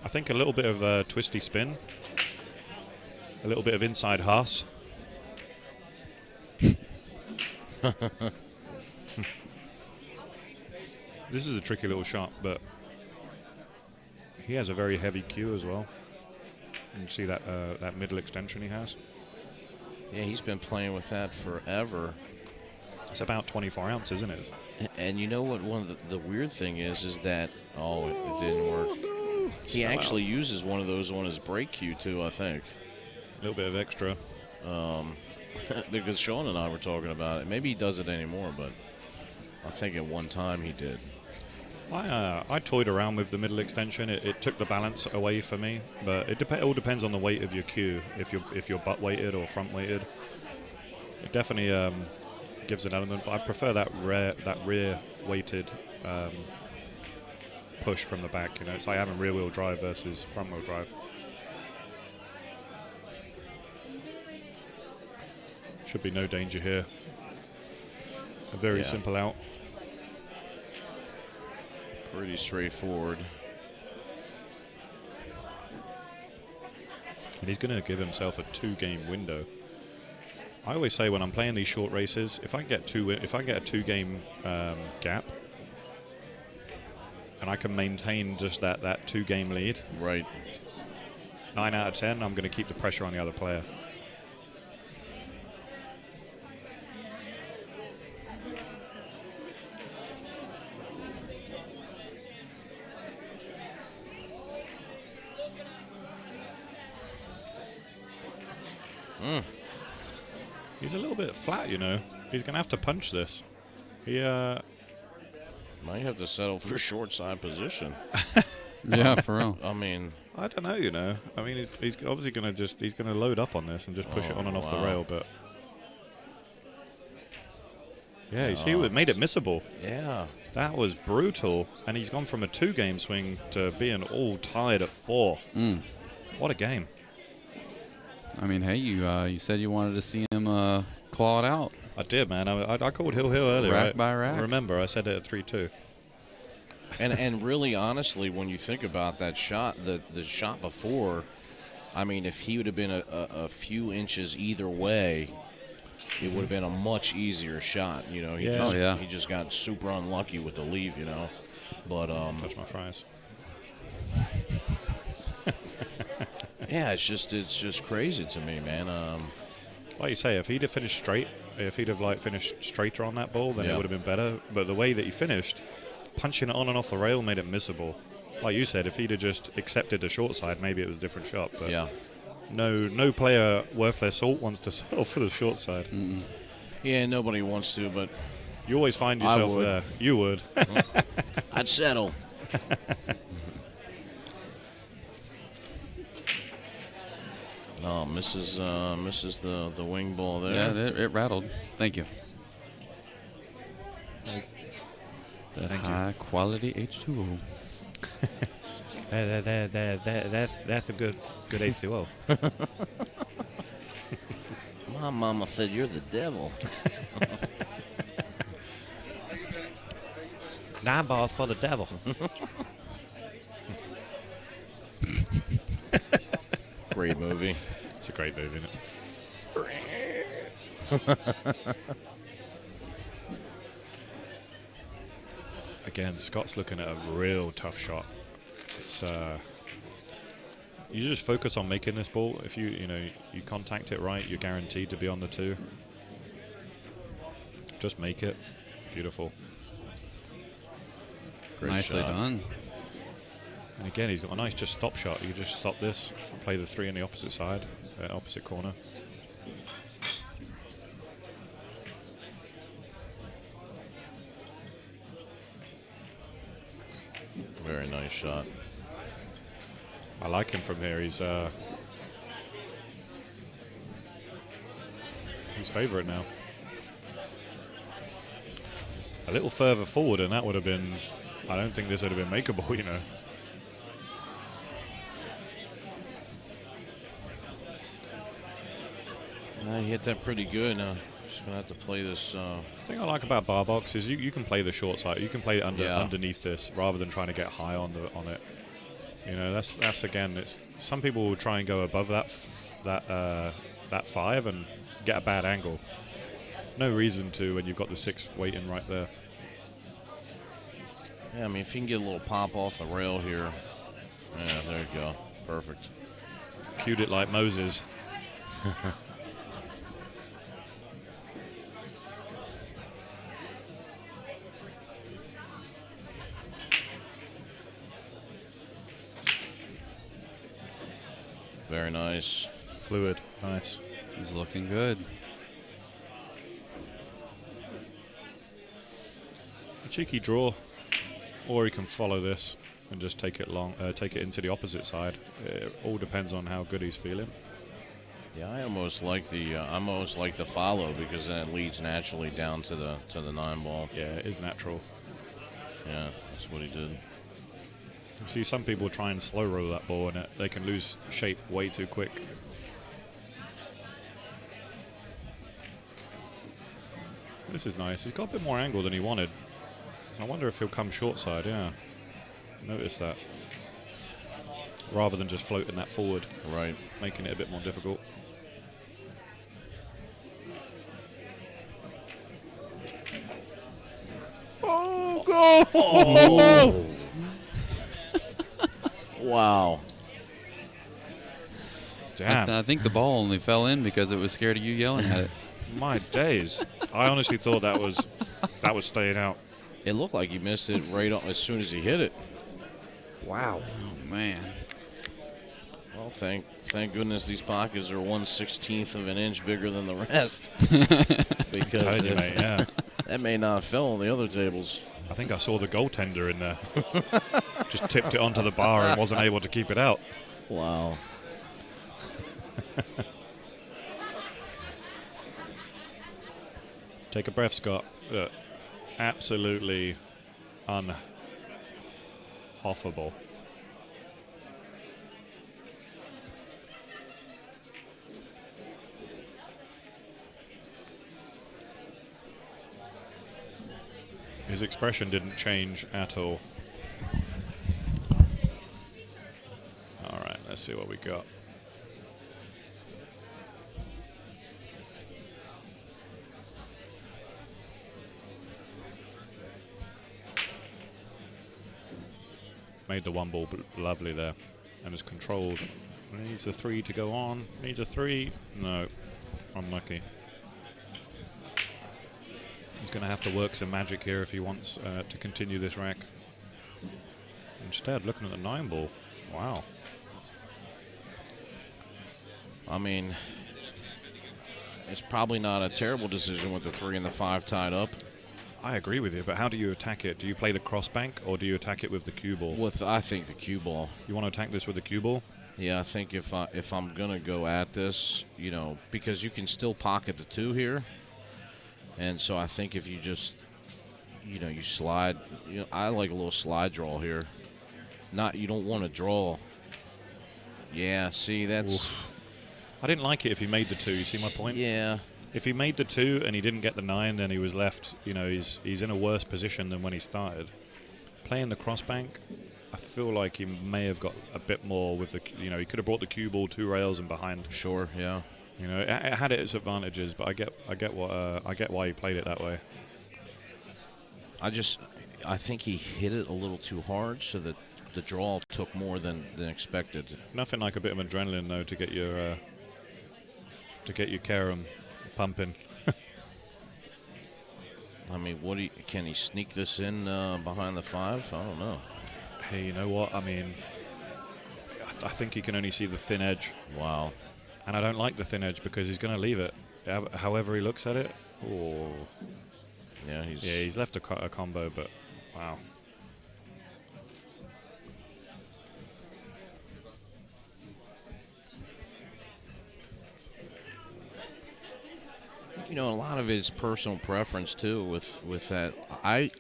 I think a little bit of twisty spin, a little bit of inside Haas. This is a tricky little shot, but he has a very heavy cue as well. You see that middle extension he has? Yeah, he's been playing with that forever. It's about 24 ounces, isn't it? And you know what? One of the weird thing is that it didn't work. He actually uses one of those on his brake cue too, I think. A little bit of extra. Because Sean and I were talking about it. Maybe he does it anymore, but I think at one time he did. I toyed around with the middle extension. It took the balance away for me, but it all depends on the weight of your cue. If you're butt weighted or front weighted, it definitely gives an element. But I prefer that rear weighted push from the back. You know, it's like having rear wheel drive versus front wheel drive. Should be no danger here. A very simple out. Pretty straightforward. And he's going to give himself a 2-game window. I always say when I'm playing these short races, if I get a 2-game gap, and I can maintain just that 2-game lead, right? 9 out of 10, I'm going to keep the pressure on the other player. He's a little bit flat, you know. He's going to have to punch this. He might have to settle for short side position. Yeah, for real. I mean, I don't know, you know. I mean, he's obviously going to load up on this and just push it on and off the rail, but yeah, he made it missable. Yeah, that was brutal, and he's gone from a 2-game swing to being all tied at 4. What a game! I mean, hey, you said you wanted to see him claw it out. I did, man. I called Hill earlier. Rack by rack. Remember, I said it at 3-2. And really, honestly, when you think about that shot, the shot before, I mean, if he would have been a few inches either way, it would have been a much easier shot. You know, he just got super unlucky with the leave. You know, but touch my fries. Yeah, it's just crazy to me, man. Like you say, if he'd have finished straight, if he'd have finished straighter on that ball, then it would have been better. But the way that he finished, punching it on and off the rail made it missable. Like you said, if he'd have just accepted the short side, maybe it was a different shot. But no player worth their salt wants to settle for the short side. Yeah, nobody wants to, but you always find yourself there. You would. I'd settle. Oh, misses the wing ball there. Yeah, it rattled. Thank you. That high quality H2O. That's a good H2O. My mama said you're the devil. 9 balls for the devil. Great movie. It's a great movie, isn't it? Again, Scott's looking at a real tough shot. It's you just focus on making this ball. If you contact it right, you're guaranteed to be on the 2. Just make it. Beautiful. Great Nicely shot. Done. And again, he's got a nice just stop shot. You just stop this, play the 3 on the opposite side, opposite corner. Very nice shot. I like him from here. He's favorite now. A little further forward, and that would have been. I don't think this would have been makeable, you know. He hit that pretty good. Just gonna have to play this. The thing I like about bar box is you can play the short side. You can play it underneath this rather than trying to get high on it. You know, that's again. It's some people will try and go above that 5 and get a bad angle. No reason to when you've got the 6 waiting right there. Yeah, I mean, if you can get a little pop off the rail here. Yeah, there you go. Perfect. Cued it like Moses. Very nice. Fluid. Nice. He's looking good. A cheeky draw, or he can follow this and just take it take it into the opposite side. It all depends on how good he's feeling. Yeah, I almost like the follow because then it leads naturally down to the 9-ball. Yeah, it is natural. Yeah, that's what he did. You see some people try and slow roll that ball and they can lose shape way too quick. This is nice. He's got a bit more angle than he wanted. So I wonder if he'll come short side, yeah. Notice that. Rather than just floating that forward. Right. Making it a bit more difficult. Oh, go! Oh. Wow. Damn. I think the ball only fell in because it was scared of you yelling at it. My days. I honestly thought that was staying out. It looked like he missed it right as soon as he hit it. Wow. Oh, man. Well, thank goodness these pockets are 1/16 of an inch bigger than the rest. Because You, mate, yeah. that may not have fell on the other tables. I think I saw the goaltender in there. Just tipped it onto the bar and wasn't able to keep it out. Wow. Take a breath, Scott. Absolutely unhoffable. His expression didn't change at all. All right, let's see what we got. Made the one ball lovely there and is controlled. Needs a 3 to go on. Needs a 3. No, unlucky. He's going to have to work some magic here if he wants to continue this rack. Instead, looking at the 9 ball. Wow. I mean, it's probably not a terrible decision with the 3 and the 5 tied up. I agree with you, but how do you attack it? Do you play the cross bank or do you attack it with the cue ball? I think the cue ball. You want to attack this with the cue ball? Yeah, I think if I'm gonna go at this, because you can still pocket the 2 here, and so I think if you just, you slide. I like a little slide draw here. You don't want to draw. Yeah, see that's. Oof. I didn't like it if he made the 2. You see my point? Yeah. If he made the 2 and he didn't get the 9, then he was left. He's in a worse position than when he started. Playing the cross bank, I feel like he may have got a bit more with the. He could have brought the cue ball 2 rails and behind. Sure. Yeah. It had its advantages, but I get why he played it that way. I think he hit it a little too hard, so that the draw took more than expected. Nothing like a bit of adrenaline though to get your carom pumping. I mean, can he sneak this in behind the 5? I don't know. Hey, you know what? I mean, I think he can only see the thin edge. Wow. And I don't like the thin edge because he's going to leave it. However he looks at it. Oh. Yeah, he's left a combo, but wow. A lot of it is personal preference too. With that, I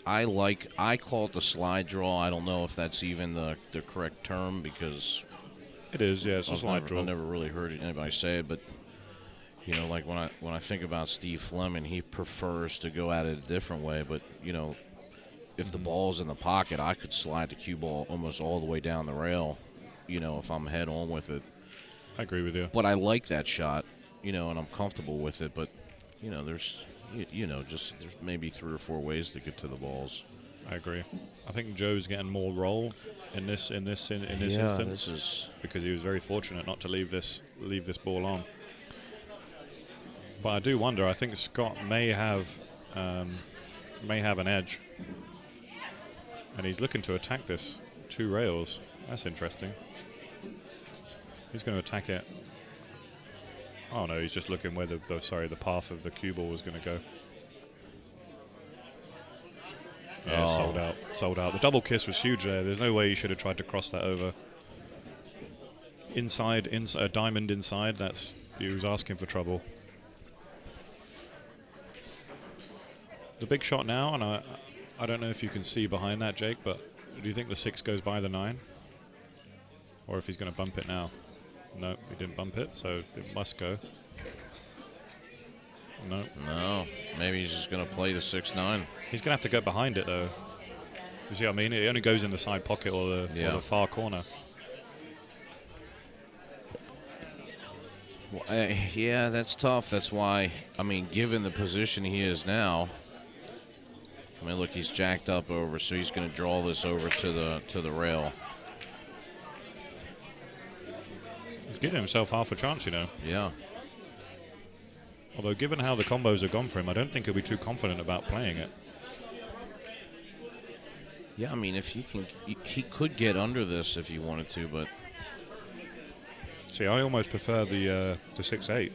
call it the slide draw. I don't know if that's even the correct term because it is. Yeah, it's a slide draw. I've never really heard anybody say it, but like when I think about Steve Fleming, he prefers to go at it a different way. But if the ball's in the pocket, I could slide the cue ball almost all the way down the rail. If I'm head on with it. I agree with you. But I like that shot. And I'm comfortable with it. But there's there's maybe 3 or 4 ways to get to the balls. I agree. I think Joe's getting more roll in this instance because he was very fortunate not to leave this ball on. But I do wonder. I think Scott may have an edge, and he's looking to attack this 2 rails. That's interesting. He's going to attack it. Oh no, he's just looking where the path of the cue ball was going to go. Yeah, sold out. Sold out. The double kiss was huge there. There's no way he should have tried to cross that over. Inside, a diamond inside. He was asking for trouble. The big shot now, and I don't know if you can see behind that, Jake, but do you think the 6 goes by the 9? Or if he's going to bump it now? No, he didn't bump it, so it must go. No. No, maybe he's just going to play the 6-9. He's going to have to go behind it, though. You see what I mean? It only goes in the side pocket or the far corner. Well, yeah, that's tough. That's why, I mean, given the position he is now, I mean, look, he's jacked up over, so he's going to draw this over to the rail. He's giving himself half a chance, you know. Yeah. Although, given how the combos have gone for him, I don't think he'll be too confident about playing it. Yeah, I mean, if he could get under this if he wanted to, but... See, I almost prefer the 6-8.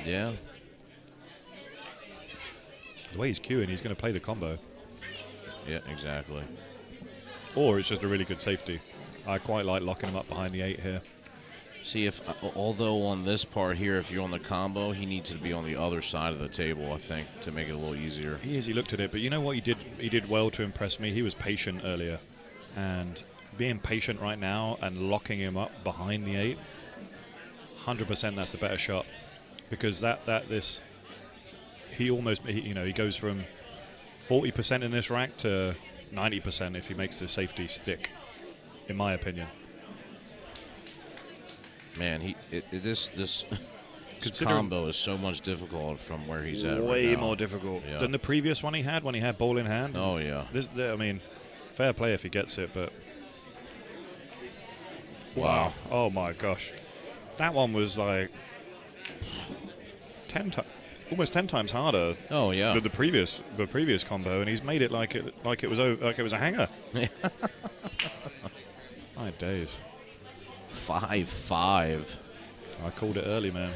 Yeah. The way he's queuing, he's going to play the combo. Yeah, exactly. Or it's just a really good safety. I quite like locking him up behind the 8 here. See, although on this part here, if you're on the combo, he needs to be on the other side of the table, I think, to make it a little easier. He is. He looked at it, but you know what he did? He did well to impress me. He was patient earlier, and being patient right now and locking him up behind the 8, 100% that's the better shot, because he goes from 40% in this rack to 90% if he makes the safety stick, in my opinion. Man, this combo is so much difficult from where he's at. Way right now. more difficult than the previous one he had when he had ball in hand. Oh yeah. I mean, fair play if he gets it, but wow. Oh my gosh, that one was like almost 10 times harder. Oh yeah. Than the previous combo, and he's made it like it was a hanger. My days. 5-5. I called it early, man.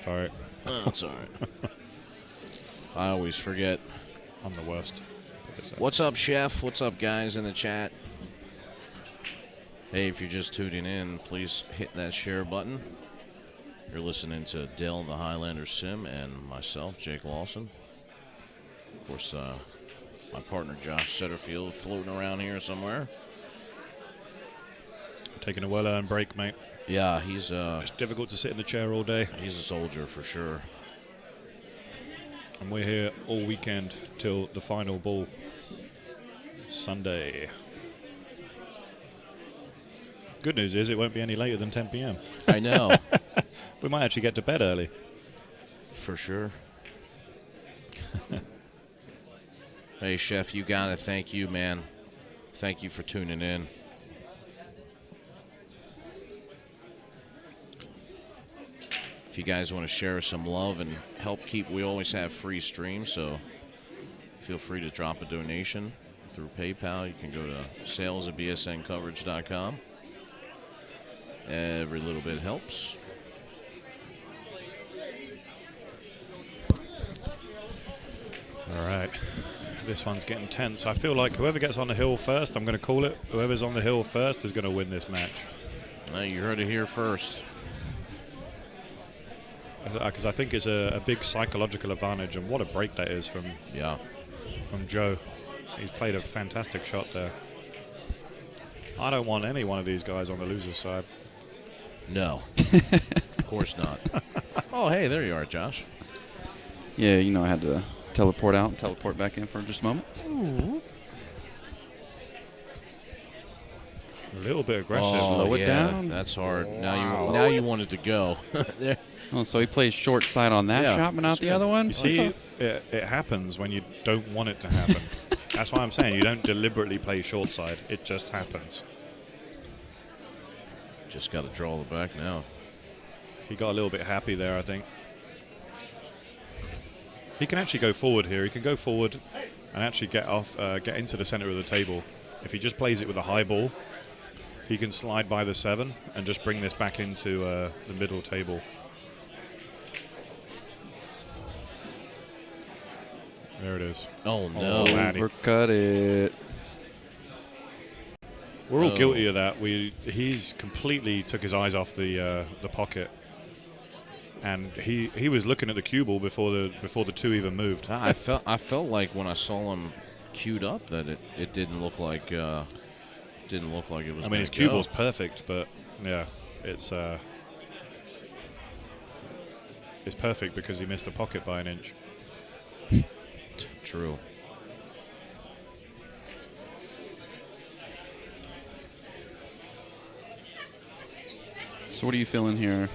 Sorry. That's all right. I always forget. I'm the worst. What's up, Chef? What's up, guys in the chat? Hey, if you're just tuning in, please hit that share button. You're listening to Dale the Highlander Sim and myself, Jake Lawson. Of course, my partner, Josh Setterfield, floating around here somewhere. Taking a well-earned break, mate. Yeah, he's... it's difficult to sit in the chair all day. He's a soldier, for sure. And we're here all weekend till the final ball. Sunday. Good news is it won't be any later than 10 p.m. I know. We might actually get to bed early. For sure. Hey, Chef, you got it. Thank you, man. Thank you for tuning in. If you guys want to share some love and help we always have free streams, so feel free to drop a donation through PayPal. You can go to sales@bsncoverage.com. Every little bit helps. All right. This one's getting tense. I feel like whoever gets on the hill first, I'm going to call it. Whoever's on the hill first is going to win this match. You heard it here first. Because I think it's a big psychological advantage, and what a break that is from Joe. He's played a fantastic shot there. I don't want any one of these guys on the loser's side. No. Of course not. Oh, hey, there you are, Josh. Yeah, I had to teleport out and teleport back in for just a moment. Ooh. A little bit aggressive. Slow it down. That's hard. Wow. Now you want it to go. There. Oh, so he plays short side on that shot, but not the other one? You see, it happens when you don't want it to happen. That's why I'm saying you don't deliberately play short side. It just happens. Just got to draw the back now. He got a little bit happy there, I think. He can actually go forward here. He can go forward and actually get into the center of the table. If he just plays it with a high ball, he can slide by the 7 and just bring this back into the middle table. There it is. Oh, no. Man, Overcut it. we're all guilty of that. He's completely took his eyes off the pocket, and he was looking at the cue ball before the 2 even moved. I felt like when I saw him queued up that it didn't look like it was. I mean, his cue ball's perfect, but yeah, it's perfect because he missed the pocket by an inch. True. So what are you feeling here?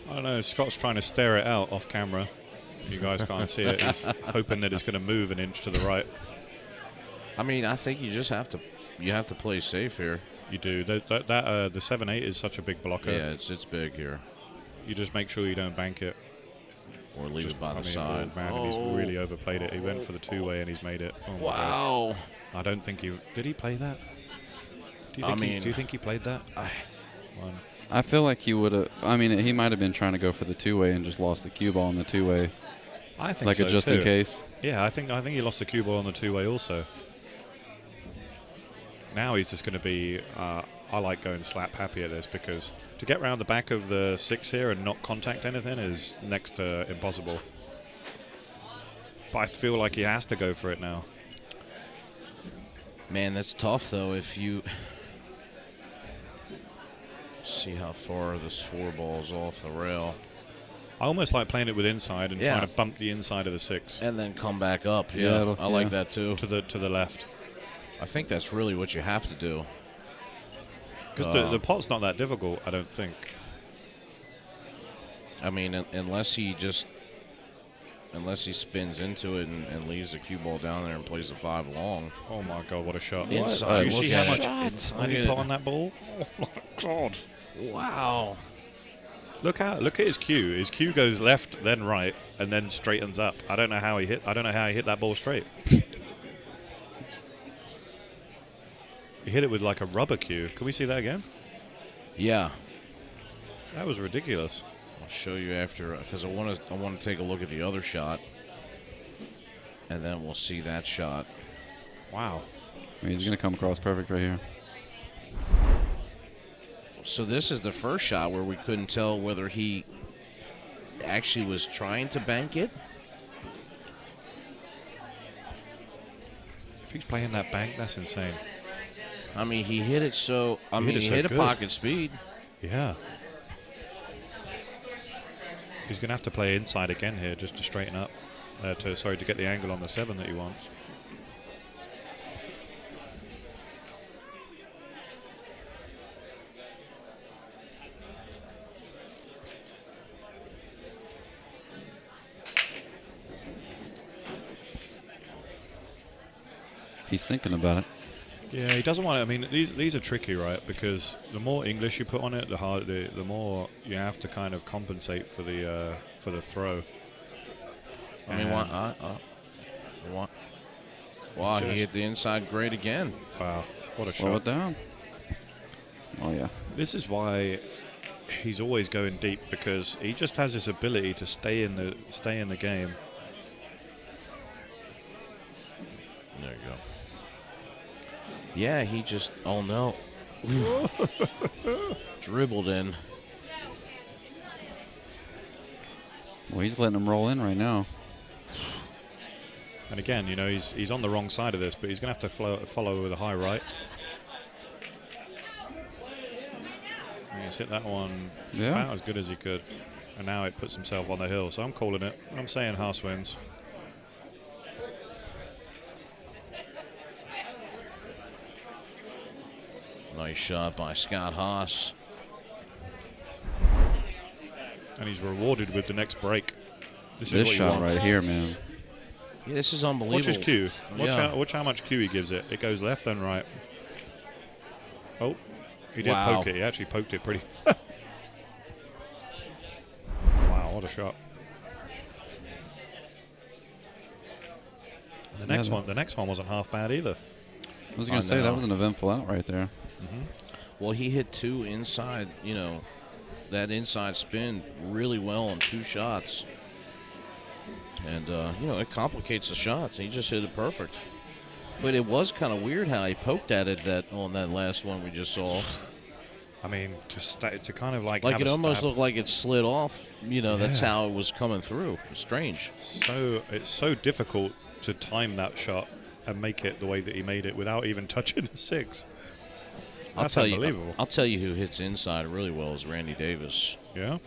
I don't know. Scott's trying to stare it out off camera. You guys can't see it. He's hoping that it's going to move an inch to the right. I mean, I think you just have to play safe here. You do. The 7-8 is such a big blocker. Yeah, it's big here. You just make sure you don't bank it. Or leave it by the side. Oh, man, he's really overplayed it. He went for the 2-way and he's made it. Oh, my wow. God. I don't think he... Did he play that? Do you think he played that? I feel like he would have. I mean, he might have been trying to go for the 2-way and just lost the cue ball on the 2-way. I think like so a just too. in case. Yeah, I think he lost the cue ball on the 2-way also. Now he's just going to be... I like going slap happy at this because to get around the back of the 6 here and not contact anything is next to impossible. But I feel like he has to go for it now. Man, that's tough though. If you see how far this 4 ball's off the rail. I almost like playing it with inside and trying to bump the inside of the 6 and then come back up. Yeah, I like that too. To the left. I think that's really what you have to do. Because the pot's not that difficult, I don't think. I mean, unless he spins into it and leaves the cue ball down there and plays the 5 long. Oh my God, what a shot! Inside. Do you see how much inside he put on that ball? Oh my God! Wow! Look at his cue. His cue goes left, then right, and then straightens up. I don't know how he hit that ball straight. He hit it with like a rubber cue. Can we see that again? Yeah. That was ridiculous. I'll show you after because I want to take a look at the other shot, and then we'll see that shot. Wow. I mean, he's going to come across perfect right here. So this is the first shot where we couldn't tell whether he actually was trying to bank it. If he's playing that bank, that's insane. I mean, he hit it so... he hit a pocket speed. Yeah. He's going to have to play inside again here just to straighten up. To get the angle on the 7 that he wants. He's thinking about it. Yeah, he doesn't want to. I mean, these are tricky, right? Because the more English you put on it, the more you have to kind of compensate for the throw. I mean, wow, he hit the inside great again. Wow, what a shot! Slow it down. Oh yeah. This is why he's always going deep because he just has this ability to stay in the game. There you go. Yeah, he just, oh no. Dribbled in. Well, he's letting him roll in right now. And again, you know, he's on the wrong side of this, but he's going to have to follow with a high right. And he's hit that one about as good as he could. And now it puts himself on the hill. So I'm calling it. I'm saying Haas wins. Nice shot by Scott Haas. And he's rewarded with the next break. This shot right here, man. Yeah, this is unbelievable. Watch his cue. Watch how much cue he gives it. It goes left and right. Oh, he did poke it. He actually poked it pretty. Wow, what a shot. And the next one wasn't half bad either. I was going to say, that was an eventful out right there. Mm-hmm. Well, he hit 2 inside, that inside spin really well on 2 shots. And, it complicates the shots. He just hit it perfect. But it was kind of weird how he poked at it on that last one we just saw. I mean, to kind of like Like have it a almost stab. looked like it slid off. That's Yeah. how it was coming through. Strange. So it's so difficult to time that shot and make it the way that he made it without even touching the 6. That's unbelievable. I'll tell you who hits inside really well is Randy Davis. Yeah.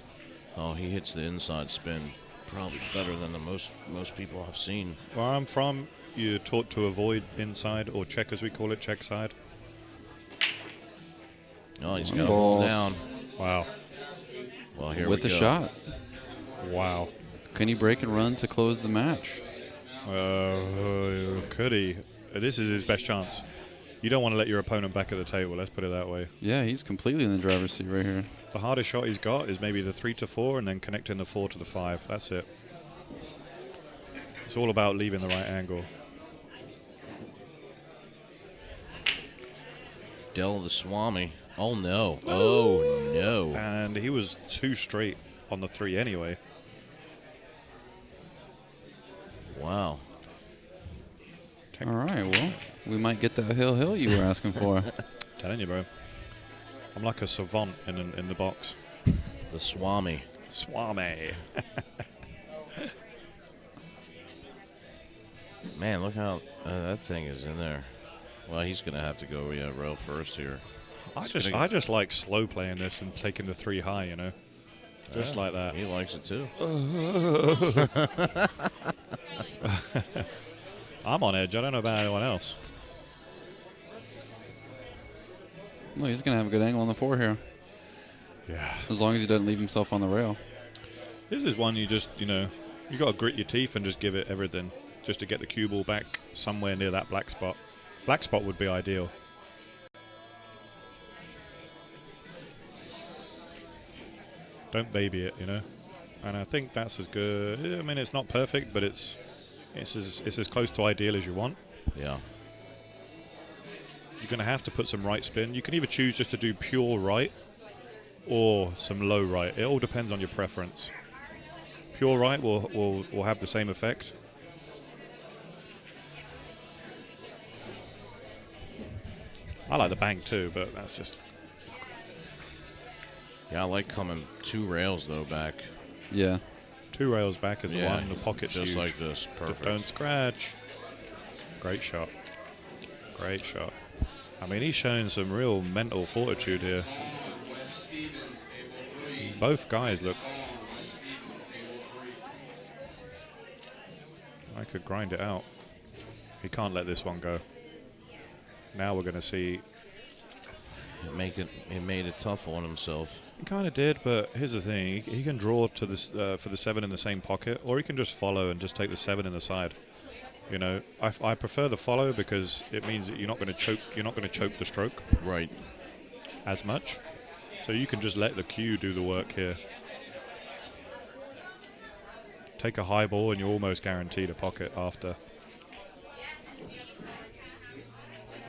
Oh, he hits the inside spin probably better than the most people I've seen. Where I'm from, you're taught to avoid inside, or check as we call it, check side. Oh, he's got a ball Balls. down. Wow. Well, here With we a go. shot. Wow. Can he break and run to close the match? Could he? This is his best chance. You don't want to let your opponent back at the table, let's put it that way. Yeah, he's completely in the driver's seat right here. The hardest shot he's got is maybe the 3 to 4 and then connecting the 4 to the 5. That's it. It's all about leaving the right angle. Del the Swami. Oh, no. Oh, no. And he was 2 straight on the 3 anyway. Wow. All right, well, we might get that hill you were asking for. Telling you, bro. I'm like a savant in the box. The Swami. Swami. Man, look how that thing is in there. Well, he's going to have to go rail first here. I just like slow playing this and taking the 3 high, Just like that. He likes it too. I'm on edge. I don't know about anyone else. No, he's going to have a good angle on the 4 here. Yeah. As long as he doesn't leave himself on the rail. This is one you just, you got to grit your teeth and just give it everything just to get the cue ball back somewhere near that black spot. Black spot would be ideal. Don't baby it, And I think that's as good. I mean, it's not perfect, but it's as close to ideal as you want. Yeah. You're going to have to put some right spin. You can either choose just to do pure right or some low right. It all depends on your preference. Pure right will have the same effect. I like the bank too, but that's just... Yeah, I like coming 2 rails, though, back. Yeah. 2 rails back is the one. The pocket's just huge. like this. Perfect. Just don't scratch. Great shot. Great shot. I mean, he's showing some real mental fortitude here. Both guys look... I could grind it out. He can't let this one go. Now we're going to see... He made it tough on himself. He kind of did, but here's the thing. He can draw to this for the 7 in the same pocket, or he can just follow and just take the 7 in the side. I prefer the follow because it means that you're not going to choke. You're not going to choke the stroke. Right. As much. So you can just let the cue do the work here. Take a high ball and you're almost guaranteed a pocket after.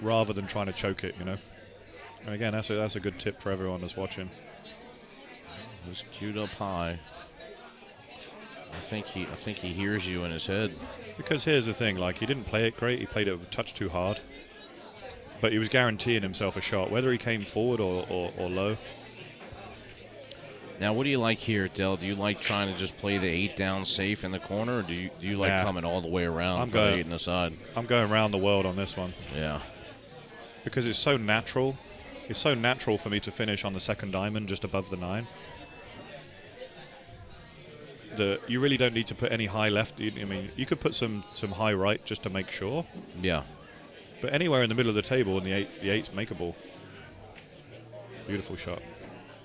Rather than trying to choke it, And again, that's a good tip for everyone that's watching. He's queued up high. I think he hears you in his head. Because here's the thing, he didn't play it great. He played it a touch too hard. But he was guaranteeing himself a shot, whether he came forward or low. Now, what do you like here, Del? Do you like trying to just play the 8 down safe in the corner, or do you like coming all the way around the 8 in the side? I'm going around the world on this one. Yeah. Because it's so natural. It's so natural for me to finish on the 2nd diamond just above the 9. You really don't need to put any high left. You could put some high right just to make sure. Yeah. But anywhere in the middle of the table, and the 8's makeable. Beautiful shot.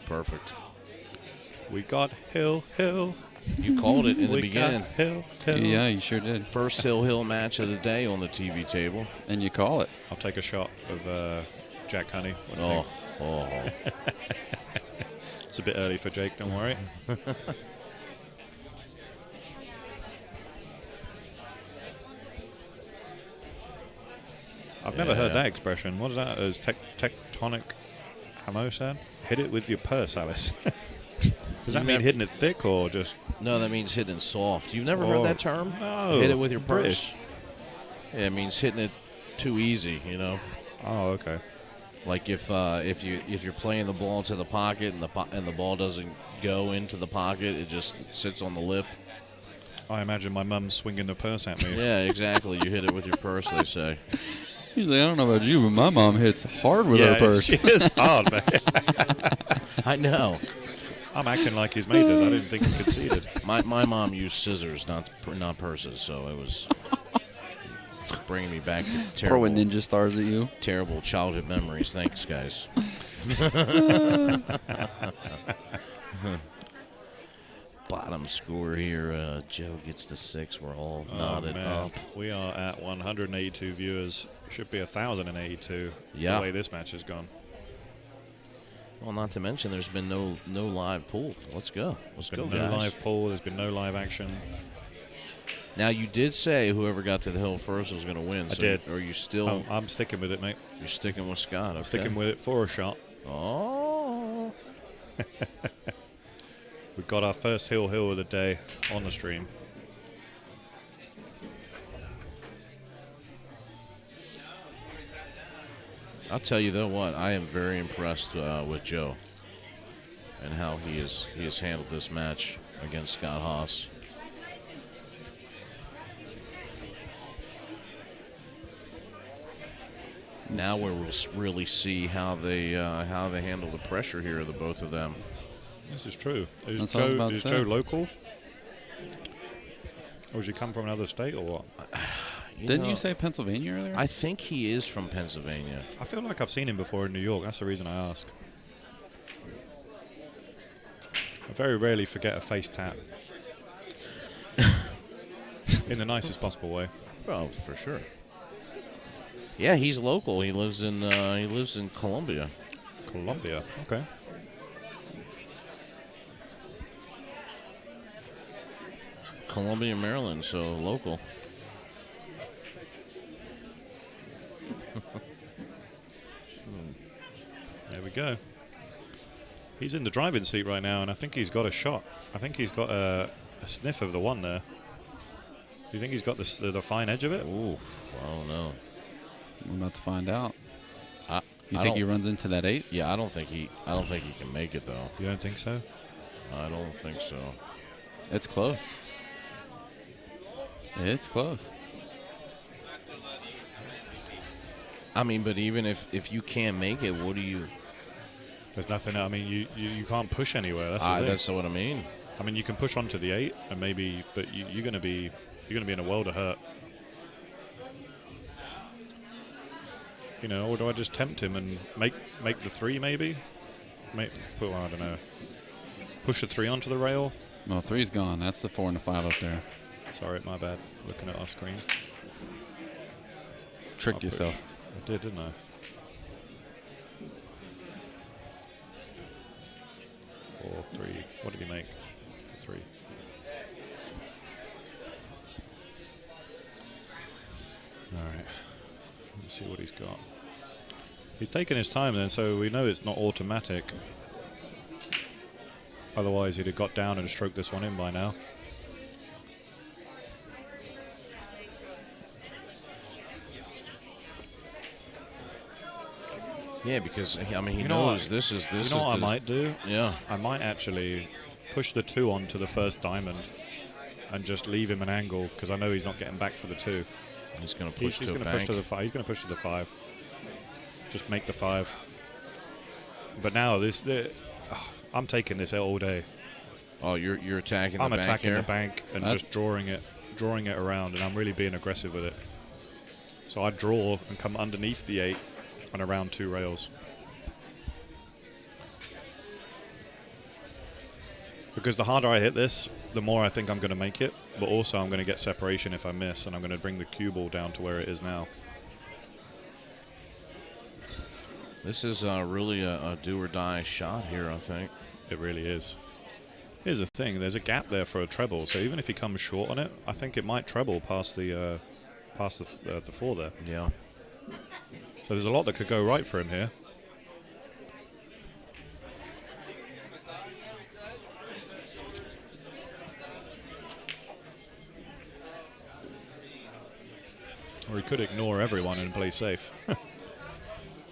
Perfect. We got hill. You called it in the We beginning. got hill. Yeah, you sure did. First hill match of the day on the TV table. And you call it. I'll take a shot of Jack Honey. What do you Oh. It's a bit early for Jake, don't worry. I've never heard that expression. What is that? Is tectonic Hamo said. Hit it with your purse, Alice. Does that mean never- hitting it thick or just... No, that means hitting it soft. You've never heard that term? No. Hit it with your purse. British. Yeah, it means hitting it too easy, you know. Oh, okay. Like if you're playing the ball into the pocket and the ball doesn't go into the pocket, it just sits on the lip. I imagine my mum swinging the purse at me. Yeah, exactly. You hit it with your purse, they say. He's like, I don't know about you, but my mom hits hard with her purse. She is hard, man. I know. I'm acting like his mate does. I didn't think he conceded. My mom used scissors, not purses, so it was bringing me back to terrible Throwing ninja stars at you. Terrible childhood memories. Thanks, guys. Bottom score here. Joe gets the 6. We're all knotted up. We are at 182 viewers. Should be 1,082. Yeah. The way this match has gone. Well, not to mention there's been no live pool. Let's go. Let's go, No guys. live poll. There's been no live action. Now, you did say whoever got to the hill first was going to win. I So did. Are you still... I'm sticking with it, mate. You're sticking with Scott, okay. I'm sticking with it for a shot. Oh. We've got our first hill of the day on the stream. I'll tell you though what, I am very impressed with Joe and how he has handled this match against Scott Haas. Now we'll really see how they handle the pressure here, the both of them. This is true. Is That's what I was about to Joe say. local? Or does he come from another state or what? Didn't you say Pennsylvania earlier? I think he is from Pennsylvania. I feel like I've seen him before in New York. That's the reason I ask. I very rarely forget a face tap. In the nicest possible way. Oh, for sure. Yeah, he's local. He lives in Columbia. Columbia, okay. Columbia, Maryland, so local. There we go. He's in the driving seat right now, and I think he's got a shot. I think he's got a sniff of the one there. Do you think he's got the fine edge of it? Ooh, I don't know. We're about to find out. You I think he don't- runs into that 8? Yeah, I don't think he can make it though. You don't think so? I don't think so. It's close. It's close. I mean, but even if you can't make it, what do you? There's nothing. I mean, you can't push anywhere. That's the thing. That's what I mean. I mean, you can push onto the 8, and maybe, but you're gonna be in a world of hurt. You know, or do I just tempt him and make the 3 maybe? Well, I don't know. Push the 3 onto the rail. Well, 3's gone. That's the 4 and the 5 up there. Sorry, my bad. Looking at our screen. Tricked I'll push. yourself. I did, didn't I? 4, 3. What did he make? 3. All right. Let's see what he's got. He's taking his time then, so we know it's not automatic. Otherwise, he'd have got down and stroked this one in by now. Yeah, because I mean he You know knows what? this is You know what I might do? Yeah. I might actually push the 2 onto the first diamond and just leave him an angle because I know he's not getting back for the 2. He's going to push He's to a going to push bank. to the 5. He's going to push to the 5. Just make the 5. But now I'm taking this all day. Oh, you're attacking I'm the bank attacking here? the bank and just drawing it around, and I'm really being aggressive with it. So I draw and come underneath the 8 and around 2 rails. Because the harder I hit this, the more I think I'm going to make it, but also I'm going to get separation if I miss, and I'm going to bring the cue ball down to where it is now. This is really a do-or-die shot here, I think. It really is. Here's the thing, there's a gap there for a treble, so even if he comes short on it, I think it might treble past the 4 there. Yeah. So there's a lot that could go right for him here. Or he could ignore everyone and play safe.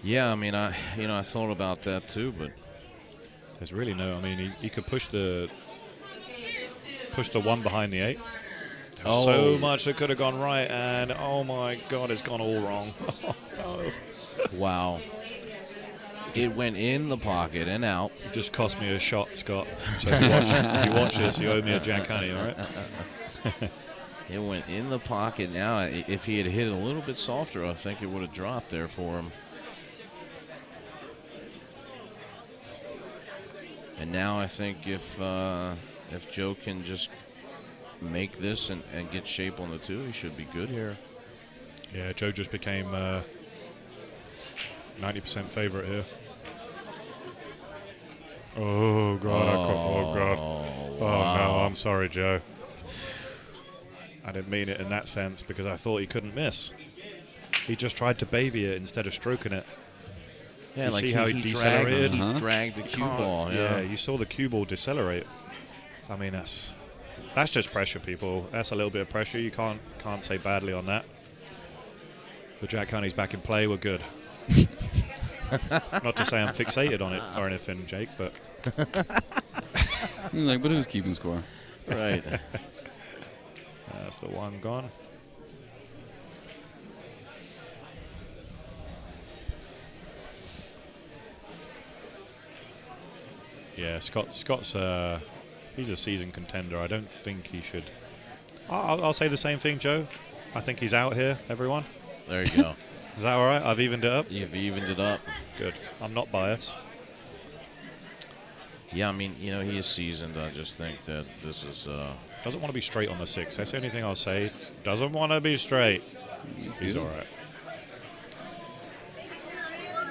Yeah, I mean, I thought about that too, but there's really no. I mean, he could push the one behind the 8. Oh. So much that could have gone right, and oh my God, it's gone all wrong. No. Wow. It went in the pocket and out. It just cost me a shot, Scott. So if you watch this, you owe me a Jack Honey, all right? It went in the pocket. Now, if he had hit it a little bit softer, I think it would have dropped there for him. And now I think if Joe can just make this and get shape on the 2, he should be good here. Yeah, Joe just became 90% favorite here. Oh God! Oh God! Oh no! I'm sorry, Joe. I didn't mean it in that sense because I thought he couldn't miss. He just tried to baby it instead of stroking it. Yeah, you like see how he decelerated? He dragged the cue ball. Yeah, you saw the cue ball decelerate. I mean, that's just pressure, people. That's a little bit of pressure. You can't say badly on that. The Jack Honey's back in play. We're good. Not to say I'm fixated on it or anything, Jake, but Like, but who's keeping score? Right. That's the one gone. Yeah, Scott's he's a seasoned contender. I don't think he should. I'll say the same thing, Joe. I think he's out here, everyone. There you go. Is that all right? I've evened it up? You've evened it up. Good. I'm not biased. Yeah, I mean, he is seasoned. I just think that this is... Doesn't want to be straight on the 6. That's the only thing I'll say. Doesn't want to be straight. He's all right.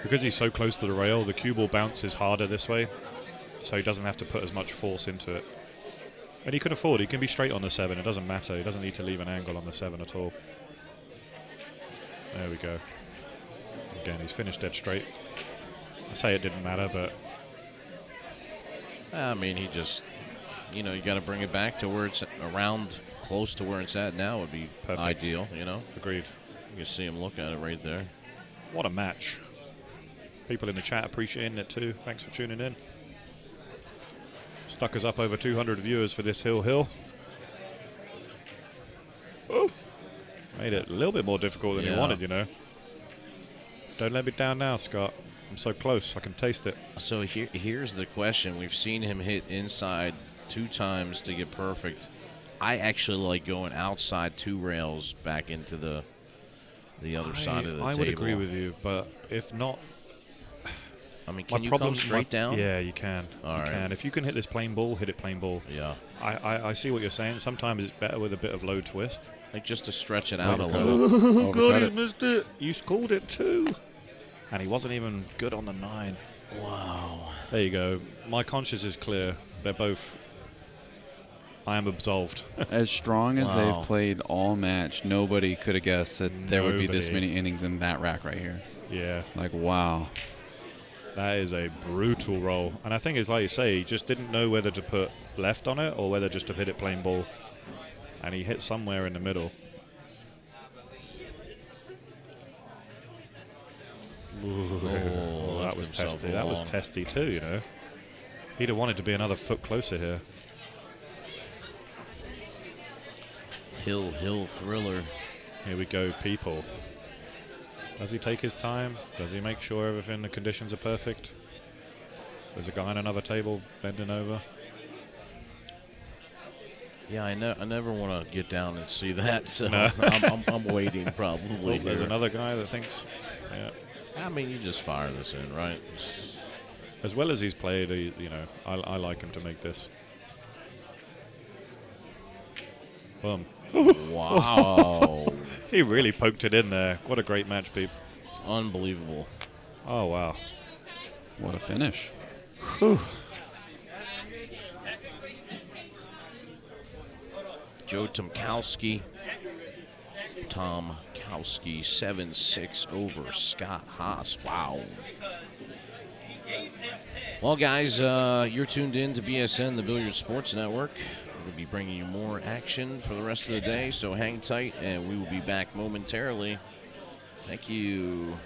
Because he's so close to the rail, the cue ball bounces harder this way, so he doesn't have to put as much force into it. And he can afford. He can be straight on the 7. It doesn't matter. He doesn't need to leave an angle on the 7 at all. There we go. Again, he's finished dead straight. I say it didn't matter, but... I mean, he just, you got to bring it back to where it's around, close to where it's at now would be perfect. Ideal, Agreed. You can see him look at it right there. What a match. People in the chat appreciating it too. Thanks for tuning in. Stuck us up over 200 viewers for this hill. Oh. Made it a little bit more difficult than he wanted, Don't let me down now, Scott. I'm so close. I can taste it. So here's the question. We've seen him hit inside 2 times to get perfect. I actually like going outside 2 rails back into the other side of the table. I would agree with you, but if not... I mean, can you come straight down? Yeah, you can. All right. Can. If you can hit this plain ball, hit it plain ball. Yeah. I see what you're saying. Sometimes it's better with a bit of low twist. Like just to stretch it out a little. Oh, God, he missed it. You scored it too. And he wasn't even good on the 9. Wow. There you go. My conscience is clear. They're both... I am absolved. As strong as they've played all match, nobody could have guessed that there would be this many innings in that rack right here. Yeah. Like, wow. That is a brutal roll. And I think it's like you say, he just didn't know whether to put left on it or whether just to hit it plain ball. And he hit somewhere in the middle. Ooh, that was testy. That was testy too, He'd have wanted to be another foot closer here. Hill thriller. Here we go, people. Does he take his time? Does he make sure everything, the conditions are perfect? There's a guy on another table bending over. Yeah, I never want to get down and see that, so No. I'm waiting probably. There's another guy that thinks, yeah. I mean, you just fire this in, right? As well as he's played, I like him to make this. Boom. Wow. He really poked it in there. What a great match, Pete. Unbelievable. Oh, wow. What a finish. Whew. Joe Tomkowski. Tom Kowski 7-6 over Scott Haas. Wow. Well, guys, you're tuned in to BSN, the Billiard Sports Network. We'll be bringing you more action for the rest of the day, so hang tight, and we will be back momentarily. Thank you.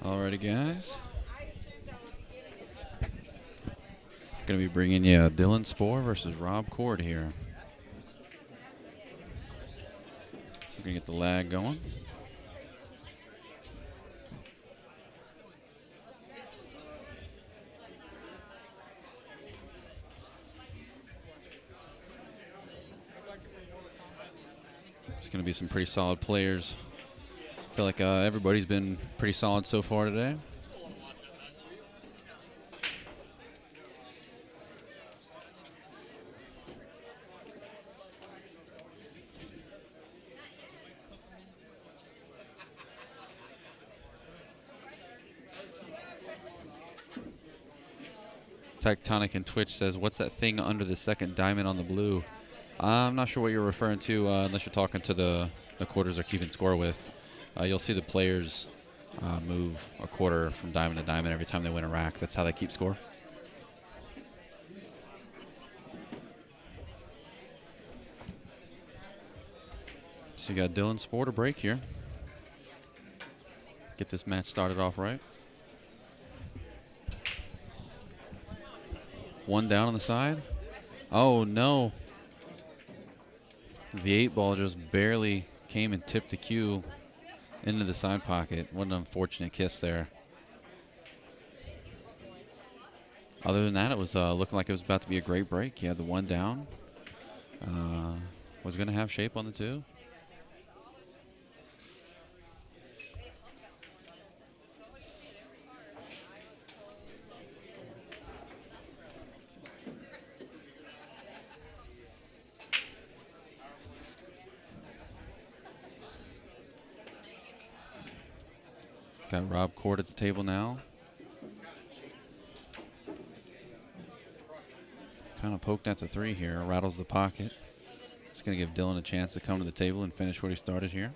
Alrighty, guys. Going to be bringing you Dylan Spohr versus Rob Cord here. We're going to get the lag going. It's going to be some pretty solid players. I feel like everybody's been pretty solid so far today. Tectonic and Twitch says, what's that thing under the second diamond on the blue? I'm not sure what you're referring to unless you're talking to the quarters they're keeping score with. You'll see the players move a quarter from diamond to diamond every time they win a rack. That's how they keep score. So you got Dylan Spohr to break here. Get this match started off right. One down on the side. Oh, no. The 8 ball just barely came and tipped the cue into the side pocket. What an unfortunate kiss there. Other than that, it was looking like it was about to be a great break. He had the 1 down. Was going to have shape on the 2. Got Rob Cord at the table now. Kind of poked at the 3 here. Rattles the pocket. It's going to give Dylan a chance to come to the table and finish what he started here.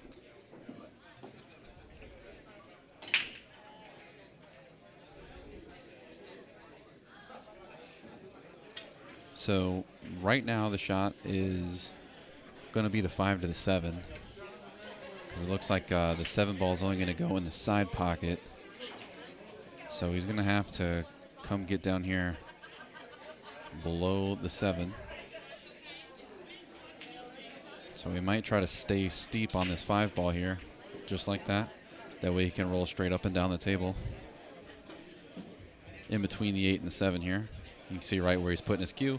So right now the shot is going to be the 5 to the 7. It looks like the 7 ball is only going to go in the side pocket. So he's going to have to come get down here below the 7. So he might try to stay steep on this 5 ball here, just like that. That way he can roll straight up and down the table. In between the 8 and the 7 here. You can see right where he's putting his cue.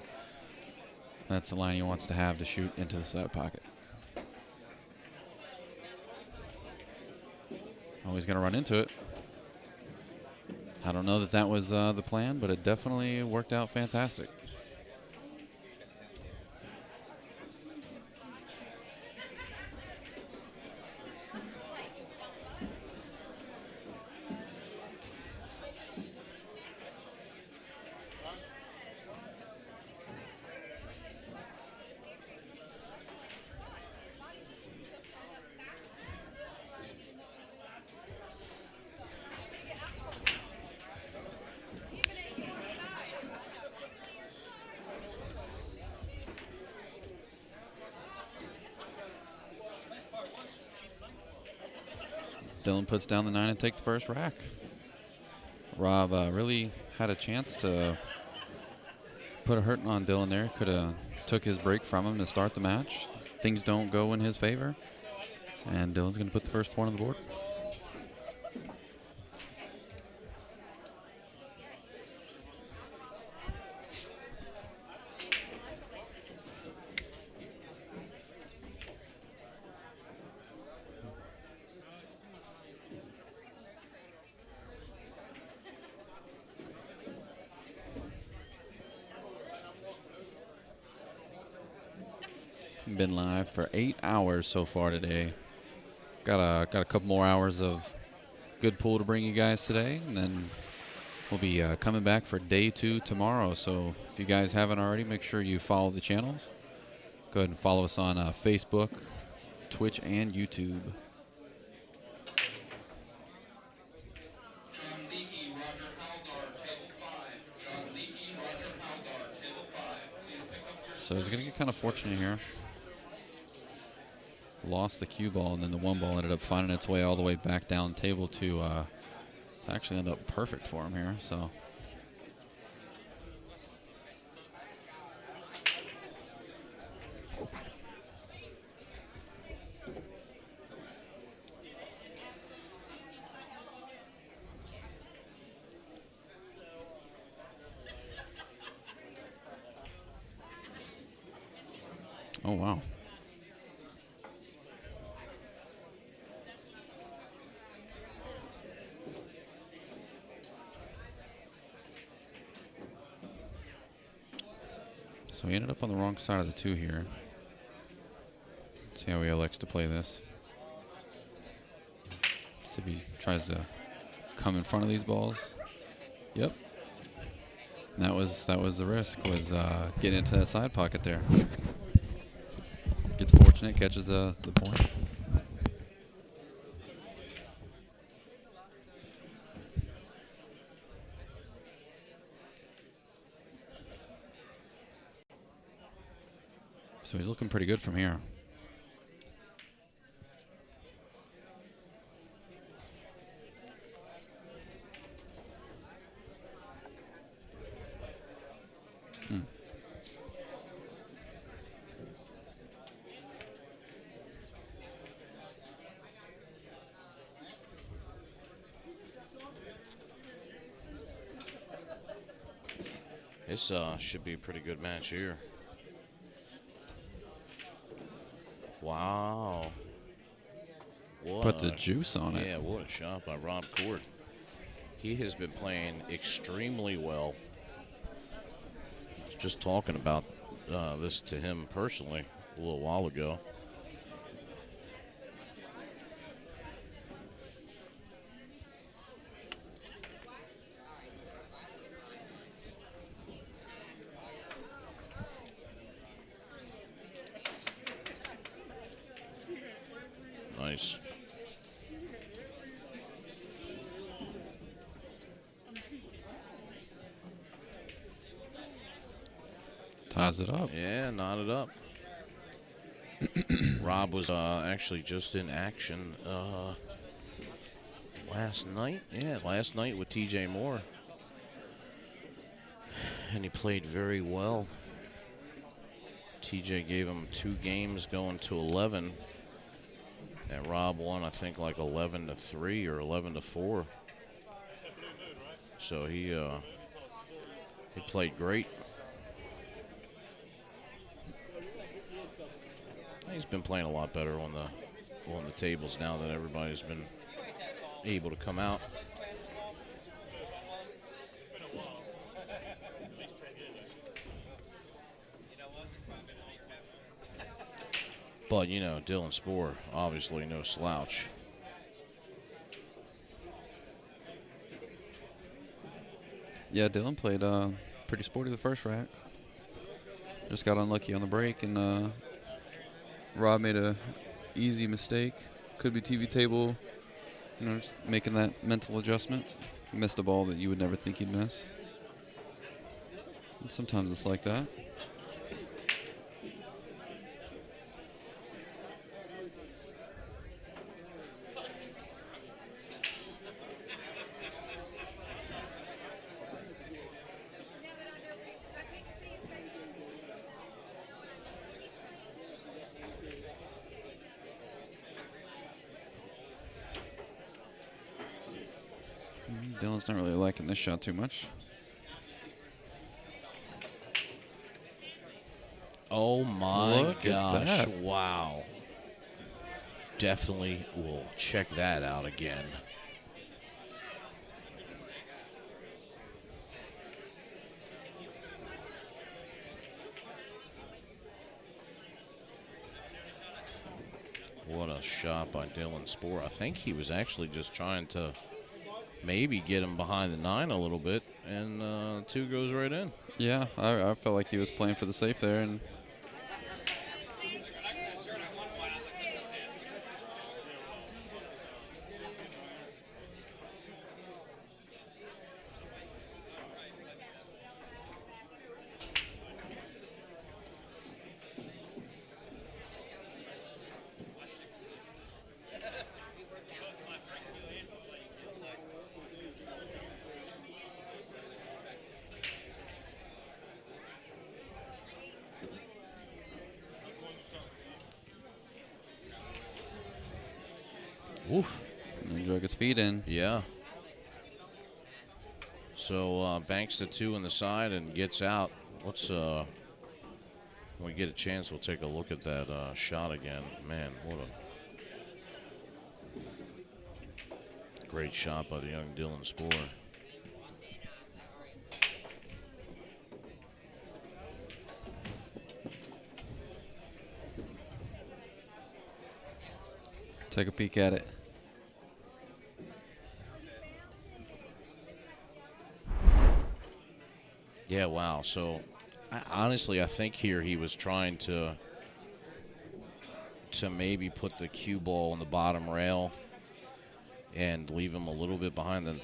That's the line he wants to have to shoot into the side pocket. Oh, he's going to run into it. I don't know that that was the plan, but it definitely worked out fantastic. Dylan puts down the 9 and takes the first rack. Rob really had a chance to put a hurting on Dylan there. Could have took his break from him to start the match. Things don't go in his favor. And Dylan's going to put the first point on the board. Been live for 8 hours so far today. Got a couple more hours of good pool to bring you guys today, and then we'll be coming back for day 2 tomorrow. So if you guys haven't already, make sure you follow the channels. Go ahead and follow us on Facebook, Twitch, and YouTube. So he's going to get kind of fortunate here. Lost the cue ball, and then the 1 ball ended up finding its way all the way back down table to Actually ended up perfect for him here, so. Oh, wow. So he ended up on the wrong side of the 2 here. Let's see how he elects to play this. See if he tries to come in front of these balls. Yep. And that was the risk, was getting into that side pocket there. Gets fortunate, catches the point. So he's looking pretty good from here. This should be a pretty good match here. Wow. Put the juice on it. Yeah, what a shot by Rob Court. He has been playing extremely well. I was just talking about this to him personally a little while ago. Nice. Ties it up. Yeah, knotted up. Rob was actually just in action last night. Yeah, last night with TJ Moore. And he played very well. TJ gave him 2 games going to 11. And Rob won, I think, like 11-3 or 11-4. So he played great. He's been playing a lot better on the tables now that everybody's been able to come out. But, you know, Dylan Spoor, obviously no slouch. Yeah, Dylan played pretty sporty the first rack. Just got unlucky on the break, and Rob made a easy mistake. Could be TV table, you know, just making that mental adjustment. Missed a ball that you would never think he'd miss. And sometimes it's like that. Dylan's not really liking this shot too much. Oh my Look gosh. at that. Wow. Definitely will check that out again. What a shot by Dylan Spoor. I think he was actually just trying to maybe get him behind the 9 a little bit, and 2 goes right in. Yeah, I felt like he was playing for the safe there, and Oof. And drug his feet in. Yeah. So banks the 2 on the side and gets out. Let's when we get a chance, we'll take a look at that shot again. Man, what a great shot by the young Dylan Spoor. Take a peek at it. Yeah, wow. So, honestly, I think here he was trying to maybe put the cue ball on the bottom rail and leave him a little bit behind the.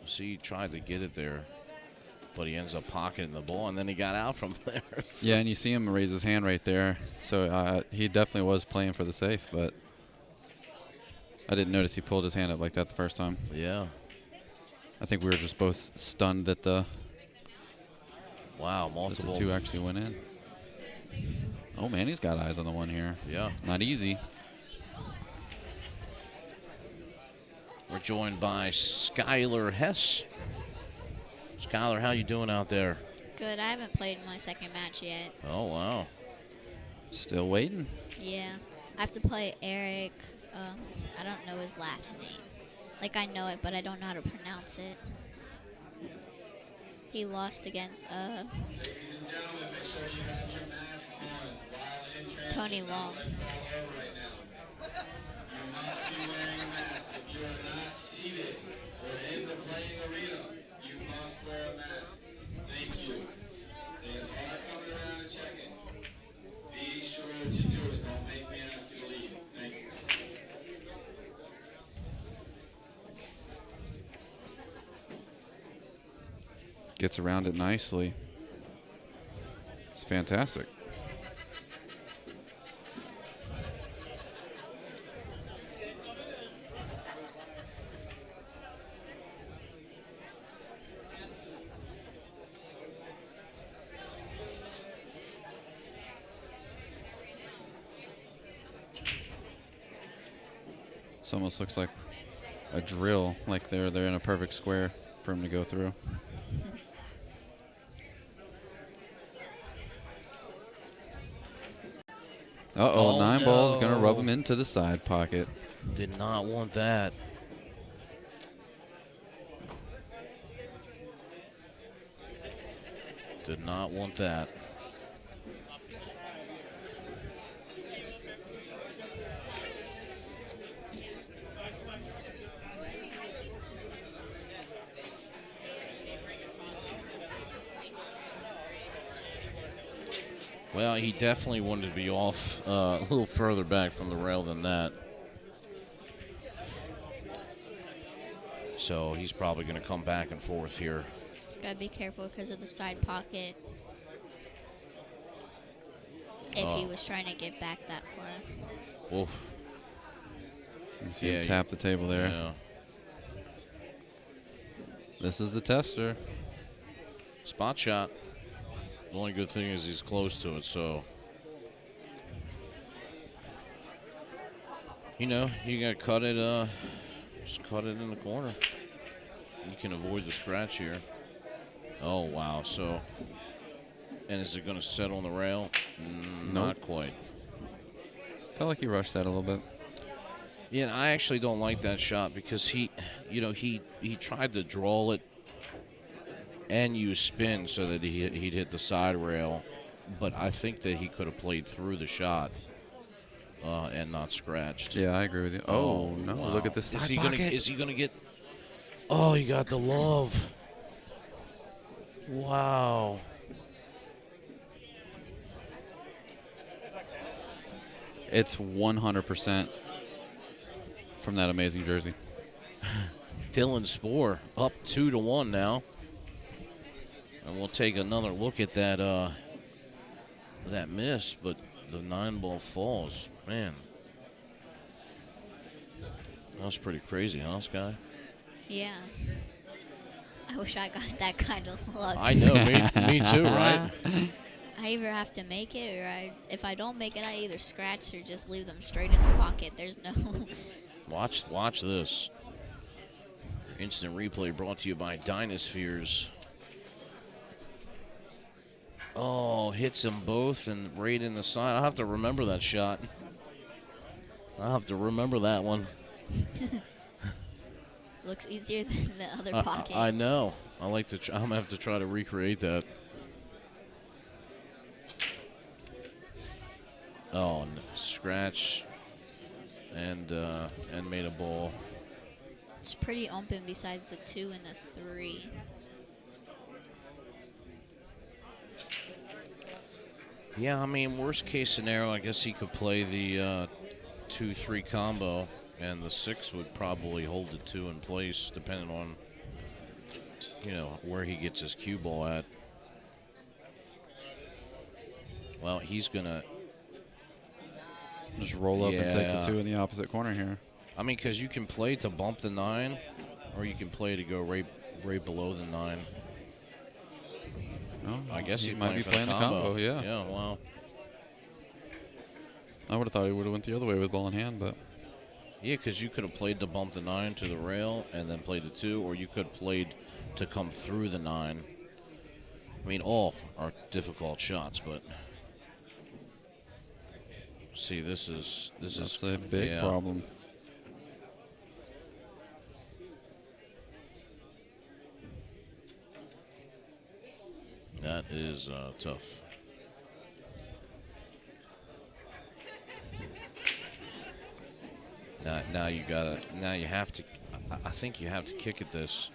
See, he tried to get it there, but he ends up pocketing the ball, and then he got out from there. Yeah, and you see him raise his hand right there. So he definitely was playing for the safe, but I didn't notice he pulled his hand up like that the first time. Yeah. I think we were just both stunned that the multiple. that the 2 actually went in. Oh man, he's got eyes on the 1 here. Yeah. Not easy. We're joined by Skylar Hess. Skylar, how you doing out there? Good. I haven't played my second match yet. Oh, wow. Still waiting. Yeah. I have to play Eric. I don't know his last name. Like, I know it, but I don't know how to pronounce it. He lost against Tony Long. You must be wearing a mask. If you are not seated or in the playing arena, you must wear a mask. Thank you. They are coming around and checking. Be sure to do it. Don't make me ask you to leave. Thank you. Gets around it nicely. It's fantastic. This almost looks like a drill, like they're in a perfect square for him to go through. Uh-oh, Oh, 9 ball's going to no. rub him into the side pocket. Did not want that. Did not want that. Well, he definitely wanted to be off a little further back from the rail than that. So he's probably going to come back and forth here. He's got to be careful because of the side pocket. If he was trying to get back that far. Oof. You can see him tap the table there. Yeah. This is the tester. Spot shot. The only good thing is he's close to it, so. You know, you got to cut it, just cut it in the corner. You can avoid the scratch here. Oh, wow. So, and is it going to settle on the rail? Nope. Not quite. Felt like he rushed that a little bit. Yeah, I actually don't like that shot because he tried to draw it and use spin so that he'd hit the side rail, but I think that he could have played through the shot and not scratched. Yeah, I agree with you. Oh, no, wow. Look at this side pocket. Is he gonna get? Oh, he got the love. Wow. It's 100% from that amazing jersey. Dylan Spoor up 2-1 now. And we'll take another look at that that miss, but the 9-ball falls. Man. That was pretty crazy, huh, Sky? Yeah. I wish I got that kind of luck. I know, me too, right? I either have to make it, or if I don't make it, I either scratch or just leave them straight in the pocket. There's no Watch this. Instant replay brought to you by Dynaspheres. Oh, hits them both and right in the side. I'll have to remember that shot. I'll have to remember that one. Looks easier than the other pocket. I know. I'm gonna have to try to recreate that. Oh, scratch and made a ball. It's pretty open besides the 2 and the 3. Yeah, I mean, worst case scenario, I guess he could play the 2-3 combo, and the 6 would probably hold the 2 in place, depending on, where he gets his cue ball at. Well, he's gonna just roll up and take the 2 in the opposite corner here. I mean, because you can play to bump the 9, or you can play to go right below the 9. Oh, I guess he he's might be playing the combo. Yeah. Yeah. Wow. I would have thought he would have went the other way with ball in hand, but yeah, because you could have played to bump the 9 to the rail and then played the 2, or you could have played to come through the 9. I mean, all are difficult shots, but see, this is a big problem. That is tough. Now you gotta. Now you have to. I think you have to kick at this.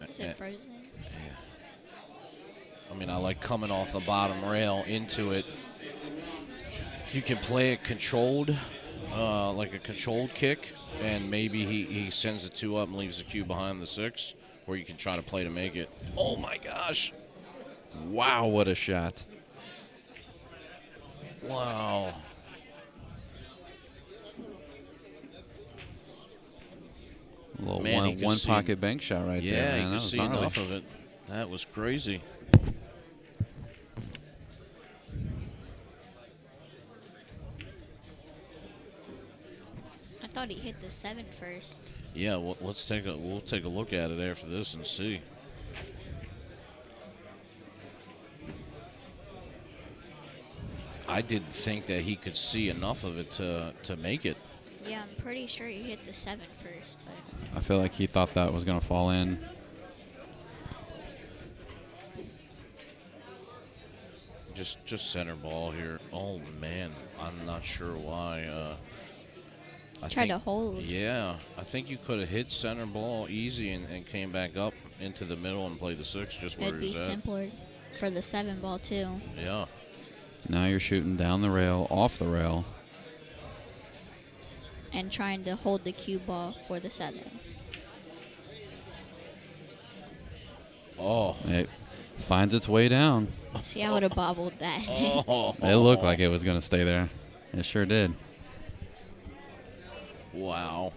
Is it frozen? Yeah. I mean, I like coming off the bottom rail into it. You can play it controlled, like a controlled kick, and maybe he sends the 2 up and leaves the cue behind the 6, or you can try to play to make it. Oh my gosh! Wow, what a shot! Wow. A little one pocket bank shot right there. Yeah, Man, you can see gnarly. enough of it. That was crazy. I thought he hit the 7 first. Yeah, well, we'll take a look at it after this and see. I didn't think that he could see enough of it to make it. Yeah, I'm pretty sure he hit the 7 first, but I feel like he thought that was going to fall in. Just center ball here. Oh man, I'm not sure why. I Try think, to hold. Yeah, I think you could have hit center ball easy and came back up into the middle and played the 6 just where it'd he be was at. simpler for the 7 ball too. Yeah. Now you're shooting down the rail, off the rail. And trying to hold the cue ball for the 7. Oh. It finds its way down. See, I would have bobbled that. Oh. It looked like it was going to stay there. It sure did. Wow.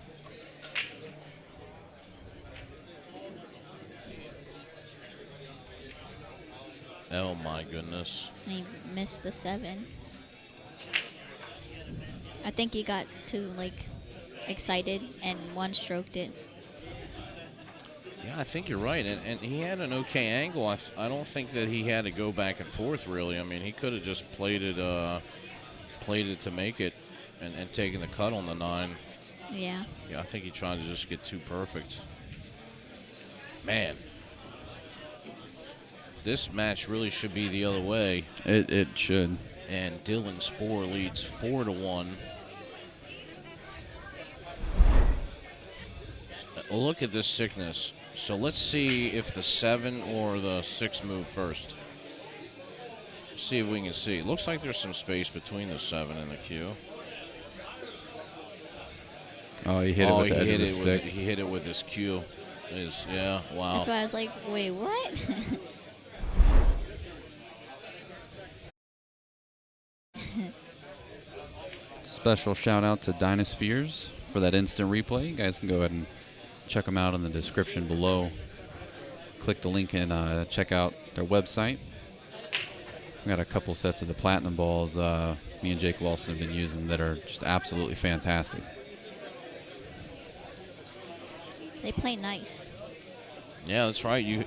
Oh my goodness. And he missed the 7. I think he got too excited and one-stroked it. Yeah, I think you're right, and he had an okay angle. I don't think that he had to go back and forth really. I mean, he could have just played it to make it, and taken the cut on the 9. Yeah. Yeah, I think he tried to just get too perfect. Man, this match really should be the other way. It should. And Dylan Spoor leads 4-1. Look at this sickness. So let's see if the 7 or the 6 move first. See if we can see. Looks like there's some space between the 7 and the cue. Oh, he hit it with the edge of the stick. He hit it with his cue. Yeah, wow. That's why I was like, wait, what? Special shout out to Dynaspheres for that instant replay. You guys can go ahead and check them out in the description below. Click the link and check out their website. We got a couple sets of the platinum balls me and Jake Lawson have been using that are just absolutely fantastic. They play nice. Yeah, that's right. You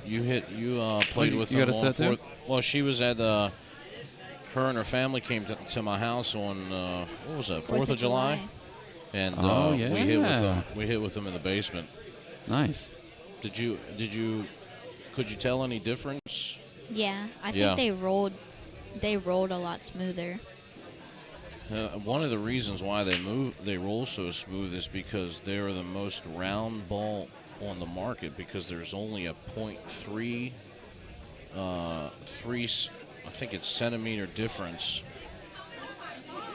played with you them got a set too? Well, she was at her and her family came to my house on what was that, 4th of July? And yeah. we hit with them in the basement. Nice. Could you tell any difference? Yeah, I think they rolled a lot smoother. One of the reasons why they roll so smooth is because they're the most round ball on the market, because there's only a 0.3 I think it's centimeter difference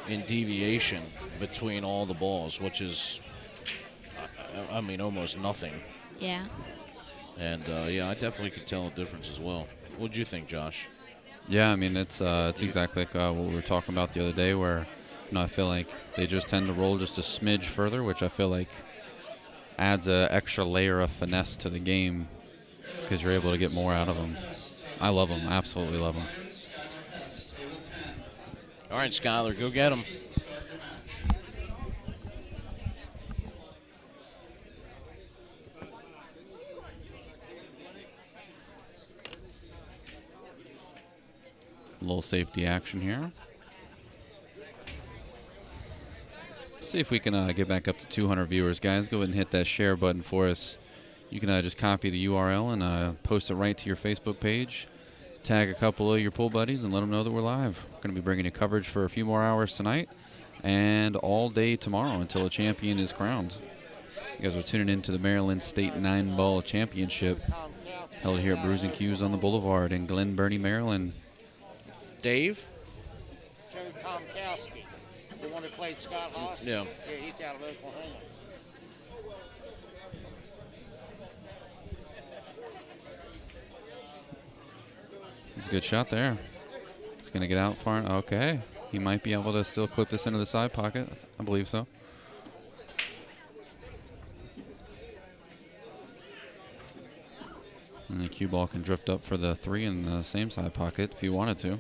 in deviation between all the balls, which is I mean almost nothing. Yeah. And I definitely could tell a difference as well. What'd you think, Josh? Yeah, I mean it's exactly like what we were talking about the other day, where I feel like they just tend to roll just a smidge further, which I feel like adds an extra layer of finesse to the game because you're able to get more out of them. I love them, absolutely love them. All right, Skylar, go get them. A little safety action here. See if we can get back up to 200 viewers, guys. Go ahead and hit that share button for us. You can just copy the URL and post it right to your Facebook page. Tag a couple of your pool buddies and let them know that we're live. We're going to be bringing you coverage for a few more hours tonight and all day tomorrow until a champion is crowned. You guys are tuning in to the Maryland State 9-Ball Championship held here at Brews and Q's on the Boulevard in Glen Burnie, Maryland. Dave? Joe Tomkowski, the one who played Scott Haas? Yeah. Yeah, he's out of Oklahoma. It's a good shot there. It's going to get out far. Okay. He might be able to still clip this into the side pocket. I believe so. And the cue ball can drift up for the 3 in the same side pocket if you wanted to.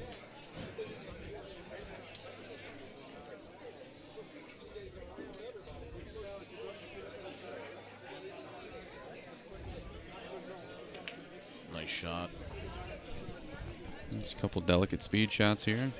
Nice shot. There's a couple delicate speed shots here.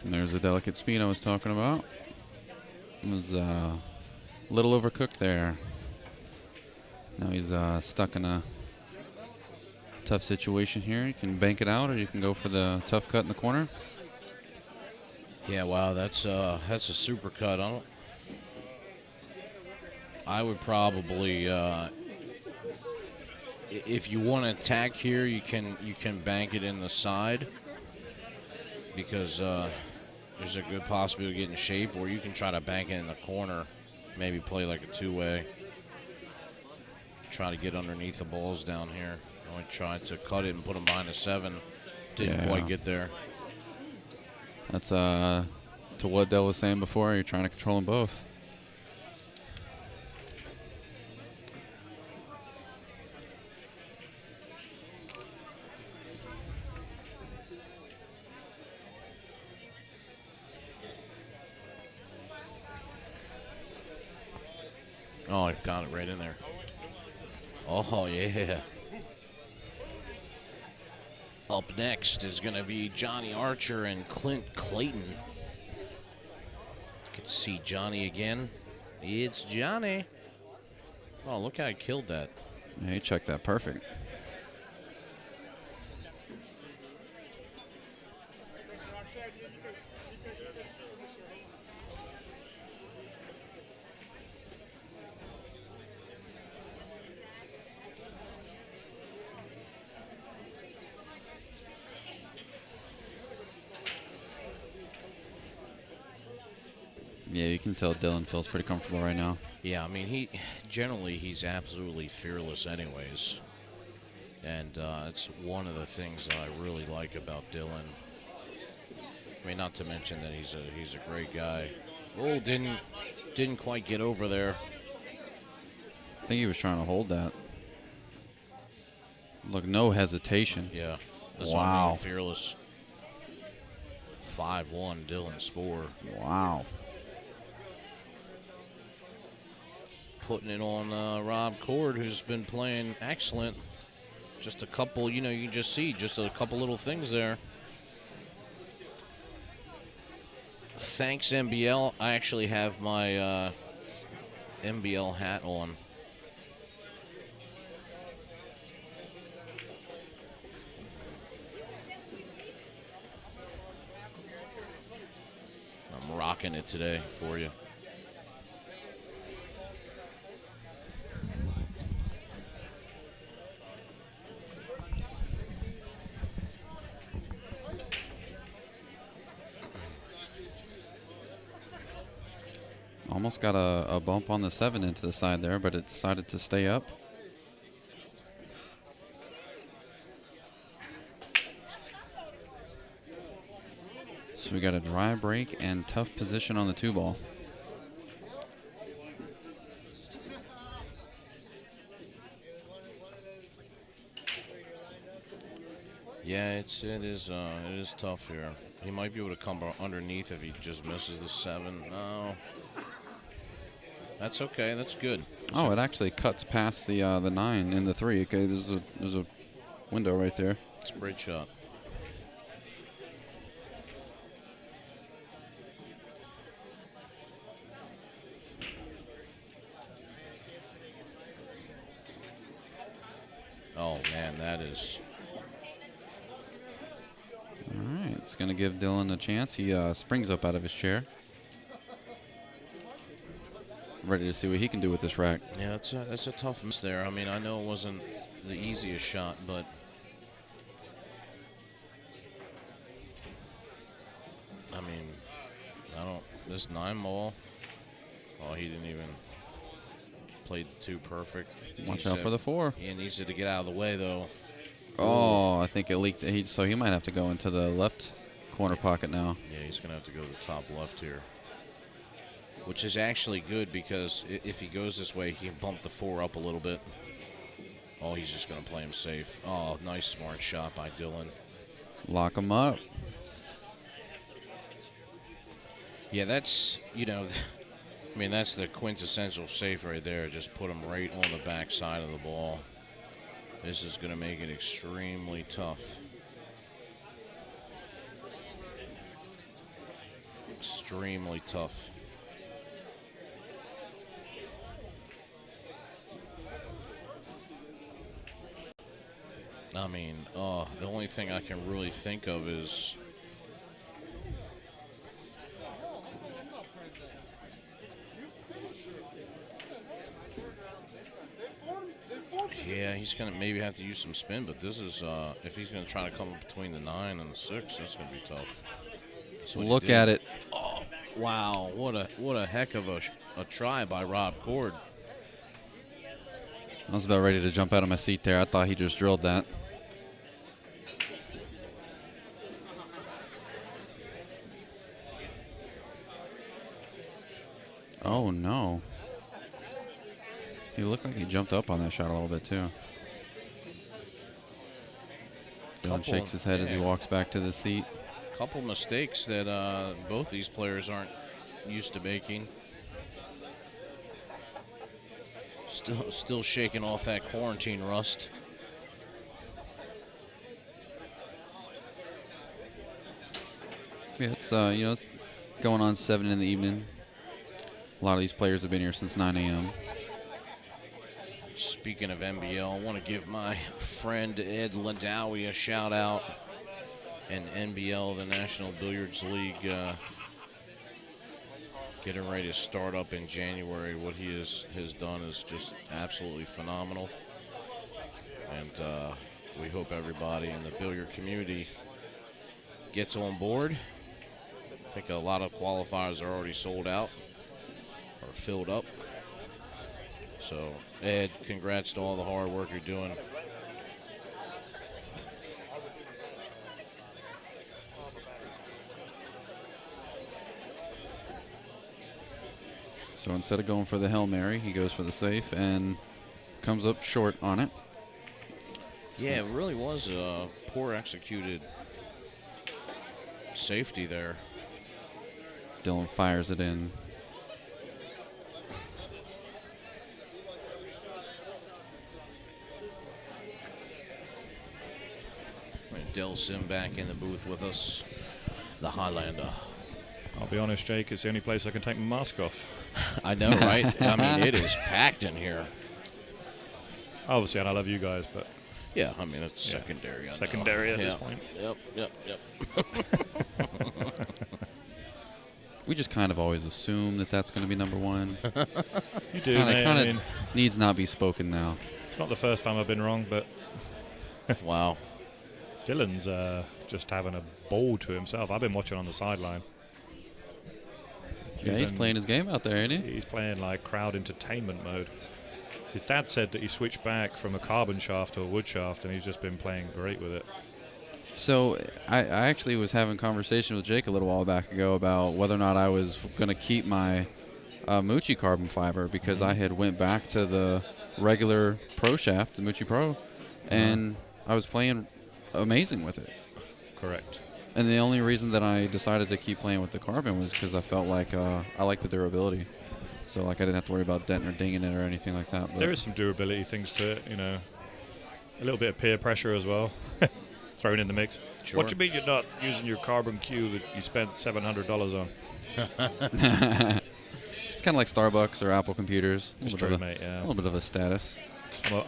And there's the delicate speed I was talking about. It was a little overcooked there. Now he's stuck in a tough situation here. You can bank it out, or you can go for the tough cut in the corner. Yeah, wow, that's a super cut. I would probably, if you want to attack here, you can bank it in the side, because there's a good possibility of getting shape, or you can try to bank it in the corner, maybe play like a two-way. Try to get underneath the balls down here. I tried to cut it and put them behind a 7. Didn't quite get there. That's to what Dell was saying before. You're trying to control them both. Oh, I got it right in there. Oh, yeah. Up next is going to be Johnny Archer and Clint Clayton. Get to see Johnny again. It's Johnny. Oh, look how he killed that. Yeah, he checked that perfect. Yeah, you can tell Dylan feels pretty comfortable right now. Yeah, I mean, he's absolutely fearless anyways. And it's one of the things that I really like about Dylan. I mean, not to mention that he's a great guy. Oh, didn't quite get over there. I think he was trying to hold that. Look, no hesitation. Yeah. That's wow. Fearless. 5-1 Dylan Spoor. Wow. Putting it on Rob Cord, who's been playing excellent. Just a couple, you can just see just a couple little things there. Thanks, MBL. I actually have my MBL hat on. I'm rocking it today for you. Almost got a bump on the 7 into the side there, but it decided to stay up. So we got a dry break and tough position on the 2-ball. Yeah, it is tough here. He might be able to come underneath if he just misses the 7. No. That's okay. That's good. Oh, it actually cuts past the 9 and the 3. Okay, there's a window right there. It's a great shot. Oh man, that is. All right, it's going to give Dylan a chance. He springs up out of his chair. Ready to see what he can do with this rack. Yeah, that's a tough miss there. I mean, I know it wasn't the easiest shot, but I mean, this 9 ball. Oh, he didn't even play the 2 perfect. Watch out for the 4. He needs it to get out of the way though. Oh, I think it leaked. So he might have to go into the left corner pocket now. Yeah, he's gonna have to go to the top left here. Which is actually good because if he goes this way, he can bump the 4 up a little bit. Oh, he's just going to play him safe. Oh, nice smart shot by Dylan. Lock him up. Yeah, that's, I mean, that's the quintessential safe right there. Just put him right on the back side of the ball. This is going to make it extremely tough. Extremely tough. I mean, the only thing I can really think of is yeah, he's gonna maybe have to use some spin, but this is if he's gonna try to come between the 9 and the 6, that's gonna be tough. Look at it. Oh, wow, what a heck of a try by Rob Cord. I was about ready to jump out of my seat there. I thought he just drilled that. Oh, no. He looked like he jumped up on that shot a little bit, too. Dylan shakes his head as he walks back to the seat. Couple mistakes that both these players aren't used to making. Still shaking off that quarantine rust. Yeah, it's it's going on 7 in the evening. A lot of these players have been here since 9 a.m. Speaking of NBL, I want to give my friend Ed Ladawi a shout out. And NBL, the National Billiards League, getting ready to start up in January. What he has done is just absolutely phenomenal. And we hope everybody in the billiard community gets on board. I think a lot of qualifiers are already sold out. filled up. So, Ed, congrats to all the hard work you're doing. So instead of going for the Hail Mary, he goes for the safe and comes up short on it. Yeah, it really was a poor executed safety there. Dylan fires it in. Del Sim back in the booth with us, the Highlander. I'll be honest, Jake, it's the only place I can take my mask off. I know, right? I mean, it is packed in here. Obviously, and I love you guys, but... Yeah, I mean, it's secondary. I know. Secondary at this point. Yep. We just kind of always assume that that's going to be number one. You do, Kind mate. of I mean, needs not be spoken now. it's not the first time I've been wrong, but Wow. Dylan's just having a ball to himself. I've been watching on the sideline. Yeah, he's playing his game out there, ain't he? He's playing like crowd entertainment mode. His dad said that he switched back from a carbon shaft to a wood shaft, and he's just been playing great with it. So I actually was having a conversation with Jake a little while back ago about whether or not I was going to keep my Mucci carbon fiber because I had went back to the regular Pro shaft, the Mucci Pro, and I was playing amazing with it. Correct. And the only reason that I decided to keep playing with the carbon was because I felt like I liked the durability. So like I didn't have to worry about denting or dinging it or anything like that. But There is some durability things to it, you know. A little bit of peer pressure as well. Thrown in the mix. Sure. What do you mean you're not using your carbon cue that you spent $700 on? It's kind of like Starbucks or Apple computers. It's true, mate, yeah. A little bit of a status.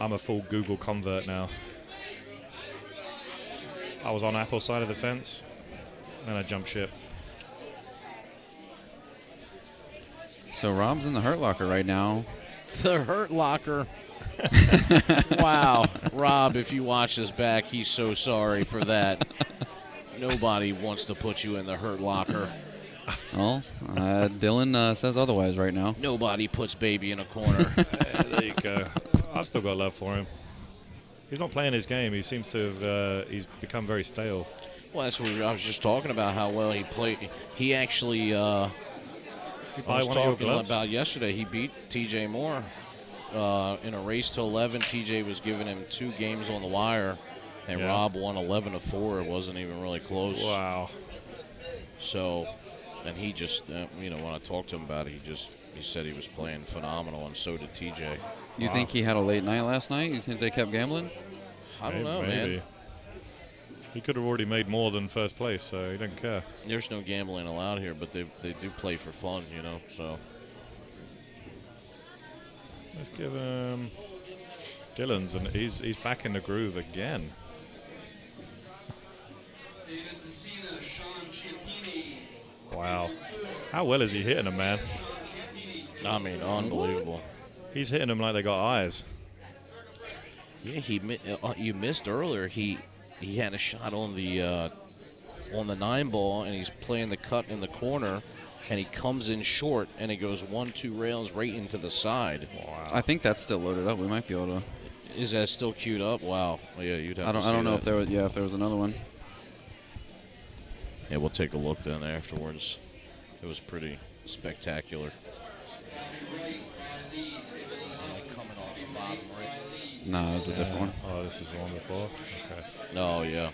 I'm a full Google convert now. I was on Apple's side of the fence, and I jumped ship. So Rob's in the Hurt Locker right now. The Hurt Locker. Wow. Rob, if you watch this back, he's so sorry for that. Nobody wants to put you in the Hurt Locker. Well, Dylan says otherwise right now. Nobody puts baby in a corner. There you go. I've still got love for him. He's not playing his game. He seems to have he's become very stale. Well, that's what I was just talking about, how well he played. He actually, I was one of your talking gloves? about yesterday, he beat TJ Moore in a race to 11. TJ was giving him 2 games on the wire, and Yeah. Rob won 11-4. It wasn't even really close. Wow. So, and he just, when I talked to him about it, he said he was playing phenomenal, and so did TJ. You think he had a late night last night? You think they kept gambling? I don't know, Maybe. man. He could have already made more than first place, so he didn't care. There's no gambling allowed here, but they do play for fun, so. Let's give him Dylan's, and he's back in the groove again. David Cecina, Sean Ciampini. Wow. How well is he hitting them, man? I mean, unbelievable. He's hitting them like they got eyes. Yeah, you missed earlier. He had a shot on the 9 ball, and he's playing the cut in the corner, and he comes in short, and it goes 1-2 rails right into the side. Wow. I think that's still loaded up. We might be able to. Is that still queued up? Wow. Yeah, you'd have. I don't know if there was. Yeah, if there was another one. Yeah, we'll take a look then afterwards. It was pretty spectacular. Coming off the bottom right. No, it was a different one. Oh, this is the one before? Okay. Oh, yeah.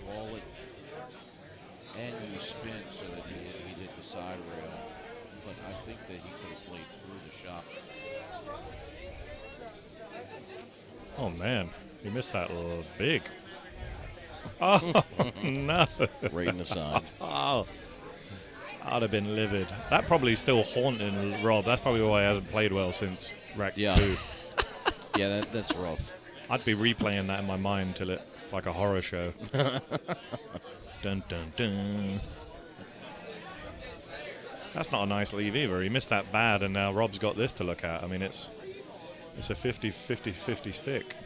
Roll it, and you spin so that he hit the side rail. But I think that he could have played through the shot. Oh, man. He missed that little big. Oh, no. Right in the side. Oh. I'd have been livid. That probably is still haunting Rob. That's probably why he hasn't played well since Rack 2. Yeah, that's rough. I'd be replaying that in my mind till it, like a horror show. Dun, dun, dun. That's not a nice leave either. He missed that bad, and now Rob's got this to look at. I mean, it's a 50-50-50 stick.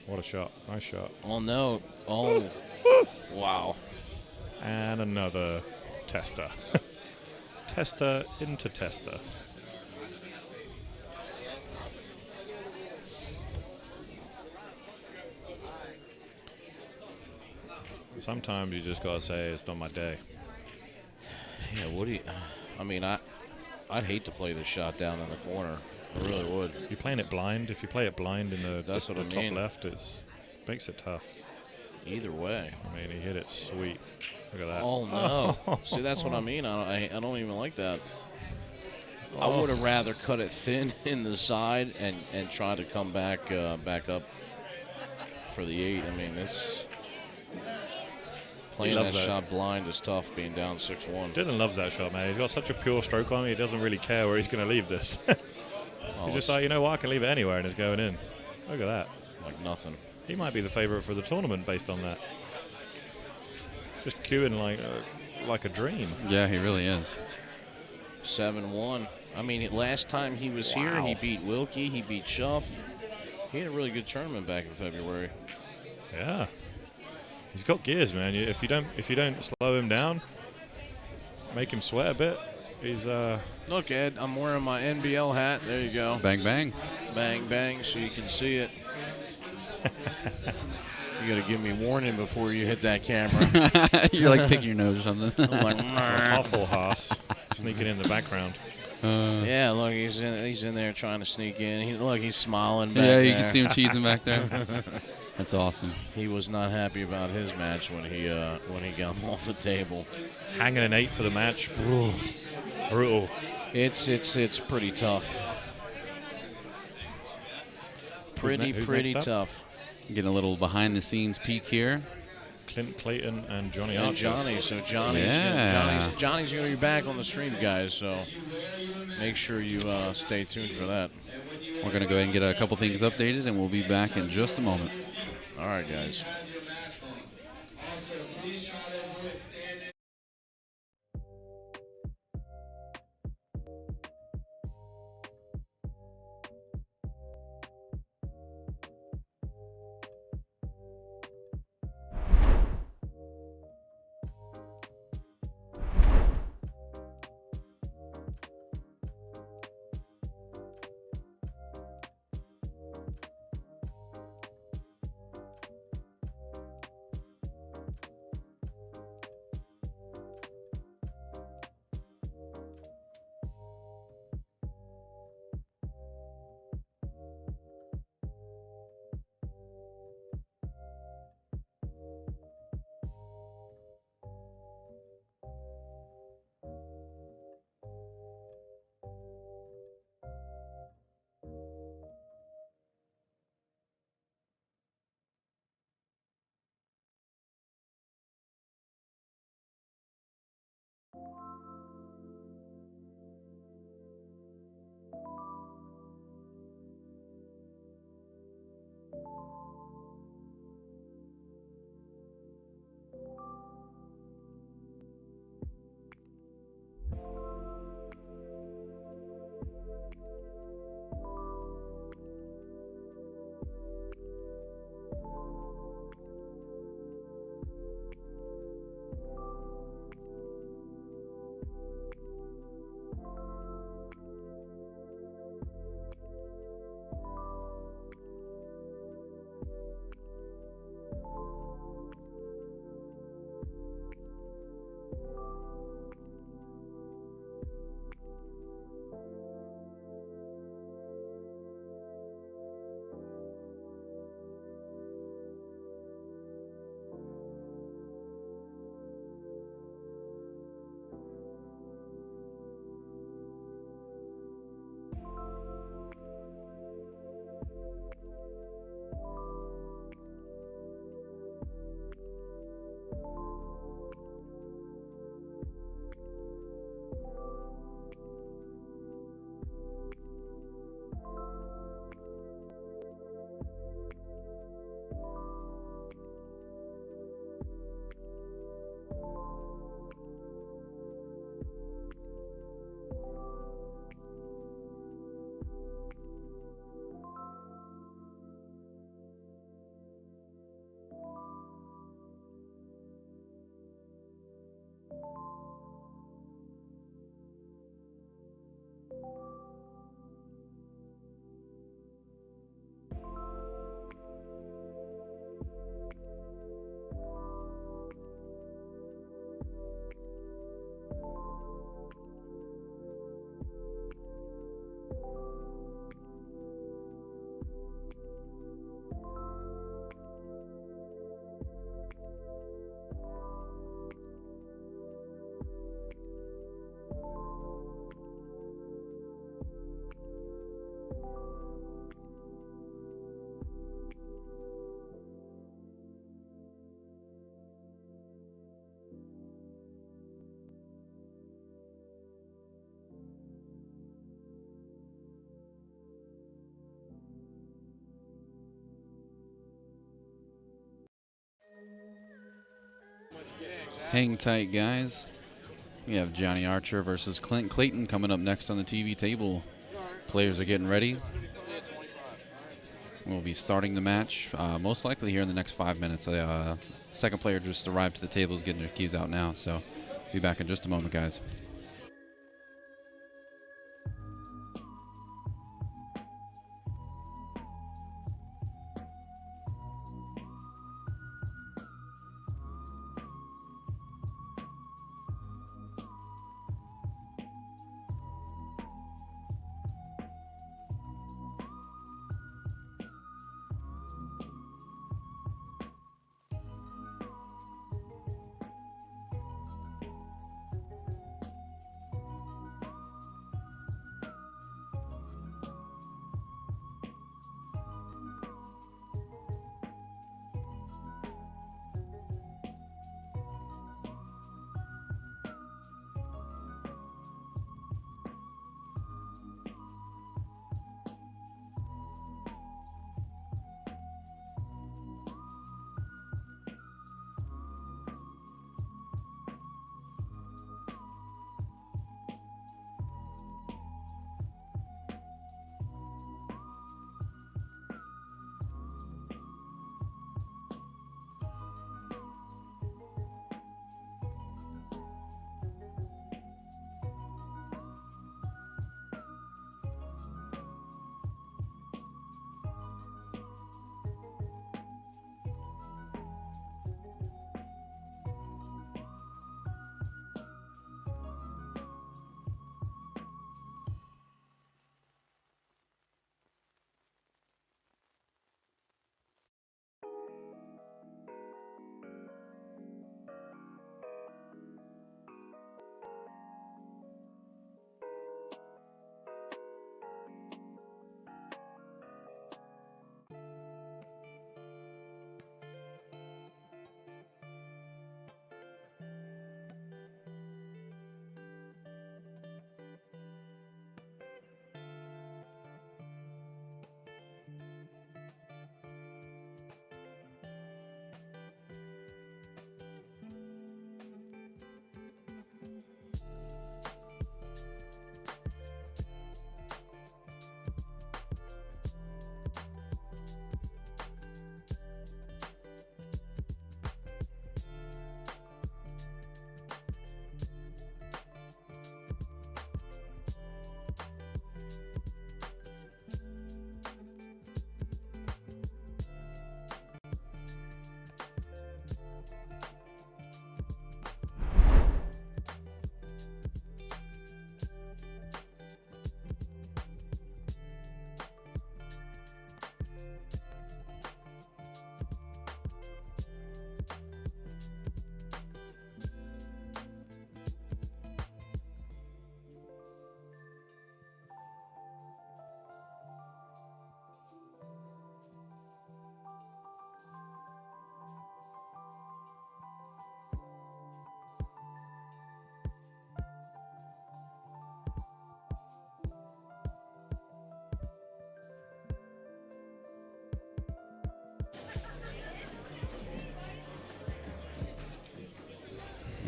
What a shot. Nice shot. Oh, no. Oh, wow. And another tester. Tester into tester. Sometimes you just gotta say it's not my day. Yeah, what do you? I mean, I'd hate to play this shot down in the corner. I really would. You're playing it blind. If you play it blind in the That's what I top mean. left, makes it tough. Either way. I mean, he hit it sweet. Look at that. Oh no! See, that's what I mean. I don't even like that. I Oh. would have rather cut it thin in the side and try to come back up for the 8. I mean, it's playing that shot blind is tough. Being down 6-1. Dylan loves that shot, man. He's got such a pure stroke on him. He doesn't really care where he's going to leave this. He's just like, you know what? I can leave it anywhere, and it's going in. Look at that. Like nothing. He might be the favorite for the tournament based on that. Just queuing like a dream. Yeah, he really is. 7-1. I mean, last time he was here, he beat Wilkie. He beat Schuff. He had a really good tournament back in February. Yeah. He's got gears, man. If you don't slow him down, make him sweat a bit, he's Look, Ed, I'm wearing my NBL hat. There you go. Bang, bang. Bang, bang, so you can see it. You got to give me a warning before you hit that camera. You're like picking your nose or something. I'm like, Hufflepuff sneaking in the background. yeah, look, he's in there trying to sneak in. Look, he's smiling back Yeah, you there. can see him cheesing back there. That's awesome. He was not happy about his match when he got him off the table. Hanging an 8 for the match. Brutal. It's pretty tough. Pretty tough. Getting a little behind-the-scenes peek here. Clint Clayton and Johnny And Archer. Johnny's going to be back on the stream, guys, so make sure you stay tuned for that. We're going to go ahead and get a couple things updated, and we'll be back in just a moment. All right, guys. Hang tight, guys. We have Johnny Archer versus Clint Clayton coming up next on the TV table. Players are getting ready. We'll be starting the match most likely here in the next 5 minutes. Second player just arrived to the table, is getting their keys out now, so be back in just a moment, guys.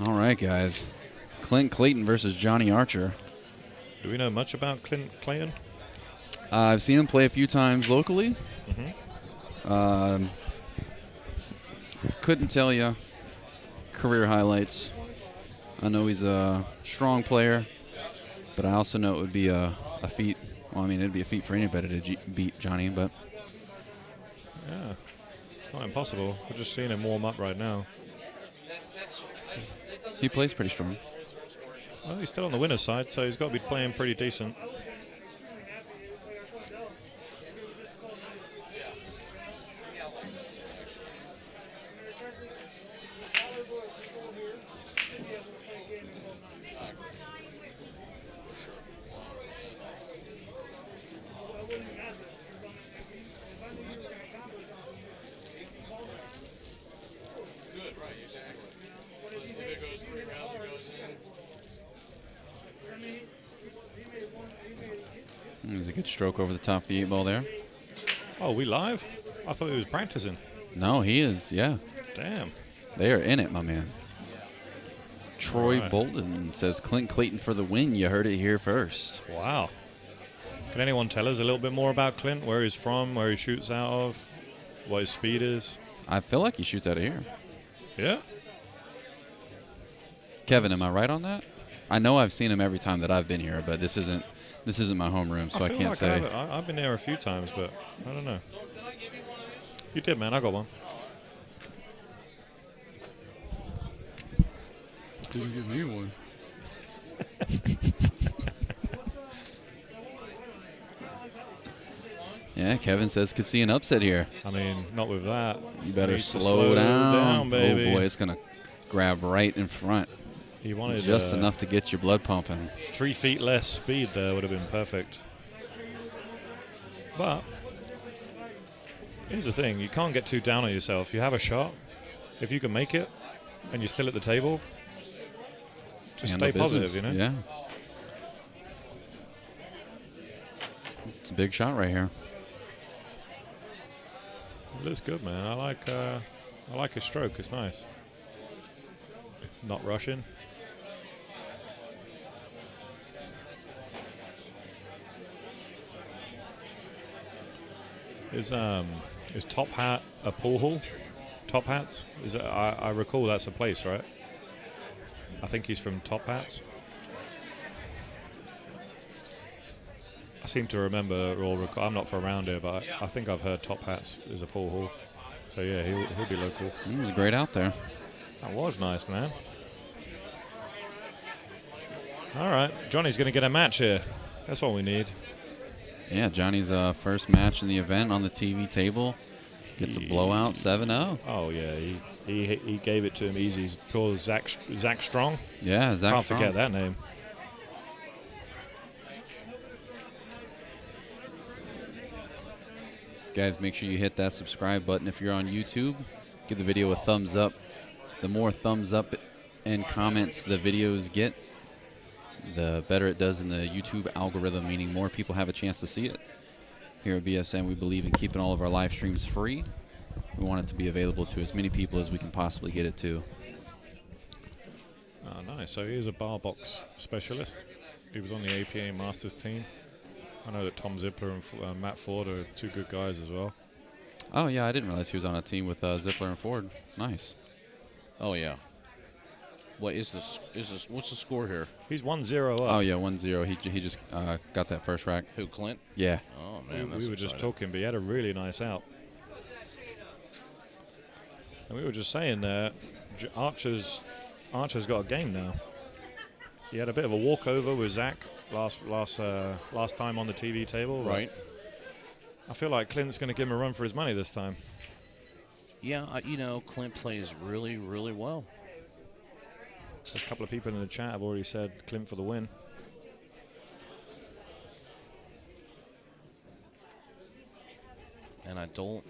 All right, guys. Clint Clayton versus Johnny Archer. Do we know much about Clint Clayton? I've seen him play a few times locally. Couldn't tell you career highlights. I know he's a strong player, but I also know it would be a feat. Well, I mean, it'd be a feat for anybody to beat Johnny, but... Yeah, it's not impossible. We're just seeing him warm up right now. He plays pretty strong. Well, he's still on the winner's side, so he's got to be playing pretty decent. There's a good stroke over the top of the 8 ball there. Oh, we live? I thought he was practicing. No, he is, yeah. Damn. They are in it, my man. Troy Right. Bolden says Clint Clayton for the win. You heard it here first. Wow. Can anyone tell us a little bit more about Clint? Where he's from, where he shoots out of, what his speed is? I feel like he shoots out of here. Yeah. Kevin, am I right on that? I know I've seen him every time that I've been here, but this isn't my homeroom, so I feel can't like say. I've been there a few times, but I don't know. You did, man. I got one. Didn't give me one. Yeah, Kevin says could see an upset here. I mean, not with that. You better Needs to slow down, baby. Oh boy, it's gonna grab right in front. He wanted just enough to get your blood pumping. 3 feet less speed there would have been perfect. But here's the thing: you can't get too down on yourself. You have a shot. If you can make it, and you're still at the table, just Handle stay positive. business. You know. Yeah. It's a big shot right here. It looks good, man. I like his stroke. It's nice. Not rushing. Is Top Hat a pool hall? Top Hats? Is it, I recall that's a place, right? I think he's from Top Hats. I seem to remember, or I'm not from around here, but I think I've heard Top Hats is a pool hall. So yeah, he'll be local. He was great out there. That was nice, man. All right, Johnny's going to get a match here. That's what we need. Yeah, Johnny's first match in the event on the TV table. Gets a blowout, 7-0. Oh yeah, he gave it to him easy. He's called Zach Strong. Yeah, Zach Can't Strong. forget that name. Guys, make sure you hit that subscribe button if you're on YouTube. Give the video a thumbs up. The more thumbs up and comments the videos get, the better it does in the YouTube algorithm, meaning more people have a chance to see it. Here at BSN, we believe in keeping all of our live streams free. We want it to be available to as many people as we can possibly get it to. Oh, nice. So he is a bar box specialist. He was on the APA Masters team. I know that Tom Zipler and Matt Ford are 2 good guys as well. Oh, yeah, I didn't realize he was on a team with Zipler and Ford. Nice. Oh, yeah. What is this? What's the score here? He's 1-0 up. Oh, yeah, 1-0. He just got that first rack. Who, Clint? Yeah. Oh, man, that's we were just exciting. talking, but he had a really nice out. And we were just saying that Archer's got a game now. He had a bit of a walkover with Zach last time on the TV table. Right. I feel like Clint's going to give him a run for his money this time. Yeah, Clint plays really, really well. A couple of people in the chat have already said Clint for the win. And I don't,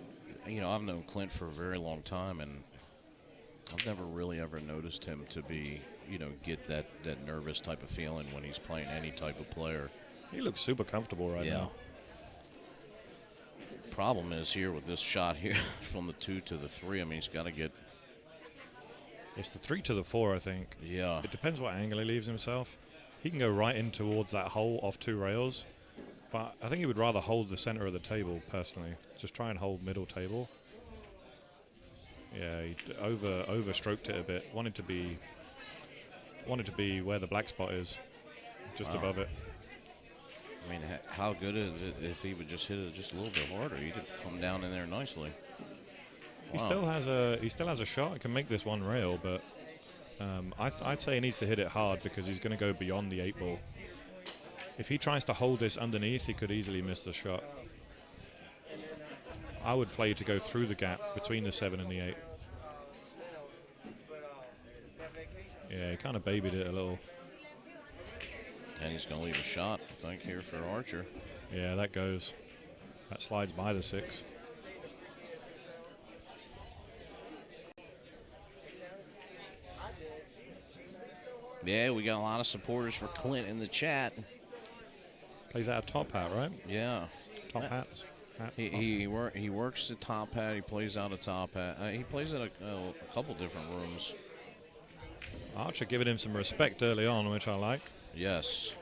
I've known Clint for a very long time, and I've never really ever noticed him to be, get that nervous type of feeling when he's playing any type of player. He looks super comfortable right now. Problem is here with this shot here from the 2 to the 3. I mean, he's got to get. It's the 3 to the 4, I think. Yeah. It depends what angle he leaves himself. He can go right in towards that hole off 2 rails, but I think he would rather hold the center of the table personally. Just try and hold middle table. Yeah, he overstroked it a bit. Wanted to be where the black spot is, just above it. I mean, how good is it if he would just hit it just a little bit harder? He could come down in there nicely. He Wow. still has a shot. He can make this 1 rail, but I'd say he needs to hit it hard because he's going to go beyond the 8 ball. If he tries to hold this underneath, he could easily miss the shot. I would play to go through the gap between the 7 and the 8. Yeah, he kind of babied it a little. And he's going to leave a shot, I think, here for Archer. Yeah, that goes. That slides by the 6. Yeah, we got a lot of supporters for Clint in the chat. Plays out a top hat, right? Yeah. Top hats. He works the top hat. He plays out a top hat. He plays at a couple different rooms. Archer giving him some respect early on, which I like. Yes.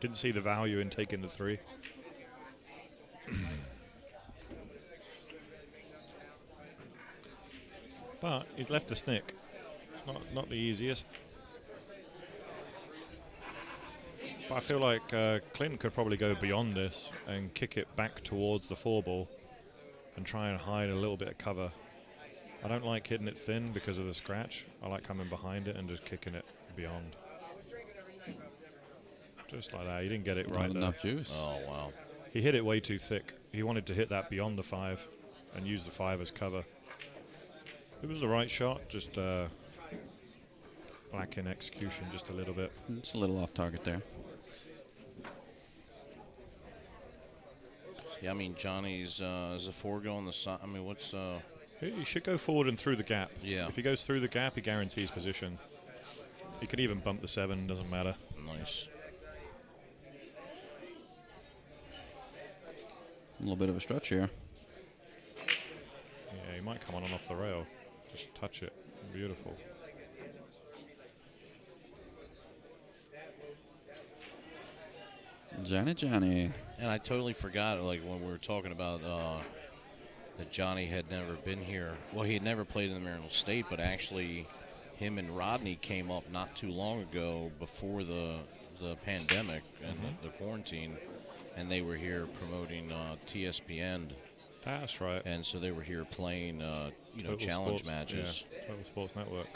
Didn't see the value in taking the 3. But he's left a snick. It's not the easiest. But I feel like Clinton could probably go beyond this and kick it back towards the 4-ball and try and hide a little bit of cover. I don't like hitting it thin because of the scratch. I like coming behind it and just kicking it beyond. Just like that. He didn't get it right Not there. enough juice. Oh, wow. He hit it way too thick. He wanted to hit that beyond the 5 and use the 5 as cover. It was the right shot, just lacking execution just a little bit. It's a little off target there. Yeah, I mean, Johnny's is a 4 go on the side. I mean, what's... He should go forward and through the gap. Yeah. If he goes through the gap, he guarantees position. He could even bump the 7, doesn't matter. Nice. A little bit of a stretch here. Yeah, he might come on and off the rail. Just touch it. Beautiful. Johnny. And I totally forgot, like, when we were talking about that Johnny had never been here. Well, he had never played in the Maryland State, but actually him and Rodney came up not too long ago before the pandemic and the quarantine, and they were here promoting TSPN. That's right. And so they were here playing, Total challenge Sports, matches. Yeah, Total Sports Network.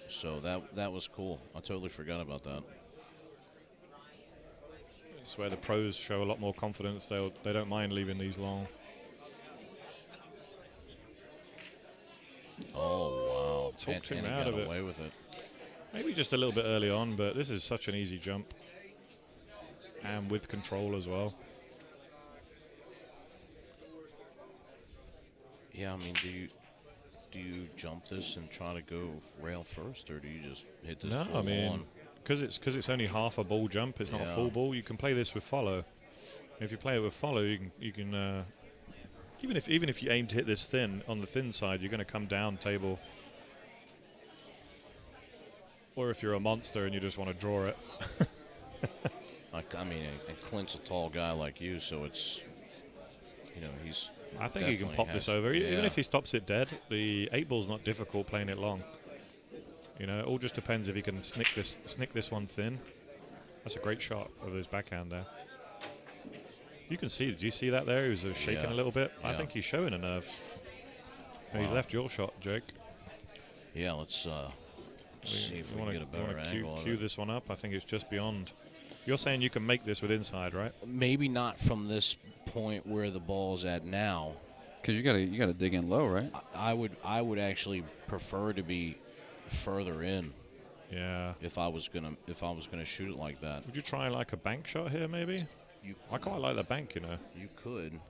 So that was cool. I totally forgot about that. It's where the pros show a lot more confidence. They don't mind leaving these long. Oh, wow. Talked And him he out got of it. away with it. Maybe just a little bit early on, but this is such an easy jump. And with control as well. Yeah, I mean, do you jump this and try to go rail first, or do you just hit this No, full I mean, on? because it's only half a ball jump. It's not a full ball. You can play this with follow. If you play it with follow, you can even if you aim to hit this thin on the thin side, you're going to come down table. Or if you're a monster and you just want to draw it. I mean, and Clint's a tall guy like you, so it's, he's. I think he can definitely pop this has- over. Even yeah. if he stops it dead, the 8-ball's not difficult playing it long. It all just depends if he can snick this one thin. That's a great shot of his backhand there. You can see, do you see that there? He was shaking a little bit. I Yeah. think he's showing the nerves. He's Wow. left your shot, Jake. Yeah, let's see if we can get a better wanna angle. of cue it. this one up. I think it's just beyond. You're saying you can make this with inside, right? Maybe not from this point where the ball's at now. Because you gotta dig in low, right? I would actually prefer to be further in. Yeah. If I was gonna shoot it like that. Would you try like a bank shot here, maybe? I quite like the bank, You could.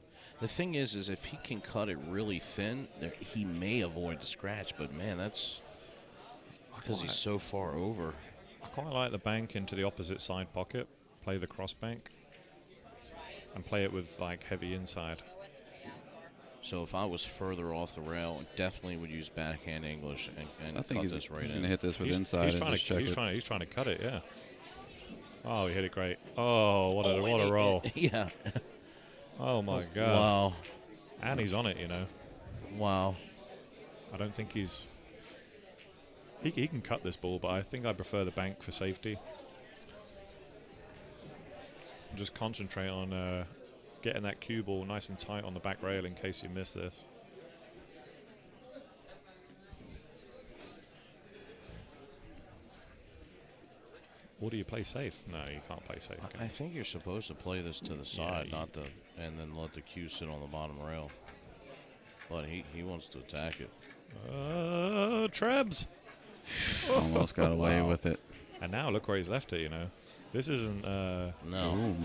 The thing is if he can cut it really thin, he may avoid the scratch. But man, that's because he's so far over. I quite like the bank into the opposite side pocket, play the cross bank, and play it with like heavy inside. So if I was further off the rail, definitely would use backhand English and I think cut he's this right going in. to hit this with inside He's and trying just to check it. he's trying to cut it, yeah. Oh, he hit it great. Oh, what a roll. Yeah. Oh my God. Wow. And he's on it, Wow. I don't think he's. He can cut this ball, but I think I prefer the bank for safety. Just concentrate on getting that cue ball nice and tight on the back rail in case you miss this. Or do you play safe? No, you can't play safe. I think you're supposed to play this to the side, and then let the cue sit on the bottom rail. But he wants to attack it. Trebs! Almost got away with it. And now look where he's left it, This isn't... No.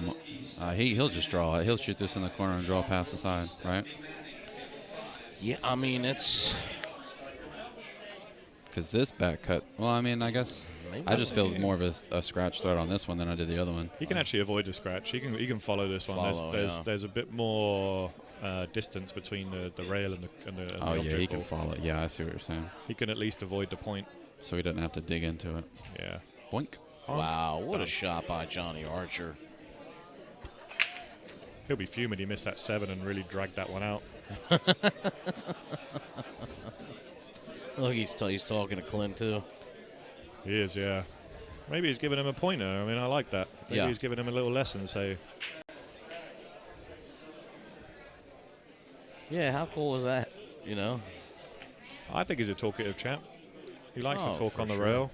He'll just draw it. He'll shoot this in the corner and draw past the side, right? Yeah, I mean, it's... Because this back cut, well, I mean, I guess I just feel more of a scratch throat on this one than I did the other one. He can actually avoid the scratch. He can follow this one. There's a bit more distance between the rail and the Oh, yeah, object he can ball. follow. Yeah, I see what you're saying. He can at least avoid the point. So he doesn't have to dig into it. Yeah. Boink. Wow, what a shot by Johnny Archer. He'll be fuming he missed that 7 and really dragged that one out. Look, he's talking to Clint, too. He is, yeah. Maybe he's giving him a pointer. I mean, I like that. Maybe he's giving him a little lesson, say. Yeah, how cool was that, you know? I think he's a talkative chap. He likes to talk for on the sure. rail.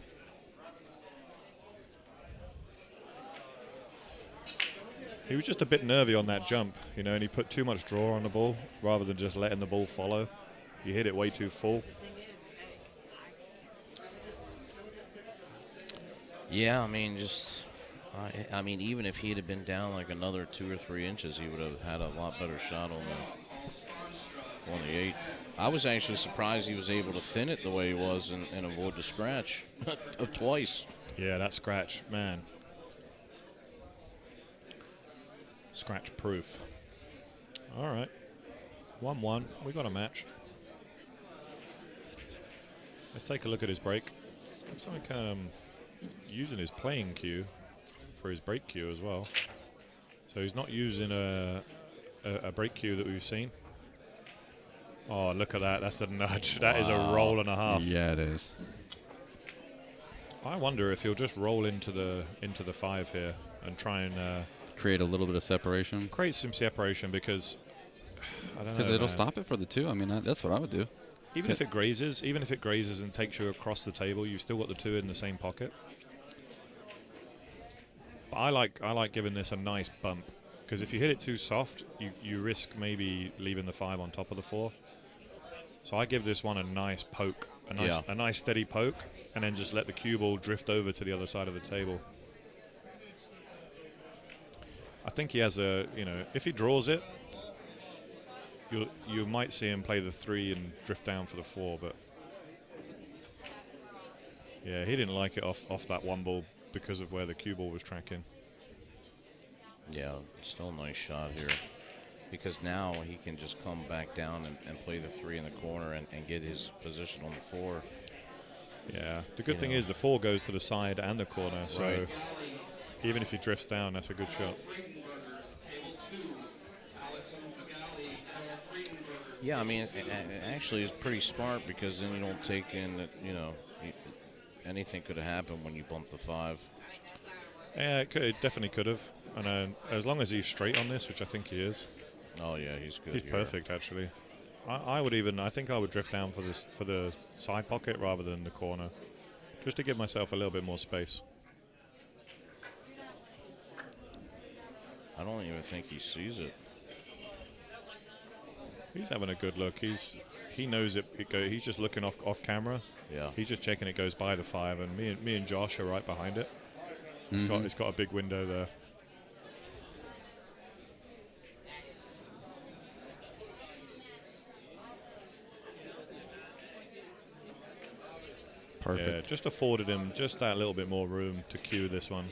He was just a bit nervy on that jump, you know, and he put too much draw on the ball rather than just letting the ball follow. He hit it way too full. Yeah, I mean, I mean, even if he'd have been down like another 2 or 3 inches, he would have had a lot better shot on the 8. I was actually surprised he was able to thin it the way he was and avoid the scratch twice. Yeah, that scratch, man. Scratch proof. All right. 1-1. We got a match. Let's take a look at his break. Looks like using his playing cue for his break cue as well. So he's not using a break cue that we've seen. Oh, look at that. That's a nudge. That is a roll and a half. Yeah, it is. I wonder if he'll just roll into the 5 here and try and create a little bit of separation. Create some separation because I don't know. Because it'll stop it for the 2. I mean, that's what I would do. Even if it grazes and takes you across the table, you've still got the 2 in the same pocket. But I like giving this a nice bump because if you hit it too soft, you risk maybe leaving the 5 on top of the 4. So I give this one a nice poke, a nice steady poke, and then just let the cue ball drift over to the other side of the table. I think he has if he draws it, you might see him play the 3 and drift down for the 4, but yeah, he didn't like it off that 1 ball because of where the cue ball was tracking. Yeah, still a nice shot here. Because now he can just come back down and play the 3 in the corner and get his position on the 4. Yeah, the good thing is the 4 goes to the side and the corner, so even if he drifts down, that's a good shot. Yeah, I mean, it actually is pretty smart because then you don't take in that, anything could have happened when you bump the 5. Yeah, it definitely could have. And as long as he's straight on this, which I think he is. Oh yeah, he's good. He's here. perfect, actually. I think I would drift down for the side pocket rather than the corner, just to give myself a little bit more space. I don't even think he sees it. He's having a good look. He knows it. He's just looking off camera. Yeah. He's just checking it goes by the 5, and me and Josh are right behind it. It's got a big window there. Perfect. Yeah, just afforded him just that little bit more room to cue this one.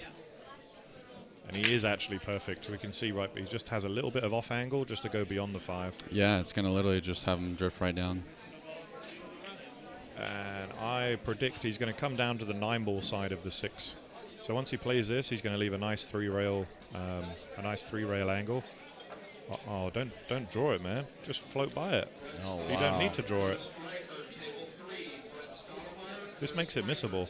And he is actually perfect. We can see he just has a little bit of off angle just to go beyond the 5. Yeah, it's going to literally just have him drift right down. And I predict he's going to come down to the 9 ball side of the 6. So once he plays this, he's going to leave a nice 3 rail angle. Oh, don't draw it, man. Just float by it. Oh, wow. You don't need to draw it. This makes it missable.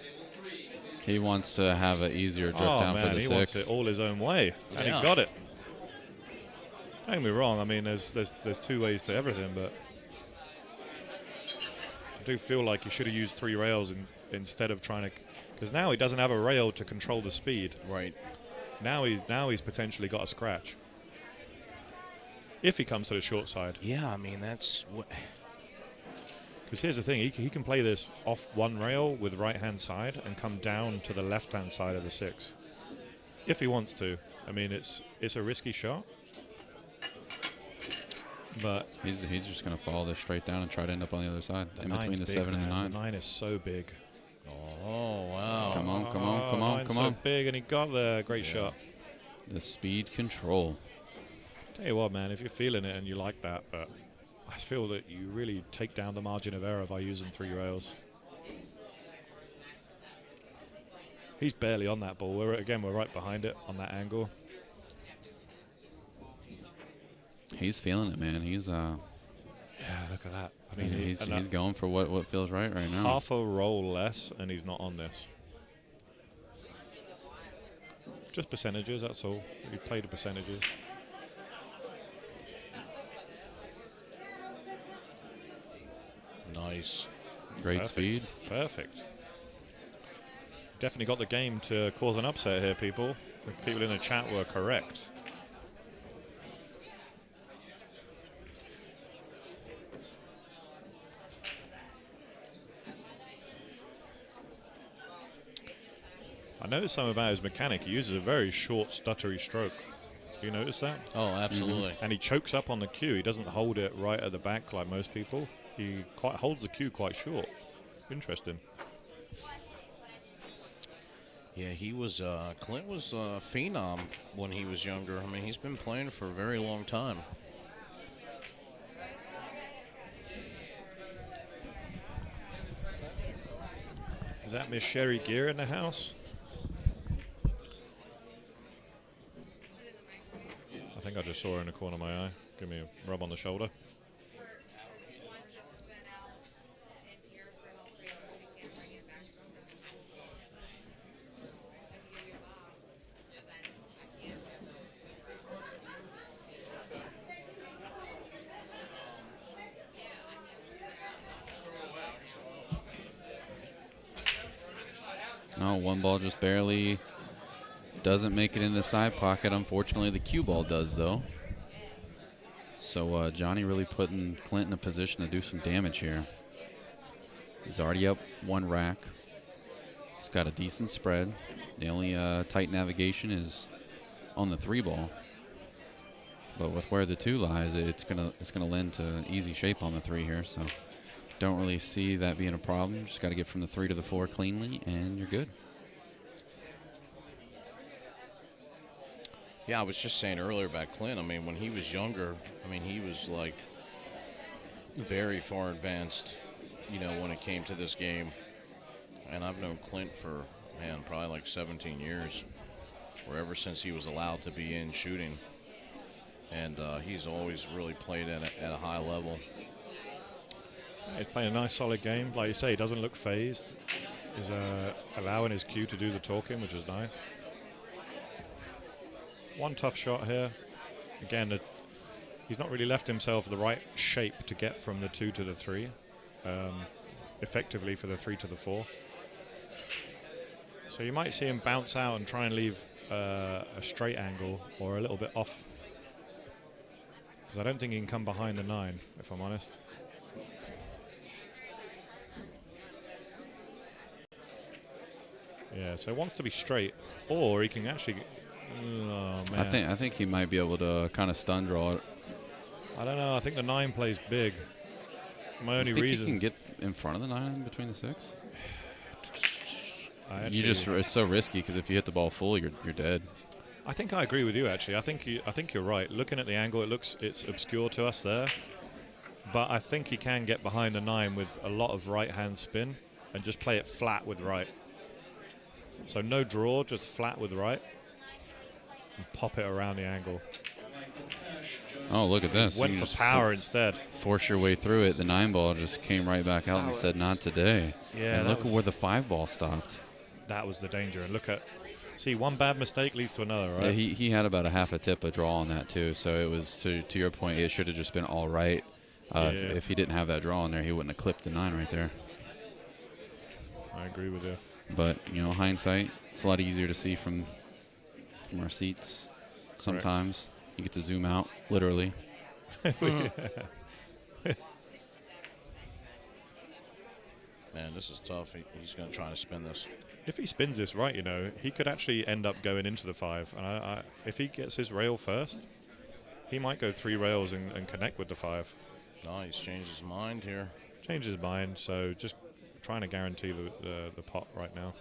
He wants to have an easier drift down for the 6. He wants it all his own way, and he got it. Don't get me wrong. I mean, there's 2 ways to everything, but I do feel like he should have used 3 rails instead of trying to, because now he doesn't have a rail to control the speed. Right. Now he's potentially got a scratch if he comes to the short side. Yeah, I mean that's what. Because here's the thing, he can play this off 1 rail with right-hand side and come down to the left-hand side of the 6. If he wants to. I mean, it's a risky shot. But he's just going to follow this straight down and try to end up on the other side, in between the big, 7 and the 9. The 9 is so big. Oh, wow. Come on. So big, and he got the great shot. The speed control. Tell you what, man, if you're feeling it and you like that, but I feel that you really take down the margin of error by using 3 rails. He's barely on that ball. We're right behind it on that angle. He's feeling it, man. He's Yeah, look at that. I mean, he's going for what feels right now. Half a roll less, and he's not on this. Just percentages, that's all. We play the percentages. Nice. Great speed. Perfect. Definitely got the game to cause an upset here, people. The people in the chat were correct. I noticed something about his mechanic. He uses a very short, stuttery stroke. Do you notice that? Oh, absolutely. And he chokes up on the cue. He doesn't hold it right at the back like most people. He holds the cue quite short. Interesting. Yeah, he was. Clint was a phenom when he was younger. I mean, he's been playing for a very long time. Is that Miss Sherry Gear in the house? I think I just saw her in the corner of my eye. Give me a rub on the shoulder. Oh, one ball just barely doesn't make it in the side pocket. Unfortunately, the cue ball does, though. So Johnny really putting Clint in a position to do some damage here. He's already up one rack. He's got a decent spread. The only tight navigation is on the 3 ball. But with where the 2 lies, it's gonna lend to easy shape on the 3 here. So don't really see that being a problem. Just got to get from the 3 to the 4 cleanly, and you're good. Yeah, I was just saying earlier about Clint. I mean, when he was younger, I mean, he was like very far advanced, you know, when it came to this game. And I've known Clint for, man, probably like 17 years, or ever since he was allowed to be in shooting. And he's always really played at a high level. He's playing a nice, solid game. Like you say, he doesn't look phased. He's allowing his cue to do the talking, which is nice. One tough shot here. Again, he's not really left himself the right shape to get from the 2 to the 3. Effectively for the 3 to the 4. So you might see him bounce out and try and leave a straight angle or a little bit off. Because I don't think he can come behind the 9, if I'm honest. Yeah, so he wants to be straight, or he can actually. Oh, man. I think he might be able to kind of stun draw it. I don't know. I think the 9 plays big. My only reason. He can get in front of the 9 in between the 6. It's so risky because if you hit the ball full, you're dead. I think I agree with you. Actually, I think you're right. Looking at the angle, it's obscure to us there, but I think he can get behind the 9 with a lot of right hand spin and just play it flat with right. So no draw, just flat with right. And pop it around the angle. Oh, look at this. Went for power instead. Force your way through it. The 9 ball just came right back out and said, not today. Yeah. And look at where the 5 ball stopped. That was the danger. And look at, see, one bad mistake leads to another, right? Yeah, he had about a half a tip of draw on that, too. So it was, to your point, it should have just been all right. If he didn't have that draw in there, he wouldn't have clipped the 9 right there. I agree with you. But, hindsight, it's a lot easier to see from our seats. Sometimes you get to zoom out, literally. Man, this is tough. He's going to try to spin this. If he spins this right, he could actually end up going into the 5. And if he gets his rail first, he might go 3 rails and connect with the 5. No, he's changed his mind here. Changed his mind, so just trying to guarantee the pot right now.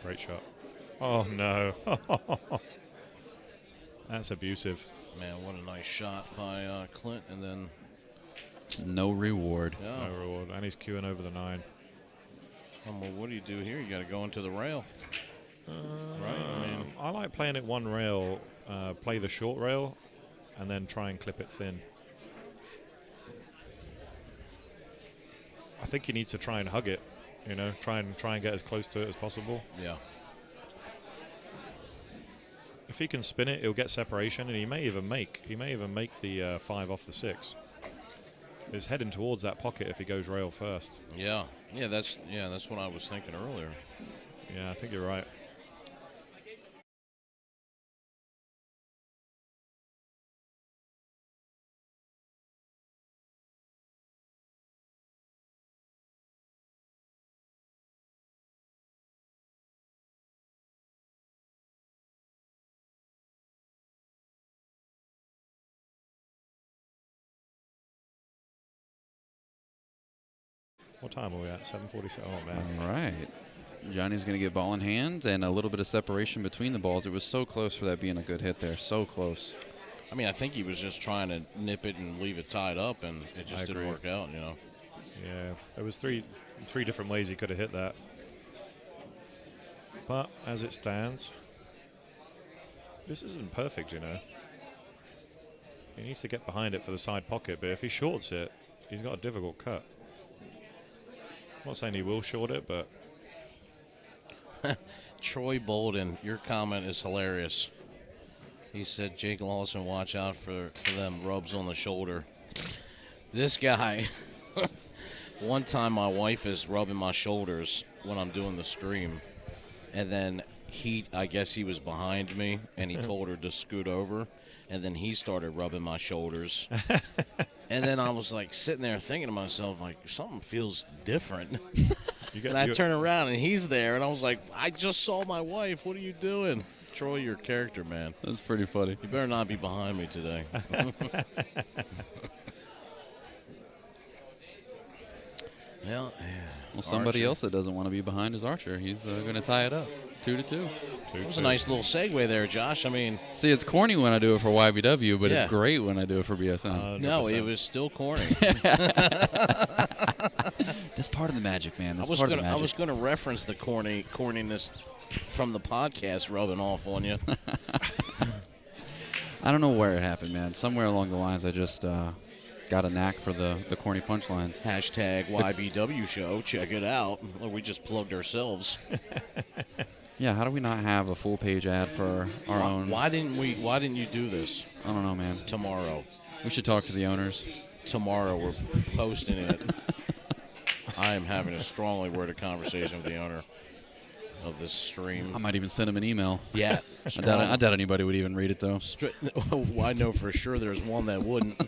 Great shot. Oh, no. That's abusive. Man, what a nice shot by Clint, and then no reward. Yeah. No reward, and he's queuing over the 9. Well, what do you do here? You got to go into the rail. Right? I mean, I like playing it one rail, play the short rail, and then try and clip it thin. I think he needs to try and hug it, you know, try and get as close to it as possible. yeah. If he can spin it, he'll get separation, and he may even make the 5 off the 6. He's heading towards that pocket if he goes rail first. Yeah. Yeah, that's what I was thinking earlier. Yeah, I think you're right. What time are we at? 7:47. Oh, man. All right. Johnny's going to get ball in hand and a little bit of separation between the balls. It was so close for that being a good hit there. So close. I mean, I think he was just trying to nip it and leave it tied up, and it just didn't work out, you know. Yeah, there was three different ways he could have hit that. But as it stands, this isn't perfect, you know. He needs to get behind it for the side pocket, but if he shorts it, he's got a difficult cut. I'm not saying he will short it, but... Troy Bolden, your comment is hilarious. He said, Jake Lawson, watch out for them rubs on the shoulder. This guy, one time my wife is rubbing my shoulders when I'm doing the stream, and then I guess he was behind me, and he told her to scoot over, and then he started rubbing my shoulders. And then I was like sitting there thinking to myself, like, something feels different. And I turn around and he's there, and I was like, I just saw my wife. What are you doing? Troy, your character, man. That's pretty funny. You better not be behind me today. Well, somebody Archer. else that doesn't want to be behind is Archer. He's going to tie it up. 2-2. It was a nice little segue there, Josh. I mean, see, it's corny when I do it for YBW, but Yeah. it's great when I do it for BSN. no, it was still corny. That's part of the magic, man. That's I was part of gonna, the magic. I was going to reference the corniness from the podcast rubbing off on you. I don't know where it happened, man. Somewhere along the lines, I just got a knack for the corny punchlines. Hashtag YBW show. Check it out. Well, we just plugged ourselves. Yeah, how do we not have a full page ad for our own? Why didn't you do this? I don't know, man. Tomorrow. We should talk to the owners. Tomorrow we're posting it. I am having a strongly worded conversation with the owner of this stream. I might even send him an email. Yeah. I doubt anybody would even read it, though. Well, I know for sure there's one that wouldn't.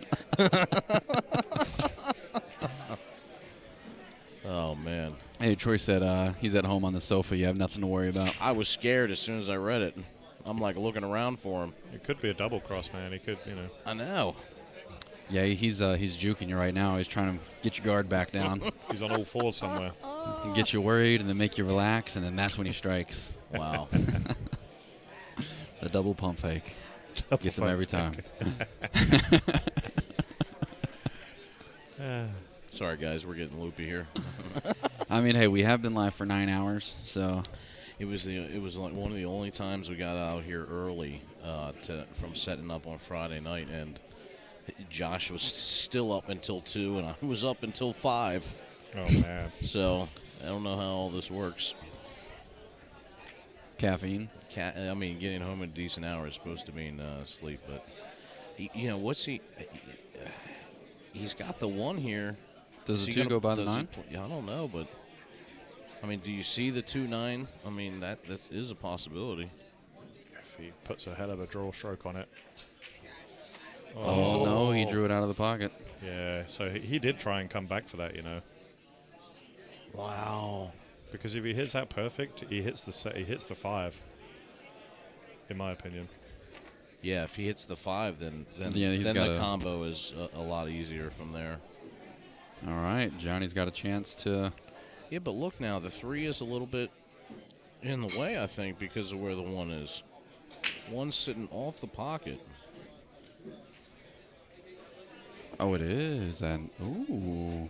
Oh, man. Hey, Troy said he's at home on the sofa. You have nothing to worry about. I was scared as soon as I read it. I'm like looking around for him. It could be a double cross, man. He could, you know. I know. Yeah, he's juking you right now. He's trying to get your guard back down. He's on all fours somewhere. And get you worried and then make you relax, and then that's when he strikes. Wow. The double pump fake. Gets him every time. Sorry, guys. We're getting loopy here. I mean, hey, we have been live for 9 hours, so... It was like one of the only times we got out here early from setting up on Friday night, and Josh was still up until 2, and I was up until 5. Oh, man. So I don't know how all this works. Caffeine? I mean, getting home at a decent hour is supposed to mean sleep, but what's he? He's got the one here. Does the 2 go by the 9? I don't know, but I mean, do you see the 2-9? I mean, that is a possibility. If he puts a hell of a draw stroke on it. Oh, no, he drew it out of the pocket. Yeah, so he did try and come back for that, you know. Wow. Because if he hits that perfect, he hits the 5. In my opinion. Yeah, if he hits the 5, then Yeah, the combo is a lot easier from there. All right, Johnny's got a chance to... Yeah, but look now, the 3 is a little bit in the way, I think, because of where the 1 is. 1's sitting off the pocket. Oh, it is. And ooh.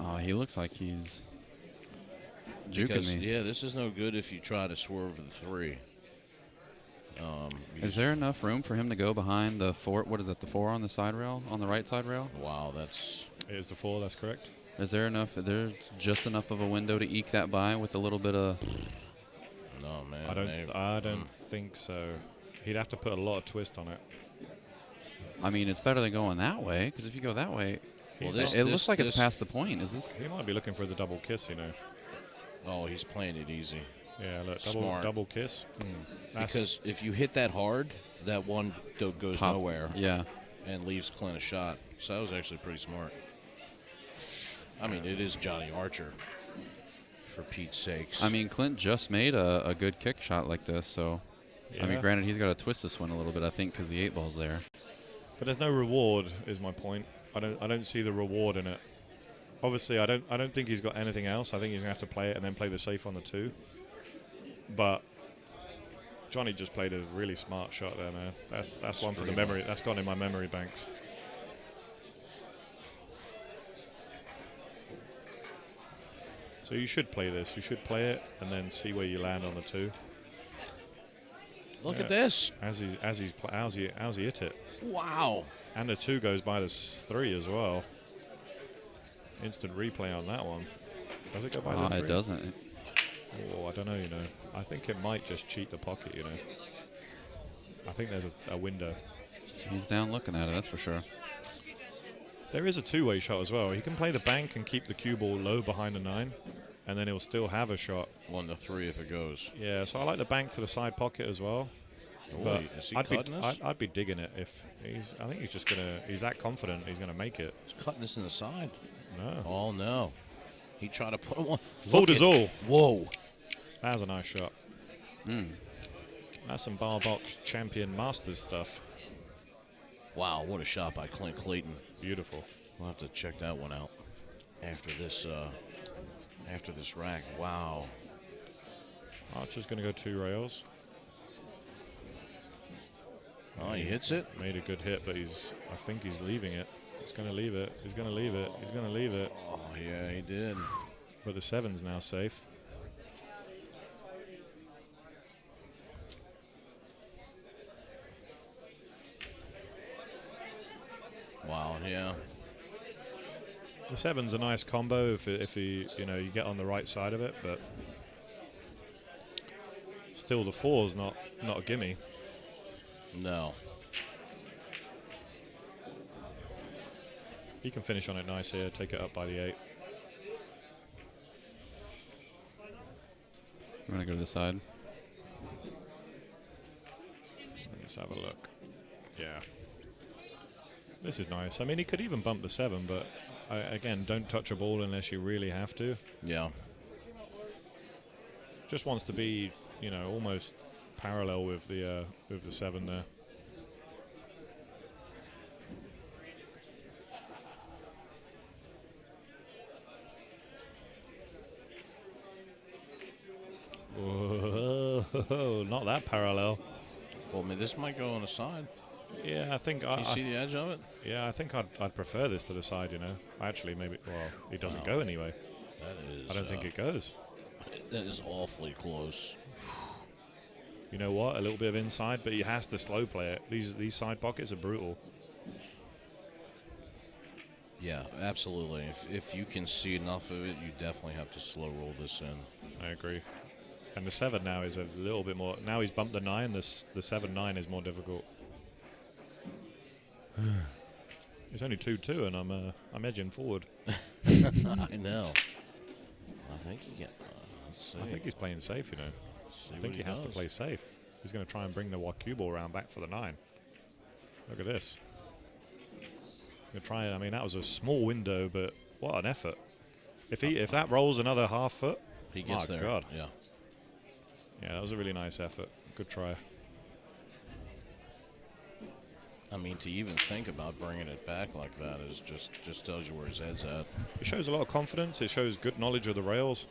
Oh, he looks like he's Because, juking me. yeah, this is no good if you try to swerve the 3. Is there enough room for him to go behind the 4? What is it, the 4 on the side rail, on the right side rail? Wow, that's... It is the 4, that's correct. Is there enough? Is there just enough of a window to eke that by with a little bit of... No, man. I don't think so. He'd have to put a lot of twist on it. I mean, it's better than going that way, because if you go that way, Well, it looks like it's past the point. Is this? He might be looking for the double kiss, you know. Oh, he's playing it easy. Yeah, look, Smart. double kiss. Because if you hit that hard, that one goes Pop. nowhere. Yeah. And leaves Clint a shot. So that was actually pretty smart. I mean, it is Johnny Archer, for Pete's sakes. I mean, Clint just made a good kick shot like this, so... I mean, Yeah. granted, he's got to twist this one a little bit, I think, because the 8 ball's there. But there's no reward, is my point. I don't see the reward in it. Obviously, I don't think he's got anything else. I think he's gonna have to play it and then play the safe on the 2. But Johnny just played a really smart shot there, man. That's one for the memory. That's gone in my memory banks. So you should play this. You should play it and then see where you land on the 2. Look at this. How's he hit it? Wow. And the 2 goes by the 3 as well. Instant replay on that one. Does it go by the 3? It doesn't. Oh, I don't know, you know. I think it might just cheat the pocket, you know. I think there's a window. He's down looking at it, that's for sure. There is a 2-way shot as well. He can play the bank and keep the cue ball low behind the 9, and then he'll still have a shot. On the 3 if it goes. Yeah, so I like the bank to the side pocket as well. Oh, But is he cutting this? I'd be digging it if he's. I think he's just gonna. He's that confident he's gonna make it. He's cutting this in the side. No. Oh, no. He tried to put one. Full all. Whoa. That was a nice shot. That's some bar box champion masters stuff. Wow, what a shot by Clint Clayton. Beautiful. We'll have to check that one out after this rack. Wow. Archer's going to go 2 rails. Oh, he hits it. Made a good hit, but I think he's leaving it. He's going to leave it. He's going to leave it. He's going to leave it. Oh, yeah, he did. But the 7's now safe. Wow, yeah. The 7's a nice combo if you get on the right side of it, but still the 4's not a gimme. No. He can finish on it nice here, take it up by the 8. I'm going to go to the side. Let's have a look. Yeah. This is nice. I mean, he could even bump the 7, but again, don't touch a ball unless you really have to. Yeah. Just wants to be, almost parallel with the 7 there. Whoa, not that parallel. Well, I mean, this might go on the side. Yeah, I think. Can you see the edge of it? Yeah, I think I'd prefer this to the side. Actually, maybe. Well, it doesn't go anyway. That is. I don't think it goes. That is awfully close. You know what? A little bit of inside, but he has to slow play it. These side pockets are brutal. Yeah, absolutely. If you can see enough of it, you definitely have to slow roll this in. I agree. And the 7 now is a little bit more. Now he's bumped the 9. The 7-9 is more difficult. It's only 2-2, and I'm edging forward. I know. I think he can. Let's see. I think he's playing safe. I think he has to play safe. He's going to try and bring the cue ball round back for the 9. Look at this. Gonna try it. I mean, that was a small window, but what an effort! If that rolls another half foot, he gets there. God. Yeah. Yeah, that was a really nice effort. Good try. I mean, to even think about bringing it back like that is just tells you where his head's at. It shows a lot of confidence. It shows good knowledge of the rails,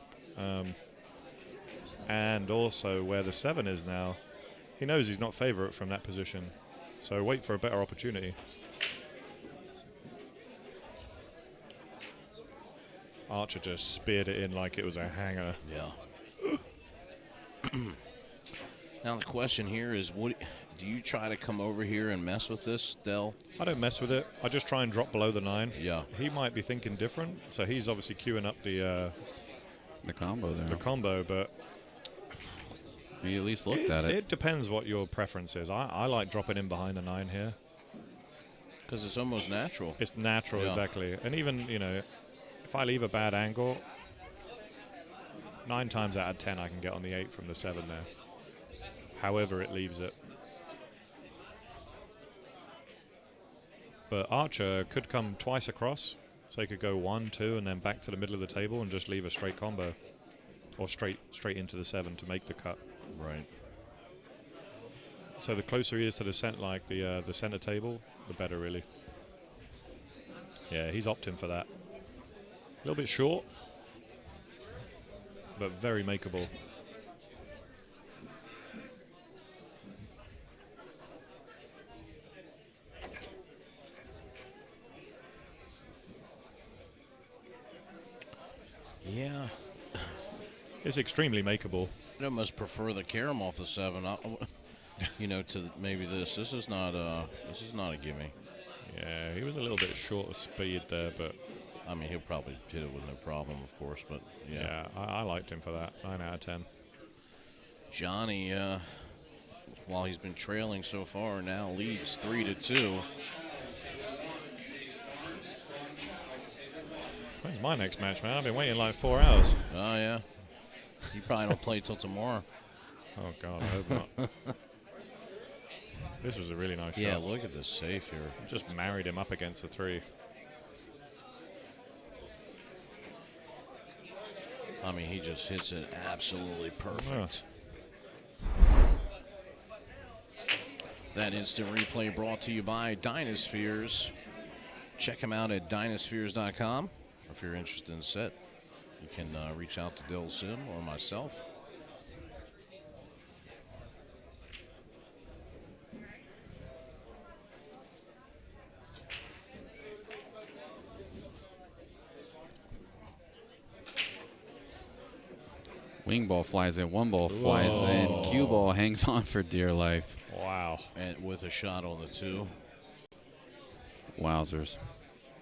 and also where the 7 is now. He knows he's not favourite from that position, so wait for a better opportunity. Archer just speared it in like it was a hanger. Yeah. Now the question here is, what do you try to come over here and mess with this, Del? I don't mess with it. I just try and drop below the 9. Yeah. He might be thinking different, so he's obviously queuing up the combo there. The combo, but you at least looked at it. It depends what your preference is. I like dropping in behind the 9 here. Because it's almost natural. It's natural, Yeah. exactly. And even, if I leave a bad angle, 9 times out of 10 I can get on the 8 from the 7 there. However it leaves it. But Archer could come twice across, so he could go 1, 2, and then back to the middle of the table and just leave a straight combo. Or straight into the 7 to make the cut. Right. So the closer he is to the center table, the better, really. Yeah, he's opting for that. A little bit short, but very makeable. Yeah. It's extremely makeable. I'd almost prefer the carom off the 7. To maybe this. This is not a gimme. Yeah, he was a little bit short of speed there, but I mean, he'll probably hit it with no problem, of course. But yeah, I liked him for that. 9 out of 10. Johnny, while he's been trailing so far, now leads 3-2. When's my next match, man? I've been waiting like 4 hours. Oh yeah. You probably don't play till tomorrow. Oh God, I hope not. This was a really nice shot. Yeah, look at this safe here. Just married him up against the 3. I mean, he just hits it absolutely perfect. That instant replay brought to you by Dynaspheres. Check him out at dynaspheres.com. If you're interested in the set, you can reach out to Dill Sim or myself. Wing ball flies in, 1 ball flies in, cue ball hangs on for dear life. Wow. And with a shot on the 2. Wowzers.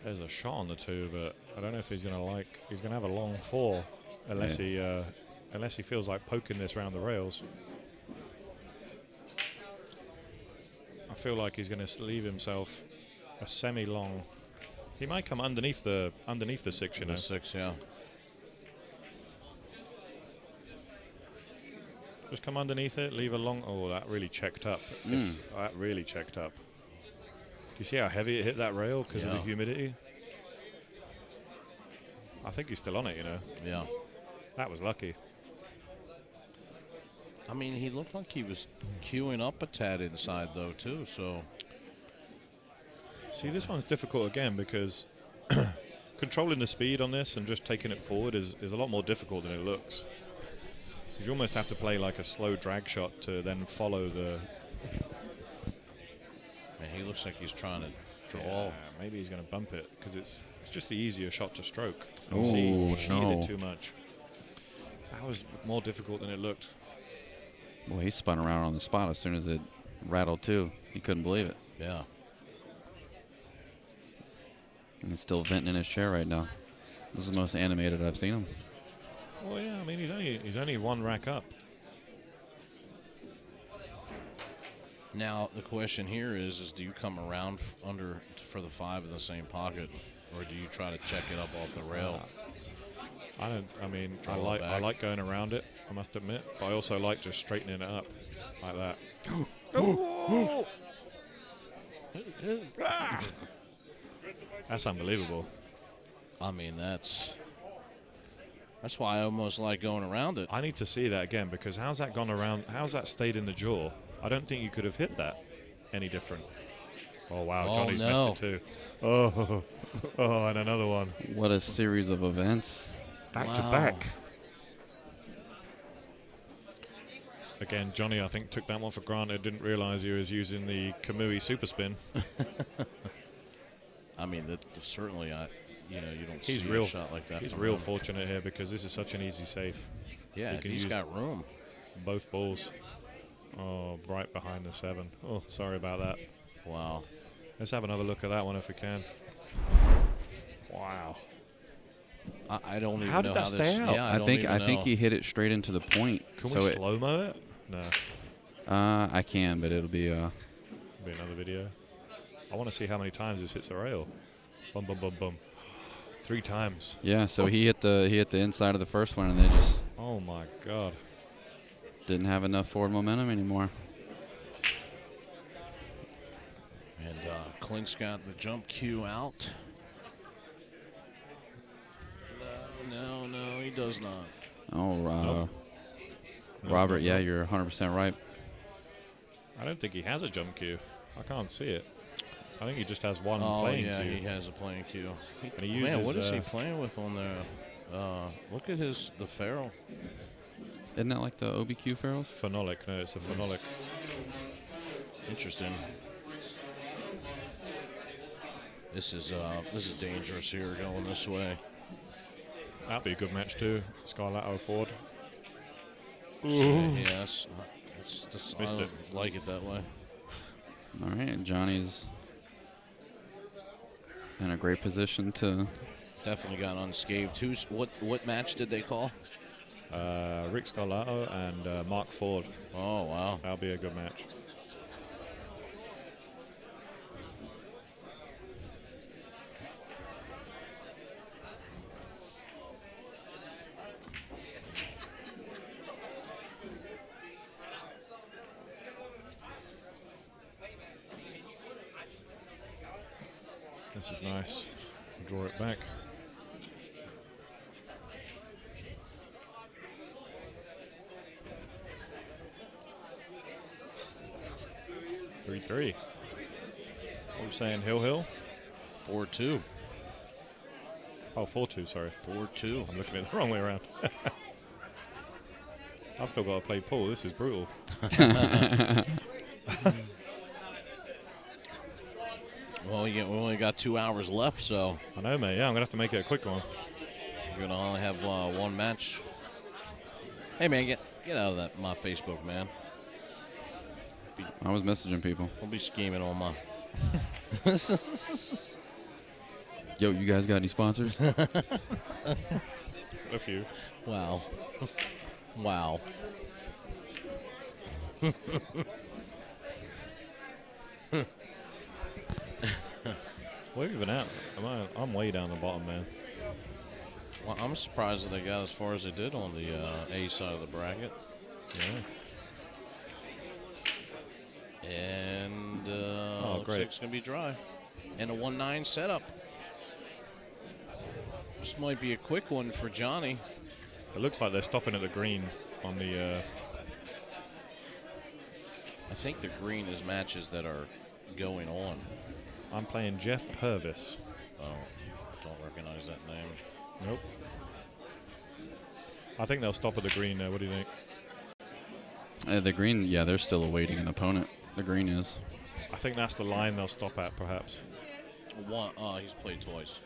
There's a shot on the 2, but I don't know if he's gonna have a long 4 unless he feels like poking this round the rails. I feel like he's gonna leave himself a semi-long. He might come underneath the 6, The 6, yeah. Just come underneath it, leave a long. Oh, that really checked up. That really checked up. Do you see how heavy it hit that rail because of the humidity? I think he's still on it, Yeah. That was lucky. I mean, he looked like he was queuing up a tad inside, though, too, so. See, this one's difficult again because controlling the speed on this and just taking it forward is a lot more difficult than it looks. You almost have to play like a slow drag shot to then follow the... Man, he looks like he's trying to draw. Yeah, maybe he's going to bump it because it's just the easier shot to stroke. Oh, he cheated no. it too much. That was more difficult than it looked. Boy, he spun around on the spot as soon as it rattled too. He couldn't believe it. Yeah. And he's still venting in his chair right now. This is the most animated I've seen him. Well, yeah, I mean, he's only 1 rack up. Now, the question here is do you come around for the 5 in the same pocket, or do you try to check it up off the rail? I like going around it, I must admit, but I also like just straightening it up like that. That's unbelievable. I mean, that's why I almost like going around it. I need to see that again because how's that gone around? How's that stayed in the jaw? I don't think you could have hit that any different. Oh, wow. Johnny's missed it too. Oh, and another one. What a series of events. Back to back. Again, Johnny, I think, took that one for granted. Didn't realize he was using the Kamui super spin. I mean, certainly you don't He's see real. a shot like that. He's from real him. fortunate here because this is such an easy safe. Yeah, He can he's use got room. both balls. Oh, right behind the 7. Oh, sorry about that. Wow. Let's have another look at that one if we can. Wow. I don't even How know did that how stay this. out? Yeah, I think don't even know. he hit it straight into the point. Can so we slow-mo it? No. I can, but it'll be Be another video. I want to see how many times this hits the rail. Bum, bum, bum, bum. 3 times. yeah. So he hit the inside of the first one, and then just Oh, my God. didn't have enough forward momentum anymore. And Clint's got the jump cue out. No, he does not. Oh, Nope. Robert, Nope, yeah, nope. you're 100% right. I don't think he has a jump cue. I can't see it. I think he just has one Oh, playing yeah, cue. he has a playing cue. And he uses, Man, what is he playing with on there? Look at the ferrule. Isn't that like the OBQ ferrules? Phenolic. No, it's a phenolic. Interesting. This is dangerous here going this way. That'd be a good match too. Scarlato Ford. Yes. I Missed don't it. like it that way. All right, and Johnny's in a great position to. Definitely got unscathed. What match did they call? Rick Scarlato and Mark Ford. Oh, wow. That'll be a good match. This is nice. Draw it back. Three. What are we saying? Hill? 4-2. Oh, 4-2, sorry. 4-2. I'm looking at it the wrong way around. I've still got to play pool. This is brutal. Well, we only got 2 hours left, so. I know, mate. Yeah, I'm going to have to make it a quick one. You're going to only have one match. Hey, man, get out of my Facebook, man. I was messaging people. Don't be scheming on my. Yo, you guys got any sponsors? A few. Wow. Wow. Where are we even at? I'm way down the bottom, man. Well, I'm surprised that they got as far as they did on the A side of the bracket. Yeah. And looks great. like it's going to be dry. And a 1-9 setup. This might be a quick one for Johnny. It looks like they're stopping at the green on the... I think the green is matches that are going on. I'm playing Jeff Purvis. Oh, don't recognize that name. Nope. I think they'll stop at the green there. What do you think? The green, yeah, they're still awaiting an opponent. The green is. I think that's the line they'll stop at, perhaps. He's played twice.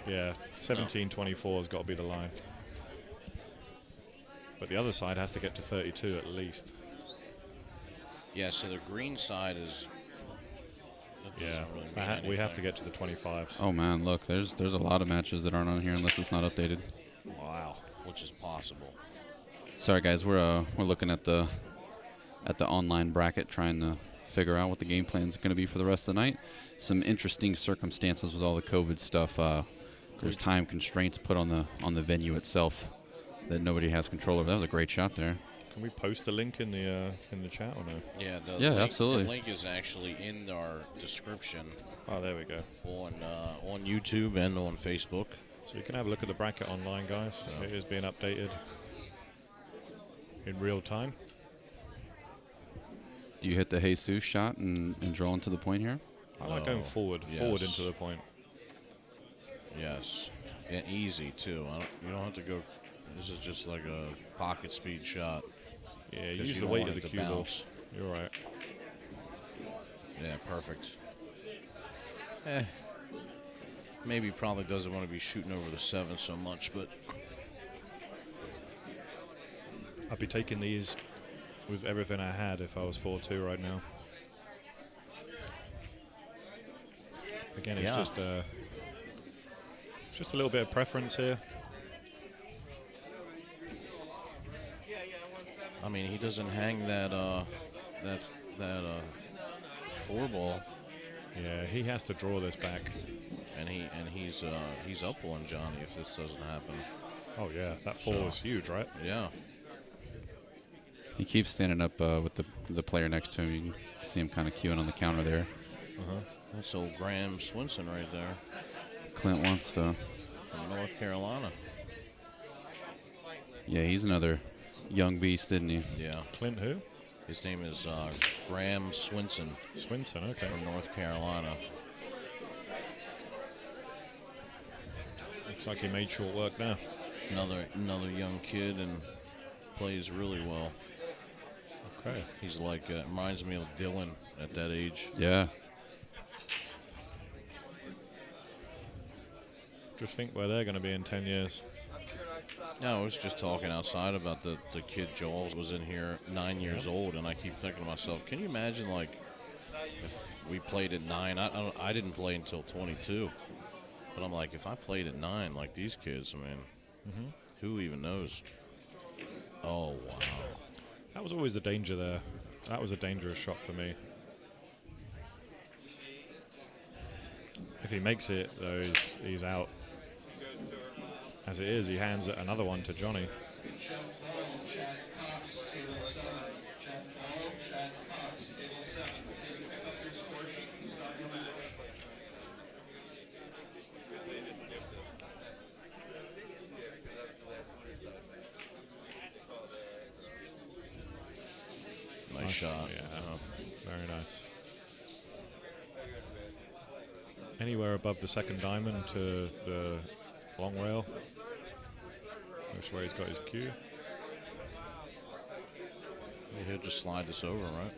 Yeah, 17-24 has got to be the line. But the other side has to get to 32 at least. Yeah, so the green side is. Yeah, Really we have to get to the 25s. Oh man, look, there's a lot of matches that aren't on here unless it's not updated. Wow, which is possible. Sorry guys, we're looking at the online bracket trying to figure out what the game plan is going to be for the rest of the night. Some interesting circumstances with all the COVID stuff. There's time constraints put on the venue itself that nobody has control over. That was a great shot there. Can we post the link in the chat or no? Yeah, yeah, absolutely. The link is actually in our description. Oh, there we go. On YouTube and on Facebook. So you can have a look at the bracket online, guys. It is being updated in real time. Do you hit the Jesus shot and draw into the point here? I like going forward into the point. Yes, yeah, easy too. You don't have to go. This is just like a pocket speed shot. Yeah, use the weight of the cue ball. You're right. Yeah, perfect. Maybe probably doesn't want to be shooting over the 7 so much, but I'd be taking these with everything I had if I was 4-2 right now. Again, it's just a little bit of preference here. I mean, he doesn't hang that 4 ball. Yeah, he has to draw this back. And he's up one, Johnny, if this doesn't happen. Oh yeah, that 4 is huge, right? Yeah. He keeps standing up with the player next to him. You can see him kind of queuing on the counter there. That's old Graham Swinson right there. Clint wants to. From North Carolina. Yeah, he's another young beast, isn't he? Yeah. Clint who? His name is Graham Swinson. Swinson, okay. From North Carolina. Looks like he made short work now. Another young kid and plays really well. Okay. He's like, reminds me of Dylan at that age. Yeah. Just think where they're going to be in 10 years. No, I was just talking outside about the kid Joel was in here 9 years old, and I keep thinking to myself, can you imagine, like, if we played at 9? I didn't play until 22. But I'm like, if I played at 9 like these kids, I mean, who even knows? Oh, wow. That was always the danger there. That was a dangerous shot for me. If he makes it, though, he's out. As it is, he hands another one to Johnny. Nice shot. Yeah, very nice. Anywhere above the second diamond to the long rail. That's where he's got his cue. He'll just slide this over, right?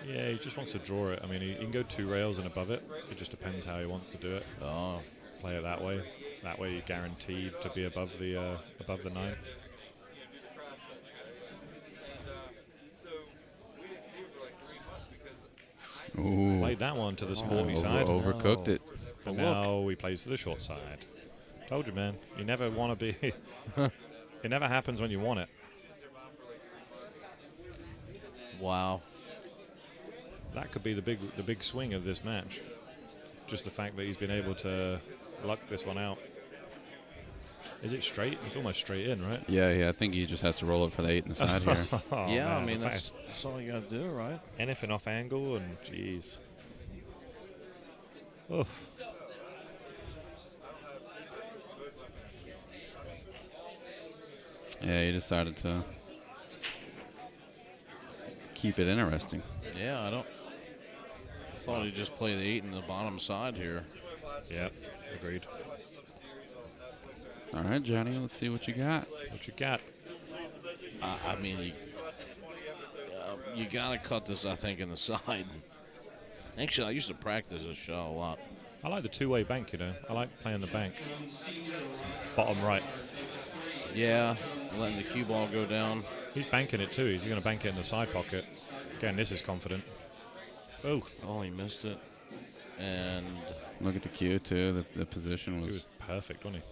Yeah, he just wants to draw it. I mean, he can go 2 rails and above it. It just depends how he wants to do it. Oh. Play it that way. That way you're guaranteed to be above the 9. Ooh. Played that one to the sporty side. Overcooked it. But now he plays to the short side. Told you, man. You never want to be... It never happens when you want it. Wow. That could be the big swing of this match. Just the fact that he's been able to luck this one out. Is it straight? It's almost straight in, right? Yeah. I think he just has to roll it for the 8 in the side here. Oh, yeah, man, I mean, that's all you got to do, right? Anything off angle and jeez. Oof. Yeah, he decided to keep it interesting. Yeah, I thought he'd just play the 8 in the bottom side here. Yep, agreed. All right, Johnny, let's see what you got. What you got? I mean, you got to cut this, I think, in the side. Actually, I used to practice this shot a lot. I like the 2-way bank, you know. I like playing the bank. Bottom right. Yeah, letting the cue ball go down. He's banking it too. He's going to bank it in the side pocket. Again, this is confident. Oh, he missed it. And look at the cue too. The position was perfect, wasn't he?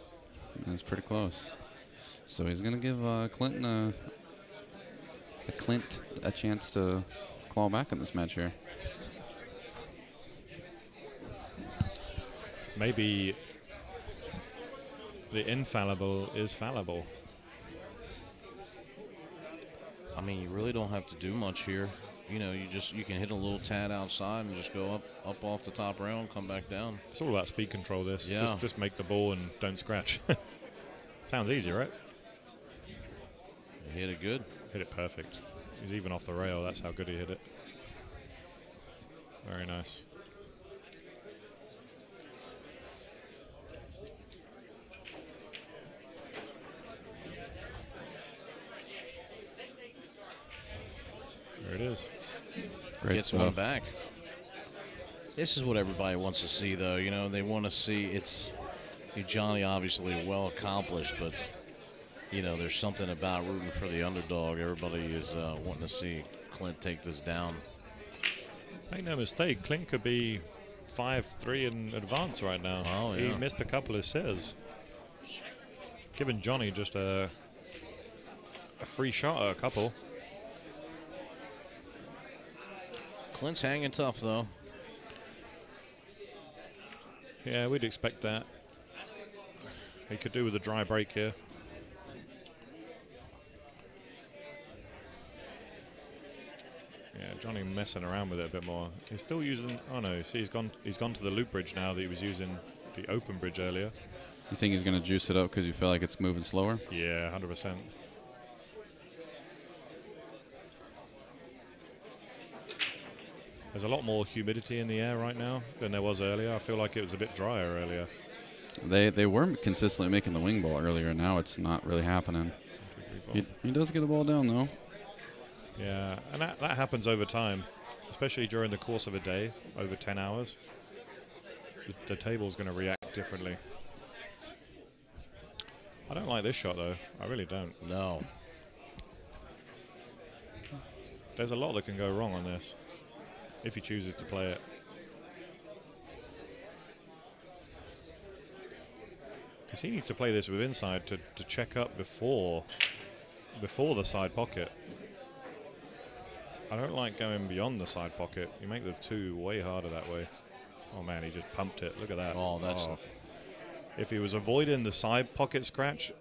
It was pretty close. So he's going to give Clint a chance to claw back in this match here. Maybe the infallible is fallible. I mean, you really don't have to do much here. You know, you can hit a little tad outside and just go up off the top rail and come back down. It's all about speed control. This, yeah. Just make the ball and don't scratch. Sounds easy, right? He hit it good. Hit it perfect. He's even off the rail. That's how good he hit it. Very nice. There it is. Great Gets stuff. one back. This is what everybody wants to see, though. You know, they want to see it's Johnny obviously well accomplished, but you know there's something about rooting for the underdog. Everybody is wanting to see Clint take this down. Make no mistake, Clint could be 5-3 in advance right now. Oh, yeah. He missed a couple of sitters. Giving Johnny just a free shot at a couple. Clint's hanging tough, though. Yeah, we'd expect that. He could do with a dry break here. Yeah, Johnny messing around with it a bit more. He's still using. Oh no, see, he's gone to the loop bridge now that he was using the open bridge earlier. You think he's going to juice it up because you feel like it's moving slower? Yeah, 100%. There's a lot more humidity in the air right now than there was earlier. I feel like it was a bit drier earlier. They were consistently making the wing ball earlier. Now it's not really happening. He does get a ball down, though. Yeah, and that happens over time, especially during the course of a day, over 10 hours. The table's going to react differently. I don't like this shot, though. I really don't. No. There's a lot that can go wrong on this if he chooses to play it. Because he needs to play this with inside to check up before the side pocket. I don't like going beyond the side pocket. You make the two way harder that way. Oh man, he just pumped it. Look at that. Oh, that's... If he was avoiding the side pocket scratch,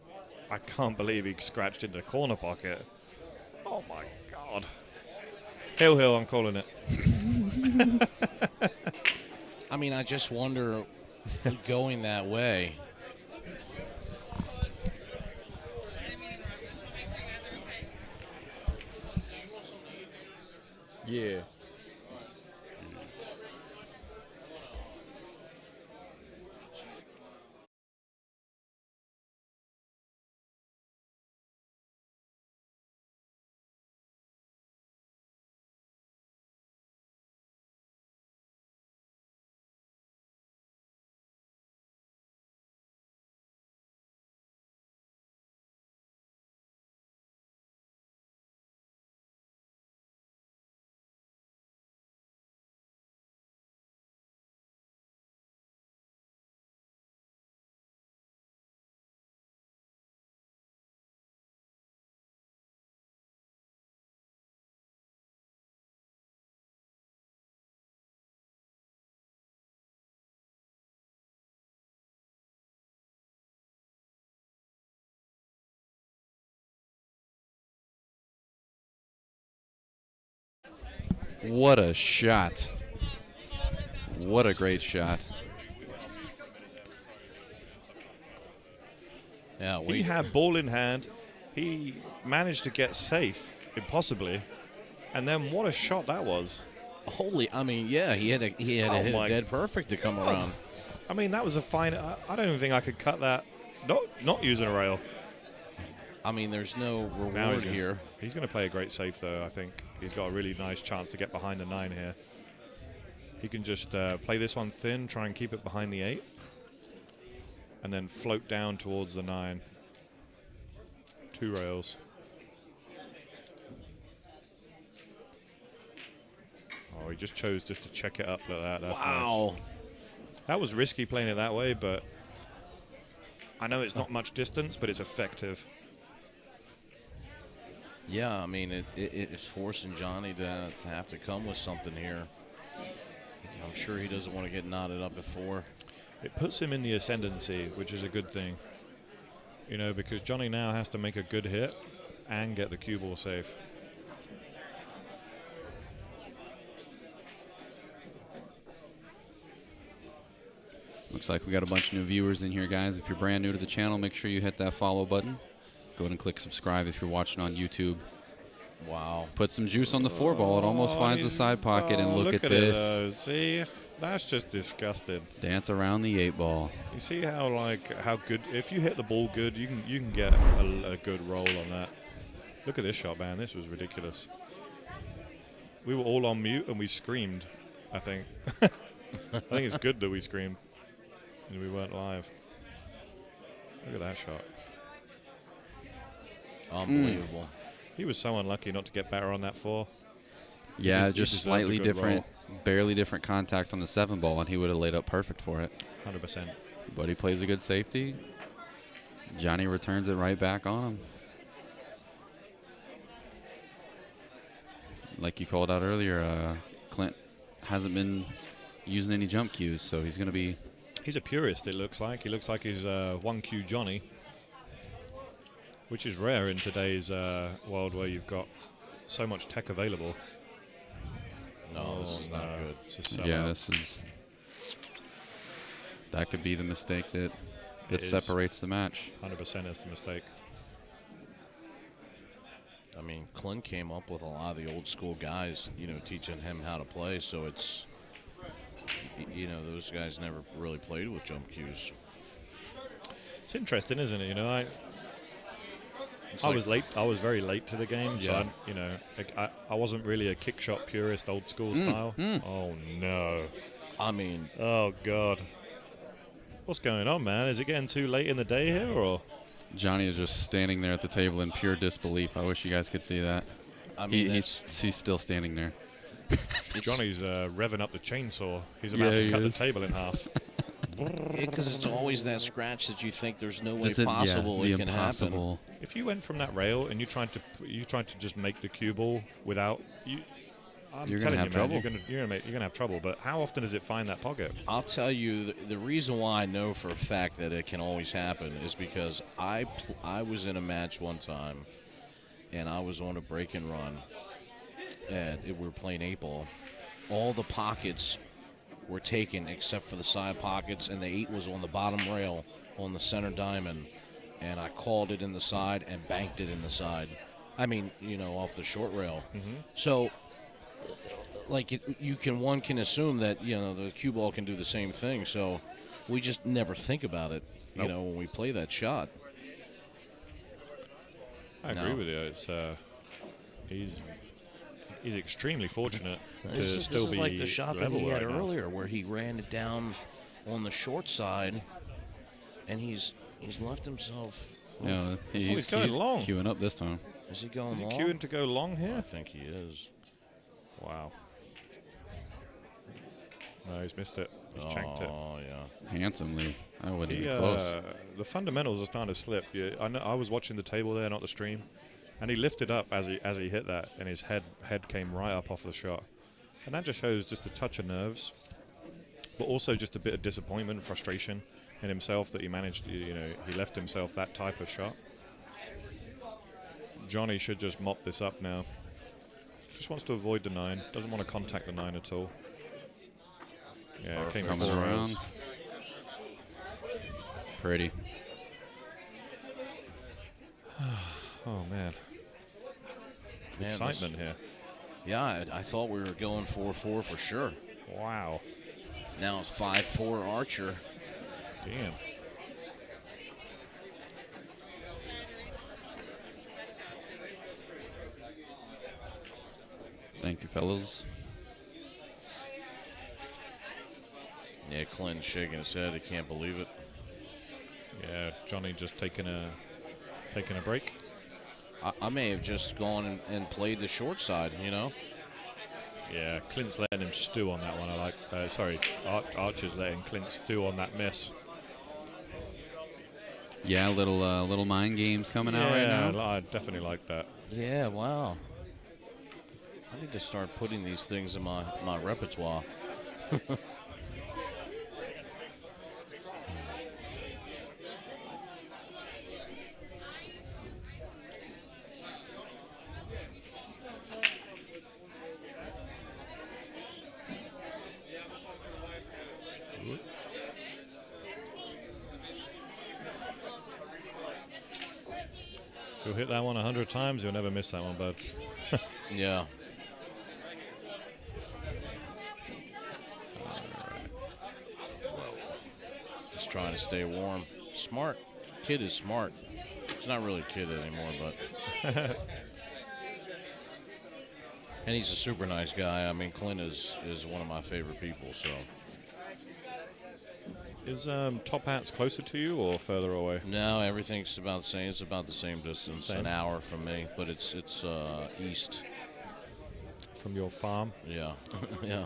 I can't believe he scratched into the corner pocket. Oh my God. Hill, I'm calling it. I mean, I just wonder, going that way. Yeah. What a shot. What a great shot. Yeah, he had ball in hand. He managed to get safe, impossibly. And then what a shot that was. Holy, I mean, yeah, he had to hit it dead perfect to come around. I mean, that was a fine. I don't even think I could cut that. Not using a rail. I mean, there's no reward here. He's going to play a great safe, though, I think. He's got a really nice chance to get behind the 9 here. He can just play this one thin, try and keep it behind the 8, and then float down towards the 9. 2 rails. Oh, he just chose just to check it up like that. That's nice. That was risky playing it that way, but I know it's not much distance, but it's effective. Yeah, I mean, it's forcing Johnny to have to come with something here. I'm sure he doesn't want to get knotted up before. It puts him in the ascendancy, which is a good thing. You know, because Johnny now has to make a good hit and get the cue ball safe. Looks like we got a bunch of new viewers in here, guys. If you're brand new to the channel, make sure you hit that follow button. Go ahead and click subscribe if you're watching on YouTube. Wow. Put some juice on the 4-ball. It almost finds the side pocket, and look at this. See, that's just disgusting. Dance around the 8-ball. You see how good, if you hit the ball good, you can get a good roll on that. Look at this shot, man. This was ridiculous. We were all on mute and we screamed, I think. I think it's good that we screamed and we weren't live. Look at that shot. Unbelievable. He was so unlucky not to get better on that 4. Yeah, He just deserved a slightly good different, barely different contact on the 7 ball, and he would have laid up perfect for it. 100%. But he plays a good safety. Johnny returns it right back on him. Like you called out earlier, Clint hasn't been using any jump cues, so he's going to be... He's a purist, it looks like. He looks like he's 1Q Johnny, which is rare in today's world where you've got so much tech available. No, this is not good. Yeah, this is... That could be the mistake that separates the match. 100% is the mistake. I mean, Clint came up with a lot of the old school guys, teaching him how to play. So it's, those guys never really played with jump cues. It's interesting, isn't it? I was late. I was very late to the game, so I wasn't really a kick shot purist, old school style. Oh no! I mean, oh god, what's going on, man? Is it getting too late in the day here, or? Johnny is just standing there at the table in pure disbelief. I wish you guys could see that. I mean, he's still standing there. Johnny's revving up the chainsaw. He's about to cut the table in half. Because it's always that scratch that you think there's no way possible it can happen. If you went from that rail and you tried to just make the cue ball without you, you're gonna have trouble. You're gonna have trouble. But how often does it find that pocket? I'll tell you the reason why I know for a fact that it can always happen is because I was in a match one time, and I was on a break and run, and we were playing 8-ball. All the pockets were taken except for the side pockets, and the 8 was on the bottom rail on the center diamond, and I called it in the side and banked it in the side. I mean, off the short rail. So. Like one can assume that the cue ball can do the same thing, so we just never think about it, when we play that shot. I agree with you. It's he's extremely fortunate to still be like the shot that he had earlier, where he ran it down on the short side, and he's left himself. Yeah, he's going long. Queuing up this time. Is he going long? Is he queuing to go long here? I think he is. Wow. No, he's missed it. He's chanked it. Oh, yeah. Handsomely. I wouldn't even close. The fundamentals are starting to slip. I know. I was watching the table there, not the stream, and he lifted up as he hit that, and his head came right up off the shot. And that just shows just a touch of nerves, but also just a bit of disappointment, frustration in himself that he managed, he left himself that type of shot. Johnny should just mop this up now. Just wants to avoid the 9. Doesn't want to contact the 9 at all. Yeah, came comes around. Pretty. Oh, man. Excitement here. Yeah, I thought we were going 4-4 for sure. Wow. Now it's 5-4 Archer. Damn. Thank you, fellas. Yeah, Clint's shaking his head. He can't believe it. Yeah, Johnny just taking a break. I may have just gone and played the short side, Yeah, Clint's letting him stew on that one. I like. Archer's letting Clint stew on that miss. Yeah, little mind games coming out right now. Yeah, I definitely like that. Yeah, wow. I need to start putting these things in my repertoire. You'll hit that one 100 times, you'll never miss that one, bud. Yeah. Just trying to stay warm. Smart. Kid is smart. He's not really a kid anymore, but. And he's a super nice guy. I mean, Clint is one of my favorite people, so. Is Top Hats closer to you or further away? No, everything's about the same. It's about the same distance, Same. an hour from me, but it's east. From your farm? Yeah, yeah.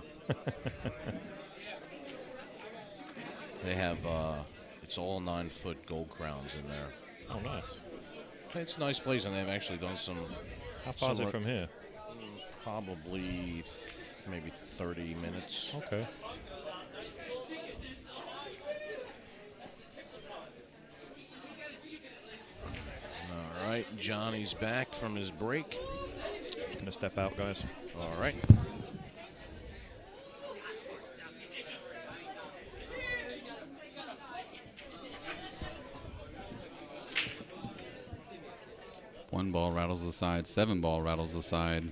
They have it's all 9-foot gold crowns in there. Oh, nice. It's a nice place, and they've actually done some. How far is it some from here? Probably maybe 30 minutes. Okay. All right, Johnny's back from his break. Gonna step out, guys. All right. One ball rattles the side. 7 ball rattles the side.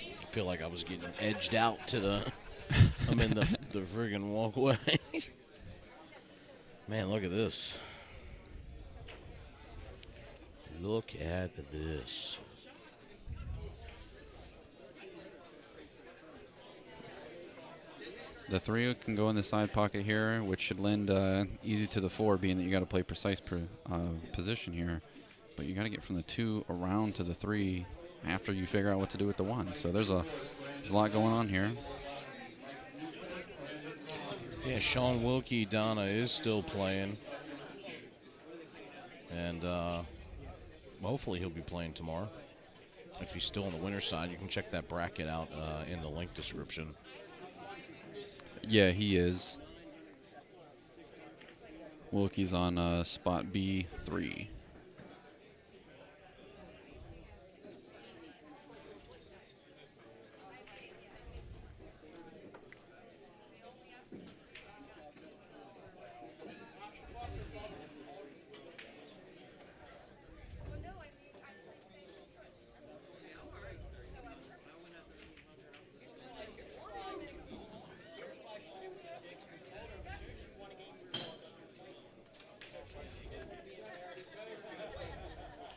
I feel like I was getting edged out to the. I'm in the friggin' walkway. Man, look at this. Look at this. The 3 can go in the side pocket here, which should lend easy to the 4, being that you got to play precise position here. But you got to get from the 2 around to the 3 after you figure out what to do with the 1. So there's a lot going on here. Yeah, Sean Wilkie Donna is still playing. And hopefully he'll be playing tomorrow. If he's still on the winner's side, you can check that bracket out in the link description. Yeah, he is. Wilkie's on spot B3.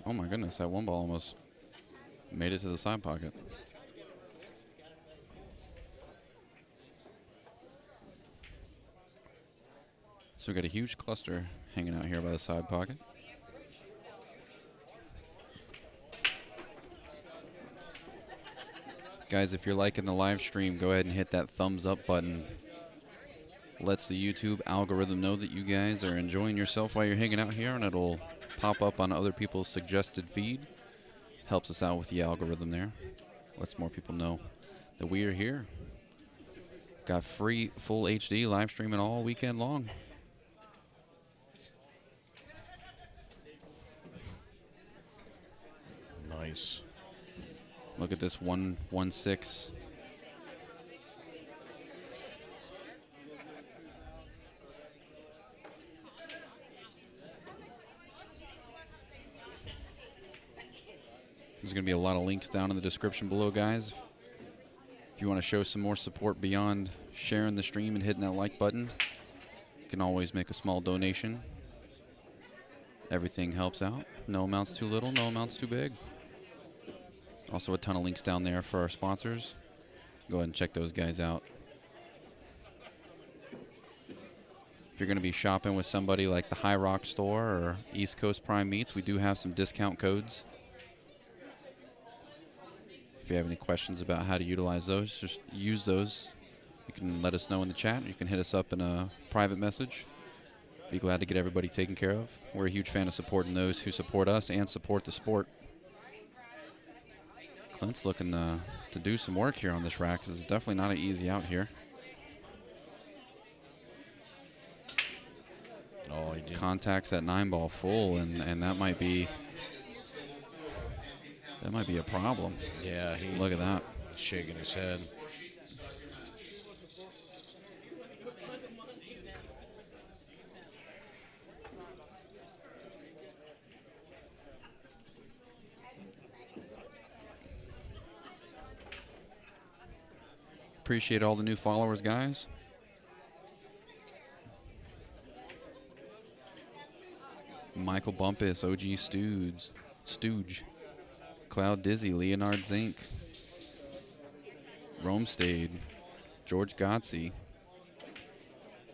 Oh my goodness, that 1 ball almost made it to the side pocket. So we got a huge cluster hanging out here by the side pocket. Guys, if you're liking the live stream, go ahead and hit that thumbs up button. Lets the YouTube algorithm know that you guys are enjoying yourself while you're hanging out here, and it'll pop up on other people's suggested feed. Helps us out with the algorithm there. Lets more people know that we are here. Got free full HD live streaming all weekend long. Nice. Look at this 1-1-6. There's going to be a lot of links down in the description below, guys. If you want to show some more support beyond sharing the stream and hitting that like button, you can always make a small donation. Everything helps out. No amount's too little, no amount's too big. Also a ton of links down there for our sponsors. Go ahead and check those guys out. If you're going to be shopping with somebody like the High Rock store or East Coast Prime Meats, we do have some discount codes. If you have any questions about how to utilize those, just use those. You can let us know in the chat. You can hit us up in a private message. Be glad to get everybody taken care of. We're a huge fan of supporting those who support us and support the sport. Clint's looking to do some work here on this rack, because it's definitely not an easy out here. Oh, he did. Contacts that 9 ball full, and that might be a problem. Yeah, look at that. Shaking his head. Appreciate all the new followers, guys. Michael Bumpus, OG Stooge, Cloud Dizzy, Leonard Zink, Romestade, George Gotze,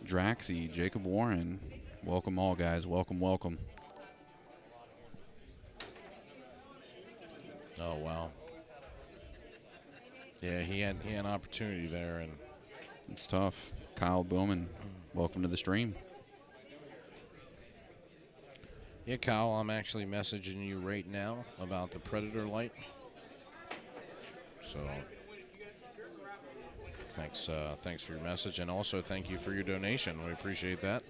Draxy, Jacob Warren. Welcome all, guys. Welcome, welcome. Oh, wow. Yeah, he had an opportunity there, and it's tough. Kyle Bowman, welcome to the stream. Yeah, Kyle, I'm actually messaging you right now about the Predator light. So thanks for your message, and also thank you for your donation. We appreciate that.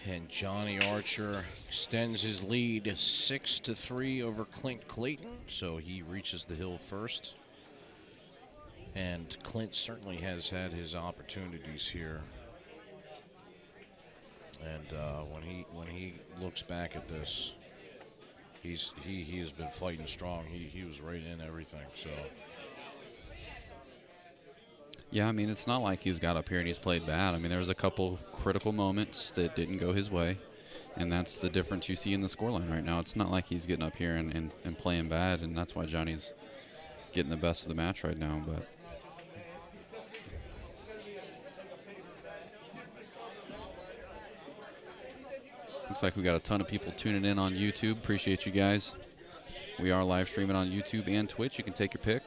And Johnny Archer extends his lead 6-3 over Clint Clayton, so he reaches the hill first. And Clint certainly has had his opportunities here. And when he looks back at this, he has been fighting strong. He was right in everything. So. Yeah, I mean, it's not like he's got up here and he's played bad. I mean, there was a couple critical moments that didn't go his way, and that's the difference you see in the scoreline right now. It's not like he's getting up here and playing bad, and that's why Johnny's getting the best of the match right now. But looks like we got a ton of people tuning in on YouTube. Appreciate you guys. We are live streaming on YouTube and Twitch. You can take your pick.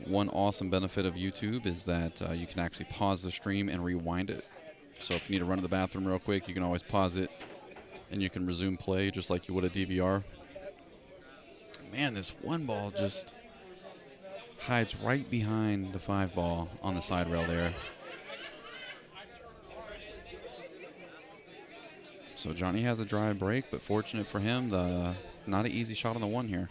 One awesome benefit of YouTube is that you can actually pause the stream and rewind it. So if you need to run to the bathroom real quick, you can always pause it, and you can resume play just like you would a DVR. Man, this one ball just hides right behind the 5 ball on the side rail there. So Johnny has a dry break, but fortunate for him, not an easy shot on the 1 here.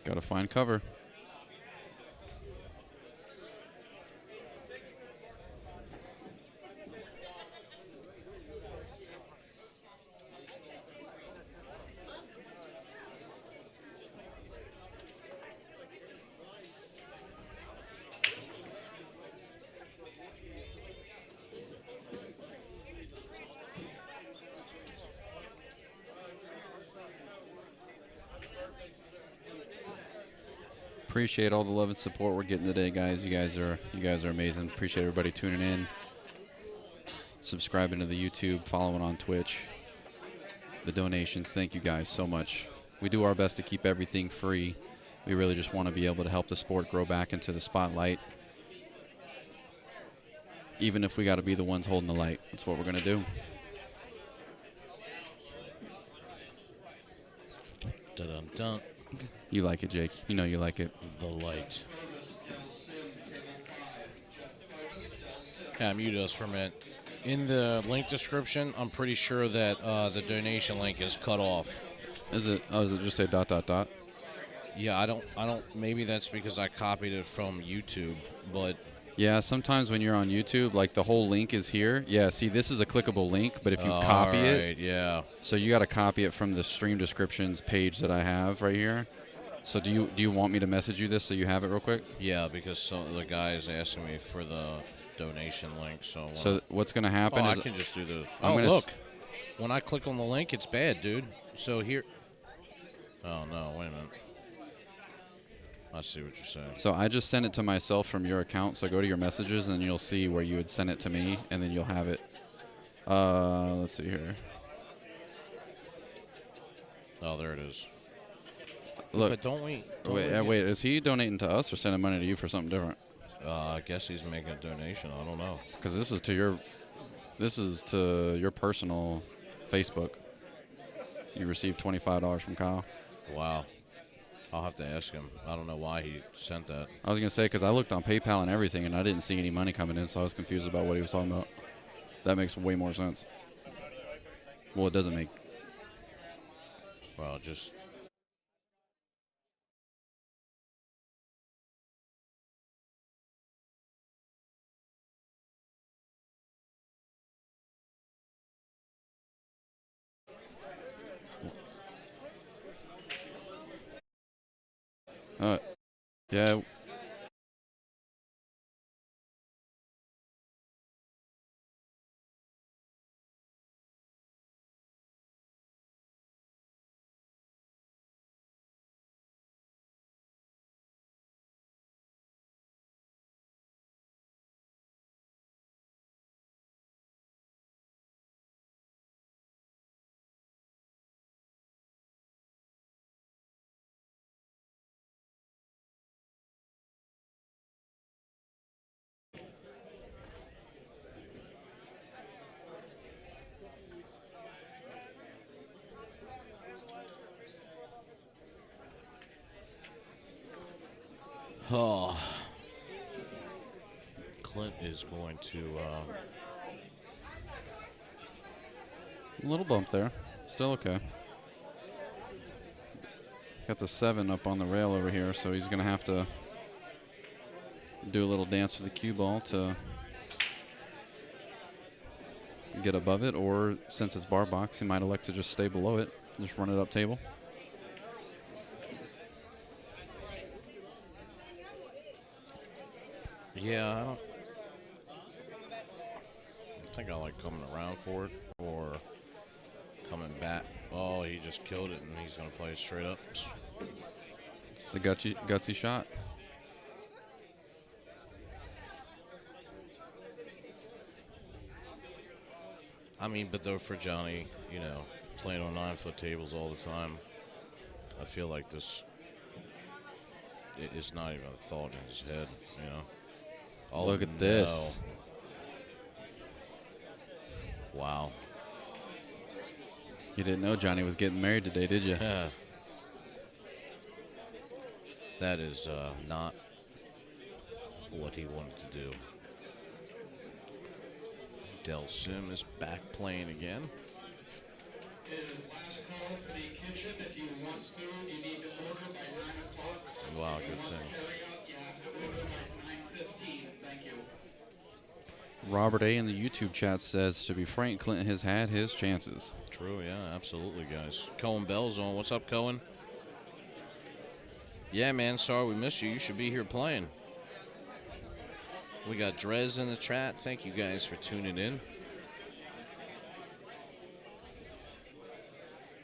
Got to find cover. Appreciate all the love and support we're getting today, guys. You guys are amazing. Appreciate everybody tuning in, subscribing to the YouTube, following on Twitch, the donations. Thank you guys so much. We do our best to keep everything free. We really just want to be able to help the sport grow back into the spotlight, even if we got to be the ones holding the light. That's what we're going to do. Dun-dun-dun. You like it, Jake. You know you like it. The light. Yeah, mute us for a minute. In the link description, I'm pretty sure that the donation link is cut off. Is it? Oh, does it just say ... Yeah, I don't. Maybe that's because I copied it from YouTube, but. Yeah, sometimes when you're on YouTube, like the whole link is here. Yeah, see, this is a clickable link, but if you copy it, yeah. So you got to copy it from the stream descriptions page that I have right here. So do you want me to message you this so you have it real quick? Yeah, because the guy is asking me for the donation link. So what's going to happen is I can just do the. I'm look. When I click on the link, it's bad, dude. So here. Oh, no. Wait a minute. I see what you're saying. So I just sent it to myself from your account. So go to your messages, and you'll see where you would send it to me, and then you'll have it. Let's see here. Oh, there it is. Look. But don't we? Wait. Is he donating to us or sending money to you for something different? I guess he's making a donation. I don't know. Because this is to your personal Facebook. You received $25 from Kyle. Wow. I'll have to ask him. I don't know why he sent that. I was going to say, because I looked on PayPal and everything, and I didn't see any money coming in, so I was confused about what he was talking about. That makes way more sense. Well, it doesn't make. Well, just. Yeah. Oh. Clint is going to. A little bump there. Still okay. Got the 7 up on the rail over here, so he's going to have to do a little dance for the cue ball to get above it, or since it's bar box, he might elect to just stay below it, just run it up table. Yeah, I think I like coming around for it or coming back. Oh, he just killed it, and he's going to play it straight up. It's a gutsy shot. I mean, but though for Johnny, you know, playing on 9-foot tables all the time, I feel like this it's not even a thought in his head, you know. Oh, look at this. Wow. You didn't know Johnny was getting married today, did you? Yeah. That is not what he wanted to do. Del Sim is back playing again. It is last call for the kitchen. If you want food, you need to order by 9 o'clock. Wow, good thing. You have to order by 9:15. Thank you. Robert A. in the YouTube chat says, to be frank, Clinton has had his chances. True, yeah, absolutely, guys. Cohen Bell's on. What's up, Cohen? Yeah, man, sorry we missed you. You should be here playing. We got Drez in the chat. Thank you guys for tuning in.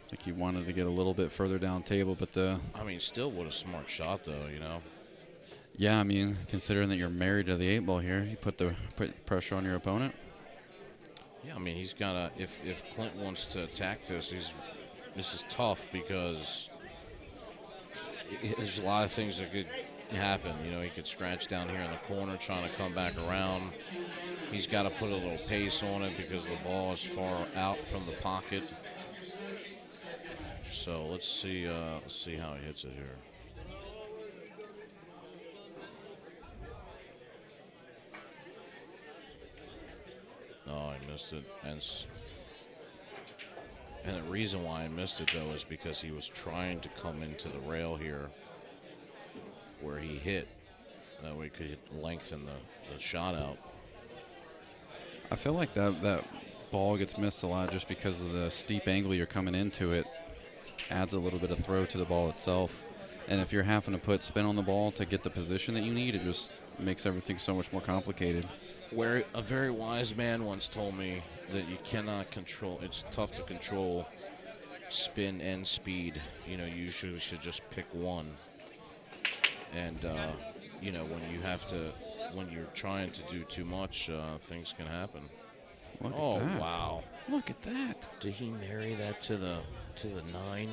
I think he wanted to get a little bit further down table, but I mean, still what a smart shot, though, you know. Yeah, I mean, considering that you're married to the 8-ball here, you put pressure on your opponent. Yeah, I mean, he's got to, if Clint wants to attack this, this is tough because there's a lot of things that could happen. You know, he could scratch down here in the corner trying to come back around. He's got to put a little pace on it because the ball is far out from the pocket. So let's see how he hits it here. Oh, I missed it. And the reason why I missed it, though, is because he was trying to come into the rail here where he hit. That way he could lengthen the shot out. I feel like that ball gets missed a lot just because of the steep angle you're coming into it. Adds a little bit of throw to the ball itself. And if you're having to put spin on the ball to get the position that you need, it just makes everything so much more complicated. Where a very wise man once told me that you cannot control, it's tough to control spin and speed. You know, you usually should just pick one. And, you know, when you're trying to do too much, things can happen. Look at that. Wow. Look at that. Did he marry that to the 9?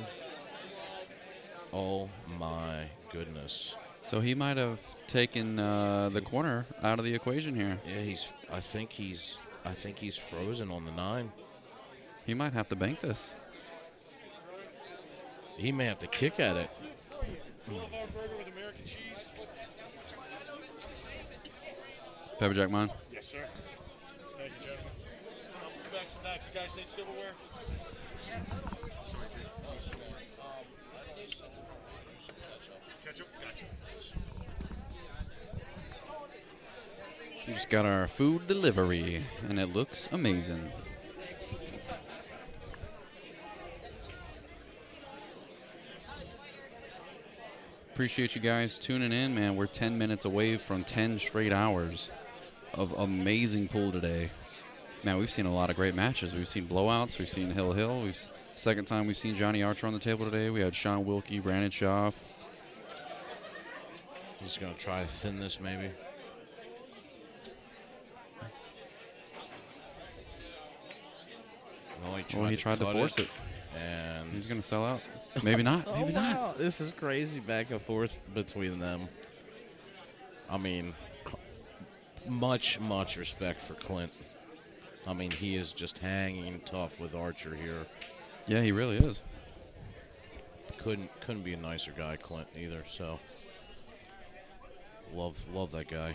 Oh my goodness. So he might have taken the corner out of the equation here. Yeah, I think he's frozen on the 9. He might have to bank this. He may have to kick at it. Boulevard burger with American cheese. Pepper Jack mine. Yes, sir. Thank you, gentlemen. I'll put you back some snacks. You guys need silverware? Sorry, Jake. Ketchup? Gotcha. We just got our food delivery, and it looks amazing. Appreciate you guys tuning in, man. We're 10 minutes away from 10 straight hours of amazing pool today. Man, we've seen a lot of great matches. We've seen blowouts. We've seen Hill. Second time we've seen Johnny Archer on the table today. We had Sean Wilkie, Brandon Schaff. He's going to try to thin this maybe. Well, he tried to force it. And he's going to sell out. Maybe not. Maybe not. Wow. This is crazy back and forth between them. I mean, much respect for Clint. I mean, he is just hanging tough with Archer here. Yeah, he really is. Couldn't be a nicer guy, Clint, either. So, love that guy.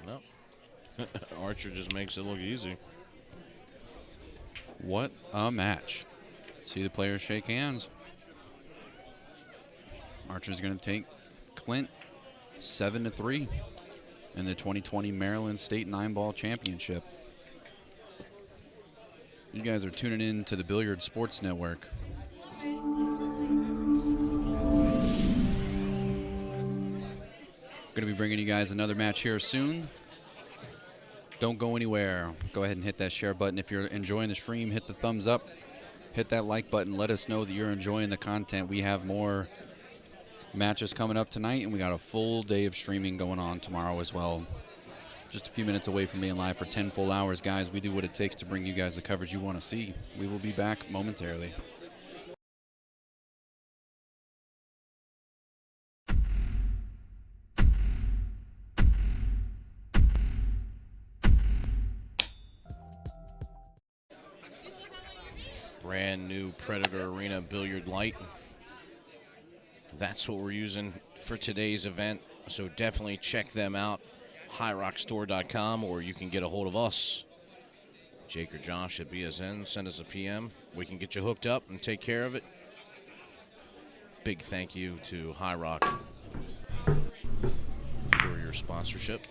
No. Archer just makes it look easy. What a match. See the players shake hands. Archer's going to take Clint 7-3 in the 2020 Maryland State 9-Ball Championship. You guys are tuning in to the Billiard Sports Network. Going to be bringing you guys another match here soon. Don't go anywhere. Go ahead and hit that share button. If you're enjoying the stream, hit the thumbs up. Hit that like button. Let us know that you're enjoying the content. We have more matches coming up tonight, and we got a full day of streaming going on tomorrow as well. Just a few minutes away from being live for 10 full hours. Guys, we do what it takes to bring you guys the coverage you want to see. We will be back momentarily. Brand new Predator Arena Billiard Light. That's what we're using for today's event. So definitely check them out. HighRockStore.com, or you can get a hold of us, Jake or Josh at BSN. Send us a PM. We can get you hooked up and take care of it. Big thank you to High Rock for your sponsorship.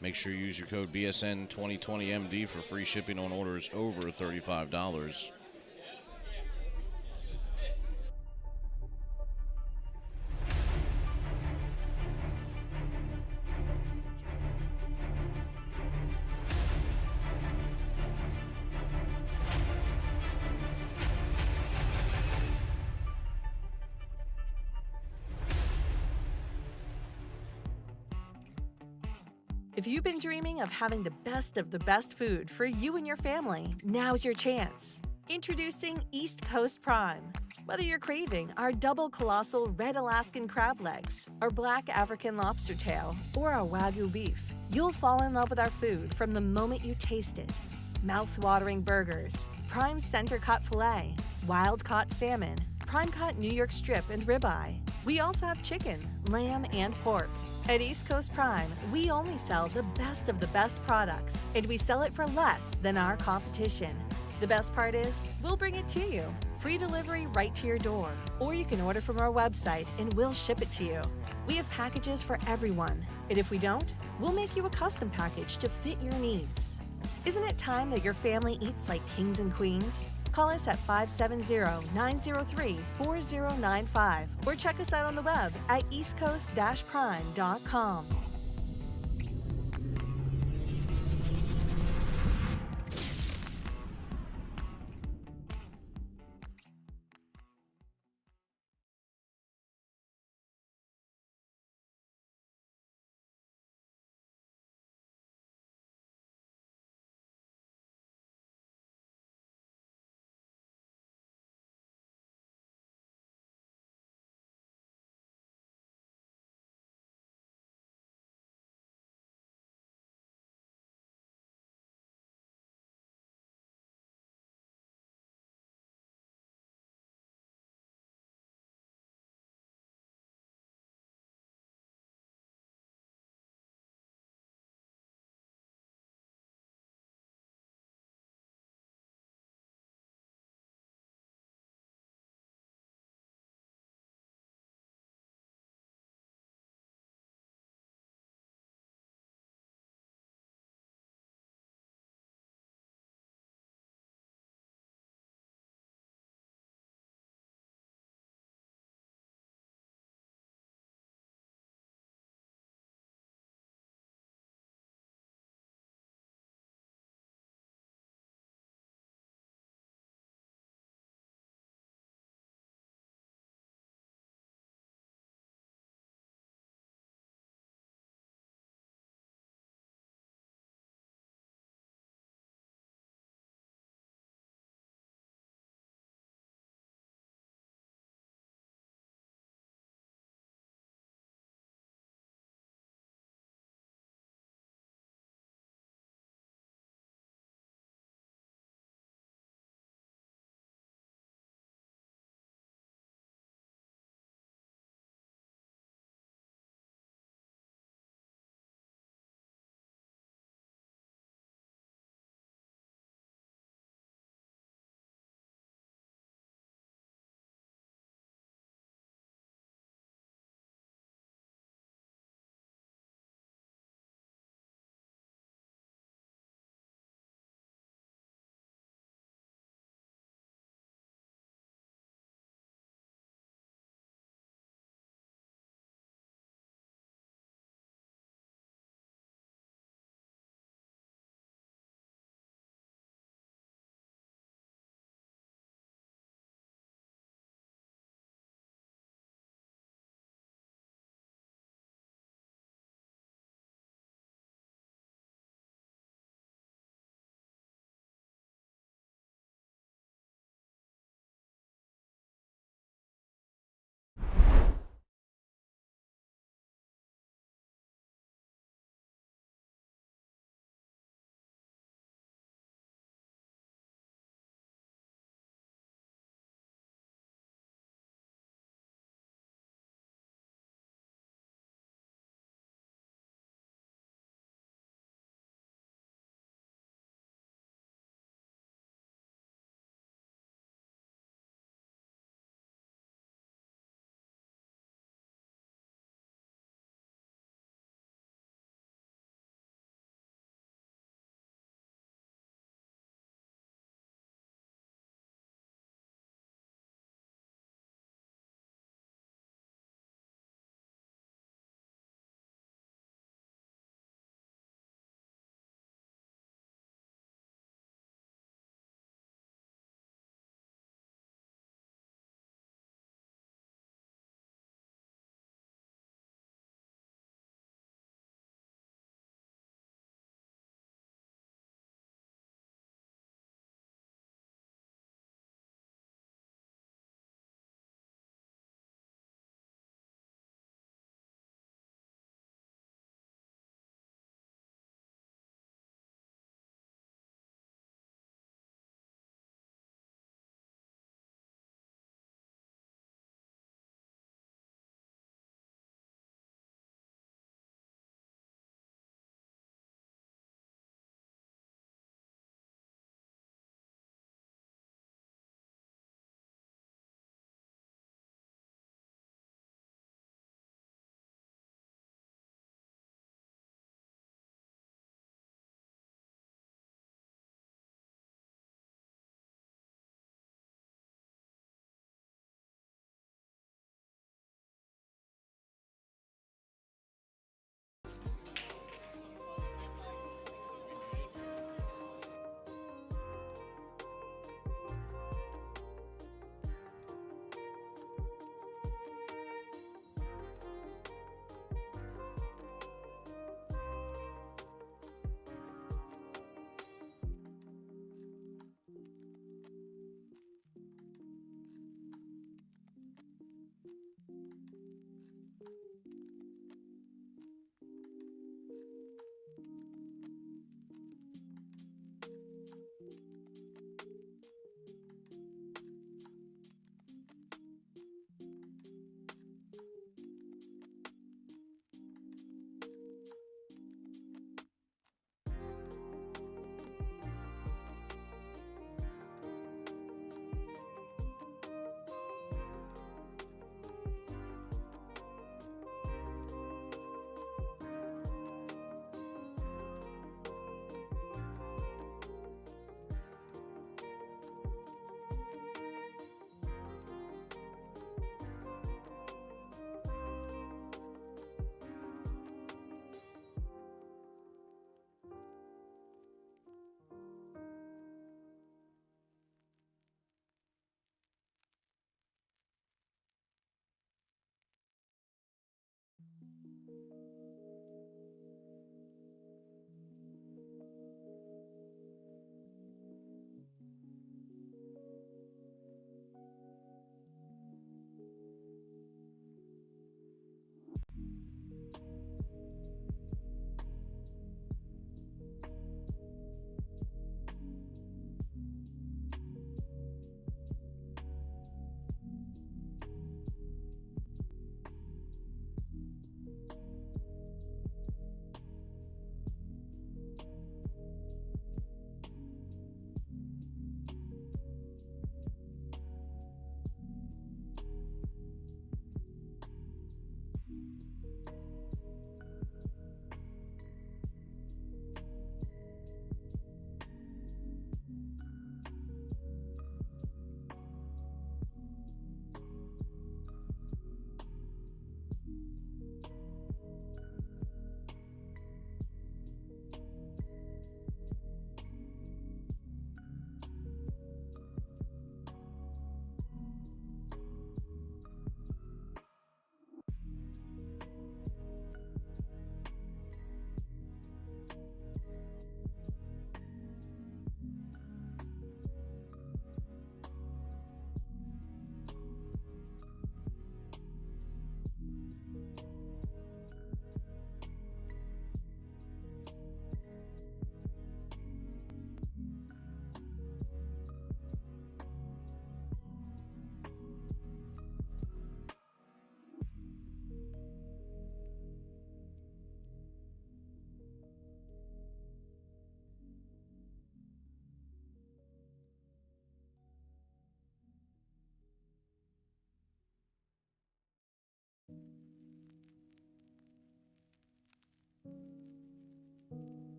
Make sure you use your code BSN2020MD for free shipping on orders over $35. If you've been dreaming of having the best food for you and your family, now's your chance. Introducing East Coast Prime. Whether you're craving our double colossal red Alaskan crab legs, our black African lobster tail, or our Wagyu beef, you'll fall in love with our food from the moment you taste it. Mouth-watering burgers, prime center-cut filet, wild-caught salmon, prime-cut New York strip and ribeye. We also have chicken, lamb, and pork. At East Coast Prime, we only sell the best of the best products, and we sell it for less than our competition. The best part is, we'll bring it to you. Free delivery right to your door, or you can order from our website and we'll ship it to you. We have packages for everyone, and if we don't, we'll make you a custom package to fit your needs. Isn't it time that your family eats like kings and queens? Call us at 570-903-4095 or check us out on the web at eastcoast-prime.com.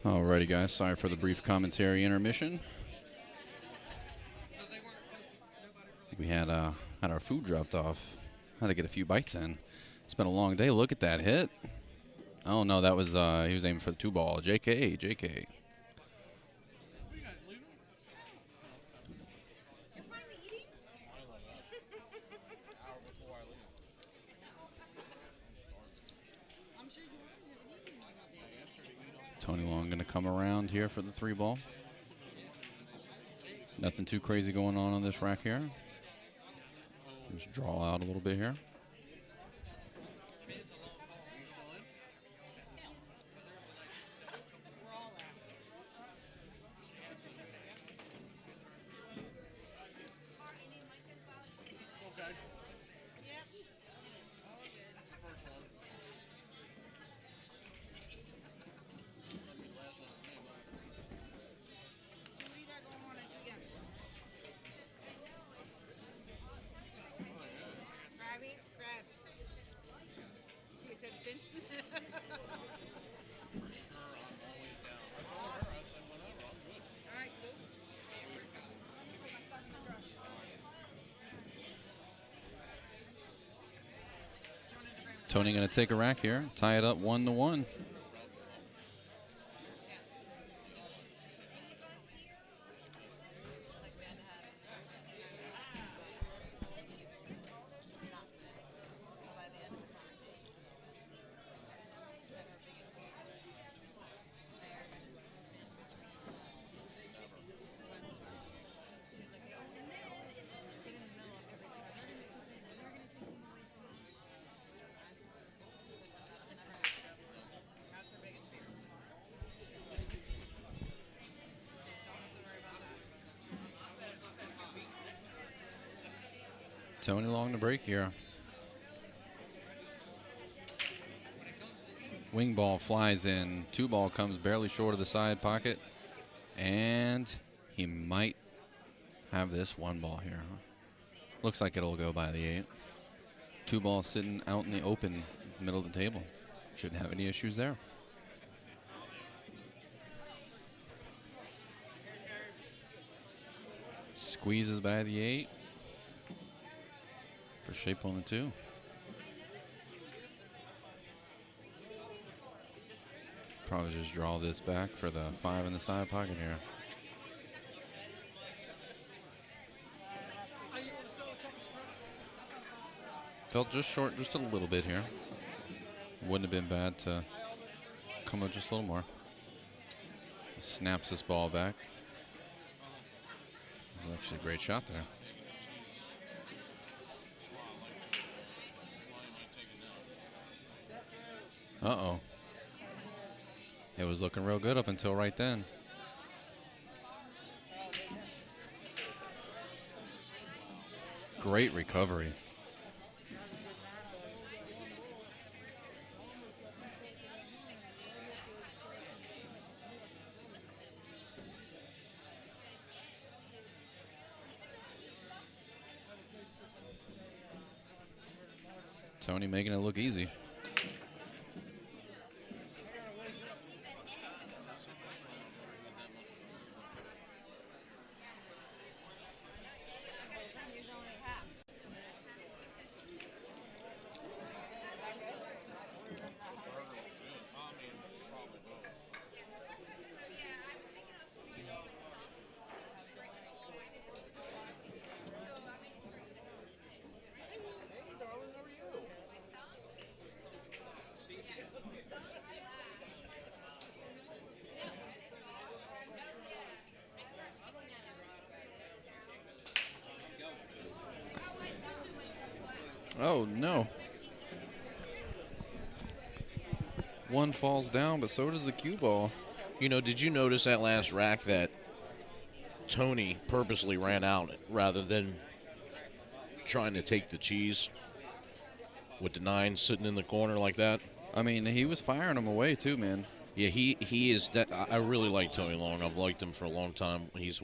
Alrighty, guys. Sorry for the brief commentary intermission. We had our food dropped off. Had to get a few bites in. It's been a long day. Look at that hit. Oh no, that was he was aiming for the 2-ball. JK. Tony Long going to come around here for the 3-ball. Nothing too crazy going on this rack here. Just draw out a little bit here. Tony going to take a rack here, tie it up 1-1. Tony Long to break here. Wing ball flies in. 2-ball comes barely short of the side pocket. And he might have this 1-ball here. Looks like it'll go by the 8. 2-ball sitting out in the open middle of the table. Shouldn't have any issues there. Squeezes by the 8. For shape on the 2. Probably just draw this back for the 5 in the side pocket here. Felt just short just a little bit here. Wouldn't have been bad to come up just a little more. Snaps this ball back. That was actually a great shot there. Uh-oh. It was looking real good up until right then. Great recovery. Tony making it look easy. Oh, no. One falls down, but so does the cue ball. You know, did you notice that last rack that Tony purposely ran out rather than trying to take the cheese with the 9 sitting in the corner like that? I mean, he was firing them away too, man. Yeah, he is that. I really like Tony Long. I've liked him for a long time. He's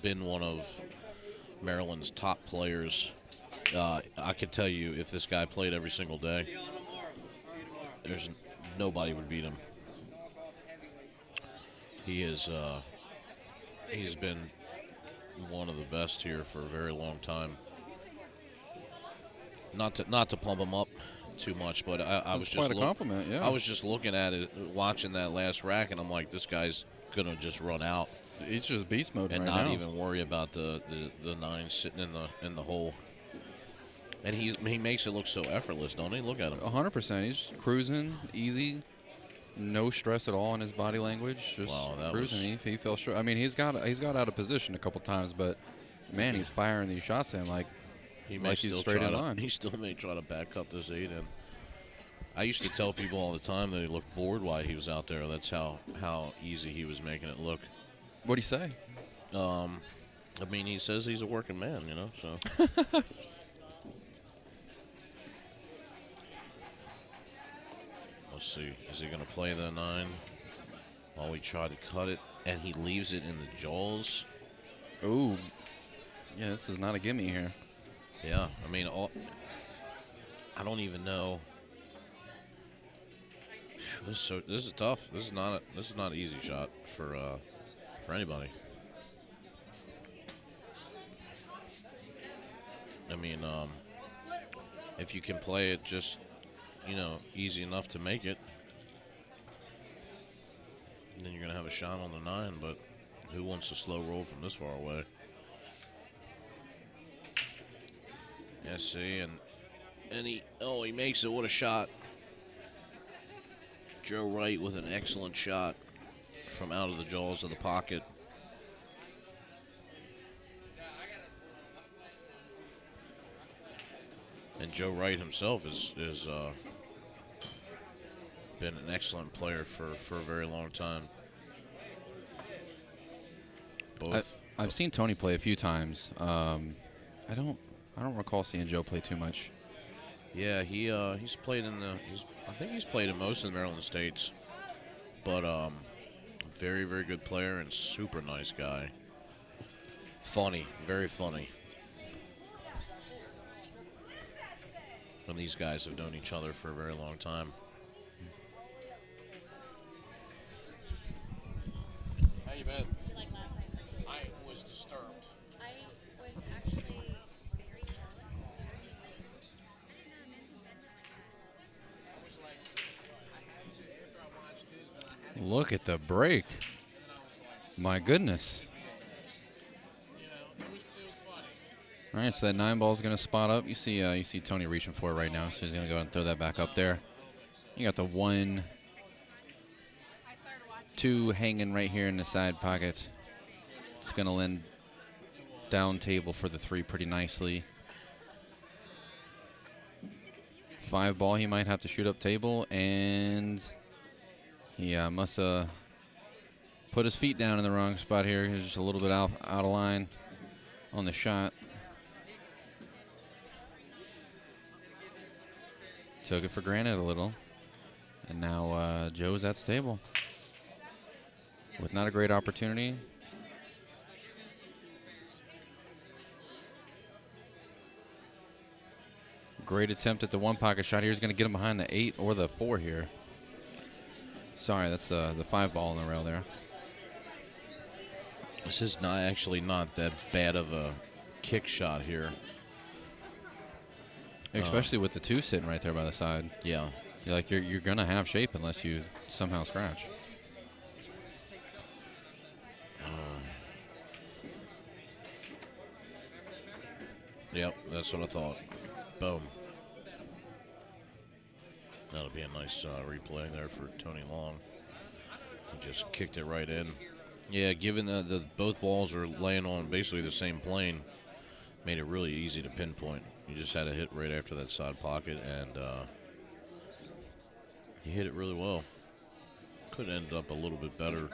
been one of Maryland's top players. I could tell you if this guy played every single day, nobody would beat him. He is. He's been one of the best here for a very long time. Not to pump him up too much, but I was just quite a compliment. Yeah, I was just looking at it, watching that last rack, and I'm like, this guy's gonna just run out. He's just beast mode and right not now. even worry about the 9 sitting in the hole. And he makes it look so effortless, don't he? Look at him. 100%. He's just cruising, easy, no stress at all in his body language. Just cruising. He fell short. I mean, he's got out of position a couple times, but man, he's firing these shots in like he's straight in line. He still may try to back up this 8 in. I used to tell people all the time that he looked bored while he was out there. That's how easy he was making it look. What'd he say? I mean, he says he's a working man, you know, so. Let's see. Is he going to play the 9? While we try to cut it, and he leaves it in the jaws. Ooh. Yeah, this is not a gimme here. Yeah, I mean, I don't even know. This is tough. This is not an easy shot for anybody. I mean, if you can play it just, easy enough to make it, then you're gonna have a shot on the 9. But who wants a slow roll from this far away? Yeah, see, and he makes it. What a shot! Joe Wright with an excellent shot from out of the jaws of the pocket. And Joe Wright himself is been an excellent player for a very long time. I've seen Tony play a few times. I don't recall seeing Joe play too much. Yeah, he's played I think he's played in most of the Maryland States, but very, very good player and super nice guy. Funny, very funny. And these guys have known each other for a very long time. How you been? I was disturbed. I was actually very jealous. Look at the break. My goodness. All right, so that 9 ball is going to spot up. You see Tony reaching for it right now, so he's going to go and throw that back up there. You got the 1, 2 hanging right here in the side pocket. It's going to land down table for the 3 pretty nicely. 5 ball, he might have to shoot up table, and he must have put his feet down in the wrong spot here. He's just a little bit out of line on the shot. Took it for granted a little. And now Joe's at the table with not a great opportunity. Great attempt at the 1 pocket shot here. He's going to get him behind the 8 or the 4 here. Sorry, that's the 5 ball on the rail there. This is not that bad of a kick shot here. Especially with the 2 sitting right there by the side. Yeah. You're going to have shape unless you somehow scratch. Yep, that's what I thought. Boom. That'll be a nice replay there for Tony Long. He just kicked it right in. Yeah, given that both balls are laying on basically the same plane, made it really easy to pinpoint. You just had a hit right after that side pocket, and he hit it really well. Could have ended up a little bit better.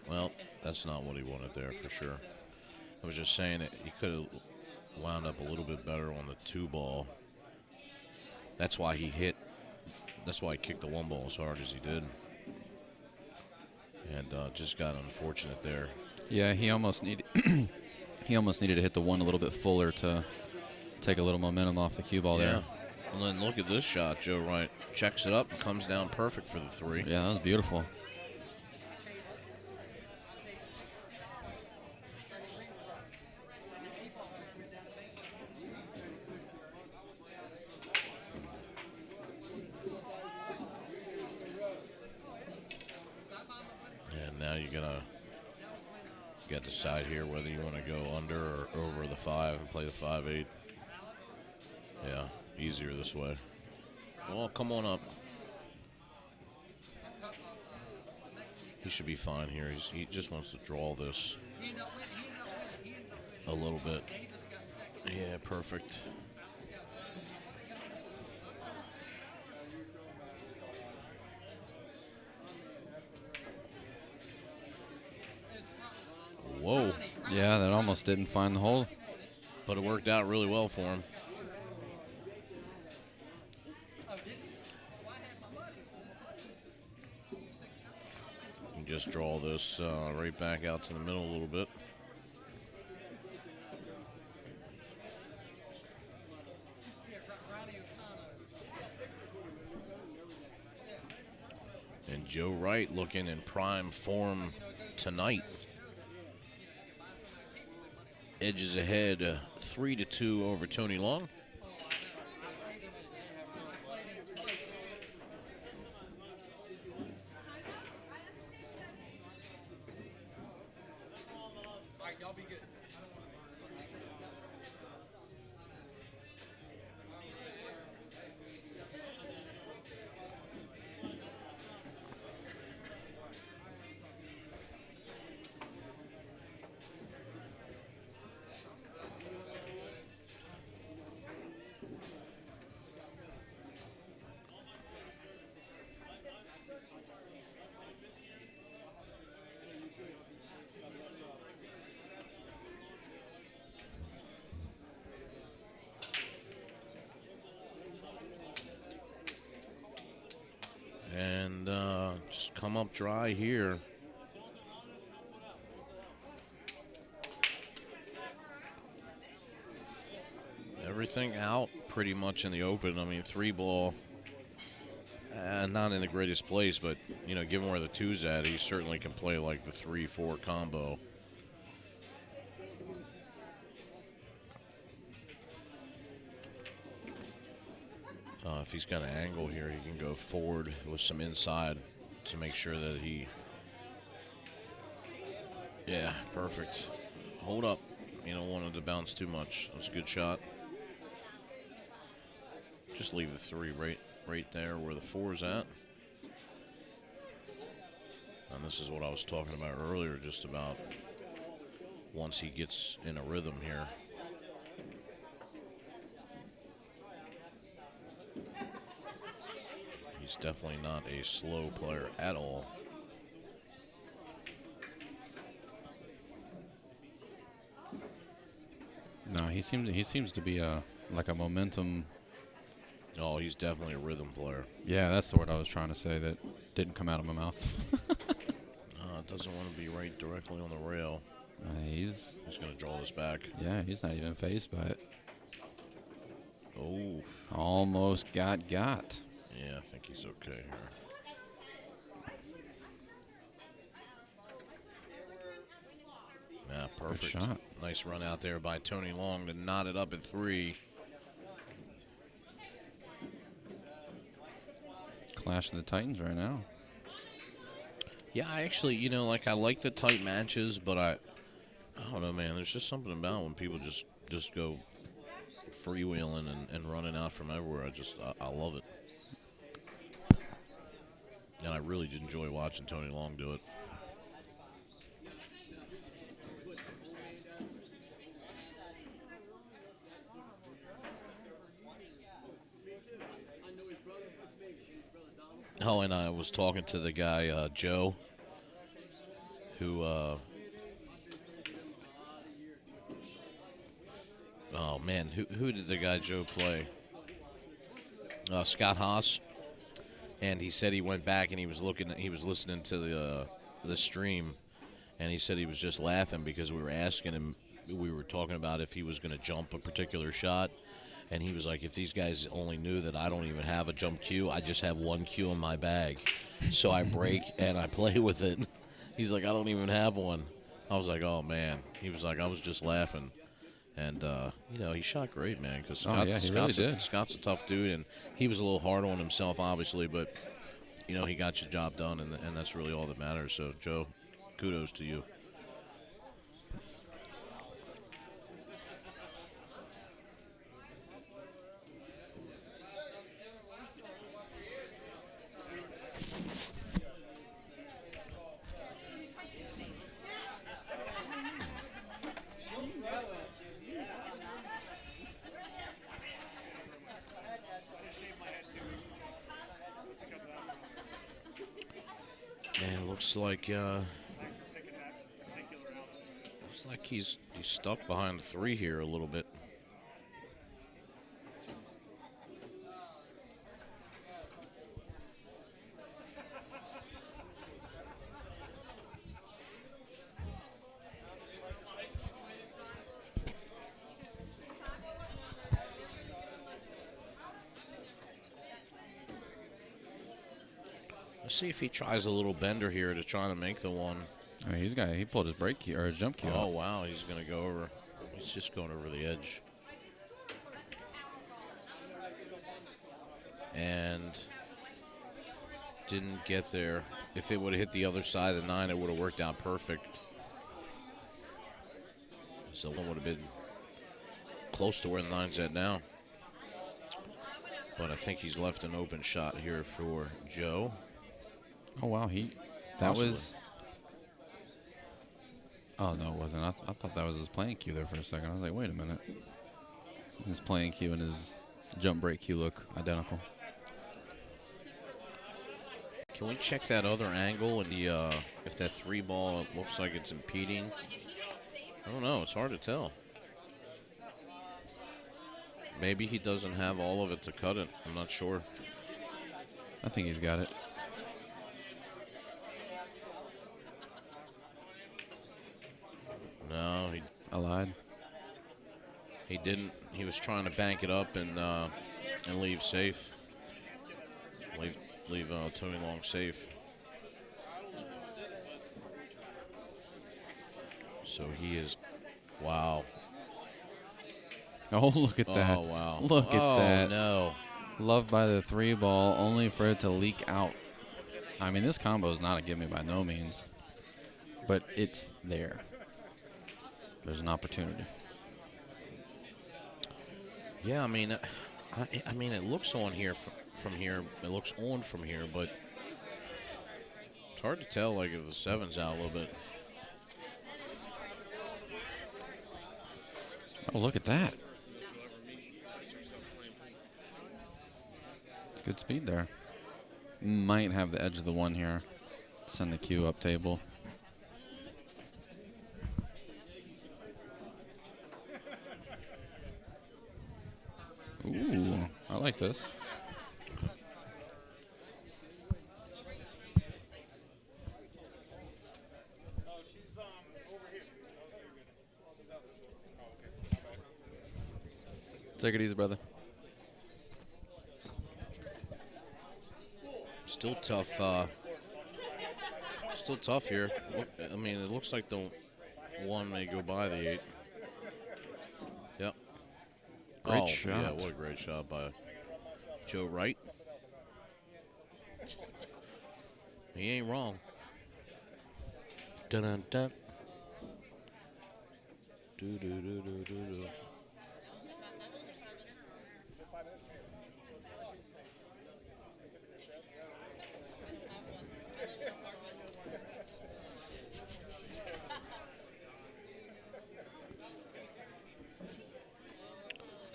Well, that's not what he wanted there for sure. I was just saying that he could have wound up a little bit better on the 2 ball. That's why he kicked the 1 ball as hard as he did. And just got unfortunate there. Yeah, he almost needed to hit the 1 a little bit fuller to take a little momentum off the cue ball there. And then look at this shot. Joe Wright checks it up and comes down perfect for the 3. Yeah, that was beautiful. And now you got to decide here whether you want to go under or over the 5 and play the 5-8. Yeah, easier this way. Well, come on up. He should be fine here. He just wants to draw this a little bit. Yeah, perfect. Whoa. Yeah, that almost didn't find the hole. But it worked out really well for him. You can just draw this right back out to the middle a little bit. And Joe Wright looking in prime form tonight. Edges ahead 3-2 over Tony Long. And just come up dry here. Everything out pretty much in the open. I mean, 3-ball, not in the greatest place, but, you know, given where the 2's at, he certainly can play like the 3-4 combo. If he's got an angle here, he can go forward with some inside to make sure that he... Yeah, perfect. Hold up. You don't want it to bounce too much. That's a good shot. Just leave the 3 right there where the 4's at. And this is what I was talking about earlier, just about once he gets in a rhythm here. He's definitely not a slow player at all. No, he seems to be like a momentum. Oh, he's definitely a rhythm player. Yeah, that's the word I was trying to say that didn't come out of my mouth. It doesn't want to be right directly on the rail. He's going to draw this back. Yeah, he's not even phased by it. Oh. Almost got. Yeah, I think he's okay here. Yeah, perfect. Good shot. Nice run out there by Tony Long to knot it up at 3. Clash of the Titans right now. Yeah, I actually, you know, like I like the tight matches, but I don't know, man. There's just something about when people just go freewheeling and running out from everywhere. I love it. And I really did enjoy watching Tony Long do it. Oh, and I was talking to the guy, Joe, who, oh, man, who did the guy Joe play? Scott Haas. And he said he went back and he was listening to the stream, and he said he was just laughing because we were asking him, we were talking about if he was going to jump a particular shot. And he was like, if these guys only knew that I don't even have a jump cue, I just have one cue in my bag. So I break and I play with it. He's like, I don't even have one. I was like, oh, man. He was like, I was just laughing. And, you know, he shot great, man, because Scott's a tough dude. And he was a little hard on himself, obviously, but, you know, he got your job done, and that's really all that matters. So, Joe, kudos to you. Man, looks like he's stuck behind 3 here a little bit. Let's see if he tries a little bender here to try to make the one. I mean, he pulled his brake key or his jump key. Oh out. wow, he's gonna go over. He's just going over the edge. And didn't get there. If it would have hit the other side of the 9, it would have worked out perfect. So one would have been close to where the 9's at now. But I think he's left an open shot here for Joe. Oh wow, that Possibly. was. Oh no, it wasn't. I thought that was his playing cue there for a second. I was like, wait a minute. So his playing cue and his jump brake cue look identical. Can we check that other angle and if that 3 ball looks like it's impeding? I don't know. It's hard to tell. Maybe he doesn't have all of it to cut it. I'm not sure. I think he's got it. No, I lied. He didn't. He was trying to bank it up and leave safe. Leave Tony Long safe. So he is. Wow. Oh, look at that. Oh, wow. Look at that. Oh, no. Love by the 3 ball, only for it to leak out. I mean, this combo is not a gimme by no means, but it's there. There's an opportunity. Yeah, I mean, it looks on here from here. It looks on from here, but it's hard to tell. Like if the 7's out a little bit. Oh, look at that. Good speed there. Might have the edge of the 1 here. Send the cue up table. Ooh, I like this. Take it easy, brother. Still tough. Still tough here. I mean, it looks like the 1 may go by the 8. Yep. Great shot. Yeah, what a great shot by Joe Wright. He ain't wrong. Dun dun dun. Do do do do do do.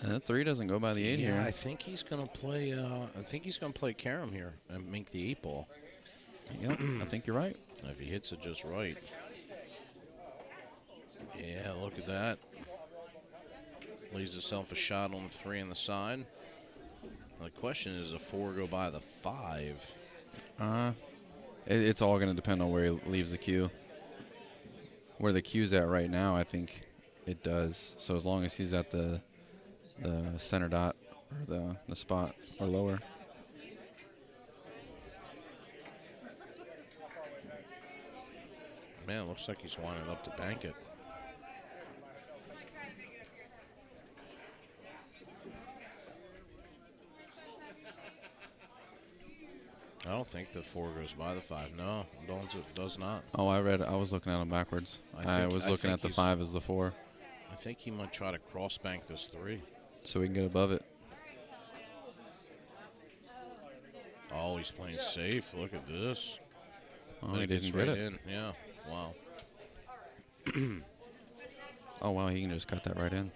That 3 doesn't go by the 8 here. I think he's gonna play. I think he's gonna play carom here and make the 8 ball. Yep, I think you're right. If he hits it just right. Yeah, look at that. Leaves himself a shot on the 3 on the side. The question is, does a 4 go by the 5? It's all going to depend on where he leaves the cue. Where the cue's at right now, I think it does. So as long as he's at the center dot or the spot or lower. Man, looks like he's winding up to bank it. I don't think the 4 goes by the 5. No, it does not. Oh, I was looking at him backwards. I was looking at the 5 as the 4. I think he might try to cross bank this 3. So we can get above it. Oh, he's playing safe. Look at this. Oh, But he gets didn't get right it. in. Yeah. Wow. Oh, wow, he can just cut that right in.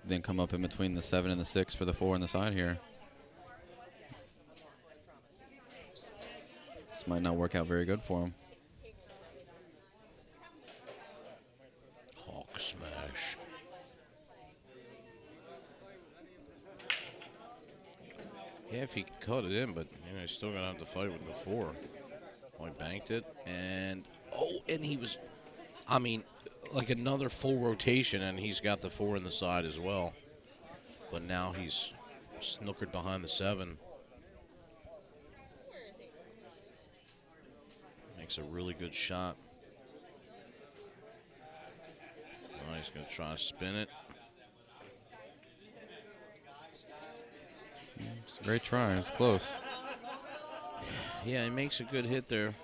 Then come up in between the 7 and the 6 for the 4 on the side here. This might not work out very good for him. Hawk smash. Yeah, if he cut it in, but he's still going to have to fight with the 4. Oh, he banked it. And he was, like another full rotation, and he's got the 4 in the side as well. But now he's snookered behind the 7. Makes a really good shot. Oh, he's going to try to spin it. It's a great try. It's close. Yeah, he makes a good hit there.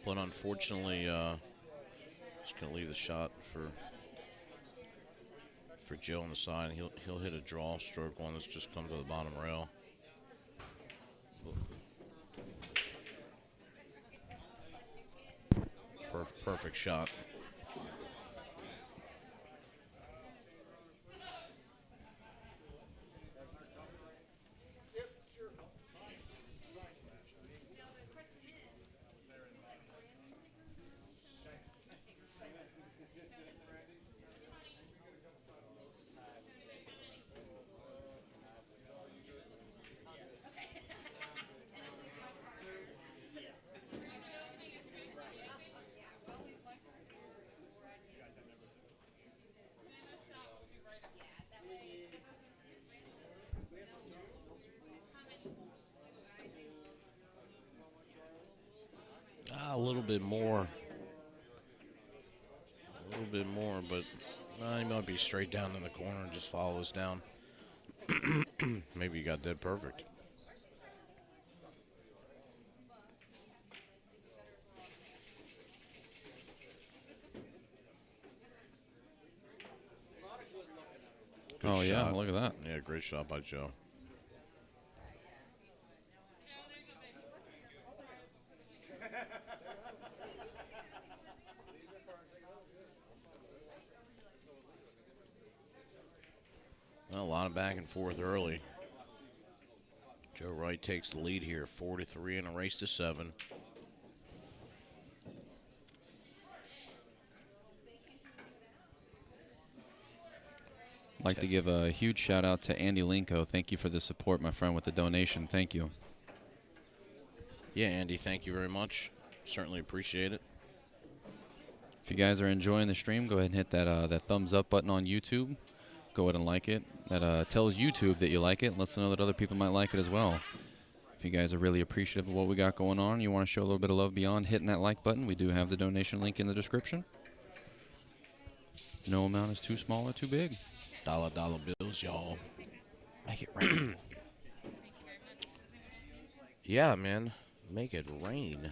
But unfortunately, just going to leave the shot for Joe on the side. And he'll hit a draw stroke one that's just come to the bottom rail. Perfect shot. A little bit more. A little bit more, but he might be straight down in the corner and just follow us down. Maybe you got dead perfect. Oh, Good yeah, shot. look at that. Yeah, great shot by Joe. Well, a lot of back and forth early. Joe Wright takes the lead here, 4-3 in a race to 7. I'd like to give a huge shout out to Andy Linko. Thank you for the support, my friend, with the donation. Thank you. Yeah, Andy, thank you very much. Certainly appreciate it. If you guys are enjoying the stream, go ahead and hit that thumbs up button on YouTube. Go ahead and like it. That tells YouTube that you like it and lets them know that other people might like it as well. If you guys are really appreciative of what we got going on, you want to show a little bit of love beyond hitting that like button, we do have the donation link in the description. No amount is too small or too big. Dollar bills, y'all. Make it rain. Yeah, man. Make it rain.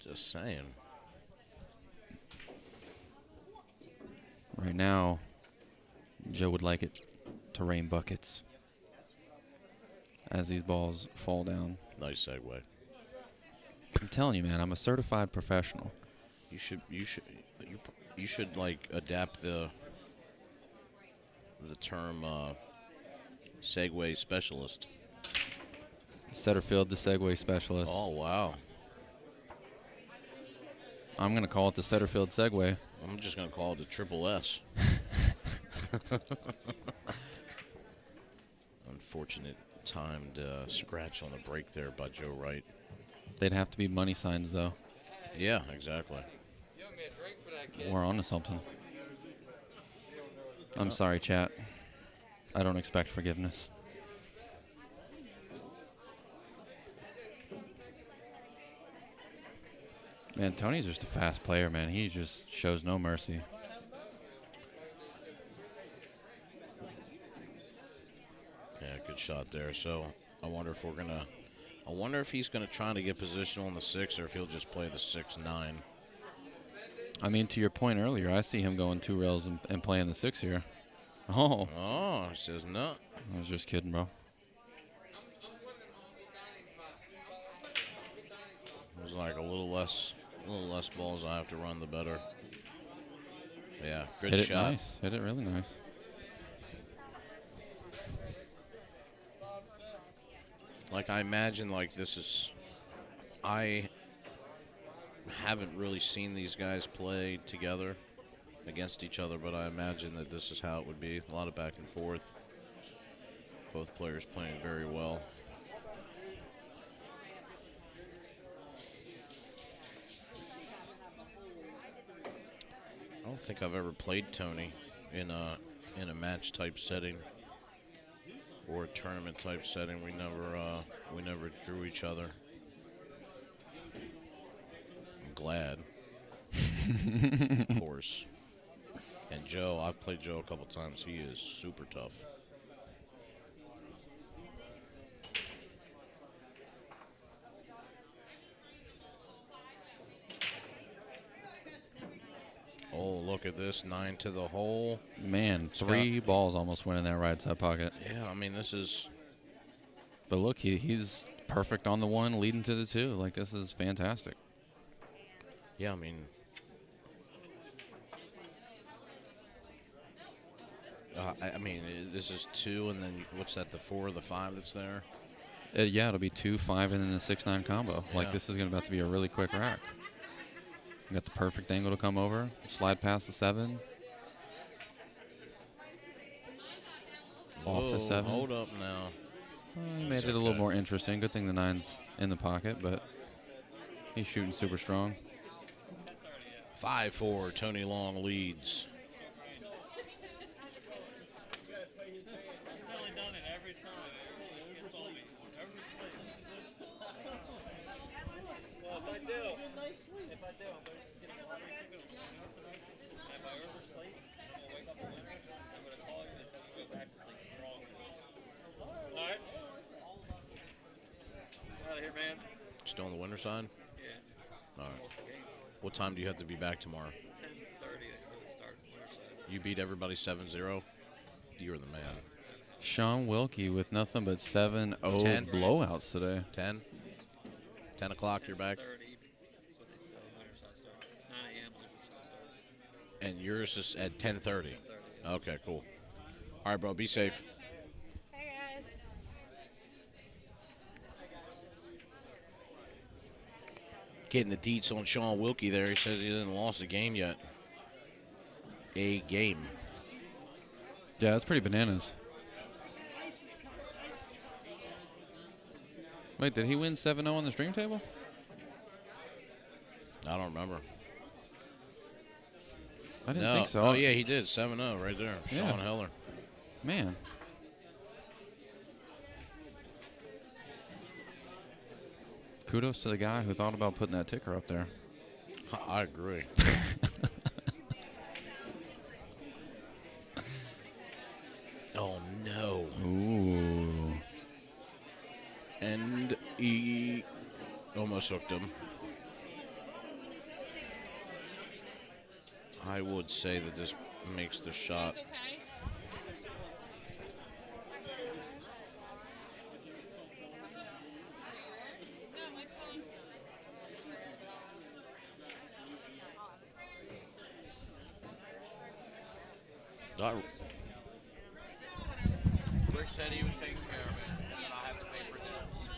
Just saying. Right now, Joe would like it to rain buckets as these balls fall down. Nice segue. I'm telling you, man, I'm a certified professional. You should like adapt the term segue specialist. Setterfield, the segue specialist. Oh, wow. I'm going to call it the Setterfield segue. I'm just going to call it the Triple S. Unfortunate timed scratch on the break there by Joe Wright. They'd have to be money signs, though. Yeah, exactly. We're on to something. I'm sorry, chat. I don't expect forgiveness. Man, Tony's just a fast player, man. He just shows no mercy. Yeah, good shot there. So I wonder if he's gonna try to get positional on the 6, or if he'll just play the 6-9. I mean, to your point earlier, I see him going 2 rails and playing the 6 here. Oh. Oh, he says no. I was just kidding, bro. It was like a little less balls I have to run, the better. Yeah, good Hit it shot. nice. Hit it really nice. Like, I imagine, like, this is... I haven't really seen these guys play together against each other, but I imagine that this is how it would be. A lot of back and forth. Both players playing very well. I don't think I've ever played Tony in a match type setting or a tournament type setting. We never drew each other. I'm glad, of course. And Joe, I've played Joe a couple times. He is super tough. Oh, look at this. 9 to the hole. Man, 3 balls almost went in that right side pocket. Yeah, I mean, this is... But look, he's perfect on the 1, leading to the 2. Like, this is fantastic. Yeah, I mean... I mean, this is 2, and then what's that, the 4 or the 5 that's there? Yeah, it'll be 2, 5, and then the 6-9 combo. Yeah. Like, this is about to be a really quick rack. You got the perfect angle to come over, slide past the 7. Off Whoa, to 7. Hold up now. He made it a little more interesting. Good thing the 9's in the pocket, but he's shooting super strong. 5-4, Tony Long leads. Still on the winner side? Yeah. All right. What time do you have to be back tomorrow? 10:30. I said start winner side. You beat everybody 7-0. You're the man. Sean Wilkie with nothing but 7-0 blowouts today. 10? 10 o'clock, you're back? 30. That's what they said. Winner side start. 9 a.m. winner side start. And yours is at 10:30? Okay, cool. All right, bro, be safe. Getting the deets on Sean Wilkie there. He says he hasn't lost a game yet. A game. Yeah, that's pretty bananas. Wait, did he win 7-0 on the stream table? I don't remember. I didn't think so. Oh, yeah, he did. 7-0 right there. Yeah. Sean Heller. Man. Kudos to the guy who thought about putting that ticker up there. I agree. Oh, no. Ooh. And he almost hooked him. I would say that this makes the shot. Rick said he was taking care of it, and then I have to pay for this.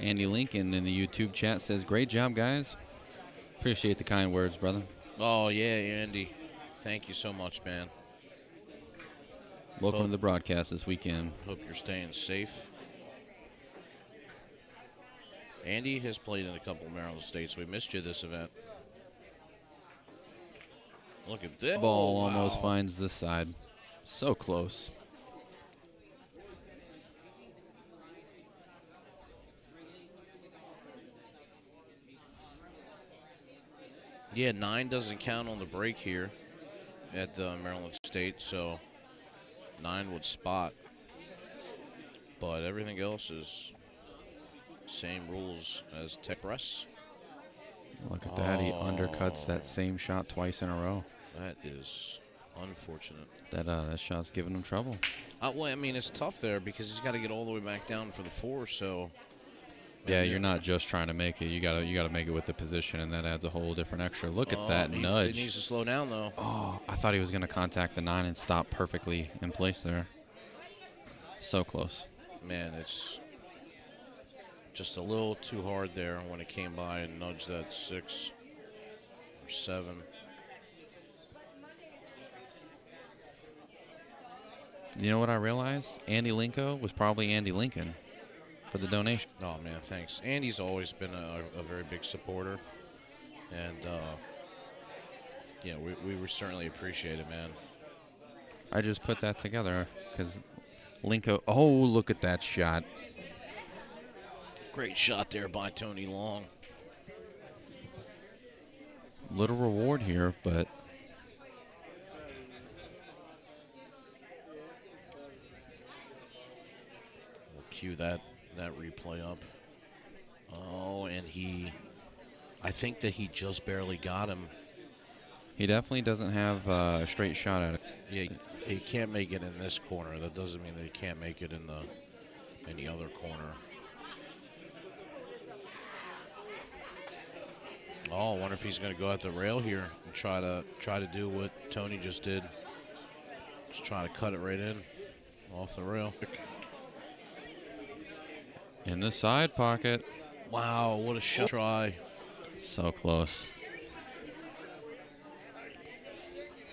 Andy Lincoln in the YouTube chat says, great job, guys. Appreciate the kind words, brother. Oh, yeah, Andy. Thank you so much, man. Welcome to the broadcast this weekend. Hope you're staying safe. Andy has played in a couple of Maryland states. We missed you this event. Look at this. Ball almost finds this side. So close. Yeah, 9 doesn't count on the break here at Maryland State, so 9 would spot. But everything else is same rules as Tech Press. Look at that. He undercuts that same shot twice in a row. That is unfortunate. That shot's giving him trouble. Well, I mean, it's tough there because he's got to get all the way back down for the 4, so... Yeah, you're not just trying to make it. You gotta make it with the position, and that adds a whole different extra. Look at that nudge. He needs to slow down, though. Oh, I thought he was going to contact the 9 and stop perfectly in place there. So close. Man, it's just a little too hard there when it came by and nudged that 6 or 7. You know what I realized? Andy Linko was probably Andy Lincoln for the donation. Oh, man, thanks. Andy's always been a very big supporter. And, yeah, we certainly appreciate it, man. I just put that together because Linko, oh, look at that shot. Great shot there by Tony Long. Little reward here, but we'll cue that replay up. Oh, and I think that he just barely got him. he definitely doesn't have a straight shot at it. Yeah, he can't make it in this corner. That doesn't mean that he can't make it in the other corner. Oh, I wonder if he's going to go at the rail here and try to do what Tony just did. Just try to cut it right in off the rail. In the side pocket. Wow, what a shot try. So close.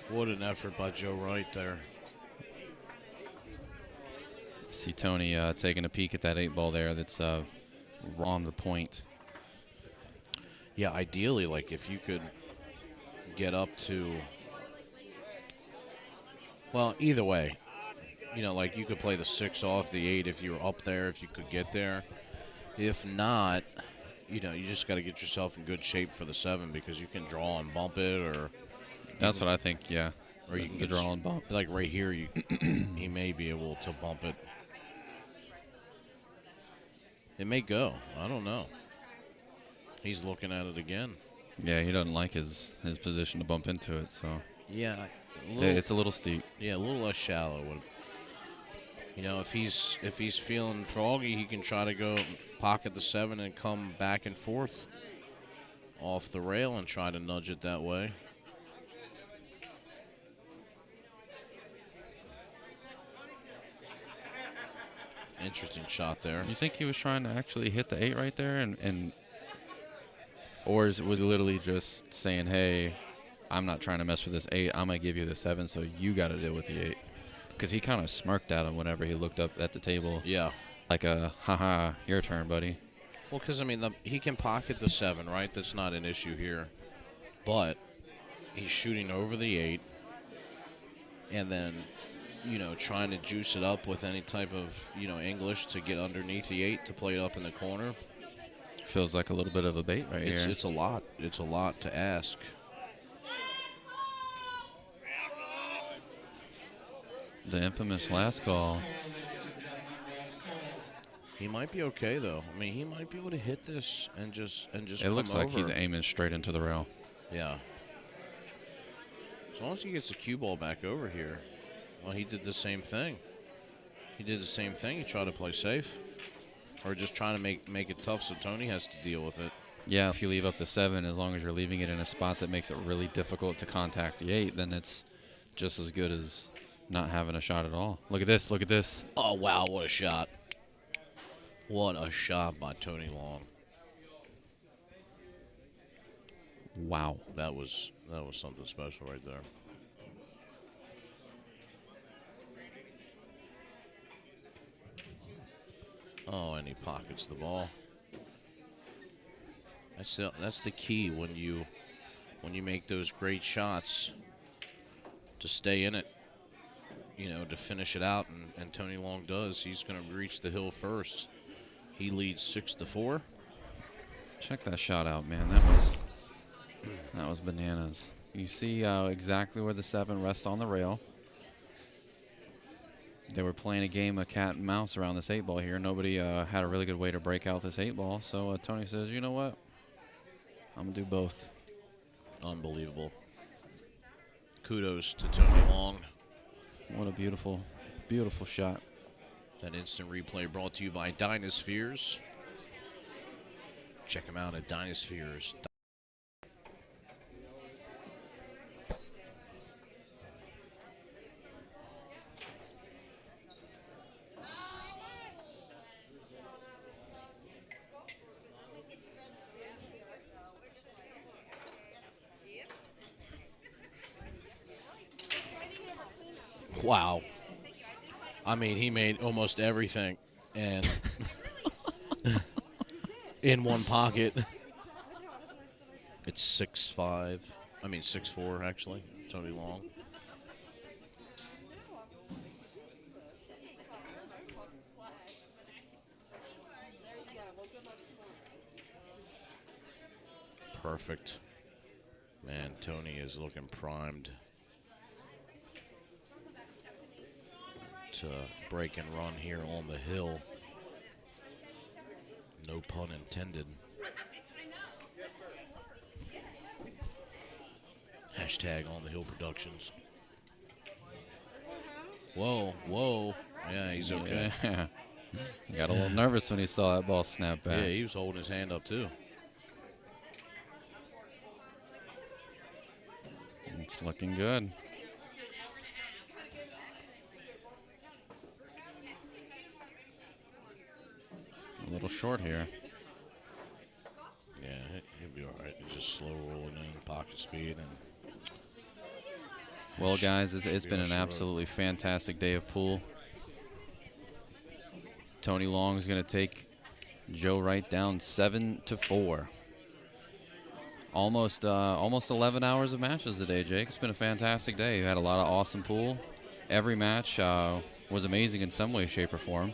What an effort by Joe Wright there. See Tony taking a peek at that 8 ball there that's on the point. Yeah, ideally, like if you could get up to, well, either way, you know, like you could play the 6 off the 8 if you were up there, if you could get there. If not, you know, you just got to get yourself in good shape for the 7 because you can draw and bump it, or that's what I think. Yeah, or you can get draw and bump. Like right here, he may be able to bump it. It may go. I don't know. He's looking at it again. Yeah, he doesn't like his position to bump into it, so. Yeah, it's a little steep. Yeah, a little less shallow. You know, if he's feeling froggy, he can try to go pocket the 7 and come back and forth off the rail and try to nudge it that way. Interesting shot there. You think he was trying to actually hit the 8 right there, and or was he literally just saying, hey, I'm not trying to mess with this 8. I'm going to give you the 7, so you got to deal with the 8. Because he kind of smirked at him whenever he looked up at the table. Yeah. Like a, haha, your turn, buddy. Well, because, I mean, he can pocket the 7, right? That's not an issue here. But he's shooting over the 8. And then, you know, trying to juice it up with any type of, you know, English to get underneath the 8 to play it up in the corner. Feels like a little bit of a bait right here. It's a lot. It's a lot to ask. The infamous last call. He might be okay though. I mean, he might be able to hit this and just. It looks like he's aiming straight into the rail. Yeah. As long as he gets the cue ball back over here. Well, he did the same thing. He tried to play safe. Or just trying to make it tough so Tony has to deal with it. Yeah, if you leave up the 7, as long as you're leaving it in a spot that makes it really difficult to contact the 8, then it's just as good as not having a shot at all. Look at this. Look at this. Oh, wow, what a shot. What a shot by Tony Long. Wow. That was something special right there. Oh, and he pockets the ball. That's the key when you make those great shots, to stay in it, to finish it out, and Tony Long does. He's going to reach the hill first. He leads 6-4. Check that shot out, man. That was bananas. You see exactly where the 7 rests on the rail. They were playing a game of cat and mouse around this 8-ball here. Nobody had a really good way to break out this 8-ball. So Tony says, you know what? I'm going to do both. Unbelievable. Kudos to Tony Long. What a beautiful, beautiful shot. That instant replay brought to you by Dynaspheres. Check them out at Dynaspheres. Wow. I mean, he made almost everything and in one pocket. It's 6'4", actually, Tony Long. Perfect. Man, Tony is looking primed to break and run here on the hill. No pun intended. Hashtag On The Hill Productions. Whoa, whoa. Yeah, he's okay. Yeah. He got a little nervous when he saw that ball snap back. Yeah, he was holding his hand up too. It's looking good. A little short here. Yeah, he'll be all right. He's just slow rolling in, pocket speed. And well, guys, it's been an absolutely fantastic day of pool. Tony Long is going to take Joe Wright down 7-4. Almost 11 hours of matches today, Jake. It's been a fantastic day. You had a lot of awesome pool. Every match was amazing in some way, shape, or form.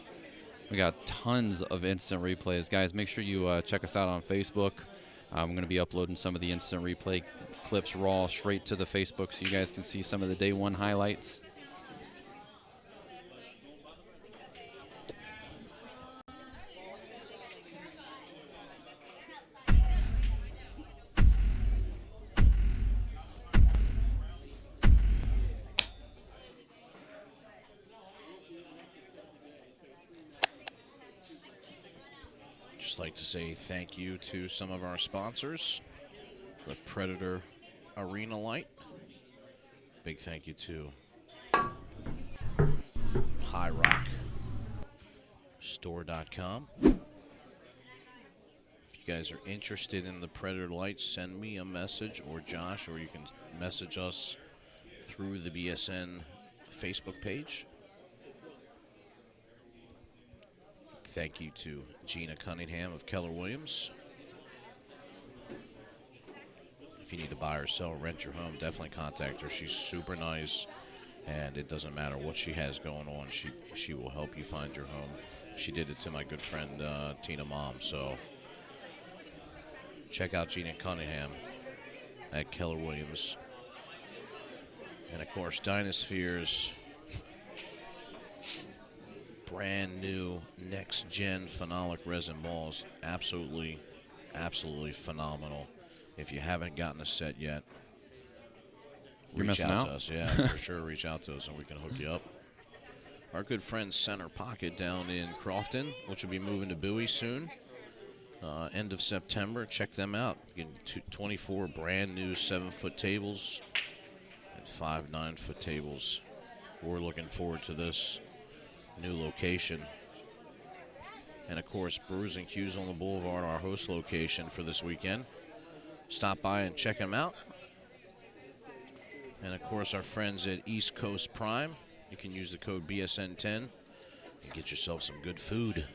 We got tons of instant replays. Guys, make sure you check us out on Facebook. I'm going to be uploading some of the instant replay clips raw straight to the Facebook so you guys can see some of the day one highlights. just like to say thank you to some of our sponsors. The Predator Arena Light. Big thank you to High Rock Store.com. If you guys are interested in the Predator Light, send me a message, or Josh, or you can message us through the BSN Facebook page. Thank you to Gina Cunningham of Keller Williams. If you need to buy or sell or rent your home, definitely contact her. She's super nice, and it doesn't matter what she has going on. She will help you find your home. She did it to my good friend Tina Mom. So check out Gina Cunningham at Keller Williams. And, of course, Dynaspheres. Brand new next-gen phenolic resin balls. Absolutely, absolutely phenomenal. If you haven't gotten a set yet, You're reach missing out out. to us. Yeah, for sure, reach out to us and we can hook you up. Our good friend Center Pocket down in Crofton, which will be moving to Bowie soon, end of September. Check them out. You get 24 brand new 7-foot tables and 5 9-foot tables. We're looking forward to this new location. And, of course, Brews and Q's on the Boulevard, our host location for this weekend. Stop by and check them out. And, of course, our friends at East Coast Prime. You can use the code BSN10 and get yourself some good food.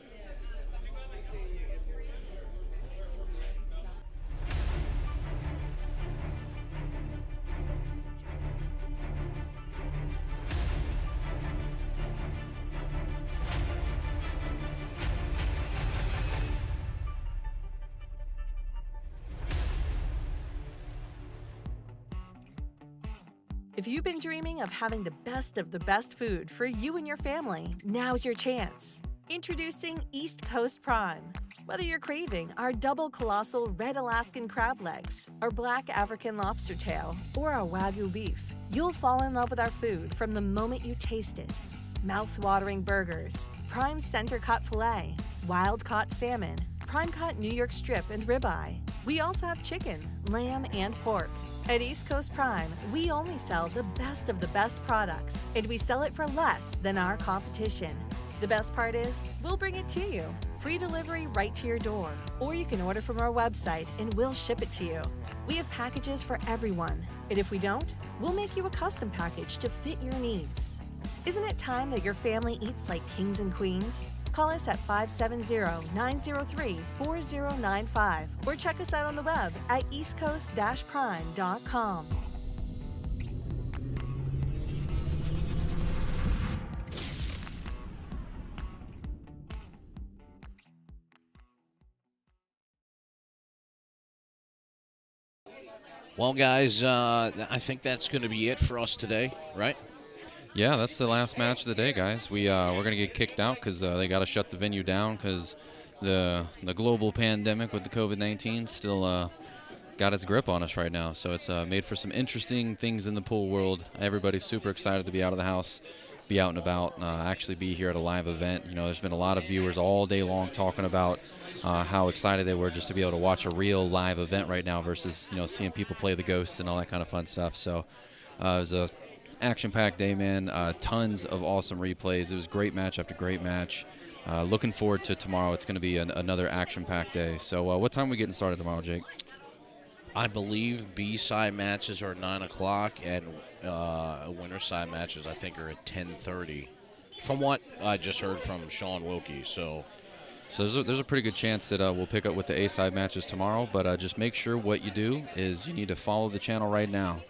If you've been dreaming of having the best food for you and your family, now's your chance. Introducing East Coast Prime. Whether you're craving our double colossal red Alaskan crab legs, our black African lobster tail, or our Wagyu beef, you'll fall in love with our food from the moment you taste it. Mouth-watering burgers, prime center-cut filet, wild-caught salmon, prime-cut New York strip and ribeye. We also have chicken, lamb, and pork. At East Coast Prime, we only sell the best of the best products, and we sell it for less than our competition. The best part is, we'll bring it to you. Free delivery right to your door, or you can order from our website and we'll ship it to you. We have packages for everyone, and if we don't, we'll make you a custom package to fit your needs. Isn't it time that your family eats like kings and queens? Call us at 570-903-4095 or check us out on the web at eastcoast-prime.com. Well, guys, I think that's going to be it for us today, right? Yeah, that's the last match of the day, guys. We're going to get kicked out because they got to shut the venue down because the global pandemic with the COVID-19 still got its grip on us right now. So it's made for some interesting things in the pool world. Everybody's super excited to be out of the house, be out and about, actually be here at a live event. You know, there's been a lot of viewers all day long talking about how excited they were just to be able to watch a real live event right now versus, you know, seeing people play the Ghost and all that kind of fun stuff. So it was a action-packed day, man. Tons of awesome replays. It was great match after great match. Looking forward to tomorrow. It's going to be another action-packed day. So what time are we getting started tomorrow, Jake? I believe B-side matches are 9 o'clock, and winner side matches, I think, are at 10:30. From what I just heard from Sean Wilkie. So there's a pretty good chance that we'll pick up with the A-side matches tomorrow, but just make sure what you do is you need to follow the channel right now.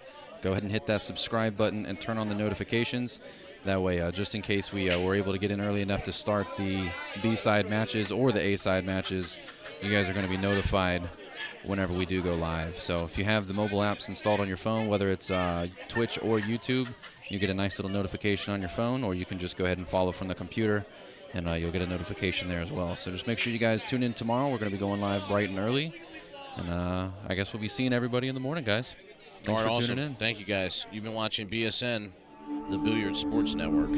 Go ahead and hit that subscribe button and turn on the notifications. That way, just in case we were able to get in early enough to start the B-side matches or the A-side matches, you guys are going to be notified whenever we do go live. So if you have the mobile apps installed on your phone, whether it's Twitch or YouTube, you get a nice little notification on your phone, or you can just go ahead and follow from the computer, and you'll get a notification there as well. So just make sure you guys tune in tomorrow. We're going to be going live bright and early, and I guess we'll be seeing everybody in the morning, guys. Thanks for tuning in. Thank you, guys. You've been watching BSN, the Billiard Sports Network.